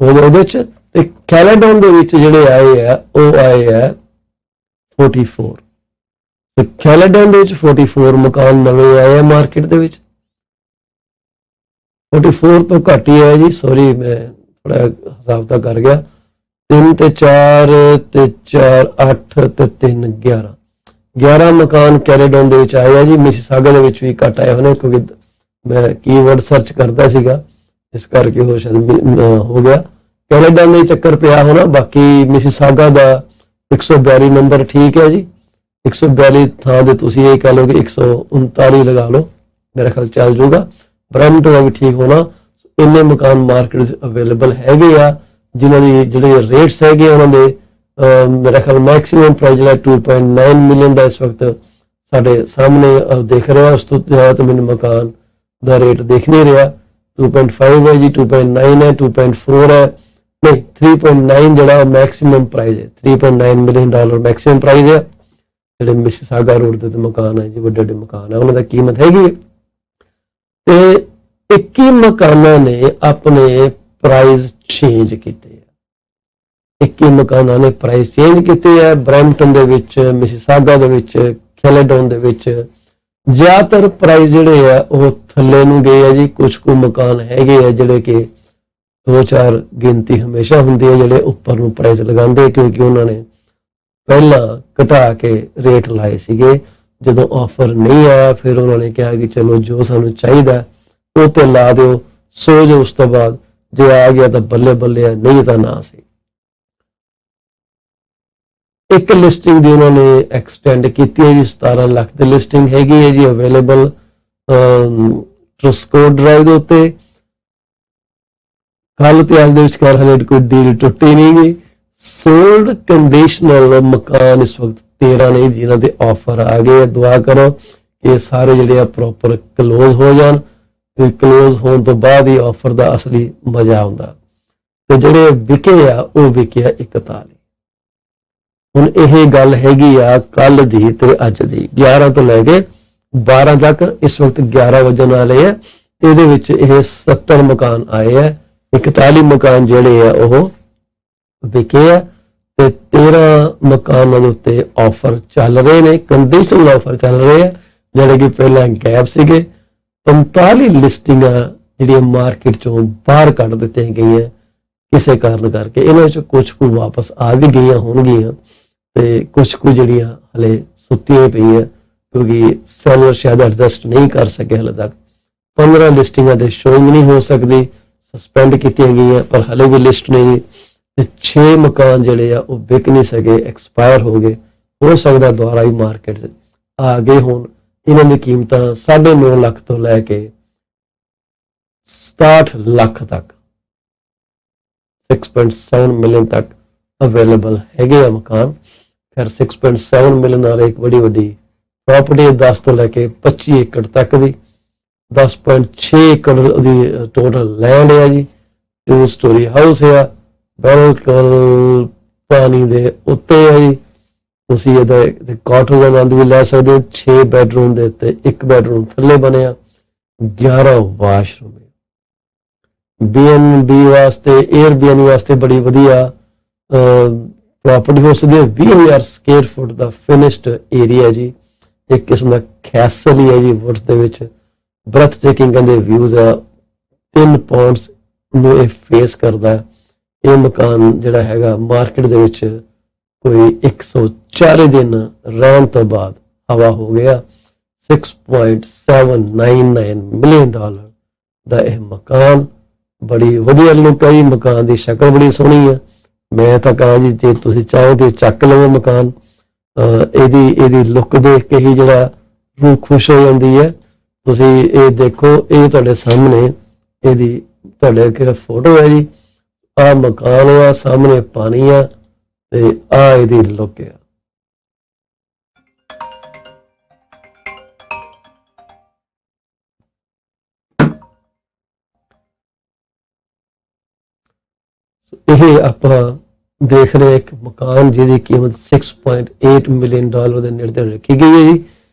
ਉਹਦੇ ਚ, ਤੇ ਕੈਲੇਡੋਨ ਦੇ ਵਿੱਚ ਜਿਹੜੇ ਆਏ ਆ ਉਹ ਆਏ ਆ 44। ਤੇ ਕੈਲੇਡੋਨ ਦੇ ਵਿੱਚ 44 ਮਕਾਨ ਨਵੇਂ ਆਏ ਆ ਮਾਰਕੀਟ ਦੇ ਵਿੱਚ। 44 ਤੋਂ ਘੱਟ ਹੀ ਹੈ ਜੀ, ਸੌਰੀ ਮੈਂ ਥੋੜਾ ਹਿਸਾਬ ਤਾਂ ਕਰ ਗਿਆ। 3 ਤੇ 4 ਤੇ 4 8 ਤੇ 3 11 ਮਕਾਨ ਕੈਲੇਡੋਨ ਦੇ ਵਿੱਚ ਆਏ ਆ ਜੀ। ਮਿਸੀਸਾਗਾ ਦੇ ਵਿੱਚ ਵੀ ਘੱਟ ਆਏ ਹੋਣੇ ਕਿਉਂਕਿ ਮੈਂ ਕੀਵਰਡ ਸਰਚ ਕਰਦਾ ਸੀਗਾ, ਇਸ ਕਰਕੇ ਉਹ ਸ਼ਾਇਦ ਹੋ ਗਿਆ। ਕੈਲੇਡੋਨ ਦੇ ਚੱਕਰ ਪਿਆ ਹੋਣਾ, ਬਾਕੀ ਮਿਸੀਸਾਗਾ ਦਾ 142 ਨੰਬਰ ਠੀਕ ਹੈ ਜੀ। 142 ਥਾਂ ਦੇ ਤੁਸੀਂ ਇਹ ਕਹਿ ਲਓ ਕਿ 139 ਲਗਾ ਲਓ, ਮੇਰੇ ਖਿਆਲ ਚੱਲ ਜਾਊਗਾ। ਬਰੈਂਪਟਨ ਦਾ ਵੀ ਠੀਕ ਹੋਣਾ। ਇੰਨੇ ਮਕਾਨ ਮਾਰਕੀਟ ਵਿੱਚ ਅਵੇਲੇਬਲ ਹੈਗੇ ਆ ਜਿਨ੍ਹਾਂ ਦੀ ਜਿਹੜੇ ਰੇਟਸ ਹੈਗੇ ਉਹਨਾਂ ਦੇ ਮੇਰੇ ਖਿਆਲ ਮੈਕਸਿਮਮ ਪ੍ਰਾਈਸ ਜਿਹੜਾ 2.9 ਮਿਲੀਅਨ ਦਾ ਇਸ ਵਕਤ ਸਾਡੇ ਸਾਹਮਣੇ ਦਿਖ ਰਿਹਾ। ਉਸ ਤੋਂ ਜ਼ਿਆਦਾ ਤਾਂ ਮੈਨੂੰ ਮਕਾਨ ਦਾ ਰੇਟ ਦਿਖ ਨਹੀਂ ਰਿਹਾ। 2.5 ਹੈ ਜੀ, 2.9 ਹੈ, 2.4 ਹੈ, ਨਹੀਂ 3.9 ਜਿਹੜਾ ਮੈਕਸਿਮਮ ਪ੍ਰਾਈਸ ਹੈ। 3.9 ਮਿਲੀਅਨ ਡਾਲਰ ਮੈਕਸਿਮਮ ਪ੍ਰਾਈਸ ਹੈ। ਜਿਹੜੇ ਮਿਸੀਸਾਗਾ ਰੋਡ ਤੇ ਮਕਾਨ ਹੈ ਜੀ, ਵੱਡੇ ਮਕਾਨ ਹੈ, ਉਹਨਾਂ ਦਾ ਕੀਮਤ ਹੈਗੀ ਹੈ। ਤੇ 21 ਮਕਾਨਾਂ ਨੇ ਆਪਣੇ ਪ੍ਰਾਈਸ ਚੇਂਜ ਕੀਤੇ ਆ। 21 ਮਕਾਨਾਂ ਨੇ ਪ੍ਰਾਈਸ ਚੇਂਜ ਕੀਤੇ ਆ। ਬਰੈਂਪਟਨ ਦੇ ਵਿੱਚ, ਮਿਸੀਸਾਗਾ ਦੇ ਵਿੱਚ, ਕੈਲੇਡੋਨ ਦੇ ਵਿੱਚ ਜ਼ਿਆਦਾਤਰ ਪ੍ਰਾਈਸ ਜਿਹੜੇ ਆ ਉਹ ਥੱਲੇ ਨੂੰ ਗਏ ਆ ਜੀ। ਕੁਝ ਕੁ ਮਕਾਨ ਹੈਗੇ ਆ ਜਿਹੜੇ ਕਿ 2-4 ਗਿਣਤੀ ਹਮੇਸ਼ਾ ਹੁੰਦੀ ਹੈ ਜਿਹੜੇ ਉੱਪਰ ਨੂੰ ਪ੍ਰਾਈਸ ਲਗਾਉਂਦੇ, ਕਿਉਂਕਿ ਉਹਨਾਂ ਨੇ ਪਹਿਲਾਂ ਘਟਾ ਕੇ ਰੇਟ ਲਾਏ ਸੀਗੇ। ਜਦੋਂ ਆਫਰ ਨਹੀਂ ਆਇਆ ਫਿਰ ਉਹਨਾਂ ਨੇ ਕਿਹਾ ਕਿ ਚਲੋ ਜੋ ਸਾਨੂੰ ਚਾਹੀਦਾ ਉਹ ਤੇ ਲਾ ਦਿਓ, ਸੋ ਜੋ ਉਸ ਤੋਂ ਬਾਅਦ ਜੇ ਆ ਗਿਆ ਤਾਂ ਬੱਲੇ ਬੱਲੇ ਆ, ਨਹੀਂ ਤਾਂ ਨਾ ਸੀ। ਇੱਕ ਲਿਸਟਿੰਗ ਦੀ ਉਹਨਾਂ ਨੇ ਐਕਸਟੈਂਡ ਕੀਤੀ ਹੈ ਜੀ, 17 ਲੱਖ ਦੀ ਲਿਸਟਿੰਗ ਹੈਗੀ ਹੈ ਜੀ ਅਵੇਲੇਬਲ ਟਰਸਕੋ ਡਰਾਈਵ ਦੇ ਉੱਤੇ। ਕੱਲ ਤੇ ਅੱਜ ਦੇ ਵਿਚਕਾਰ ਹਲੇ ਕੋਈ ਡੀਲ ਟੁੱਟੀ ਨਹੀਂ ਗਈ। ਸੋਲਡ ਕੰਡੀਸ਼ਨਲ ਮਕਾਨ ਇਸ ਵਕਤ 13 ਨੇ ਜਿਨ੍ਹਾਂ ਦੇ ਆਫਰ ਆ ਗਏ। ਦੁਆ ਕਰੋ ਕਿ ਸਾਰੇ ਜਿਹੜੇ ਆ ਪ੍ਰੋਪਰ ਕਲੋਜ਼ ਹੋ ਜਾਣ। ਵੀ ਕਲੋਜ਼ ਹੋਣ ਤੋਂ ਬਾਅਦ ਹੀ ਆਫਰ ਦਾ ਅਸਲੀ ਮਜ਼ਾ ਆਉਂਦਾ। ਤੇ ਜਿਹੜੇ ਵਿਕੇ ਆ ਉਹ ਵਿਕੇ ਆ 41। ਹੁਣ ਇਹ ਗੱਲ ਹੈਗੀ ਆ ਕੱਲ ਦੀ ਤੇ ਅੱਜ ਦੀ, 11 ਤੋਂ ਲੈ ਕੇ 12 ਤੱਕ, ਇਸ ਵਕਤ 11 ਵਜਣ ਵਾਲੇ ਆ। ਇਹਦੇ ਵਿੱਚ ਇਹ 70 ਮਕਾਨ ਆਏ ਆ, 41 ਮਕਾਨ ਜਿਹੜੇ ਆ ਉਹ ਵਿਕੇ ਆ ਤੇ 13 ਮਕਾਨਾਂ ਦੇ ਉੱਤੇ ਆਫਰ ਚੱਲ ਰਹੇ ਨੇ, ਕੰਡੀਸ਼ਨਲ ਆਫਰ ਚੱਲ ਰਹੇ ਆ, ਜਿਹੜੇ ਕਿ ਪਹਿਲਾਂ ਗੈਪ ਸੀਗੇ। 45 ਲਿਸਟਿੰਗਾਂ ਜਿਹੜੀਆਂ ਮਾਰਕੀਟ ਚੋਂ ਬਾਹਰ ਕੱਢ ਦਿੱਤੀਆਂ ਗਈਆਂ ਕਿਸੇ ਕਾਰਨ ਕਰਕੇ। ਇਹਨਾਂ ਵਿੱਚ ਕੁਝ ਕੁ ਵਾਪਸ ਆ ਵੀ ਗਈਆਂ ਹੋਣਗੀਆਂ ਤੇ ਕੁਝ ਕੁ ਜਿਹੜੀਆਂ ਹਲੇ ਸੁੱਤੀਆਂ ਪਈਆਂ ਕਿਉਂਕਿ ਸੈਲਰ ਸ਼ਾਇਦ ਐਡਜਸਟ ਨਹੀਂ ਕਰ ਸਕੇ ਹਲੇ ਤੱਕ। 15 ਲਿਸਟਿੰਗਾਂ ਦੇ ਸ਼ੋਇੰਗ ਨਹੀਂ ਹੋ ਸਕਦੀ, ਸਸਪੈਂਡ ਕੀਤੀਆਂ ਗਈਆਂ, ਪਰ ਹਲੇ ਵੀ ਲਿਸਟ ਨਹੀਂ। ਤੇ 6 ਮਕਾਨ ਜਿਹੜੇ ਆ ਉਹ ਵਿਕ ਨਹੀਂ ਸਕੇ, ਐਕਸਪਾਇਰ ਹੋ ਗਏ। ਹੋ ਸਕਦਾ ਦੁਬਾਰਾ ਹੀ ਮਾਰਕੀਟ 'ਚ ਆ ਗਏ ਹੋਣ। ਇਹਨਾਂ ਦੀ ਕੀਮਤਾਂ 9.5 ਲੱਖ ਤੋਂ ਲੈ ਕੇ 67 ਲੱਖ ਤੱਕ, 6.7 ਮਿਲੀਅਨ ਤੱਕ ਅਵੇਲੇਬਲ ਹੈਗੇ ਆ ਮਕਾਨ। ਫਿਰ 6.7 ਮਿਲੀਅਨ ਨਾਲ ਇੱਕ ਬੜੀ ਵੱਡੀ ਪ੍ਰਾਪਰਟੀ 10 ਤੋਂ ਲੈ ਕੇ 25 ਏਕੜ ਤੱਕ ਦੀ, 10.6 ਏਕੜ ਦੀ ਟੋਟਲ ਲੈਂਡ ਹੈ ਜੀ। 2 ਸਟੋਰੀ ਹਾਊਸ ਹੈ, ਬਿਲਕੁਲ ਪਾਣੀ ਦੇ ਉੱਤੇ ਹੈ ਜੀ। ਤੁਸੀਂ ਇਹਦਾ ਕਾਟੇਜ ਦਾ ਆਨੰਦ ਵੀ ਲੈ ਸਕਦੇ ਹੋ। 6 ਬੈਡਰੂਮ ਦੇ ਉੱਤੇ 1 ਬੈਡਰੂਮ ਥੱਲੇ ਬਣਿਆ, 11 ਵਾਸ਼ਰੂਮ ਹੈ। B&B ਵਾਸਤੇ, 에ਅਰਬੀਐਨਬੀ ਵਾਸਤੇ ਬੜੀ ਵਧੀਆ ਪ੍ਰਾਪਰਟੀ ਹੋ ਸਕਦੀ ਹੈ। 20,000 ਸਕੁਅਰ ਫੁੱਟ ਦਾ ਫਿਨਿਸ਼ਡ ਏਰੀਆ ਜੀ, ਇੱਕ ਕਿਸਮ ਦਾ ਕੈਸਲ ਹੀ ਹੈ ਜੀ ਵੁੱਡਸ ਦੇ ਵਿੱਚ। ਬ੍ਰੈਥ ਟੇਕਿੰਗ ਕਹਿੰਦੇ ਵਿਊਜ਼ ਆ, 3 ਪੌਂਡਸ ਨੂੰ ਇਹ ਫੇਸ ਕਰਦਾ। ਇਹ ਮਕਾਨ ਜਿਹੜਾ ਹੈਗਾ ਮਾਰਕੀਟ ਦੇ ਵਿੱਚ ਕੋਈ 140 ਦਿਨ ਰਹਿਣ ਤੋਂ ਬਾਅਦ ਹਵਾ ਹੋ ਗਿਆ। $6.799 ਮਿਲੀਅਨ ਦਾ ਇਹ ਮਕਾਨ, ਬੜੀ ਵਧੀਆ ਲੁੱਕ ਹੈ ਜੀ। ਮਕਾਨ ਦੀ ਸ਼ਕਲ ਬੜੀ ਸੋਹਣੀ ਹੈ। ਮੈਂ ਤਾਂ ਕਹਾਂ ਜੀ ਜੇ ਤੁਸੀਂ ਚਾਹੋ ਤੇ ਚੱਕ ਲਵੋ ਮਕਾਨ। ਇਹਦੀ ਲੁੱਕ ਦੇਖ ਕੇ ਹੀ ਜਿਹੜਾ ਰੂਹ ਖੁਸ਼ ਹੋ ਜਾਂਦੀ ਹੈ। ਤੁਸੀਂ ਇਹ ਦੇਖੋ, ਇਹ ਤੁਹਾਡੇ ਸਾਹਮਣੇ ਇਹਦੀ ਤੁਹਾਡੇ ਅੱਗੇ ਫੋਟੋ ਹੈ ਜੀ। ਆਹ ਮਕਾਨ ਆ, ਸਾਹਮਣੇ ਪਾਣੀ ਆ ਤੇ ਆਹ ਇਹਦੀ ਲੁੱਕ ਆ। ਇਹ ਆਪਾਂ ਦੇਖ ਰਹੇ ਇੱਕ ਮਕਾਨ ਜਿਹਦੀ ਕੀਮਤ $6.8 ਮਿਲੀਅਨ ਦੇ ਨੇੜੇ ਰੱਖੀ ਗਈ ਹੈ ਜੀ।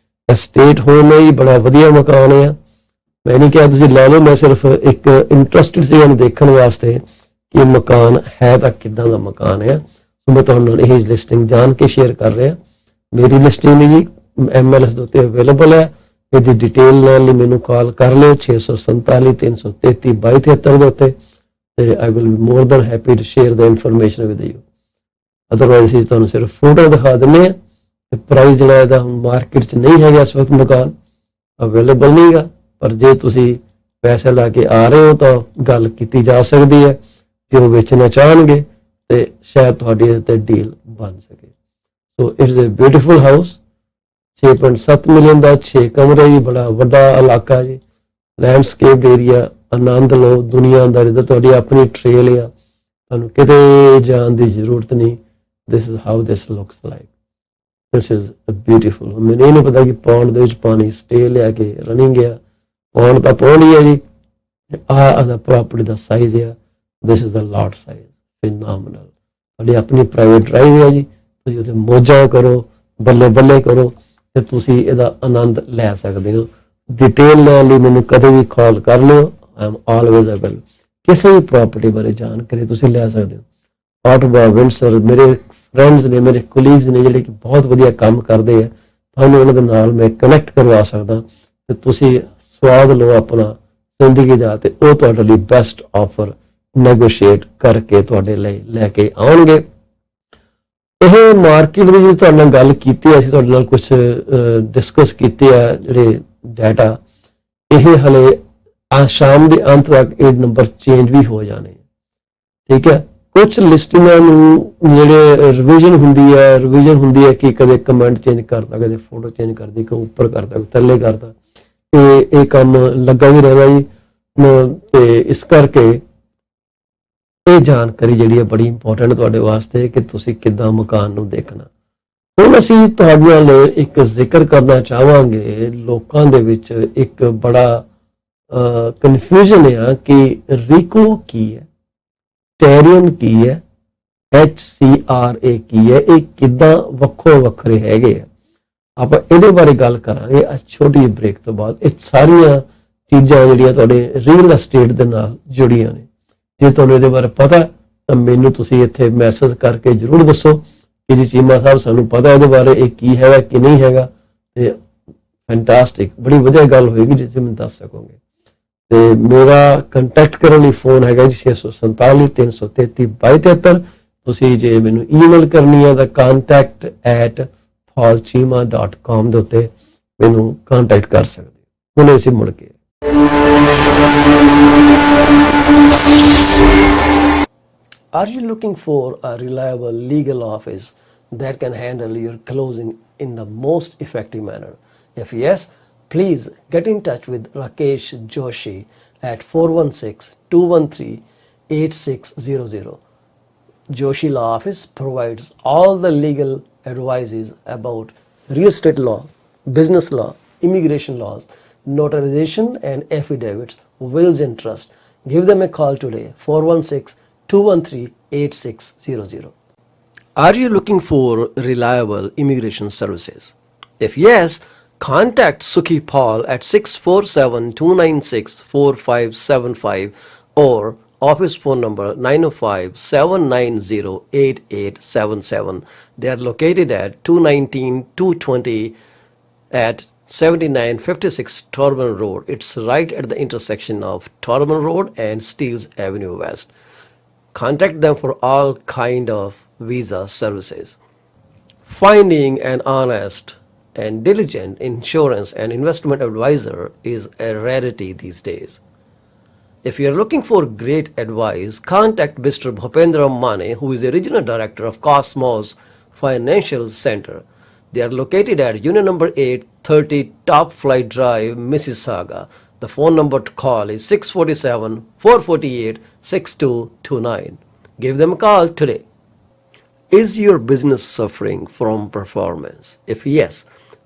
ਐਸਟੇਟ ਹੋਮ ਹੈ ਜੀ, ਬੜਾ ਵਧੀਆ ਮਕਾਨ ਹੈ। ਮੈਂ ਨਹੀਂ ਕਿਹਾ ਤੁਸੀਂ ਲੈ ਲਓ, ਮੈਂ ਸਿਰਫ ਇੱਕ ਇੰਟਰਸਟਿਡ ਸੀ ਇਹਨੂੰ ਦੇਖਣ ਵਾਸਤੇ ਕਿ ਮਕਾਨ ਹੈ ਤਾਂ ਕਿੱਦਾਂ ਦਾ ਮਕਾਨ ਹੈ। ਮੈਂ ਤੁਹਾਨੂੰ ਇਹ ਲਿਸਟਿੰਗ ਜਾਣ ਕੇ ਸ਼ੇਅਰ ਕਰ ਰਿਹਾ। ਮੇਰੀ ਲਿਸਟਿੰਗ ਨਹੀਂ ਜੀ, MLS ਦੇ ਉੱਤੇ ਅਵੇਲੇਬਲ ਹੈ। ਇਹਦੀ ਡਿਟੇਲ ਲੈਣ ਲਈ ਮੈਨੂੰ ਕਾਲ ਕਰ ਲਿਓ 647 333 2273 ਦੇ ਉੱਤੇ ਤੇ I will be more than happy to share the information with you. Otherwise ਅਸੀਂ ਤੁਹਾਨੂੰ ਸਿਰਫ ਫੋਟੋ ਦਿਖਾ ਦਿੰਦੇ ਹਾਂ ਤੇ ਪ੍ਰਾਈਸ ਜਿਹੜਾ ਇਹਦਾ ਮਾਰਕੀਟ 'ਚ ਨਹੀਂ ਹੈਗਾ ਇਸ ਵਕਤ, ਮਕਾਨ ਅਵੇਲੇਬਲ ਨਹੀਂ ਹੈਗਾ। ਪਰ ਜੇ ਤੁਸੀਂ ਪੈਸੇ ਲਾ ਕੇ ਆ ਰਹੇ ਹੋ ਤਾਂ ਗੱਲ ਕੀਤੀ ਜਾ ਸਕਦੀ ਹੈ ਕਿ ਉਹ ਵੇਚਣਾ ਚਾਹਣਗੇ ਤੇ ਸ਼ਾਇਦ ਤੁਹਾਡੀ ਇਹਦੇ ਤੇ ਡੀਲ ਬਣ ਸਕੇ। So it's a beautiful house, 6.7 million ਦਾ, 6 ਕਮਰੇ ਜੀ, ਬੜਾ ਵੱਡਾ ਇਲਾਕਾ ਜੀ, ਲੈਂਡਸਕੇਪ ਏਰੀਆ, ਆਨੰਦ ਲਓ ਦੁਨੀਆਦਾਰੀ ਦਾ। ਤੁਹਾਡੀ ਆਪਣੀ ਟ੍ਰੇਲ ਆ, ਤੁਹਾਨੂੰ ਕਿਤੇ ਜਾਣ ਦੀ ਜ਼ਰੂਰਤ ਨਹੀਂ। ਦਿਸ is how this looks like, this is beautiful. ਮੈਨੂੰ ਇਹ ਨਹੀਂ ਪਤਾ ਕਿ ਪੌਂਡ ਦੇ ਵਿੱਚ ਪਾਣੀ ਸਟੇ ਲਿਆ ਕੇ ਰਨਿੰਗ ਆ, ਪੌਂਡ ਤਾਂ ਪੌਂਡ ਹੀ ਹੈ ਜੀ। ਆਹ ਦਾ ਪ੍ਰਾਪਰਟੀ ਦਾ ਸਾਈਜ਼ ਆ, this is the lot size, ਫਿਨੋਮੀਨਲ। ਤੁਹਾਡੀ ਆਪਣੀ ਪ੍ਰਾਈਵੇਟ ਡਰਾਈਵ ਹੈ ਜੀ, ਤੁਸੀਂ ਉੱਥੇ ਮੌਜਾਂ ਕਰੋ, ਬੱਲੇ ਬੱਲੇ ਕਰੋ ਤੇ ਤੁਸੀਂ ਇਹਦਾ ਆਨੰਦ ਲੈ ਸਕਦੇ ਹੋ। ਡਿਟੇਲ ਲੈਣ ਲਈ ਮੈਨੂੰ ਕਦੇ ਵੀ ਕਾਲ ਕਰ ਲਿਓ, ਆਈ ਐਮ ਆਲਵੇਜ਼ ਅਵੇਲੇਬਲ। ਕਿਸੇ ਵੀ ਪ੍ਰਾਪਰਟੀ ਬਾਰੇ ਜਾਣਕਾਰੀ ਤੁਸੀਂ ਲੈ ਸਕਦੇ ਹੋ। ਆਟੋਬਾ, ਵਿੰਡਸਰ, ਮੇਰੇ ਫਰੈਂਡਸ ਨੇ, ਮੇਰੇ ਕੋਲੀਗਸ ਨੇ ਜਿਹੜੇ ਕਿ ਬਹੁਤ ਵਧੀਆ ਕੰਮ ਕਰਦੇ ਆ, ਤੁਹਾਨੂੰ ਉਹਨਾਂ ਦੇ ਨਾਲ ਮੈਂ ਕਨੈਕਟ ਕਰਵਾ ਸਕਦਾ ਤੇ ਤੁਸੀਂ ਸਵਾਦ ਲਓ ਆਪਣਾ ਜ਼ਿੰਦਗੀ ਦਾ ਤੇ ਉਹ ਤੁਹਾਡੇ ਲਈ ਬੈਸਟ ਆਫਰ ਨੈਗੋਸ਼ੀਏਟ ਕਰਕੇ ਤੁਹਾਡੇ ਲਈ ਲੈ ਕੇ ਆਉਣਗੇ। ਇਹ ਮਾਰਕੀਟ ਦੀ ਜਿਹੜੀ ਤੁਹਾਡੇ ਨਾਲ ਗੱਲ ਕੀਤੀ ਹੈ, ਅਸੀਂ ਤੁਹਾਡੇ ਨਾਲ ਕੁਝ ਡਿਸਕਸ ਕੀਤੇ ਆ ਜਿਹੜੇ ਡਾਟਾ, ਇਹ ਹਲੇ ਸ਼ਾਮ ਦੇ ਅੰਤ ਤੱਕ ਇਹ ਨੰਬਰ ਚੇਂਜ ਵੀ ਹੋ ਜਾਣੇ। ਠੀਕ ਹੈ, ਕੁਝ ਲਿਸਟਿੰਗਾਂ ਨੂੰ ਜਿਹੜੇ ਰਿਵੀਜ਼ਨ ਹੁੰਦੀ ਹੈ ਕਿ ਕਦੇ ਕਮੈਂਟ ਚੇਂਜ ਕਰਦਾ, ਕਦੇ ਫੋਟੋ ਚੇਂਜ ਕਰਦੀ, ਕਦੇ ਉੱਪਰ ਕਰਦਾ, ਥੱਲੇ ਕਰਦਾ। ਇਹ ਕੰਮ ਲੱਗਾ ਵੀ ਰਹਿਣਾ ਜੀ ਤੇ ਇਸ ਕਰਕੇ ਇਹ ਜਾਣਕਾਰੀ ਜਿਹੜੀ ਹੈ ਬੜੀ ਇੰਪੋਰਟੈਂਟ ਤੁਹਾਡੇ ਵਾਸਤੇ ਕਿ ਤੁਸੀਂ ਕਿੱਦਾਂ ਮਕਾਨ ਨੂੰ ਦੇਖਣਾ। ਹੁਣ ਅਸੀਂ ਤੁਹਾਡੇ ਨਾਲ ਇੱਕ ਜ਼ਿਕਰ ਕਰਨਾ ਚਾਹਾਂਗੇ, ਲੋਕਾਂ ਦੇ ਵਿੱਚ ਇੱਕ ਬੜਾ ਕਨਫਿਊਜ਼ਨ ਆ ਕਿ ਰੀਕੋ ਕੀ ਹੈ, ਟੈਰੀਅਨ ਕੀ ਹੈ, HCRA ਕੀ ਹੈ, ਇਹ ਕਿੱਦਾਂ ਵੱਖੋ ਵੱਖਰੇ ਹੈਗੇ ਆ। ਆਪਾਂ ਇਹਦੇ ਬਾਰੇ ਗੱਲ ਕਰਾਂਗੇ ਅੱਜ ਛੋਟੀ ਜਿਹੀ ਬ੍ਰੇਕ ਤੋਂ ਬਾਅਦ। ਇਹ ਸਾਰੀਆਂ ਚੀਜ਼ਾਂ ਜਿਹੜੀਆਂ ਤੁਹਾਡੇ ਰੀਅਲ ਐਸਟੇਟ ਦੇ ਨਾਲ ਜੁੜੀਆਂ ਨੇ, ਜੇ ਤੁਹਾਨੂੰ ਇਹਦੇ ਬਾਰੇ ਪਤਾ ਤਾਂ ਮੈਨੂੰ ਤੁਸੀਂ ਇੱਥੇ ਮੈਸੇਜ ਕਰਕੇ ਜ਼ਰੂਰ ਦੱਸੋ ਕਿ ਜੀ ਚੀਮਾ ਸਾਹਿਬ ਸਾਨੂੰ ਪਤਾ ਇਹਦੇ ਬਾਰੇ, ਇਹ ਕੀ ਹੈਗਾ ਕੀ ਨਹੀਂ ਹੈਗਾ। ਤੇ ਫੈਂਟਾਸਟਿਕ, ਬੜੀ ਵਧੀਆ ਗੱਲ ਹੋਏਗੀ ਜੇ ਤੁਸੀਂ ਮੈਨੂੰ ਦੱਸ ਸਕੋਗੇ। ਤੇ ਮੇਰਾ ਕੰਟੈਕਟ ਕਰਨ ਲਈ ਫੋਨ ਹੈਗਾ ਜੀ 647 333 2273। ਤੁਸੀਂ ਜੇ ਮੈਨੂੰ ਈਮੇਲ ਕਰਨੀ ਹੈ ਤਾਂ contact@paulchima.com ਦੇ ਉੱਤੇ ਮੈਨੂੰ ਕੰਟੈਕਟ ਕਰ ਸਕਦੇ ਹੋ। ਹੁਣ ਅਸੀਂ ਮੁੜ ਕੇ Are you looking for a reliable legal office that can handle your closing in the most effective manner? If yes, please get in touch with Rakesh Joshi at 416-213-8600. Joshi Law Office provides all the legal advices about real estate law, business law, immigration laws, notarization and affidavits, wills and trust. Give them a call today, 416-213-8600. Are you looking for reliable immigration services? If yes, contact Sukhi Paul at 647-296-4575 or office phone number 905-790-8877. They are located at 219-220 at 7956 Torban Road. It's right at the intersection of Torban Road and Steeles Avenue West. Contact them for all kind of visa services. Finding an honest and diligent insurance and investment advisor is a rarity these days. If you are looking for great advice, contact Mr. Bhupendra Mane, who is the Regional Director of Cosmos Financial Center. They are located at Union number 830 Top Flight Drive, Mississauga. The phone number to call is 647-448-6229. Give them a call today. Is your business suffering from performance? If yes,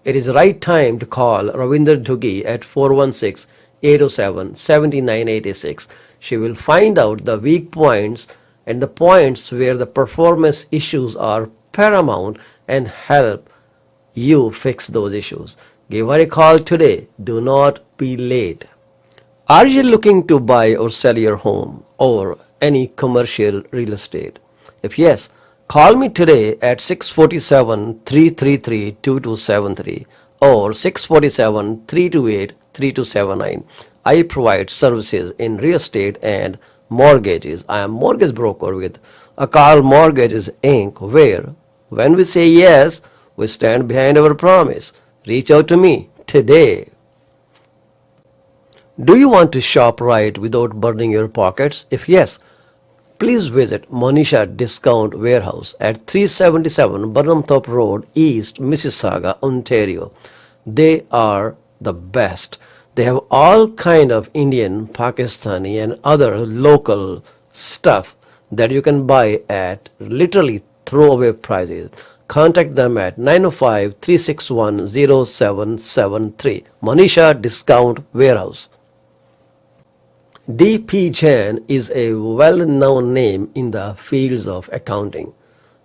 it is the right time to call Ravinder Duggi at 416-807-7986. She will find out the weak points and the points where the performance issues are paramount and help you fix those issues. Give her a call today. Do not be late. Are you looking to buy or sell your home or any commercial real estate? If yes, call me today at 647-333-2273 or 647-328-3279. I provide services in real estate and mortgages. I am mortgage broker with Akal Mortgages Inc., where when we say yes, we stand behind our promise. Reach out to me today. Do you want to shop right without burning your pockets? If yes, please visit Manisha Discount Warehouse at 377 Burnhamthorpe Road, East Mississauga, Ontario. They are the best. They have all kind of Indian, Pakistani and other local stuff that you can buy at literally throwaway prices. Contact them at 905-361-0773. Manisha Discount Warehouse. D.P. Jain is a well-known name in the fields of accounting.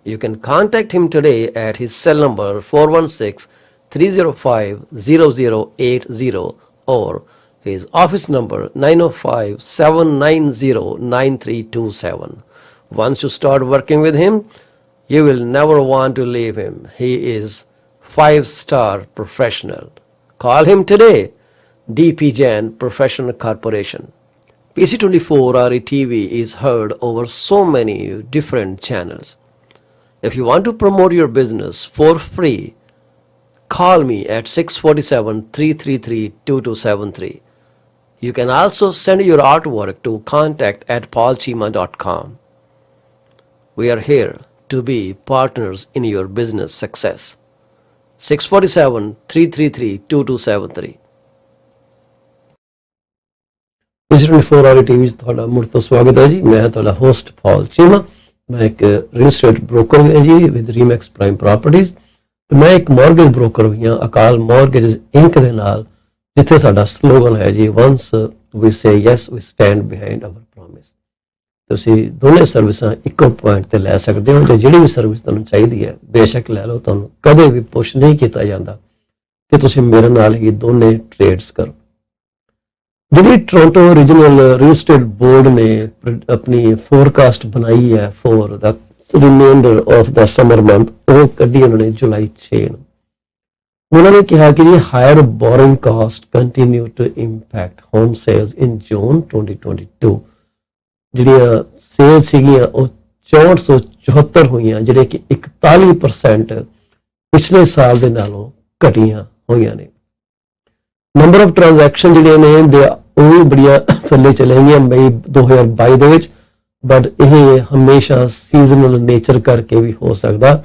You can contact him today at his cell number 416-305-0080 or his office number 905-790-9327. Once you start working with him, you will never want to leave him. He is 5-star professional. Call him today. D.P. Jain Professional Corporation. PC24-RETV is heard over so many different channels. If you want to promote your business for free, call me at 647-333-2273. You can also send your artwork to contact@paulchima.com. We are here to be partners in your business success. 647-333-2273. PC24-RETV ਤੁਹਾਡਾ ਮੁੜ ਤੋਂ ਸਵਾਗਤ ਹੈ ਜੀ। ਮੈਂ ਤੁਹਾਡਾ ਹੋਸਟ ਪਾਲ ਚੀਮਾ। ਮੈਂ ਇੱਕ ਰੀਅਲ ਏਸਟੇਟ ਬ੍ਰੋਕਰ ਹਾਂ ਜੀ ਵਿਦ ਰੀਮੈਕਸ ਪ੍ਰਾਈਮ ਪ੍ਰਾਪਰਟੀਜ਼। ਮੈਂ ਇੱਕ ਮਾਰਗੇਜ ਬ੍ਰੋਕਰ ਵੀ ਹਾਂ ਅਕਾਲ ਮਾਰਗੇਜ ਇੰਕ ਦੇ ਨਾਲ, ਜਿੱਥੇ ਸਾਡਾ ਸਲੋਗਨ ਹੈ ਜੀ ones we say yes, we stand behind our promise. ਤੁਸੀਂ ਦੋਨੇ ਸਰਵਿਸਾਂ ਇੱਕੋ ਪੁਆਇੰਟ ਤੇ ਲੈ ਸਕਦੇ ਹੋ, ਤੇ ਜਿਹੜੀ ਵੀ ਸਰਵਿਸ ਤੁਹਾਨੂੰ ਚਾਹੀਦੀ ਹੈ ਬੇਸ਼ੱਕ ਲੈ ਲਓ, ਤੁਹਾਨੂੰ ਕਦੇ ਵੀ ਪੁਸ਼ ਨਹੀਂ ਕੀਤਾ ਜਾਂਦਾ ਕਿ ਤੁਸੀਂ ਮੇਰੇ ਨਾਲ ਹੀ ਦੋਨੇ ਟ੍ਰੇਡਸ ਕਰੋ। ਜਿਹੜੀ Toronto regional real estate board ਨੇ ਆਪਣੀ ਫੋਰਕਾਸਟ ਬਣਾਈ ਹੈ for the reminder of the summer month, ਉਹ ਕੱਢੀ ਉਹਨਾਂ ਨੇ ਜੁਲਾਈ 6 ਨੂੰ। ਉਹਨਾਂ ਨੇ ਕਿਹਾ ਕਿ ਜੀ higher borrowing cost continue to impact home sales in June 2022। ਜਿਹੜੀਆਂ ਸੇਲ ਸੀਗੀਆਂ ਉਹ 6474 ਹੋਈਆਂ, ਜਿਹੜੇ ਕਿ 41% ਪਿਛਲੇ ਸਾਲ ਦੇ ਨਾਲੋਂ ਘਟੀਆਂ ਹੋਈਆਂ ਨੇ। ਨੰਬਰ ਆਫ ਟ੍ਰਾਂਜੈਕਸ਼ਨ ਜਿਹੜੀਆਂ ਨੇ ਉਹ ਵੀ ਬੜੀਆਂ ਥੱਲੇ ਚਲੇ ਗਈਆਂ ਮਈ 2022 ਦੇ ਵਿੱਚ, ਬਟ ਇਹ ਹਮੇਸ਼ਾ ਸੀਜ਼ਨਲ ਨੇਚਰ ਕਰਕੇ ਵੀ ਹੋ ਸਕਦਾ।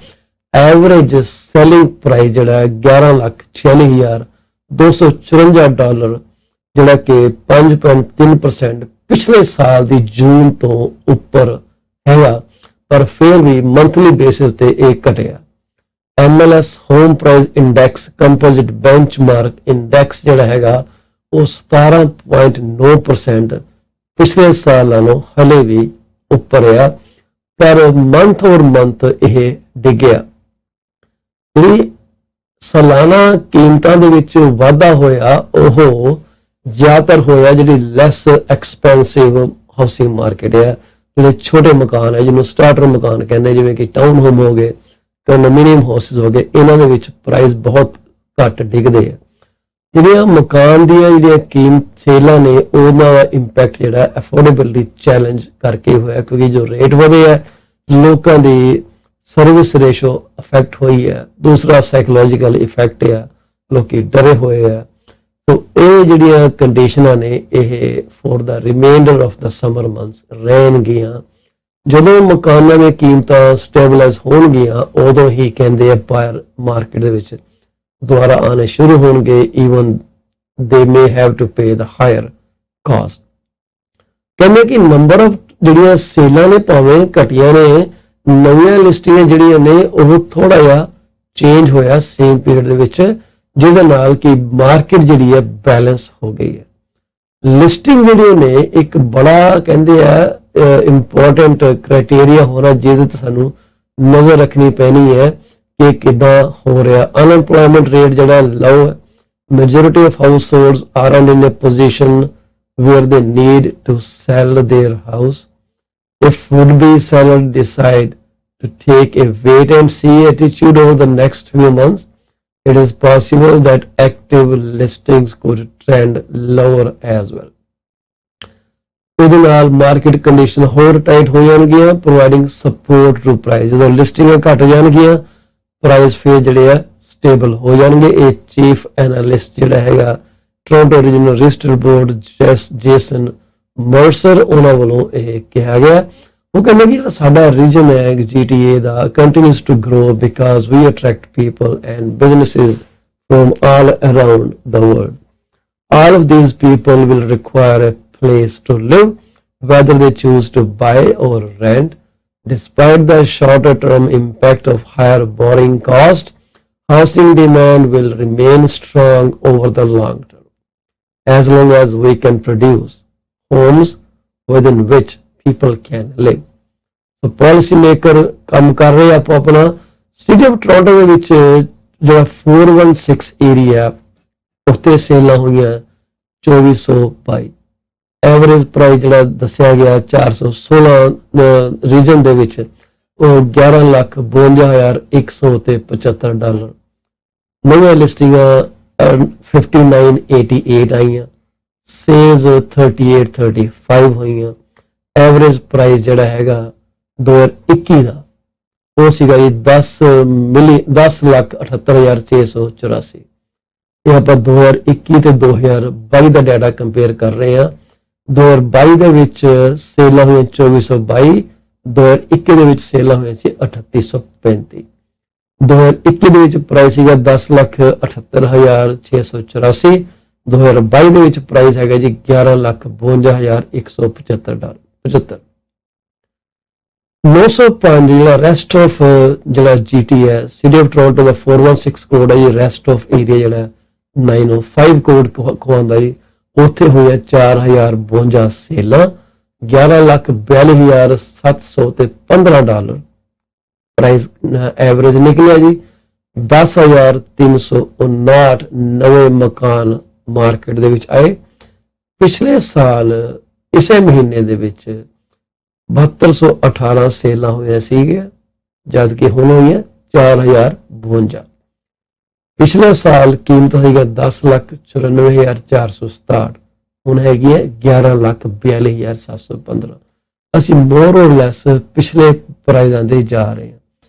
ਐਵਰੇਜ ਸੈਲਿੰਗ ਪ੍ਰਾਈਸ ਜਿਹੜਾ $11,46,254, ਜਿਹੜਾ ਕਿ 5.3% ਪਿਛਲੇ ਸਾਲ ਦੀ ਜੂਨ ਤੋਂ ਉੱਪਰ ਹੈਗਾ, ਪਰ ਫਿਰ ਵੀ ਮੰਥਲੀ ਬੇਸਿਸ ਤੇ ਇਹ ਘਟਿਆ। MLS home price index composite benchmark index ਜਿਹੜਾ ਹੈਗਾ ਉਹ 17.9% ਪਿਛਲੇ ਸਾਲ ਨਾਲੋਂ ਹਲੇ ਵੀ ਉੱਪਰ ਆ, ਪਰ ਮੰਥ ਔਰ ਮੰਥ ਇਹ ਡਿੱਗਿਆ। ਜਿਹੜੀ ਸਾਲਾਨਾ ਕੀਮਤਾਂ ਦੇ ਵਿੱਚ ਵਾਧਾ ਹੋਇਆ ਉਹ ਜ਼ਿਆਦਾਤਰ ਹੋਇਆ ਜਿਹੜੀ ਲੈਸ ਐਕਸਪੈਂਸਿਵ ਹਾਊਸਿੰਗ ਮਾਰਕੀਟ ਹੈ, ਜਿਹੜੇ ਛੋਟੇ ਮਕਾਨ ਹੈ ਜਿਹਨੂੰ ਸਟਾਰਟਰ ਮਕਾਨ ਕਹਿੰਦੇ, ਜਿਵੇਂ ਕਿ ਟਾਊਨ ਹੋਮ ਹੋ ਗਏ, ਕੰਡੋਮੀਨੀਅਮ ਹਾਊਸਿਸ ਹੋ ਗਏ, ਇਹਨਾਂ ਦੇ ਵਿੱਚ ਪ੍ਰਾਈਸ ਬਹੁਤ ਘੱਟ ਡਿੱਗਦੇ ਆ। ਜਿਹੜੀਆਂ ਮਕਾਨ ਦੀਆਂ ਜਿਹੜੀਆਂ ਕੀਮਤ ਸੇਲਾਂ ਨੇ ਉਹਦਾ ਇੰਪੈਕਟ ਜਿਹੜਾ ਅਫੋਰਡੇਬਿਲਿਟੀ ਚੈਲੰਜ ਕਰਕੇ ਹੋਇਆ, ਕਿਉਂਕਿ ਜੋ ਰੇਟ ਵਧੇ ਆ ਲੋਕਾਂ ਦੀ ਸਰਵਿਸ ਰੇਸ਼ੋ ਅਫੈਕਟ ਹੋਈ ਹੈ। ਦੂਸਰਾ ਸਾਈਕੋਲੋਜੀਕਲ ਇਫੈਕਟ ਆ, ਲੋਕੀ ਡਰੇ ਹੋਏ ਆ। ਸੋ ਇਹ ਜਿਹੜੀਆਂ ਕੰਡੀਸ਼ਨਾਂ ਨੇ ਇਹ for the reminder of the summer months ਰਹਿਣਗੀਆਂ। ਜਦੋਂ ਮਕਾਨਾਂ ਦੀਆਂ ਕੀਮਤਾਂ ਸਟੇਬਲਾਈਜ਼ ਹੋਣਗੀਆਂ ਉਦੋਂ ਹੀ ਕਹਿੰਦੇ ਆ ਬਾਇਰ ਮਾਰਕੀਟ ਦੇ ਵਿੱਚ ਦੁਬਾਰਾ ਆਣੇ ਸ਼ੁਰੂ ਹੋਣਗੇ, even they may have to pay the higher cost. ਕਹਿੰਦੇ ਕਿ ਨੰਬਰ ਆਫ ਜਿਹੜੀਆਂ ਸੇਲਾਂ ਨੇ ਭਾਵੇਂ ਘਟੀਆਂ ਨੇ, ਨਵੀਆਂ ਲਿਸਟਿੰਗਾਂ ਜਿਹੜੀਆਂ ਨੇ ਉਹ ਥੋੜਾ ਜਿਹਾ ਚੇਂਜ ਹੋਇਆ ਸੇਮ ਪੀਰੀਅਡ ਦੇ ਵਿੱਚ, ਜਿਹਦੇ ਨਾਲ ਕਿ ਮਾਰਕੀਟ ਜਿਹੜੀ ਹੈ ਬੈਲੈਂਸ ਹੋ ਗਈ ਹੈ। ਲਿਸਟਿੰਗ ਜਿਹੜੀਆਂ ਨੇ ਇੱਕ ਬੜਾ ਕਹਿੰਦੇ ਆ ਇੰਪੋਰਟੈਂਟ ਕ੍ਰਾਈਟੇਰੀਆ ਹੋਣਾ ਜਿਹਦੇ ਤੇ ਸਾਨੂੰ ਨਜ਼ਰ ਰੱਖਣੀ ਪੈਣੀ ਹੈ ਕਿ ਕਿੱਦਾਂ ਹੋ ਰਿਹਾ। ਅਨਐਮਪਲੋਇਮੈਂਟ ਰੇਟ ਜਿਹੜਾ ਲਓ ਹੈ, majority of households are in a position where they need to sell their house. If would-be seller decide to take a wait-and-see attitude over the next few months, it is possible that active listings could trend lower as well. ਇਹਦੇ ਨਾਲ ਮਾਰਕੀਟ ਕੰਡੀਸ਼ਨ ਹੋਰ ਟਾਈਟ ਹੋ ਜਾਣਗੀਆਂ, ਪ੍ਰੋਵਾਈਡਿੰਗ ਸਪੋਰਟ ਟੂ ਪ੍ਰਾਈਸ। ਜਦੋਂ ਲਿਸਟਿੰਗਾਂ ਘਟ ਜਾਣਗੀਆਂ ਪ੍ਰਾਈਸ ਫਿਰ ਜਿਹੜੇ ਆ ਸਟੇਬਲ ਹੋ ਜਾਣਗੇ। ਇਹ ਚੀਫ ਐਨਾਲਿਸਟ ਜਿਹੜਾ ਹੈਗਾ Toronto regional real estate board Jason Mercer, ਉਹਨਾਂ ਵੱਲੋਂ ਇਹ ਕਿਹਾ ਗਿਆ। ਉਹ ਕਹਿੰਦੇ ਕਿ ਜਿਹੜਾ ਸਾਡਾ ਰੀਜਨ ਹੈ GTA ਦਾ continues to grow because we attract people and businesses from all around the world. All of these people will require a place to live, whether they choose to buy or rent. Despite the shorter term impact of higher borrowing cost, housing demand will remain strong over the long term, as long as we can produce homes within which people can live. So policy maker ਕੰਮ ਕਰ ਰਹੇ ਆਪੋ ਆਪਣਾ। ਸਿਟੀ ਆਫ ਟੋਰਾਂਟੋ ਦੇ ਵਿੱਚ ਜਿਹੜਾ 416 ਏਰੀਆ ਉੱਤੇ ਸੇਲਾਂ ਹੋਈਆਂ 2422। ਐਵਰੇਜ ਪ੍ਰਾਈਸ ਜਿਹੜਾ ਦੱਸਿਆ ਗਿਆ 416 ਰੀਜਨ ਦੇ ਵਿੱਚ ਉਹ $11,52,175। ਨਵੀਆਂ ਲਿਸਟਿੰਗਾਂ 5988 ਆਈਆਂ, ਸੇਲਸ 3835 ਹੋਈਆਂ। ਐਵਰੇਜ ਪ੍ਰਾਈਸ ਜਿਹੜਾ ਹੈਗਾ 2021 ਦਾ ਉਹ ਸੀਗਾ ਜੀ 10,78,684। ਇਹ ਆਪਾਂ 2021 ਤੇ 2022 ਦਾ ਡਾਟਾ ਕੰਪੇਅਰ ਕਰ ਰਹੇ ਹਾਂ। 2022 ਦੇ ਵਿੱਚ ਸੇਲਾਂ ਹੋਈਆਂ 2422, 2021 ਦੇ ਵਿੱਚ ਸੇਲਾਂ ਹੋਈਆਂ ਸੀ 3835। 2021 ਦੇ ਵਿੱਚ ਪ੍ਰਾਈਸ ਸੀਗਾ 10,78,684। 2022 ਦੇ ਵਿੱਚ ਪ੍ਰਾਈਸ ਹੈਗਾ ਜੀ 11,52,175। 905 ਜਿਹੜਾ ਰੈਸਟ ਆਫ ਜਿਹੜਾ GT ਹੈ city of Toronto the 416 code ਹੈ ਜੀ। ਰੈਸਟ ਆਫ ਏਰੀਆ ਜਿਹੜਾ 905 ਕੋਡ ਖਵਾਉਂਦਾ ਜੀ। ਉੱਥੇ ਹੋਈਆਂ 4052 ਸੇਲਾਂ, 11,42,700 ਤੇ $15 ਪ੍ਰਾਈਸ ਐਵਰੇਜ ਨਿਕਲਿਆ ਜੀ। 10,359 ਨਵੇਂ ਮਕਾਨ ਮਾਰਕੀਟ ਦੇ ਵਿੱਚ ਆਏ। ਪਿਛਲੇ ਸਾਲ ਇਸੇ ਮਹੀਨੇ ਦੇ ਵਿੱਚ 7218 ਸੇਲਾਂ ਹੋਈਆਂ ਸੀਗੀਆਂ, ਜਦ ਕਿ ਹੁਣ ਹੋਈਆਂ 4052। ਪਿਛਲੇ ਸਾਲ ਕੀਮਤ ਸੀਗਾ 10,94,467, ਹੁਣ ਹੈਗੀ ਹੈ 11,42,715। ਅਸੀਂ ਮੋਰ ਔਰ ਲੈਸ ਪਿਛਲੇ ਪ੍ਰਾਈਜ਼ਾਂ ਦੇ ਜਾ ਰਹੇ ਹਾਂ।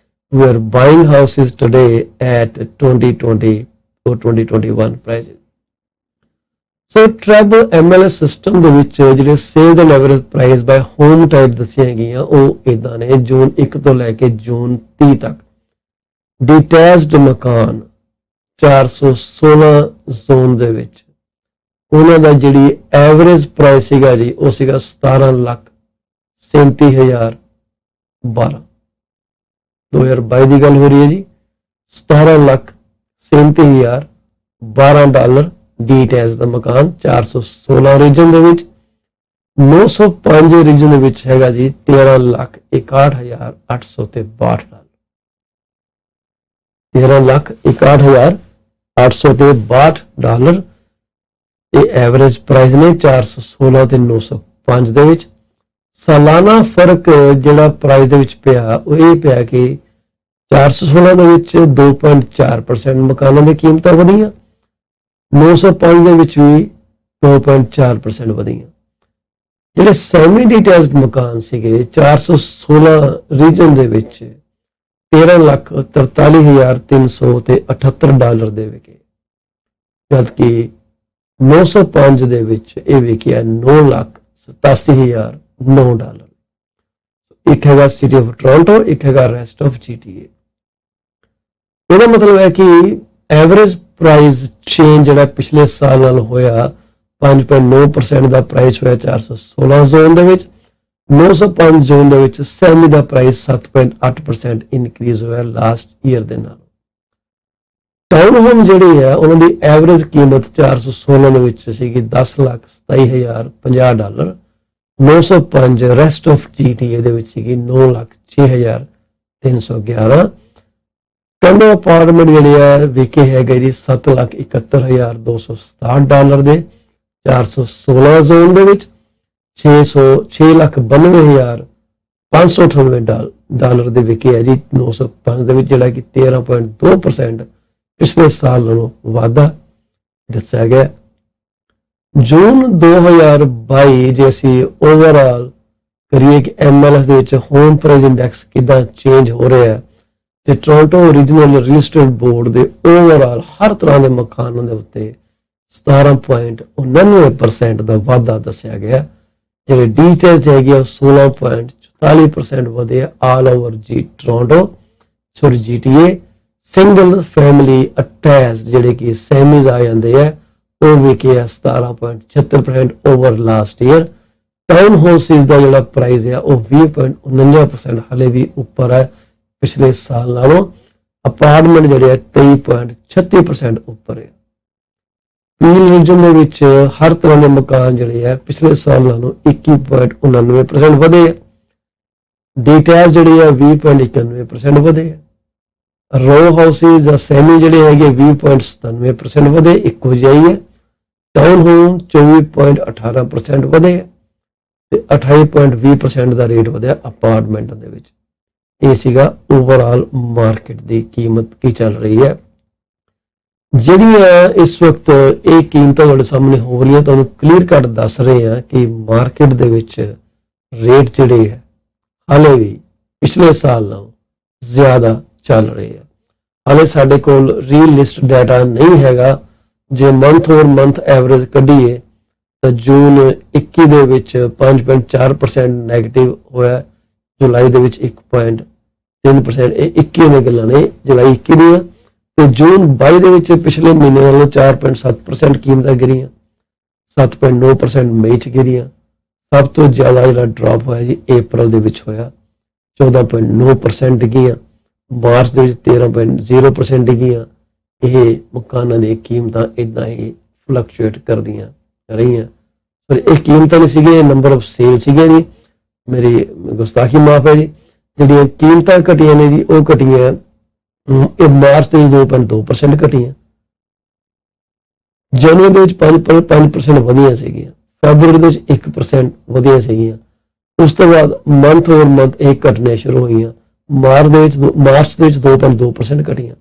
We are buying houses today at 2020 or 2021 prices. So Treb MLS system ਦੇ ਵਿੱਚ ਜਿਹੜੇ sales and average price by home type ਦੱਸੀਆਂ ਗਈਆਂ ਉਹ ਇਦਾਂ ਨੇ। ਜੂਨ 1 ਤੋਂ ਲੈ ਕੇ ਜੂਨ 30 ਤੱਕ ਡਿਟੈਚਡ ਮਕਾਨ 416 ਜ਼ੋਨ ਦੇ ਵਿੱਚ ਉਹਨਾਂ ਦਾ ਜਿਹੜੀ ਐਵਰੇਜ ਪ੍ਰਾਈਸ ਸੀਗਾ ਜੀ ਉਹ ਸੀਗਾ 17,37,012। 2022 ਦੀ ਗੱਲ ਹੋ ਰਹੀ ਹੈ ਜੀ। 17,37,012 ਡੀਟੈਚ ਦਾ ਮਕਾਨ 416 ਰੀਜਨ ਦੇ ਵਿੱਚ। 905 ਰੀਜਨ ਦੇ ਵਿੱਚ ਹੈਗਾ ਜੀ 13,61,862 $13,61,862 ਇਹ ਐਵਰੇਜ ਪ੍ਰਾਈਸ ਨੇ 416 ਤੇ 905 ਦੇ ਵਿੱਚ। ਸਾਲਾਨਾ ਫਰਕ ਜਿਹੜਾ ਪ੍ਰਾਈਸ ਦੇ ਵਿੱਚ ਪਿਆ ਉਹ ਇਹ ਪਿਆ ਕਿ 416 ਦੇ ਵਿੱਚ 2.4% ਮਕਾਨਾਂ ਦੀ ਕੀਮਤਾਂ ਵਧੀਆਂ, 905 ਦੇ ਵਿੱਚ ਵੀ 2.4% ਵਧੀਆਂ। ਜਿਹੜੇ ਸੈਮੀ ਡਿਟੈਚਡ ਮਕਾਨ ਸੀਗੇ 416 ਰੀਜਨ ਦੇ ਵਿੱਚ $13,43,300 ਤੇ $78 ਦੇ ਵਿਕੇ, ਜਦਕਿ 905 ਦੇ ਵਿੱਚ ਇਹ ਵਿਕਿਆ $9,87,009। ਇੱਕ ਹੈਗਾ ਸਿਟੀ ਆਫ ਟੋਰਾਂਟੋ, ਇੱਕ ਹੈਗਾ ਰੈਸਟ ਆਫ GTA। ਇਹਦਾ ਮਤਲਬ ਹੈ ਕਿ ਐਵਰੇਜ ਪ੍ਰਾਈਸ ਚੇਂਜ ਜਿਹੜਾ ਪਿਛਲੇ ਸਾਲ ਨਾਲ ਹੋਇਆ 5.9% ਦਾ ਪ੍ਰਾਈਸ ਹੋਇਆ 416 ਜ਼ੋਨ ਦੇ ਵਿੱਚ। 905 ਜ਼ੋਨ ਦੇ ਵਿੱਚ ਸੈਮੀ ਦਾ ਪ੍ਰਾਈਸ 7.8% ਇਨਕਰੀਜ਼ ਹੋਇਆ ਲਾਸਟ ਈਅਰ ਦੇ ਨਾਲ। ਟਾਊਨ ਹੋਮ ਜਿਹੜੀ ਹੈ ਉਹਨਾਂ ਦੀ ਐਵਰੇਜ ਕੀਮਤ 416 ਦੇ ਵਿੱਚ ਸੀਗੀ $10,27,050। 905 ਰੈਸਟ ਆਫ GTA ਦੇ ਵਿੱਚ ਸੀਗੀ 9,06,311। ਕੰਡੋ ਅਪਾਰਟਮੈਂਟ ਜਿਹੜੇ ਆ ਵਿਕੇ ਹੈਗੇ ਜੀ $7,71,267 ਦੇ 416 ਜ਼ੋਨ ਦੇ ਵਿੱਚ। 6,92,598 ਦੇ ਵਿਕੇ ਹੈ ਜੀ 905 ਦੇ ਵਿੱਚ, ਜਿਹੜਾ ਕਿ 13.2% ਪਿਛਲੇ ਸਾਲ ਨਾਲੋਂ ਵਾਧਾ ਦੱਸਿਆ ਗਿਆ। ਜੂਨ 2022 ਜੇ ਅਸੀਂ ਓਵਰਆਲ ਕਰੀਏ ਕਿ MLS ਦੇ ਵਿੱਚ ਹੋਮ ਪ੍ਰਾਈਸ ਇੰਡੈਕਸ ਕਿੱਦਾਂ ਚੇਂਜ ਹੋ ਰਿਹਾ ਹੈ, ਤੇ Toronto regional real estate board ਦੇ ਓਵਰਆਲ ਹਰ ਤਰ੍ਹਾਂ ਦੇ ਮਕਾਨਾਂ ਦੇ ਉੱਤੇ 17.99% ਦਾ ਵਾਧਾ ਦੱਸਿਆ ਗਿਆ। ਜਿਹੜੇ ਡੀਟੇਲਸ ਹੈਗੇ 16.44% ਵਧੇ all over Toronto GTA। Single family attach ਜਿਹੜੇ ਕਿ ਸੈਮੀਜ਼ ਆ ਜਾਂਦੇ ਆ ਉਹ ਵਿਕੇ 17.76% over last year. Town houses ਦਾ ਜਿਹੜਾ ਪ੍ਰਾਈਸ ਹੈ ਉਹ 20.49% ਹਾਲੇ ਵੀ ਉੱਪਰ ਹੈ ਪਿਛਲੇ ਸਾਲ ਨਾਲੋਂ। ਅਪਾਰਟਮੈਂਟ ਜਿਹੜੇ 23.36% ਉੱਪਰ ਹੈ। ਪੀਲ ਰੀਜਨ ਦੇ ਵਿੱਚ ਹਰ ਤਰ੍ਹਾਂ ਦੇ ਮਕਾਨ ਜਿਹੜੇ ਆ ਪਿਛਲੇ ਸਾਲ ਨਾਲੋਂ 21.99% ਵਧੇ ਆ। ਡੀਟੈਚ ਜਿਹੜੇ ਆ 20.91% ਵਧੇ ਆ। ਰੋ ਹਾਊਸਿਸ ਜਾਂ ਸੈਮੀ ਜਿਹੜੇ ਹੈਗੇ 20.97% ਵਧੇ, ਇੱਕੋ ਜਿਹੀ ਹੈ। ਟਾਊਨ ਹੋਮ 24.18% ਵਧੇ ਤੇ 28.20% ਦਾ ਰੇਟ ਵਧਿਆ ਅਪਾਰਟਮੈਂਟਾਂ ਦੇ ਵਿੱਚ। ਇਹ ਸੀਗਾ ਓਵਰਆਲ ਮਾਰਕੀਟ ਦੀ ਕੀਮਤ ਕੀ ਚੱਲ ਰਹੀ ਹੈ। ਜਿਹੜੀਆਂ ਇਸ ਵਕਤ ਇਹ ਕੀਮਤਾਂ ਤੁਹਾਡੇ ਸਾਹਮਣੇ ਹੋ ਰਹੀਆਂ ਤੁਹਾਨੂੰ ਕਲੀਅਰ ਕੱਟ ਦੱਸ ਰਹੇ ਹਾਂ ਕਿ ਮਾਰਕੀਟ ਦੇ ਵਿੱਚ ਰੇਟ ਜਿਹੜੇ ਹੈ ਹਾਲੇ ਵੀ ਪਿਛਲੇ ਸਾਲ ਨਾਲੋਂ ਜ਼ਿਆਦਾ ਚੱਲ ਰਹੇ ਆ। ਹਾਲੇ ਸਾਡੇ ਕੋਲ ਰੀਅਲ ਲਿਸਟ ਡਾਟਾ ਨਹੀਂ ਹੈਗਾ। ਜੇ ਮੰਥ ਔਰ ਮੰਥ ਐਵਰੇਜ ਕੱਢੀਏ ਤਾਂ ਜੂਨ 21 ਦੇ ਵਿੱਚ 5.4% ਨੈਗੇਟਿਵ ਹੋਇਆ, ਜੁਲਾਈ ਦੇ ਵਿੱਚ 1.3%। ਇਹ 21 ਦੀਆਂ ਗੱਲਾਂ ਨੇ, ਜੁਲਾਈ 21 ਦੀਆਂ। ਤੇ ਜੂਨ 22 ਦੇ ਵਿੱਚ ਪਿਛਲੇ ਮਹੀਨੇ ਨਾਲੋਂ 4.7% ਕੀਮਤਾਂ ਗਿਰੀਆਂ, 7.9% ਮਈ 'ਚ ਗਿਰੀਆਂ। ਸਭ ਤੋਂ ਜ਼ਿਆਦਾ ਜਿਹੜਾ ਡ੍ਰੌਪ ਹੋਇਆ ਜੀ ਅਪ੍ਰੈਲ ਦੇ ਵਿੱਚ ਹੋਇਆ, 14.9% ਡਿੱਗੀਆਂ। ਮਾਰਚ ਦੇ ਵਿੱਚ 13.0% ਡਿੱਗੀਆਂ। ਇਹ ਮਕਾਨਾਂ ਦੀਆਂ ਕੀਮਤਾਂ ਇਦਾਂ ਹੀ ਫਲਕਚੁਏਟ ਕਰਦੀਆਂ ਰਹੀਆਂ। ਪਰ ਇਹ ਕੀਮਤਾਂ ਨਹੀਂ ਸੀਗੇ, ਨੰਬਰ ਆਫ ਸੇਲ ਸੀਗੇ ਜੀ। ਮੇਰੀ ਗੁਸਤਾਖੀ ਮਾਫ ਹੈ ਜੀ। ਜਿਹੜੀਆਂ ਕੀਮਤਾਂ ਘਟੀਆਂ ਨੇ ਜੀ ਉਹ ਘਟੀਆਂ ਇਹ ਮਾਰਚ ਦੇ ਵਿੱਚ 2.2% ਘਟੀਆਂ, ਜਨਵਰੀ ਦੇ ਵਿੱਚ 5% ਵਧੀਆਂ ਸੀਗੀਆਂ, ਫੈਬਰਵਰੀ ਦੇ ਵਿੱਚ 1% ਵਧੀਆਂ ਸੀਗੀਆਂ। ਉਸ ਤੋਂ ਬਾਅਦ ਮੰਥ ਓਵਰ ਮੰਥ ਇਹ ਘਟਨੇ ਸ਼ੁਰੂ ਹੋਈਆਂ। ਮਾਰਚ ਦੇ ਵਿੱਚ 2.2% ਘਟੀਆਂ,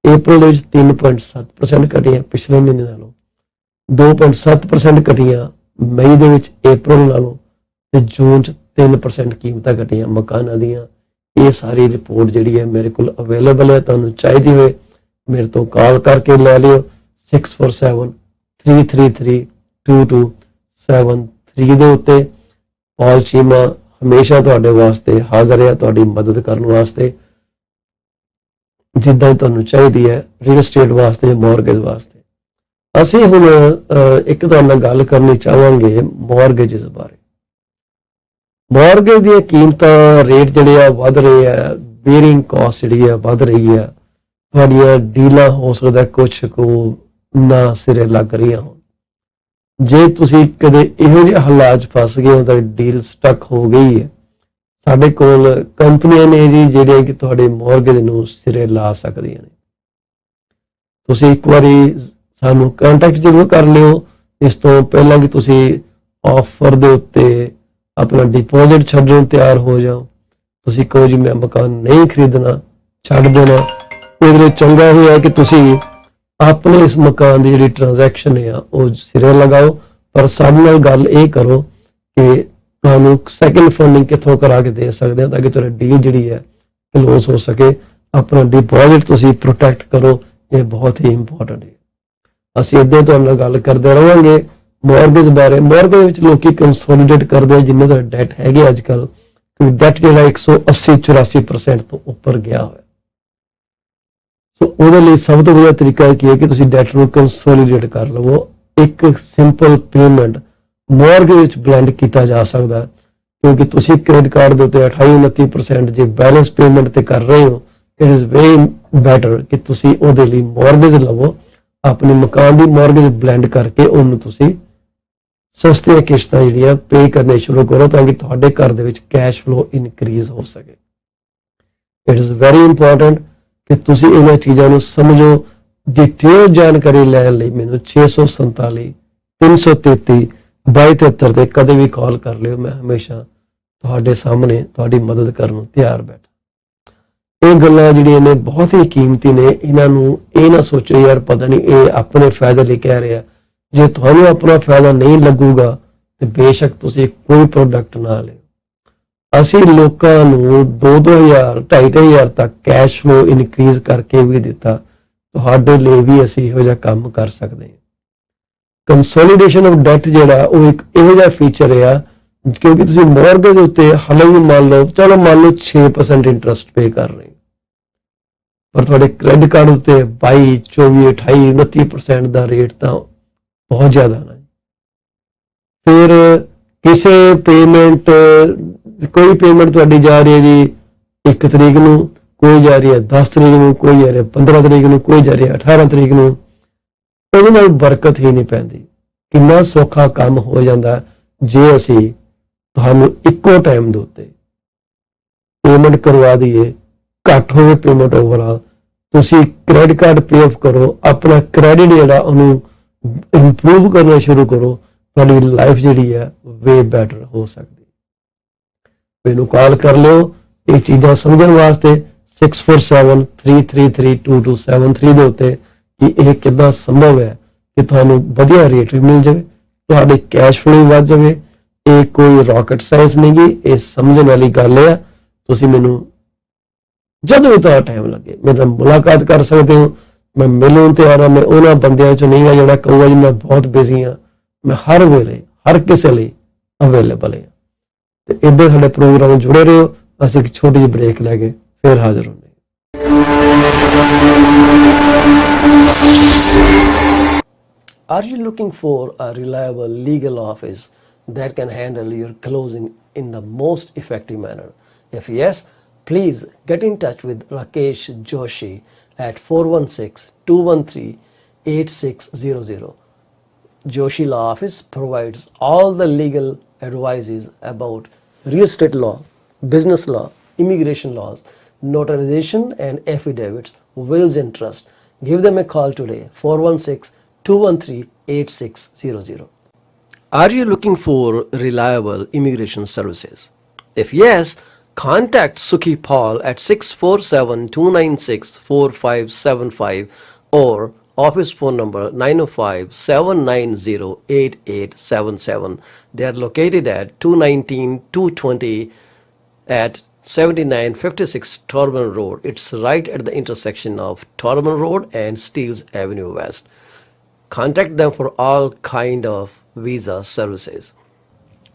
ਅਪ੍ਰੈਲ ਦੇ ਵਿੱਚ 3.7% ਘਟੀਆਂ, ਪਿਛਲੇ ਮਹੀਨੇ ਨਾਲੋਂ 2.7% ਘਟੀਆਂ ਮਈ ਦੇ ਵਿੱਚ ਅਪ੍ਰੈਲ ਨਾਲੋਂ, ਤੇ ਜੂਨ 'ਚ 3% ਕੀਮਤਾਂ ਘਟੀਆਂ ਮਕਾਨਾਂ ਦੀਆਂ। ਇਹ ਸਾਰੀ ਰਿਪੋਰਟ ਜਿਹੜੀ ਹੈ ਮੇਰੇ ਕੋਲ ਅਵੇਲੇਬਲ ਹੈ, ਤੁਹਾਨੂੰ ਚਾਹੀਦੀ ਹੋਏ ਮੇਰੇ ਤੋਂ ਕਾਲ ਕਰਕੇ ਲੈ ਲਿਓ 6473332273 ਦੇ ਉੱਤੇ। ਪਾਲ ਚੀਮਾ ਹਮੇਸ਼ਾ ਤੁਹਾਡੇ ਵਾਸਤੇ ਹਾਜ਼ਰ ਹੈ, ਤੁਹਾਡੀ ਮਦਦ ਕਰਨ ਵਾਸਤੇ, ਜਿੱਦਾਂ ਤੁਹਾਨੂੰ ਚਾਹੀਦੀ ਹੈ, ਰੀਅਲ estate ਵਾਸਤੇ, ਮੌਰਗੇਜ ਵਾਸਤੇ। ਅਸੀਂ ਹੁਣ ਇੱਕ ਤੁਹਾਡੇ ਨਾਲ ਗੱਲ ਕਰਨੀ ਚਾਹਾਂਗੇ ਮੌਰਗੇਜਸ ਬਾਰੇ। ਮੌਰਗੇਜ ਦੀਆਂ ਕੀਮਤਾਂ, ਰੇਟ ਜਿਹੜੇ ਆ ਵੱਧ ਰਹੇ ਆ, ਬੇਅਰਿੰਗ ਕਾਸਟ ਜਿਹੜੀ ਆ ਵੱਧ ਰਹੀ ਆ। ਤੁਹਾਡੀਆਂ ਡੀਲਾਂ ਹੋ ਸਕਦਾ ਕੁਛ ਕੁ ਨਾ ਸਿਰੇ ਲੱਗ ਰਹੀਆਂ ਹੋਣ। ਜੇ ਤੁਸੀਂ ਕਦੇ ਇਹੋ ਜਿਹੇ ਹਾਲਾਤ 'ਚ ਫਸ ਗਏ ਹੋ ਤਾਂ ਡੀਲ ਸਟਕ ਹੋ ਗਈ ਹੈ, ਸਾਡੇ ਕੋਲ ਕੰਪਨੀਆਂ ਨੇ ਜੀ ਜਿਹੜੀਆਂ ਕਿ ਤੁਹਾਡੇ ਮੌਰਗੇਜ ਨੂੰ ਸਿਰੇ ਲਾ ਸਕਦੀਆਂ ਨੇ। ਤੁਸੀਂ ਇੱਕ ਵਾਰੀ ਸਾਨੂੰ ਕੰਟੈਕਟ ਜ਼ਰੂਰ ਕਰ ਲਿਓ ਇਸ ਤੋਂ ਪਹਿਲਾਂ ਕਿ ਤੁਸੀਂ ਆਫਰ ਦੇ ਉੱਤੇ ਆਪਣਾ ਡਿਪੋਜ਼ਿਟ ਛੱਡਣ ਨੂੰ ਤਿਆਰ ਹੋ ਜਾਓ। ਤੁਸੀਂ ਕਹੋ ਜੀ ਮੈਂ ਮਕਾਨ ਨਹੀਂ ਖਰੀਦਣਾ, ਛੱਡ ਦੇਣਾ। ਇਹਦੇ ਲਈ ਚੰਗਾ ਇਹ ਹੈ ਕਿ ਤੁਸੀਂ ਆਪਣੇ ਇਸ ਮਕਾਨ ਦੀ ਜਿਹੜੀ ਟ੍ਰਾਂਜੈਕਸ਼ਨ ਹੈ ਉਹ ਸਿਰੇ ਲਗਾਓ, ਪਰ ਸਾਡੇ ਨਾਲ ਗੱਲ ਇਹ ਕਰੋ ਕਿ ਤੁਹਾਨੂੰ ਸੈਕਿੰਡ ਫੰਡਿੰਗ ਕਿੱਥੋਂ ਕਰਾ ਕੇ ਦੇ ਸਕਦੇ ਹਾਂ ਤਾਂ ਕਿ ਤੁਹਾਡੀ ਡੀਲ ਜਿਹੜੀ ਹੈ ਕਲੋਜ਼ ਹੋ ਸਕੇ। ਆਪਣਾ ਡਿਪੋਜ਼ਿਟ ਤੁਸੀਂ ਪ੍ਰੋਟੈਕਟ ਕਰੋ, ਇਹ ਬਹੁਤ ਹੀ ਇੰਪੋਰਟੈਂਟ ਹੈ। ਅਸੀਂ ਇੱਦਾਂ ਤੁਹਾਡੇ ਨਾਲ ਗੱਲ ਕਰਦੇ ਰਹਾਂਗੇ ਮੌਰਗੇਜ ਬਾਰੇ। ਮੌਰਗੇਜ ਵਿੱਚ ਲੋਕੀ ਕੰਸੋਲੀਡੇਟ ਕਰਦੇ ਆ ਜਿੰਨੇ ਦਾ ਡੈਟ ਹੈਗੇ ਅੱਜ ਕੱਲ੍ਹ, ਕਿਉਂਕਿ ਡੈਟ ਜਿਹੜਾ 180-84% ਤੋਂ ਉੱਪਰ ਗਿਆ ਹੋਇਆ। ਸੋ ਉਹਦੇ ਲਈ ਸਭ ਤੋਂ ਵਧੀਆ ਤਰੀਕਾ ਕੀ ਹੈ ਕਿ ਤੁਸੀਂ ਡੈਟ ਨੂੰ ਕੰਸੋਲੀਡੇਟ ਕਰ ਲਵੋ। ਇੱਕ ਸਿੰਪਲ ਪੇਮੈਂਟ ਮੌਰਗੇਜ ਵਿੱਚ ਬਲੈਂਡ ਕੀਤਾ ਜਾ ਸਕਦਾ, ਕਿਉਂਕਿ ਤੁਸੀਂ ਕ੍ਰੈਡਿਟ ਕਾਰਡ ਦੇ ਉੱਤੇ 28-29% ਜੇ ਬੈਲੈਂਸ ਪੇਮੈਂਟ ਤੇ ਕਰ ਰਹੇ ਹੋ, ਇਟ ਇਜ਼ ਵੈਰੀ ਬੈਟਰ ਕਿ ਤੁਸੀਂ ਉਹਦੇ ਲਈ ਮੌਰਗੇਜ ਲਵੋ। ਆਪਣੇ ਮਕਾਨ ਦੀ ਮੌਰਗੇਜ ਬਲੈਂਡ ਕਰਕੇ ਉਹਨੂੰ ਤੁਸੀਂ ਸਸਤੀਆਂ ਕਿਸ਼ਤਾਂ ਜਿਹੜੀਆਂ ਪੇ ਕਰਨੇ ਸ਼ੁਰੂ ਕਰੋ ਤਾਂ ਕਿ ਤੁਹਾਡੇ ਘਰ ਦੇ ਵਿੱਚ ਕੈਸ਼ ਫਲੋ ਇਨਕਰੀਜ਼ ਹੋ ਸਕੇ। ਇਟ ਇਜ਼ ਵੈਰੀ ਇੰਪੋਰਟੈਂਟ ਕਿ ਤੁਸੀਂ ਇਹਨਾਂ ਚੀਜ਼ਾਂ ਨੂੰ ਸਮਝੋ। ਡਿਟੇਲ ਜਾਣਕਾਰੀ ਲੈਣ ਲਈ ਮੈਨੂੰ 647-333-2273 ਤੇ ਕਦੇ ਵੀ ਕਾਲ ਕਰ ਲਿਓ। ਮੈਂ ਹਮੇਸ਼ਾ ਤੁਹਾਡੇ ਸਾਹਮਣੇ ਤੁਹਾਡੀ ਮਦਦ ਕਰਨ ਨੂੰ ਤਿਆਰ ਬੈਠਾ। ਇਹ ਗੱਲਾਂ ਜਿਹੜੀਆਂ ਨੇ ਬਹੁਤ ਹੀ ਕੀਮਤੀ ਨੇ, ਇਹਨਾਂ ਨੂੰ ਇਹ ਨਾ ਸੋਚੋ ਯਾਰ ਪਤਾ ਨਹੀਂ ਇਹ ਆਪਣੇ ਫਾਇਦੇ ਲਈ ਕਹਿ ਰਿਹਾ। ਜੇ ਤੁਹਾਨੂੰ ਆਪਣਾ ਫਾਇਦਾ ਨਹੀਂ ਲੱਗੂਗਾ ਤੇ ਬੇਸ਼ੱਕ ਤੁਸੀਂ ਕੋਈ ਪ੍ਰੋਡਕਟ ਨਾ ਲਿਓ। ਅਸੀਂ ਲੋਕਾਂ ਨੂੰ 2-2000 2,500 ਤੱਕ ਕੈਸ਼ ਫਲੋ ਇਨਕਰੀਜ਼ ਕਰਕੇ ਵੀ ਦਿੱਤਾ। ਤੁਹਾਡੇ ਲਈ ਵੀ ਅਸੀਂ ਇਹੋ ਜਿਹਾ ਕੰਮ ਕਰ ਸਕਦੇ ਹਾਂ। ਕੰਸੋਲੀਡੇਸ਼ਨ ਆਫ ਡੈਟ ਜਿਹੜਾ ਉਹ ਇੱਕ ਇਹੋ ਜਿਹਾ ਫੀਚਰ ਆ, ਕਿਉਂਕਿ ਤੁਸੀਂ ਮੌਰਗੇਜ ਉੱਤੇ ਹਾਲੇ ਵੀ ਮੰਨ ਲਓ 6% ਇੰਟਰਸਟ ਪੇ ਕਰ ਰਹੇ ਹੋ, ਪਰ ਤੁਹਾਡੇ ਕ੍ਰੈਡਿਟ ਕਾਰਡ ਉੱਤੇ 22, 24, 28, 29% ਦਾ ਰੇਟ ਤਾਂ ਬਹੁਤ ਜ਼ਿਆਦਾ ਨਾ। ਫਿਰ ਕਿਸੇ ਪੇਮੈਂਟ, ਕੋਈ ਪੇਮੈਂਟ ਤੁਹਾਡੀ ਜਾ ਰਹੀ ਹੈ ਜੀ 1 ਤਰੀਕ ਨੂੰ, ਕੋਈ ਜਾ ਰਹੀ ਹੈ 10 ਤਰੀਕ ਨੂੰ, ਕੋਈ ਜਾ ਰਿਹਾ 15 ਤਰੀਕ ਨੂੰ, ਕੋਈ ਜਾ ਰਿਹਾ 18 ਤਰੀਕ ਨੂੰ। ਉਹਦੇ ਨਾਲ ਬਰਕਤ ਹੀ ਨਹੀਂ ਪੈਂਦੀ। ਕਿੰਨਾ ਸੌਖਾ ਕੰਮ ਹੋ ਜਾਂਦਾ ਜੇ ਅਸੀਂ ਤੁਹਾਨੂੰ ਇੱਕੋ ਟਾਈਮ ਦੇ ਉੱਤੇ ਪੇਮੈਂਟ ਕਰਵਾ ਦਈਏ, ਘੱਟ ਹੋਵੇ ਪੇਮੈਂਟ ਓਵਰਆਲ, ਤੁਸੀਂ ਕ੍ਰੈਡਿਟ ਕਾਰਡ ਪੇ ਆਫ ਕਰੋ, ਆਪਣਾ ਕ੍ਰੈਡਿਟ ਜਿਹੜਾ ਉਹਨੂੰ ਇੰਪਰੂਵ ਕਰਨਾ ਸ਼ੁਰੂ ਕਰੋ, ਤੁਹਾਡੀ ਲਾਈਫ ਜਿਹੜੀ ਹੈ ਵੇ ਬੈਟਰ ਹੋ ਸਕਦੀ। ਮੈਨੂੰ ਕਾਲ ਕਰ ਲਿਓ ਇਹ ਚੀਜ਼ਾਂ ਸਮਝਣ ਵਾਸਤੇ 6473332273 ਦੇ ਉੱਤੇ ਕਿ ਇਹ ਕਿੱਦਾਂ ਸੰਭਵ ਹੈ ਕਿ ਤੁਹਾਨੂੰ ਵਧੀਆ ਰੇਟ ਵੀ ਮਿਲ ਜਾਵੇ, ਤੁਹਾਡੇ ਕੈਸ਼ ਫਲੋ ਵੀ ਵੱਧ ਜਾਵੇ। ਇਹ ਕੋਈ ਰਾਕਟ ਸਾਇੰਸ ਨਹੀਂ ਗੀ, ਇਹ ਸਮਝਣ ਵਾਲੀ ਗੱਲ ਹੈ। ਤੁਸੀਂ ਮੈਨੂੰ ਜਦੋਂ ਵੀ ਤੁਹਾਡਾ ਟਾਈਮ ਲੱਗੇ ਮੇਰੇ ਨਾਲ ਮੁਲਾਕਾਤ ਕਰ ਸਕਦੇ ਹੋ। ਮੈਂ ਮਿਲਣ ਤਿਆਰ ਹਾਂ। ਮੈਂ ਉਹਨਾਂ ਬੰਦਿਆਂ ਚੋਂ ਨਹੀਂ ਹਾਂ ਜਿਹੜਾ ਕਹੂਗਾ ਜੀ ਮੈਂ ਬਹੁਤ ਬਿਜ਼ੀ ਹਾਂ। ਮੈਂ ਹਰ ਵੇਲੇ ਹਰ ਕਿਸੇ ਲਈ ਅਵੇਲੇਬਲ ਹਾਂ। ਤੇ ਇੱਦਾਂ ਸਾਡੇ ਪ੍ਰੋਗਰਾਮ ਜੁੜੇ ਰਹੋ। ਅਸੀਂ ਇੱਕ ਛੋਟੀ ਜਿਹੀ ਬ੍ਰੇਕ ਲੈ ਕੇ ਫਿਰ ਹਾਜ਼ਰ ਹੁੰਦੇ। Are you looking for a reliable legal office that can handle your closing in the most effective manner? If yes, please get in touch with Rakesh Joshi at 416-213-8600. Joshi Law Office provides all the legal advices about real estate law, business law, immigration laws, notarization and affidavits, wills and trust. Give them a call today, 416-213-8600. Are you looking for reliable immigration services? If yes, contact Sukhi Paul at 647-296-4575 or office phone number 905-790-8877. They are located at 219-220 at 7956 Torban Road. It's right at the intersection of Torban Road and Steeles Avenue West. Contact them for all kind of visa services.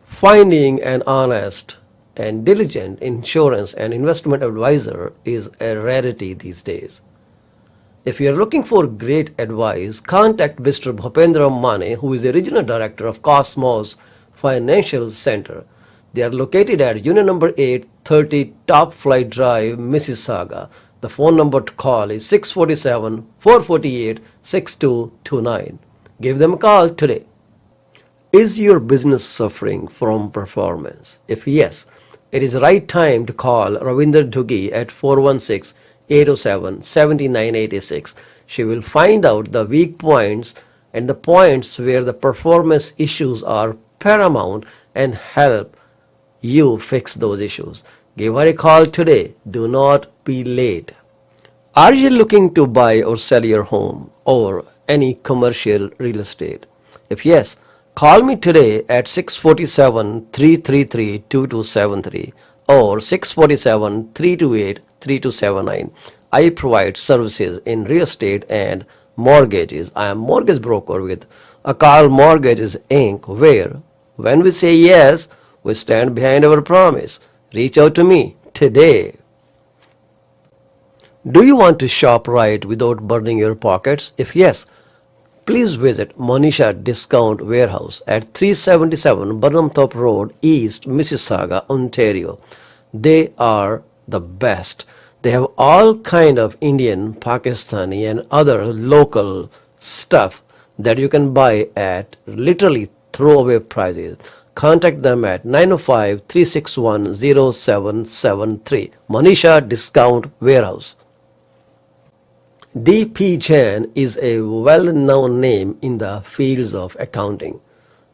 Finding an honest and diligent insurance and investment advisor is a rarity these days. If you are looking for great advice, contact Mr. Bhupendra Mane, who is the regional director of Cosmos Financial Center. They are located at Union number 830 Top Flight Drive, Mississauga. The phone number to call is 647-448-6229. Give them a call today. Is your business suffering from performance? If yes, it is the right time to call Ravinder Duggi at 416-807-7986. She will find out the weak points and the points where the performance issues are paramount and help you fix those issues. Give her a call today. Do not be late. Are you looking to buy or sell your home or any commercial real estate? If yes, call me today at 647-333-2273 or 647-328-3279. I provide services in real estate and mortgages. I am mortgage broker with Akal Mortgages Inc., where when we say yes, we stand behind our promise. Reach out to me today. Do you want to shop right without burning your pockets? If yes, please visit Manisha Discount Warehouse at 377 Burnhamthorpe Road, East Mississauga, Ontario. They are the best. They have all kind of Indian, Pakistani and other local stuff that you can buy at literally throwaway prices. Contact them at 905-361-0773. Manisha Discount Warehouse. D.P. Jain is a well-known name in the fields of accounting.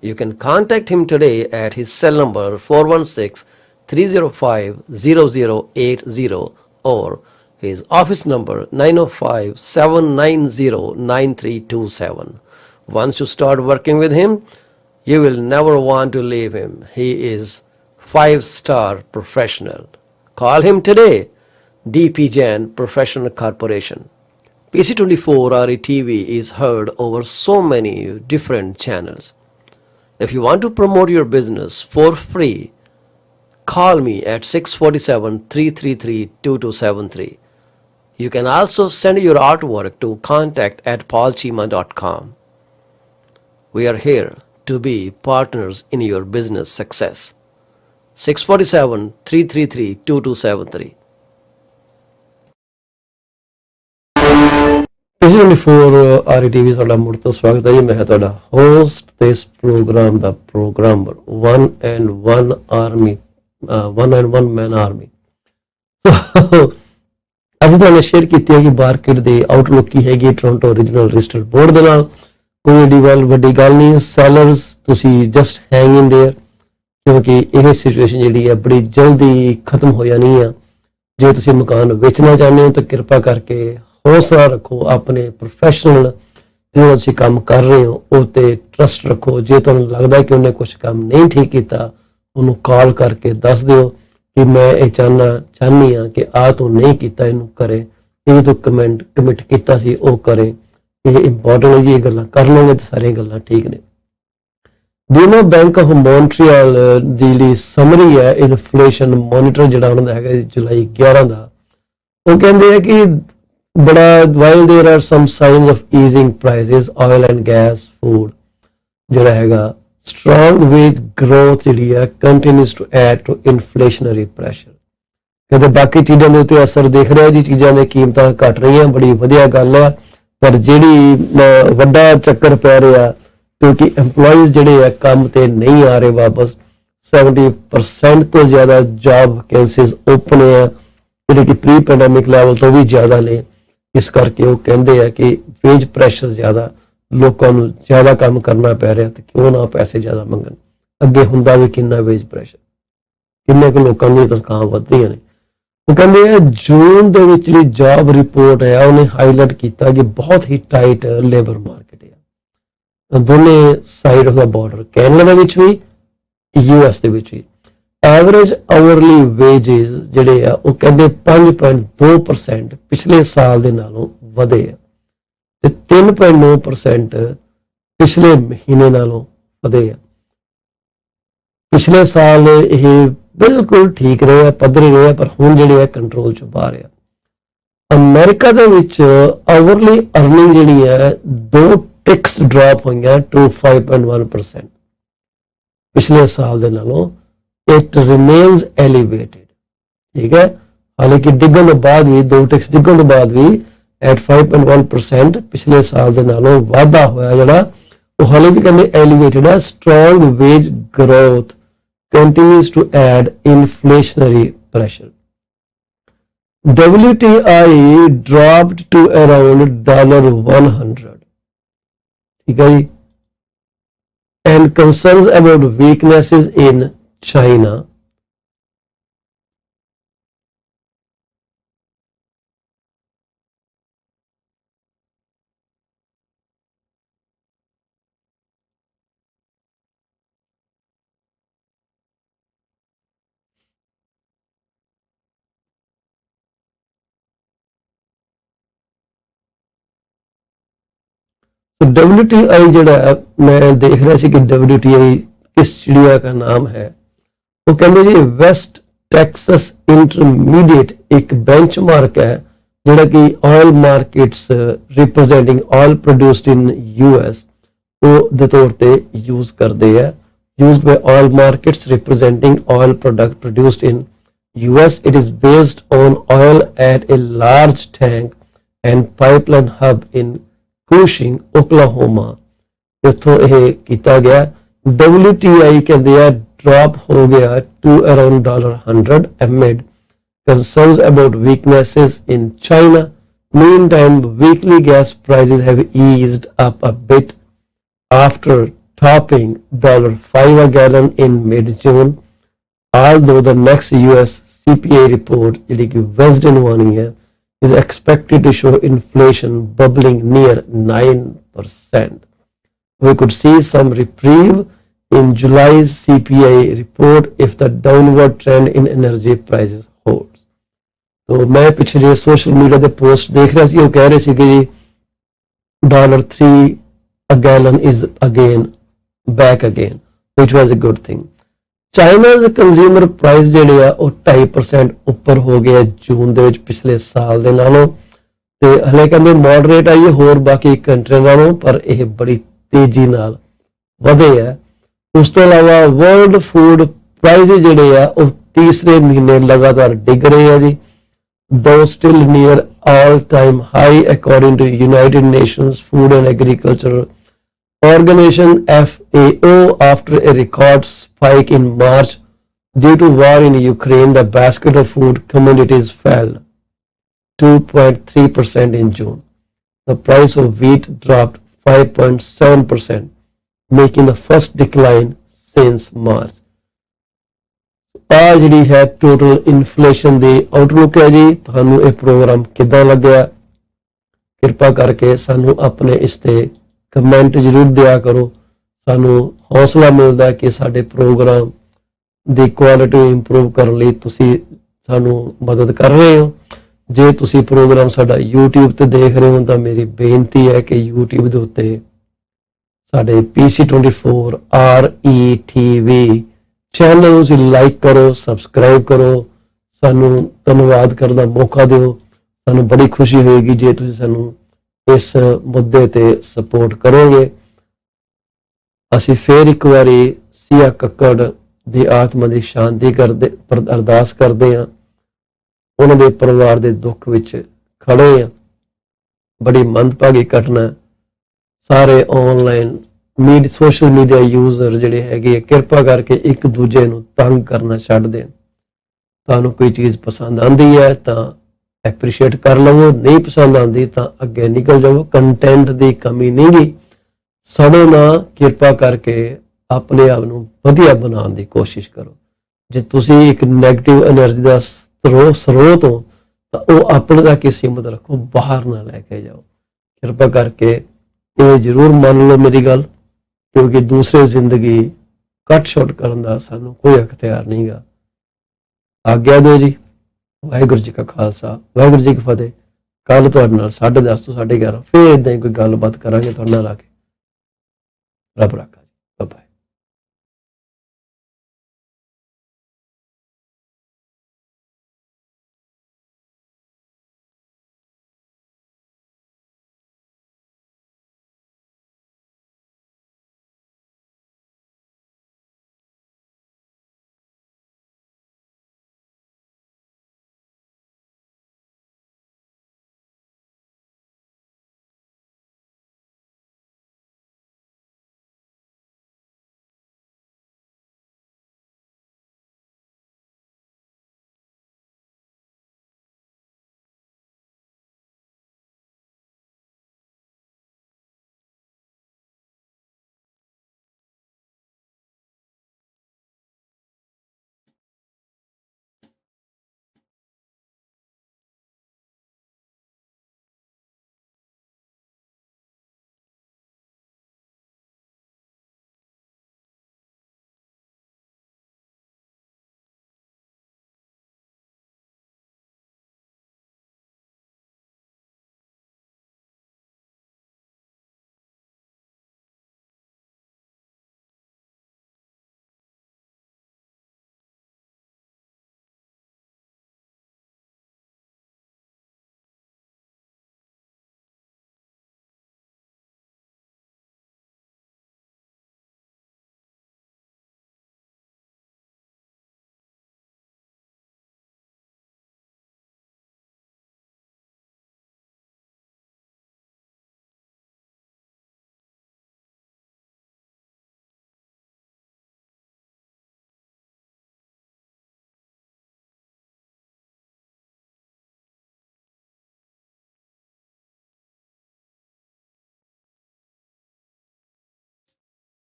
You can contact him today at his cell number 416-305-0080 or his office number 905-790-9327. Once you start working with him, you will never want to leave him. He is 5-star professional. Call him today. D.P. Jain Professional Corporation. PC24-RETV is heard over so many different channels. If you want to promote your business for free, call me at 647-333-2273. You can also send your artwork to contact@paulchima.com. We are here to be partners in your business success. 647-333-2273. PC24-RETV ਤੁਹਾਡਾ ਮੁੜ ਤੋਂ ਸਵਾਗਤ ਹੈ ਜੀ। ਮੈਂ ਤੁਹਾਡਾ ਹੋਸਟ ਤੇ ਇਸ programme the programmer 1 and 1 man army। ਅੱਜ ਤੁਹਾਨੂੰ ਸ਼ੇਅਰ ਕੀਤੀ ਹੈ ਕਿ ਮਾਰਕੀਟ ਦੀ ਆਊਟਲੁੱਕ ਕੀ ਹੈਗੀ ਟੋਰਾਂਟੋ ਰੀਜਨਲ ਰਜਿਸਟਰਡ ਬੋਰਡ ਦੇ ਨਾਲ। ਕੋਈ ਏਡੀ ਵੱਡੀ ਗੱਲ ਨਹੀਂ। ਸੈਲਰਸ ਤੁਸੀਂ ਜਸਟ ਹੈਂਗ ਇਨ ਦੇਅਰ, ਕਿਉਂਕਿ ਇਹ ਸਿਚੁਏਸ਼ਨ ਜਿਹੜੀ ਹੈ ਬੜੀ ਜਲਦੀ ਖਤਮ ਹੋ ਜਾਣੀ ਆ। ਜੇ ਤੁਸੀਂ ਮਕਾਨ ਵੇਚਣਾ ਚਾਹੁੰਦੇ ਹੋ ਤਾਂ ਕਿਰਪਾ ਕਰਕੇ ਹੌਸਲਾ ਰੱਖੋ, ਆਪਣੇ ਪ੍ਰੋਫੈਸ਼ਨਲ ਜਿਹੜਾ ਤੁਸੀਂ ਕੰਮ ਕਰ ਰਹੇ ਹੋ ਉਹ ਤੇ ਟਰਸਟ ਰੱਖੋ। ਜੇ ਤੁਹਾਨੂੰ ਲੱਗਦਾ ਕਿ ਉਹਨੇ ਕੁਝ ਕੰਮ ਨਹੀਂ ਠੀਕ ਕੀਤਾ, ਉਹਨੂੰ ਕਾਲ ਕਰਕੇ ਦੱਸ ਦਿਓ ਕਿ ਮੈਂ ਇਹ ਚਾਹੁੰਦੀ ਹਾਂ ਕਿ ਤੂੰ ਨਹੀਂ ਕੀਤਾ, ਇਹਨੂੰ ਕਰੇ। ਇਹ ਤੂੰ ਕਮਿਟ ਕੀਤਾ ਸੀ ਉਹ ਕਰੇ। ਇਹ ਇੰਪੋਰਟੈਂਟ ਹੈ ਜੀ। ਇਹ ਗੱਲਾਂ ਕਰ ਲਓਗੇ ਤਾਂ ਸਾਰੀਆਂ ਗੱਲਾਂ ਠੀਕ ਨੇ। ਬਿਊਰੋ ਬੈਂਕ ਆਫ ਮੌਂਟਰੀਅਲ ਦੀ ਜਿਹੜੀ ਸਮਰੀ ਹੈ ਇਨਫਲੇਸ਼ਨ ਮੋਨੀਟਰ ਜਿਹੜਾ ਉਹਨਾਂ ਦਾ ਹੈਗਾ ਜੁਲਾਈ 11 ਦਾ, ਉਹ ਕਹਿੰਦੇ ਆ ਕਿ ਬੜਾ while there are some signs of easing prices, oil and gas, food ਜਿਹੜਾ ਹੈਗਾ strong wage growth ਜਿਹੜੀ ਹੈ continues to add to inflationary pressure। ਕਹਿੰਦੇ ਬਾਕੀ ਚੀਜ਼ਾਂ ਦੇ ਉੱਤੇ ਅਸਰ ਦੇਖ ਰਿਹਾ ਜੀ, ਚੀਜ਼ਾਂ ਦੀਆਂ ਕੀਮਤਾਂ ਘਟ ਰਹੀਆਂ, ਬੜੀ ਵਧੀਆ ਗੱਲ ਹੈ। ਪਰ ਜਿਹੜੀ ਵੱਡਾ ਚੱਕਰ ਪੈ ਰਿਹਾ क्योंकि एम्प्लॉयज़ ਜਿਹੜੇ ਆ ਕੰਮ ਤੇ ਨਹੀਂ ਆ ਰਹੇ ਵਾਪਸ 70% ਤੋਂ ਜ਼ਿਆਦਾ ਜੌਬ ਵੈਕੈਂਸੀਜ਼ ਓਪਨ ਆ ਜਿਹੜੇ ਕਿ ਪ੍ਰੀ ਪੈਂਡੈਮਿਕ ਲੈਵਲ ਤੋਂ ਵੀ ਜ਼ਿਆਦਾ ਨੇ। ਇਸ ਕਰਕੇ ਉਹ ਕਹਿੰਦੇ ਆ ਕਿ ਵੇਜ ਪ੍ਰੈਸ਼ਰ ਜ਼ਿਆਦਾ, ਲੋਕਾਂ ਨੂੰ ਜ਼ਿਆਦਾ ਕੰਮ ਕਰਨਾ ਪੈ ਰਿਹਾ ਤੇ ਕਿਉਂ ਨਾ ਪੈਸੇ ਜ਼ਿਆਦਾ ਮੰਗਣ। ਅੱਗੇ ਹੁੰਦਾ ਵੀ ਕਿੰਨਾ ਵੇਜ ਪ੍ਰੈਸ਼ਰ, ਕਿੰਨੇ ਕੁ ਲੋਕਾਂ ਦੀਆਂ ਤਨਖਾਹਾਂ ਵੱਧਦੀਆਂ ਨੇ। ਉਹ ਕਹਿੰਦੇ ਆ ਜੂਨ ਦੇ ਵਿੱਚ ਜਿਹੜੀ ਜੌਬ ਰਿਪੋਰਟ ਹੈ ਉਹਨੇ ਹਾਈਲਾਈਟ ਕੀਤਾ ਕਿ ਬਹੁਤ ਹੀ ਟਾਈਟ ਲੇਬਰ ਮਾਰਕੀਟ ਹੈ ਦੋਨੇ side of the border, Canada ਦੇ ਵਿੱਚ ਵੀ US ਦੇ ਵਿੱਚ ਵੀ। ਐਵਰੇਜ ਆਵਰਲੀ ਵੇਜਸ ਜਿਹੜੇ ਆ ਉਹ ਕਹਿੰਦੇ 5.2% ਪਿਛਲੇ ਸਾਲ ਦੇ ਨਾਲੋਂ ਵਧੇ ਆ ਤੇ 3.9% ਪਿਛਲੇ ਮਹੀਨੇ ਨਾਲੋਂ ਵਧੇ ਆ। ਪਿਛਲੇ ਸਾਲ ਇਹ ਬਿਲਕੁਲ ਠੀਕ ਰਹੇ ਆ, ਪੱਧਰੇ ਰਹੇ ਆ, ਪਰ ਹੁਣ ਜਿਹੜੇ ਆ ਕੰਟਰੋਲ ਚ ਬਾਹਰ ਆ। ਅਮਰੀਕਾ ਦੇ ਵਿੱਚ ਆਵਰਲੀ ਅਰਨਿੰਗ ਜਿਹੜੀ ਹੈ 2 ਟਿਕਸ ਡ੍ਰੌਪ ਹੋਈਆਂ to 5.1% ਪਿਛਲੇ ਸਾਲ ਦੇ ਨਾਲੋਂ। ਇਟ ਰਿਮੇਨਸ ਐਲੀਵੇਟਡ, ਠੀਕ ਹੈ, ਹਾਲਾਂਕਿ ਡਿੱਗਣ ਤੋਂ ਬਾਅਦ ਵੀ 2 ਟਿਕਸ ਡਿੱਗਣ ਤੋਂ ਬਾਅਦ ਵੀ at 5.1% ਪਿਛਲੇ ਸਾਲ ਦੇ ਨਾਲੋਂ ਵਾਧਾ ਹੋਇਆ ਜਿਹੜਾ ਉਹ ਹਾਲੇ ਵੀ ਕਹਿੰਦੇ ਐਲੀਵੇਟਡ ਹੈ। Strong wage growth continues to add inflationary pressure. WTI dropped to around $100. ठीक है जी, and concerns about weaknesses in China. तो WTI ਜਿਹੜਾ ਮੈਂ ਦੇਖ ਰਿਹਾ ਸੀ ਕਿ WTI किस चिड़िया का नाम है, वो कहते जी वेस्ट टैक्सस इंटरमीडिएट एक बेंचमार्क है ਜਿਹੜਾ ਕਿ oil markets representing oil produced in US ਉਹ ਦੇ ਤੌਰ ਤੇ ਯੂਜ਼ ਕਰਦੇ ਆ। used by oil markets representing oil product produced in US. It is based on oil at a large tank and pipeline hub in Cushing, Oklahoma. ਇੱਥੋਂ ਇਹ ਕੀਤਾ ਗਿਆ। WTI ਕਹਿੰਦੇ ਆ drop ਹੋ ਗਿਆ to around $100 amid concerns about weaknesses in China. Meantime, weekly gas prices have eased up a bit after topping $5 a gallon in mid-June, although the next US CPI report, ਜਿਹੜੀ ਕਿ Wednesday ਨੂੰ ਆਉਣੀ ਹੈ, is expected to show inflation bubbling near 9%. We could see some reprieve in July's CPI report if the downward trend in energy prices holds. तो मैं पिछले जे सोशल मीडिया ਦੇ ਪੋਸਟ ਦੇਖ ਰਿਹਾ ਸੀ, ਉਹ ਕਹਿ ਰਹੇ ਸੀ ਕਿ ਜੀ $3 a gallon is again back again, which was a good thing. China's consumer price ਜਿਹੜੇ ਆ ਉਹ 2.5% ਉੱਪਰ ਹੋ ਗਿਆ ਜੂਨ ਦੇ ਵਿੱਚ ਪਿਛਲੇ ਸਾਲ ਦੇ ਨਾਲੋਂ, ਤੇ ਹਲੇ ਕਹਿੰਦੇ ਮੋਡਰੇਟ ਆਈ ਹੋਰ ਬਾਕੀ ਕੰਟਰੀਆਂ ਨਾਲੋਂ, ਪਰ ਇਹ ਬੜੀ ਤੇਜ਼ੀ ਨਾਲ ਵਧੇ ਆ। ਉਸ ਤੋਂ ਇਲਾਵਾ ਵਰਲਡ ਫੂਡ ਪ੍ਰਾਈਸ ਜਿਹੜੇ ਆ ਉਹ ਤੀਸਰੇ ਮਹੀਨੇ ਲਗਾਤਾਰ ਡਿੱਗ ਰਹੇ ਆ ਜੀ, though still near all-time high according to United Nations Food and Agriculture Organization FAO. After a record spike in March due to war in Ukraine, the basket of food commodities fell 2.3% in June. The price of wheat dropped 5.7%, making the first decline since March. ਆ ਜਿਹੜੀ ਹੈ ਟੋਟਲ ਇਨਫਲੇਸ਼ਨ ਦੀ ਆਊਟਲੁੱਕ ਹੈ ਜੀ। ਤੁਹਾਨੂੰ ਇਹ ਪ੍ਰੋਗਰਾਮ ਕਿੱਦਾਂ ਲੱਗਿਆ, ਕਿਰਪਾ ਕਰਕੇ ਸਾਨੂੰ ਆਪਣੇ ਇਸ ਤੇ ਕਮੈਂਟ ਜ਼ਰੂਰ ਦਿਆ ਕਰੋ। ਸਾਨੂੰ ਹੌਸਲਾ ਮਿਲਦਾ ਕਿ ਸਾਡੇ ਪ੍ਰੋਗਰਾਮ ਦੀ ਕੁਆਲਿਟੀ ਇੰਪਰੂਵ ਕਰਨ ਲਈ ਤੁਸੀਂ ਸਾਨੂੰ ਮਦਦ ਕਰ ਰਹੇ ਹੋ। ਜੇ ਤੁਸੀਂ ਪ੍ਰੋਗਰਾਮ ਸਾਡਾ YouTube ਤੇ ਦੇਖ ਰਹੇ ਹੋ ਤਾਂ ਮੇਰੀ ਬੇਨਤੀ ਹੈ ਕਿ YouTube ਦੇ ਉੱਤੇ ਸਾਡੇ PC24 RETV ਚੈਨਲ ਨੂੰ ਤੁਸੀਂ ਲਾਈਕ ਕਰੋ, ਸਬਸਕ੍ਰਾਈਬ ਕਰੋ, ਸਾਨੂੰ ਧੰਨਵਾਦ ਕਰਨ ਦਾ ਮੌਕਾ ਦਿਓ। ਸਾਨੂੰ ਬੜੀ ਖੁਸ਼ੀ ਹੋਏਗੀ ਜੇ ਤੁਸੀਂ ਸਾਨੂੰ ਇਸ ਮੁੱਦੇ ਤੇ ਸਪੋਰਟ ਕਰੋਗੇ। ਅਸੀਂ ਫੇਰ ਇੱਕ ਵਾਰੀ ਸੀਆ ਕੱਕੜ ਦੀ ਆਤਮਾ ਦੀ ਸ਼ਾਂਤੀ ਕਰਦੇ ਅਰਦਾਸ ਕਰਦੇ ਹਾਂ। ਉਹਨਾਂ ਦੇ ਪਰਿਵਾਰ ਦੇ ਦੁੱਖ ਵਿੱਚ ਖੜੇ ਹਾਂ। ਬੜੀ ਮੰਦਭਾਗੀ ਘਟਨਾ, ਸਾਰੇ ਆਨਲਾਈਨ ਸੋਸ਼ਲ ਮੀਡੀਆ ਯੂਜ਼ਰ ਜਿਹੜੇ ਹੈਗੇ ਕਿਰਪਾ ਕਰਕੇ ਇੱਕ ਦੂਜੇ ਨੂੰ ਤੰਗ ਕਰਨਾ ਛੱਡ ਦੇਣ। ਤੁਹਾਨੂੰ ਕੋਈ ਚੀਜ਼ ਪਸੰਦ ਆਉਂਦੀ ਹੈ ਤਾਂ ਐਪਰੀਸ਼ੀਏਟ ਕਰ ਲਵੋ, ਨਹੀਂ ਪਸੰਦ ਆਉਂਦੀ ਤਾਂ ਅੱਗੇ ਨਿਕਲ ਜਾਵੋ। ਕੰਟੈਂਟ ਦੀ ਕਮੀ ਨਹੀਂ ਗੀ, ਸੜੋ ਨਾ, ਕਿਰਪਾ ਕਰਕੇ ਆਪਣੇ ਆਪ ਨੂੰ ਵਧੀਆ ਬਣਾਉਣ ਦੀ ਕੋਸ਼ਿਸ਼ ਕਰੋ। ਜੇ ਤੁਸੀਂ ਇੱਕ ਨੈਗੇਟਿਵ એનર્ਜੀ ਦਾ ਸਰੋਤ ਹੋ ਤਾਂ ਉਹ ਆਪਣੇ ਤੱਕ ਹੀ ਸੀਮਤ ਰੱਖੋ, ਬਾਹਰ ਨਾ ਲੈ ਕੇ ਜਾਓ। ਕਿਰਪਾ ਕਰਕੇ ਇਹ ਜ਼ਰੂਰ ਮੰਨ ਲਓ ਮੇਰੀ ਗੱਲ, ਕਿਉਂਕਿ ਦੂਸਰੇ ਜ਼ਿੰਦਗੀ ਕੱਟ ਸ਼ਾਰਟ ਕਰਨ ਦਾ ਸਾਨੂੰ ਕੋਈ ਅਖਤਿਆਰ ਨਹੀਂ ਗਾ। ਆਗਿਆ ਦਿਓ ਜੀ। ਵਾਹਿਗੁਰੂ ਜੀ ਕਾ ਖਾਲਸਾ, ਵਾਹਿਗੁਰੂ ਜੀ ਕੀ ਫਤਿਹ। ਕੱਲ ਤੁਹਾਡੇ ਨਾਲ 10:30 ਤੋਂ 11:30 ਫਿਰ ਇਦਾਂ ਹੀ ਕੋਈ ਗੱਲਬਾਤ ਕਰਾਂਗੇ ਤੁਹਾਡੇ ਨਾਲ ਆ ਕੇ। ਰੱਬ ਰਾਖਾ ਜੀ। ਬਾਏ।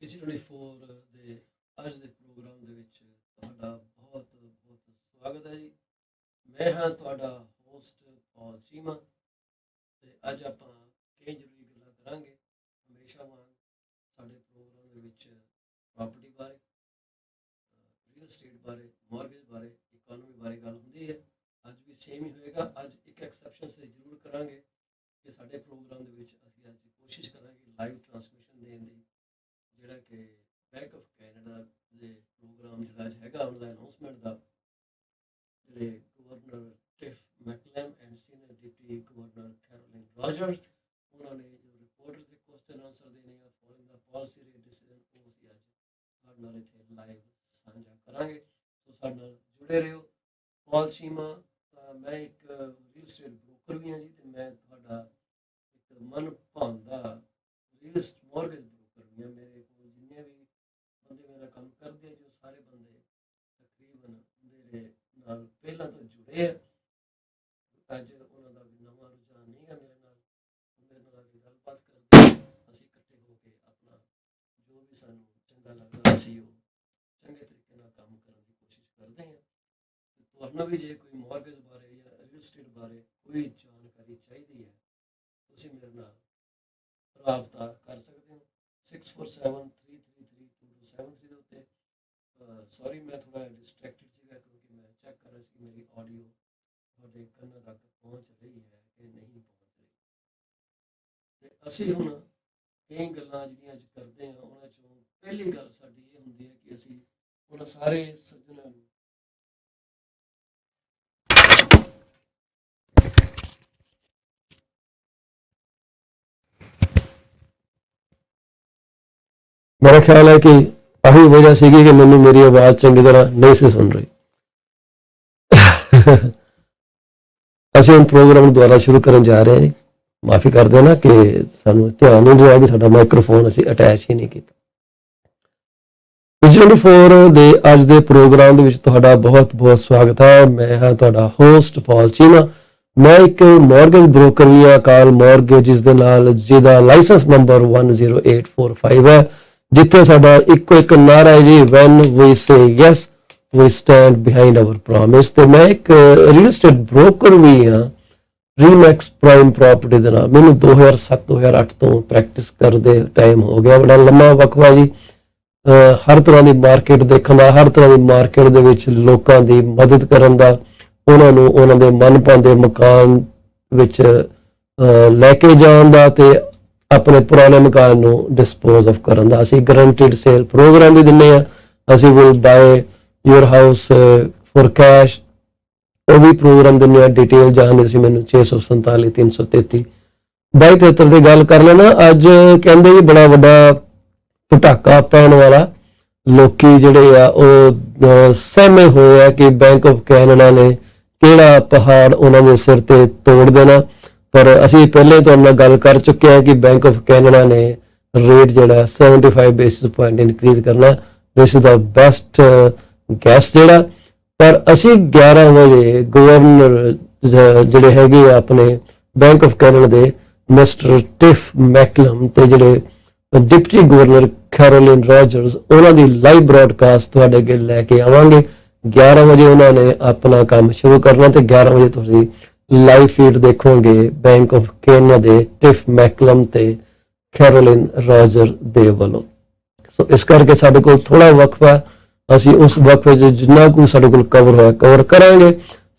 PC24 ਦੇ ਅੱਜ ਦੇ ਪ੍ਰੋਗਰਾਮ ਦੇ ਵਿੱਚ ਤੁਹਾਡਾ ਬਹੁਤ ਬਹੁਤ ਸਵਾਗਤ ਹੈ ਜੀ। ਮੈਂ ਹਾਂ ਤੁਹਾਡਾ ਹੋਸਟ ਪੌਲ ਚੀਮਾ ਤੇ ਅੱਜ ਆਪਾਂ ਕਈ ਜ਼ਰੂਰੀ ਗੱਲਾਂ ਕਰਾਂਗੇ। ਹਮੇਸ਼ਾ ਵਾਂਗ ਸਾਡੇ ਪ੍ਰੋਗਰਾਮ ਦੇ ਵਿੱਚ ਪ੍ਰਾਪਰਟੀ ਬਾਰੇ, ਰੀਅਲ ਏਸਟੇਟ ਬਾਰੇ, ਮਾਰਗੇਜ ਬਾਰੇ, ਇਕਨੋਮੀ ਬਾਰੇ ਗੱਲ ਹੁੰਦੀ ਹੈ। ਅੱਜ ਵੀ ਸੇਮ ਹੀ ਹੋਏਗਾ। ਅੱਜ ਇੱਕ ਐਕਸੈਪਸ਼ਨ ਸੇ ਜ਼ਰੂਰ ਕਰਾਂਗੇ ਕਿ ਸਾਡੇ ਪ੍ਰੋਗਰਾਮ ਦੇ ਵਿੱਚ ਅਸੀਂ ਅੱਜ ਕੋਸ਼ਿਸ਼ ਕਰਾਂਗੇ ਲਾਈਵ ਟਰਾਂਸਮਿਸ਼ਨ ਦੇਣ ਦੀ, ਜਿਹੜਾ ਕਿ ਬੈਂਕ ਆਫ ਕੈਨੇਡਾ ਦੇ ਪ੍ਰੋਗਰਾਮ ਜਿਹੜਾ ਅੱਜ ਹੈਗਾ ਉਹਦਾ ਅਨਾਉਂਸਮੈਂਟ ਦਾ, ਜਿਹੜੇ governor Tiff Macklem and senior deputy governor Carolyn Rogers, ਉਹਨਾਂ ਨੇ ਜੋ ਰਿਪੋਰਟਰ ਦੇ ਕੁਐਸਚਨ ਆਨਸਰ ਦੇਣੇ ਆ following the policy rate decision, ਉਹ ਅਸੀਂ ਅੱਜ ਸਾਡੇ ਨਾਲ ਇੱਥੇ ਲਾਈਵ ਸਾਂਝਾ ਕਰਾਂਗੇ। ਸੋ ਸਾਡੇ ਨਾਲ ਜੁੜੇ ਰਹੋ। ਪੌਲ ਚੀਮਾ, ਮੈਂ ਇੱਕ ਰੀਅਲ ਏਸਟੇਟ ਬ੍ਰੋਕਰ ਵੀ ਹਾਂ ਜੀ, ਅਤੇ ਮੈਂ ਤੁਹਾਡਾ ਇੱਕ ਮਨ ਭਾਉਂਦਾ ਰੀਅਲ ਮਾਰਗੇਜ ਬ੍ਰੋਕਰ ਵੀ ਹਾਂ। ਮੇਰੇ ਕੋਲ ਜਿੰਨੇ ਵੀ ਬੰਦੇ ਮੇਰਾ ਕੰਮ ਕਰਦੇ, ਜੋ ਸਾਰੇ ਬੰਦੇ ਤਕਰੀਬਨ ਮੇਰੇ ਨਾਲ ਪਹਿਲਾਂ ਤੋਂ ਜੁੜੇ ਆ। ਅੱਜ ਉਹਨਾਂ ਦਾ ਵੀ ਨਵਾਂ ਰੁਝਾਨ ਨਹੀਂ ਹੈ ਮੇਰੇ ਨਾਲ ਆ ਕੇ ਗੱਲਬਾਤ ਕਰਦੇ। ਅਸੀਂ ਇਕੱਠੇ ਹੋ ਕੇ ਆਪਣਾ ਜੋ ਵੀ ਸਾਨੂੰ ਚੰਗਾ ਲੱਗਦਾ ਅਸੀਂ ਉਹ ਚੰਗੇ ਤਰੀਕੇ ਨਾਲ ਕੰਮ ਕਰਨ ਦੀ ਕੋਸ਼ਿਸ਼ ਕਰਦੇ ਹਾਂ। ਤੁਹਾਨੂੰ ਵੀ ਜੇ ਕੋਈ ਮਾਰਗੇਜ ਬਾਰੇ ਜਾਂ ਰੀਅਲ ਏਸਟੇਟ ਬਾਰੇ ਕੋਈ ਜਾਣਕਾਰੀ ਚਾਹੀਦੀ ਹੈ, ਤੁਸੀਂ ਮੇਰੇ ਨਾਲ ਰਾਬਤਾ ਕਰ ਸਕਦੇ ਹੋ 6473332273 ਦੇ ਉੱਤੇ। ਸੌਰੀ, ਮੈਂ ਥੋੜ੍ਹਾ ਡਿਸਟਰੈਕਟਡ ਸੀਗਾ ਕਿਉਂਕਿ ਮੈਂ ਚੈੱਕ ਕਰ ਰਿਹਾ ਸੀ ਕਿ ਮੇਰੀ ਆਡੀਓ ਤੁਹਾਡੇ ਕੰਨਾਂ ਤੱਕ ਪਹੁੰਚ ਰਹੀ ਹੈ ਕਿ ਨਹੀਂ ਪਹੁੰਚ ਰਹੀ। ਅਤੇ ਅਸੀਂ ਹੁਣ ਕਈ ਗੱਲਾਂ ਜਿਹੜੀਆਂ ਅੱਜ ਕਰਦੇ ਹਾਂ, ਉਹਨਾਂ 'ਚੋਂ ਪਹਿਲੀ ਗੱਲ ਸਾਡੀ ਇਹ ਹੁੰਦੀ ਹੈ ਕਿ ਅਸੀਂ ਉਹਨਾਂ ਸਾਰੇ ਸੱਜਣਾਂ ਨੂੰ मेरा ख्याल है कि आही वजह सीगी कि मैंने मेरी आवाज चंगी तरह नहीं से सुन रही। ਅਸੀਂ ਹੁਣ ਪ੍ਰੋਗਰਾਮ ਦੁਆਰਾ ਸ਼ੁਰੂ ਕਰਨ ਜਾ ਰਹੇ ਹਾਂ ਜੀ। ਮਾਫੀ ਕਰਦੇ ਨਾ ਕਿ ਸਾਨੂੰ ਧਿਆਨ ਨਹੀਂ ਰਿਹਾ ਕਿ ਸਾਡਾ ਮਾਈਕ੍ਰੋਫੋਨ ਅਸੀਂ ਅਟੈਚ ਹੀ ਨਹੀਂ ਕੀਤਾ। PC24 ਦੇ ਅੱਜ ਦੇ ਪ੍ਰੋਗਰਾਮ ਦੇ ਵਿੱਚ ਤੁਹਾਡਾ ਬਹੁਤ ਬਹੁਤ ਸਵਾਗਤ ਹੈ। ਮੈਂ ਹਾਂ ਤੁਹਾਡਾ ਹੋਸਟ ਪਾਲ ਚੀਮਾ। ਮੈਂ ਇੱਕ ਮਾਰਗੇਜ ਬ੍ਰੋਕਰ ਵੀ ਹਾਂ, ਕਾਲ ਮਾਰਗੇਜਸ ਦੇ ਨਾਲ, ਜਿਹਦਾ ਲਾਇਸੈਂਸ ਨੰਬਰ 10845 ਹੈ, ਜਿੱਥੇ ਸਾਡਾ ਇੱਕੋ ਇੱਕ ਨਾਰਾ ਹੈ ਜੀ, when we say yes we stand behind our promise। ਤੇ ਮੈਂ ਇੱਕ ਰੀਅਲ ਏਸਟੇਟ ਬ੍ਰੋਕਰ ਵੀ ਹਾਂ ਰੀਮੈਕਸ ਪ੍ਰਾਈਮ ਪ੍ਰਾਪਰਟੀ ਦੇ ਨਾਲ। ਮੈਨੂੰ 2007-2008 ਤੋਂ ਪ੍ਰੈਕਟਿਸ ਕਰਦੇ ਟਾਈਮ ਹੋ ਗਿਆ, ਬੜਾ ਲੰਮਾ ਵਕਫਾ ਜੀ। ਹਰ ਤਰ੍ਹਾਂ ਦੀ ਮਾਰਕੀਟ ਦੇਖਣ ਦਾ, ਹਰ ਤਰ੍ਹਾਂ ਦੀ ਮਾਰਕੀਟ ਦੇ ਵਿੱਚ ਲੋਕਾਂ ਦੀ ਮਦਦ ਕਰਨ ਦਾ, ਉਹਨਾਂ ਨੂੰ ਉਹਨਾਂ ਦੇ ਮਨਪਾਉਂਦੇ ਮਕਾਨ ਵਿੱਚ ਲੈ ਕੇ ਜਾਣ ਦਾ ਤੇ ਆਪਣੇ ਪੁਰਾਣੇ ਮਕਾਨ ਨੂੰ ਡਿਸਪੋਜ਼ ਆਫ ਕਰਨ ਦਾ। ਅਸੀਂ ਗਰੰਟਿਡ ਸੇਲ ਪ੍ਰੋਗਰਾਮ ਵੀ ਦਿੰਦੇ ਹਾਂ। ਅਸੀਂ will buy your house for cash, ਉਹ ਵੀ ਪ੍ਰੋਗਰਾਮ ਦਿੰਦੇ ਹਾਂ। ਡਿਟੇਲ ਜਾਣਦੇ ਸੀ ਮੈਨੂੰ 647 333 2273 ਦੀ ਗੱਲ ਕਰ ਲੈਣਾ। ਅੱਜ ਕਹਿੰਦੇ ਜੀ ਬੜਾ ਵੱਡਾ ਪਟਾਕਾ ਪੈਣ ਵਾਲਾ, ਲੋਕੀ ਜਿਹੜੇ ਆ ਉਹ ਸਹਿਮੇ ਹੋਏ ਆ ਕਿ ਬੈਂਕ ਆਫ ਕੈਨੇਡਾ ਨੇ ਕਿਹੜਾ ਪਹਾੜ ਉਹਨਾਂ ਦੇ ਸਿਰ ਤੇ ਤੋੜ ਦੇਣਾ। ਪਰ ਅਸੀਂ ਪਹਿਲੇ ਤੁਹਾਡੇ ਨਾਲ ਗੱਲ ਕਰ ਚੁੱਕੇ ਹਾਂ ਕਿ ਬੈਂਕ ਆਫ ਕੈਨੇਡਾ ਨੇ ਰੇਟ ਜਿਹੜਾ 75 ਬੇਸਿਸ ਪੁਆਇੰਟ ਇਨਕਰੀਜ਼ ਕਰਨਾ। This is the best gas ਜਿਹੜਾ। ਪਰ ਅਸੀਂ 11 ਵਜੇ ਗਵਰਨਰ ਜਿਹੜੇ ਹੈਗੇ ਆ ਆਪਣੇ ਬੈਂਕ ਆਫ ਕੈਨੇਡਾ ਦੇ ਮਿਸਟਰ ਟਿਫ ਮੈਕਲਮ ਤੇ ਜਿਹੜੇ ਡਿਪਟੀ ਗਵਰਨਰ ਕੈਰੋਲਿਨ ਰੋਜਰਸ, ਉਹਨਾਂ ਦੀ ਲਾਈਵ ਬ੍ਰੌਡਕਾਸਟ ਤੁਹਾਡੇ ਅੱਗੇ ਲੈ ਕੇ ਆਵਾਂਗੇ। 11 ਵਜੇ ਉਹਨਾਂ ਨੇ ਆਪਣਾ ਕੰਮ ਸ਼ੁਰੂ ਕਰਨਾ ਤੇ 11 ਵਜੇ ਤੁਸੀਂ ਲਾਈਵ ਫੀਡ ਦੇਖੋਗੇ ਬੈਂਕ ਆਫ ਕੈਨੇਡਾ ਦੇ ਟਿਫ ਮੈਕਲਮ ਤੇ ਕੈਰੋਲਿਨ ਰੋਜਰ ਦੇ ਵੱਲੋਂ। ਸੋ ਇਸ ਕਰਕੇ ਸਾਡੇ ਕੋਲ ਥੋੜਾ ਵਕਫਾ, ਅਸੀਂ ਉਸ ਵਕਫੇ 'ਚ ਜਿੰਨਾ ਕੁ ਸਾਡੇ ਕੋਲ ਕਵਰ ਹੋਇਆ ਕਵਰ ਕਰਾਂਗੇ।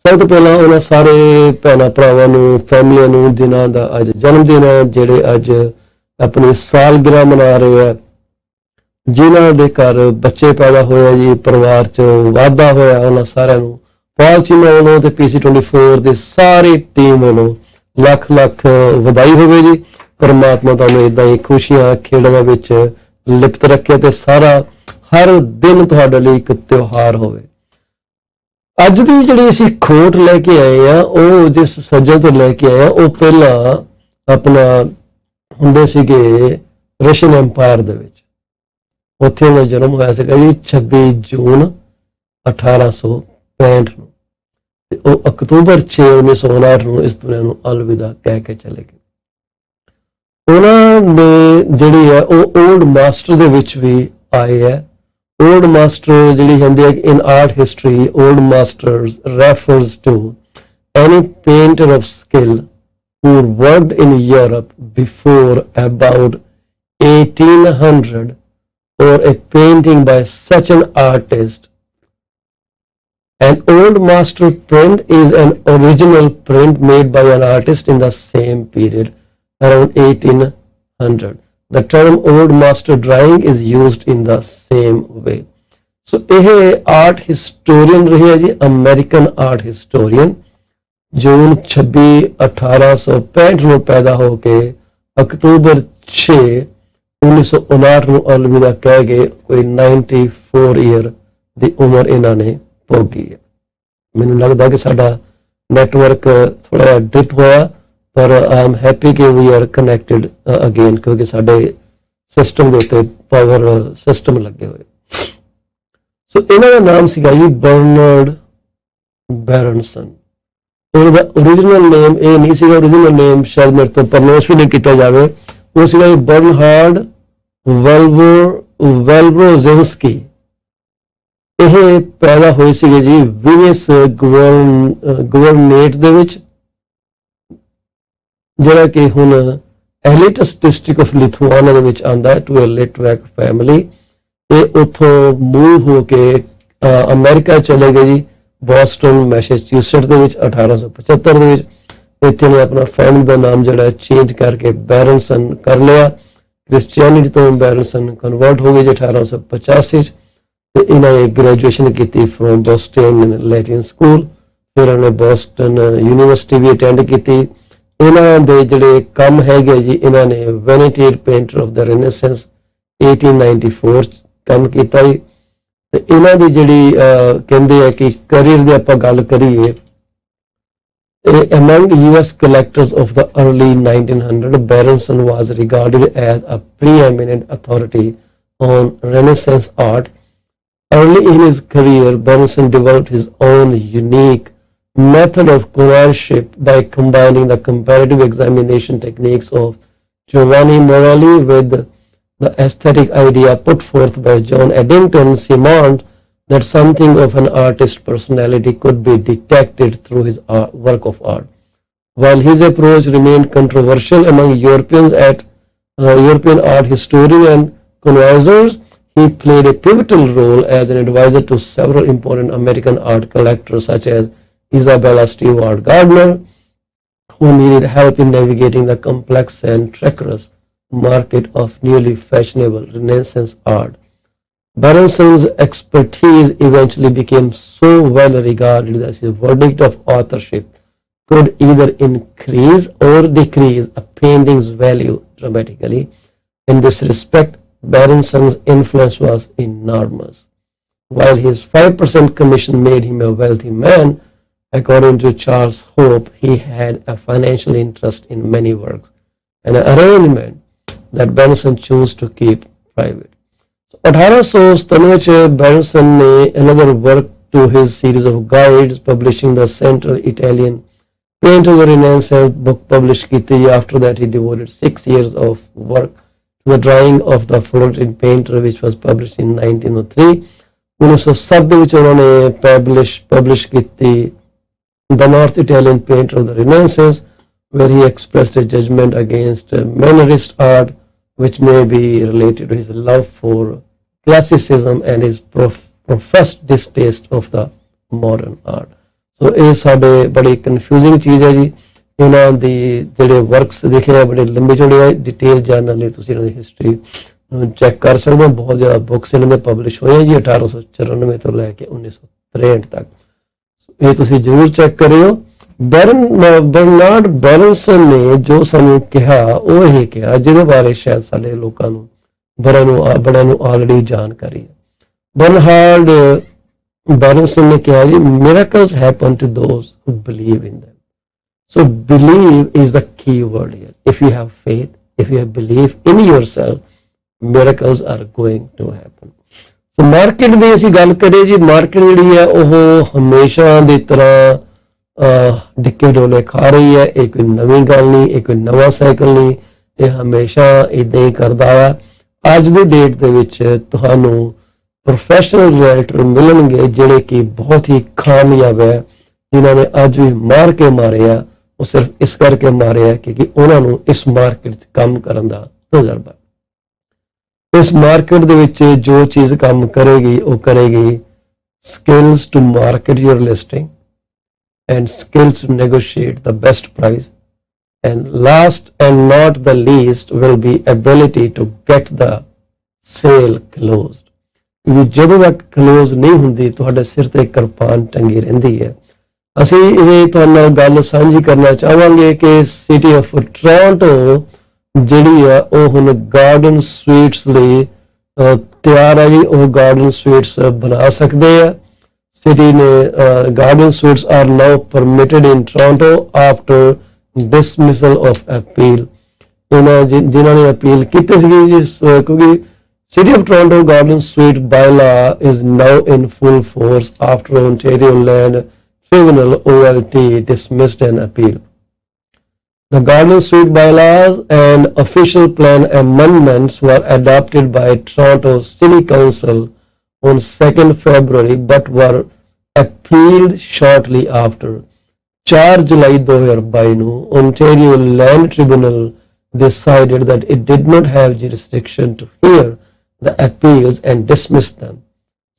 ਸਭ ਤੋਂ ਪਹਿਲਾਂ ਉਹਨਾਂ ਸਾਰੇ ਭੈਣਾਂ ਭਰਾਵਾਂ ਨੂੰ, ਫੈਮਲੀਆਂ ਨੂੰ ਜਿਨ੍ਹਾਂ ਦਾ ਅੱਜ ਜਨਮ ਦਿਨ ਹੈ, ਜਿਹੜੇ ਅੱਜ ਆਪਣੀ ਸਾਲਗਿਰਾ ਮਨਾ ਰਹੇ ਆ, ਜਿਨ੍ਹਾਂ ਦੇ ਘਰ ਬੱਚੇ ਪੈਦਾ ਹੋਏ ਜੀ, ਪਰਿਵਾਰ 'ਚ ਵਾਧਾ ਹੋਇਆ, ਉਹਨਾਂ ਸਾਰਿਆਂ ਨੂੰ ਪਾਲ ਚੀਮਾ ਵੱਲੋਂ ਤੇ PC24 ਦੀ ਸਾਰੀ ਟੀਮ ਵੱਲੋਂ ਲੱਖ ਲੱਖ ਵਧਾਈ ਹੋਵੇ ਜੀ। ਪਰਮਾਤਮਾ ਤੁਹਾਨੂੰ ਏਦਾਂ ਹੀ ਖੁਸ਼ੀਆਂ ਖੇੜਾਂ ਵਿੱਚ ਲਿਪਤ ਰੱਖੇ ਤੇ ਸਾਰਾ ਹਰ ਦਿਨ ਤੁਹਾਡੇ ਲਈ ਇੱਕ ਤਿਉਹਾਰ ਹੋਵੇ। ਅੱਜ ਦੀ ਜਿਹੜੀ ਅਸੀਂ ਖੋਟ ਲੈ ਕੇ ਆਏ ਆ, ਉਹ ਜਿਸ ਸੱਜਣ ਤੋਂ ਲੈ ਕੇ ਆਏ ਆ, ਉਹ ਪਹਿਲਾਂ ਆਪਣਾ ਹੁੰਦੇ ਸੀਗੇ ਰਸ਼ੀਅਨ ਐਮਪਾਇਰ ਦੇ ਵਿੱਚ। ਉੱਥੇ ਉਹਦਾ ਜਨਮ ਹੋਇਆ ਸੀਗਾ ਜੀ 26 ਜੂਨ 1865 ਨੂੰ ਤੇ ਉਹ ਅਕਤੂਬਰ 6 1959 ਨੂੰ ਇਸ ਦੁਨੀਆ ਨੂੰ ਅਲਵਿਦਾ ਕਹਿ ਕੇ ਚਲੇ ਗਏ। ਉਹਨਾਂ ਨੇ ਜਿਹੜੀ ਹੈ ਉਹ ਓਲਡ ਮਾਸਟਰ ਦੇ ਵਿੱਚ ਵੀ ਆਏ ਹੈ। ਓਲਡ ਮਾਸਟਰ ਜਿਹੜੀ ਹੁੰਦੀ ਹੈ in art history, old masters refers to any painter of skill who worked in Europe before about 1800 or a painting by such an artist. An old master print is an original print made by an artist in the same period, around 1800. The term old master drawing is used in the same way. So ਇਹ art historian ਰਹੀ ਹੈ ਜੀ, American art historian, ਜੂਨ 26 1865 ਨੂੰ ਪੈਦਾ ਹੋ ਕੇ ਅਕਤੂਬਰ 6 1959 ਨੂੰ ਅਲਵਿਦਾ ਕਹਿ ਗਏ। ਕੋਈ 94 ਈਅਰ ਦੀ ਉਮਰ ਇਹਨਾਂ ਨੇ ਭੋਗੀ ਹੈ। ਮੈਨੂੰ ਲੱਗਦਾ ਕਿ ਸਾਡਾ ਨੈਟਵਰਕ ਥੋੜਾ ਜਿਹਾ ਡਿਪ ਹੋਇਆ, ਪਰ ਆਈ ਐਮ ਹੈਪੀ ਕਿ ਵੀ ਆਰ ਕਨੈਕਟਡ ਅਗੇਨ, ਕਿਉਂਕਿ ਸਾਡੇ ਸਿਸਟਮ ਦੇ ਉੱਤੇ ਪਾਵਰ ਸਿਸਟਮ ਲੱਗੇ ਹੋਏ। ਸੋ ਇਹਨਾਂ ਦਾ ਨਾਮ ਸੀਗਾ ਜੀ ਬਰਨਰਡ ਬੈਰਨਸਨ। ਉਹਦਾ ਓਰੀਜਨਲ ਨੇਮ ਇਹ ਨਹੀਂ ਸੀਗਾ, ਓਰੀਜਨਲ ਨੇਮ ਸ਼ਾਇਦ ਮੇਰੇ ਤੋਂ ਪ੍ਰੋਨਾਂਸ ਵੀ ਨਹੀਂ ਕੀਤਾ ਜਾਵੇ, ਉਹ ਸੀਗਾ ਜੀ ਬਰਨਹਾਰਡ ਵੈਲਬਰੋਜ਼ਿੰਸਕੀ। ਇਹ ਪੈਦਾ ਹੋਏ ਸੀਗੇ ਜੀ ਵੀਨੀਅਸ ਗਵਰਨੇਟ ਦੇ ਵਿੱਚ, ਜਿਹੜਾ ਕਿ ਹੁਣ ਐਲਿਟਸ ਡਿਸਟ੍ਰਿਕਟ ਆਫ ਲਿਥੁਆਨੀਆ ਦੇ ਵਿੱਚ ਆਉਂਦਾ ਹੈ, ਟੂ ਅ ਲਿਟਵੈਕ ਫੈਮਿਲੀ। ਇਹ ਉੱਥੋਂ ਮੂਵ ਹੋ ਕੇ ਅਮਰੀਕਾ ਚਲੇ ਗਏ ਜੀ, ਬੋਸਟਨ ਮੈਸੇਚਿਊਸੇਟ ਦੇ ਵਿੱਚ 1875 ਦੇ ਵਿੱਚ। ਇੱਥੇ ਨੇ ਆਪਣਾ ਫੈਮਿਲੀ ਦਾ ਨਾਮ ਜਿਹੜਾ ਚੇਂਜ ਕਰਕੇ ਬੈਰਨਸਨ ਕਰ ਲਿਆ। ਕ੍ਰਿਸਚੀਅਨਿਟੀ ਤੋਂ ਬੈਰਨਸਨ ਕਨਵਰਟ ਹੋ ਗਏ ਜੀ 1885 'ਚ। ਤੇ ਇਹਨਾਂ ਨੇ ਗ੍ਰੈਜੂਏਸ਼ਨ ਕੀਤੀ ਫਰੋਮ ਬੋਸਟਨ ਲੈਟਿਨ ਸਕੂਲ। ਫਿਰ ਉਹਨੇ ਬੋਸਟਨ ਯੂਨੀਵਰਸਿਟੀ ਵੀ ਅਟੈਂਡ ਕੀਤੀ। ਇਹਨਾਂ ਦੇ ਜਿਹੜੇ ਕੰਮ ਹੈਗੇ ਜੀ, ਇਹਨਾਂ ਨੇ vanity painter of the Renaissance 1894 ਕੰਮ ਕੀਤਾ ਜੀ। ਤੇ ਇਹਨਾਂ ਦੀ ਜਿਹੜੀ ਕਹਿੰਦੇ ਆ ਕਿ ਕਰੀਅਰ ਦੀ ਆਪਾਂ ਗੱਲ ਕਰੀਏ, Among US collectors of the early 1900s, Berenson was regarded as a preeminent authority on Renaissance art. Early in his career, Berenson developed his own unique method of connoisseurship by combining the comparative examination techniques of Giovanni Morelli with the aesthetic idea put forth by John Eddington Simond that something of an artist's personality could be detected through his work of art. While his approach remained controversial among European art historians and connoisseurs, he played a pivotal role as an advisor to several important American art collectors such as Isabella Stewart Gardner, who needed help in navigating the complex and treacherous market of newly fashionable Renaissance art. Berenson's expertise eventually became so well regarded that his verdict of authorship could either increase or decrease a painting's value dramatically. In this respect, Berenson's influence was enormous. While his 5% commission made him a wealthy man, according to Charles Hope, he had a financial interest in many works, an arrangement that Berenson chose to keep private. 1897 ਚ Berenson ਨੇ another work to his series of guides publishing the Central Italian Paint of the Renaissance book published ਕੀਤੀ. After that he devoted 6 years of work to the drawing of the Florentine painter which was published in 1903. 1907 ਦੇ ਵਿੱਚ ਉਹਨਾਂ ਨੇ publish ਕੀਤੀ The North Italian Painter of the Renaissance, where he expressed a judgment against Mannerist art, which may be related to his love for classicism and his professed distaste of the modern art. So ਇਹ ਸਾਡੇ ਬੜੀ ਕਨਫਿਊਜ਼ਿੰਗ ਚੀਜ਼ ਹੈ ਜੀ. ਇਹਨਾਂ ਦੀ ਜਿਹੜੇ ਵਰਕਸ ਦੇਖੇ ਆ ਬੜੇ ਲੰਬੇ ਚੌੜੇ ਡਿਟੇਲ ਜਾਣਨ ਲਈ ਤੁਸੀਂ ਇਹਨਾਂ ਦੀ ਹਿਸਟਰੀ ਨੂੰ ਚੈੱਕ ਕਰ ਸਕਦੇ ਹੋ. ਬਹੁਤ ਜ਼ਿਆਦਾ ਬੁੱਕਸ ਇਹਨਾਂ ਦੇ ਪਬਲਿਸ਼ ਹੋਏ ਜੀ 1894 ਤੋਂ ਲੈ ਕੇ 1963 ਤੱਕ. ਇਹ ਤੁਸੀਂ ਜ਼ਰੂਰ ਚੈੱਕ ਕਰਿਓ. ਬਰਨਾਰਡ ਬੈਰਨਸਨ ਨੇ ਜੋ ਸਾਨੂੰ ਕਿਹਾ ਉਹ ਇਹ ਕਿਹਾ ਜਿਹਦੇ ਬਾਰੇ ਸ਼ਾਇਦ ਸਾਡੇ ਲੋਕਾਂ ਨੂੰ ਬੜਿਆਂ ਨੂੰ ਆਲਰੇਡੀ ਜਾਣਕਾਰੀ ਹੈ. ਬਰਨਾਰਡ ਬੈਰਨਸਨ ਨੇ ਕਿਹਾ ਜੀ miracles happen to those who believe in them. So believe is the key word here. If you have faith, if you have belief in yourself, miracles are going to happen. So market ਦੀ ਅਸੀਂ ਗੱਲ ਕਰੀਏ ਜੀ, ਮਾਰਕੀਟ ਜਿਹੜੀ ਹੈ ਉਹ ਹਮੇਸ਼ਾ ਦੀ ਤਰ੍ਹਾਂ ਡਿੱਕੇ ਡੋਲੇ ਖਾ ਰਹੀ ਹੈ. ਇਹ ਕੋਈ ਨਵੀਂ ਗੱਲ ਨਹੀਂ, ਇਹ ਕੋਈ ਨਵਾਂ ਸਾਈਕਲ ਨਹੀਂ, ਇਹ ਹਮੇਸ਼ਾ ਇਦਾਂ ਹੀ ਕਰਦਾ ਆ. ਅੱਜ ਦੀ ਡੇਟ ਦੇ ਵਿੱਚ ਤੁਹਾਨੂੰ ਪ੍ਰੋਫੈਸ਼ਨਲ ਰੀਅਲਟਰ ਮਿਲਣਗੇ ਜਿਹੜੇ ਕਿ ਬਹੁਤ ਹੀ ਕਾਮਯਾਬ ਹੈ, ਜਿਨ੍ਹਾਂ ਨੇ ਅੱਜ ਵੀ ਮਾਰ ਕੇ ਮਾਰੇ ਆ. ਉਹ ਸਿਰਫ ਇਸ ਕਰਕੇ ਮਾਰੇ ਆ ਕਿਉਂਕਿ ਉਹਨਾਂ ਨੂੰ ਇਸ ਮਾਰਕੀਟ 'ਚ ਕੰਮ ਕਰਨ ਦਾ ਤਜਰਬਾ. ਇਸ ਮਾਰਕੀਟ ਦੇ ਵਿੱਚ ਜੋ ਚੀਜ਼ ਕੰਮ ਕਰੇਗੀ ਉਹ ਕਰੇਗੀ skills to market your listing and skills to negotiate the best price, and last and not the least will be ability to get the sale closed. ਕਿਉਂਕਿ ਜਦੋਂ ਤੱਕ ਕਲੋਜ਼ ਨਹੀਂ ਹੁੰਦੀ ਤੁਹਾਡੇ ਸਿਰ ਤੇ ਕਿਰਪਾਨ ਟੰਗੀ ਰਹਿੰਦੀ ਹੈ. ਅਸੀਂ ਇਹ ਤੁਹਾਡੇ ਨਾਲ ਗੱਲ ਸਾਂਝੀ ਕਰਨਾ ਚਾਹਾਂਗੇ ਕਿ ਸਿਟੀ ਆਫ ਟੋਰਾਂਟੋ ਜਿਹੜੀ ਆ ਉਹ ਹੁਣ ਗਾਰਡਨ ਸਵੀਟਸ ਲਈ ਤਿਆਰ ਹੈ ਜੀ. ਉਹ ਗਾਰਡਨ ਸਵੀਟਸ ਬਣਾ ਸਕਦੇ ਆ. ਸਿਟੀ ਨੇ garden suites are now permitted in Toronto after dismissal of appeal. ਇਹਨਾਂ ਜਿਨ੍ਹਾਂ ਨੇ ਅਪੀਲ ਕੀਤੀ ਸੀਗੀ ਜੀ, ਕਿਉਂਕਿ City of Toronto Garden Suite bylaw is now in full force after Ontario Land Tribunal OLT dismissed an appeal. The Garden Suite bylaws and official plan amendments were adopted by Toronto City Council on 2nd February but were appealed shortly after. 4 ਜੁਲਾਈ 2022 ਨੂੰ Ontario Land Tribunal decided that it did not have jurisdiction to hear the appeals and dismiss them.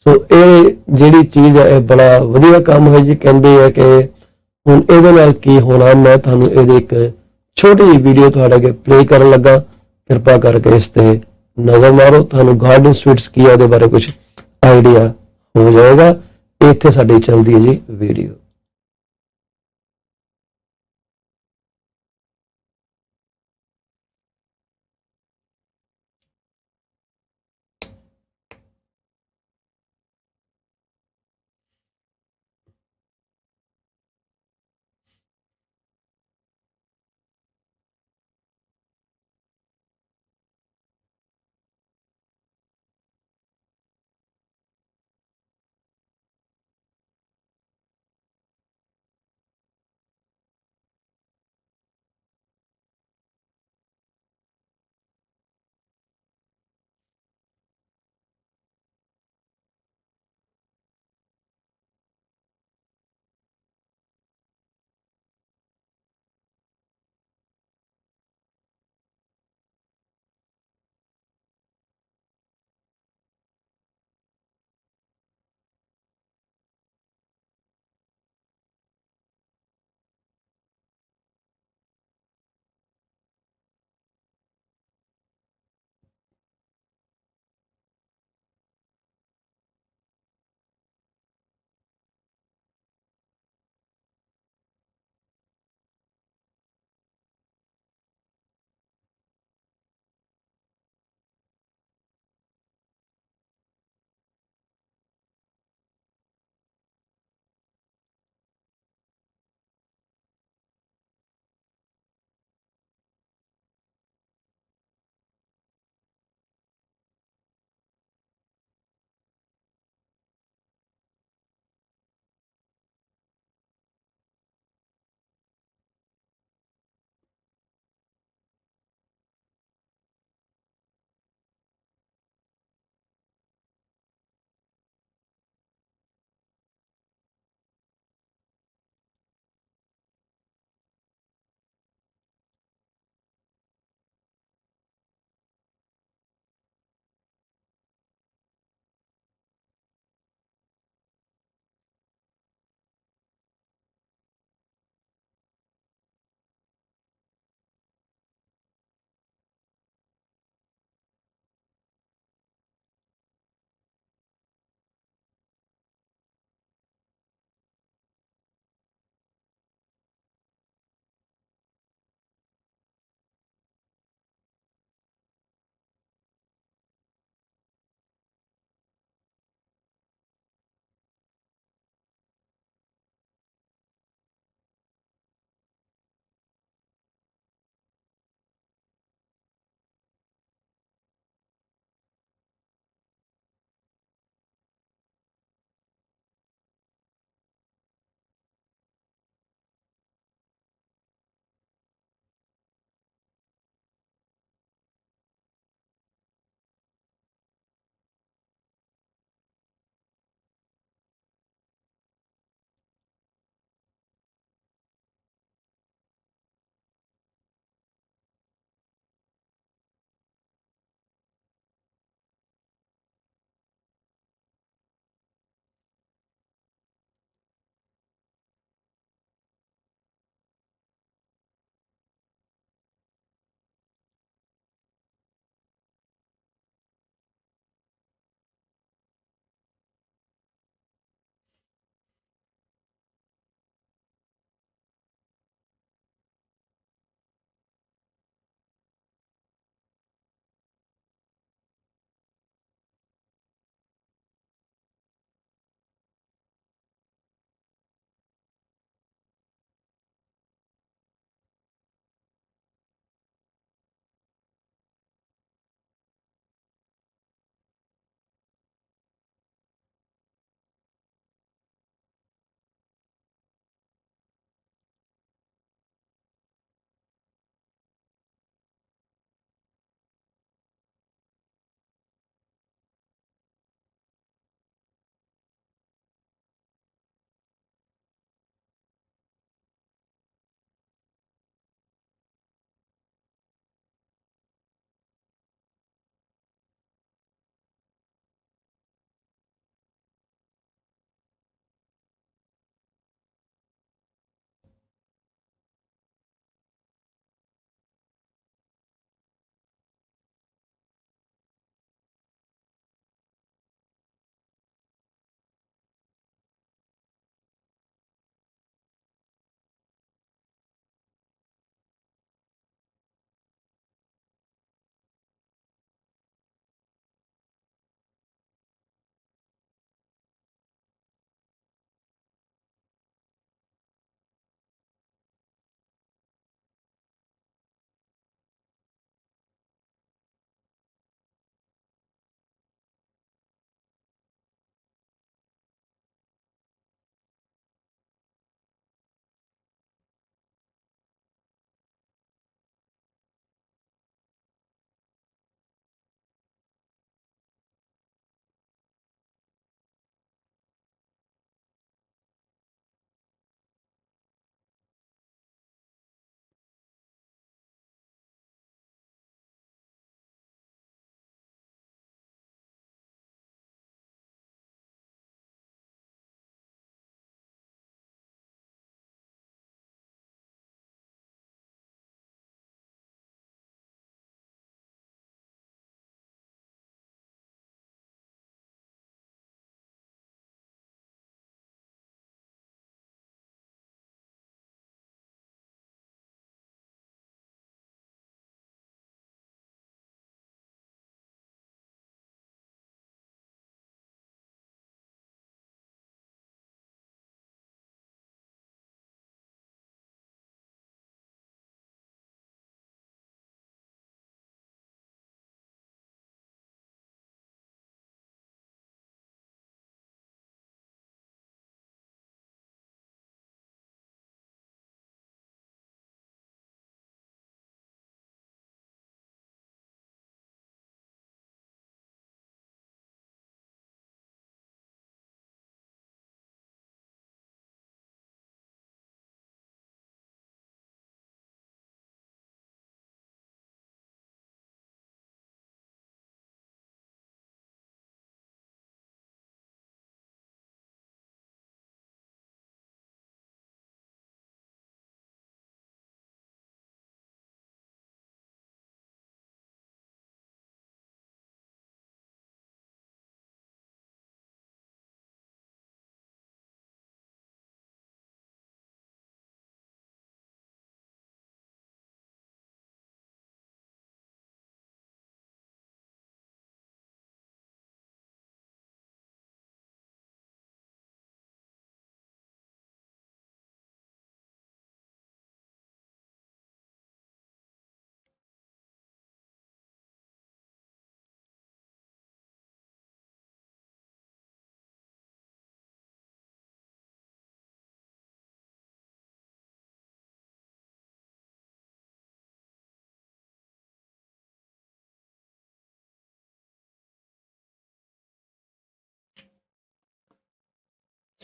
So ਇਹ ਜਿਹੜੀ ਚੀਜ਼ ਹੈ ਇਹ ਬੜਾ ਵਧੀਆ ਕੰਮ ਹੈ ਜੀ. ਕਹਿੰਦੇ ਆ ਕਿ ਹੁਣ ਇਹਦੇ ਨਾਲ ਕੀ ਹੋਣਾ, ਮੈਂ ਤੁਹਾਨੂੰ ਇਹਦੇ ਇੱਕ ਛੋਟੀ ਜਿਹੀ ਵੀਡੀਓ ਤੁਹਾਡੇ ਅੱਗੇ ਪਲੇ ਕਰਨ ਲੱਗਾ. ਕਿਰਪਾ ਕਰਕੇ ਇਸ ਤੇ ਨਜ਼ਰ ਮਾਰੋ, ਤੁਹਾਨੂੰ ਗਾਰਡਨ ਸਵੀਟਸ ਕੀ ਹੈ ਉਹਦੇ ਬਾਰੇ ਕੁਝ ਆਈਡੀਆ ਹੋ ਜਾਏਗਾ. ਇੱਥੇ ਸਾਡੀ ਚੱਲਦੀ ਹੈ ਜੀ ਵੀਡੀਓ.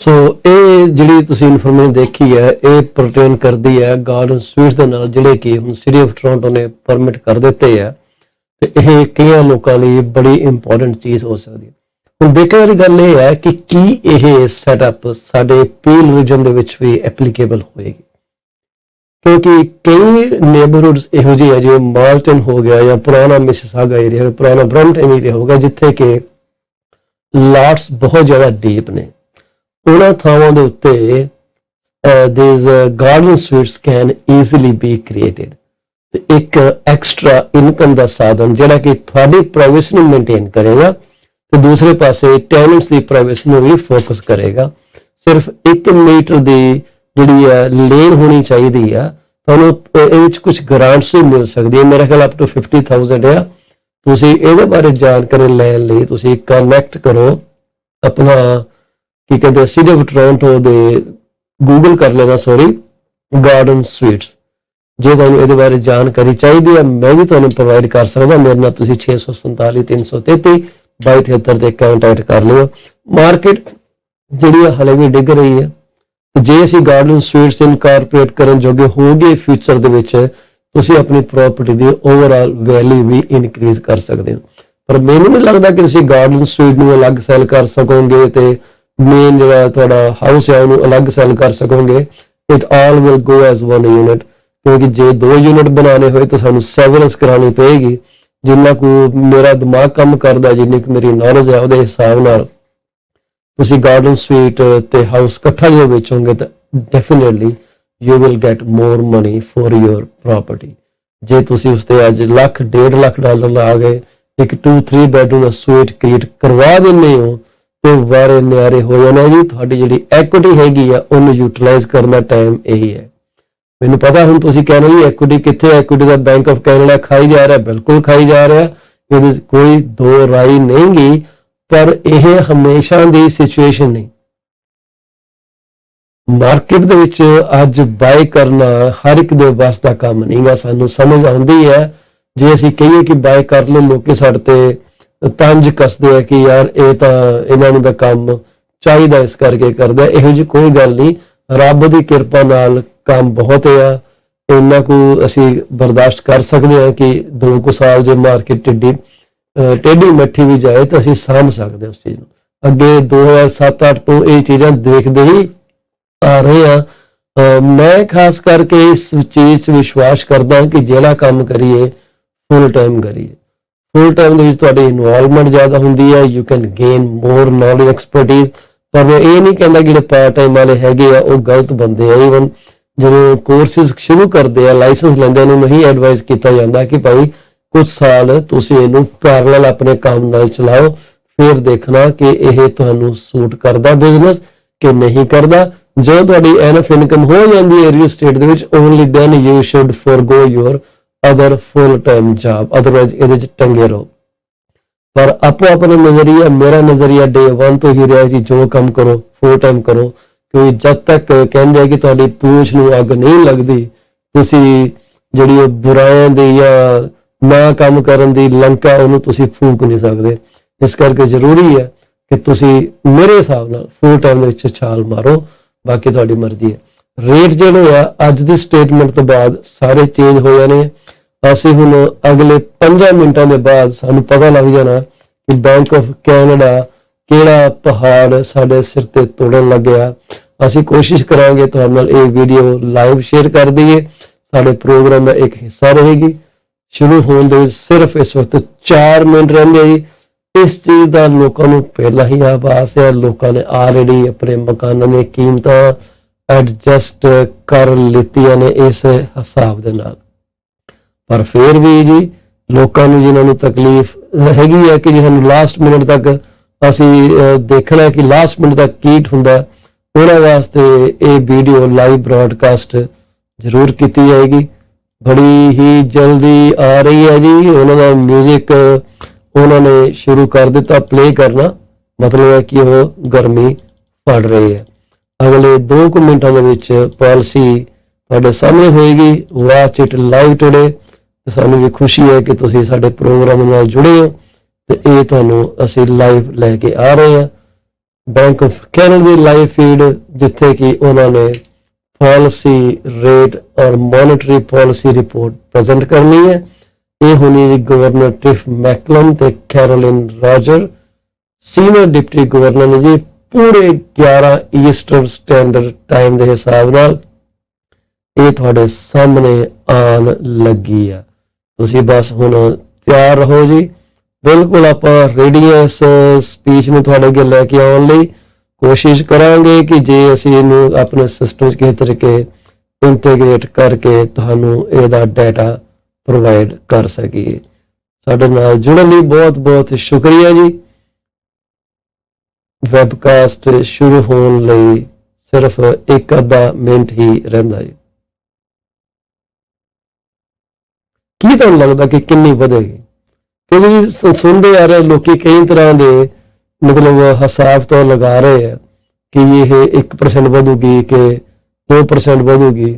ਸੋ ਇਹ ਜਿਹੜੀ ਤੁਸੀਂ ਇਨਫੋਰਮੇਸ਼ਨ ਦੇਖੀ ਹੈ ਇਹ ਪਰਟੇਨ ਕਰਦੀ ਹੈ ਗਾਰਡਨ ਸਵੀਟਸ ਦੇ ਨਾਲ, ਜਿਹੜੇ ਕਿ ਹੁਣ ਸਿਟੀ ਆਫ ਟੋਰਾਂਟੋ ਨੇ ਪਰਮਿਟ ਕਰ ਦਿੱਤੇ ਆ, ਤੇ ਇਹ ਕਈਆਂ ਲੋਕਾਂ ਲਈ ਬੜੀ ਇੰਪੋਰਟੈਂਟ ਚੀਜ਼ ਹੋ ਸਕਦੀ ਹੈ। ਹੁਣ ਦੇਖਣ ਵਾਲੀ ਗੱਲ ਇਹ ਹੈ ਕਿ ਕੀ ਇਹ ਸੈਟਅਪ ਸਾਡੇ ਪੀਲ ਰੀਜਨ ਦੇ ਵਿੱਚ ਵੀ ਐਪਲੀਕੇਬਲ ਹੋਏਗੀ, ਕਿਉਂਕਿ ਕਈ ਨੇਬਰਹੁਡਸ ਇਹੋ ਜਿਹੇ ਆ ਜਿਵੇਂ ਮਾਲਟਨ ਹੋ ਗਿਆ ਜਾਂ ਪੁਰਾਣਾ ਮਿਸਿਸਾਗਾ ਏਰੀਆ, ਪੁਰਾਣਾ ਬ੍ਰੈਂਪਟਨ ਏਰੀਆ ਹੋ ਗਿਆ, ਜਿੱਥੇ ਕਿ ਲਾਟਸ ਬਹੁਤ ਜ਼ਿਆਦਾ ਡੀਪ ਨੇ। ਉਹਨਾਂ ਥਾਵਾਂ ਦੇ ਉੱਤੇ these garden suites can easily be created, ਤੇ ਇੱਕ ਐਕਸਟਰਾ ਇਨਕਮ ਦਾ ਸਾਧਨ ਜਿਹੜਾ ਕਿ ਤੁਹਾਡੀ ਪ੍ਰਾਈਵੇਸੀ ਨੂੰ ਮੇਨਟੇਨ ਕਰੇਗਾ ਤੇ ਦੂਸਰੇ ਪਾਸੇ ਟੈਨੈਂਟਸ ਦੀ ਪ੍ਰਾਈਵੇਸੀ ਨੂੰ ਵੀ ਫੋਕਸ ਕਰੇਗਾ। ਸਿਰਫ 1 ਮੀਟਰ ਦੀ ਜਿਹੜੀ ਹੈ ਲੇਨ ਹੋਣੀ ਚਾਹੀਦੀ ਆ, ਤੁਹਾਨੂੰ ਇਹਦੇ ਵਿੱਚ ਕੁਝ ਗ੍ਰਾਂਟਸ ਵੀ ਮਿਲ ਸਕਦੀ ਹੈ, ਮੇਰੇ ਖਿਆਲ ਅਪ ਟੂ 50,000 ਆ। ਤੁਸੀਂ ਇਹਦੇ ਬਾਰੇ ਜਾਣਕਾਰੀ ਲੈਣ ਲਈ ਤੁਸੀਂ ਕਨੈਕਟ ਕਰੋ ਆਪਣਾ ਕੀ ਕਹਿੰਦੇ ਸਿਟੀ ਆਫ ਟੋਰਾਂਟੋ ਦੇ ਗੂਗਲ ਕਰ ਲੈਣਾ, ਗਾਰਡਨ ਸਵੀਟਸ। ਜੇ ਤੁਹਾਨੂੰ ਇਹਦੇ ਬਾਰੇ ਜਾਣਕਾਰੀ ਚਾਹੀਦੀ ਹੈ ਮੈਂ ਵੀ ਤੁਹਾਨੂੰ ਪ੍ਰੋਵਾਈਡ ਕਰ ਸਕਦਾ। ਮੇਰੇ ਨਾਲ ਤੁਸੀਂ 647 333 2273 ਤੇ ਕੰਟੈਕਟ ਕਰ ਲਿਓ। ਮਾਰਕੀਟ ਜਿਹੜੀ ਹਲੇ ਵੀ ਡਿੱਗ ਰਹੀ ਹੈ, ਜੇ ਅਸੀਂ ਗਾਰਡਨ ਸਵੀਟਸ ਇਨਕਾਰਪੋਰੇਟ ਕਰਨ ਜੋਗੇ ਹੋਗੇ ਫਿਊਚਰ ਦੇ ਵਿੱਚ, ਤੁਸੀਂ ਆਪਣੀ ਪ੍ਰਾਪਰਟੀ ਦੀ ਓਵਰਆਲ ਵੈਲਿਊ ਵੀ ਇਨਕਰੀਜ਼ ਕਰ ਸਕਦੇ ਹੋ। ਪਰ ਮੈਨੂੰ ਨਹੀਂ ਲੱਗਦਾ ਕਿ ਤੁਸੀਂ ਗਾਰਡਨ ਸਵੀਟ ਨੂੰ ਅਲੱਗ ਸੈਲ ਕਰ ਸਕੋਗੇ ਤੇ ਮੇਨ ਜਿਹੜਾ ਤੁਹਾਡਾ ਹਾਊਸ ਹੈ ਉਹਨੂੰ ਅਲੱਗ ਸੈਲ ਕਰ ਸਕੋਗੇ। It all will go as 1 unit, ਕਿਉਂਕਿ ਜੇ 2 ਯੂਨਿਟ ਬਣਾਉਣੇ ਹੋਏ ਤਾਂ ਸਾਨੂੰ ਸੈਵਰੈਂਸ ਕਰਾਉਣੀ ਪਏਗੀ। ਜਿੰਨਾ ਕੁ ਮੇਰਾ ਦਿਮਾਗ ਕੰਮ ਕਰਦਾ, ਜਿੰਨੀ ਕੁ ਮੇਰੀ ਨੌਲੇਜ ਹੈ, ਉਹਦੇ ਹਿਸਾਬ ਨਾਲ ਤੁਸੀਂ ਗਾਰਡਨ ਸਵੀਟ ਤੇ ਹਾਊਸ ਇਕੱਠਾ ਜੇ ਵੇਚੋਗੇ ਤਾਂ definitely you will get more money for your property. ਜੇ ਤੁਸੀਂ ਉਸ ਤੇ ਅੱਜ ਲੱਖ $1.5 ਲੱਖ ਲਾ ਗਏ ਇੱਕ 2-3 ਬੈਡਰੂਮ ਦਾ ਸਵੀਟ ਕ੍ਰੀਏਟ ਕਰਵਾ ਦਿੰਦੇ ਹੋ ਤੇ ਵਾਰੇ ਨਿਆਰੇ ਹੋ ਜਾਣਾ ਜੀ। ਤੁਹਾਡੀ ਜਿਹੜੀ ਐਕੁਇਟੀ ਹੈਗੀ ਆ ਉਹਨੂੰ ਯੂਟਿਲਾਈਜ਼ ਕਰਨ ਦਾ ਟਾਈਮ ਇਹੀ ਹੈ। ਮੈਨੂੰ ਪਤਾ ਹੁਣ ਤੁਸੀਂ ਕਹਿਣਾ ਜੀ ਐਕੁਇਟੀ ਕਿੱਥੇ, equity the bank of Canada ਖਾਈ ਜਾ ਰਿਹਾ, ਬਿਲਕੁਲ ਖਾਈ ਜਾ ਰਿਹਾ, ਇਹਦੇ ਕੋਈ ਦੋ ਰਾਈ ਨਹੀਂ ਗੀ, ਪਰ ਇਹ ਹਮੇਸ਼ਾ ਦੀ ਸਿਚੁਏਸ਼ਨ ਨਹੀਂ। ਮਾਰਕੀਟ ਦੇ ਵਿੱਚ ਅੱਜ ਬਾਈ ਕਰਨਾ ਹਰ ਇੱਕ ਦੇ ਵੱਸ ਦਾ ਕੰਮ ਨਹੀਂਗਾ। ਸਾਨੂੰ ਸਮਝ ਆਉਂਦੀ ਹੈ ਜੇ ਅਸੀਂ ਕਹੀਏ ਕਿ ਬਾਈ ਕਰ ਲਓ, ਲੋਕੀ ਸਾਡੇ ਤੇ ਤੰਜ ਕੱਸਦੇ ਆ ਕਿ ਯਾਰ ਇਹ ਤਾਂ ਇਹਨਾਂ ਨੂੰ ਦਾ ਕੰਮ ਚਾਹੀਦਾ ਇਸ ਕਰਕੇ ਕਰਦਾ। ਇਹੋ ਜਿਹੀ ਕੋਈ ਗੱਲ ਨਹੀਂ, ਰੱਬ ਦੀ ਕਿਰਪਾ ਨਾਲ ਕੰਮ ਬਹੁਤ ਆ, ਇੰਨਾ ਕੁ ਅਸੀਂ ਬਰਦਾਸ਼ਤ ਕਰ ਸਕਦੇ ਹਾਂ ਕਿ 2 ਸਾਲ ਜੇ ਮਾਰਕੀਟ ਟੇਢੀ ਮੱਠੀ ਵੀ ਜਾਏ ਤਾਂ ਅਸੀਂ ਸਾਂਭ ਸਕਦੇ ਉਸ ਚੀਜ਼ ਨੂੰ। ਅੱਗੇ 2007-8 ਤੋਂ ਇਹ ਚੀਜ਼ਾਂ ਦੇਖਦੇ ਹੀ ਆ ਰਹੇ ਆ। ਮੈਂ ਖਾਸ ਕਰਕੇ ਇਸ ਚੀਜ਼ 'ਚ ਵਿਸ਼ਵਾਸ ਕਰਦਾ ਕਿ ਜਿਹੜਾ ਕੰਮ ਕਰੀਏ ਫੁੱਲ ਟਾਈਮ ਕਰੀਏ। ਫੁੱਲ ਟਾਈਮ ਦੇ ਵਿੱਚ ਤੁਹਾਡੀ ਇਨਵੋਲਵਮੈਂਟ ਜ਼ਿਆਦਾ ਹੁੰਦੀ ਹੈ, you can gain more knowledge expertise. ਪਰ ਮੈਂ ਇਹ ਨਹੀਂ ਕਹਿੰਦਾ ਜਿਹੜੇ ਪਾਰਟ ਟਾਈਮ ਵਾਲੇ ਹੈਗੇ ਆ ਉਹ ਗਲਤ ਬੰਦੇ ਆ। ਈਵਨ ਜਦੋਂ ਕੋਰਸਿਸ ਸ਼ੁਰੂ ਕਰਦੇ ਆ, ਲਾਇਸੈਂਸ ਲੈਂਦੇ ਨੂੰ ਨਹੀਂ ਐਡਵਾਈਜ਼ ਕੀਤਾ ਜਾਂਦਾ ਕਿ ਭਾਈ ਕੁਝ ਸਾਲ ਤੁਸੀਂ ਇਹਨੂੰ ਪੈਰਲਲ ਆਪਣੇ ਕੰਮ ਨਾਲ ਚਲਾਓ, ਫਿਰ ਦੇਖਣਾ ਕਿ ਇਹ ਤੁਹਾਨੂੰ ਸੂਟ ਕਰਦਾ ਬਿਜ਼ਨਸ ਕਿ ਨਹੀਂ ਕਰਦਾ। ਜਦੋਂ ਤੁਹਾਡੀ ਐਨਫ ਇਨਕਮ ਹੋ ਜਾਂਦੀ ਹੈ ਰੀਅਲ estate ਦੇ ਵਿੱਚ, only then you should forgo your other full time job, otherwise ਇਹਦੇ 'ਚ ਟੰਗੇ ਰਹੋ। ਪਰ ਆਪੋ ਆਪਣਾ ਨਜ਼ਰੀਆ, ਮੇਰਾ ਨਜ਼ਰੀਆ ਡੇ 1 ਤੋਂ ਹੀ ਰਿਹਾ ਜੀ, ਜੋ ਕੰਮ ਕਰੋ ਫੁੱਲ ਟਾਈਮ ਕਰੋ, ਕਿਉਂਕਿ ਜਦ ਤੱਕ ਕਹਿੰਦੇ ਆ ਕਿ ਤੁਹਾਡੀ ਪੂੰਛ ਨੂੰ ਅੱਗ ਨਹੀਂ ਲੱਗਦੀ, ਤੁਸੀਂ ਜਿਹੜੀ ਉਹ ਬੁਰਾਈਆਂ ਦੀ ਜਾਂ ਨਾ ਕੰਮ ਕਰਨ ਦੀ ਲੰਕਾ ਉਹਨੂੰ ਤੁਸੀਂ ਫੂਕ ਨਹੀਂ ਸਕਦੇ। ਇਸ ਕਰਕੇ ਜ਼ਰੂਰੀ ਹੈ ਕਿ ਤੁਸੀਂ ਮੇਰੇ ਹਿਸਾਬ ਨਾਲ ਫੁੱਲ ਟਾਈਮ ਦੇ ਵਿੱਚ ਛਾਲ ਮਾਰੋ, ਬਾਕੀ ਤੁਹਾਡੀ ਮਰਜ਼ੀ ਹੈ। ਰੇਟ ਜਿਹੜੇ ਆ ਅੱਜ ਦੀ ਸਟੇਟਮੈਂਟ ਤੋਂ ਬਾਅਦ ਸਾਰੇ ਚੇਂਜ ਹੋ ਜਾਣੇ। ਅਸੀਂ ਹੁਣ ਅਗਲੇ 5 ਮਿੰਟਾਂ ਦੇ ਬਾਅਦ ਸਾਨੂੰ ਪਤਾ ਲੱਗ ਜਾਣਾ ਕਿ ਬੈਂਕ ਆਫ ਕੈਨੇਡਾ ਕਿਹੜਾ ਪਹਾੜ ਸਾਡੇ ਸਿਰ ਤੇ ਤੋੜਨ ਲੱਗਿਆ। ਅਸੀਂ ਕੋਸ਼ਿਸ਼ ਕਰਾਂਗੇ ਤੁਹਾਡੇ ਨਾਲ ਇਹ ਵੀਡੀਓ ਲਾਈਵ ਸ਼ੇਅਰ ਕਰ ਦਈਏ, ਸਾਡੇ ਪ੍ਰੋਗਰਾਮ ਦਾ ਇੱਕ ਹਿੱਸਾ ਰਹੇਗੀ। ਸ਼ੁਰੂ ਹੋਣ ਦੇ ਵਿੱਚ ਸਿਰਫ ਇਸ ਵਕਤ 4 ਮਿੰਟ ਰਹਿੰਦੇ ਜੀ। ਇਸ ਚੀਜ਼ ਦਾ ਲੋਕਾਂ ਨੂੰ ਪਹਿਲਾਂ ਹੀ ਆਭਾਸ ਹੈ, ਲੋਕਾਂ ਨੇ ਆਲਰੇਡੀ ਆਪਣੇ ਮਕਾਨਾਂ ਦੀਆਂ ਕੀਮਤਾਂ ਐਡਜਸਟ ਕਰ ਲਿੱਤੀਆਂ ਨੇ ਇਸ ਹਿਸਾਬ ਦੇ ਨਾਲ। ਪਰ ਫਿਰ ਵੀ ਜੀ ਲੋਕਾਂ ਨੂੰ ਜਿਨ੍ਹਾਂ ਨੂੰ ਤਕਲੀਫ ਹੈਗੀ ਹੈ ਕਿ ਜੀ ਸਾਨੂੰ ਲਾਸਟ ਮਿੰਟ ਤੱਕ ਅਸੀਂ ਦੇਖਣਾ ਕਿ ਲਾਸਟ ਮਿੰਟ ਤੱਕ ਕੀ ਹੁੰਦਾ, ਉਹਨਾਂ ਵਾਸਤੇ ਇਹ ਵੀਡੀਓ ਲਾਈਵ ਬ੍ਰੌਡਕਾਸਟ ਜ਼ਰੂਰ ਕੀਤੀ ਜਾਏਗੀ। ਬੜੀ ਹੀ ਜਲਦੀ ਆ ਰਹੀ ਹੈ ਜੀ। ਉਹਨਾਂ ਦਾ ਮਿਊਜ਼ਿਕ ਉਹਨਾਂ ਨੇ ਸ਼ੁਰੂ ਕਰ ਦਿੱਤਾ ਪਲੇ ਕਰਨਾ, ਮਤਲਬ ਹੈ ਕਿ ਉਹ ਗਰਮੀ ਫੜ ਰਹੀ ਹੈ। ਅਗਲੇ 2 ਮਿੰਟਾਂ ਦੇ ਵਿੱਚ ਪਾਲਿਸੀ ਤੁਹਾਡੇ ਸਾਹਮਣੇ ਹੋਏਗੀ। Watch it live today. ਸਾਨੂੰ ਵੀ ਖੁਸ਼ੀ ਹੈ ਕਿ ਤੁਸੀਂ ਸਾਡੇ ਪ੍ਰੋਗਰਾਮ ਨਾਲ ਜੁੜੇ ਹੋ ਤੇ ਇਹ ਤੁਹਾਨੂੰ ਅਸੀਂ ਲਾਈਵ ਲੈ ਕੇ ਆ ਰਹੇ ਹਾਂ। Bank of Canada the live feed, ਜਿੱਥੇ ਕਿ ਉਹਨਾਂ ਨੇ ਪਾਲਿਸੀ ਰੇਟ ਔਰ ਮੋਨਿਟਰੀ ਪਾਲਿਸੀ ਰਿਪੋਰਟ ਪ੍ਰੈਜ਼ੈਂਟ ਕਰਨੀ ਹੈ। ਇਹ ਹੋਣੀ ਜੀ ਗਵਰਨਰ ਟਿਫ ਮੈਕਲਮ ਤੇ ਕੈਰੋਲਿਨ ਰਾਜਰ, ਸੀਨੀਅਰ ਡਿਪਟੀ ਗਵਰਨਰ ਨੇ ਜੀ। ਪੂਰੇ 11 ਈਸਟਰਨ ਸਟੈਂਡਰਡ ਟਾਈਮ ਦੇ ਹਿਸਾਬ ਨਾਲ ਇਹ ਤੁਹਾਡੇ ਸਾਹਮਣੇ ਆਉਣ ਲੱਗੀ ਆ। ਤੁਸੀਂ ਬਸ ਹੁਣ ਤਿਆਰ ਰਹੋ ਜੀ। ਬਿਲਕੁਲ ਆਪਾਂ ਰੈਡੀ ਹਾਂ ਇਸ ਸਪੀਚ ਨੂੰ ਤੁਹਾਡੇ ਅੱਗੇ ਲੈ ਕੇ ਆਉਣ ਲਈ। ਕੋਸ਼ਿਸ਼ ਕਰਾਂਗੇ ਕਿ ਜੇ ਅਸੀਂ ਇਹਨੂੰ ਆਪਣੇ ਸਿਸਟਮ 'ਚ ਕਿਸੇ ਤਰੀਕੇ ਇੰਟੀਗ੍ਰੇਟ ਕਰਕੇ ਤੁਹਾਨੂੰ ਇਹਦਾ ਡਾਟਾ ਪ੍ਰੋਵਾਈਡ ਕਰ ਸਕੀਏ। ਸਾਡੇ ਨਾਲ ਜੁੜਨ ਲਈ ਬਹੁਤ ਬਹੁਤ ਸ਼ੁਕਰੀਆ ਜੀ। ਵੈਬਕਾਸਟ ਸ਼ੁਰੂ ਹੋਣ ਲਈ ਸਿਰਫ 1-ਅੱਧਾ ਮਿੰਟ ਹੀ ਰਹਿੰਦਾ ਜੀ। ਕੀ ਤੁਹਾਨੂੰ ਲੱਗਦਾ ਕਿ ਕਿੰਨੀ ਵਧੇਗੀ? ਕਿਉਂਕਿ ਸੁਣਦੇ ਆ ਰਹੇ ਲੋਕੀ ਕਈ ਤਰ੍ਹਾਂ ਦੇ ਮਤਲਬ ਹਿਸਾਬ ਤੋਂ ਲਗਾ ਰਹੇ ਆ ਕਿ ਇਹ 1% ਵਧੂਗੀ ਕਿ 2% ਵਧੂਗੀ।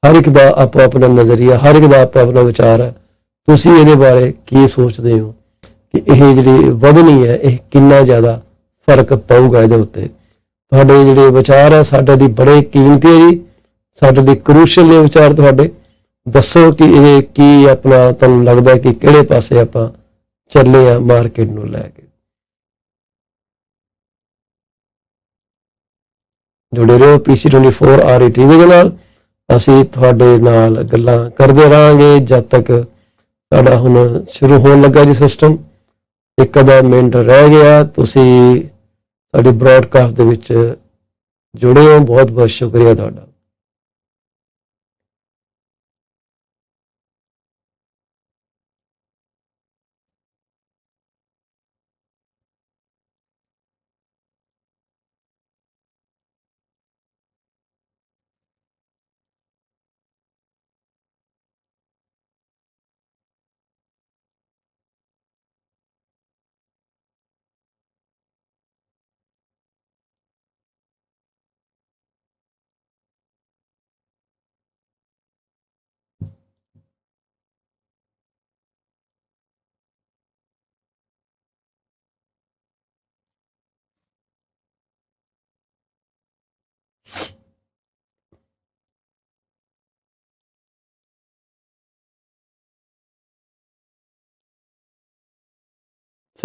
ਹਰ ਇੱਕ ਦਾ ਆਪੋ ਆਪਣਾ ਨਜ਼ਰੀਆ, ਹਰ ਇੱਕ ਦਾ ਆਪੋ ਆਪਣਾ ਵਿਚਾਰ ਹੈ। ਤੁਸੀਂ ਇਹਦੇ ਬਾਰੇ ਕੀ ਸੋਚਦੇ ਹੋ ਕਿ ਇਹ ਜਿਹੜੀ ਵਧਣੀ ਹੈ ਇਹ ਕਿੰਨਾ ਜ਼ਿਆਦਾ ਫਰਕ ਪਊਗਾ ਇਹਦੇ ਉੱਤੇ? ਤੁਹਾਡੇ ਜਿਹੜੇ ਵਿਚਾਰ ਹੈ ਸਾਡੇ ਲਈ ਬੜੇ ਕੀਮਤੀ ਹੈ ਜੀ, ਸਾਡੇ ਲਈ ਕਰੂਸ਼ਲ ਨੇ ਵਿਚਾਰ ਤੁਹਾਡੇ। ਦੱਸੋ ਕਿ ਇਹ ਕੀ ਆਪਣਾ ਤੁਹਾਨੂੰ ਲੱਗਦਾ ਕਿ ਕਿਹੜੇ ਪਾਸੇ ਆਪਾਂ ਚੱਲੇ ਆ ਮਾਰਕੀਟ ਨੂੰ ਲੈ ਕੇ। ਜੁੜੇ ਰਹੋ PC24 RETV ਦੇ ਨਾਲ। ਅਸੀਂ ਤੁਹਾਡੇ ਨਾਲ ਗੱਲਾਂ ਕਰਦੇ ਰਹਾਂਗੇ ਜਦ ਤੱਕ ਸਾਡਾ ਹੁਣ ਸ਼ੁਰੂ ਹੋਣ ਲੱਗਾ ਜੀ ਸਿਸਟਮ। 1-ਅੱਧਾ ਮਿੰਟ ਰਹਿ ਗਿਆ। ਤੁਸੀਂ ਸਾਡੀ ਬ੍ਰੌਡਕਾਸਟ ਦੇ ਵਿੱਚ ਜੁੜੇ ਹੋ, ਬਹੁਤ ਬਹੁਤ ਸ਼ੁਕਰੀਆ ਤੁਹਾਡਾ।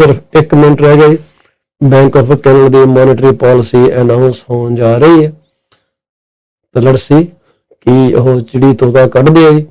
ਸਿਰਫ 1 ਮਿੰਟ ਰਹਿ ਗਿਆ ਜੀ। Bank of Canada the monetary policy announce ਹੋਣ ਜਾ ਰਹੀ ਹੈ। ਤਾਂ ਲੜਸੀ ਕਿ ਉਹ ਚਿੜੀ ਤੋਤਾ ਕੱਢਦੇ ਆ ਜੀ।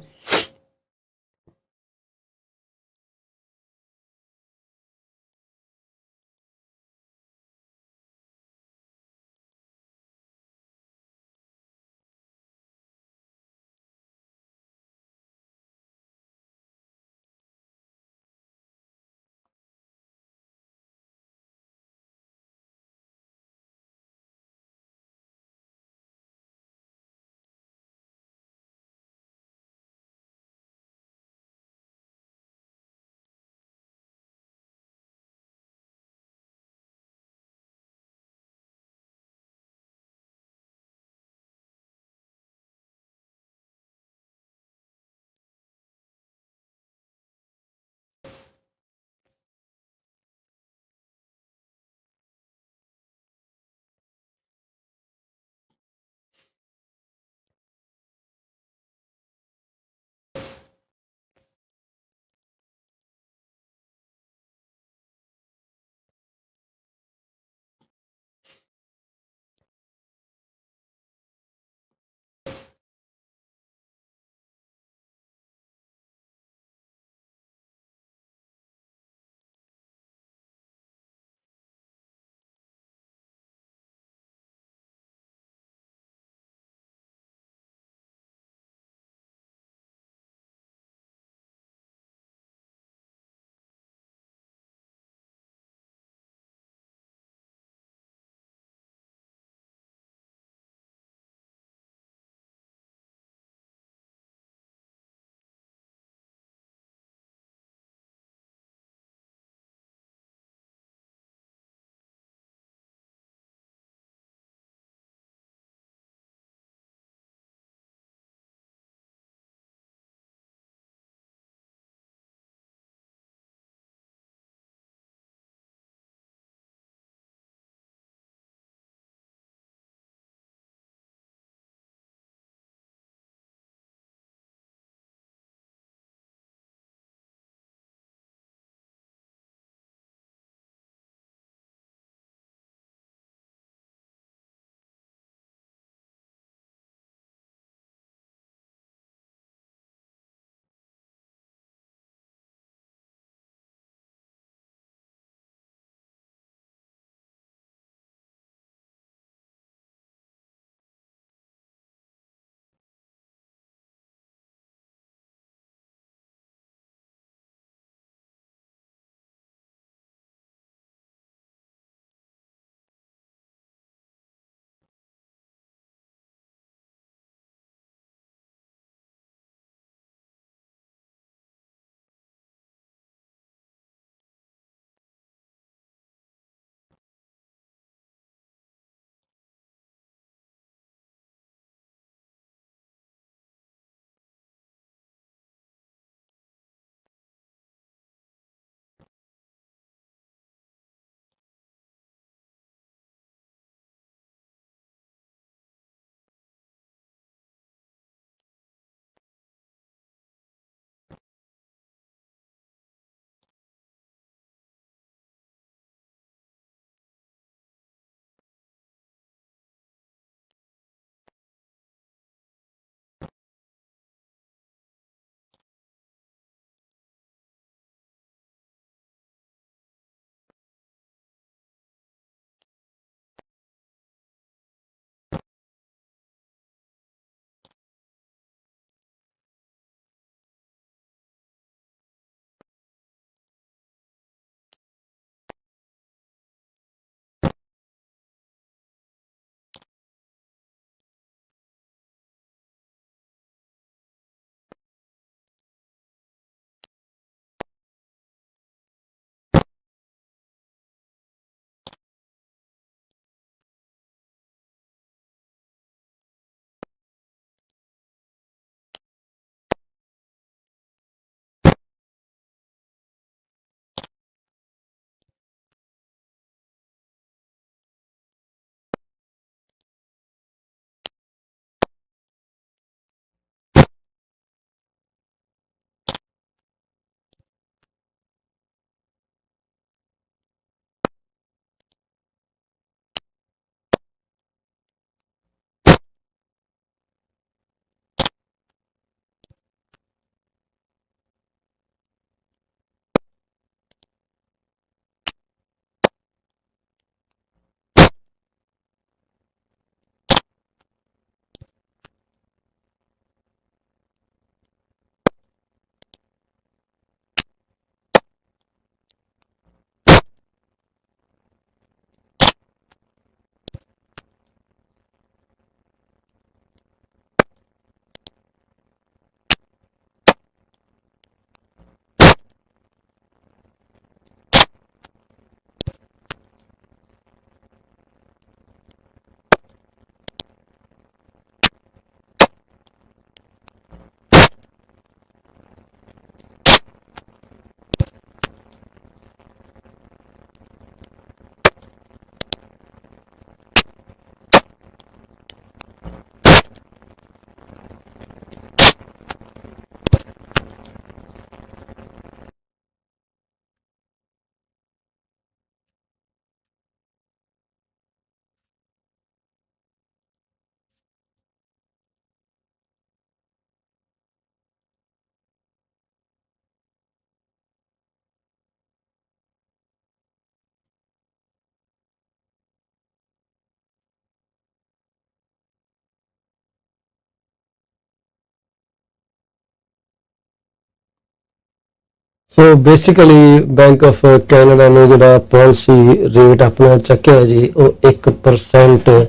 So basically bank of Canada ਨੇ ਜਿਹੜਾ ਪਾਲਿਸੀ ਰੇਟ ਆਪਣਾ ਚੱਕਿਆ ਜੀ ਉਹ 1%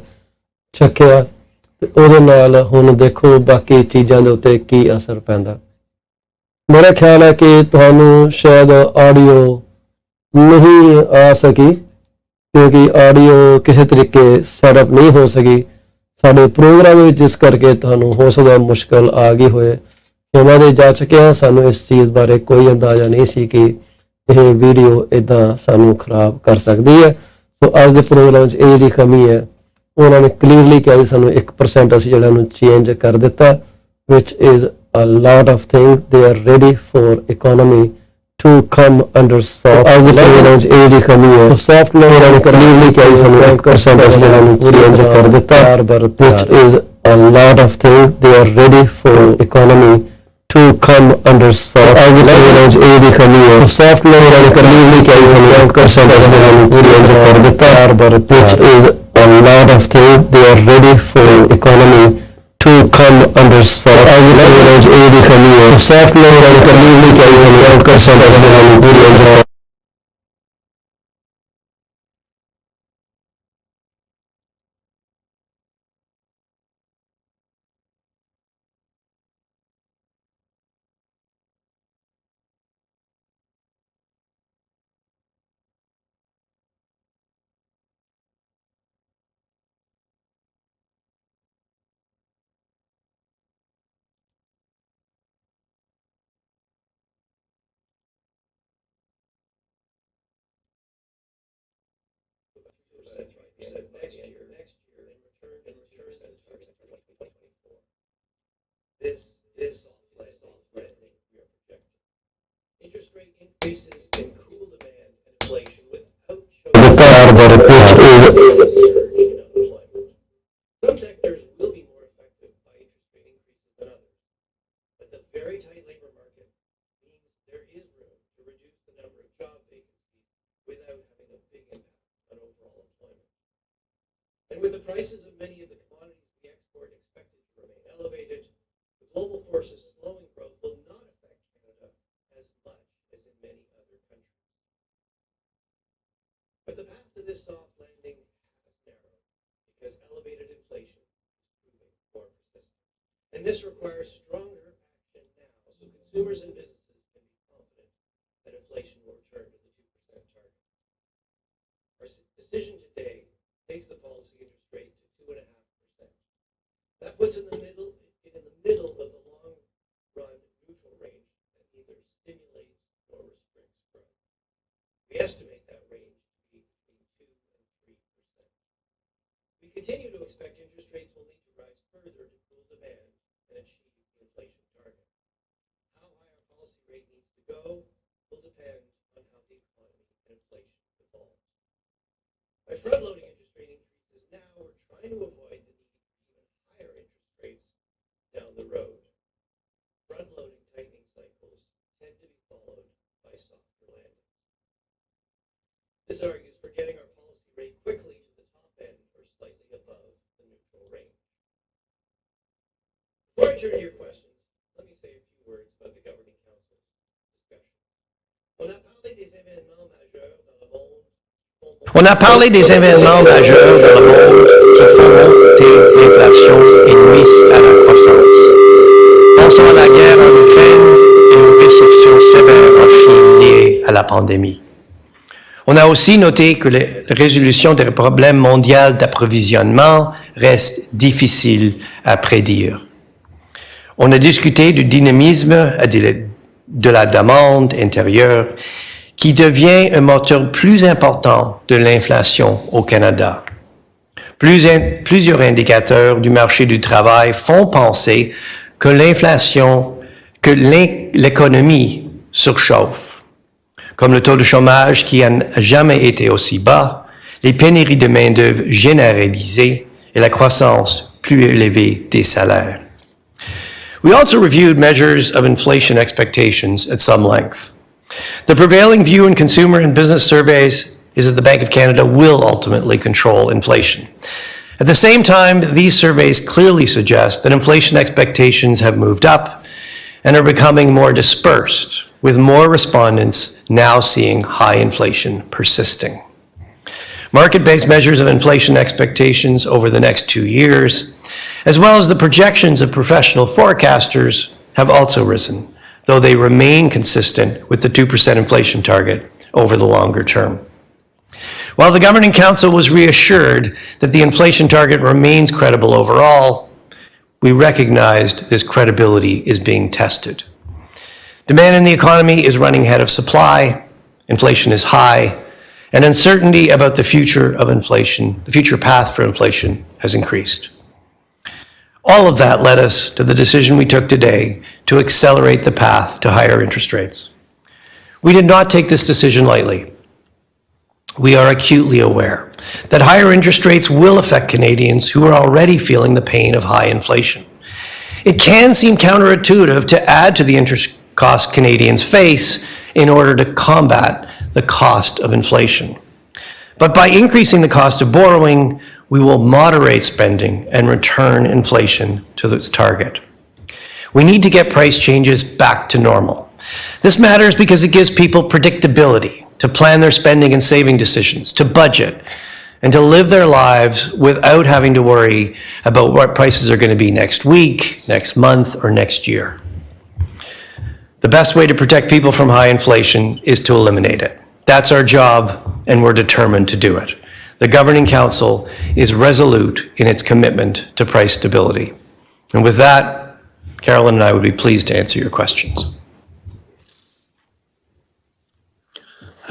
ਚੱਕਿਆ ਤੇ ਉਹਦੇ ਨਾਲ ਹੁਣ ਦੇਖੋ ਬਾਕੀ ਚੀਜ਼ਾਂ ਦੇ ਉੱਤੇ ਕੀ ਅਸਰ ਪੈਂਦਾ। ਮੇਰਾ ਖਿਆਲ ਹੈ ਕਿ ਤੁਹਾਨੂੰ ਸ਼ਾਇਦ ਆਡੀਓ ਨਹੀਂ ਆ ਸਕੀ ਕਿਉਂਕਿ ਆਡੀਓ ਕਿਸੇ ਤਰੀਕੇ ਸੈਟਅਪ ਨਹੀਂ ਹੋ ਸਕੀ ਸਾਡੇ ਪ੍ਰੋਗਰਾਮ ਵਿੱਚ, ਜਿਸ ਕਰਕੇ ਤੁਹਾਨੂੰ ਹੋ ਸਕਦਾ ਮੁਸ਼ਕਲ ਆ ਗਈ ਹੋਏ। ਉਹਨਾਂ ਦੇ ਜਾ ਚੁੱਕਿਆ, ਸਾਨੂੰ ਇਸ ਚੀਜ਼ ਬਾਰੇ ਕੋਈ ਅੰਦਾਜ਼ਾ ਨਹੀਂ ਸੀ ਕਿ ਇਹ ਵੀਡੀਓ ਇਦਾਂ ਸਾਨੂੰ ਖਰਾਬ ਕਰ ਸਕਦੀ ਹੈ। ਸੋ ਅੱਜ ਦੇ ਪ੍ਰੋਗਰਾਮ 'ਚ ਇਹ ਜਿਹੜੀ ਕਮੀ ਹੈ ਉਹਨਾਂ ਨੇ ਕਲੀਅਰਲੀ ਕਿਹਾ ਸਾਨੂੰ 1% ਅਸੀਂ ਜਿਹੜਾ ਨੂੰ ਚੇਂਜ ਕਰ ਦਿੱਤਾ, which is a lot of things. They are ready for economy to come under soft. ਅੱਜ ਦੇ ਪ੍ਰੋਗਰਾਮ 'ਚ ਇਹ ਜਿਹੜੀ ਕਮੀ ਹੈ soft ਉਹਨਾਂ ਨੇ ਕਲੀਅਰਲੀ ਕਿਹਾ ਸਾਨੂੰ 1% ਅਸੀਂ ਜਿਹੜਾ ਨੂੰ ਚੇਂਜ ਕਰ ਦਿੱਤਾ, which is a lot of things. They are ready for economy to come under soft. ਅੱਜ ਦੇ ਪ੍ਰੋਗਰਾਮ 'ਚ ਇਹ ਜਿਹੜੀ ਕਮੀ ਹੈ soft ਉਹਨਾਂ ਨੇ ਕਲੀਅਰਲੀ ਕਿਹਾ ਸਾਨੂੰ 1% ਅਸੀਂ ਜਿਹੜਾ ਨੂੰ ਚੇਂਜ ਕਰ ਦਿੱਤਾ, which is a lot of things. They are ready for economy to come under soft. ਅੱਜ ਦੇ ਪ੍ਰੋਗਰਾਮ 'ਚ ਇਹ ਜਿਹੜੀ ਕਮੀ ਹੈ soft ਉਹਨਾਂ ਨੇ ਕਲੀਅਰਲੀ ਕਿਹਾ ਸਾਨੂੰ 1% ਅਸੀਂ ਜਿਹੜਾ ਨੂੰ ਚੇਂਜ ਕਰ Interest rate increases can cool demand and inflation without showing a surge in unemployment. Some sectors will be more affected by interest rate increases than others, but the very tight labor market means there is room to reduce the number of job vacancies without having a big impact on overall employment. And with the prices of many of the commodities we export expected to remain elevated, the global forces slowing growth will not affect Canada as much as in many other countries. But the path to this soft landing has narrowed because elevated inflation is proving more persistent. And this requires stronger action now so consumers and businesses can be confident that inflation will return to the 2% target. Our decision today takes the policy interest rate to 2.5%. That puts it in the middle of the long-run neutral range that neither stimulates nor restricts growth. We estimate that range to be between 2 and 3%. We continue to expect interest rates will need to rise further to cool demand and achieve the inflation target. How high our policy rate needs to go will depend on how the economy and inflation evolve. By front-loading interest rate increases now, we're trying to avoid the need for even higher interest rates down the road. Front-loading tightening cycles tend to be followed by softer landings. This argues for getting our policy rate quickly to the top end or slightly above the neutral range. Before I turn to your questions, let me say a few words about the Governing Council's discussion. On a parlé des événements majeurs dans le monde. On a parlé des événements majeurs dans le monde qui font monter l'inflation et nuisent à la croissance. Pensons à la guerre en Ukraine et aux restrictions sévères en Chine liées à la pandémie. On a aussi noté que la résolution des problèmes mondiaux d'approvisionnement reste difficile à prédire. On a discuté du dynamisme de la demande intérieure qui devient un moteur plus important de l'inflation au Canada. Plusieurs indicateurs du marché du travail font penser que l'économie surchauffe, comme le taux de chômage qui n'a jamais été aussi bas, les pénuries de main-d'œuvre généralisées et la croissance plus élevée des salaires. We also reviewed measures of inflation expectations at some length. The prevailing view in consumer and business surveys is that the Bank of Canada will ultimately control inflation. At the same time, these surveys clearly suggest that inflation expectations have moved up and are becoming more dispersed, with more respondents now seeing high inflation persisting. Market-based measures of inflation expectations over the next 2 years, as well as the projections of professional forecasters, have also risen, though they remain consistent with the 2% inflation target over the longer term. While the Governing Council was reassured that the inflation target remains credible overall, we recognized this credibility is being tested. Demand in the economy is running ahead of supply, inflation is high, and uncertainty about the future of inflation, the future path for inflation, has increased. All of that led us to the decision we took today to accelerate the path to higher interest rates. We did not take this decision lightly. We are acutely aware that higher interest rates will affect Canadians who are already feeling the pain of high inflation. It can seem counterintuitive to add to the interest costs Canadians face in order to combat the cost of inflation. But by increasing the cost of borrowing, we will moderate spending and return inflation to its target. We need to get price changes back to normal. This matters because it gives people predictability to plan their spending and saving decisions, to budget, and to live their lives without having to worry about what prices are going to be next week, next month, or next year. The best way to protect people from high inflation is to eliminate it. That's our job, and we're determined to do it. The Governing Council is resolute in its commitment to price stability. And with that, Carolyn and I would be pleased to answer your questions.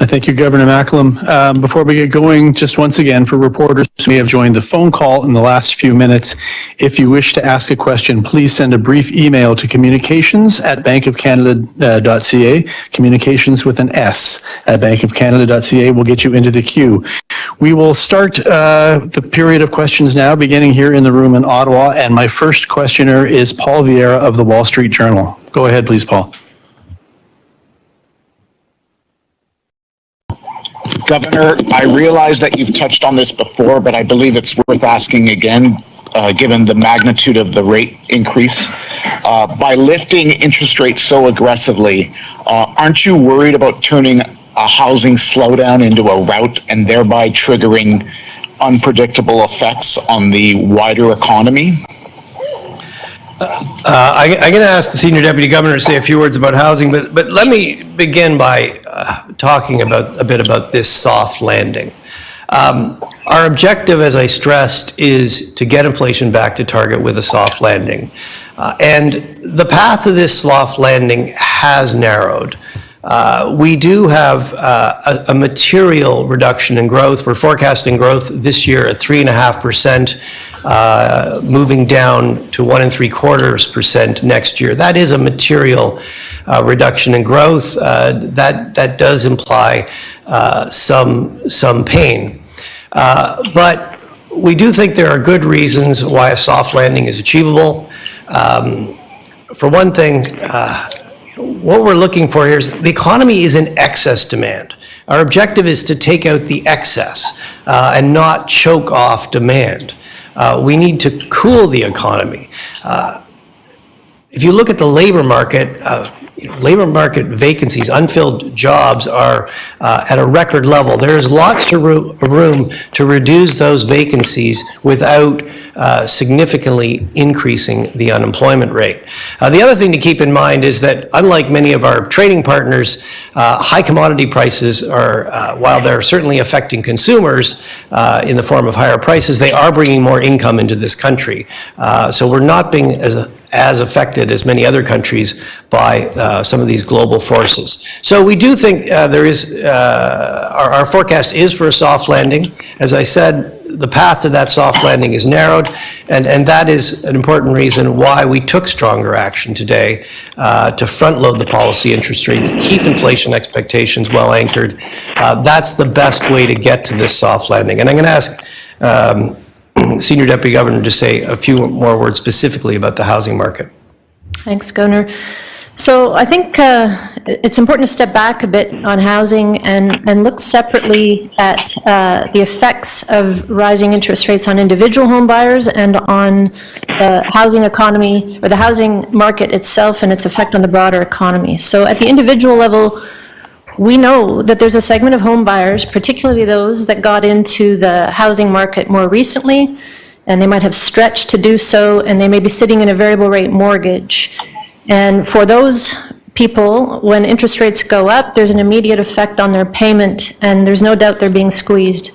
Thank you, Governor Macklem. Before we get going, just once again, for reporters who may have joined the phone call in the last few minutes, if you wish to ask a question, please send a brief email to communications@bankofcanada.ca. Communications with an S at bankofcanada.ca will get you into the queue. We will start the period of questions now, beginning here in the room in Ottawa. And my first questioner is Paul Vieira of the Wall Street Journal. Go ahead, please, Paul. Governor, I realize that you've touched on this before, but I believe it's worth asking again, given the magnitude of the rate increase. By lifting interest rates so aggressively, aren't you worried about turning a housing slowdown into a rout and thereby triggering unpredictable effects on the wider economy? I'm going to ask the Senior Deputy Governor to say a few words about housing, but let me begin by talking a bit about this soft landing. Our objective, as I stressed, is to get inflation back to target with a soft landing. And the path to this soft landing has narrowed. We do have a material reduction in growth. We're forecasting growth this year at 3.5%. Moving down to 1.75% next year. That is a material reduction in growth. That does imply some pain. But we do think there are good reasons why a soft landing is achievable. For one thing, what we're looking for here is the economy is in excess demand. Our objective is to take out the excess and not choke off demand. We need to cool the economy. If you look at the labor market vacancies, unfilled jobs are at a record level. There is lots of room to reduce those vacancies without significantly increasing the unemployment rate. The other thing to keep in mind is that, unlike many of our trading partners, high commodity prices are, while they're certainly affecting consumers in the form of higher prices, they are bringing more income into this country. So we're not being as affected as many other countries by some of these global forces. So we do think there is, our forecast is for a soft landing. As I said, the path to that soft landing is narrowed, and that is an important reason why we took stronger action today to front load the policy interest rates, keep inflation expectations well anchored. That's the best way to get to this soft landing. And I'm going to ask Senior Deputy Governor to say a few more words specifically about the housing market. Thanks, Governor. So I think it's important to step back a bit on housing and look separately at the effects of rising interest rates on individual home buyers and on the housing economy or the housing market itself and its effect on the broader economy. So at the individual level, we know that there's a segment of home buyers, particularly those that got into the housing market more recently, and they might have stretched to do so, and they may be sitting in a variable rate mortgage. And for those people, when interest rates go up, there's an immediate effect on their payment, and there's no doubt they're being squeezed.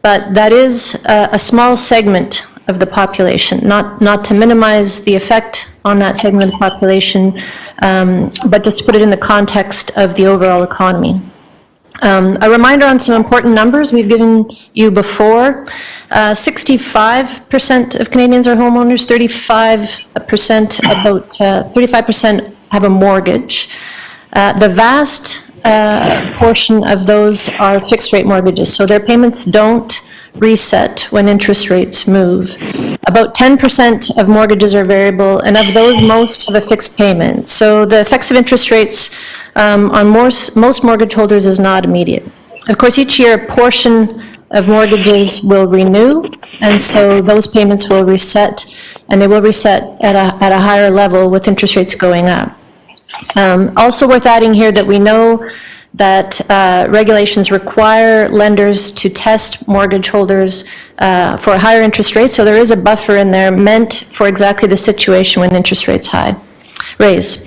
But that is a small segment of the population, not to minimize the effect on that segment of the population, but just to put it in the context of the overall economy. A reminder on some important numbers we've given you before. 65% of Canadians are homeowners, 35% have a mortgage. The vast portion of those are fixed rate mortgages, so their payments don't reset when interest rates move. About 10% of mortgages are variable, and of those, most have a fixed payment. So the effects of interest rates on most mortgage holders is not immediate. Of course, each year a portion of mortgages will renew, and so those payments will reset, and they will reset at a higher level with interest rates going up. Also worth adding here that we know that regulations require lenders to test mortgage holders for a higher interest rate, so there is a buffer in there meant for exactly the situation when interest rates raise.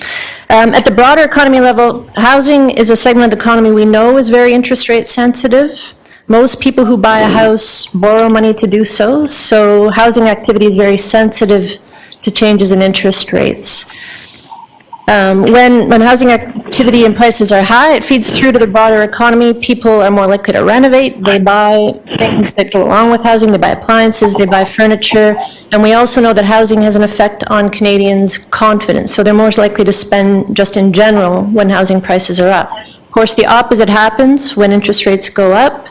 At the broader economy level, housing is a segment of the economy we know is very interest rate sensitive. Most people who buy a house borrow money to do so, so housing activity is very sensitive to changes in interest rates. When housing activity and prices are high, it feeds through to the broader economy. People are more likely to renovate. They buy things that go along with housing. They buy appliances, they buy furniture. And we also know that housing has an effect on Canadians' confidence. So they're more likely to spend just in general when housing prices are up. Of course, the opposite happens when interest rates go up.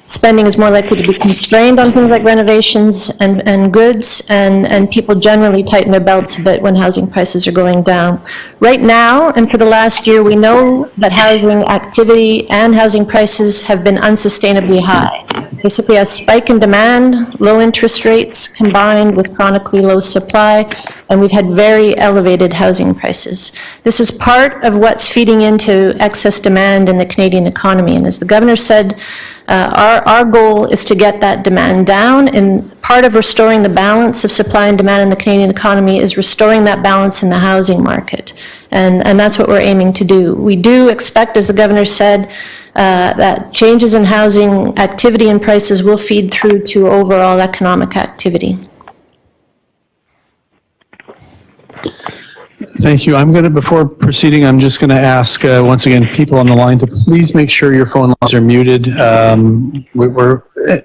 Spending is more likely to be constrained on things like renovations and goods, and people generally tighten their belts a bit when housing prices are going down. Right now, and for the last year, we know that housing activity and housing prices have been unsustainably high. Basically, a spike in demand, low interest rates combined with chronically low supply, and we've had very elevated housing prices. This is part of what's feeding into excess demand in the Canadian economy, and as the Governor said, our goal is to get that demand down, and part of restoring the balance of supply and demand in the Canadian economy is restoring that balance in the housing market, and that's what we're aiming to do. We do expect, as the Governor said, that changes in housing activity and prices will feed through to overall economic activity. Thank you. Before proceeding, I'm just going to ask, once again, people on the line to please make sure your phone lines are muted. We're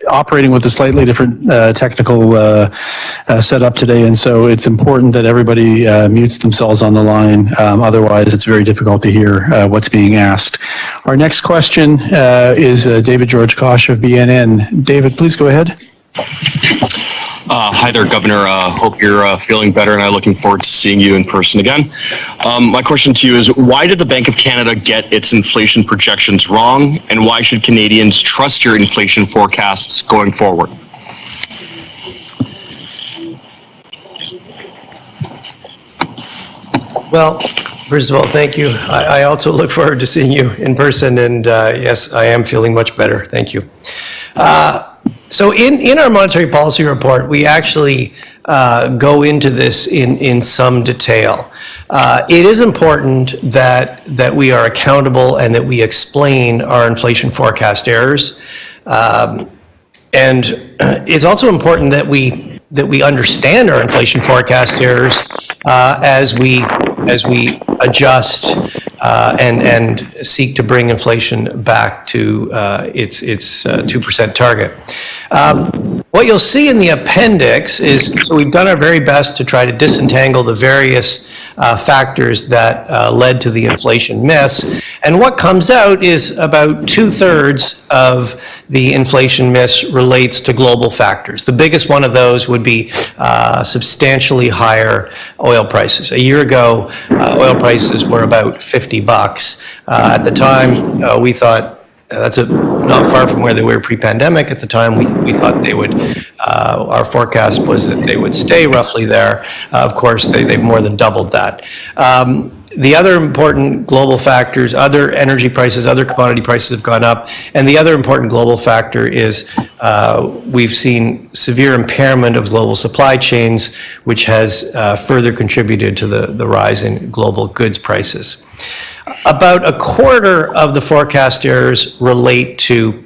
operating with a slightly different technical setup today, and so it's important that everybody mutes themselves on the line. Otherwise, it's very difficult to hear what's being asked. Our next question is David George Kosh of BNN. David, please go ahead. Hi there, Governor. Hope you're feeling better, and I'm looking forward to seeing you in person again. My question to you is, why did the Bank of Canada get its inflation projections wrong, and why should Canadians trust your inflation forecasts going forward? Well, first of all, thank you. I also look forward to seeing you in person, and yes, I am feeling much better. Thank you. So in our monetary policy report, we actually go into this in some detail. It is important that we are accountable and that we explain our inflation forecast errors. And it's also important that we understand our inflation forecast errors as we adjust and seek to bring inflation back to its 2% target. What you'll see in the appendix is, so we've done our very best to try to disentangle the various factors that led to the inflation miss. And what comes out is about 2/3 of the inflation miss relates to global factors. The biggest one of those would be substantially higher oil prices. A year ago, oil prices were about $50. At the time, we thought, that's not far from where they were pre-pandemic. At the time, we thought they would, our forecast was that they would stay roughly there. Of course, they've more than doubled that. The other important global factors, other energy prices, other commodity prices have gone up. And the other important global factor is we've seen severe impairment of global supply chains, which has further contributed to the rise in global goods prices. About a quarter of the forecast errors relate to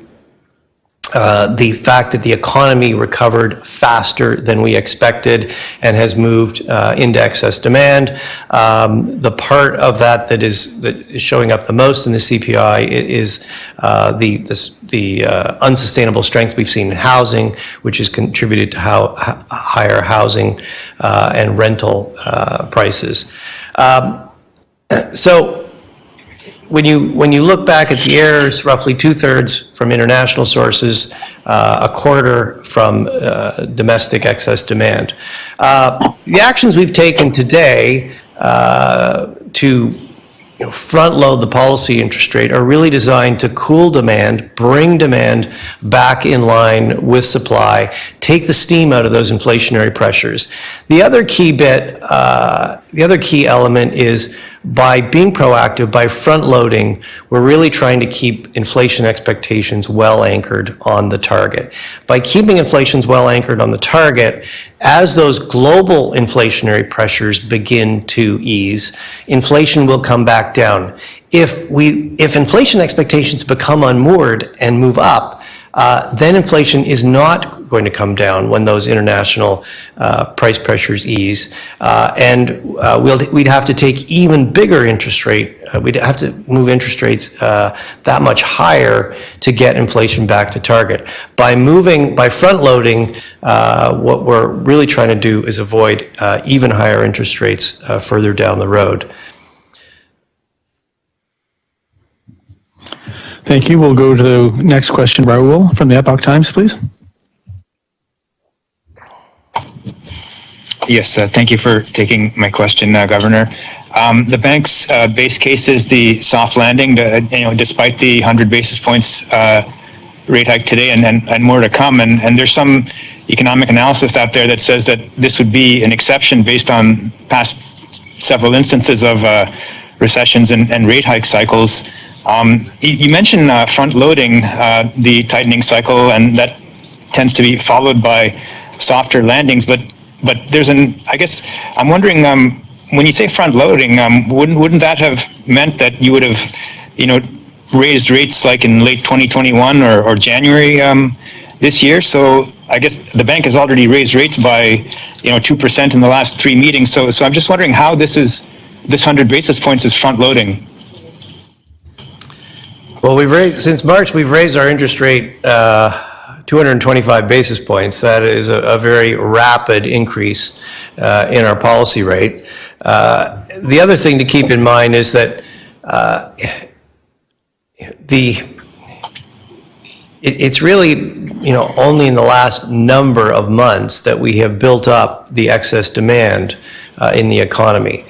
the fact that the economy recovered faster than we expected and has moved into excess demand. The part of that is showing up the most in the CPI is the unsustainable strength we've seen in housing, which has contributed to higher housing and rental prices. So when you look back at the errors, roughly 2/3 from international sources, a quarter from domestic excess demand. The actions we've taken today to front load the policy interest rate are really designed to cool demand, bring demand back in line with supply, take the steam out of those inflationary pressures. The other key element is by being proactive, by front loading, we're really trying to keep inflation expectations well anchored on the target. By keeping inflations well anchored on the target, as those global inflationary pressures begin to ease, inflation will come back down. If inflation expectations become unmoored and move up, then inflation is not going to come down when those international price pressures ease. We'd have to take even bigger interest rate, we'd have to move interest rates that much higher to get inflation back to target. By front loading, what we're really trying to do is avoid even higher interest rates further down the road. Thank you. We'll go to the next question. Raul from the Epoch Times, please. Yes, thank you for taking my question, Governor. The bank's base case is the soft landing, despite the 100 basis points rate hike today and more to come. And there's some economic analysis out there that says that this would be an exception based on past several instances of recessions and rate hike cycles. You mentioned front loading the tightening cycle, and that tends to be followed by softer landings. But there's I guess I'm wondering, when you say front loading, wouldn't that have meant that you would have, raised rates like in late 2021 or January this year? So I guess the bank has already raised rates by 2% in the last 3 meetings. So I'm just wondering how this 100 basis points is front loading. Well, since March, we've raised our interest rate 225 basis points. That is a very rapid increase in our policy rate. The other thing to keep in mind is that it's really only in the last number of months that we have built up the excess demand in the economy.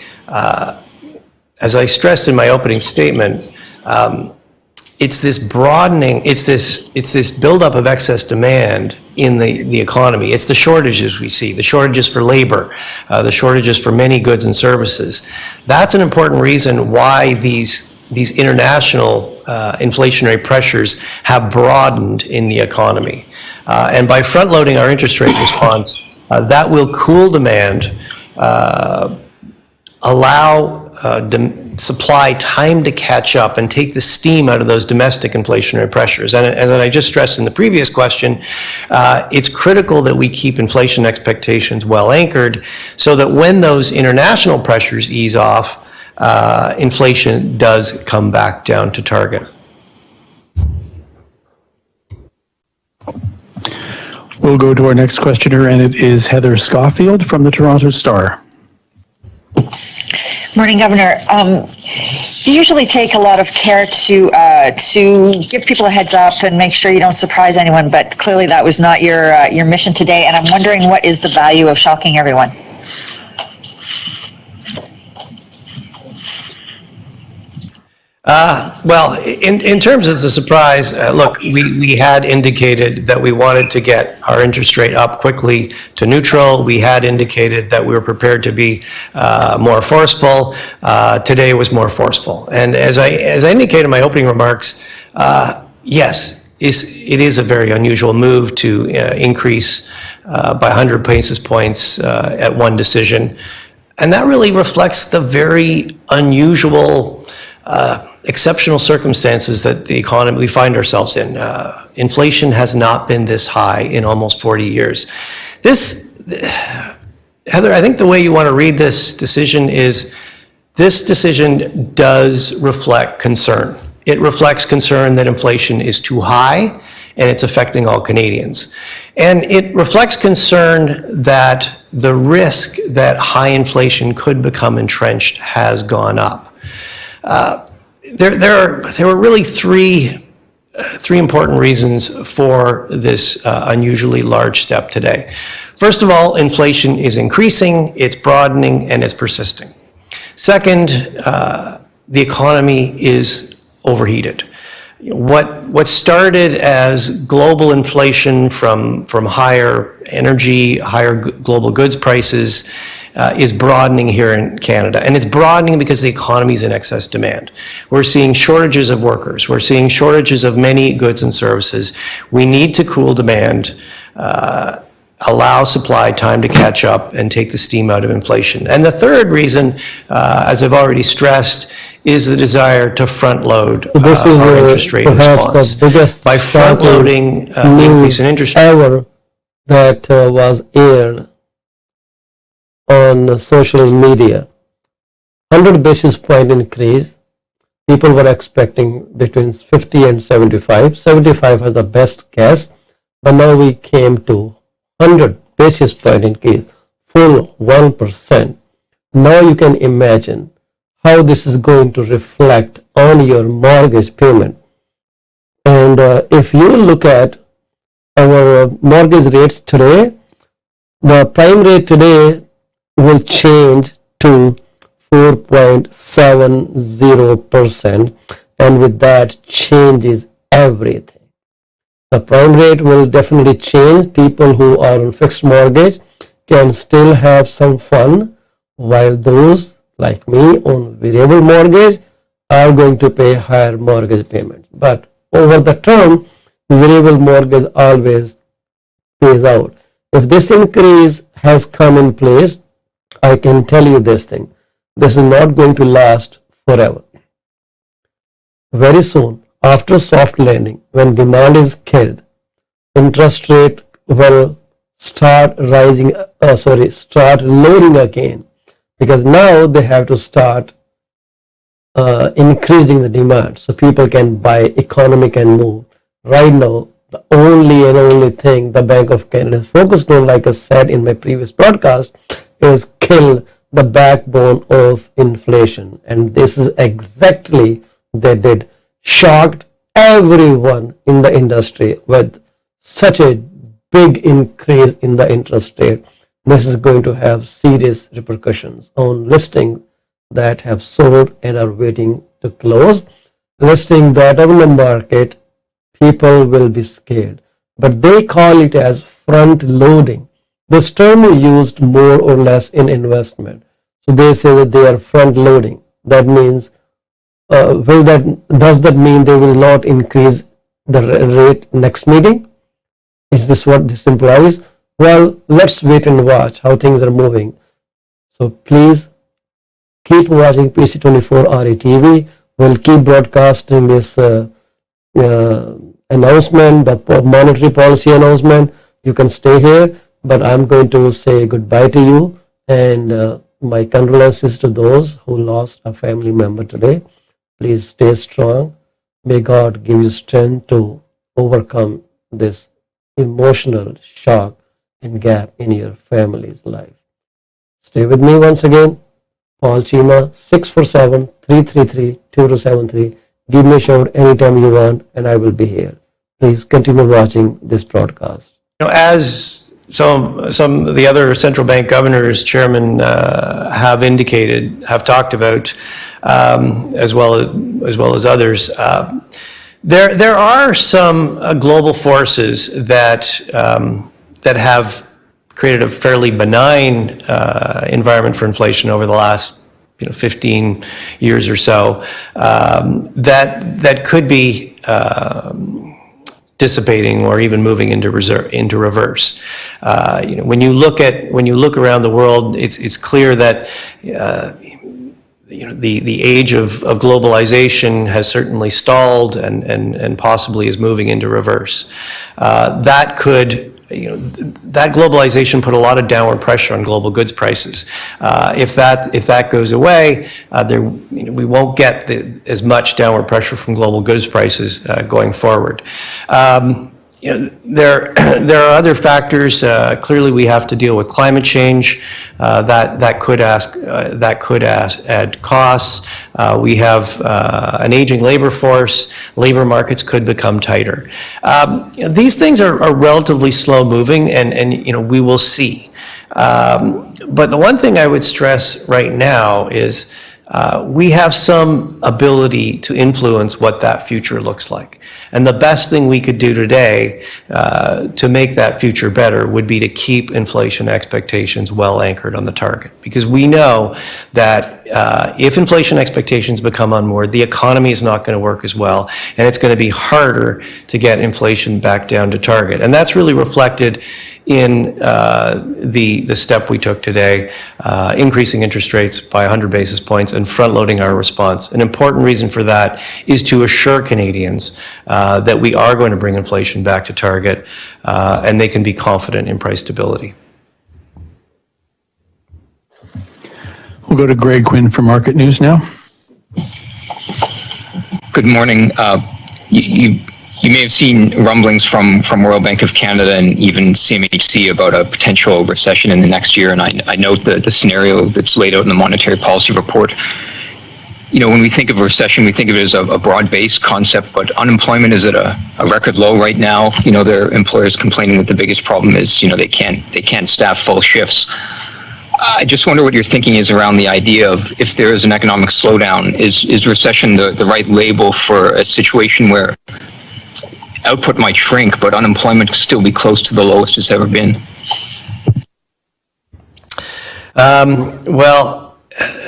As I stressed in my opening statement, it's this broadening, it's this buildup of excess demand in the economy. It's the shortages we see, the shortages for labor, the shortages for many goods and services. That's an important reason why these international inflationary pressures have broadened in the economy. And by front loading our interest rate response, that will cool demand, allow supply time to catch up and take the steam out of those domestic inflationary pressures. And as I just stressed in the previous question, it's critical that we keep inflation expectations well anchored so that when those international pressures ease off, inflation does come back down to target. We'll go to our next questioner, and it is Heather Schofield from the Toronto Star. Morning, Governor. You usually take a lot of care to give people a heads up and make sure you don't surprise anyone, but clearly that was not your mission today, and I'm wondering what is the value of shocking everyone? Well, in terms of the surprise, look, we had indicated that we wanted to get our interest rate up quickly to neutral. We had indicated that we were prepared to be more forceful. Today was more forceful. And as I indicated in my opening remarks, yes, it is a very unusual move to increase by 100 basis points at one decision. And that really reflects the very unusual exceptional circumstances that the economy we find ourselves in. Inflation has not been this high in almost 40 years. Heather, I think the way you want to read this decision is this decision does reflect concern. It reflects concern that inflation is too high and it's affecting all Canadians. And it reflects concern that the risk that high inflation could become entrenched has gone up. There were really three important reasons for this unusually large step today. First of all, inflation is increasing, it's broadening, and it's persisting. Second, the economy is overheated. What started as global inflation from higher energy, higher global goods prices, is broadening here in Canada. And it's broadening because the economy is in excess demand. We're seeing shortages of workers. We're seeing shortages of many goods and services. We need to cool demand, allow supply time to catch up and take the steam out of inflation. And the third reason, as I've already stressed, is the desire to front load our interest rate response. The biggest by front loading the increase in interest rate ever that was aired on social media. 100 basis point increase. People were expecting between 50 and 75. 75 was the best guess, but now we came to 100 basis point increase, full 1%. Now you can imagine how this is going to reflect on your mortgage payment. And if you look at our mortgage rates today, the prime rate today will change to 4.70%, and with that changes everything. The prime rate will definitely change. People who are on fixed mortgage can still have some fun, while those like me on variable mortgage are going to pay higher mortgage payments. But over the term, variable mortgage always pays out. If this increase has come in place, I can tell you this thing, this is not going to last forever. Very soon, after soft landing, when demand is killed, interest rate will start rising, start lowering again, because now they have to start increasing the demand so people can buy, economy can move. Right now, the only thing the Bank of Canada is focused on, like I said in my previous broadcast, is kill the backbone of inflation. And this is exactly they did. Shocked everyone in the industry with such a big increase in the interest rate. This is going to have serious repercussions on listings that have sold and are waiting to close. Listing that are in the market, people will be scared. But they call it as front loading. This term is used more or less in investment. So they say that they are front loading. That means, does that mean they will not increase the rate next meeting? Is this what this implies? Well, let's wait and watch how things are moving. So please keep watching PC24-RETV. We'll keep broadcasting this announcement, the monetary policy announcement. You can stay here, but I'm going to say goodbye to you, and my condolences to those who lost a family member today. Please stay strong. May God give you strength to overcome this emotional shock and gap in your family's life. Stay with me once again. Paul Chima, 647-333-2273. Give me a shout anytime you want, and I will be here. Please continue watching this broadcast. As some of the other central bank governors, chairman, have indicated, have talked about, as well as others, there are some global forces that have created a fairly benign environment for inflation over the last 15 years or so, that could be dissipating or even moving into reverse. When you look around the world, it's clear that the age of globalization has certainly stalled and possibly is moving into reverse. That globalization put a lot of downward pressure on global goods prices. If that goes away, we won't get as much downward pressure from global goods prices going forward. There are other factors. Clearly, we have to deal with climate change. That could add costs. We have an aging labor force. Labor markets could become tighter. These things are relatively slow moving, and we will see. But the one thing I would stress right now is we have some ability to influence what that future looks like. And the best thing we could do today to make that future better would be to keep inflation expectations well anchored on the target. Because we know that if inflation expectations become unmoored, the economy is not going to work as well, and it's going to be harder to get inflation back down to target. And that's really reflected in the step we took today, increasing interest rates by 100 basis points and front-loading our response. An important reason for that is to assure Canadians that we are going to bring inflation back to target, and they can be confident in price stability. We'll go to Greg Quinn for Market News now. Good morning. You may have seen rumblings from Royal Bank of Canada and even CMHC about a potential recession in the next year, and I note the scenario that's laid out in the Monetary Policy Report. When we think of a recession, we think of it as a broad-based concept, but unemployment is at a record low right now. There are employers complaining that the biggest problem is, they can't staff full shifts. I just wonder what your thinking is around the idea of, if there is an economic slowdown, is recession the right label for a situation where output might shrink, but unemployment could still be close to the lowest it's ever been? Well,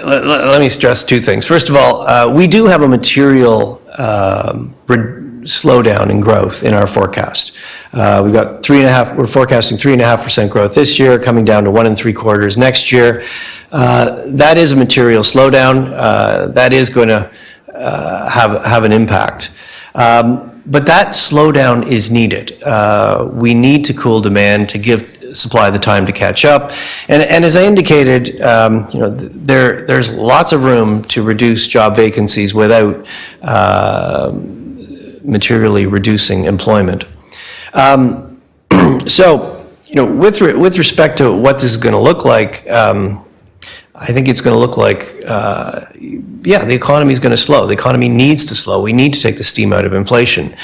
let me stress two things. First of all, we do have a material slowdown in growth in our forecast. We've got we're forecasting 3.5% growth this year, coming down to 1 3/4 next year. That is a material slowdown. That is going to have an impact. But that slowdown is needed. We need to cool demand to give supply the time to catch up. And as I indicated, there's lots of room to reduce job vacancies without materially reducing employment. So, with respect to what this is going to look like, I think it's going to look like, the economy is going to slow. The economy needs to slow. We need to take the steam out of inflation.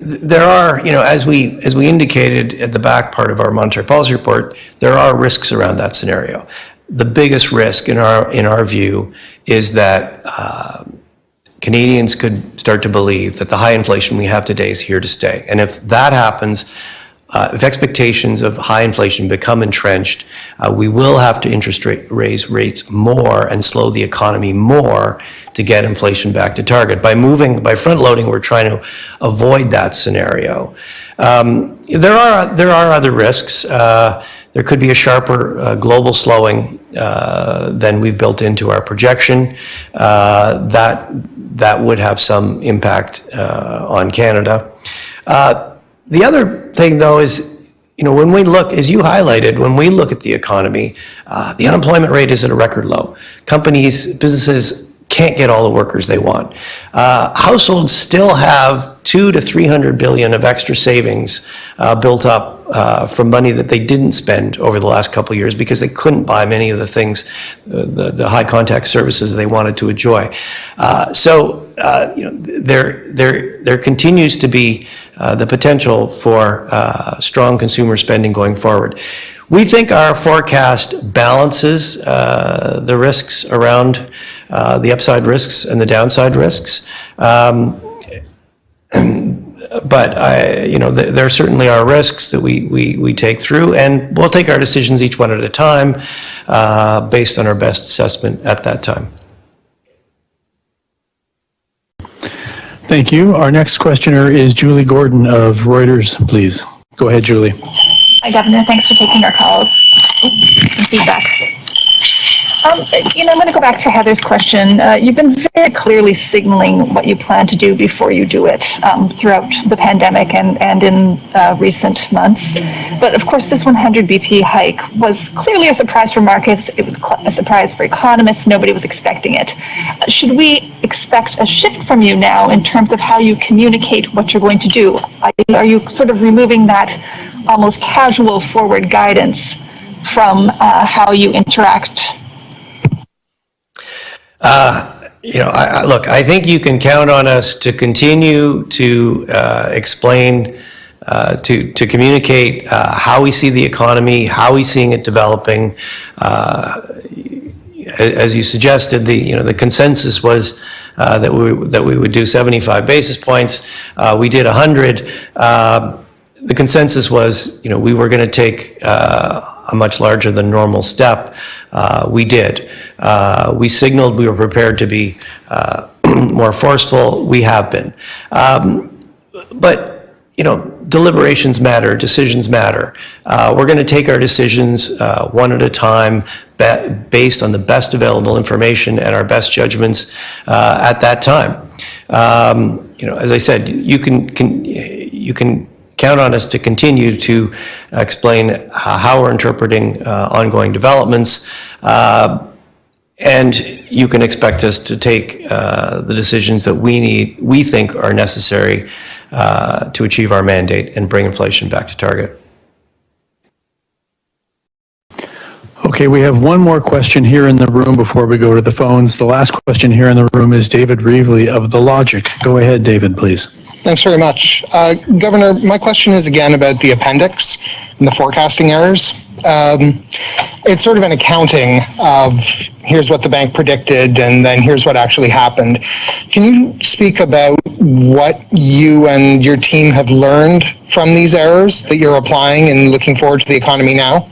There are, as we indicated at the back part of our monetary policy report, there are risks around that scenario. The biggest risk in our view is that Canadians could start to believe that the high inflation we have today is here to stay. And if that happens, if expectations of high inflation become entrenched, we will have to raise rates more and slow the economy more to get inflation back to target. By front loading, we're trying to avoid that scenario. There are other risks. There could be a sharper global slowing than we've built into our projection. That would have some impact on Canada. The other thing, though, is, when we look, as you highlighted, when we look at the economy, the unemployment rate is at a record low. Businesses can't get all the workers they want. Households still have 200 to 300 billion of extra savings built up from money that they didn't spend over the last couple of years because they couldn't buy many of the things, the high contact services they wanted to enjoy. There continues to be the potential for strong consumer spending going forward. We think our forecast balances the risks around the upside risks and the downside risks. But there certainly are risks that we take through, and we'll take our decisions each one at a time based on our best assessment at that time. Thank you. Our next questioner is Julie Gordon of Reuters, please. Go ahead, Julie. Hi, Governor. Thanks for taking our calls and feedback. I'm going to go back to Heather's question. You've been very clearly signaling what you plan to do before you do it throughout the pandemic and in recent months. But of course, this 100 BP hike was clearly a surprise for markets. It was a surprise for economists. Nobody was expecting it. Should we expect a shift from you now in terms of how you communicate what you're going to do? Are you sort of removing that almost casual forward guidance from how you interact? Look, I think you can count on us to continue to explain, to communicate how we see the economy, how we're seeing it developing. As you suggested, the consensus was that we would do 75 basis points. We did 100. The consensus was, we were going to take a much larger than normal step. We did. We signaled we were prepared to be more forceful. We have been. But, deliberations matter, decisions matter. We're going to take our decisions one at a time based on the best available information and our best judgments at that time. As I said, you can count on us to continue to explain how we're interpreting ongoing developments, and you can expect us to take the decisions that we think are necessary to achieve our mandate and bring inflation back to target. Okay, we have one more question here in the room before we go to the phones. The last question here in the room is David Reevely of The Logic. Go ahead, David, please. Thanks very much. Governor, my question is again about the appendix and the forecasting errors. It's sort of an accounting of here's what the bank predicted and then here's what actually happened. Can you speak about what you and your team have learned from these errors that you're applying and looking forward to the economy now?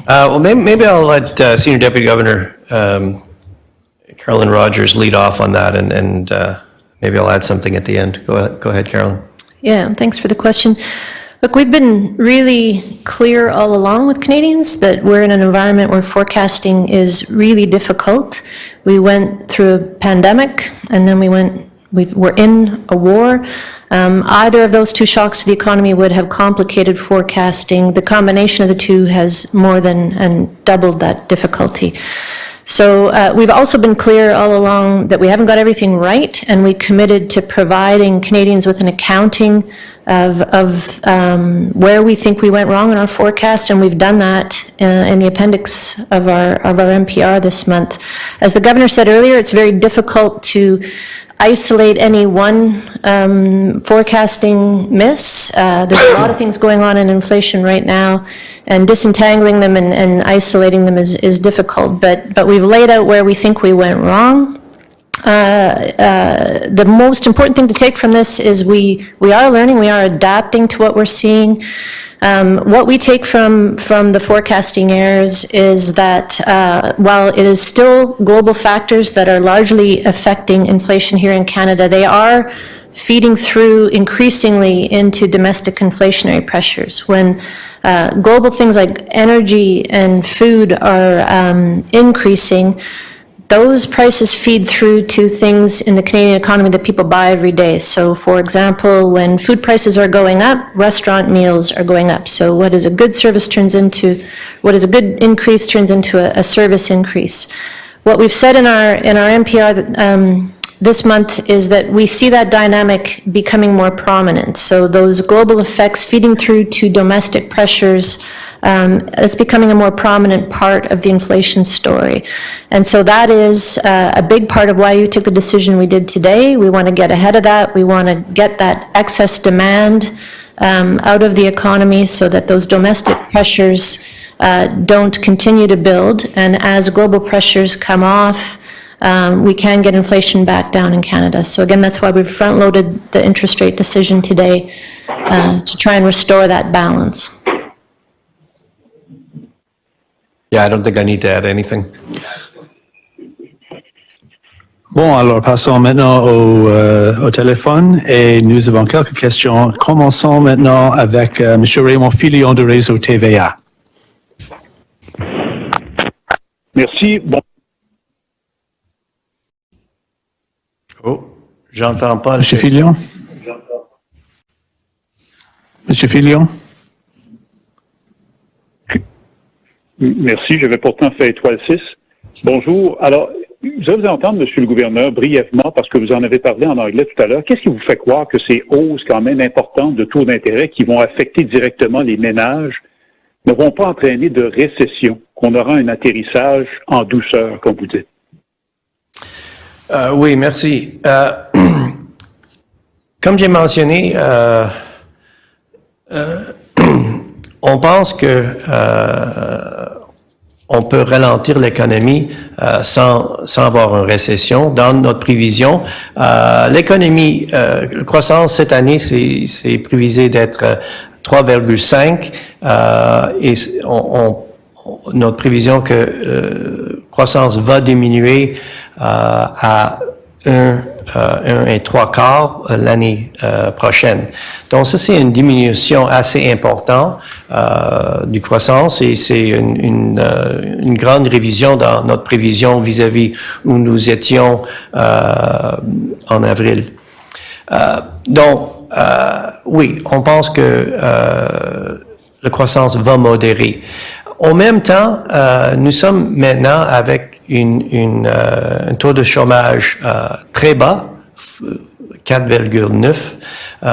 Well, maybe I'll let Senior Deputy Governor Carolyn Rogers lead off on that, and maybe I'll add something at the end. Go ahead, Carolyn. Yeah, thanks for the question. Look, we've been really clear all along with Canadians that we're in an environment where forecasting is really difficult. We went through a pandemic, and then we're in a war. Either of those two shocks to the economy would have complicated forecasting. The combination of the two has more than doubled that difficulty. So we've also been clear all along that we haven't got everything right, and we committed to providing Canadians with an accounting of where we think we went wrong in our forecast, and we've done that in the appendix of our NPR this month. As the Governor said earlier, it's very difficult to isolate any one forecasting miss. There's a lot of things going on in inflation right now, and disentangling them and isolating them is difficult, but we've laid out where we think we went wrong. The most important thing to take from this is we are learning, we are adapting to what we're seeing. What we take from the forecasting errors is that while it is still global factors that are largely affecting inflation here in Canada, they are feeding through increasingly into domestic inflationary pressures. When global things like energy and food are increasing, those prices feed through to things in the Canadian economy that people buy every day. So for example, when food prices are going up, restaurant meals are going up. So what is a good service what is a good increase turns into a service increase. What we've said in our NPR this month is that we see that dynamic becoming more prominent. So those global effects feeding through to domestic pressures, it's becoming a more prominent part of the inflation story. And so that is a big part of why you took the decision we did today. We want to get ahead of that. We want to get that excess demand out of the economy so that those domestic pressures don't continue to build. And as global pressures come off, we can get inflation back down in Canada. So again, that's why we've front-loaded the interest rate decision today to try and restore that balance. Yeah, I don't think I need to add anything. Bon, alors passons maintenant au téléphone et nous avons quelques questions. Commençons maintenant avec M. Raymond Filion de Réseau TVA. Merci. Bon. Oh, j'entends pas. M. Filion? M. Filion? Merci, j'avais pourtant fait étoile 6. Bonjour. Alors, je vais vous entendre, Monsieur le gouverneur, brièvement, parce que vous en avez parlé en anglais tout à l'heure. Qu'est-ce qui vous fait croire que ces hausses quand même importantes de taux d'intérêt qui vont affecter directement les ménages ne vont pas entraîner de récession, qu'on aura un atterrissage en douceur, comme vous dites? Oui, merci. Comme j'ai mentionné, on pense que on peut ralentir l'économie sans avoir une récession. Dans notre prévision, l'économie, la croissance cette année, c'est prévisé d'être 3,5 et notre prévision que croissance va diminuer à 1 et 3/4 l'année prochaine. Donc ça, c'est une diminution assez importante du croissance et c'est une grande révision dans notre prévision vis-à-vis où nous étions en avril. Donc, oui, on pense que la croissance va modérer. En même temps, nous sommes maintenant avec un taux de chômage très bas, 4,9.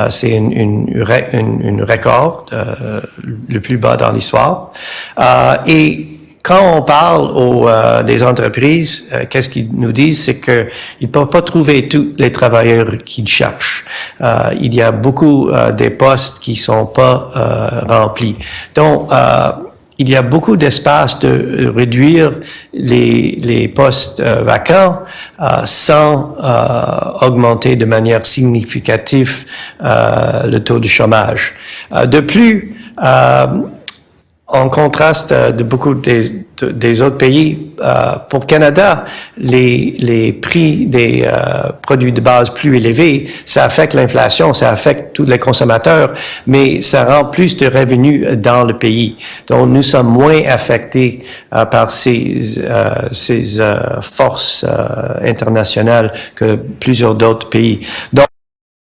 C'est un record, le plus bas dans l'histoire. Et quand on parle des entreprises, qu'est-ce qu'ils nous disent, c'est qu'ils ne peuvent pas trouver tous les travailleurs qu'ils cherchent. Il y a beaucoup des postes qui sont pas remplis. Donc, il y a beaucoup d'espace de réduire les postes vacants sans augmenter de manière significative le taux de chômage. De plus, en contraste de beaucoup des autres pays, pour Canada, les prix des produits de base plus élevés, ça affecte l'inflation, ça affecte tous les consommateurs, mais ça rend plus de revenus dans le pays. Donc, nous sommes moins affectés par ces forces internationales que plusieurs d'autres pays. Donc,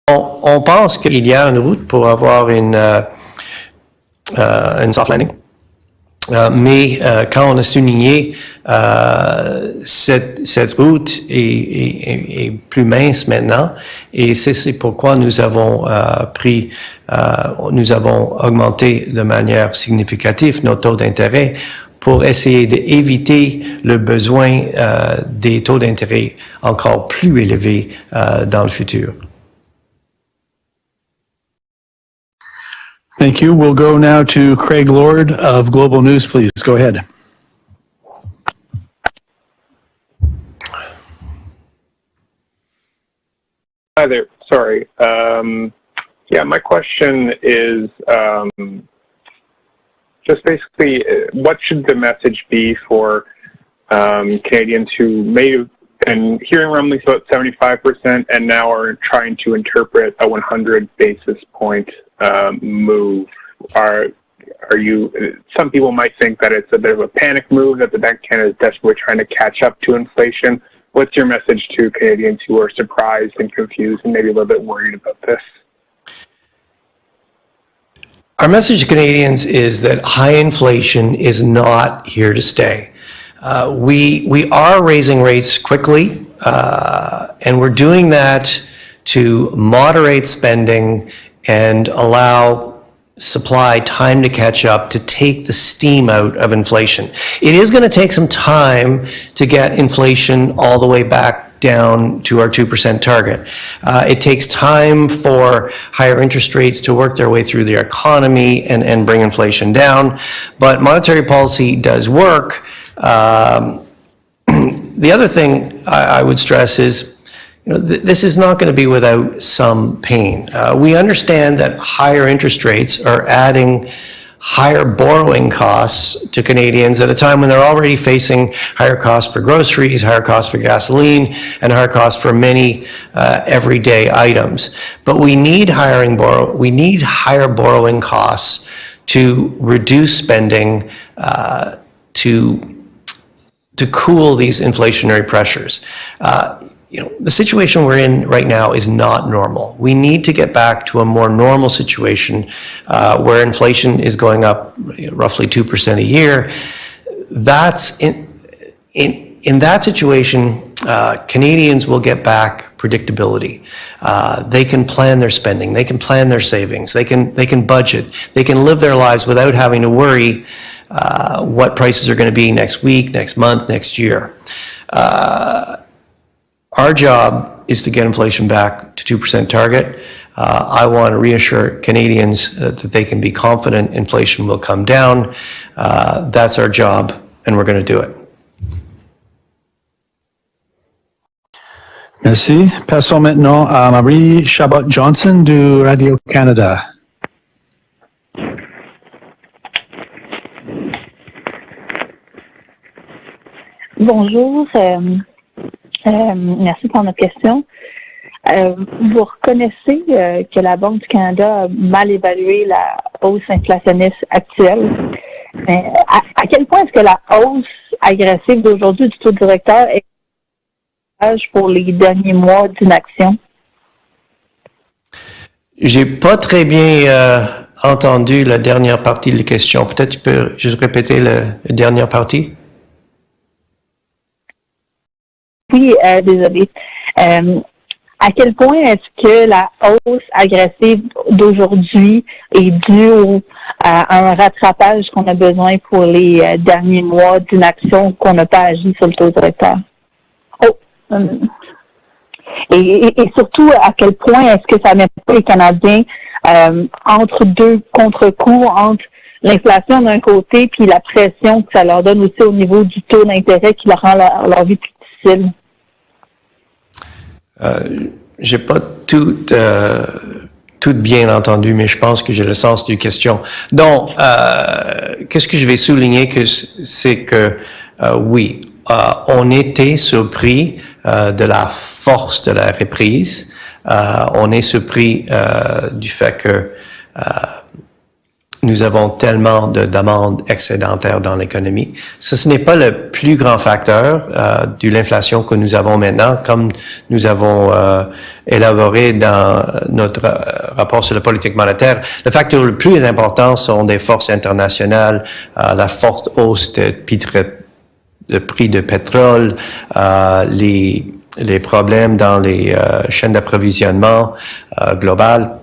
on pense qu'il y a une route pour avoir une soft landing. Mais quand on a souligné cette route est plus mince maintenant, et c'est pourquoi nous avons nous avons augmenté de manière significative nos taux d'intérêt pour essayer d'éviter le besoin des taux d'intérêt encore plus élevés dans le futur. Thank you. We'll go now to Craig Lord of Global News, please. Go ahead. Hi there. Sorry. Yeah, my question is just basically what should the message be for Canadians who may have been hearing rumblings about 75% and now are trying to interpret a 100 basis point move? Are you? Some people might think that it's a bit of a panic move, that the Bank of Canada is desperately trying to catch up to inflation. What's your message to Canadians who are surprised and confused and maybe a little bit worried about this? Our message to Canadians is that high inflation is not here to stay. We are raising rates quickly, and we're doing that to moderate spending and allow supply time to catch up, to take the steam out of inflation. It is going to take some time to get inflation all the way back down to our 2% target. It takes time for higher interest rates to work their way through the economy and bring inflation down, but monetary policy does work. The other thing I would stress is, this is not going to be without some pain. We understand that higher interest rates are adding higher borrowing costs to Canadians at a time when they're already facing higher costs for groceries, higher costs for gasoline, and higher costs for many everyday items. But we need higher borrowing costs to reduce spending, to cool these inflationary pressures. The situation we're in right now is not normal. We need to get back to a more normal situation where inflation is going up roughly 2% a year. That's in that situation, Canadians will get back predictability. They can plan their spending. They can plan their savings. They can budget. They can live their lives without having to worry what prices are going to be next week, next month, next year. Our job is to get inflation back to 2% target. I want to reassure Canadians that they can be confident inflation will come down. That's our job, and we're going to do it. Merci. Passons maintenant à Marie Chabot-Johnson du Radio-Canada. Bonjour. Merci pour notre question. Vous reconnaissez que la Banque du Canada a mal évalué la hausse inflationniste actuelle. À quel point est-ce que la hausse agressive d'aujourd'hui du taux directeur est pour les derniers mois d'une action? J'ai pas très bien entendu la dernière partie de la question. Peut-être tu peux juste répéter la dernière partie? Oui, désolé. À quel point est-ce que la hausse agressive d'aujourd'hui est due à un rattrapage qu'on a besoin pour les derniers mois d'une action qu'on n'a pas agi sur le taux directeur? Et surtout, à quel point est-ce que ça met pas les Canadiens entre deux contre-coups, entre l'inflation d'un côté puis la pression que ça leur donne aussi au niveau du taux d'intérêt qui leur rend leur vie plus difficile? J'ai pas tout bien entendu, mais je pense que j'ai le sens du question. Donc, qu'est-ce que je vais souligner, c'est que oui, on était surpris de la force de la reprise. On est surpris du fait que nous avons tellement de demandes excédentaires dans l'économie. Ce n'est pas le plus grand facteur de l'inflation que nous avons maintenant, comme nous avons élaboré dans notre rapport sur la politique monétaire. Le facteur le plus important sont des forces internationales, la forte hausse de prix de pétrole, les problèmes dans les chaînes d'approvisionnement globales.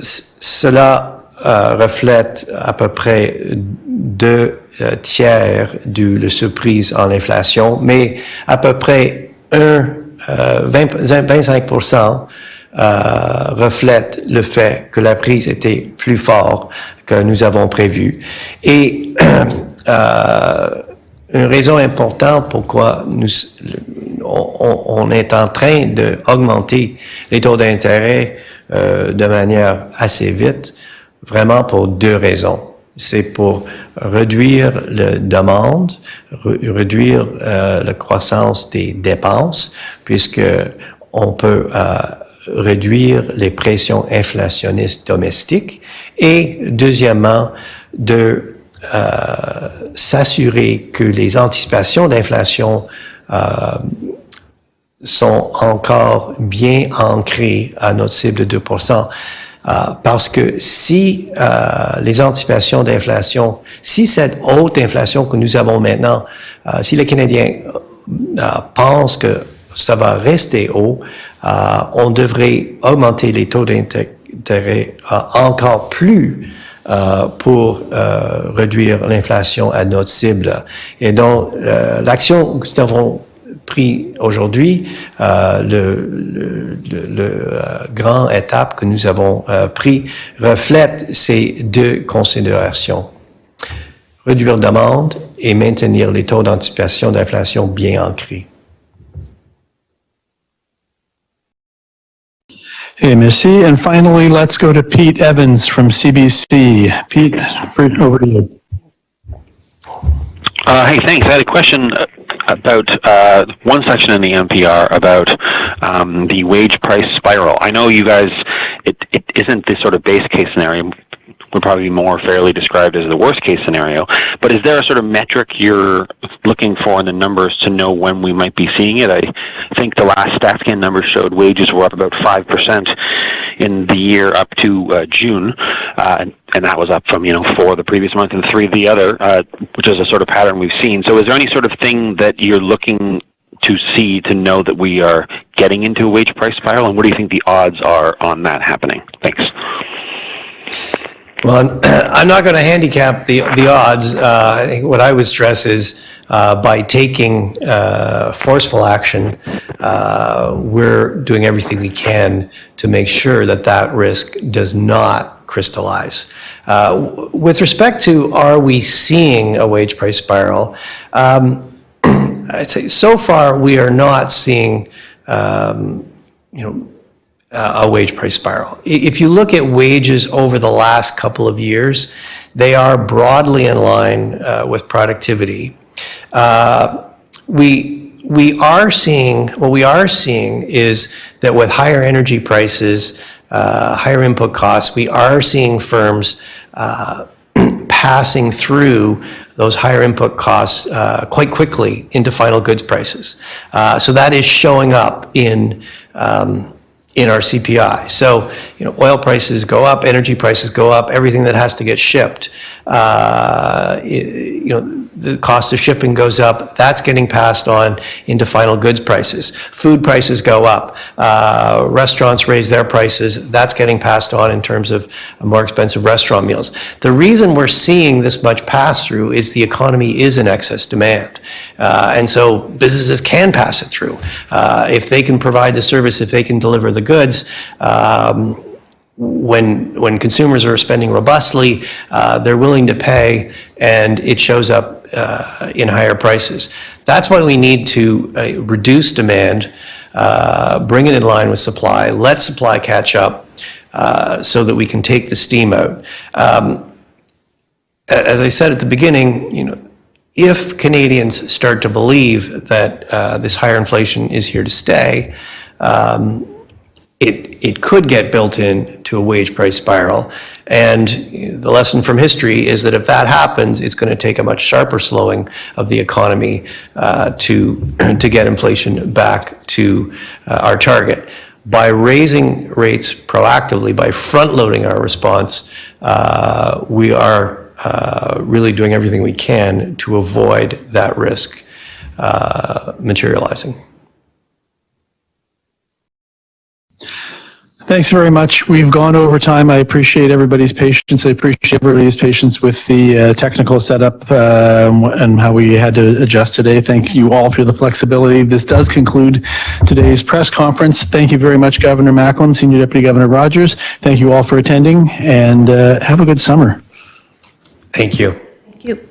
Cela reflète à peu près 2 tiers de la surprise en inflation, mais à peu près 25% reflète le fait que la prise était plus forte que nous avons prévu. Et une raison importante pourquoi on est en train d'augmenter les taux d'intérêt de manière assez vite, vraiment pour 2 raisons. C'est pour réduire la demande, réduire la croissance des dépenses, puisque on peut réduire les pressions inflationnistes domestiques, Et deuxièmement, de s'assurer que les anticipations d'inflation sont encore bien ancrées à notre cible de 2%. Parce que si les anticipations d'inflation, si cette haute inflation que nous avons maintenant, si les Canadiens pensent que ça va rester haut, on devrait augmenter les taux d'intérêt encore plus pour réduire l'inflation à notre cible. Et donc, l'action que nous avons pris aujourd'hui, le grand étape que nous avons pris reflète ces deux considérations. Réduire la demande et maintenir les taux d'anticipation d'inflation bien ancrés. Okay, merci. And finally, let's go to Pete Evans from CBC. Pete, over to you. Hey, thanks. I had a question about one section in the NPR about the wage price spiral. I know you guys, it isn't the sort of base case scenario, would probably be more fairly described as the worst case scenario, but is there a sort of metric you're looking for in the numbers to know when we might be seeing it? I think the last StatScan numbers showed wages were up about 5% in the year up to June, and that was up from 4 the previous month and 3 the other, which is a sort of pattern we've seen. So is there any sort of thing that you're looking to see to know that we are getting into a wage price spiral, and what do you think the odds are on that happening? Thanks. Well, I'm not going to handicap the odds. I think what I would stress is by taking forceful action, we're doing everything we can to make sure that that risk does not crystallize. With respect to are we seeing a wage price spiral, I'd say so far we are not seeing a wage price spiral. If you look at wages over the last couple of years, they are broadly in line with productivity. We are seeing, what we are seeing is that with higher energy prices, higher input costs, we are seeing firms passing through those higher input costs quite quickly into final goods prices. So that is showing up in our CPI. So, oil prices go up, energy prices go up, everything that has to get shipped, the cost of shipping goes up, that's getting passed on into final goods prices. Food prices go up, restaurants raise their prices, that's getting passed on in terms of more expensive restaurant meals. The reason we're seeing this much pass through is the economy is in excess demand. And so businesses can pass it through. If they can provide the service, if they can deliver the goods, when consumers are spending robustly, they're willing to pay, and it shows up in higher prices. That's why we need to reduce demand, bring it in line with supply, let supply catch up, so that we can take the steam out. As I said at the beginning, if Canadians start to believe that this higher inflation is here to stay, it could get built into a wage price spiral. And the lesson from history is that if that happens, it's going to take a much sharper slowing of the economy to get inflation back to our target. By raising rates proactively, by front-loading our response, we are really doing everything we can to avoid that risk materializing. Thanks very much. We've gone over time. I appreciate everybody's patience. I appreciate everybody's patience with the technical setup and how we had to adjust today. Thank you all for the flexibility. This does conclude today's press conference. Thank you very much, Governor Macklem, Senior Deputy Governor Rogers. Thank you all for attending, and have a good summer. Thank you. Thank you.